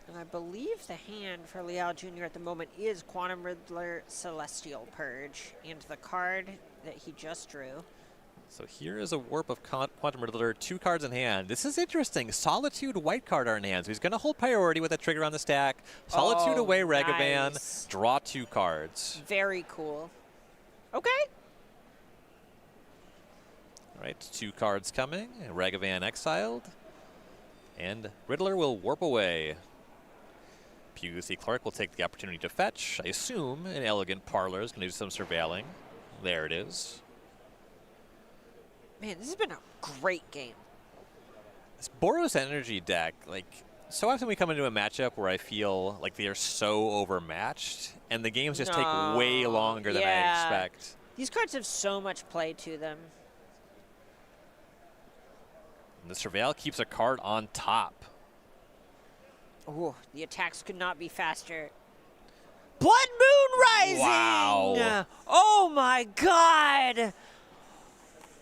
And I believe the hand for Liao Jr. at the moment is Quantum Riddler Celestial Purge, and the card that he just drew. So here is a warp of Quantum Riddler, 2 cards in hand. This is interesting. Solitude white card are in hand. So he's going to hold priority with a trigger on the stack. Solitude away Ragavan, nice. Draw 2 cards. Very cool. Okay. All right, 2 cards coming. Ragavan exiled. And Riddler will warp away. Puglisi Clark will take the opportunity to fetch. I assume an Elegant Parlor is going to do some surveilling. There it is. Man, this has been a great game. This Boros Energy deck, like, so often we come into a matchup where I feel like they are so overmatched, and the games just take way longer than I expect. These cards have so much play to them. And the Surveil keeps a card on top. Oh, the attacks could not be faster. Blood Moon Rising! Wow. Oh my god!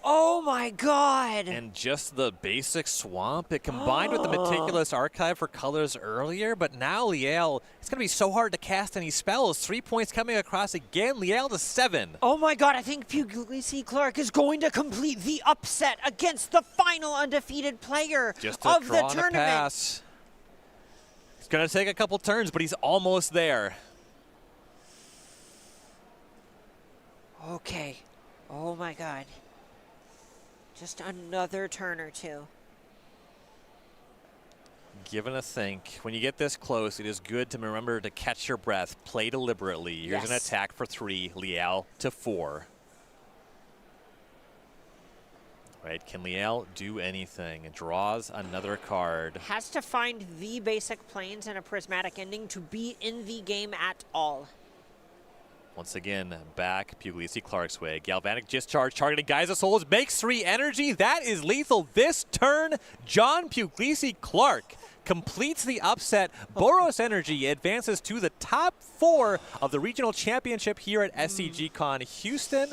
Oh my god! And just the basic swamp, it combined with the Meticulous Archive for colors earlier, but now Liel, it's going to be so hard to cast any spells. 3 points coming across again, Liel to 7. Oh my god, I think Puglisi Clark is going to complete the upset against the final undefeated player just of the draw tournament. Pass. It's going to take a couple turns, but he's almost there. Okay. Oh my god. Just another turn or two. Given a think, when you get this close, it is good to remember to catch your breath, play deliberately. Here's an attack for 3, Liel to 4. Right, can Liel do anything? It draws another card. Has to find the basic planes and a prismatic ending to be in the game at all. Once again, back Puglisi Clark's way. Galvanic Discharge targeting Guys of Souls, makes 3 energy. That is lethal this turn. John Puglisi Clark completes the upset. Boros Energy advances to the top 4 of the regional championship here at SCG Con Houston.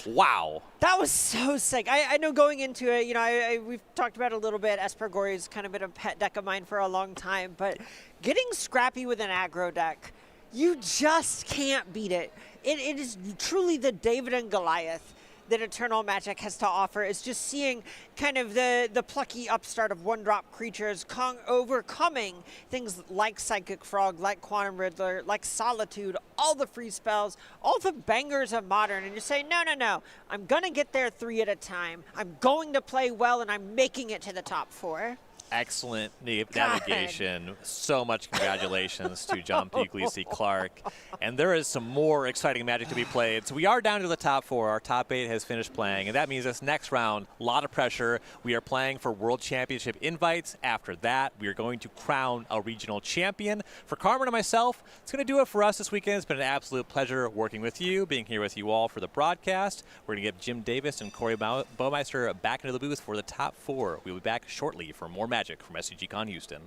Wow. That was so sick. I know going into it, you know, we've talked about it a little bit. Esper Goryo's kind of been a pet deck of mine for a long time, but getting scrappy with an aggro deck, you just can't beat it. It is truly the David and Goliath that Eternal Magic has to offer. Is just seeing kind of the plucky upstart of one-drop creatures overcoming things like Psychic Frog, like Quantum Riddler, like Solitude, all the free spells, all the bangers of Modern, and you say, no, I'm going to get there 3 at a time. I'm going to play well, and I'm making it to the top 4. Excellent navigation. So much congratulations to John Puglisi Clark. And there is some more exciting Magic to be played. So we are down to the top 4. Our top 8 has finished playing. And that means this next round, a lot of pressure. We are playing for World Championship invites. After that, we are going to crown a regional champion. For Carmen and myself, it's going to do it for us this weekend. It's been an absolute pleasure working with you, being here with you all for the broadcast. We're going to get Jim Davis and Corey Baumeister back into the booth for the top 4. We'll be back shortly for more Magic from SCG Con Houston.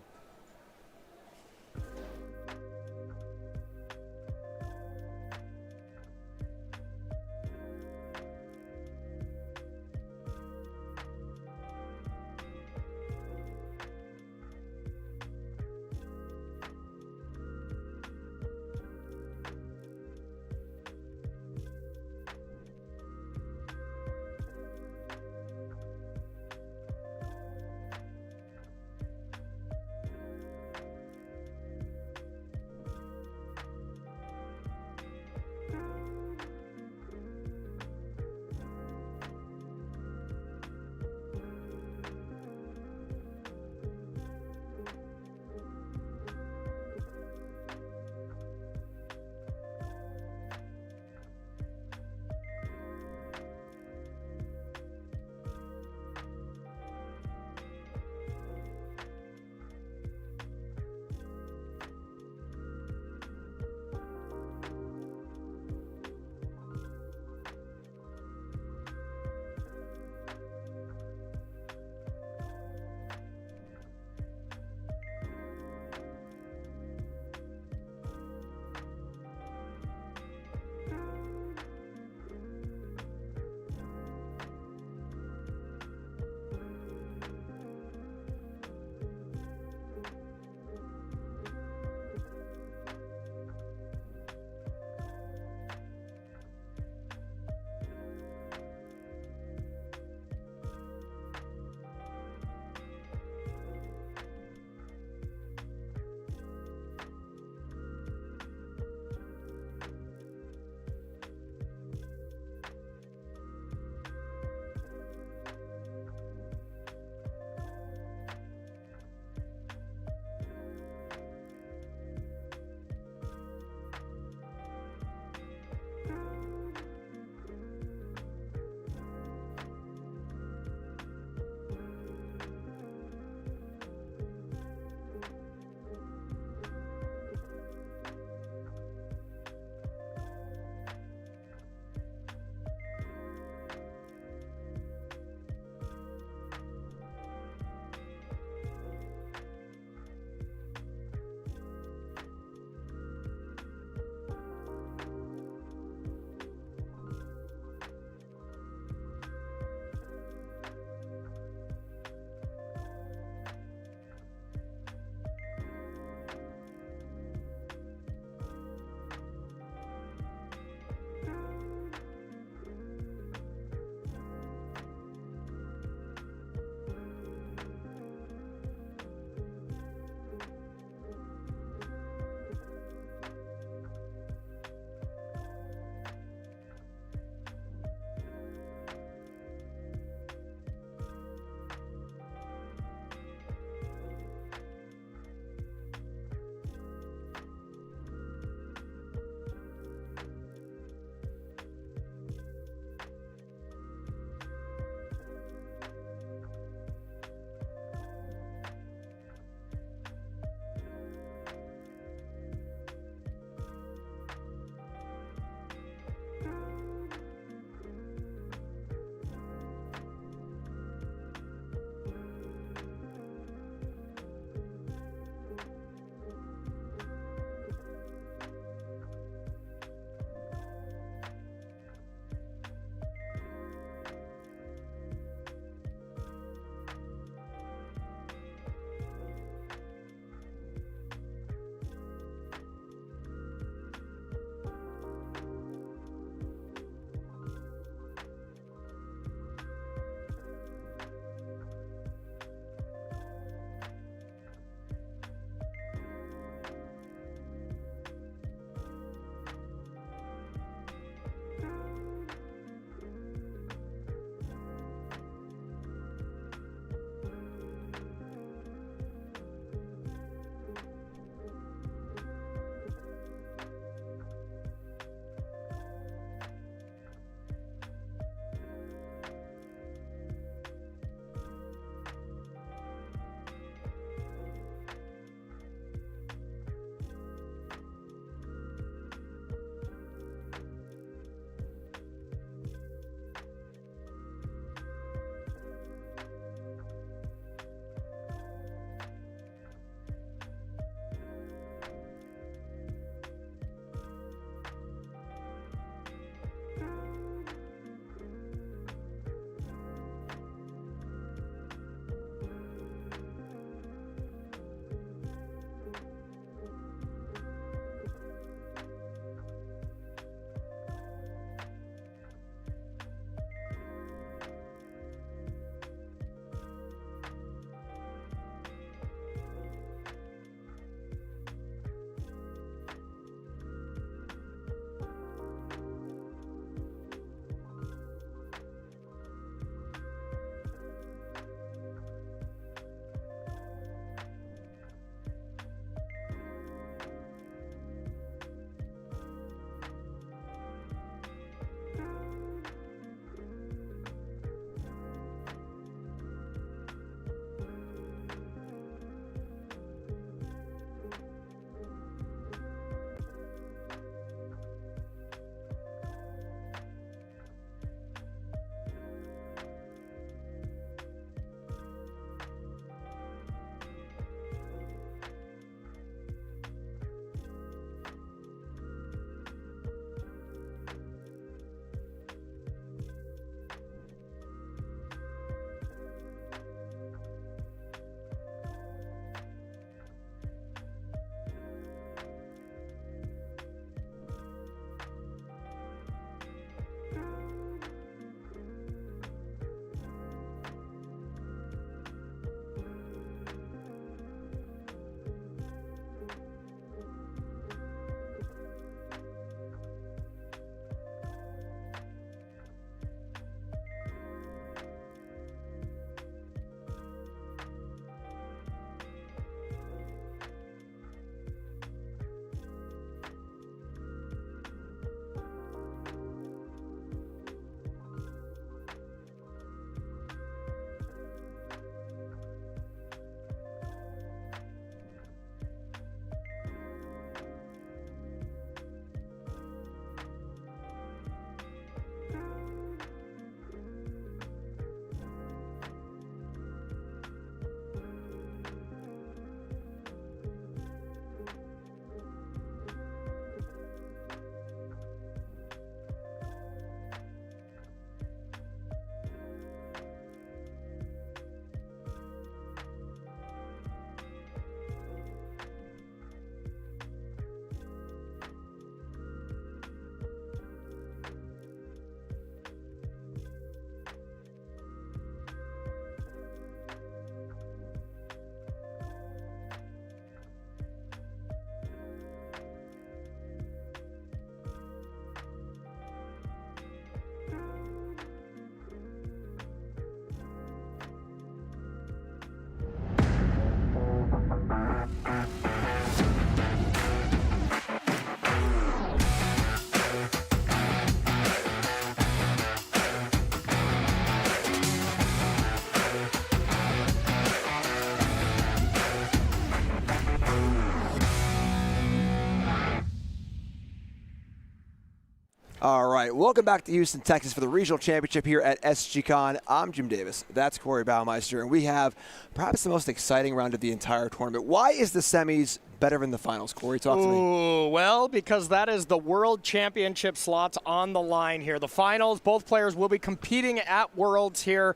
All right, welcome back to Houston, Texas for the regional championship here at SGCon. I'm Jim Davis. That's Corey Baumeister, and we have perhaps the most exciting round of the entire tournament. Why is the semis better than the finals? Corey, talk to me. Ooh, well, because that is the World Championship slots on the line here. The finals, both players will be competing at Worlds here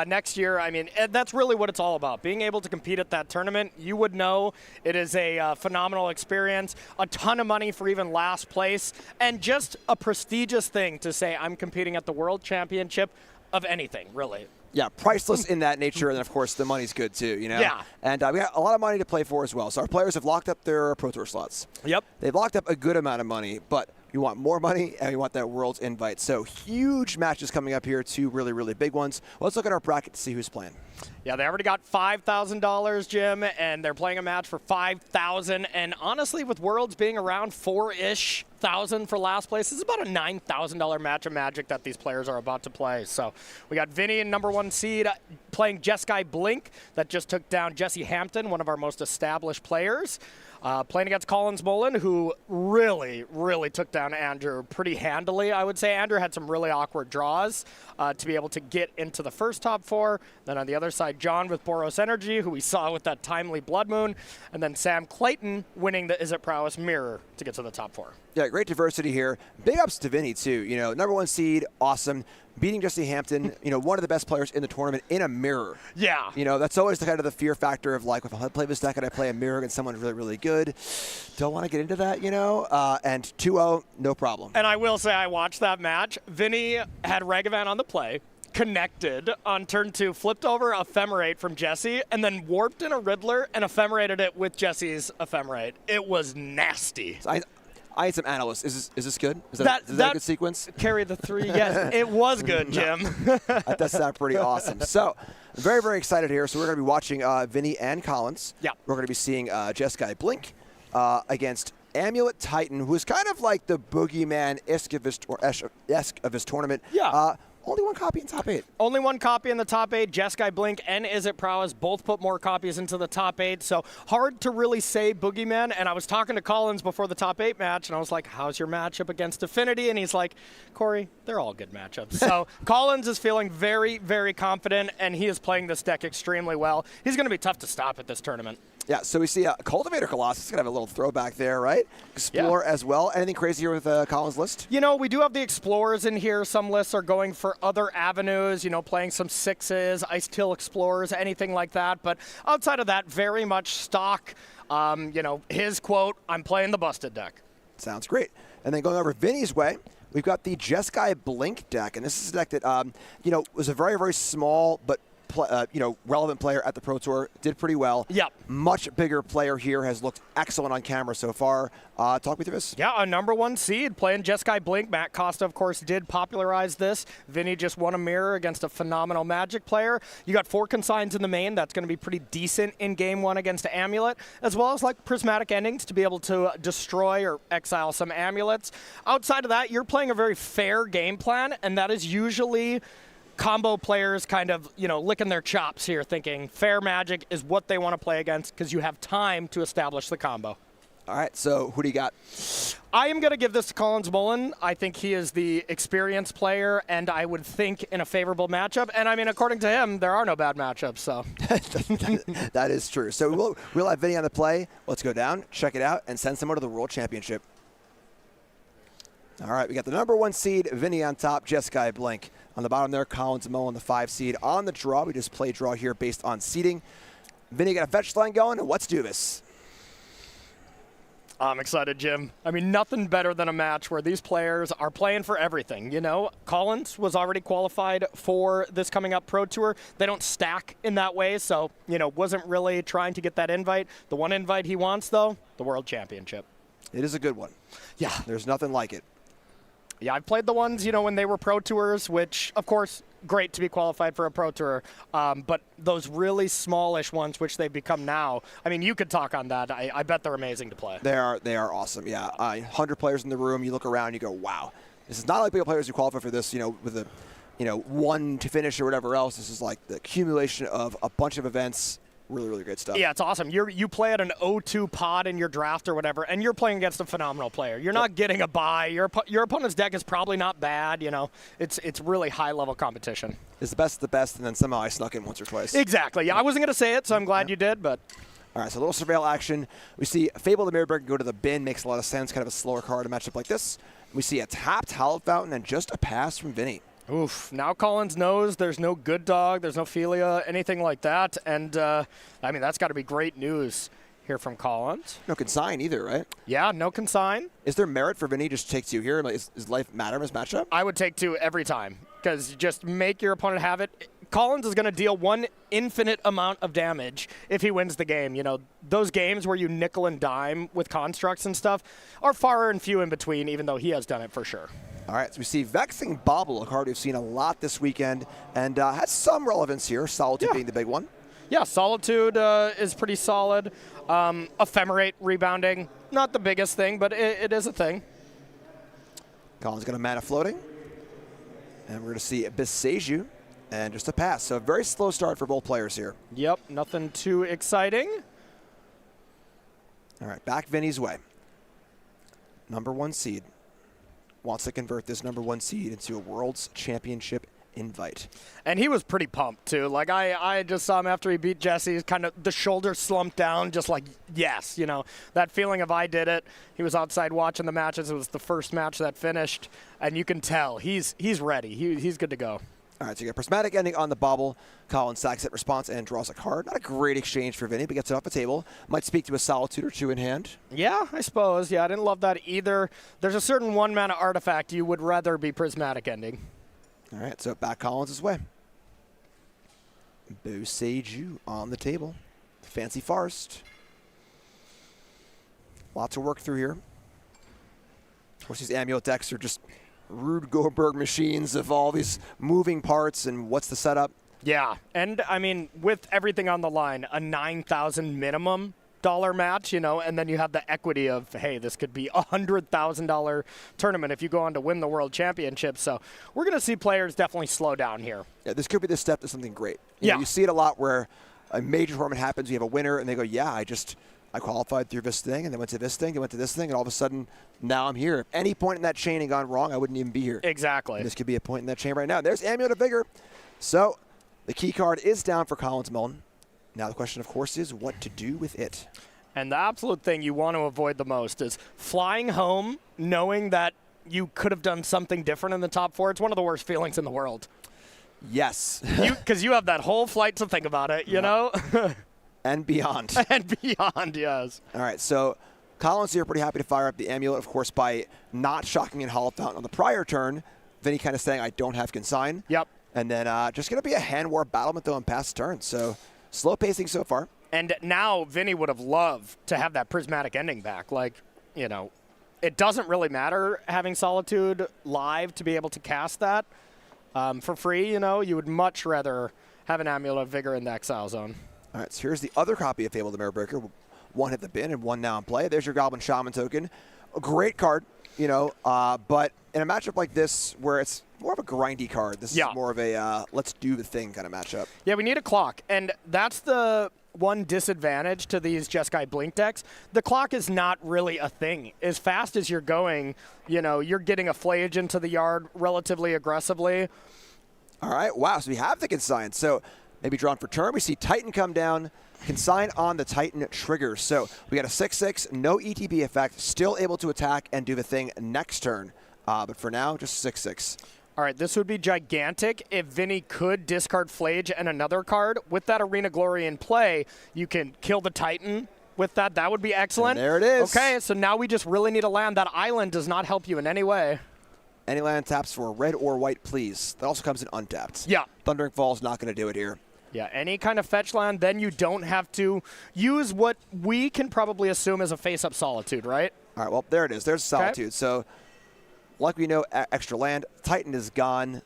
next year. I mean, that's really what it's all about. Being able to compete at that tournament, you would know it is a phenomenal experience, a ton of money for even last place, and just a prestigious thing to say I'm competing at the World Championship of anything, really. Yeah, priceless in that nature, and of course the money's good too, you know? Yeah. And we got a lot of money to play for as well. So our players have locked up their Pro Tour slots. Yep. They've locked up a good amount of money, but we want more money and we want that World's invite. So huge matches coming up here, two really, really big ones. Let's look at our bracket to see who's playing. Yeah, they already got $5,000, Jim, and they're playing a match for $5,000. And honestly, with Worlds being around $4,000-ish for last place, it's about a $9,000 match of Magic that these players are about to play. So we got Vinny in #1 seed playing Jeskai Blink that just took down Jesse Hampton, one of our most established players. Playing against Collins Mullen, who really, really took down Andrew pretty handily, I would say. Andrew had some really awkward draws to be able to get into the first top four. Then on the other side, John with Boros Energy, who we saw with that timely Blood Moon. And then Sam Clayton winning the Is It Prowess Mirror to get to the top four. Yeah, great diversity here. Big ups to Vinny, too. You know, #1 seed, awesome. Beating Jesse Hampton, you know, one of the best players in the tournament in a mirror. Yeah. You know, that's always the kind of the fear factor of like, if I play this deck and I play a mirror against someone really, really good, don't want to get into that, you know? And 2-0, no problem. And I will say I watched that match. Vinny had Ragavan on the play, connected on turn 2, flipped over Ephemerate from Jesse, and then warped in a Riddler and ephemerated it with Jesse's Ephemerate. It was nasty. So I need some analysts. Is this good? Is that a good sequence? Carry the 3. Yes, it was good, Jim. That does sound pretty awesome. So, very, very excited here. So we're going to be watching Vinny and Collins. Yeah. We're going to be seeing Jeskai Blink against Amulet Titan, who's kind of like the boogeyman-esque of his tournament. Yeah. Only one copy in top 8. Only one copy in the top 8. Jeskai Blink and Is It Prowess both put more copies into the top 8, so hard to really say Boogeyman. And I was talking to Collins before the top 8 match, and I was like, how's your matchup against Affinity? And he's like, Corey, they're all good matchups. So Collins is feeling very, very confident, and he is playing this deck extremely well. He's going to be tough to stop at this tournament. Yeah, so we see Cultivator Colossus going to have a little throwback there, right? Explorer as well. Anything crazy here with Collins' list? You know, we do have the Explorers in here. Some lists are going for other avenues, you know, playing some 6s, Ice Till Explorers, anything like that. But outside of that, very much stock. You know, his quote, I'm playing the busted deck. Sounds great. And then going over Vinny's way, we've got the Jeskai Blink deck. And this is a deck that, you know, was a very, very small but you know, relevant player at the Pro Tour, did pretty well. Yep. Much bigger player here, has looked excellent on camera so far. Talk me through this. Yeah, a #1 seed playing Jeskai Blink. Matt Costa, of course, did popularize this. Vinny just won a mirror against a phenomenal Magic player. You got 4 consigns in the main. That's going to be pretty decent in game 1 against Amulet, as well as like prismatic endings to be able to destroy or exile some Amulets. Outside of that, you're playing a very fair game plan, and that is usually combo players kind of, you know, licking their chops here, thinking fair Magic is what they want to play against because you have time to establish the combo. All right, so who do you got? I am going to give this to Collins Mullen. I think he is the experienced player, and I would think in a favorable matchup. And, I mean, according to him, there are no bad matchups. So That is true. So we'll have Vinny on the play. Let's go down, check it out, and send someone to the World Championship. All right, we got the #1 seed, Vinny on top, Jeskai Blink. On the bottom there, Collins Mullen, the 5 seed. On the draw, we just play draw here based on seeding. Vinny got a fetch line going, and let's do this. I'm excited, Jim. I mean, nothing better than a match where these players are playing for everything. You know, Collins was already qualified for this coming up Pro Tour. They don't stack in that way, so, you know, wasn't really trying to get that invite. The one invite he wants, though, the World Championship. It is a good one. Yeah. There's nothing like it. Yeah, I've played the ones, you know, when they were Pro Tours, which, of course, great to be qualified for a Pro Tour. But those really smallish ones, which they've become now, I mean, you could talk on that. I bet they're amazing to play. They are awesome, yeah. 100 players in the room, you look around, you go, wow. This is not like big players who qualify for this, you know, with a, you know, 1 to finish or whatever else. This is like the accumulation of a bunch of events Really, really great stuff. Yeah, it's awesome. You play at an 0-2 pod in your draft or whatever, and you're playing against a phenomenal player. You're not getting a bye. Your opponent's deck is probably not bad. It's really high-level competition. It's the best of the best, and then somehow I snuck in once or twice. Exactly. Yeah, I wasn't going to say it, so I'm glad you did, but... All right, so a little surveil action. We see Fable the Mirror Breaker go to the bin. Makes a lot of sense. Kind of a slower card in a matchup like this. We see a tapped Hallowed Fountain and just a pass from Vinny. Oof. Now Collins knows there's no good dog, there's no Philia, anything like that. And, I mean, that's got to be great news here from Collins. No consign either, right? Yeah, no consign. Is there merit for Vinny just to take 2 here? Does life matter in this matchup? I would take 2 every time because just make your opponent have it. Collins is going to deal 1 infinite amount of damage if he wins the game. Those games where you nickel and dime with constructs and stuff are far and few in between, even though he has done it for sure. All right, so we see Vexing Bobble, a card we've seen a lot this weekend, and has some relevance here, Solitude being the big one. Yeah, Solitude is pretty solid. Ephemerate rebounding, not the biggest thing, but it is a thing. Colin's going to mana floating, and we're going to see Beseju, and just a pass. So a very slow start for both players here. Yep, nothing too exciting. All right, back Vinny's way. Number 1 seed. Wants to convert this number 1 seed into a World's Championship invite. And he was pretty pumped, too. Like, I just saw him after he beat Jesse, kind of the shoulder slumped down, just like, yes, that feeling of I did it. He was outside watching the matches. It was the first match that finished, and you can tell he's ready. He's good to go. All right, so you get Prismatic Ending on the bobble. Colin sacks it response and draws a card. Not a great exchange for Vinny, but gets it off the table. Might speak to a Solitude or 2 in hand. Yeah, I suppose. Yeah, I didn't love that either. There's a certain 1-mana artifact you would rather be Prismatic Ending. All right, so back Collins' way. Boseju on the table. Fancy Forest. Lots of work through here. Of course, these Amulet decks are just Rube Goldberg machines of all these moving parts, and what's the setup? Yeah, and I mean, with everything on the line, a $9,000 minimum match, and then you have the equity of, hey, this could be a $100,000 tournament if you go on to win the World Championship. So we're going to see players definitely slow down here. Yeah, this could be the step to something great. You see it a lot where a major tournament happens, you have a winner, and they go, yeah, I qualified through this thing, and then went to this thing, and went to this thing, and all of a sudden, now I'm here. If any point in that chain had gone wrong, I wouldn't even be here. Exactly. And this could be a point in that chain right now. There's Amulet of Vigor. So the key card is down for Collins Mullen. Now the question, of course, is what to do with it. And the absolute thing you want to avoid the most is flying home knowing that you could have done something different in the top 4. It's one of the worst feelings in the world. Yes. Because you have that whole flight to think about it, you know? And beyond. And beyond, yes. All right, so Collins here pretty happy to fire up the Amulet, of course, by not shocking and Hallowed Fountain on the prior turn. Vinny kind of saying, I don't have consign. Yep. And then just going to be a hand war battlement, though, on past turn. So slow pacing so far. And now Vinny would have loved to have that Prismatic Ending back. Like, it doesn't really matter having Solitude live to be able to cast that for free. You would much rather have an Amulet of Vigor in the Exile Zone. All right, so here's the other copy of Fable the Mirror Breaker. 1 hit the bin and 1 now in play. There's your Goblin Shaman token. A great card, but in a matchup like this where it's more of a grindy card, this is more of a let's do the thing kind of matchup. Yeah, we need a clock, and that's the one disadvantage to these Jeskai Blink decks. The clock is not really a thing. As fast as you're going, you're getting a Flayage into the yard relatively aggressively. All right, wow, so we have the consign. So maybe drawn for turn. We see Titan come down. Consign on the Titan triggers. So we got a 6/6, no ETB effect, still able to attack and do the thing next turn. But for now, just 6/6. All right, this would be gigantic if Vinny could discard Flage and another card. With that Arena Glory in play, you can kill the Titan with that. That would be excellent. And there it is. Okay, so now we just really need a land. That island does not help you in any way. Any land taps for red or white, please. That also comes in untapped. Yeah. Thundering Falls not going to do it here. Yeah, any kind of fetch land, then you don't have to use what we can probably assume is a face-up Solitude, right? All right, well, there it is. There's Solitude. Okay. So, like we know, extra land. Titan is gone.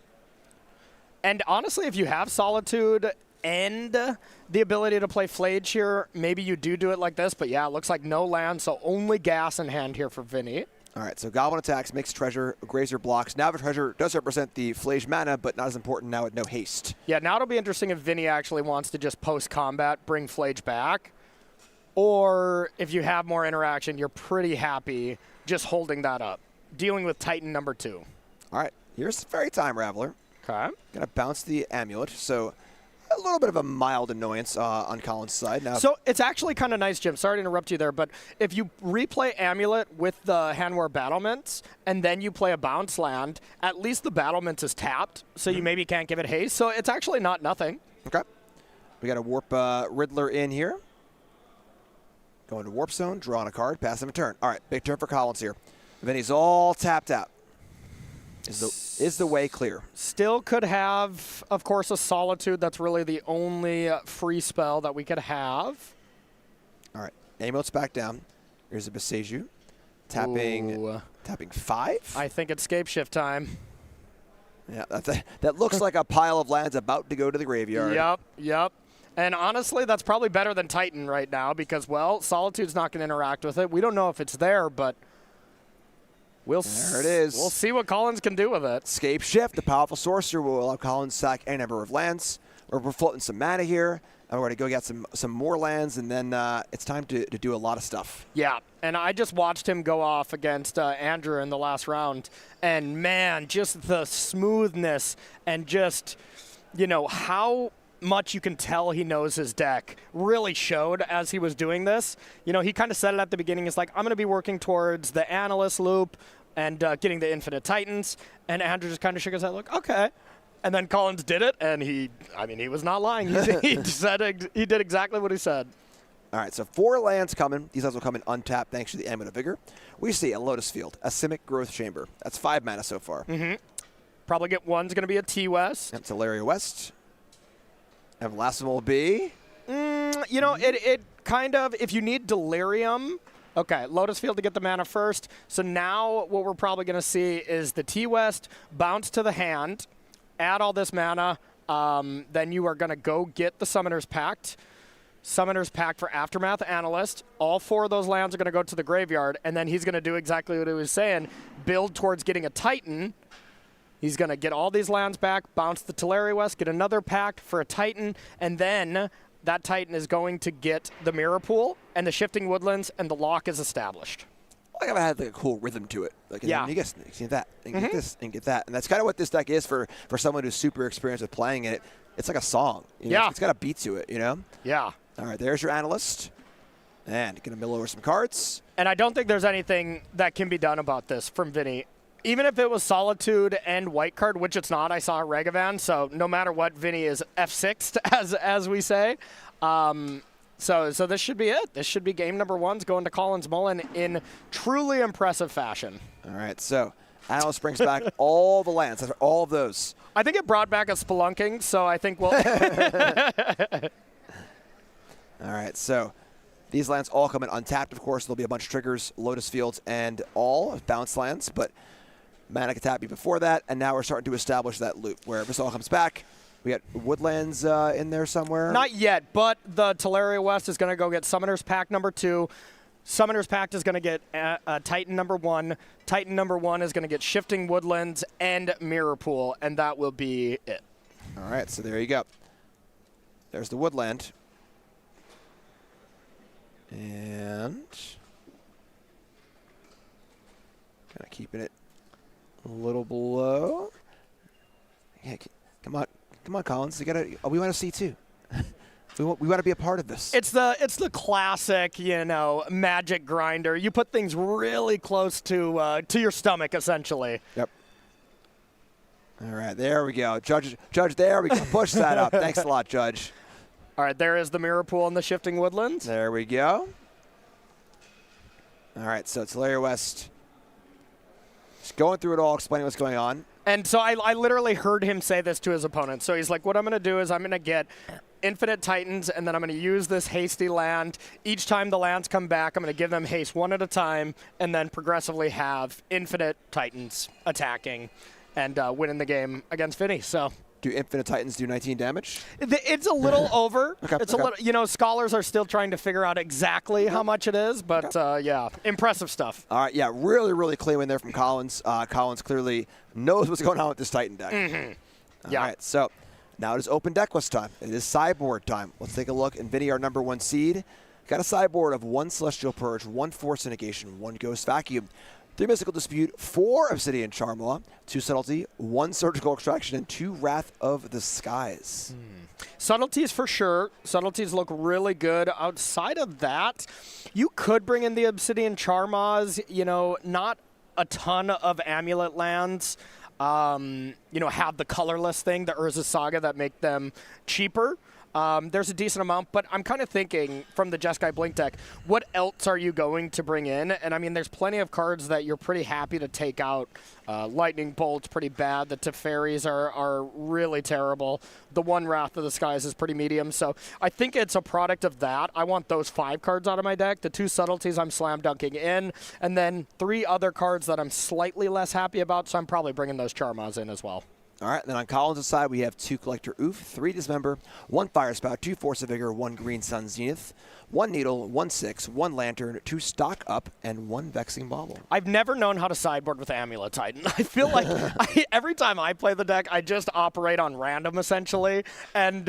And honestly, if you have Solitude and the ability to play Flage here, maybe you do it like this. But yeah, it looks like no land, so only gas in hand here for Vinny. All right, so Goblin attacks, makes treasure, Grazer blocks. Now the treasure does represent the Flage mana, but not as important now with no haste. Yeah, now it'll be interesting if Vinny actually wants to just post-combat bring Flage back, or if you have more interaction, you're pretty happy just holding that up, dealing with Titan number 2. All right, here's Fairy Time Raveler. Okay. Gonna bounce the amulet, so a little bit of a mild annoyance on Colin's side. Now, So it's actually kind of nice, Jim. Sorry to interrupt you there, but if you replay Amulet with the Handwar Battlements and then you play a bounce land, at least the Battlements is tapped, so you maybe can't give it haste. So it's actually not nothing. okay, we got a Warp Riddler in here. Going to Warp Zone, drawing a card, pass him a turn. All right, big turn for Collins here. Vinny's all tapped out. Is the way clear? Still could have, of course, a Solitude. That's really the only free spell that we could have. All right, Amulet's back down. Here's a Beseju. Tapping 5? I think it's Scape Shift time. Yeah, that looks like a pile of lands about to go to the graveyard. Yep. And honestly, that's probably better than Titan right now because, well, Solitude's not going to interact with it. We don't know if it's there, but there it is. We'll see what Collins can do with it. Scape Shift, the powerful sorcerer, will allow Collins to sack any number of lands. We're floating some mana here, and we're going to go get some more lands, and then it's time to do a lot of stuff. Yeah, and I just watched him go off against Andrew in the last round, and man, just the smoothness and just, how much you can tell he knows his deck really showed as he was doing this. He kind of said it at the beginning. It's like, I'm going to be working towards the Analyst loop and getting the Infinite Titans. And Andrew just kind of shook his head like, okay. And then Collins did it, and he was not lying. He did exactly what he said. All right, so 4 lands coming. These lands will come in untapped thanks to the Amulet of Vigor. We see a Lotus Field, a Simic Growth Chamber. That's 5 mana so far. Mm-hmm. Probably get one's going to be a T-West. Yep, Teleria West. And the last one will be? It kind of, if you need Delirium, okay, Lotus Field to get the mana first. So now what we're probably going to see is the T-West bounce to the hand, add all this mana, then you are going to go get the Summoner's Pact. Summoner's Pact for Aftermath Analyst. All 4 of those lands are going to go to the graveyard, and then he's going to do exactly what he was saying, build towards getting a Titan. He's going to get all these lands back, bounce the Teleria West, get another pact for a Titan, and then that Titan is going to get the Mirror Pool and the Shifting Woodlands, and the lock is established. Like I've had like a cool rhythm to it. Yeah. You get that, and get this, and get that. And that's kind of what this deck is for someone who's super experienced with playing it. It's like a song. It's got a beat to it, Yeah. All right, there's your Analyst. And going to mill over some cards. And I don't think there's anything that can be done about this from Vinny. Even if it was Solitude and White Card, which it's not, I saw Regavan, so no matter what, Vinny is F6'd, as we say. So this should be it. This should be game number 1's going to Collins Mullen in truly impressive fashion. All right, so Analyst brings back all the lands, all of those. I think it brought back a Spelunking, so I think we'll... All right, so these lands all come in untapped, of course. There'll be a bunch of triggers, Lotus Fields, and all bounce lands, but mana can tap you before that, and now we're starting to establish that loop where if this all comes back, we got Woodlands in there somewhere. Not yet, but the Teleria West is going to go get Summoner's Pact number 2. Summoner's Pact is going to get Titan number 1. Titan number 1 is going to get Shifting Woodlands and Mirror Pool, and that will be it. All right, so there you go. There's the Woodland. And kind of keeping it a little below. Yeah, come on, Collins. We want to see too. we want to be a part of this. It's the classic, magic grinder. You put things really close to your stomach, essentially. Yep. All right, there we go, Judge. There we go. Push that up. Thanks a lot, Judge. All right, there is the Mirror Pool and the Shifting Woodlands. There we go. All right, so it's Teleria West. Just going through it all, explaining what's going on. And so I literally heard him say this to his opponent. So he's like, what I'm going to do is I'm going to get Infinite Titans, and then I'm going to use this hasty land. Each time the lands come back, I'm going to give them haste one at a time, and then progressively have Infinite Titans attacking and winning the game against Vinny. So Do Infinite Titans do 19 damage? It's a little over. Okay, It's a little, you know, scholars are still trying to figure out exactly how much it is, but yeah, impressive stuff. All right, yeah, really, really clean win there from Collins. Collins clearly knows what's going on with this Titan deck. Yeah. All right, so now it is open deck list time. It is sideboard time. Let's take a look. Infinity, our number 1 seed, got a sideboard of 1 Celestial Purge, 1 Force Negation, 1 Ghost Vacuum, 3 Mystical Dispute, 4 Obsidian Charmlaw, 2 Subtlety, 1 Surgical Extraction, and 2 Wrath of the Skies. Subtleties for sure. Subtleties look really good. Outside of that, you could bring in the Obsidian Charmaws, you know, not a ton of Amulet lands. You know, have the colorless thing, the Urza Saga, that make them cheaper. There's a decent amount, but I'm kind of thinking from the Jeskai Blink deck, what else are you going to bring in? And I mean, there's plenty of cards that you're pretty happy to take out. Lightning Bolt's pretty bad. The Teferis are really terrible. The 1 Wrath of the Skies is pretty medium. So I think it's a product of that. I want those 5 cards out of my deck. The 2 Subtleties I'm slam dunking in, and then 3 other cards that I'm slightly less happy about. So I'm probably bringing those Charmas in as well. All right, then on Collins' side, we have 2 Collector Oof, 3 Dismember, 1 Fire Spout, 2 Force of Vigor, 1 Green Sun Zenith, 1 Needle, 1 6, 1 Lantern, 2 Stock Up, and 1 Vexing Bauble. I've never known how to sideboard with Amulet Titan. I feel like every time I play the deck, I just operate on random, essentially. And,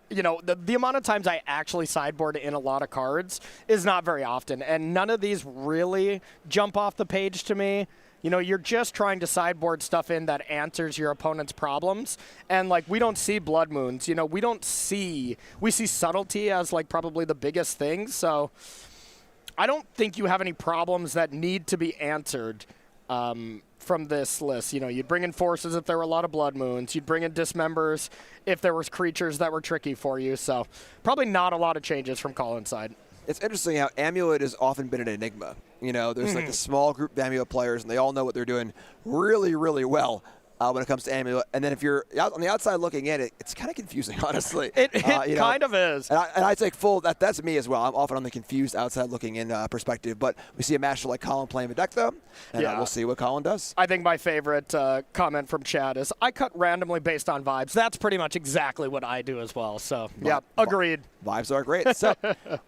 you know, the amount of times I actually sideboard in a lot of cards is not very often. And none of these really jump off the page to me. You know, you're just trying to sideboard stuff in that answers your opponent's problems. And, like, we don't see Blood Moons. You know, we see Subtlety as, like, probably the biggest thing. So I don't think you have any problems that need to be answered from this list. You know, you'd bring in Forces if there were a lot of Blood Moons. You'd bring in Dismembers if there was creatures that were tricky for you. So probably not a lot of changes from Colin's side. It's interesting how Amulet has often been an enigma. You know, there's like a small group of Amulet players, and they all know what they're doing really, really well when it comes to Amulet. And then if you're out on the outside looking in, it's kind of confusing, honestly. It kind of is. And I take full, that's me as well. I'm often on the confused outside looking in perspective. But we see a master like Colin playing the deck, though, and we'll see what Colin does. I think my favorite comment from Chad is, I cut randomly based on vibes. That's pretty much exactly what I do as well. So, yeah, agreed. Vibes are great. So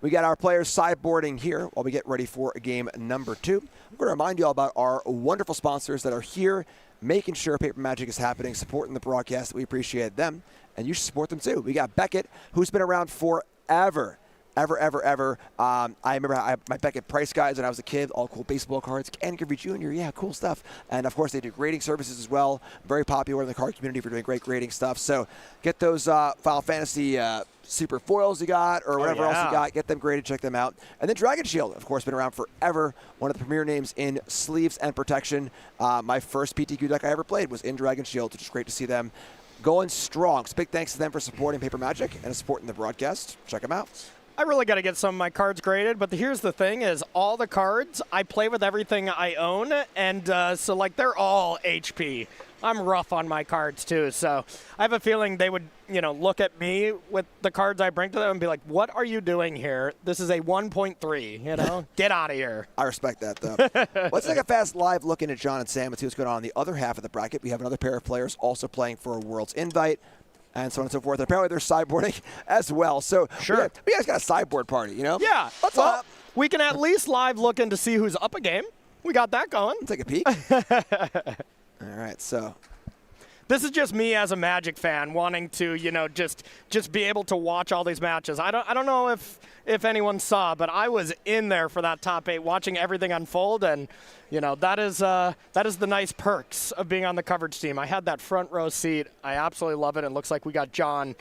we got our players sideboarding here while we get ready for game number 2. I'm going to remind you all about our wonderful sponsors that are here making sure Paper Magic is happening, supporting the broadcast. We appreciate them, and you should support them too. We got Beckett, who's been around forever. Ever. I remember my Beckett Price guides when I was a kid, all cool baseball cards. Ken Griffey Jr., yeah, cool stuff. And, of course, they do grading services as well. Very popular in the card community for doing great grading stuff. So get those Final Fantasy Super Foils you got or whatever else you got. Get them graded, check them out. And then Dragon Shield, of course, been around forever. One of the premier names in sleeves and protection. My first PTQ deck I ever played was in Dragon Shield, which is great to see them going strong. So big thanks to them for supporting Paper Magic and supporting the broadcast. Check them out. I really got to get some of my cards graded, but here's the thing is all the cards, I play with everything I own, and so, like, they're all HP. I'm rough on my cards, too, so I have a feeling they would, you know, look at me with the cards I bring to them and be like, what are you doing here? This is a 1.3, you know? Get out of here. I respect that, though. Let's take a fast live look into John and Sam and see what's going on the other half of the bracket. We have another pair of players also playing for a World's Invite, and so on and so forth. And apparently they're sideboarding as well. So sure, we guys got a sideboard party, you know? Yeah. We can at least live look in to see who's up a game. We got that going. Let's take a peek. All right, so this is just me as a Magic fan wanting to, you know, just be able to watch all these matches. I don't know if anyone saw, but I was in there for that top 8 watching everything unfold, and you know, that is the nice perks of being on the coverage team. I had that front row seat. I absolutely love it. It looks like we got John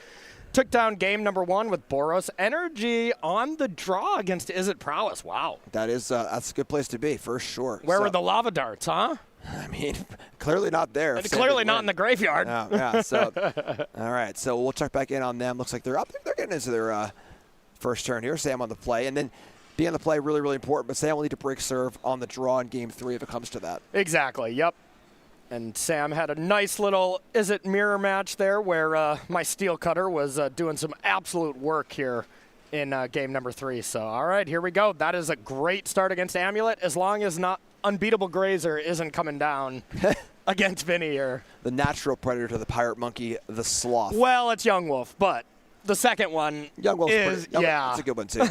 took down game number 1 with Boros Energy on the draw against Is It Prowess. Wow. That's a good place to be, for sure. Where were the lava darts, huh? I mean, clearly not there. Clearly not in the graveyard. Yeah, so, all right, so we'll check back in on them. Looks like they're up. They're getting into their first turn here. Sam on the play. And then being on the play, really, really important. But Sam will need to break serve on the draw in game 3 if it comes to that. Exactly, yep. And Sam had a nice little Is It mirror match there where my Steel Cutter was doing some absolute work here in game number 3. So, all right, here we go. That is a great start against Amulet, as long as not Unbeatable Grazer isn't coming down. against Vinny here. The natural predator to the pirate monkey, the sloth. Well, it's Young Wolf, but the second one Young Wolf's is, That's a good one, too.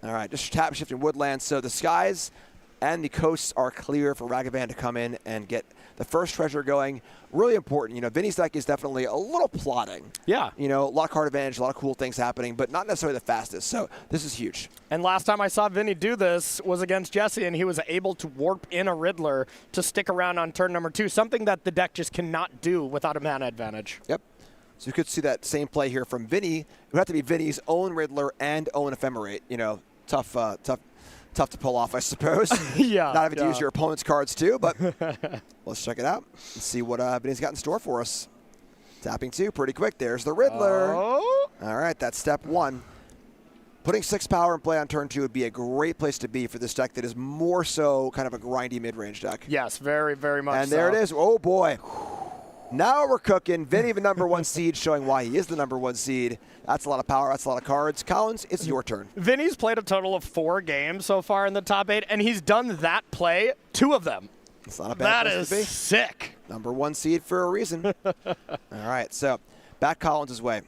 All right, just tap shifting woodland. So the skies and the coasts are clear for Ragavan to come in and get the first treasure going. Really important. Vinny's deck is definitely a little plotting. Yeah. A lot of card advantage, a lot of cool things happening, but not necessarily the fastest. So this is huge. And last time I saw Vinny do this was against Jesse, and he was able to warp in a Riddler to stick around on turn number 2, something that the deck just cannot do without a mana advantage. Yep. So you could see that same play here from Vinny. It would have to be Vinny's own Riddler and own Ephemerate. Tough to pull off, I suppose. Yeah. Not having to use your opponent's cards too, but let's check it out and see what Vinny's got in store for us. Tapping 2 pretty quick. There's the Riddler. Oh. All right, that's step 1. Putting 6 power in play on turn 2 would be a great place to be for this deck that is more so kind of a grindy mid-range deck. Yes, very, very much And there it is. Oh, boy. Now we're cooking. Vinny, the number 1 seed, showing why he is the number 1 seed. That's a lot of power. That's a lot of cards. Collins, it's your turn. Vinny's played a total of 4 games so far in the top 8, and he's done that play 2 of them. It's not a bad place to be. That is sick. Number 1 seed for a reason. All right, so back Collins' way.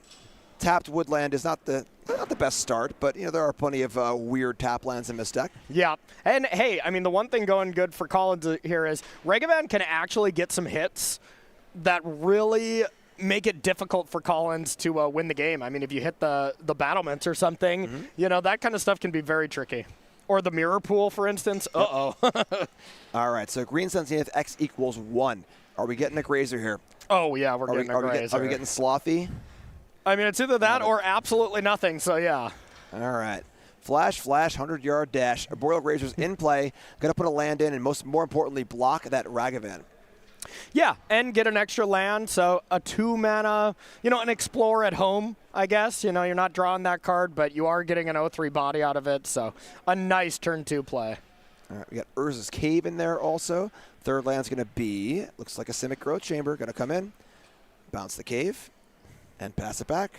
Tapped Woodland is not the best start, but there are plenty of weird tap lands in this deck. Yeah, and hey, I mean the one thing going good for Collins here is Ragavan can actually get some hits that really make it difficult for Collins to win the game. I mean, if you hit the battlements or something, that kind of stuff can be very tricky. Or the mirror pool, for instance. Uh-oh. All right, so Green Sun Zenith X equals 1. Are we getting a Grazer here? Oh, yeah, we're getting a Grazer. Are we getting Slothy? I mean, it's either that or absolutely nothing, so yeah. All right. Flash, 100-yard dash. Arboreal Grazer's in play. Going to put a land in and, more importantly, block that Ragavan. Yeah, and get an extra land, so a 2-mana, an Explore at home, I guess. You're not drawing that card, but you are getting an 0-3 body out of it, so a nice turn 2 play. All right, we got Urza's Cave in there also. Third land's going to be, looks like a Simic Growth Chamber. Going to come in, bounce the cave, and pass it back.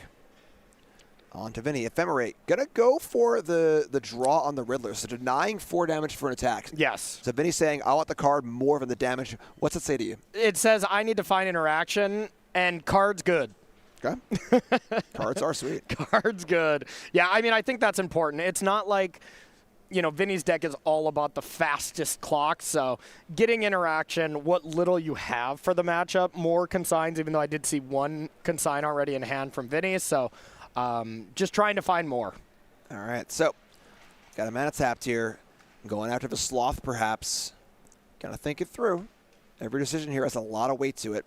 On to Vinny. Ephemerate. Going to go for the draw on the Riddler, so denying 4 damage for an attack. Yes. So Vinny's saying, I want the card more than the damage. What's it say to you? It says I need to find interaction, and card's good. Okay. Cards are sweet. Card's good. Yeah, I mean, I think that's important. It's not like, Vinny's deck is all about the fastest clock, so getting interaction, what little you have for the matchup, more consigns, even though I did see 1 consign already in hand from Vinny, so just trying to find more. All right, so got a mana tapped here. Going after the Sloth, perhaps. Got to think it through. Every decision here has a lot of weight to it.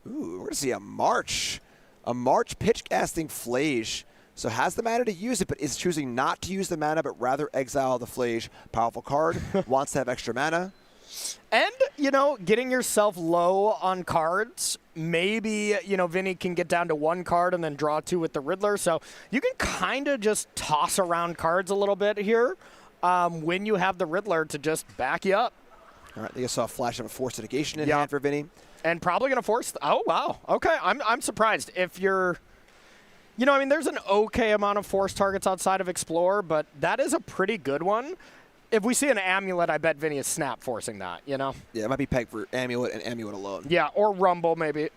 Ooh, we're going to see a March. A March pitch casting Flage. So has the mana to use it, but is choosing not to use the mana, but rather exile the Flage. Powerful card. Wants to have extra mana. And, getting yourself low on cards, maybe, Vinny can get down to 1 card and then draw 2 with the Riddler. So you can kind of just toss around cards a little bit here when you have the Riddler to just back you up. All right, you saw a flash of a Forced Litigation in hand for Vinny. And probably going to force... oh, wow. Okay, I'm surprised. If you're... there's an okay amount of force targets outside of Explore, but that is a pretty good one. If we see an Amulet, I bet Vinny is snap forcing that, Yeah, it might be pegged for Amulet and Amulet alone. Yeah, or Rumble maybe.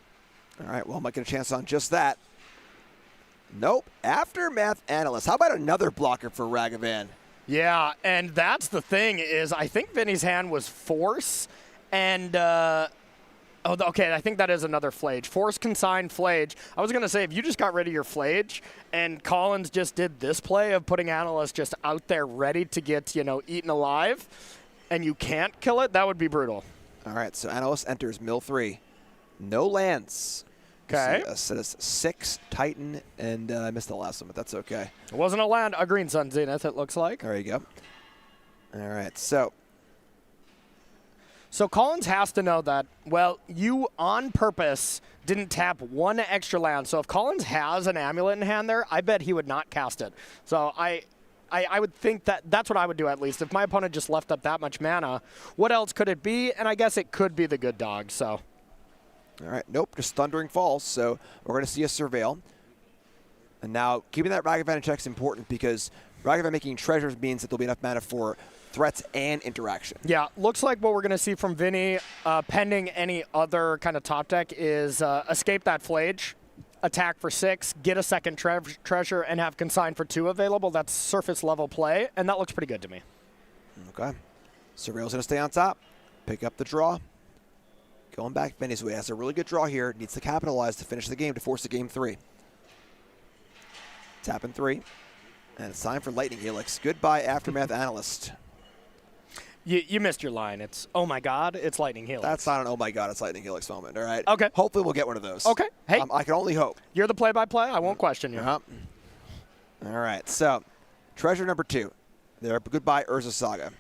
All right, well, might get a chance on just that. Nope. Aftermath Analyst. How about another blocker for Ragavan? Yeah, and that's the thing is I think Vinny's hand was Force and... oh, okay, I think that is another Flage. Force consign Flage. I was going to say, if you just got rid of your Flage and Collins just did this play of putting Analyst just out there ready to get, eaten alive, and you can't kill it, that would be brutal. All right, so Analyst enters mill 3. No lands. Okay. Set us 6 Titan, and I missed the last one, but that's okay. It wasn't a land, a Green Sun Zenith, it looks like. There you go. All right, so Collins has to know that, well, you on purpose didn't tap 1 extra land. So if Collins has an Amulet in hand there, I bet he would not cast it. So I would think that's what I would do at least. If my opponent just left up that much mana, what else could it be? And I guess it could be the good dog, so. All right, nope, just Thundering Falls. So we're going to see a Surveil. And now keeping that Ragavan in check is important because Ragavan making treasures means that there'll be enough mana for threats and interaction. Yeah, looks like what we're going to see from Vinny, pending any other kind of top deck, is escape that Flage, attack for 6, get a second treasure, and have consign for 2 available. That's surface level play, and that looks pretty good to me. Okay. Surreal's going to stay on top, pick up the draw. Going back Vinny's way, has a really good draw here, needs to capitalize to finish the game, to force the game 3. Tapping 3, and it's time for Lightning Helix. Goodbye, Aftermath Analyst. You missed your line. It's, oh my God, it's Lightning Helix. That's not an oh my God, it's Lightning Helix moment, all right? Okay. Hopefully we'll get one of those. Okay. Hey. I can only hope. You're the play-by-play. I won't question you. All right, so treasure number 2. There, goodbye, Urza Saga.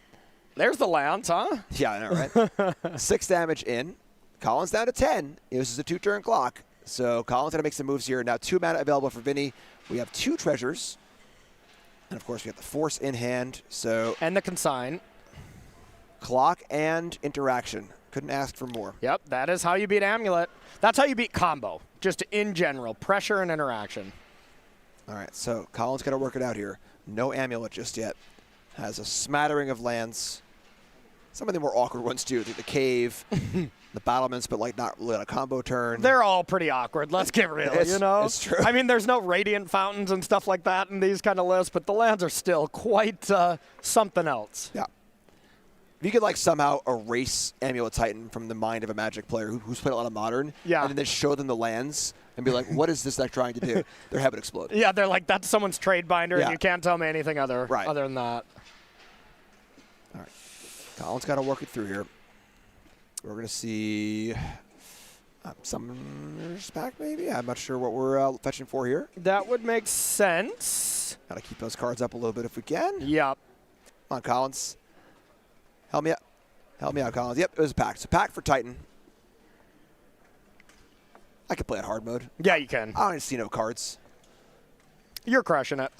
There's the lands, huh? Yeah, I know, right? 6 damage in. Colin's down to 10. This is a 2-turn clock. So Colin's going to make some moves here. Now 2 mana available for Vinny. We have 2 treasures. And, of course, we have the Force in hand. So and the consign. Clock and interaction. Couldn't ask for more. Yep, that is how you beat Amulet. That's how you beat combo, just in general, pressure and interaction. All right, so Colin's got to work it out here. No Amulet just yet. Has a smattering of lands. Some of the more awkward ones, too. The cave, the battlements, but like not really a combo turn. They're all pretty awkward. Let's get real, you know? It's true. I mean, there's no Radiant Fountains and stuff like that in these kind of lists, but the lands are still quite something else. Yeah. If you could like somehow erase Amulet Titan from the mind of a Magic player who's played a lot of Modern, yeah, and then show them the lands and be like, what is this deck trying to do? Their head would explode. Yeah, they're like, that's someone's trade binder, yeah, and you can't tell me anything other right, than that. All right. Colin's got to work it through here. We're going to see Summoner's Pact, maybe? I'm not sure what we're fetching for here. That would make sense. Got to keep those cards up a little bit if we can. Yep. Come on, Collins. Help me out. Help me out, Collins. Yep, it was a pact. It's a pact for Titan. I could play it hard mode. Yeah, you can. I don't even see no cards. You're crushing it.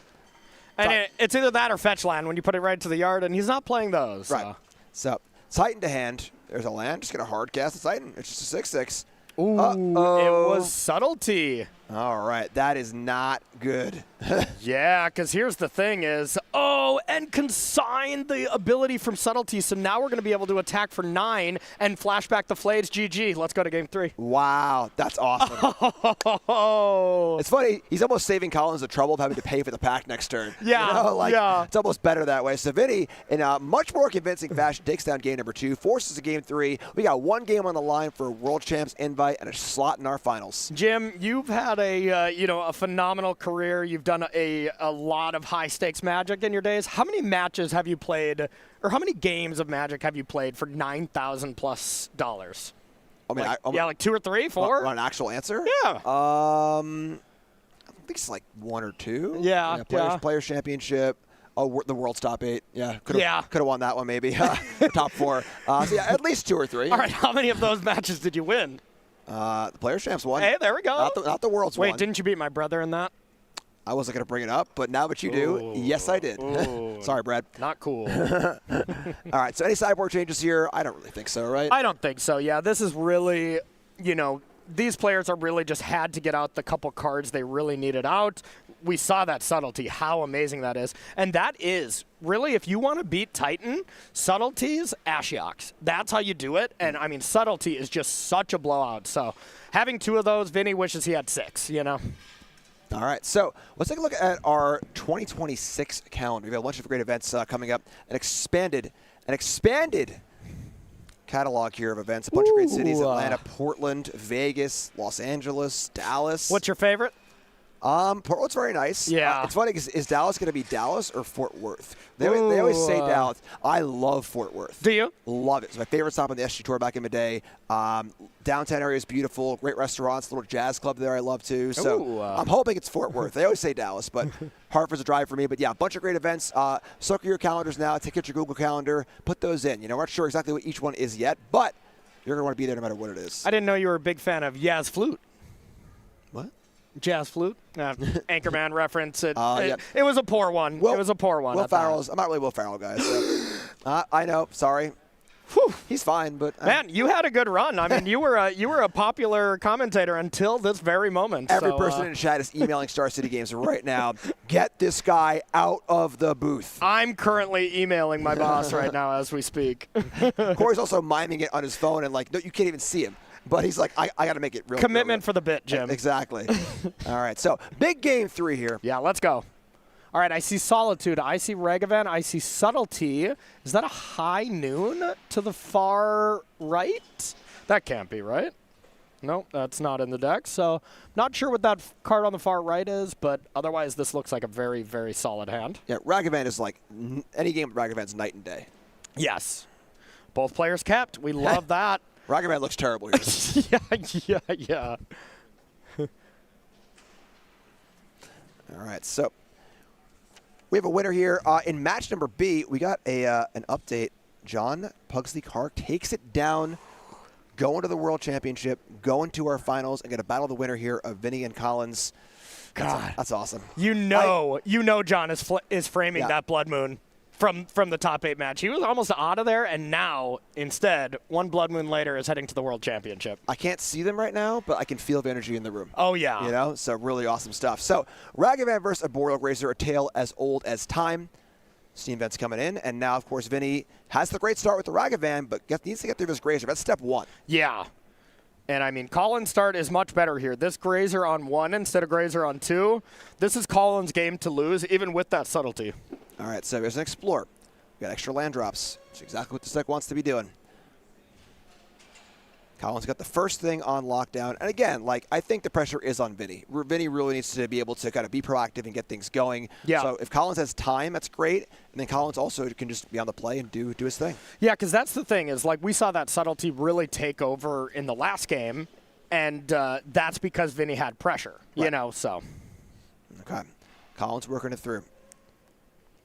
And it's either that or fetch land when you put it right to the yard, and he's not playing those. Right. So, Titan to hand. There's a land. Just going to hard cast a Titan. It's just a 6/6. Ooh, it was subtlety. All right, that is not good. Yeah, because here's the thing is, and consign the ability from subtlety, so now we're going to be able to attack for 9 and flashback the Flades. GG. Let's go to game 3. Wow, that's awesome. It's funny, he's almost saving Collins the trouble of having to pay for the pack next turn. Yeah, you know, like, yeah. It's almost better that way. So Vinny, in a much more convincing fashion, takes down game number 2, forces a game 3. We got 1 game on the line for a World Champs invite and a slot in our finals. Jim, you've had a phenomenal career. You've done a lot of high stakes Magic in your days. How many matches have you played, or how many games of Magic have you played for $9,000+? I mean, like 2 or 3, 4. Want an actual answer? Yeah. I think it's like 1 or 2. Yeah. Players Championship. Oh, the World's top 8. Yeah. Could have won that one maybe. Top 4. So yeah, at least 2 or 3. All right. How many of those matches did you win? The Players Champs won. Hey, there we go. Not the World's Wait, one. didn't you beat my brother in that? I wasn't going to bring it up, but now that you do, yes, I did. Sorry, Brad. Not cool. All right, so any sideboard changes here? I don't really think so, right? I don't think so, yeah. This is really, these players are really just had to get out the couple cards they really needed out. We saw that subtlety, how amazing that is. And that is, really, if you want to beat Titan, subtleties, Ashioks. That's how you do it. And, I mean, subtlety is just such a blowout. So having 2 of those, Vinny wishes he had 6, All right, so let's take a look at our 2026 calendar. We've got a bunch of great events coming up. An expanded catalog here of events. A bunch of great cities: Atlanta, Portland, Vegas, Los Angeles, Dallas. What's your favorite? Portland's very nice. Yeah. It's funny because is Dallas going to be Dallas or Fort Worth? They always say Dallas. I love Fort Worth. Do you? Love it. It's my favorite stop on the SG Tour back in the day. Downtown area is beautiful. Great restaurants. Little jazz club there I love too. So I'm hoping it's Fort Worth. They always say Dallas, but Hartford's a drive for me. But yeah, a bunch of great events. Circle your calendars now. Take out your Google Calendar. Put those in. We're not sure exactly what each one is yet, but you're going to want to be there no matter what it is. I didn't know you were a big fan of Yaz Flute. What? Jazz Flute, Anchorman reference. It was a poor one. Will Ferrell's. I'm not really Will Ferrell, guys. So. I know. Sorry. Whew. He's fine, but Man, you had a good run. I mean, you were a popular commentator until this very moment. every so, person in chat is emailing Star City Games right now. Get this guy out of the booth. I'm currently emailing my boss right now as we speak. Corey's also miming it on his phone, and like, no, you can't even see him. But he's like, I got to make it real. Commitment for the bit, Jim. Exactly. All right, so big game 3 here. Yeah, let's go. All right, I see Solitude. I see Ragavan. I see Subtlety. Is that a high noon to the far right? That can't be, right? No, that's not in the deck. So not sure what that card on the far right is, but otherwise this looks like a very, very solid hand. Yeah, Ragavan is like, any game with Ragavan's night and day. Yes. Both players kept. We love that. Ragavan looks terrible here. Yeah. All right, so we have a winner here. In match number B, we got an update. John Pugsley Carr takes it down, going to the World Championship, going to our finals, and going to battle the winner here of Vinny and Collins. God. That's awesome. You know John is framing that Blood Moon from the top 8 match. He was almost out of there, and now, instead, one Blood Moon later is heading to the World Championship. I can't see them right now, but I can feel the energy in the room. Oh, yeah. You know, so really awesome stuff. So, Ragavan versus Arboreal Grazer, a tale as old as time. Steam Vent's coming in, and now, of course, Vinny has the great start with the Ragavan, but needs to get through this Grazer. That's step 1. Yeah. And, I mean, Collins' start is much better here. This Grazer on 1 instead of Grazer on 2. This is Collins' game to lose, even with that subtlety. All right, so here's an Explore. We got extra land drops. That's exactly what this deck wants to be doing. Collins got the first thing on lockdown. And again, like, I think the pressure is on Vinny. Vinny really needs to be able to kind of be proactive and get things going. Yeah. So if Collins has time, that's great. And then Collins also can just be on the play and do his thing. Yeah, because that's the thing is, like, we saw that subtlety really take over in the last game, and that's because Vinny had pressure, you know, so. Okay. Collins working it through.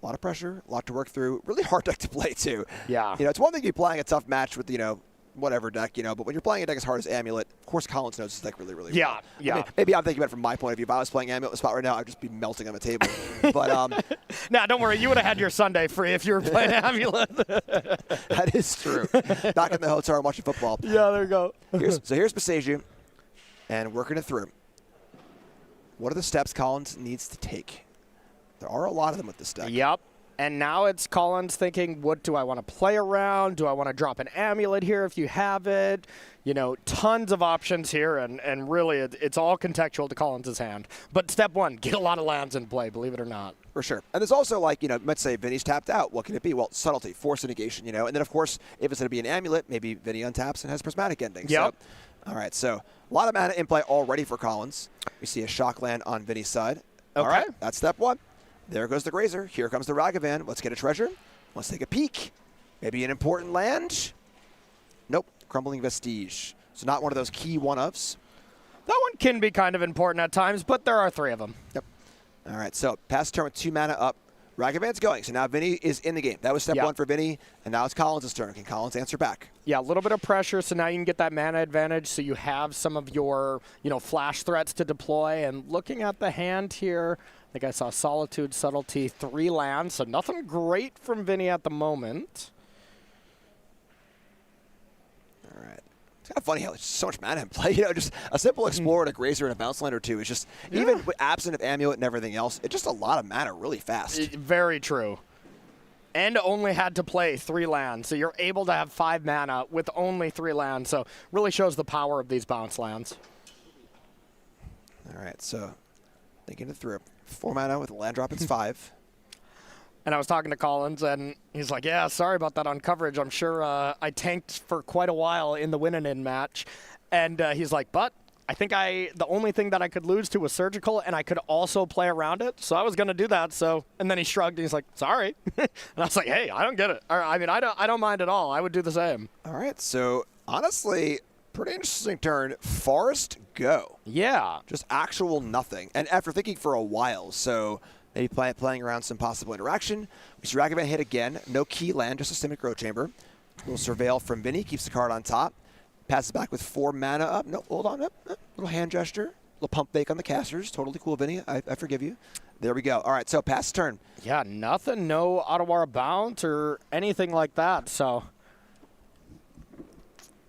A lot of pressure, a lot to work through. Really hard deck to play, too. Yeah. You know, it's one thing to be playing a tough match with, you know, whatever deck, you know, but when you're playing a deck as hard as Amulet, of course Collins knows his deck really, really well. Yeah. I mean, maybe I'm thinking about it from my point of view. If I was playing Amulet in the spot right now, I'd just be melting on the table. But nah, don't worry. You would have had your Sunday free if you were playing Amulet. that is true. Back in the hotel and watching football. Yeah, there you go. So here's Besaju, and working it through. What are the steps Collins needs to take? There are a lot of them with this deck. Yep. And now it's Collins thinking, what do I want to play around? Do I want to drop an Amulet here if you have it? You know, tons of options here, and really it's all contextual to Collins' hand. But step 1, get a lot of lands in play, believe it or not. For sure. And there's also, like, you know, let's say Vinny's tapped out. What can it be? Well, subtlety, force negation, you know. And then, of course, if it's going to be an Amulet, maybe Vinny untaps and has prismatic ending. Yep. So, all right, so a lot of mana in play already for Collins. We see a shock land on Vinny's side. Okay. All right, that's step 1. There goes the Grazer. Here comes the Ragavan. Let's get a treasure. Let's take a peek. Maybe an important land. Nope. Crumbling Vestige. So not one of those key one-ofs. That one can be kind of important at times, but there are 3 of them. Yep. All right, so pass turn with 2 mana up. Ragavan's going. So now Vinny is in the game. That was step 1 for Vinny, and now it's Collins' turn. Can Collins answer back? Yeah, a little bit of pressure, so now you can get that mana advantage, so you have some of your, you know, flash threats to deploy. And looking at the hand here, I think I saw Solitude, Subtlety, 3 lands, so nothing great from Vinny at the moment. All right. It's kind of funny how there's so much mana in play. You know, just a simple Explorer and a Grazer and a bounce land or 2 is just, even with absent of Amulet and everything else, it's just a lot of mana really fast. Very true. And only had to play 3 lands, so you're able to have 5 mana with only 3 lands, so really shows the power of these bounce lands. All right, so thinking it through. 4 mana with a land drop, it's 5. And I was talking to Collins, and he's like, yeah, sorry about that on coverage. I'm sure I tanked for quite a while in the win-and-in match. And he's like, but I think the only thing that I could lose to was surgical, and I could also play around it. So I was going to do that. So, and then he shrugged, and he's like, sorry. And I was like, hey, I don't get it. I mean, I don't mind at all. I would do the same. All right, so honestly, pretty interesting turn. Forest, go. Yeah. Just actual nothing. And after thinking for a while, so maybe playing around some possible interaction. We see Ragavan hit again. No key land, just a Simic Growth Chamber. A little Surveil from Vinny, keeps the card on top. Passes back with 4 mana up. No, hold on. Little hand gesture. Little pump fake on the casters. Totally cool, Vinny. I forgive you. There we go. All right, so pass turn. Yeah, nothing. No Ottawa bounce or anything like that. So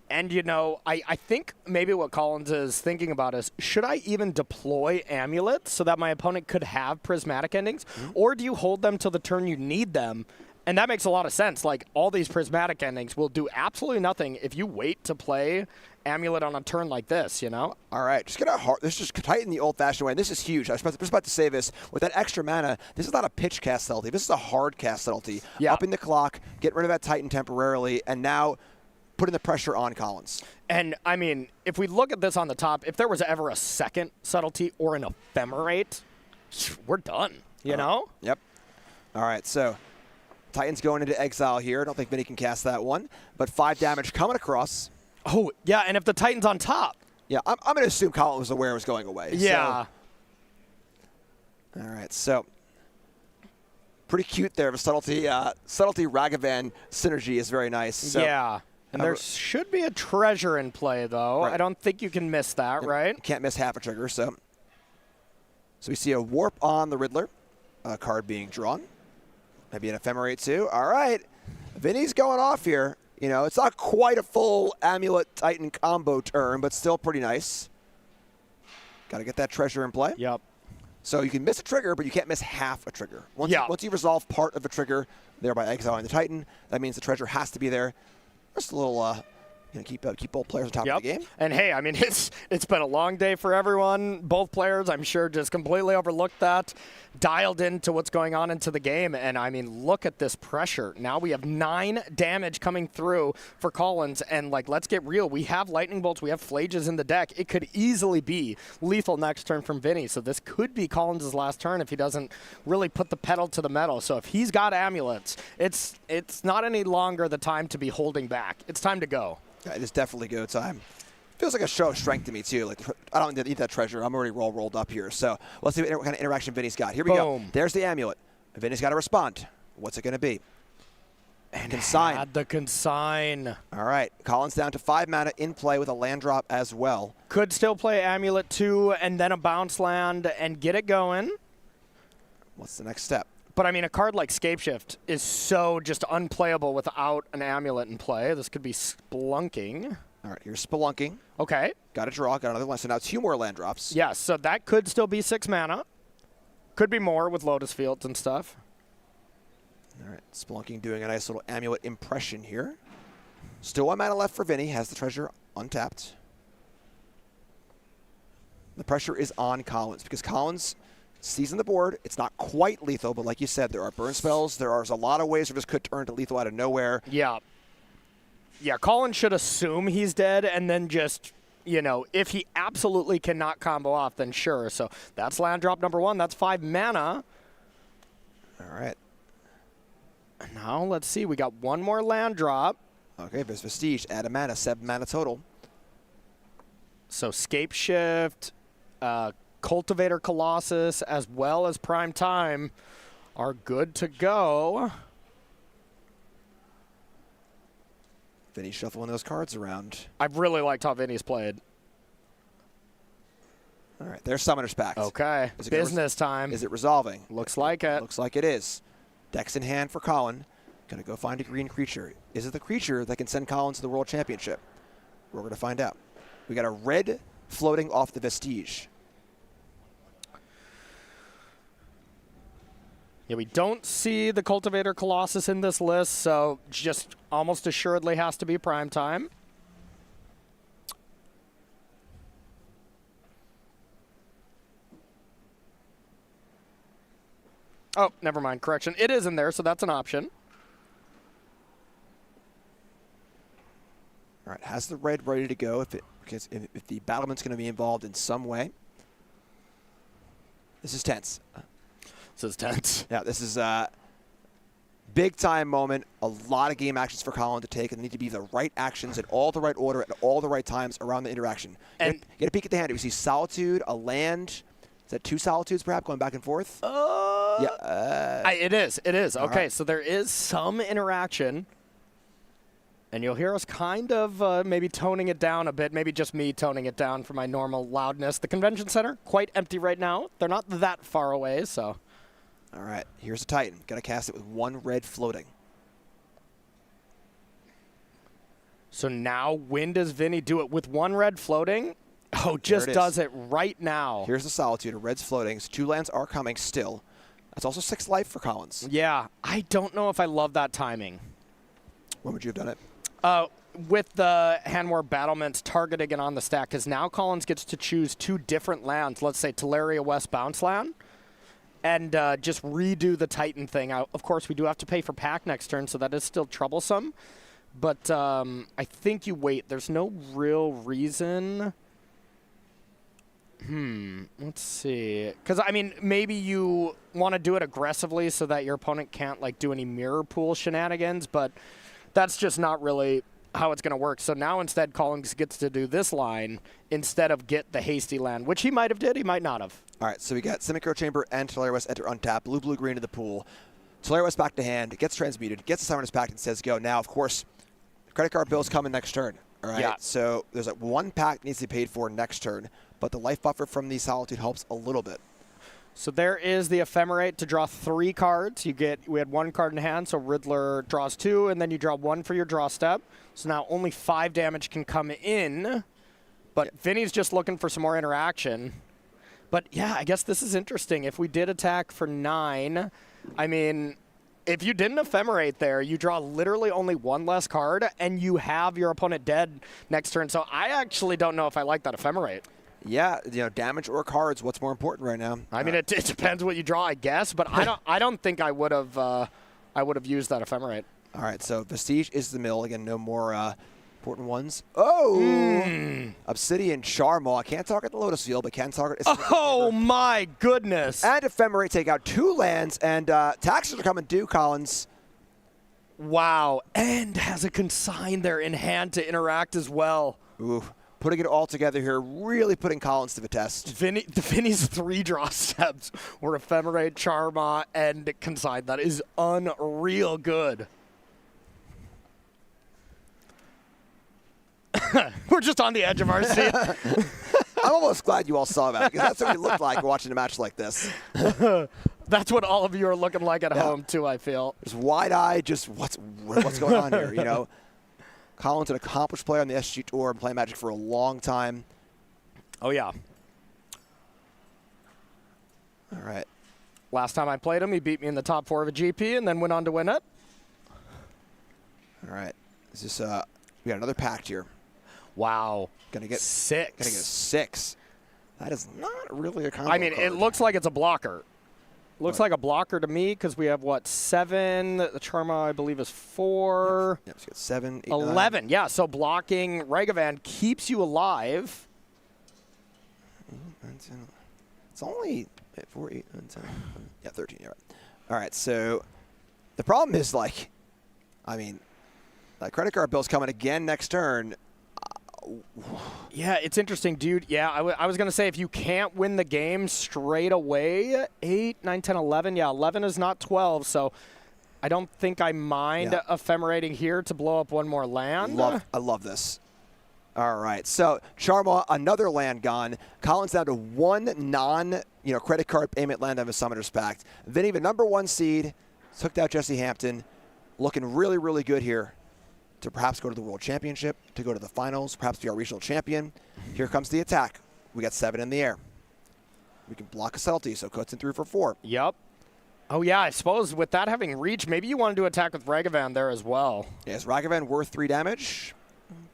And, you know, I think maybe what Collins is thinking about is, should I even deploy amulets so that my opponent could have prismatic endings? Or do you hold them till the turn you need them? And that makes a lot of sense. Like, all these prismatic endings will do absolutely nothing if you wait to play amulet on a turn like this, you know? All right, just get a hard. This is just Titan the old-fashioned way. And this is huge. I was just about to say this. With that extra mana, this is not a pitch cast subtlety. This is a hard cast subtlety. Yeah. Upping the clock, get rid of that Titan temporarily, and now putting the pressure on Collins. And, I mean, if we look at this on the top, if there was ever a second subtlety or an ephemerate, we're done, you know? Yep. All right, so Titan's going into exile here. I don't think Vinny can cast that one. But 5 damage coming across. Oh, yeah, and if the Titan's on top. Yeah, I'm going to assume Collins was aware it was going away. Yeah. So. All right, so pretty cute there. The subtlety Ragavan synergy is very nice. So. Yeah. And there should be a treasure in play, though. Right. I don't think you can miss that, right? You can't miss half a trigger. So we see a warp on the Riddler, a card being drawn. Maybe an ephemerate too. All right. Vinny's going off here. You know, it's not quite a full Amulet Titan combo turn, but still pretty nice. Got to get that treasure in play. Yep. So you can miss a trigger, but you can't miss half a trigger. Once you resolve part of a trigger, thereby exiling the Titan, that means the treasure has to be there. Just a little, keep both players on top of the game. And hey, I mean, it's been a long day for everyone. Both players, I'm sure, just completely overlooked that, dialed into what's going on into the game. And I mean, look at this pressure. Now we have 9 damage coming through for Collins. And like, let's get real. We have lightning bolts. We have flages in the deck. It could easily be lethal next turn from Vinny. So this could be Collins' last turn if he doesn't really put the pedal to the metal. So if he's got amulets, it's not any longer the time to be holding back. It's time to go. Yeah, it is definitely go time. Feels like a show of strength to me, too. Like, I don't need that treasure. I'm already rolled up here. So let's see what kind of interaction Vinny's got. Here we go. There's the amulet. Vinny's got to respond. What's it going to be? And consign. Had the consign. All right. Collins down to 5 mana in play with a land drop as well. Could still play amulet 2 and then a bounce land and get it going. What's the next step? But, I mean, a card like Scapeshift is so just unplayable without an amulet in play. This could be Spelunking. All right, here's Spelunking. Okay. Got a draw, got another one. So now 2 more land drops. Yes, so that could still be 6 mana. Could be more with Lotus Fields and stuff. All right, Spelunking doing a nice little amulet impression here. Still 1 mana left for Vinny. Has the treasure untapped. The pressure is on Collins because Collins seizing the board. It's not quite lethal, but like you said, there are burn spells. There are a lot of ways where this could turn to lethal out of nowhere. Yeah. Yeah, Collins should assume he's dead and then just, you know, if he absolutely cannot combo off, then sure. So that's land drop number 1. That's 5 mana. All right. Now let's see. We got 1 more land drop. Okay, there's Vestige. Add a mana. 7 mana total. So Scapeshift, Cultivator Colossus, as well as Prime Time are good to go. Vinny shuffling those cards around. I've really liked how Vinny's played. All right, there's Summoner's Pact. Okay, business time. Is it resolving? Looks like it. Looks like it is. Dex in hand for Colin. Gonna go find a green creature. Is it the creature that can send Colin to the World Championship? We're gonna find out. We got a red floating off the Vestige. Yeah, we don't see the Cultivator Colossus in this list, so just almost assuredly has to be Prime Time. Oh, never mind. Correction. It is in there, so that's an option. All right, has the red ready to go because if the battlement's going to be involved in some way. This is tense. This is tense. Yeah, this is a big-time moment. A lot of game actions for Colin to take, and they need to be the right actions in all the right order at all the right times around the interaction. And get a peek at the hand. We see Solitude, a land. Is that 2 Solitudes, perhaps, going back and forth? Yeah. It is. It is. Okay, right. So there is some interaction. And you'll hear us kind of maybe toning it down a bit, maybe just me toning it down for my normal loudness. The convention center, quite empty right now. They're not that far away, so. All right, here's a Titan. Got to cast it with 1 red floating. So now when does Vinny do it? With one red floating? Oh, just does it right now. Here's the Solitude. A red's floating. So 2 lands are coming still. That's also 6 life for Collins. Yeah, I don't know if I love that timing. When would you have done it? With the Hand War Battlements targeting it on the stack, because now Collins gets to choose 2 different lands. Let's say Teleria West Bounce land, and just redo the Titan thing. Of course, we do have to pay for pack next turn, so that is still troublesome. But I think you wait. There's no real reason. Let's see. Because, I mean, maybe you want to do it aggressively so that your opponent can't, like, do any mirror pool shenanigans, but that's just not really how it's going to work. So now instead Collins gets to do this line instead of get the hasty land, which he might have did, he might not have. All right, so we got Simic Chamber and Teleria West enter untap, blue, blue, green to the pool. Teleria West back to hand, gets transmuted, gets the Summoner's Pact and says go. Now, of course, credit card bills come in next turn. All right, so there's like 1 pack needs to be paid for next turn, but the life buffer from the Solitude helps a little bit. So there is the Ephemerate to draw 3 cards. We had 1 card in hand, so Riddler draws 2, and then you draw 1 for your draw step. So now only 5 damage can come in, but Vinny's just looking for some more interaction. But yeah, I guess this is interesting. If we did attack for 9, I mean, if you didn't Ephemerate there, you draw literally only 1 less card, and you have your opponent dead next turn. So I actually don't know if I like that Ephemerate. Yeah, you know, damage or cards, what's more important right now? I mean, it depends what you draw, I guess, but I don't think I would have used that Ephemerate. All right, so Vestige is the mill. Again, no more important ones. Oh! Obsidian Charmaw. Can't target the Lotus Field, but can target... Oh, my goodness. And Ephemerate take out 2 lands, and taxes are coming due, Collins. Wow, and has a consign there in hand to interact as well. Ooh. Putting it all together here, really putting Collins to the test. Vinny's 3 draw steps were Ephemerate, Charma, and Consign. That is unreal good. We're just on the edge of our seat. I'm almost glad you all saw that, because that's what it looked like watching a match like this. That's what all of you are looking like at home, too, I feel. Just wide-eyed, just what's going on here, you know? Collins, an accomplished player on the SCG Tour and playing Magic for a long time. Oh, yeah. All right. Last time I played him, he beat me in the top 4 of a GP and then went on to win it. All right. Is this, we got another pact here. Wow. Gonna get 6. Gonna get 6. That is not really a combo I mean, card. it looks like it's a blocker. Looks like a blocker to me because we have, what, 7? The Charma, I believe, is 4. Yep, so you got 7, 8, 11. 9. Yeah, so blocking Ragavan keeps you alive. It's only 4, 8, 9, 10. Yeah, 13. You're right. All right, so the problem is, like, I mean, that credit card bill's coming again next turn. Yeah, it's interesting, dude. Yeah, I was going to say if you can't win the game straight away, 8, 9, 10, 11. Yeah, 11 is not 12, so I don't think I mind ephemerating here to blow up 1 more land. I love this. All right, so Charma, another land gone. Collins down to 1 credit card payment land on his Summoner's Pact. Vinny, the #1 seed, took out Jesse Hampton. Looking really, really good here to perhaps go to the World Championship, to go to the finals, perhaps be our regional champion. Here comes the attack. We got 7 in the air. We can block a subtlety, so cuts in 3 for 4. Yep. Oh, yeah, I suppose with that having reach, maybe you want to do attack with Ragavan there as well. Yeah, is Ragavan worth 3 damage?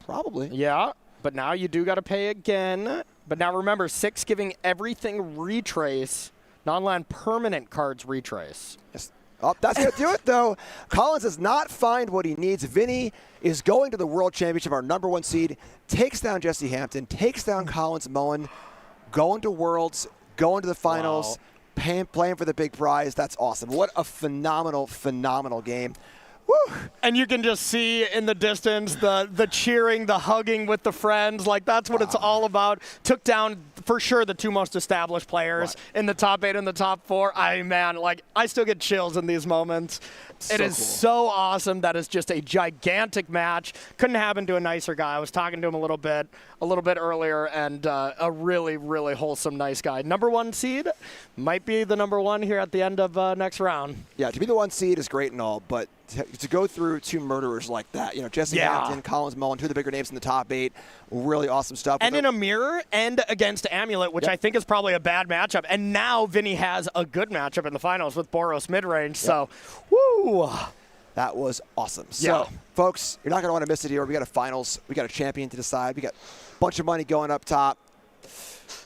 Probably. Yeah, but now you do got to pay again. But now remember, 6 giving everything retrace, non-land permanent cards retrace. Yes. Oh, that's going to do it, though. Collins does not find what he needs. Vinny is going to the World Championship, our #1 seed, takes down Jesse Hampton, takes down Collins Mullen, going to Worlds, going to the finals, playing for the big prize. That's awesome. What a phenomenal, phenomenal game. Woo. And you can just see in the distance the cheering, the hugging with the friends. Like, that's what it's all about. Took down, for sure, the 2 most established players in the top 8 and the top 4. I still get chills in these moments. It is so awesome. That is just a gigantic match. Couldn't happen to a nicer guy. I was talking to him a little bit earlier, and a really, really wholesome, nice guy. #1 seed might be the #1 here at the end of next round. Yeah, to be the 1 seed is great and all, but to go through 2 murderers like that. Jesse Hampton, Collins Mullen, 2 of the bigger names in the top 8. Really awesome stuff. And in a mirror and against Amulet, which I think is probably a bad matchup. And now Vinny has a good matchup in the finals with Boros mid-range. So, woo! That was awesome. So, folks, you're not going to want to miss it here. We got a finals. We got a champion to decide. We got a bunch of money going up top.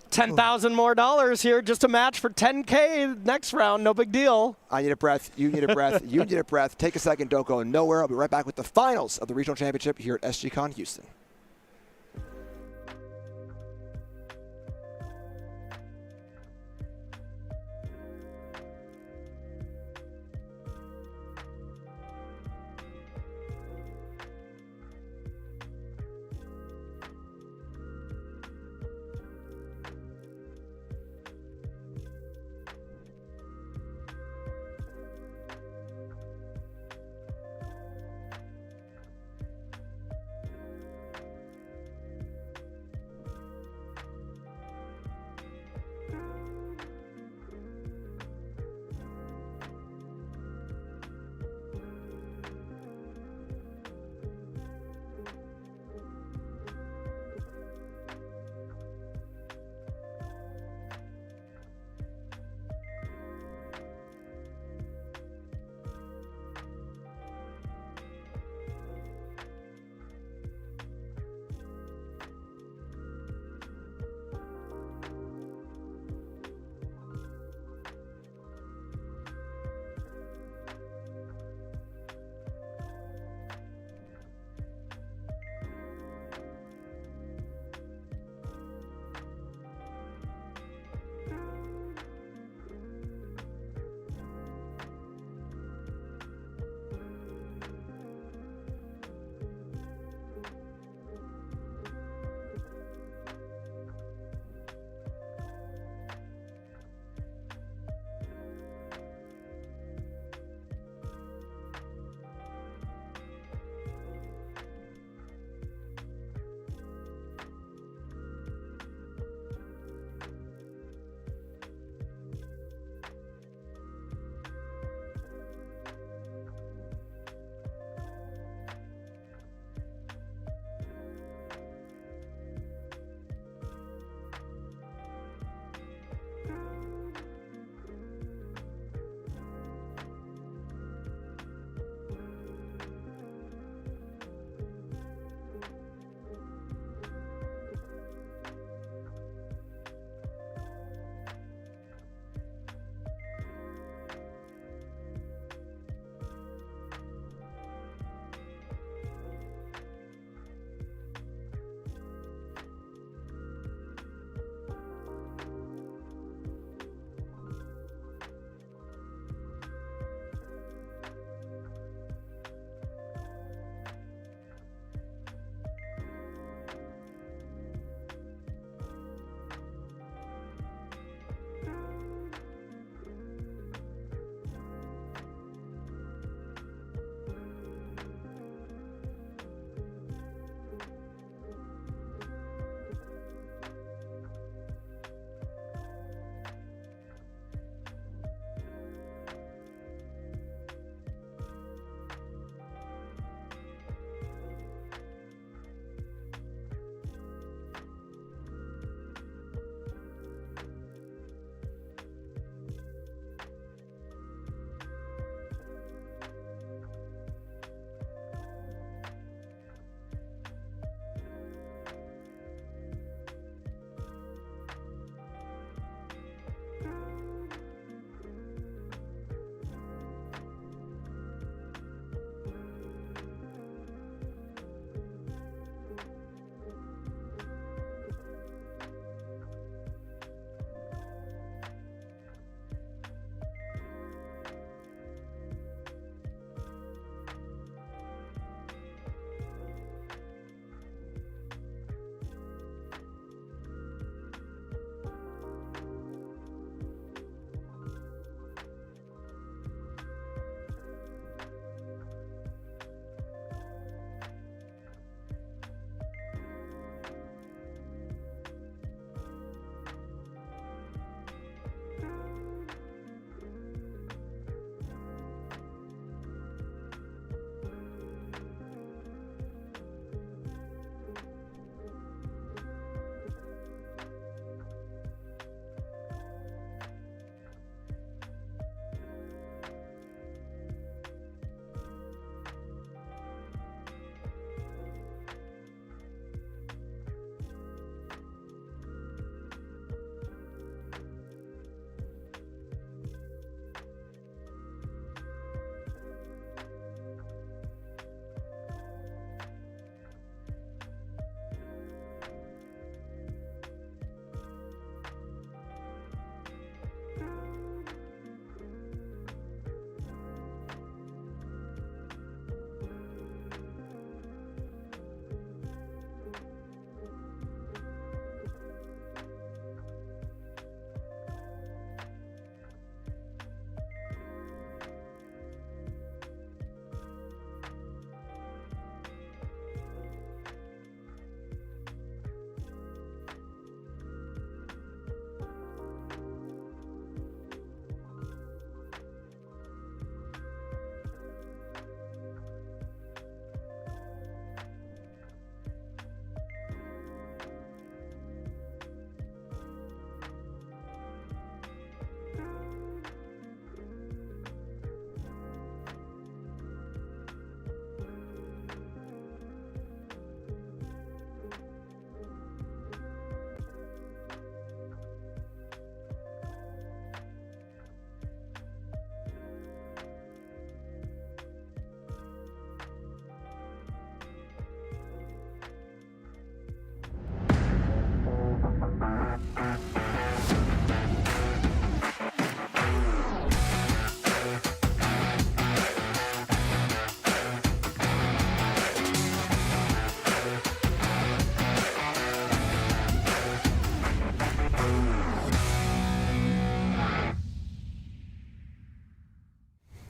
$10,000 more here, just a match for $10K next round. No big deal. I need a breath. You need a breath. You need a breath. Take a second. Don't go nowhere. I'll be right back with the finals of the regional championship here at SGCon Houston.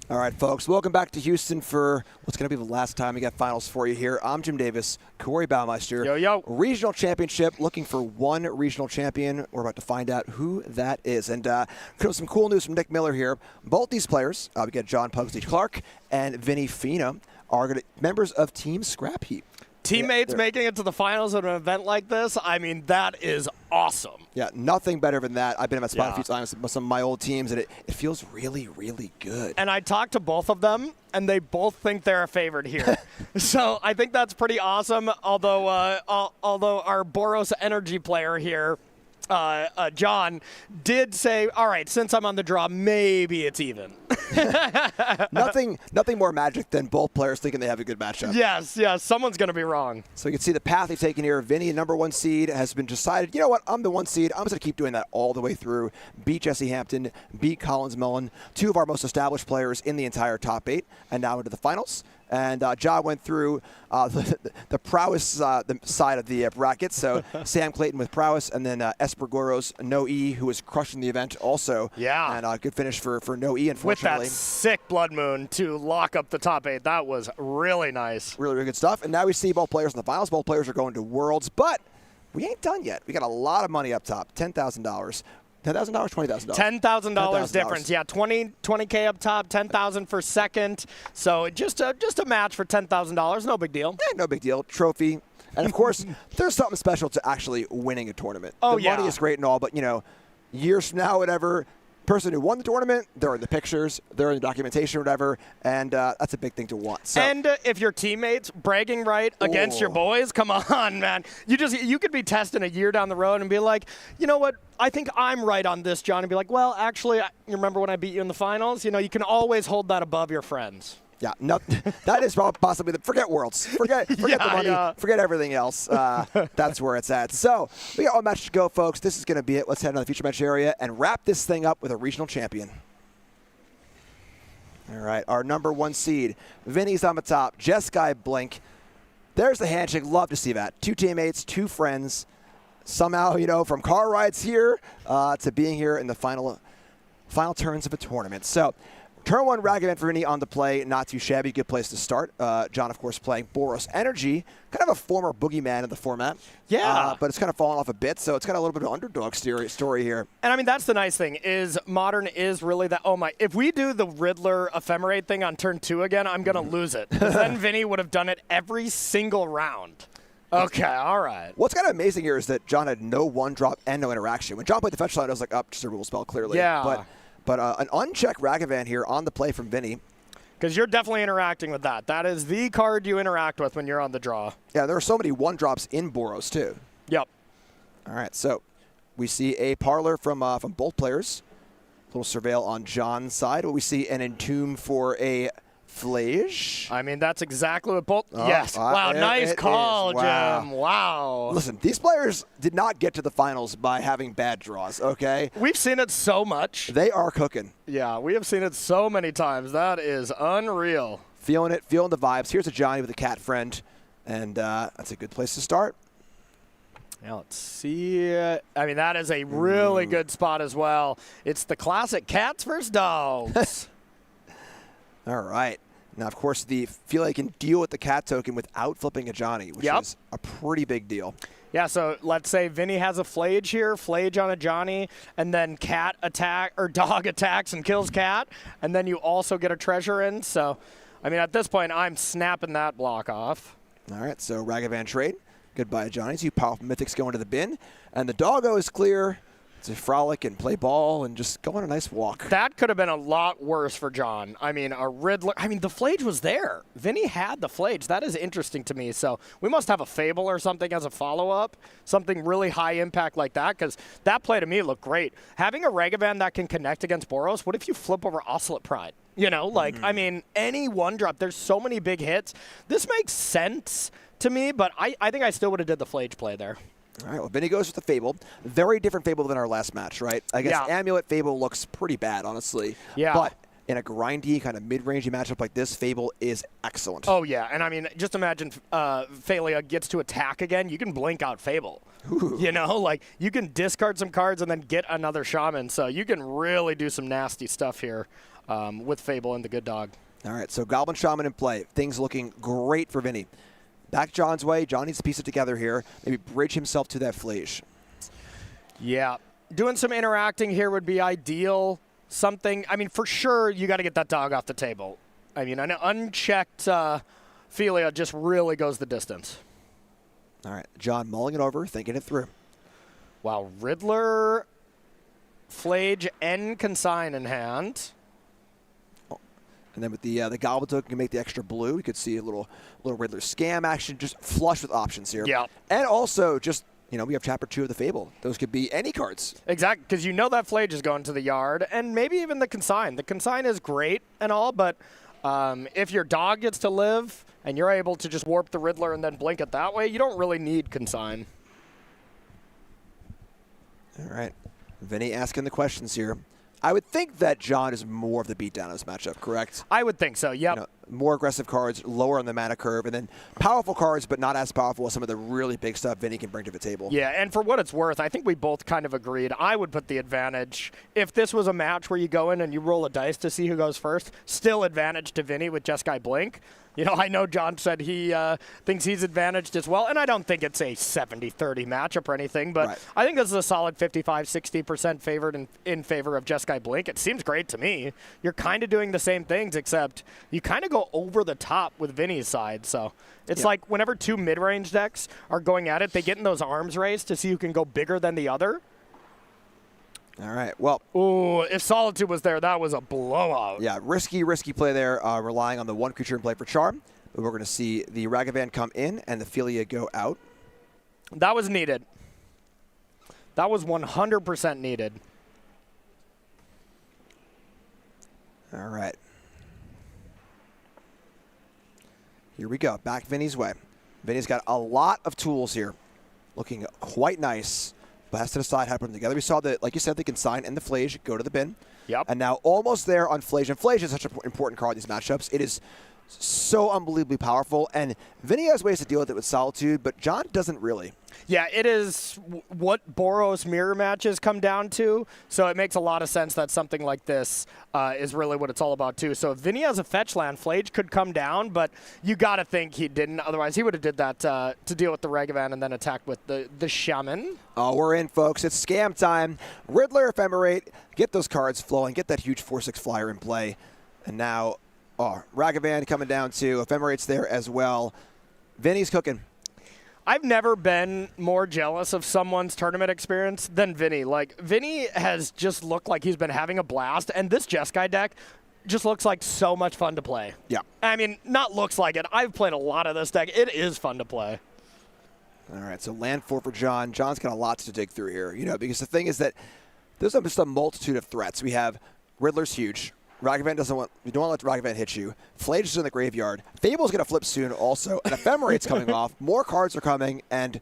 All right, folks, welcome back to Houston for what's going to be the last time we got finals for you here. I'm Jim Davis, Corey Baumeister. Yo, yo. Regional championship, looking for one regional champion. We're about to find out who that is. And some cool news from Nick Miller here. Both these players, we got John Pugsley Clark and Vinny Fina, are members of Team Scrap Heap. Teammates making it to the finals at an event like this, I mean, that is awesome. Yeah, nothing better than that. I've been in that spot a few times with some of my old teams, and it feels really, really good. And I talked to both of them, and they both think they're a favorite here. So I think that's pretty awesome, although our Boros energy player here, John, did say, all right, since I'm on the draw, maybe it's even. Nothing more magic than both players thinking they have a good matchup. Yes, someone's going to be wrong. So you can see the path they've taken here. Vinny, number 1 seed, has been decided, you know what, I'm the 1 seed. I'm just going to keep doing that all the way through. Beat Jesse Hampton, beat Collins Mullen, 2 of our most established players in the entire top 8, and now into the finals. And Ja went through the Prowess side of the bracket. So Sam Clayton with Prowess, and then Esper Goros, No E, who was crushing the event also. Yeah. And good finish for No E, unfortunately. With that sick Blood Moon to lock up the top 8. That was really nice. Really, really good stuff. And now we see both players in the finals. Both players are going to Worlds, but we ain't done yet. We got a lot of money up top, $10,000. $10,000, $20,000. $10,000 difference. Yeah, 20K up top, 10,000 for second. So just a match for $10,000. No big deal. No big deal. Trophy. And of course, there's something special to actually winning a tournament. Oh, the money is great and all, but years from now, whatever, person who won the tournament, they're in the pictures, they're in the documentation or whatever, and that's a big thing to want. So, and if your teammates bragging right against your boys, come on, man. You could be testing a year down the road and be like, you know what, I think I'm right on this, John, and be like, well, actually, you remember when I beat you in the finals? You can always hold that above your friends. Yeah, no, that is possibly forget Worlds. Forget the money. Forget everything else. That's where it's at. So we got one match to go, folks. This is going to be it. Let's head on the feature match area and wrap this thing up with a regional champion. All right, our number 1 seed. Vinny's on the top. Jeskai Blink. There's the handshake. Love to see that. 2 teammates, 2 friends. Somehow, from car rides here to being here in the final turns of a tournament. So turn 1 rag event for Vinny on the play, not too shabby, good place to start. John, of course, playing Boros Energy, kind of a former boogeyman in the format. Yeah. But it's kind of fallen off a bit, so it's got a little bit of underdog story here. And I mean, that's the nice thing, is Modern is really that, oh my, if we do the Riddler Ephemerate thing on turn 2 again, I'm going to lose it. Because then Vinny would have done it every single round. Okay, all right. What's kind of amazing here is that John had no 1-drop and no interaction. When John played the fetch line, I was like, just a rule spell, clearly. Yeah. But an unchecked Ragavan here on the play from Vinny. Because you're definitely interacting with that. That is the card you interact with when you're on the draw. Yeah, there are so many 1-drops in Boros, too. Yep. All right, so we see a parlor from both players. A little surveil on John's side. We see an entomb for a Flage. I mean, that's exactly what both. Yes. Wow, nice call, Jim. Wow. Listen, these players did not get to the finals by having bad draws, okay? We've seen it so much. They are cooking. Yeah, we have seen it so many times. That is unreal. Feeling it, feeling the vibes. Here's a Johnny with a cat friend, and that's a good place to start. Now let's see. I mean, that is a really good spot as well. It's the classic cats versus dogs. All right. Now, of course, feel like you can deal with the cat token without flipping a Johnny, which is a pretty big deal. Yeah, so let's say Vinny has a Flage here, Flage on a Johnny, and then cat attack or dog attacks and kills cat, and then you also get a treasure in. So, I mean, at this point, I'm snapping that block off. All right, so Ragavan trade. Goodbye, Johnny. 2 powerful mythics go into the bin, and the doggo is clear to frolic and play ball and just go on a nice walk. That could have been a lot worse for John. I mean, a Riddler. I mean, the Flage was there. Vinny had the Flage. That is interesting to me. So we must have a Fable or something as a follow-up, something really high impact like that, because that play to me looked great. Having a Ragavan that can connect against Boros, what if you flip over Ocelot Pride? I mean, any 1-drop, there's so many big hits. This makes sense to me, but I think I still would have did the Flage play there. All right, well, Vinny goes with the Fable. Very different Fable than our last match, right? I guess Amulet Fable looks pretty bad, honestly. Yeah. But in a grindy, kind of mid-rangey matchup like this, Fable is excellent. Oh, yeah. And, I mean, just imagine Phalia gets to attack again. You can blink out Fable. Ooh. You can discard some cards and then get another Shaman. So you can really do some nasty stuff here. with Fable and the good dog. All right, so Goblin Shaman in play. Things looking great for Vinny. Back John's way. John needs to piece it together here. Maybe bridge himself to that Flage. Yeah. Doing some interacting here would be ideal. Something, I mean, for sure, you got to get that dog off the table. I mean, an unchecked Philia just really goes the distance. All right, John mulling it over, thinking it through. Wow, Riddler, Flage, and Consign in hand. And then with the Goblin token can make the extra blue. We could see a little Riddler scam action, just flush with options here. Yeah. And also just, we have chapter 2 of the Fable. Those could be any cards. Exactly, because you know that Flage is going to the yard, and maybe even the Consign. The Consign is great and all, but if your dog gets to live and you're able to just warp the Riddler and then blink it that way, you don't really need Consign. All right. Vinny asking the questions here. I would think that John is more of the beatdown of this matchup, correct? I would think so, yep. More aggressive cards, lower on the mana curve, and then powerful cards, but not as powerful as some of the really big stuff Vinny can bring to the table. Yeah, and for what it's worth, I think we both kind of agreed. I would put the advantage. If this was a match where you go in and you roll a dice to see who goes first, still advantage to Vinny with Jeskai Blink. I know John said he thinks he's advantaged as well, and I don't think it's a 70-30 matchup or anything, but right. I think this is a solid 55-60% favored in favor of Jeskai Blink. It seems great to me. You're kind of doing the same things, except you kind of go over the top with Vinny's side. So it's like whenever two mid-range decks are going at it, they get in those arms race to see who can go bigger than the other. All right, well. Ooh, if Solitude was there, that was a blowout. Yeah, risky play there, relying on the one creature in play for Charm. But we're going to see the Ragavan come in and the Philia go out. That was needed. That was 100% needed. All right. Here we go, back Vinny's way. Vinny's got a lot of tools here, looking quite nice. But has to decide how to put them together. We saw that, like you said, the Consign and the Flage go to the bin. Yep. And now almost there on Flage. And Flage is such an important card in these matchups. It is so unbelievably powerful. And Vinny has ways to deal with it with Solitude, but John doesn't really. Yeah, it is what Boros mirror matches come down to. So it makes a lot of sense that something like this is really what it's all about too. So if Vinny has a fetch land, Flage could come down, but you got to think he didn't. Otherwise, he would have did that to deal with the Ragavan and then attack with the Shaman. Oh, we're in, folks. It's scam time. Riddler, Ephemerate, get those cards flowing, get that huge 4/6 flyer in play. And now, Ragavan coming down too. Ephemerate's there as well. Vinny's cooking. I've never been more jealous of someone's tournament experience than Vinny. Like, Vinny has just looked like he's been having a blast, and this Jeskai deck just looks like so much fun to play. Yeah. I mean, not looks like it. I've played a lot of this deck. It is fun to play. All right, so land 4 for John. John's got a lot to dig through here, because the thing is that there's just a multitude of threats. We have Riddler's huge. Ragavan you don't want to let Ragavan hit you. Flage is in the graveyard. Fable's going to flip soon also. And Ephemerate's coming off. More cards are coming. And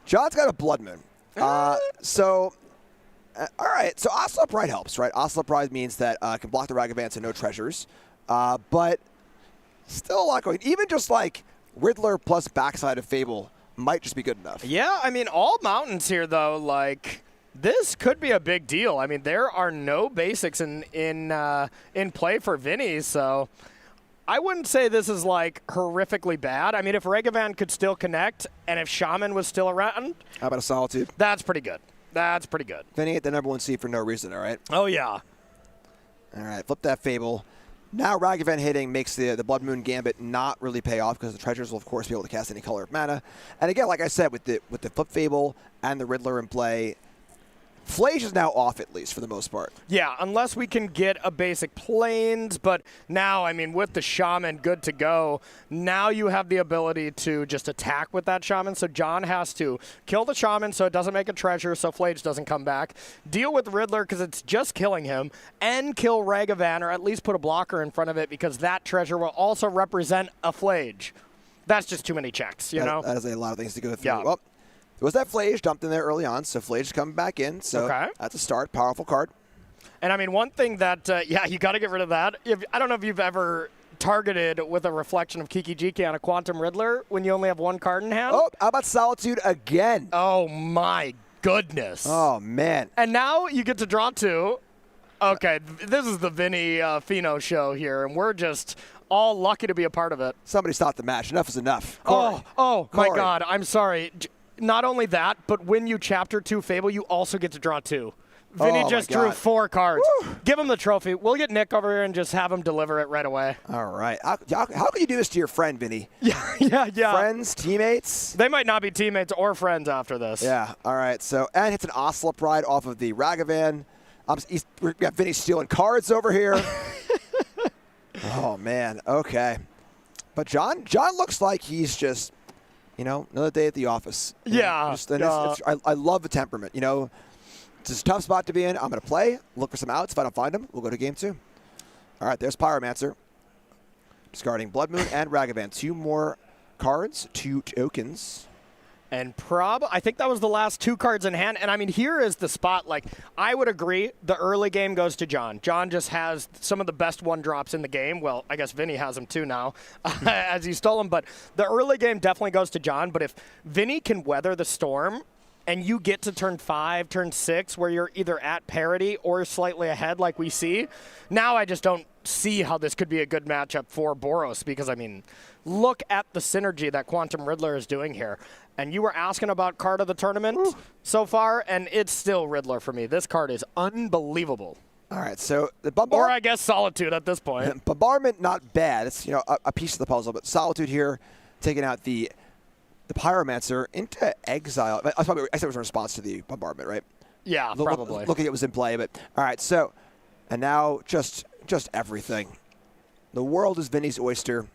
John's got a Blood Moon. All right. So Ocelot Pride helps, right? Ocelot Pride means that it can block the Ragavan, so no treasures. But still a lot going. Even just like Riddler plus backside of Fable might just be good enough. Yeah, I mean, all mountains here, though, like... This could be a big deal. I mean, there are no basics in play for Vinny, so I wouldn't say this is like horrifically bad. I mean, if Ragavan could still connect and if Shaman was still around, how about a Solitude? That's pretty good. That's pretty good. Vinny hit the number 1 seed for no reason, all right? Oh yeah. All right, flip that Fable. Now Ragavan hitting makes the Blood Moon Gambit not really pay off because the treasures will of course be able to cast any color of mana. And again, like I said, with the flip Fable and the Riddler in play, Flage is now off at least for the most part. Yeah, unless we can get a basic plains, but now, I mean, with the Shaman good to go, now you have the ability to just attack with that Shaman. So John has to kill the Shaman so it doesn't make a treasure so Flage doesn't come back, deal with Riddler because it's just killing him, and kill Ragavan or at least put a blocker in front of it because that treasure will also represent a Flage. That's just too many checks, you know? That is a lot of things to go through. Yeah. Well, it was that Flage dumped in there early on, so Flage is coming back in. So that's a start. Powerful card. And I mean, one thing that, you got to get rid of that. I don't know if you've ever targeted with a reflection of Kiki Jiki on a Quantum Riddler when you only have one card in hand. Oh, how about Solitude again? Oh, my goodness. Oh, man. And now you get to draw 2. Okay, this is the Vinny Fino show here, and we're just all lucky to be a part of it. Somebody stop the match. Enough is enough. Corey. Oh, my Corey. God. I'm sorry. Not only that, but when you Chapter 2 Fable, you also get to draw 2. Vinny Oh, just my drew God. 4 cards. Woo. Give him the trophy. We'll get Nick over here and just have him deliver it right away. All right. How can you do this to your friend, Vinny? Yeah. Friends, teammates? They might not be teammates or friends after this. Yeah. All right. So, and hits an Ocelot Ride off of the Ragavan. We got Vinny stealing cards over here. Oh, man. Okay. But John looks like he's just, another day at the office. Yeah. I love the temperament, It's a tough spot to be in. I'm going to play, look for some outs. If I don't find them, we'll go to game 2. All right, there's Pyromancer. Discarding Blood Moon and Ragavan. 2 more cards, 2 tokens. And I think that was the last 2 cards in hand. And I mean, here is the spot. Like, I would agree the early game goes to John. John just has some of the best 1-drops in the game. Well, I guess Vinny has them too now, as he stole them. But the early game definitely goes to John. But if Vinny can weather the storm, and you get to turn 5, turn 6, where you're either at parity or slightly ahead like we see, now I just don't see how this could be a good matchup for Boros because, I mean, look at the synergy that Quantum Riddler is doing here. And you were asking about card of the tournament so far, and it's still Riddler for me. This card is unbelievable. All right, so the Bombardment. Or I guess Solitude at this point. Bombardment, not bad. It's, a piece of the puzzle, but Solitude here, taking out the Pyromancer into exile. I said it was in response to the Bombardment, right? Yeah, probably. Looking it was in play, but all right. So, and now just everything. The world is Vinny's oyster.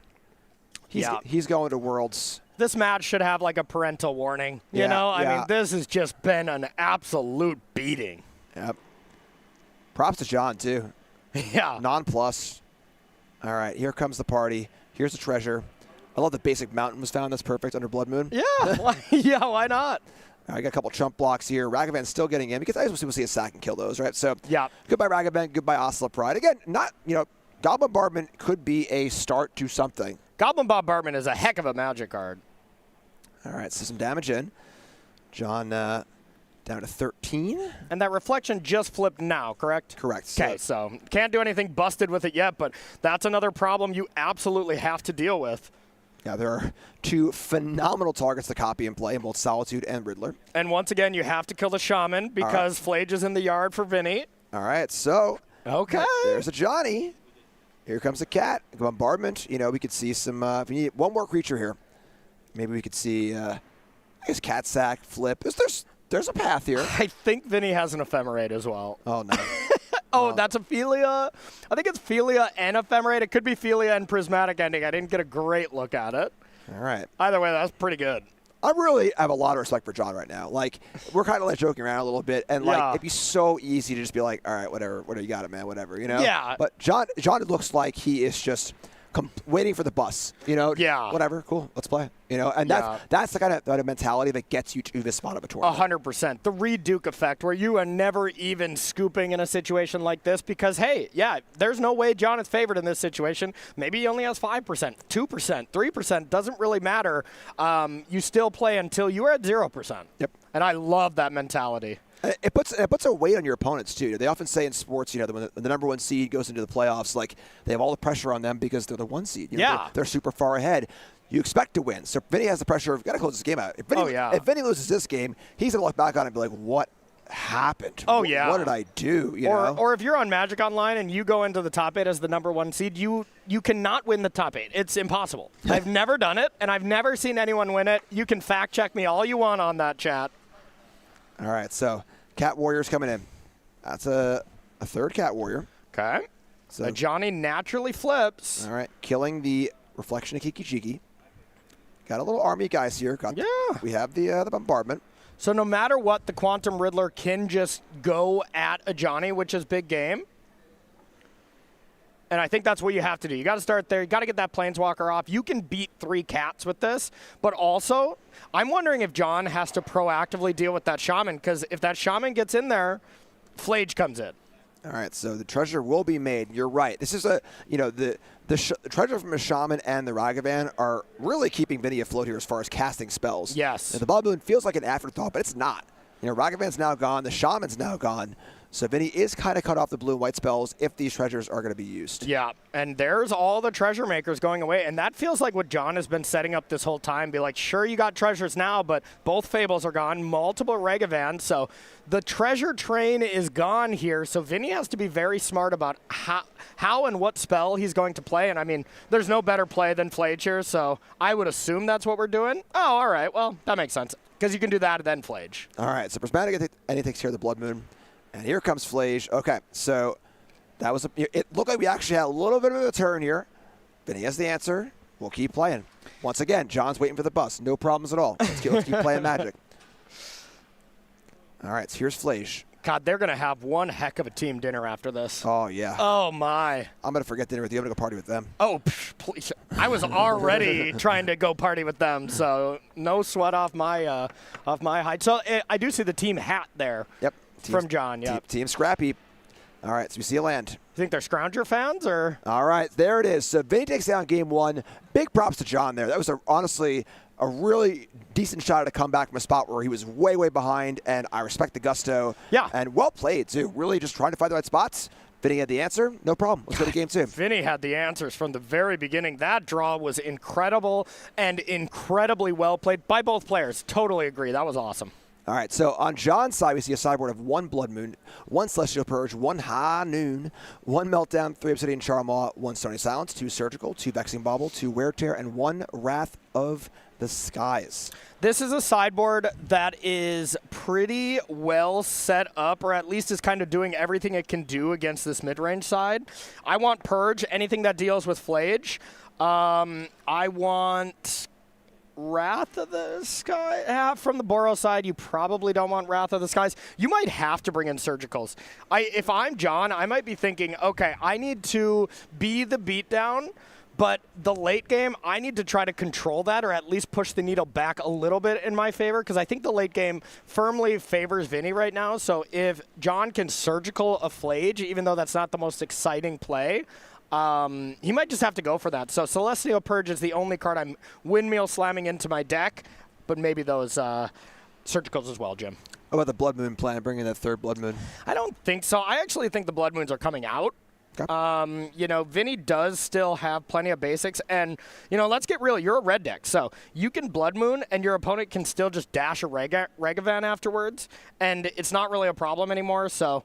He's going to Worlds. This match should have like a parental warning. I mean, this has just been an absolute beating. Yep. Props to John too. Yeah. Non-plus. All right, here comes the party. Here's the treasure. I love the basic mountain was found. That's perfect under Blood Moon. Yeah. Why not? I got a couple chump blocks here. Ragavan's still getting in because I just want to see a sack and kill those, right? So, yeah. Goodbye Ragavan, goodbye Ocelot Pride. Again, Goblin Bombardment could be a start to something. Goblin Bombardment is a heck of a magic card. All right, so some damage in. John down to 13. And that reflection just flipped now, correct? Correct. Okay, so can't do anything busted with it yet, but that's another problem you absolutely have to deal with. Yeah, there are 2 phenomenal targets to copy and play in both Solitude and Riddler. And once again, you have to kill the Shaman because Flage is in the yard for Vinny. All right, so okay, there's a Johnny. Here comes a cat. Bombardment. We could see some. If we need one more creature here, maybe we could see. I guess cat sack flip. There's a path here. I think Vinny has an Ephemerate as well. Oh no. That's Ophelia. I think it's Ophelia and Ephemerate. It could be Ophelia and Prismatic Ending. I didn't get a great look at it. All right. Either way, that's pretty good. I really have a lot of respect for John right now. Like, we're kind of like joking around a little bit, and it'd be so easy to just be like, all right, whatever, you got it, man, whatever, Yeah. But John looks like he is just waiting for the bus, Yeah. Whatever, cool, let's play, and that's the kind of mentality that gets you to this spot of a tournament. 100%. The Reed Duke effect, where you are never even scooping in a situation like this because, hey, there's no way John is favored in this situation. Maybe he only has 5%, 2%, 3%. Doesn't really matter. You still play until you are at 0%. Yep. And I love that mentality. It puts a weight on your opponents too. They often say in sports, when the number 1 seed goes into the playoffs, like they have all the pressure on them because they're the 1 seed. They're super far ahead. You expect to win. So Vinny has the pressure of got to close this game out. If Vinny loses this game, he's gonna look back on it and be like, "What happened? Oh yeah, what did I do?" Or if you're on Magic Online and you go into the top 8 as the number 1 seed, you cannot win the top 8. It's impossible. I've never done it, and I've never seen anyone win it. You can fact check me all you want on that, chat. All right, so Cat Warrior's coming in. That's a 3rd Cat Warrior. Okay. So Johnny naturally flips. All right, killing the Reflection of Kiki-Jiki. Got a little army guys here. We have the Bombardment. So no matter what, the Quantum Riddler can just go at a Johnny, which is big game. And I think that's what you have to do. You got to start there. You got to get that Planeswalker off. You can beat 3 cats with this, but also I'm wondering if John has to proactively deal with that Shaman, because if that Shaman gets in there, Flage comes in. All right, so the treasure will be made. You're right. This is the treasure from the Shaman and the Ragavan are really keeping Vinny afloat here as far as casting spells. Yes. And the Blood Moon feels like an afterthought, but it's not. Ragavan's now gone. The Shaman's now gone. So Vinny is kind of cut off the blue and white spells if these treasures are going to be used. Yeah, and there's all the treasure makers going away, and that feels like what John has been setting up this whole time. Be like, sure, you got treasures now, but both Fables are gone, multiple Regavans, so the treasure train is gone here, so Vinny has to be very smart about how and what spell he's going to play, and I mean, there's no better play than Flage here, so I would assume that's what we're doing. Oh, all right, well, that makes sense, because you can do that and then Flage. All right, so Prismatic and he takes care of the Blood Moon. And here comes Flage. Okay, so that was it looked like we actually had a little bit of a turn here. Vinny has the answer. We'll keep playing. Once again, John's waiting for the bus. No problems at all. Let's keep playing Magic. All right, so here's Flage. God, they're going to have one heck of a team dinner after this. Oh, yeah. Oh, my. I'm going to forget dinner with you. I'm going to go party with them. Oh, please. I was already trying to go party with them, so no sweat off my hide. So I do see the team hat there. Yep. From John, yeah. Team Scrappy. All right, so we see a land. You think they're Scrounger fans, or? All right, there it is. So Vinny takes down game one. Big props to John there. That was honestly a really decent shot at a comeback from a spot where he was way, way behind, and I respect the gusto. Yeah. And well played, too. Really just trying to find the right spots. Vinny had the answer. No problem. Let's go to game two. Vinny had the answers from the very beginning. That draw was incredible and incredibly well played by both players. Totally agree. That was awesome. All right, so on John's side, we see a sideboard of 1 Blood Moon, 1 Celestial Purge, 1 High Noon, 1 Meltdown, 3 Obsidian Charmaw, 1 Stony Silence, 2 Surgical, 2 Vexing Bauble, 2 Wear Tear, and 1 Wrath of the Skies. This is a sideboard that is pretty well set up, or at least is kind of doing everything it can do against this mid-range side. I want Purge, anything that deals with Flage. I want Wrath of the Sky. From the Boros side, you probably don't want Wrath of the Skies. You might have to bring in Surgicals. If I'm John, I might be thinking, okay, I need to be the beatdown, but the late game, I need to try to control that, or at least push the needle back a little bit in my favor, because I think the late game firmly favors Vinny right now. So if John can Surgical a Flage, even though that's not the most exciting play, he might just have to go for that. So Celestial Purge is the only card I'm windmill slamming into my deck, but maybe those Surgicals as well, Jim. How about the Blood Moon plan, bringing that 3rd Blood Moon? I don't think so. I actually think the Blood Moons are coming out. Okay. You know, Vinny does still have plenty of basics, and, you know, let's get real. You're a red deck, so you can Blood Moon, and your opponent can still just dash a Regavan afterwards, and it's not really a problem anymore. So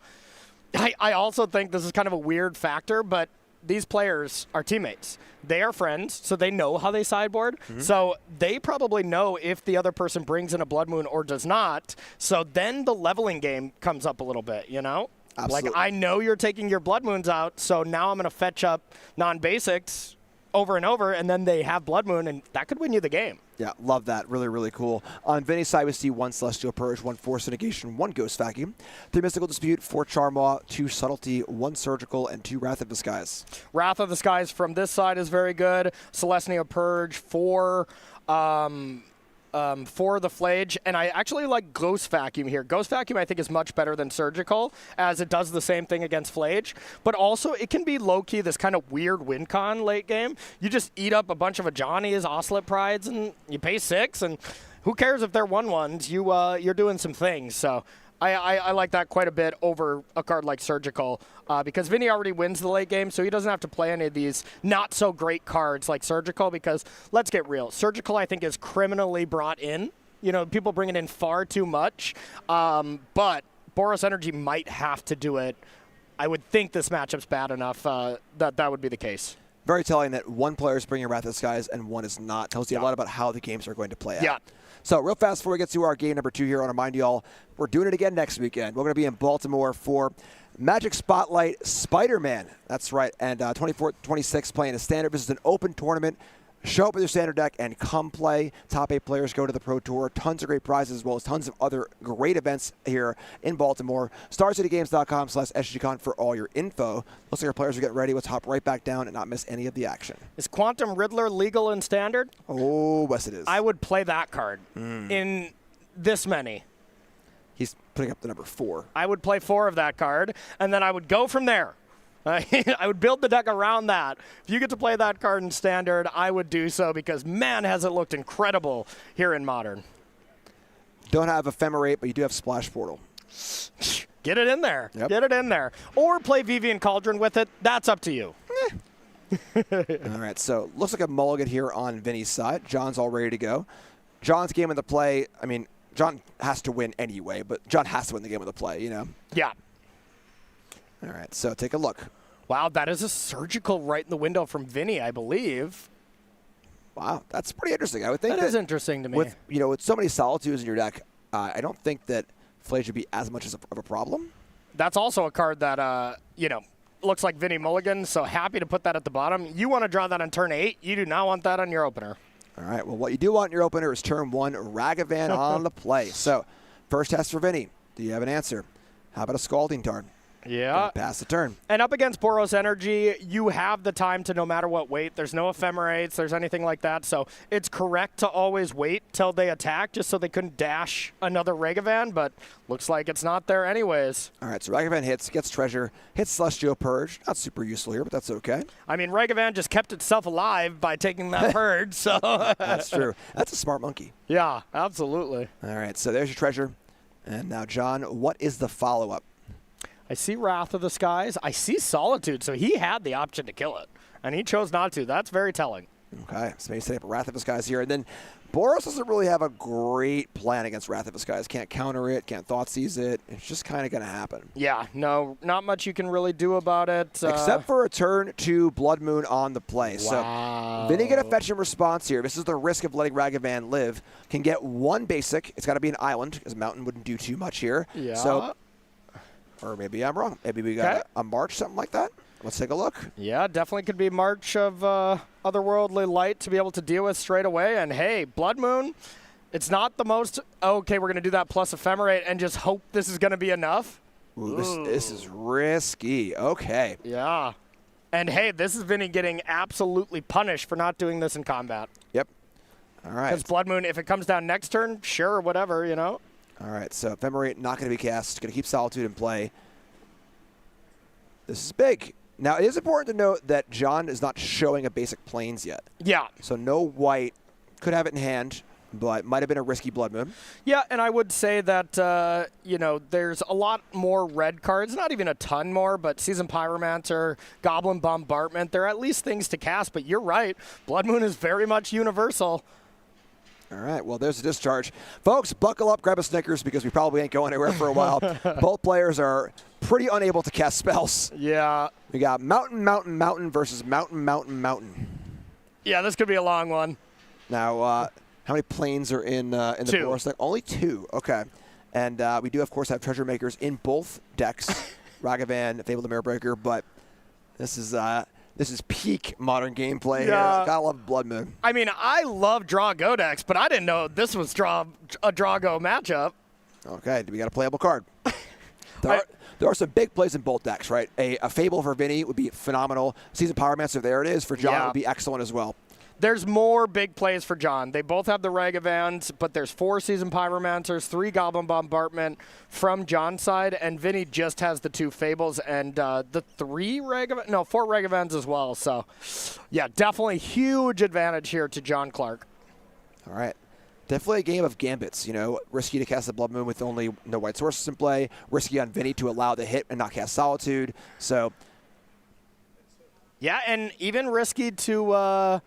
I also think this is kind of a weird factor, but these players are teammates. They are friends, so they know how they sideboard. Mm-hmm. So they probably know if the other person brings in a Blood Moon or does not. So then the leveling game comes up a little bit, you know? Absolutely. Like, I know you're taking your Blood Moons out, so now I'm going to fetch up non-basics over and over, and then they have Blood Moon, and that could win you the game. Yeah, love that. Really, really cool. On Vinny's side, we see 1 Celestial Purge, 1 Force Negation, 1 Ghost Vacuum, 3 Mystical Dispute, 4 Charmaw, 2 Subtlety, 1 Surgical, and 2 Wrath of the Skies. Wrath of the Skies from this side is very good. Celestial Purge, 4 for the Flage, and I actually like Ghost Vacuum here. Ghost Vacuum I think is much better than Surgical, as it does the same thing against Flage, but also it can be low-key this kind of weird win con late game. You just eat up a bunch of Ajani's, Oslet Prides, and you pay 6, and who cares if they're 1/1s? You're doing some things, so I like that quite a bit over a card like Surgical, because Vinny already wins the late game, so he doesn't have to play any of these not-so-great cards like Surgical, because let's get real. Surgical, I think, is criminally brought in. You know, people bring it in far too much, but Boros Energy might have to do it. I would think this matchup's bad enough that would be the case. Very telling that 1 player is bringing Wrath of the Skies and 1 is not. Tells you a lot about how the games are going to play out. Yeah. So real fast before we get to our game number 2 here, I want to remind you all, we're doing it again next weekend. We're going to be in Baltimore for Magic Spotlight Spider-Man. That's right. And 24-26 playing a standard. This is an open tournament. Show up with your standard deck and come play. Top 8 players go to the Pro Tour. Tons of great prizes as well as tons of other great events here in Baltimore. StarCityGames.com/SGCon for all your info. Looks like our players are getting ready. Let's hop right back down and not miss any of the action. Is Quantum Riddler legal in Standard? Oh, yes it is. I would play that card in this many. He's putting up the number 4. I would play 4 of that card, and then I would go from there. I would build the deck around that. If you get to play that card in Standard, I would do so, because, man, has it looked incredible here in Modern. Don't have Ephemerate, but you do have Splash Portal. Get it in there. Yep. Get it in there. Or play Vivian Cauldron with it. That's up to you. All right, so looks like a mulligan here on Vinny's side. John's all ready to go. John's game of the play, I mean, John has to win anyway, but John has to win the game of the play, you know? Yeah. All right, so take a look. Wow, that is a surgical right in the window from Vinny, I believe. Wow, that's pretty interesting. I would think That is interesting to me. With so many Solitudes in your deck, I don't think that Flay should be as much of a problem. That's also a card that, looks like Vinny Mulligan, so happy to put that at the bottom. You want to draw that on turn 8. You do not want that on your opener. All right, well, what you do want in your opener is turn 1, Ragavan on the play. So, first test for Vinny. Do you have an answer? How about a Scalding Tarn? Yeah. Pass the turn. And up against Boros Energy, you have the time to no matter what wait. There's no ephemerates, there's anything like that. So it's correct to always wait till they attack just so they couldn't dash another Ragavan, but looks like it's not there anyways. All right, so Ragavan hits, gets treasure, hits Celestial Purge. Not super useful here, but that's okay. I mean, Ragavan just kept itself alive by taking that purge, so. That's true. That's a smart monkey. Yeah, absolutely. All right, so there's your treasure. And now, John, what is the follow-up? I see Wrath of the Skies. I see Solitude, so he had the option to kill it, and he chose not to. That's very telling. Okay, so maybe set up a Wrath of the Skies here. And then Boros doesn't really have a great plan against Wrath of the Skies. Can't counter it, can't Thoughtseize it. It's just kind of going to happen. Yeah, no, not much you can really do about it. Except for a turn 2 Blood Moon on the play. Wow. So Vinny get a fetch and response here. This is the risk of letting Ragavan live. Can get 1 basic. It's got to be an island, because Mountain wouldn't do too much here. Yeah. So, or maybe I'm wrong. Maybe we got a March, something like that. Let's take a look. Yeah, definitely could be March of Otherworldly Light to be able to deal with straight away. And hey, Blood Moon, it's not the most, okay, we're going to do that plus Ephemerate and just hope this is going to be enough. Ooh, this is risky. Okay. Yeah. And hey, this is Vinny getting absolutely punished for not doing this in combat. Yep. All right. Because Blood Moon, if it comes down next turn, sure, whatever, you know. All right, so Ephemerate not going to be cast. Going to keep Solitude in play. This is big. Now, it is important to note that John is not showing a basic Plains yet. Yeah. So no white. Could have it in hand, but might have been a risky Blood Moon. Yeah, and I would say that, there's a lot more red cards. Not even a ton more, but Seasoned Pyromancer, Goblin Bombardment, they're at least things to cast. But you're right. Blood Moon is very much universal. All right, well, there's a discharge. Folks, buckle up, grab a Snickers, because we probably ain't going anywhere for a while. Both players are pretty unable to cast spells. Yeah. We got Mountain, Mountain, Mountain versus Mountain, Mountain, Mountain. Yeah, this could be a long one. Now, how many planes are in the Boros deck? Only 2. Okay. And we do, of course, have Treasure Makers in both decks. Ragavan, Fabled Mirrorbreaker, but this is peak modern gameplay here. Gotta love Blood Moon. I mean, I love Draw Go decks, but I didn't know this was a Draw Go matchup. Okay, we got a playable card. There are some big plays in both decks, right? A Fable for Vinny would be phenomenal. Seasoned Pyromancer, there it is. For John, would be excellent as well. There's more big plays for John. They both have the Ragavans, but there's 4 Seasoned Pyromancers, 3 Goblin Bombardment from John's side, and Vinny just has the 2 Fables and the 4 Ragavans as well. So, yeah, definitely huge advantage here to John Clark. All right. Definitely a game of gambits, risky to cast the Blood Moon with only no white sources in play, risky on Vinny to allow the hit and not cast Solitude. So, yeah, and even risky to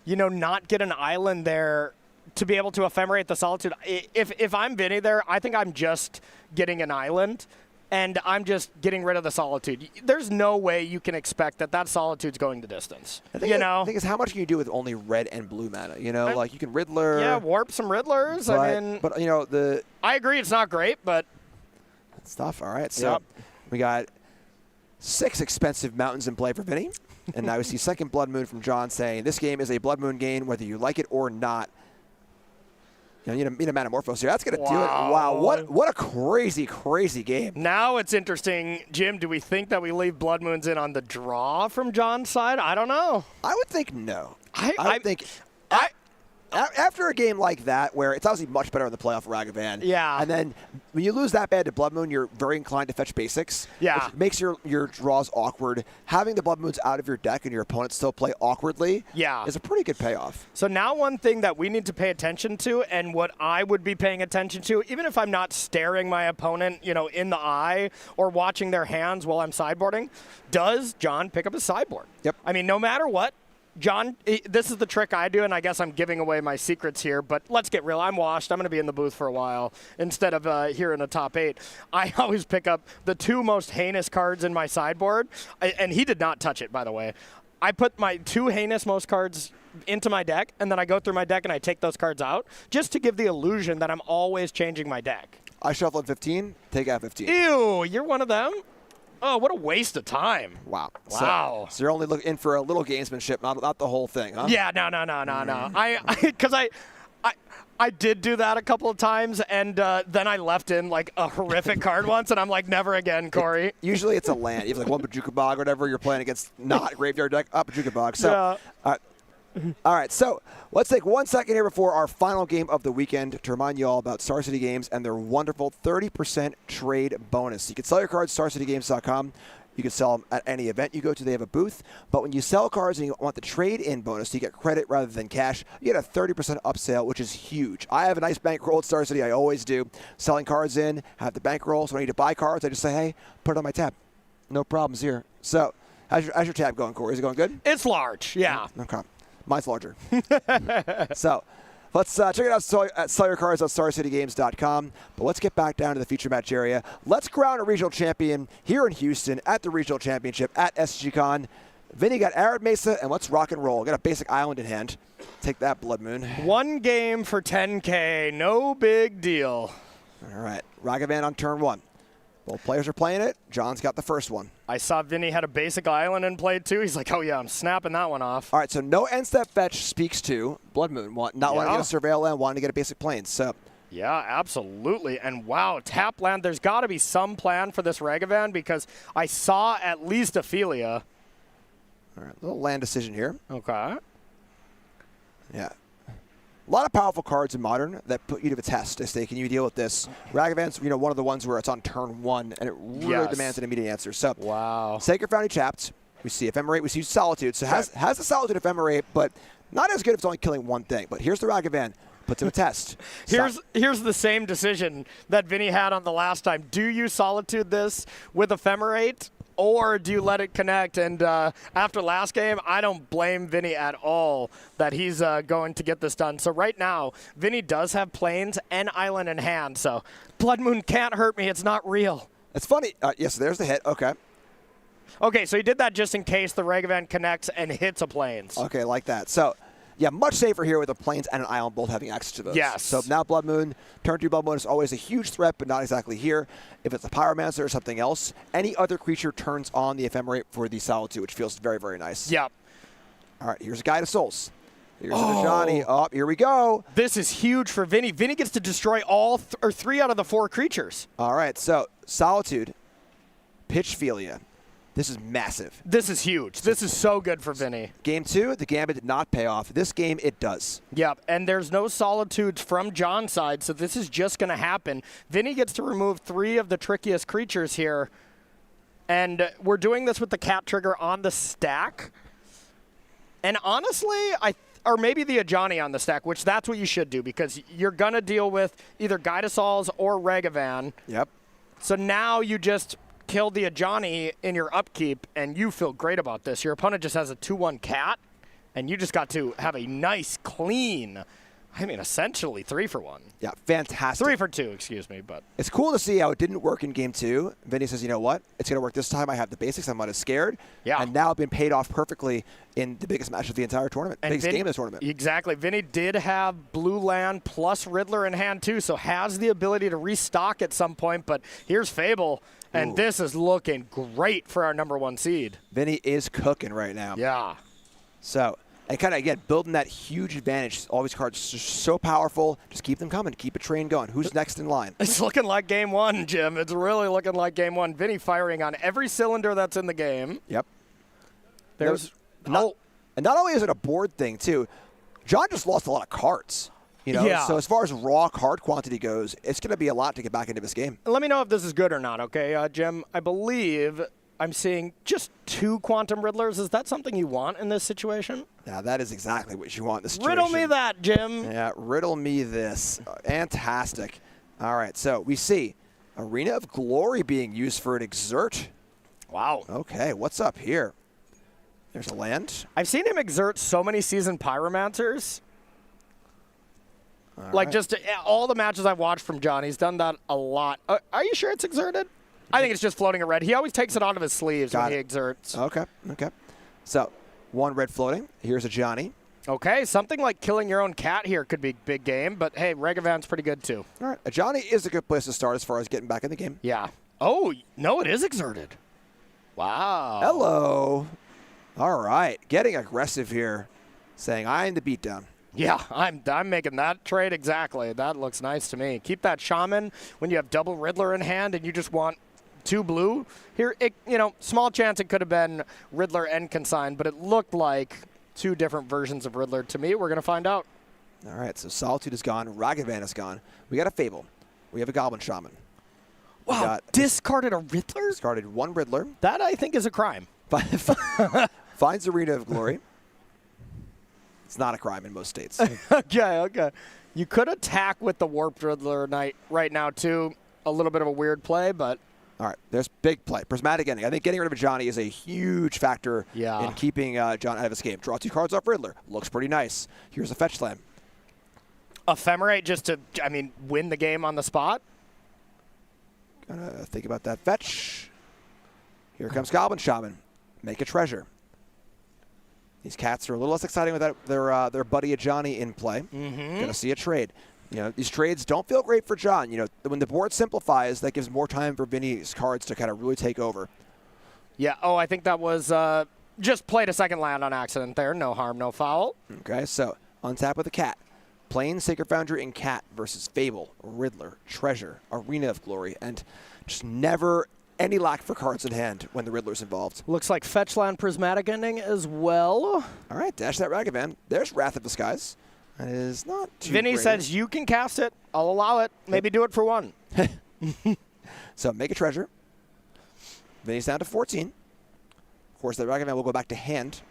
not get an island there to be able to ephemerate the Solitude. If I'm Vinny there, I think I'm just getting an island, and I'm just getting rid of the Solitude. There's no way you can expect that Solitude's going the distance. The thing is, how much can you do with only red and blue mana? Like you can Riddler. Yeah, warp some Riddlers. But I agree, it's not great, but stuff. All right, so we got 6 expensive mountains in play for Vinny. And now we see second Blood Moon from John saying, this game is a Blood Moon game, whether you like it or not. You need a Metamorphose here. That's going to do it. Wow, what a crazy, crazy game. Now it's interesting. Jim, do we think that we leave Blood Moons in on the draw from John's side? I don't know. I would think no. After a game like that, where it's obviously much better in the playoff for Ragavan. Yeah. And then when you lose that bad to Blood Moon, you're very inclined to fetch basics. Yeah. Which makes your draws awkward. Having the Blood Moons out of your deck and your opponent still play awkwardly is a pretty good payoff. So now one thing that we need to pay attention to, and what I would be paying attention to, even if I'm not staring my opponent, in the eye or watching their hands while I'm sideboarding, does John pick up his sideboard? Yep. I mean, no matter what, John, this is the trick I do, and I guess I'm giving away my secrets here, but let's get real. I'm washed. I'm going to be in the booth for a while instead of here in the top 8. I always pick up the 2 most heinous cards in my sideboard, and he did not touch it, by the way. I put my 2 heinous most cards into my deck, and then I go through my deck and I take those cards out just to give the illusion that I'm always changing my deck. I shuffle at 15, take out 15. Ew, you're one of them? Oh, what a waste of time. Wow. Wow. So you're only looking for a little gamesmanship, not the whole thing, huh? Yeah, no. Because I did do that a couple of times, and then I left in like a horrific card once, and I'm like, never again, Corey. Usually it's a land. You have like one Bajuka Bog or whatever. You're playing against not graveyard deck, Bajuka Bog. So, all right, so let's take 1 second here before our final game of the weekend to remind you all about Star City Games and their wonderful 30% trade bonus. You can sell your cards at StarCityGames.com. You can sell them at any event you go to. They have a booth. But when you sell cards and you want the trade-in bonus, you get credit rather than cash. You get a 30% upsale, which is huge. I have a nice bankroll at Star City. I always do. Selling cards in, have the bankroll. So when I need to buy cards, I just say, hey, put it on my tab. No problems here. So how's your tab going, Corey? Is it going good? It's large, yeah. Okay. Mine's larger. So let's check it out at sell your cards on StarCityGames.com. But let's get back down to the feature match area. Let's crown a regional champion here in Houston at the regional championship at SCG Con. Vinny got Arid Mesa, and let's rock and roll. Got a basic island in hand. Take that, Blood Moon. 1 game for 10K. No big deal. All right. Ragavan on turn 1. Both players are playing it. John's got the first one. I saw Vinny had a basic island in play too. He's like, oh yeah, I'm snapping that one off. All right, so no end step fetch speaks to Blood Moon. Not wanting to get a surveil land, wanting to get a basic plains. So. Yeah, absolutely. And wow, tap land, there's got to be some plan for this Ragavan because I saw at least Ophelia. All right, little land decision here. Okay. Yeah. A lot of powerful cards in Modern that put you to the test. They say, can you deal with this? Ragavan's, one of the ones where it's on turn 1, and it really demands an immediate answer. So, wow. Sacred Foundry Chapped. We see Ephemerate. We see Solitude. So has the Solitude Ephemerate, but not as good if it's only killing one thing. But here's the Ragavan. Puts him a test. Here's the same decision that Vinny had on the last time. Do you Solitude this with Ephemerate? Or do you let it connect? And after last game, I don't blame Vinny at all that he's going to get this done. So right now, Vinny does have plains and island in hand. So Blood Moon can't hurt me. It's not real. It's funny. Yes, there's the hit. Okay. Okay, so he did that just in case the Ragavan connects and hits a plains. Okay, like that. So, yeah, much safer here with the plains and an island both having access to those. Yes. So now Blood Moon, turn 2 Blood Moon is always a huge threat, but not exactly here. If it's a Pyromancer or something else, any other creature turns on the Ephemerate for the Solitude, which feels very, very nice. Yep. All right, here's a Guide of Souls. Here's a Johnny. Oh, here we go. This is huge for Vinny. Vinny gets to destroy all 3 out of the 4 creatures. All right, so Solitude, Pitchphilia. This is massive. This is huge. This is so good for Vinny. Game 2, the Gambit did not pay off. This game, it does. Yep, and there's no Solitudes from John's side, so this is just going to happen. Vinny gets to remove 3 of the trickiest creatures here, and we're doing this with the cat trigger on the stack. And honestly, or maybe the Ajani on the stack, which that's what you should do, because you're going to deal with either Gydasols or Ragavan. Yep. So now you just kill the Ajani in your upkeep, and you feel great about this. Your opponent just has a 2/1 cat, and you just got to have a nice, clean, essentially 3 for 1. Yeah, fantastic. 3 for 2, excuse me. But it's cool to see how it didn't work in Game 2. Vinny says, you know what? It's going to work this time. I have the basics. I'm not as scared. Yeah. And now it's been paid off perfectly in the biggest match of the entire tournament, biggest game of the tournament. Exactly. Vinny did have blue land plus Riddler in hand, too, so has the ability to restock at some point. But here's Fable, and this is looking great for our number 1 seed. Vinny is cooking right now. Yeah. So, and kind of, again, building that huge advantage. All these cards are so powerful. Just keep them coming. Keep a train going. Who's next in line? It's looking like Game 1, Jim. It's really looking like Game 1. Vinny firing on every cylinder that's in the game. Yep. There's and not only is it a board thing, too, John just lost a lot of cards. You know, Yeah. so as far as raw card quantity goes, it's going to be a lot to get back into this game. Let me know if this is good or not, okay, Jim? I believe I'm seeing just 2 Quantum Riddlers. Is that something you want in this situation? Now, that is exactly what you want in this situation. Riddle me that, Jim. Yeah, riddle me this. Fantastic. All right, so we see Arena of Glory being used for an Exert. Wow. Okay, what's up here? There's a land. I've seen him exert so many seasoned Pyromancers. Like, just all the matches I've watched from John, he's done that a lot. Are you sure it's exerted? I think it's just floating a red. He always takes it out of his sleeves when he exerts. Okay. So, 1 red floating. Here's a Johnny. Okay, something like killing your own cat here could be big game, but hey, Regavan's pretty good too. All right, a Johnny is a good place to start as far as getting back in the game. Yeah. Oh, no, it is exerted. Wow. Hello. All right, getting aggressive here, saying I am the beatdown. Yeah, I'm making that trade exactly. That looks nice to me. Keep that Shaman when you have double Riddler in hand and you just want 2 blue. Here, small chance it could have been Riddler and Consign, but it looked like 2 different versions of Riddler to me. We're going to find out. All right, so Solitude is gone. Ragavan is gone. We got a Fable. We have a Goblin Shaman. Wow, discarded a Riddler? Discarded 1 Riddler. That, I think, is a crime. Finds Arena of Glory. It's not a crime in most states. Okay. You could attack with the Warped Riddler right now, too. A little bit of a weird play, but... All right, there's big play. Prismatic Ending. I think getting rid of a Johnny is a huge factor in keeping John out of his game. Draw 2 cards off Riddler. Looks pretty nice. Here's a fetch land. Ephemerate just to, win the game on the spot? Gotta think about that fetch. Here comes Goblin Shaman. Make a treasure. These cats are a little less exciting without their buddy a Johnny in play. Gonna see a trade. You know, these trades don't feel great for John. You know, when the board simplifies, that gives more time for Vinny's cards to kind of really take over. Yeah, I think that was just played a second land on accident there. No harm, no foul. Okay, so untap with a cat. Plain Sacred Foundry and Cat versus Fable, Riddler, Treasure, Arena of Glory, and just never any lack for cards in hand when the Riddler's involved. Looks like Fetchland Prismatic Ending as well. All right, dash that Ragavan. There's Wrath of Disguise. That is not too Vinny great. says you can cast it. I'll allow it. Maybe do it for 1. So make a treasure. Vinny's down to 14. Of course, the Ragavan will go back to hand.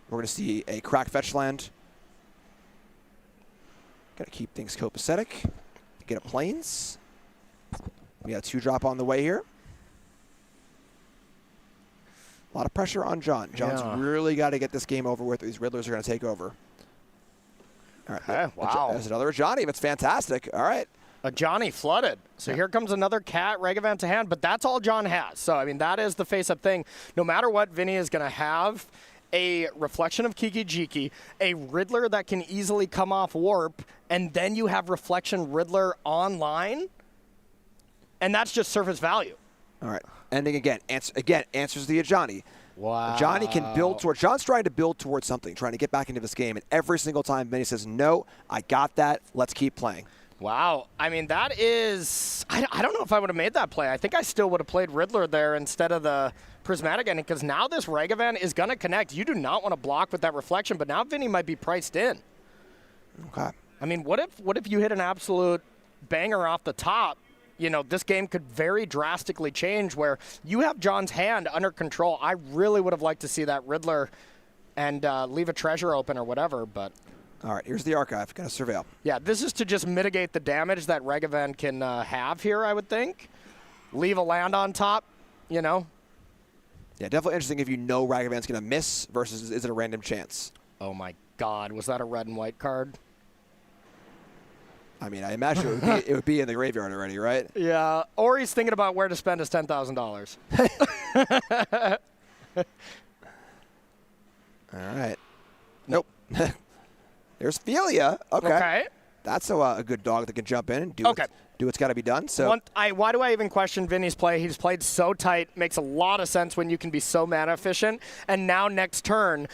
We're going to see a crack fetch land. Got to keep things copacetic. Get a Plains. We got a 2-drop on the way here. A lot of pressure on John. John's really got to get this game over with. These Riddlers are going to take over. All right. Okay, wow. There's another Johnny. That's fantastic. All right. A Johnny flooded. So here comes another cat, Regavan to hand, but that's all John has. So, that is the face-up thing. No matter what, Vinny is going to have a Reflection of Kiki Jiki, a Riddler that can easily come off Warp, and then you have Reflection Riddler online, and that's just surface value. All right. Ending again. Answers the Johnny. Wow. Johnny can build towards. John's trying to build towards something, trying to get back into this game, and every single time Vinny says, "No, I got that. Let's keep playing." Wow. That is... I don't know if I would have made that play. I think I still would have played Riddler there instead of the Prismatic Ending, because now this Regavan is going to connect. You do not want to block with that Reflection, but now Vinny might be priced in. Okay. What if you hit an absolute banger off the top? This game could very drastically change where you have John's hand under control. I really would have liked to see that Riddler and leave a treasure open or whatever, but... All right, here's the Archive. Gonna surveil. Yeah, this is to just mitigate the damage that Regavan can have here, I would think. Leave a land on top, Yeah, definitely interesting if you know Ragavan's gonna miss versus is it a random chance? Oh my God, was that a red and white card? I imagine it would be in the graveyard already, right? Yeah, or he's thinking about where to spend his $10,000. All right. Nope. There's Felia. Okay. That's a good dog that can jump in and do what's got to be done. So why do I even question Vinny's play? He's played so tight. Makes a lot of sense when you can be so mana efficient. And now next turn,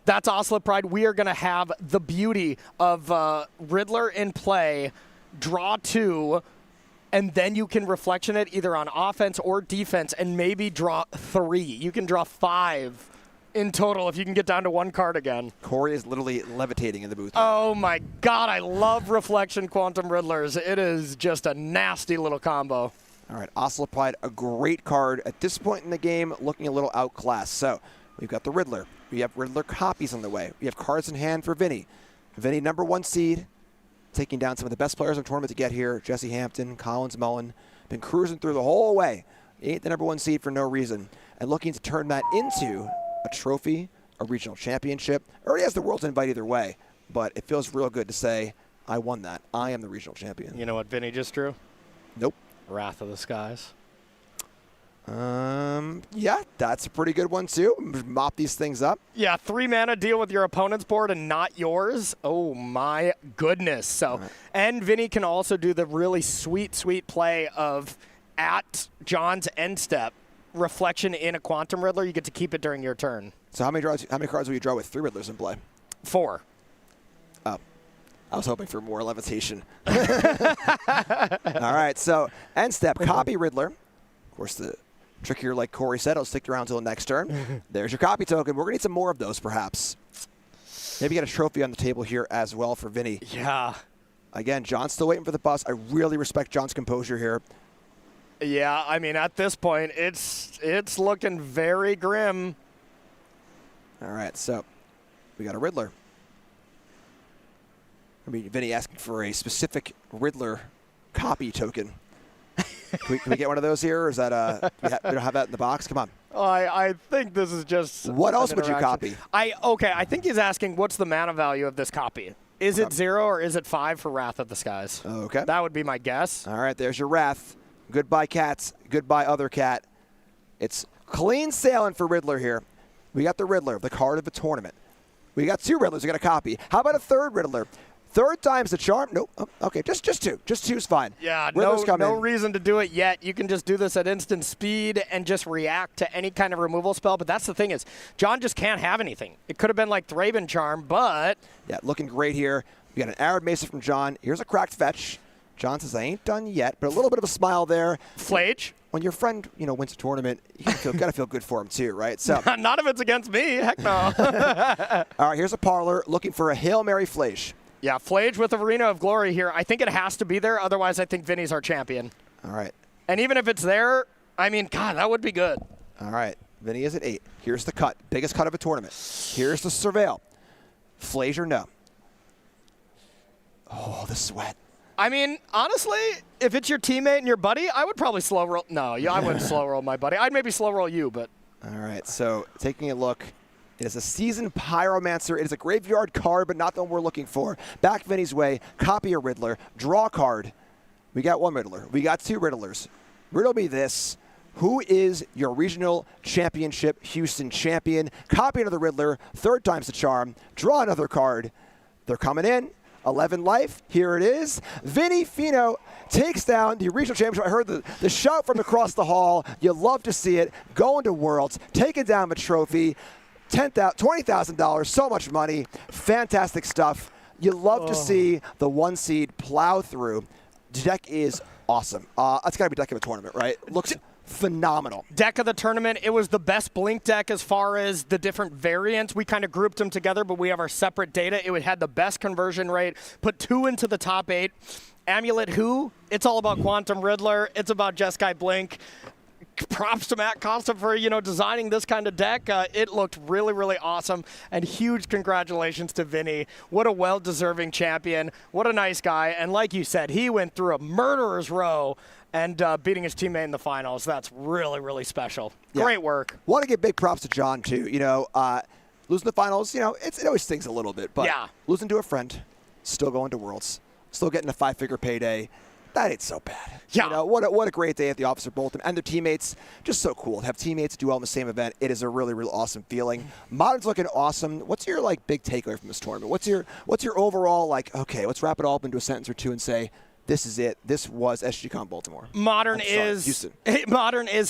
that's Osla Pride. We are going to have the beauty of Riddler in play, draw 2, and then you can Reflection it either on offense or defense and maybe draw 3. You can draw 5 in total if you can get down to 1 card again. Corey is literally levitating in the booth. Oh my God, I love Reflection Quantum Riddlers. It is just a nasty little combo. All right, Ocelot, a great card at this point in the game, looking a little outclassed. So we've got the Riddler. We have Riddler copies on the way. We have cards in hand for Vinny. Vinny, #1 seed, taking down some of the best players in the tournament to get here. Jesse Hampton, Collins Mullen, been cruising through the whole way. He ain't the #1 seed for no reason. And looking to turn that into a trophy, a regional championship. Already has the world's invite either way, but it feels real good to say, I won that. I am the regional champion. You know what Vinny just drew? Nope. Wrath of the Skies. Yeah, that's a pretty good one too. Mop these things up. Yeah, 3 mana, deal with your opponent's board and not yours. Oh my goodness. So, and Vinny can also do the really sweet, sweet play of at John's end step, Reflection in a Quantum Riddler. You get to keep it during your turn. So how many cards will you draw with 3 Riddlers in play? 4. Oh, I was hoping for more levitation. All right, so end step, copy Riddler. Of course, the trickier, like Corey said, I'll stick around until the next turn. There's your copy token. We're going to need some more of those, perhaps. Maybe get a trophy on the table here as well for Vinny. Yeah. Again, John's still waiting for the bus. I really respect John's composure here. Yeah, I mean, at this point, it's looking very grim. All right, so we got a Riddler. I mean, Vinny asking for a specific Riddler copy token. Can we get one of those here, or is that we don't have that in the box? Come on. I think this is just What else would you copy? I think he's asking what's the mana value of this copy. Is it 0 or is it 5 for Wrath of the Skies? Okay. That would be my guess. All right, there's your Wrath. Goodbye, cats. Goodbye, other cat. It's clean sailing for Riddler here. We got the Riddler, the card of the tournament. We got 2 Riddlers. We got a copy. How about a 3rd Riddler? 3rd time's the charm. Nope. Oh, okay, just 2. Just 2's fine. Yeah, Riddlers no reason to do it yet. You can just do this at instant speed and just react to any kind of removal spell. But that's the thing is, John just can't have anything. It could have been like Thraben Charm, but... Yeah, looking great here. We got an Arid Mesa from John. Here's a cracked fetch. John says, I ain't done yet, but a little bit of a smile there. Flage? When your friend, wins a tournament, you gotta feel good for him too, right? So not if it's against me. Heck no. All right, here's a parlor looking for a Hail Mary Flage. Yeah, Flage with Arena of Glory here. I think it has to be there. Otherwise, I think Vinny's our champion. All right. And even if it's there, I mean, God, that would be good. All right. Vinny is at 8. Here's the cut. Biggest cut of a tournament. Here's the Surveil. Flage or no? Oh, the sweat. I mean, honestly, if it's your teammate and your buddy, I would probably slow roll. No, I wouldn't slow roll my buddy. I'd maybe slow roll you, but. All right, so taking a look. It is a Seasoned Pyromancer. It is a graveyard card, but not the one we're looking for. Back Vinny's way. Copy a Riddler. Draw a card. We got 1 Riddler. We got 2 Riddlers. Riddle me this. Who is your regional championship Houston champion? Copy another Riddler. 3rd time's the charm. Draw another card. They're coming in. 11 life. Here it is. Vinny Fino takes down the regional championship. I heard the shout from across the hall. You love to see it. Going to Worlds. Taking down the trophy. $20,000. So much money. Fantastic stuff. You love to see the 1 seed plow through. The deck is awesome. That's got to be deck of a tournament, right? Looks phenomenal. Deck of the tournament. It was the best Blink deck as far as the different variants. We kind of grouped them together, but we have our separate data. It had the best conversion rate. Put 2 into the top 8. Amulet Who? It's all about Quantum Riddler. It's about Jeskai Blink. Props to Matt Costa for, designing this kind of deck. It looked really, really awesome. And huge congratulations to Vinny. What a well-deserving champion. What a nice guy. And like you said, he went through a murderer's row and beating his teammate in the finals. That's really, really special. Yeah. Great work. Want to give big props to John, too. Losing the finals, it always stings a little bit. But losing to a friend, still going to Worlds, still getting a 5-figure payday. That ain't so bad. Yeah. What a great day at the office for both of them and their teammates. Just so cool to have teammates do well in the same event. It is a really, really awesome feeling. Modern's looking awesome. What's your big takeaway from this tournament? What's your overall okay? Let's wrap it all up into a sentence or 2 and say this is it. This was SGCon Baltimore. Modern is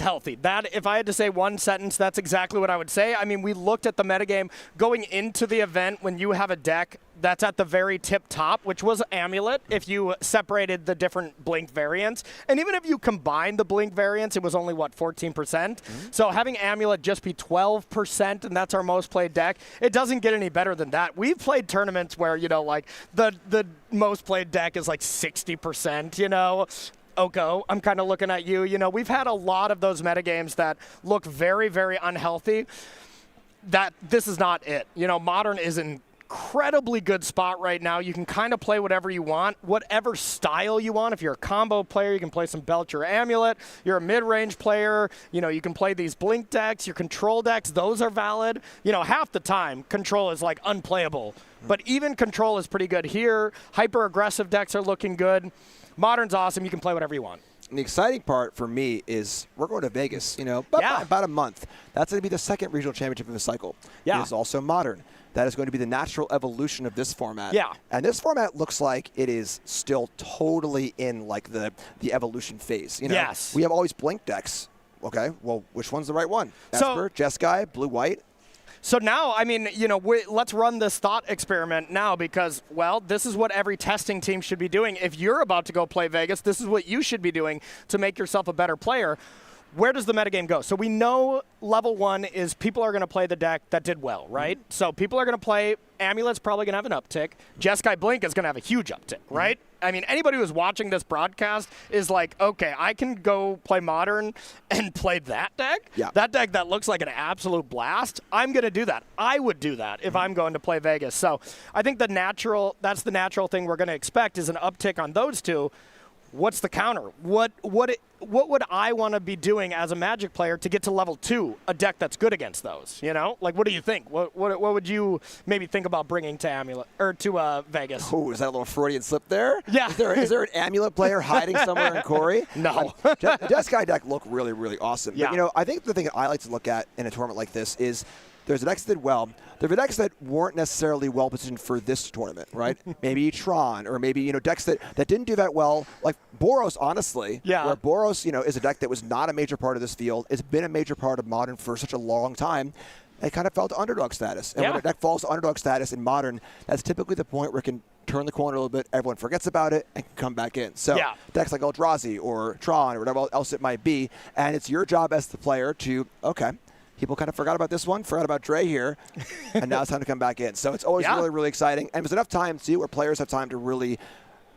healthy. That if I had to say one sentence, that's exactly what I would say. I mean, we looked at the metagame going into the event when you have a deck that's at the very tip top, which was Amulet, if you separated the different Blink variants. And even if you combined the Blink variants, it was only, what, 14%? So having Amulet just be 12%, and that's our most played deck, it doesn't get any better than that. We've played tournaments where, you know, like, the most played deck is like 60%, you know? Oko, I'm kind of looking at you. You know, we've had a lot of those metagames that look very, very unhealthy. That this is not it. You know, Modern is an incredibly good spot right now. You can kind of play whatever you want, whatever style you want. If you're a combo player, you can play some Belcher or Amulet. You're a mid-range player, you know, you can play these Blink decks, your control decks, those are valid. You know, half the time, control is like unplayable. But even control is pretty good here. Hyper-aggressive decks are looking good. Modern's awesome. You can play whatever you want. And the exciting part for me is we're going to Vegas, you know, about a month. That's going to be the second regional championship of the cycle. Yeah. It is also Modern. That is going to be the natural evolution of this format. Yeah. And this format looks like it is still totally in like the evolution phase. You know, yes. We have all these Blink decks. Okay, well, which one's the right one? Esper, Jeskai, blue-white. So now, I mean, you know, let's run this thought experiment now because, well, this is what every testing team should be doing. If you're about to go play Vegas, this is what you should be doing to make yourself a better player. Where does the metagame go? So we know level 1 is people are going to play the deck that did well, right? So people are going to play, Amulet's probably going to have an uptick. Jeskai Blink is going to have a huge uptick, right? I mean, anybody who's watching this broadcast is like, okay, I can go play Modern and play that deck? Yeah. That deck that looks like an absolute blast? I'm going to do that. I would do that if I'm going to play Vegas. So I think that's the natural thing we're going to expect is an uptick on those two. What's the counter? What would I want to be doing as a Magic player to get to level 2, a deck that's good against those? You know, like what do you think? What would you maybe think about bringing to Amulet or to Vegas? Oh, is that a little Freudian slip there? Yeah. Is there an Amulet player hiding somewhere in Corey? No. Jeskai deck look really, really awesome. Yeah. But, you know, I think the thing I like to look at in a tournament like this is there's decks that did well. There are decks that weren't necessarily well positioned for this tournament, right? Maybe Tron, or maybe, you know, decks that didn't do that well, like Boros, honestly. Yeah. Where Boros, you know, is a deck that was not a major part of this field. It's been a major part of Modern for such a long time. It kind of fell to underdog status. And when a deck falls to underdog status in Modern, that's typically the point where it can turn the corner a little bit, everyone forgets about it, and can come back in. So decks like Eldrazi or Tron or whatever else it might be, and it's your job as the player to, okay, people kind of forgot about this one, forgot about Dre here, and now it's time to come back in. So it's always really, really exciting. And there's enough time, too, where players have time to really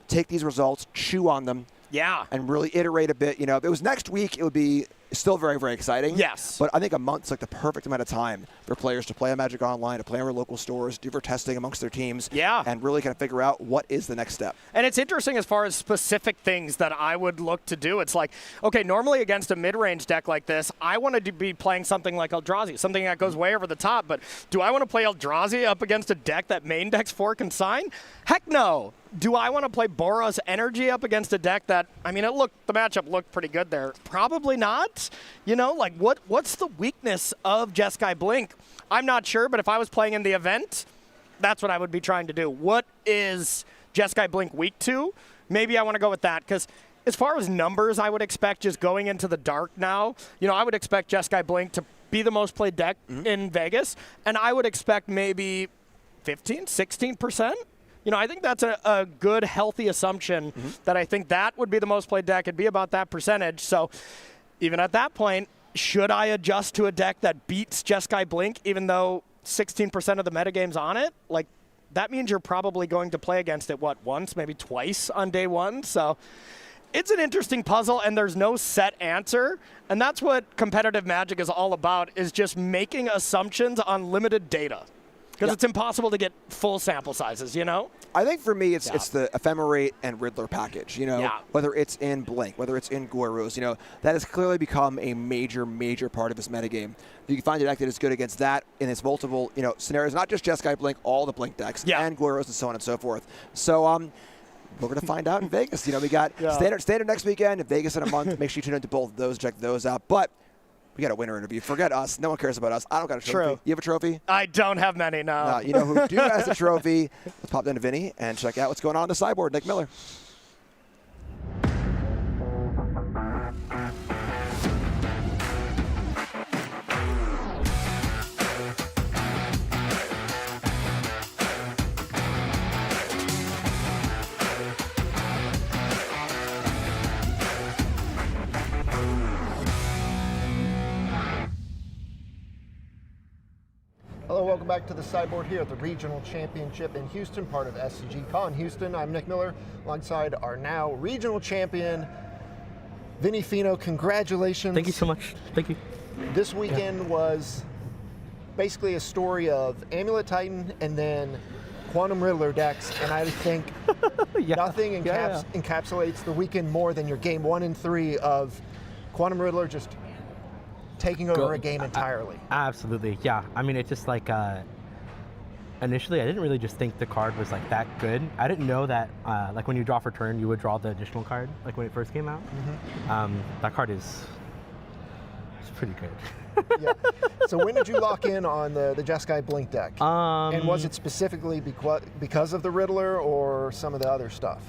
take these results, chew on them, and really iterate a bit. You know, if it was next week, it would be still very, very exciting. Yes. But I think a month's like the perfect amount of time for players to play on Magic Online, to play on our local stores, do for testing amongst their teams, and really kind of figure out what is the next step. And it's interesting as far as specific things that I would look to do. It's like, okay, normally against a mid-range deck like this, I wanted to be playing something like Eldrazi, something that goes way over the top. But do I want to play Eldrazi up against a deck that main decks 4 consign? Heck no. Do I want to play Boros Energy up against a deck that, I mean, the matchup looked pretty good there. Probably not. You know, like what's the weakness of Jeskai Blink? I'm not sure, but if I was playing in the event, that's what I would be trying to do. What is Jeskai Blink weak to? Maybe I want to go with that because as far as numbers, I would expect just going into the dark now, you know, I would expect Jeskai Blink to be the most played deck in Vegas, and I would expect maybe 15, 16%. You know, I think that's a good, healthy assumption that I think that would be the most played deck. It'd be about that percentage. So even at that point, should I adjust to a deck that beats Jeskai Blink, even though 16% of the metagame's on it? Like, that means you're probably going to play against it, what, once, maybe twice on day one? So it's an interesting puzzle, and there's no set answer. And that's what competitive Magic is all about, is just making assumptions on limited data. Because it's impossible to get full sample sizes, you know? I think for me, it's the Ephemerate and Riddler package, you know? Whether it's in Blink, whether it's in Goryos, you know, that has clearly become a major, major part of this metagame. You can find a deck that is good against that in its multiple, you know, scenarios, not just Jeskai Blink, all the Blink decks, and Goryos and so on and so forth. So, we're going to find out in Vegas. You know, we got standard next weekend, and Vegas in a month. Make sure you tune into both of those, check those out. But we got a winner interview. Forget us. No one cares about us. I don't got a trophy. True. You have a trophy? I don't have many, no. You know who do has a trophy? Let's pop down to Vinny and check out what's going on the sideboard. Nick Miller. Hello, welcome back to the sideboard here at the Regional Championship in Houston, part of SCG. Con Houston, I'm Nick Miller, alongside our now regional champion, Vinny Fino. Congratulations. Thank you so much. Thank you. This weekend was basically a story of Amulet Titan and then Quantum Riddler decks, and I think nothing encapsulates the weekend more than your game 1 and 3 of Quantum Riddler just taking over a game entirely. Absolutely, yeah. I mean, it's just like, initially I didn't really just think the card was like that good. I didn't know that, like when you draw for turn, you would draw the additional card, like when it first came out. That card is pretty good. Yeah. So when did you lock in on the Jeskai Blink deck? And was it specifically because of the Riddler or some of the other stuff?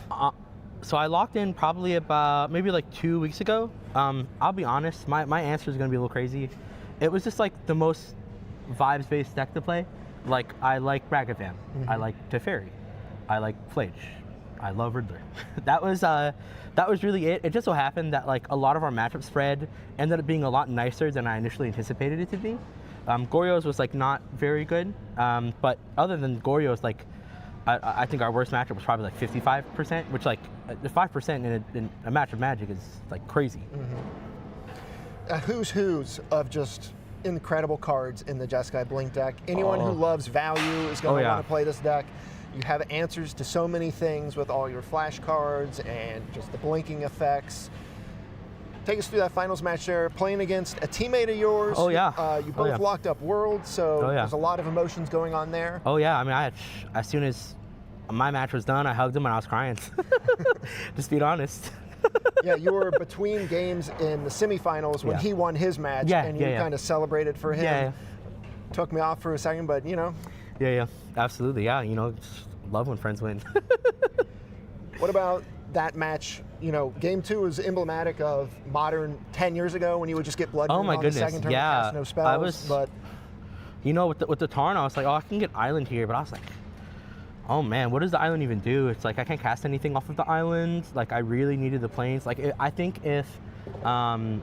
So I locked in probably about maybe like 2 weeks ago. I'll be honest, my answer is going to be a little crazy. It was just like the most vibes-based deck to play. Like, I like Ragavan, I like Teferi, I like Flage, I love Riddler. That was really it. It just so happened that like a lot of our matchup spread ended up being a lot nicer than I initially anticipated it to be. Goryo's was like not very good, but other than Goryo's, like I think our worst matchup was probably like 55%, which like 5% in a match of Magic is like crazy. Who's of just incredible cards in the Jeskai Blink deck. Anyone who loves value is going to want to play this deck. You have answers to so many things with all your flash cards and just the blinking effects. Take us through that finals match there, playing against a teammate of yours. You both locked up Worlds, so there's a lot of emotions going on there. I mean, as soon as my match was done, I hugged him and I was crying. Just being honest. Yeah, you were between games in the semifinals when he won his match, and you kind of celebrated for him. Took me off for a second, but you know. Yeah, absolutely. Yeah, you know, just love when friends win. What about that match? You know, game 2 is emblematic of Modern 10 years ago when you would just get Blood Moon on the second turn and cast no spells. But you know, with the Tarn, I was like, oh, I can get Island here, but I was like, oh man, what does the island even do? It's like I can't cast anything off of the island. Like I really needed the planes. Like I think if my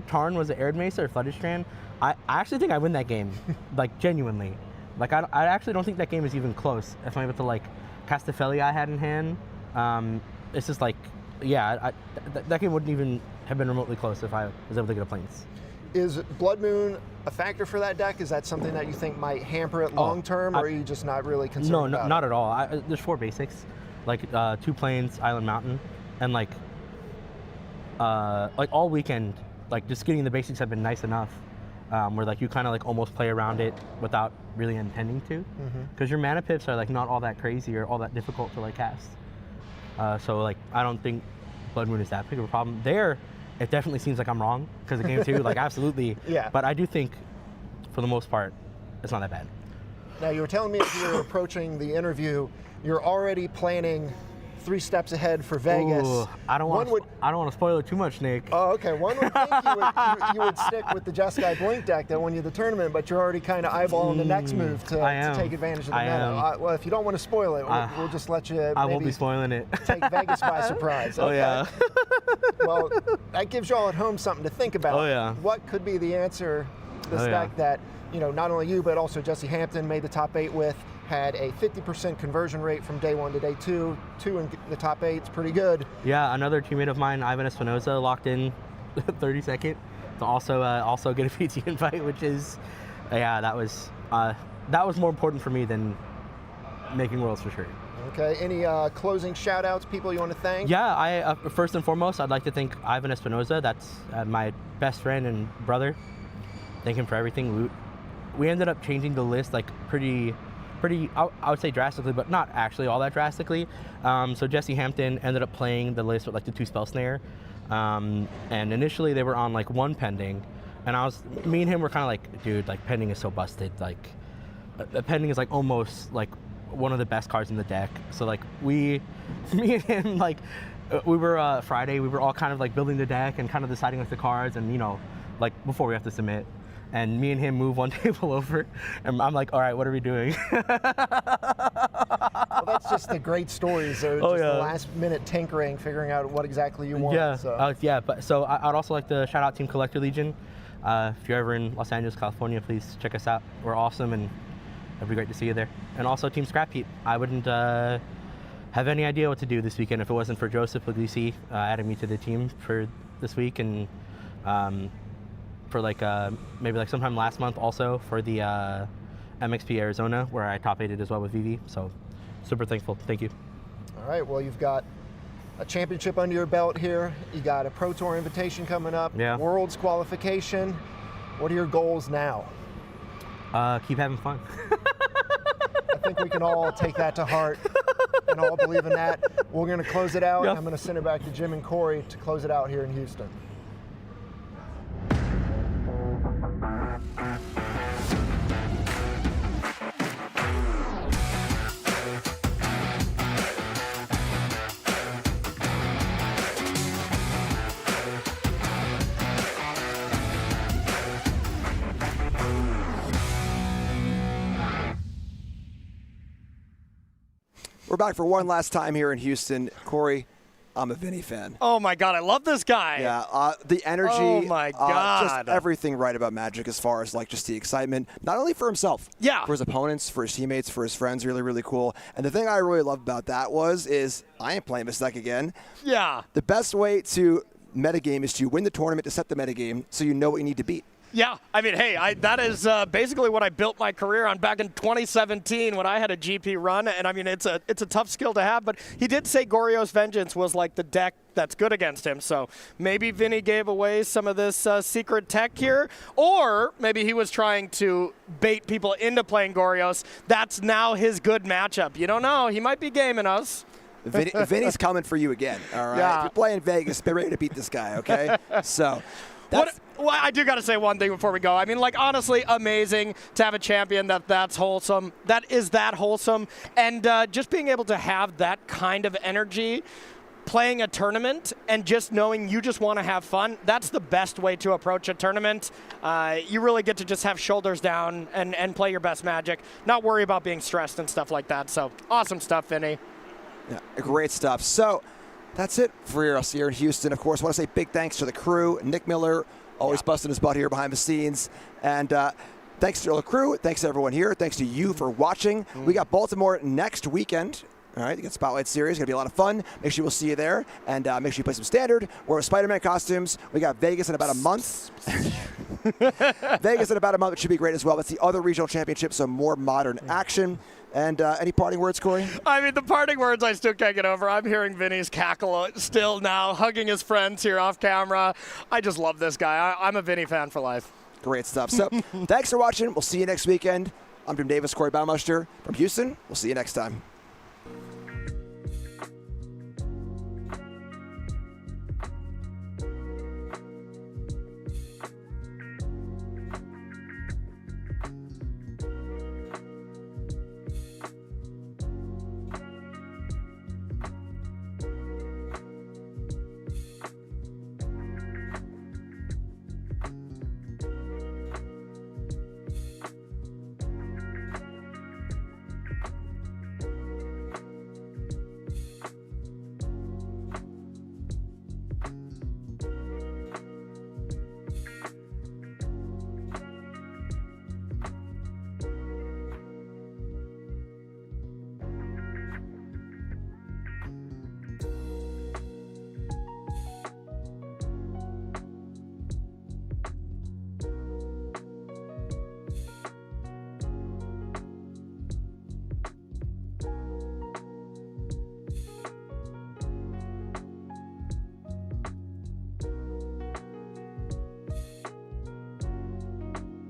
Tarn was an Arid Mace or Flooded Strand, I actually think I win that game. Like genuinely. Like I actually don't think that game is even close. If I'm able to like cast the Feli I had in hand, it's just like, yeah, that game wouldn't even have been remotely close if I was able to get a planes. Is Blood Moon a factor for that deck? Is that something that you think might hamper it long term, or are you just not really concerned about it? No, not at all. There's 4 basics, like 2 plains, Island, Mountain, and like all weekend, like just getting the basics have been nice enough, where like you kind of like almost play around it without really intending to, because your mana pips are like not all that crazy or all that difficult to like cast. So like I don't think Blood Moon is that big of a problem there. It definitely seems like I'm wrong because of game 2, like absolutely. But I do think, for the most part, it's not that bad. Now you were telling me as you were approaching the interview, you're already planning 3 steps ahead for Vegas. Ooh, I don't want to spoil it too much, Nick. Oh, okay. One would think you would stick with the Jeskai Blink deck that won you the tournament, but you're already kind of eyeballing the next move to take advantage of the meta. Well, if you don't want to spoil it, we'll just let you. I won't be spoiling it. Take Vegas by surprise. Okay. Oh yeah. Well, that gives y'all at home something to think about. Oh yeah. What could be the answer to this deck that, you know, not only you but also Jesse Hampton made the top 8 with? Had a 50% conversion rate from day 1 to day 2. 2 in the top 8 is pretty good. Yeah, another teammate of mine, Ivan Espinoza, locked in 32nd to also get a PT invite, which is, that was more important for me than making Worlds for sure. Okay, any closing shout outs, people you want to thank? Yeah, first and foremost, I'd like to thank Ivan Espinoza. That's my best friend and brother. Thank him for everything. We ended up changing the list like pretty, I would say drastically, but not actually all that drastically. So Jesse Hampton ended up playing the list with like the 2 spell snare. And initially they were on like 1 pending. And me and him were kind of like, dude, like pending is so busted. Like pending is like almost like one of the best cards in the deck. So like me and him, like we were Friday, we were all kind of like building the deck and kind of deciding like the cards and, you know, like before we have to submit. And me and him move 1 table over, and I'm like, all right, what are we doing? Well, that's just the great stories. Or Oh, just yeah. the last minute tinkering, figuring out what exactly you want. Yeah, So. so I'd also like to shout out Team Collector Legion. If you're ever in Los Angeles, California, please check us out. We're awesome, and it'd be great to see you there. And also Team Scrap Heap. I wouldn't have any idea what to do this weekend if it wasn't for Joseph Puglisi adding me to the team for this week, and for maybe like sometime last month also for the MXP Arizona, where I top 8'd as well with Vivi. So super thankful. Thank you. All right, well, you've got a championship under your belt here. You got a Pro Tour invitation coming up. Yeah. Worlds qualification. What are your goals now? Keep having fun. I think we can all take that to heart and all believe in that. We're going to close it out. Yep. I'm going to send it back to Jim and Corey to close it out here in Houston. We're back for one last time here in Houston. Corey, I'm a Vinny fan. Oh my God, I love this guy. Yeah, the energy. Oh my God. Just everything right about Magic as far as like just the excitement, not only for himself, Yeah. for his opponents, for his teammates, for his friends, really, really cool. And the thing I really loved about that is I ain't playing this deck again. Yeah. The best way to metagame is to win the tournament to set the metagame so you know what you need to beat. Yeah, I mean, hey, that is basically what I built my career on back in 2017 when I had a GP run, and I mean, it's a tough skill to have, but he did say Goryo's Vengeance was like the deck that's good against him, so maybe Vinny gave away some of this secret tech here, or maybe he was trying to bait people into playing Goryo's. That's now his good matchup. You don't know. He might be gaming us. Vinny's coming for you again, all right? Yeah. If you're playing Vegas, be ready to beat this guy, okay? So, that's... Well, I do got to say one thing before we go. I mean, like, honestly, amazing to have a champion that's wholesome. That is that wholesome. And just being able to have that kind of energy playing a tournament and just knowing you just want to have fun, that's the best way to approach a tournament. You really get to just have shoulders down and play your best Magic, not worry about being stressed and stuff like that. So, awesome stuff, Vinny. Yeah, great stuff. So, that's it for us here in Houston. Of course, I want to say big thanks to the crew, Nick Miller, always busting his butt here behind the scenes. And thanks to the crew. Thanks to everyone here. Thanks to you for watching. We got Baltimore next weekend. All right, you got Spotlight Series. It's going to be a lot of fun. Make sure we'll see you there. And make sure you play some Standard. Wear Spider-Man costumes. We got Vegas in about a month. Vegas in about a month. It should be great as well. That's the other regional championship, so more modern action. And any parting words, Corey? I mean, the parting words I still can't get over. I'm hearing Vinny's cackle still now, hugging his friends here off camera. I just love this guy. I'm a Vinny fan for life. Great stuff. So thanks for watching. We'll see you next weekend. I'm Jim Davis, Corey Baumeister from Houston. We'll see you next time.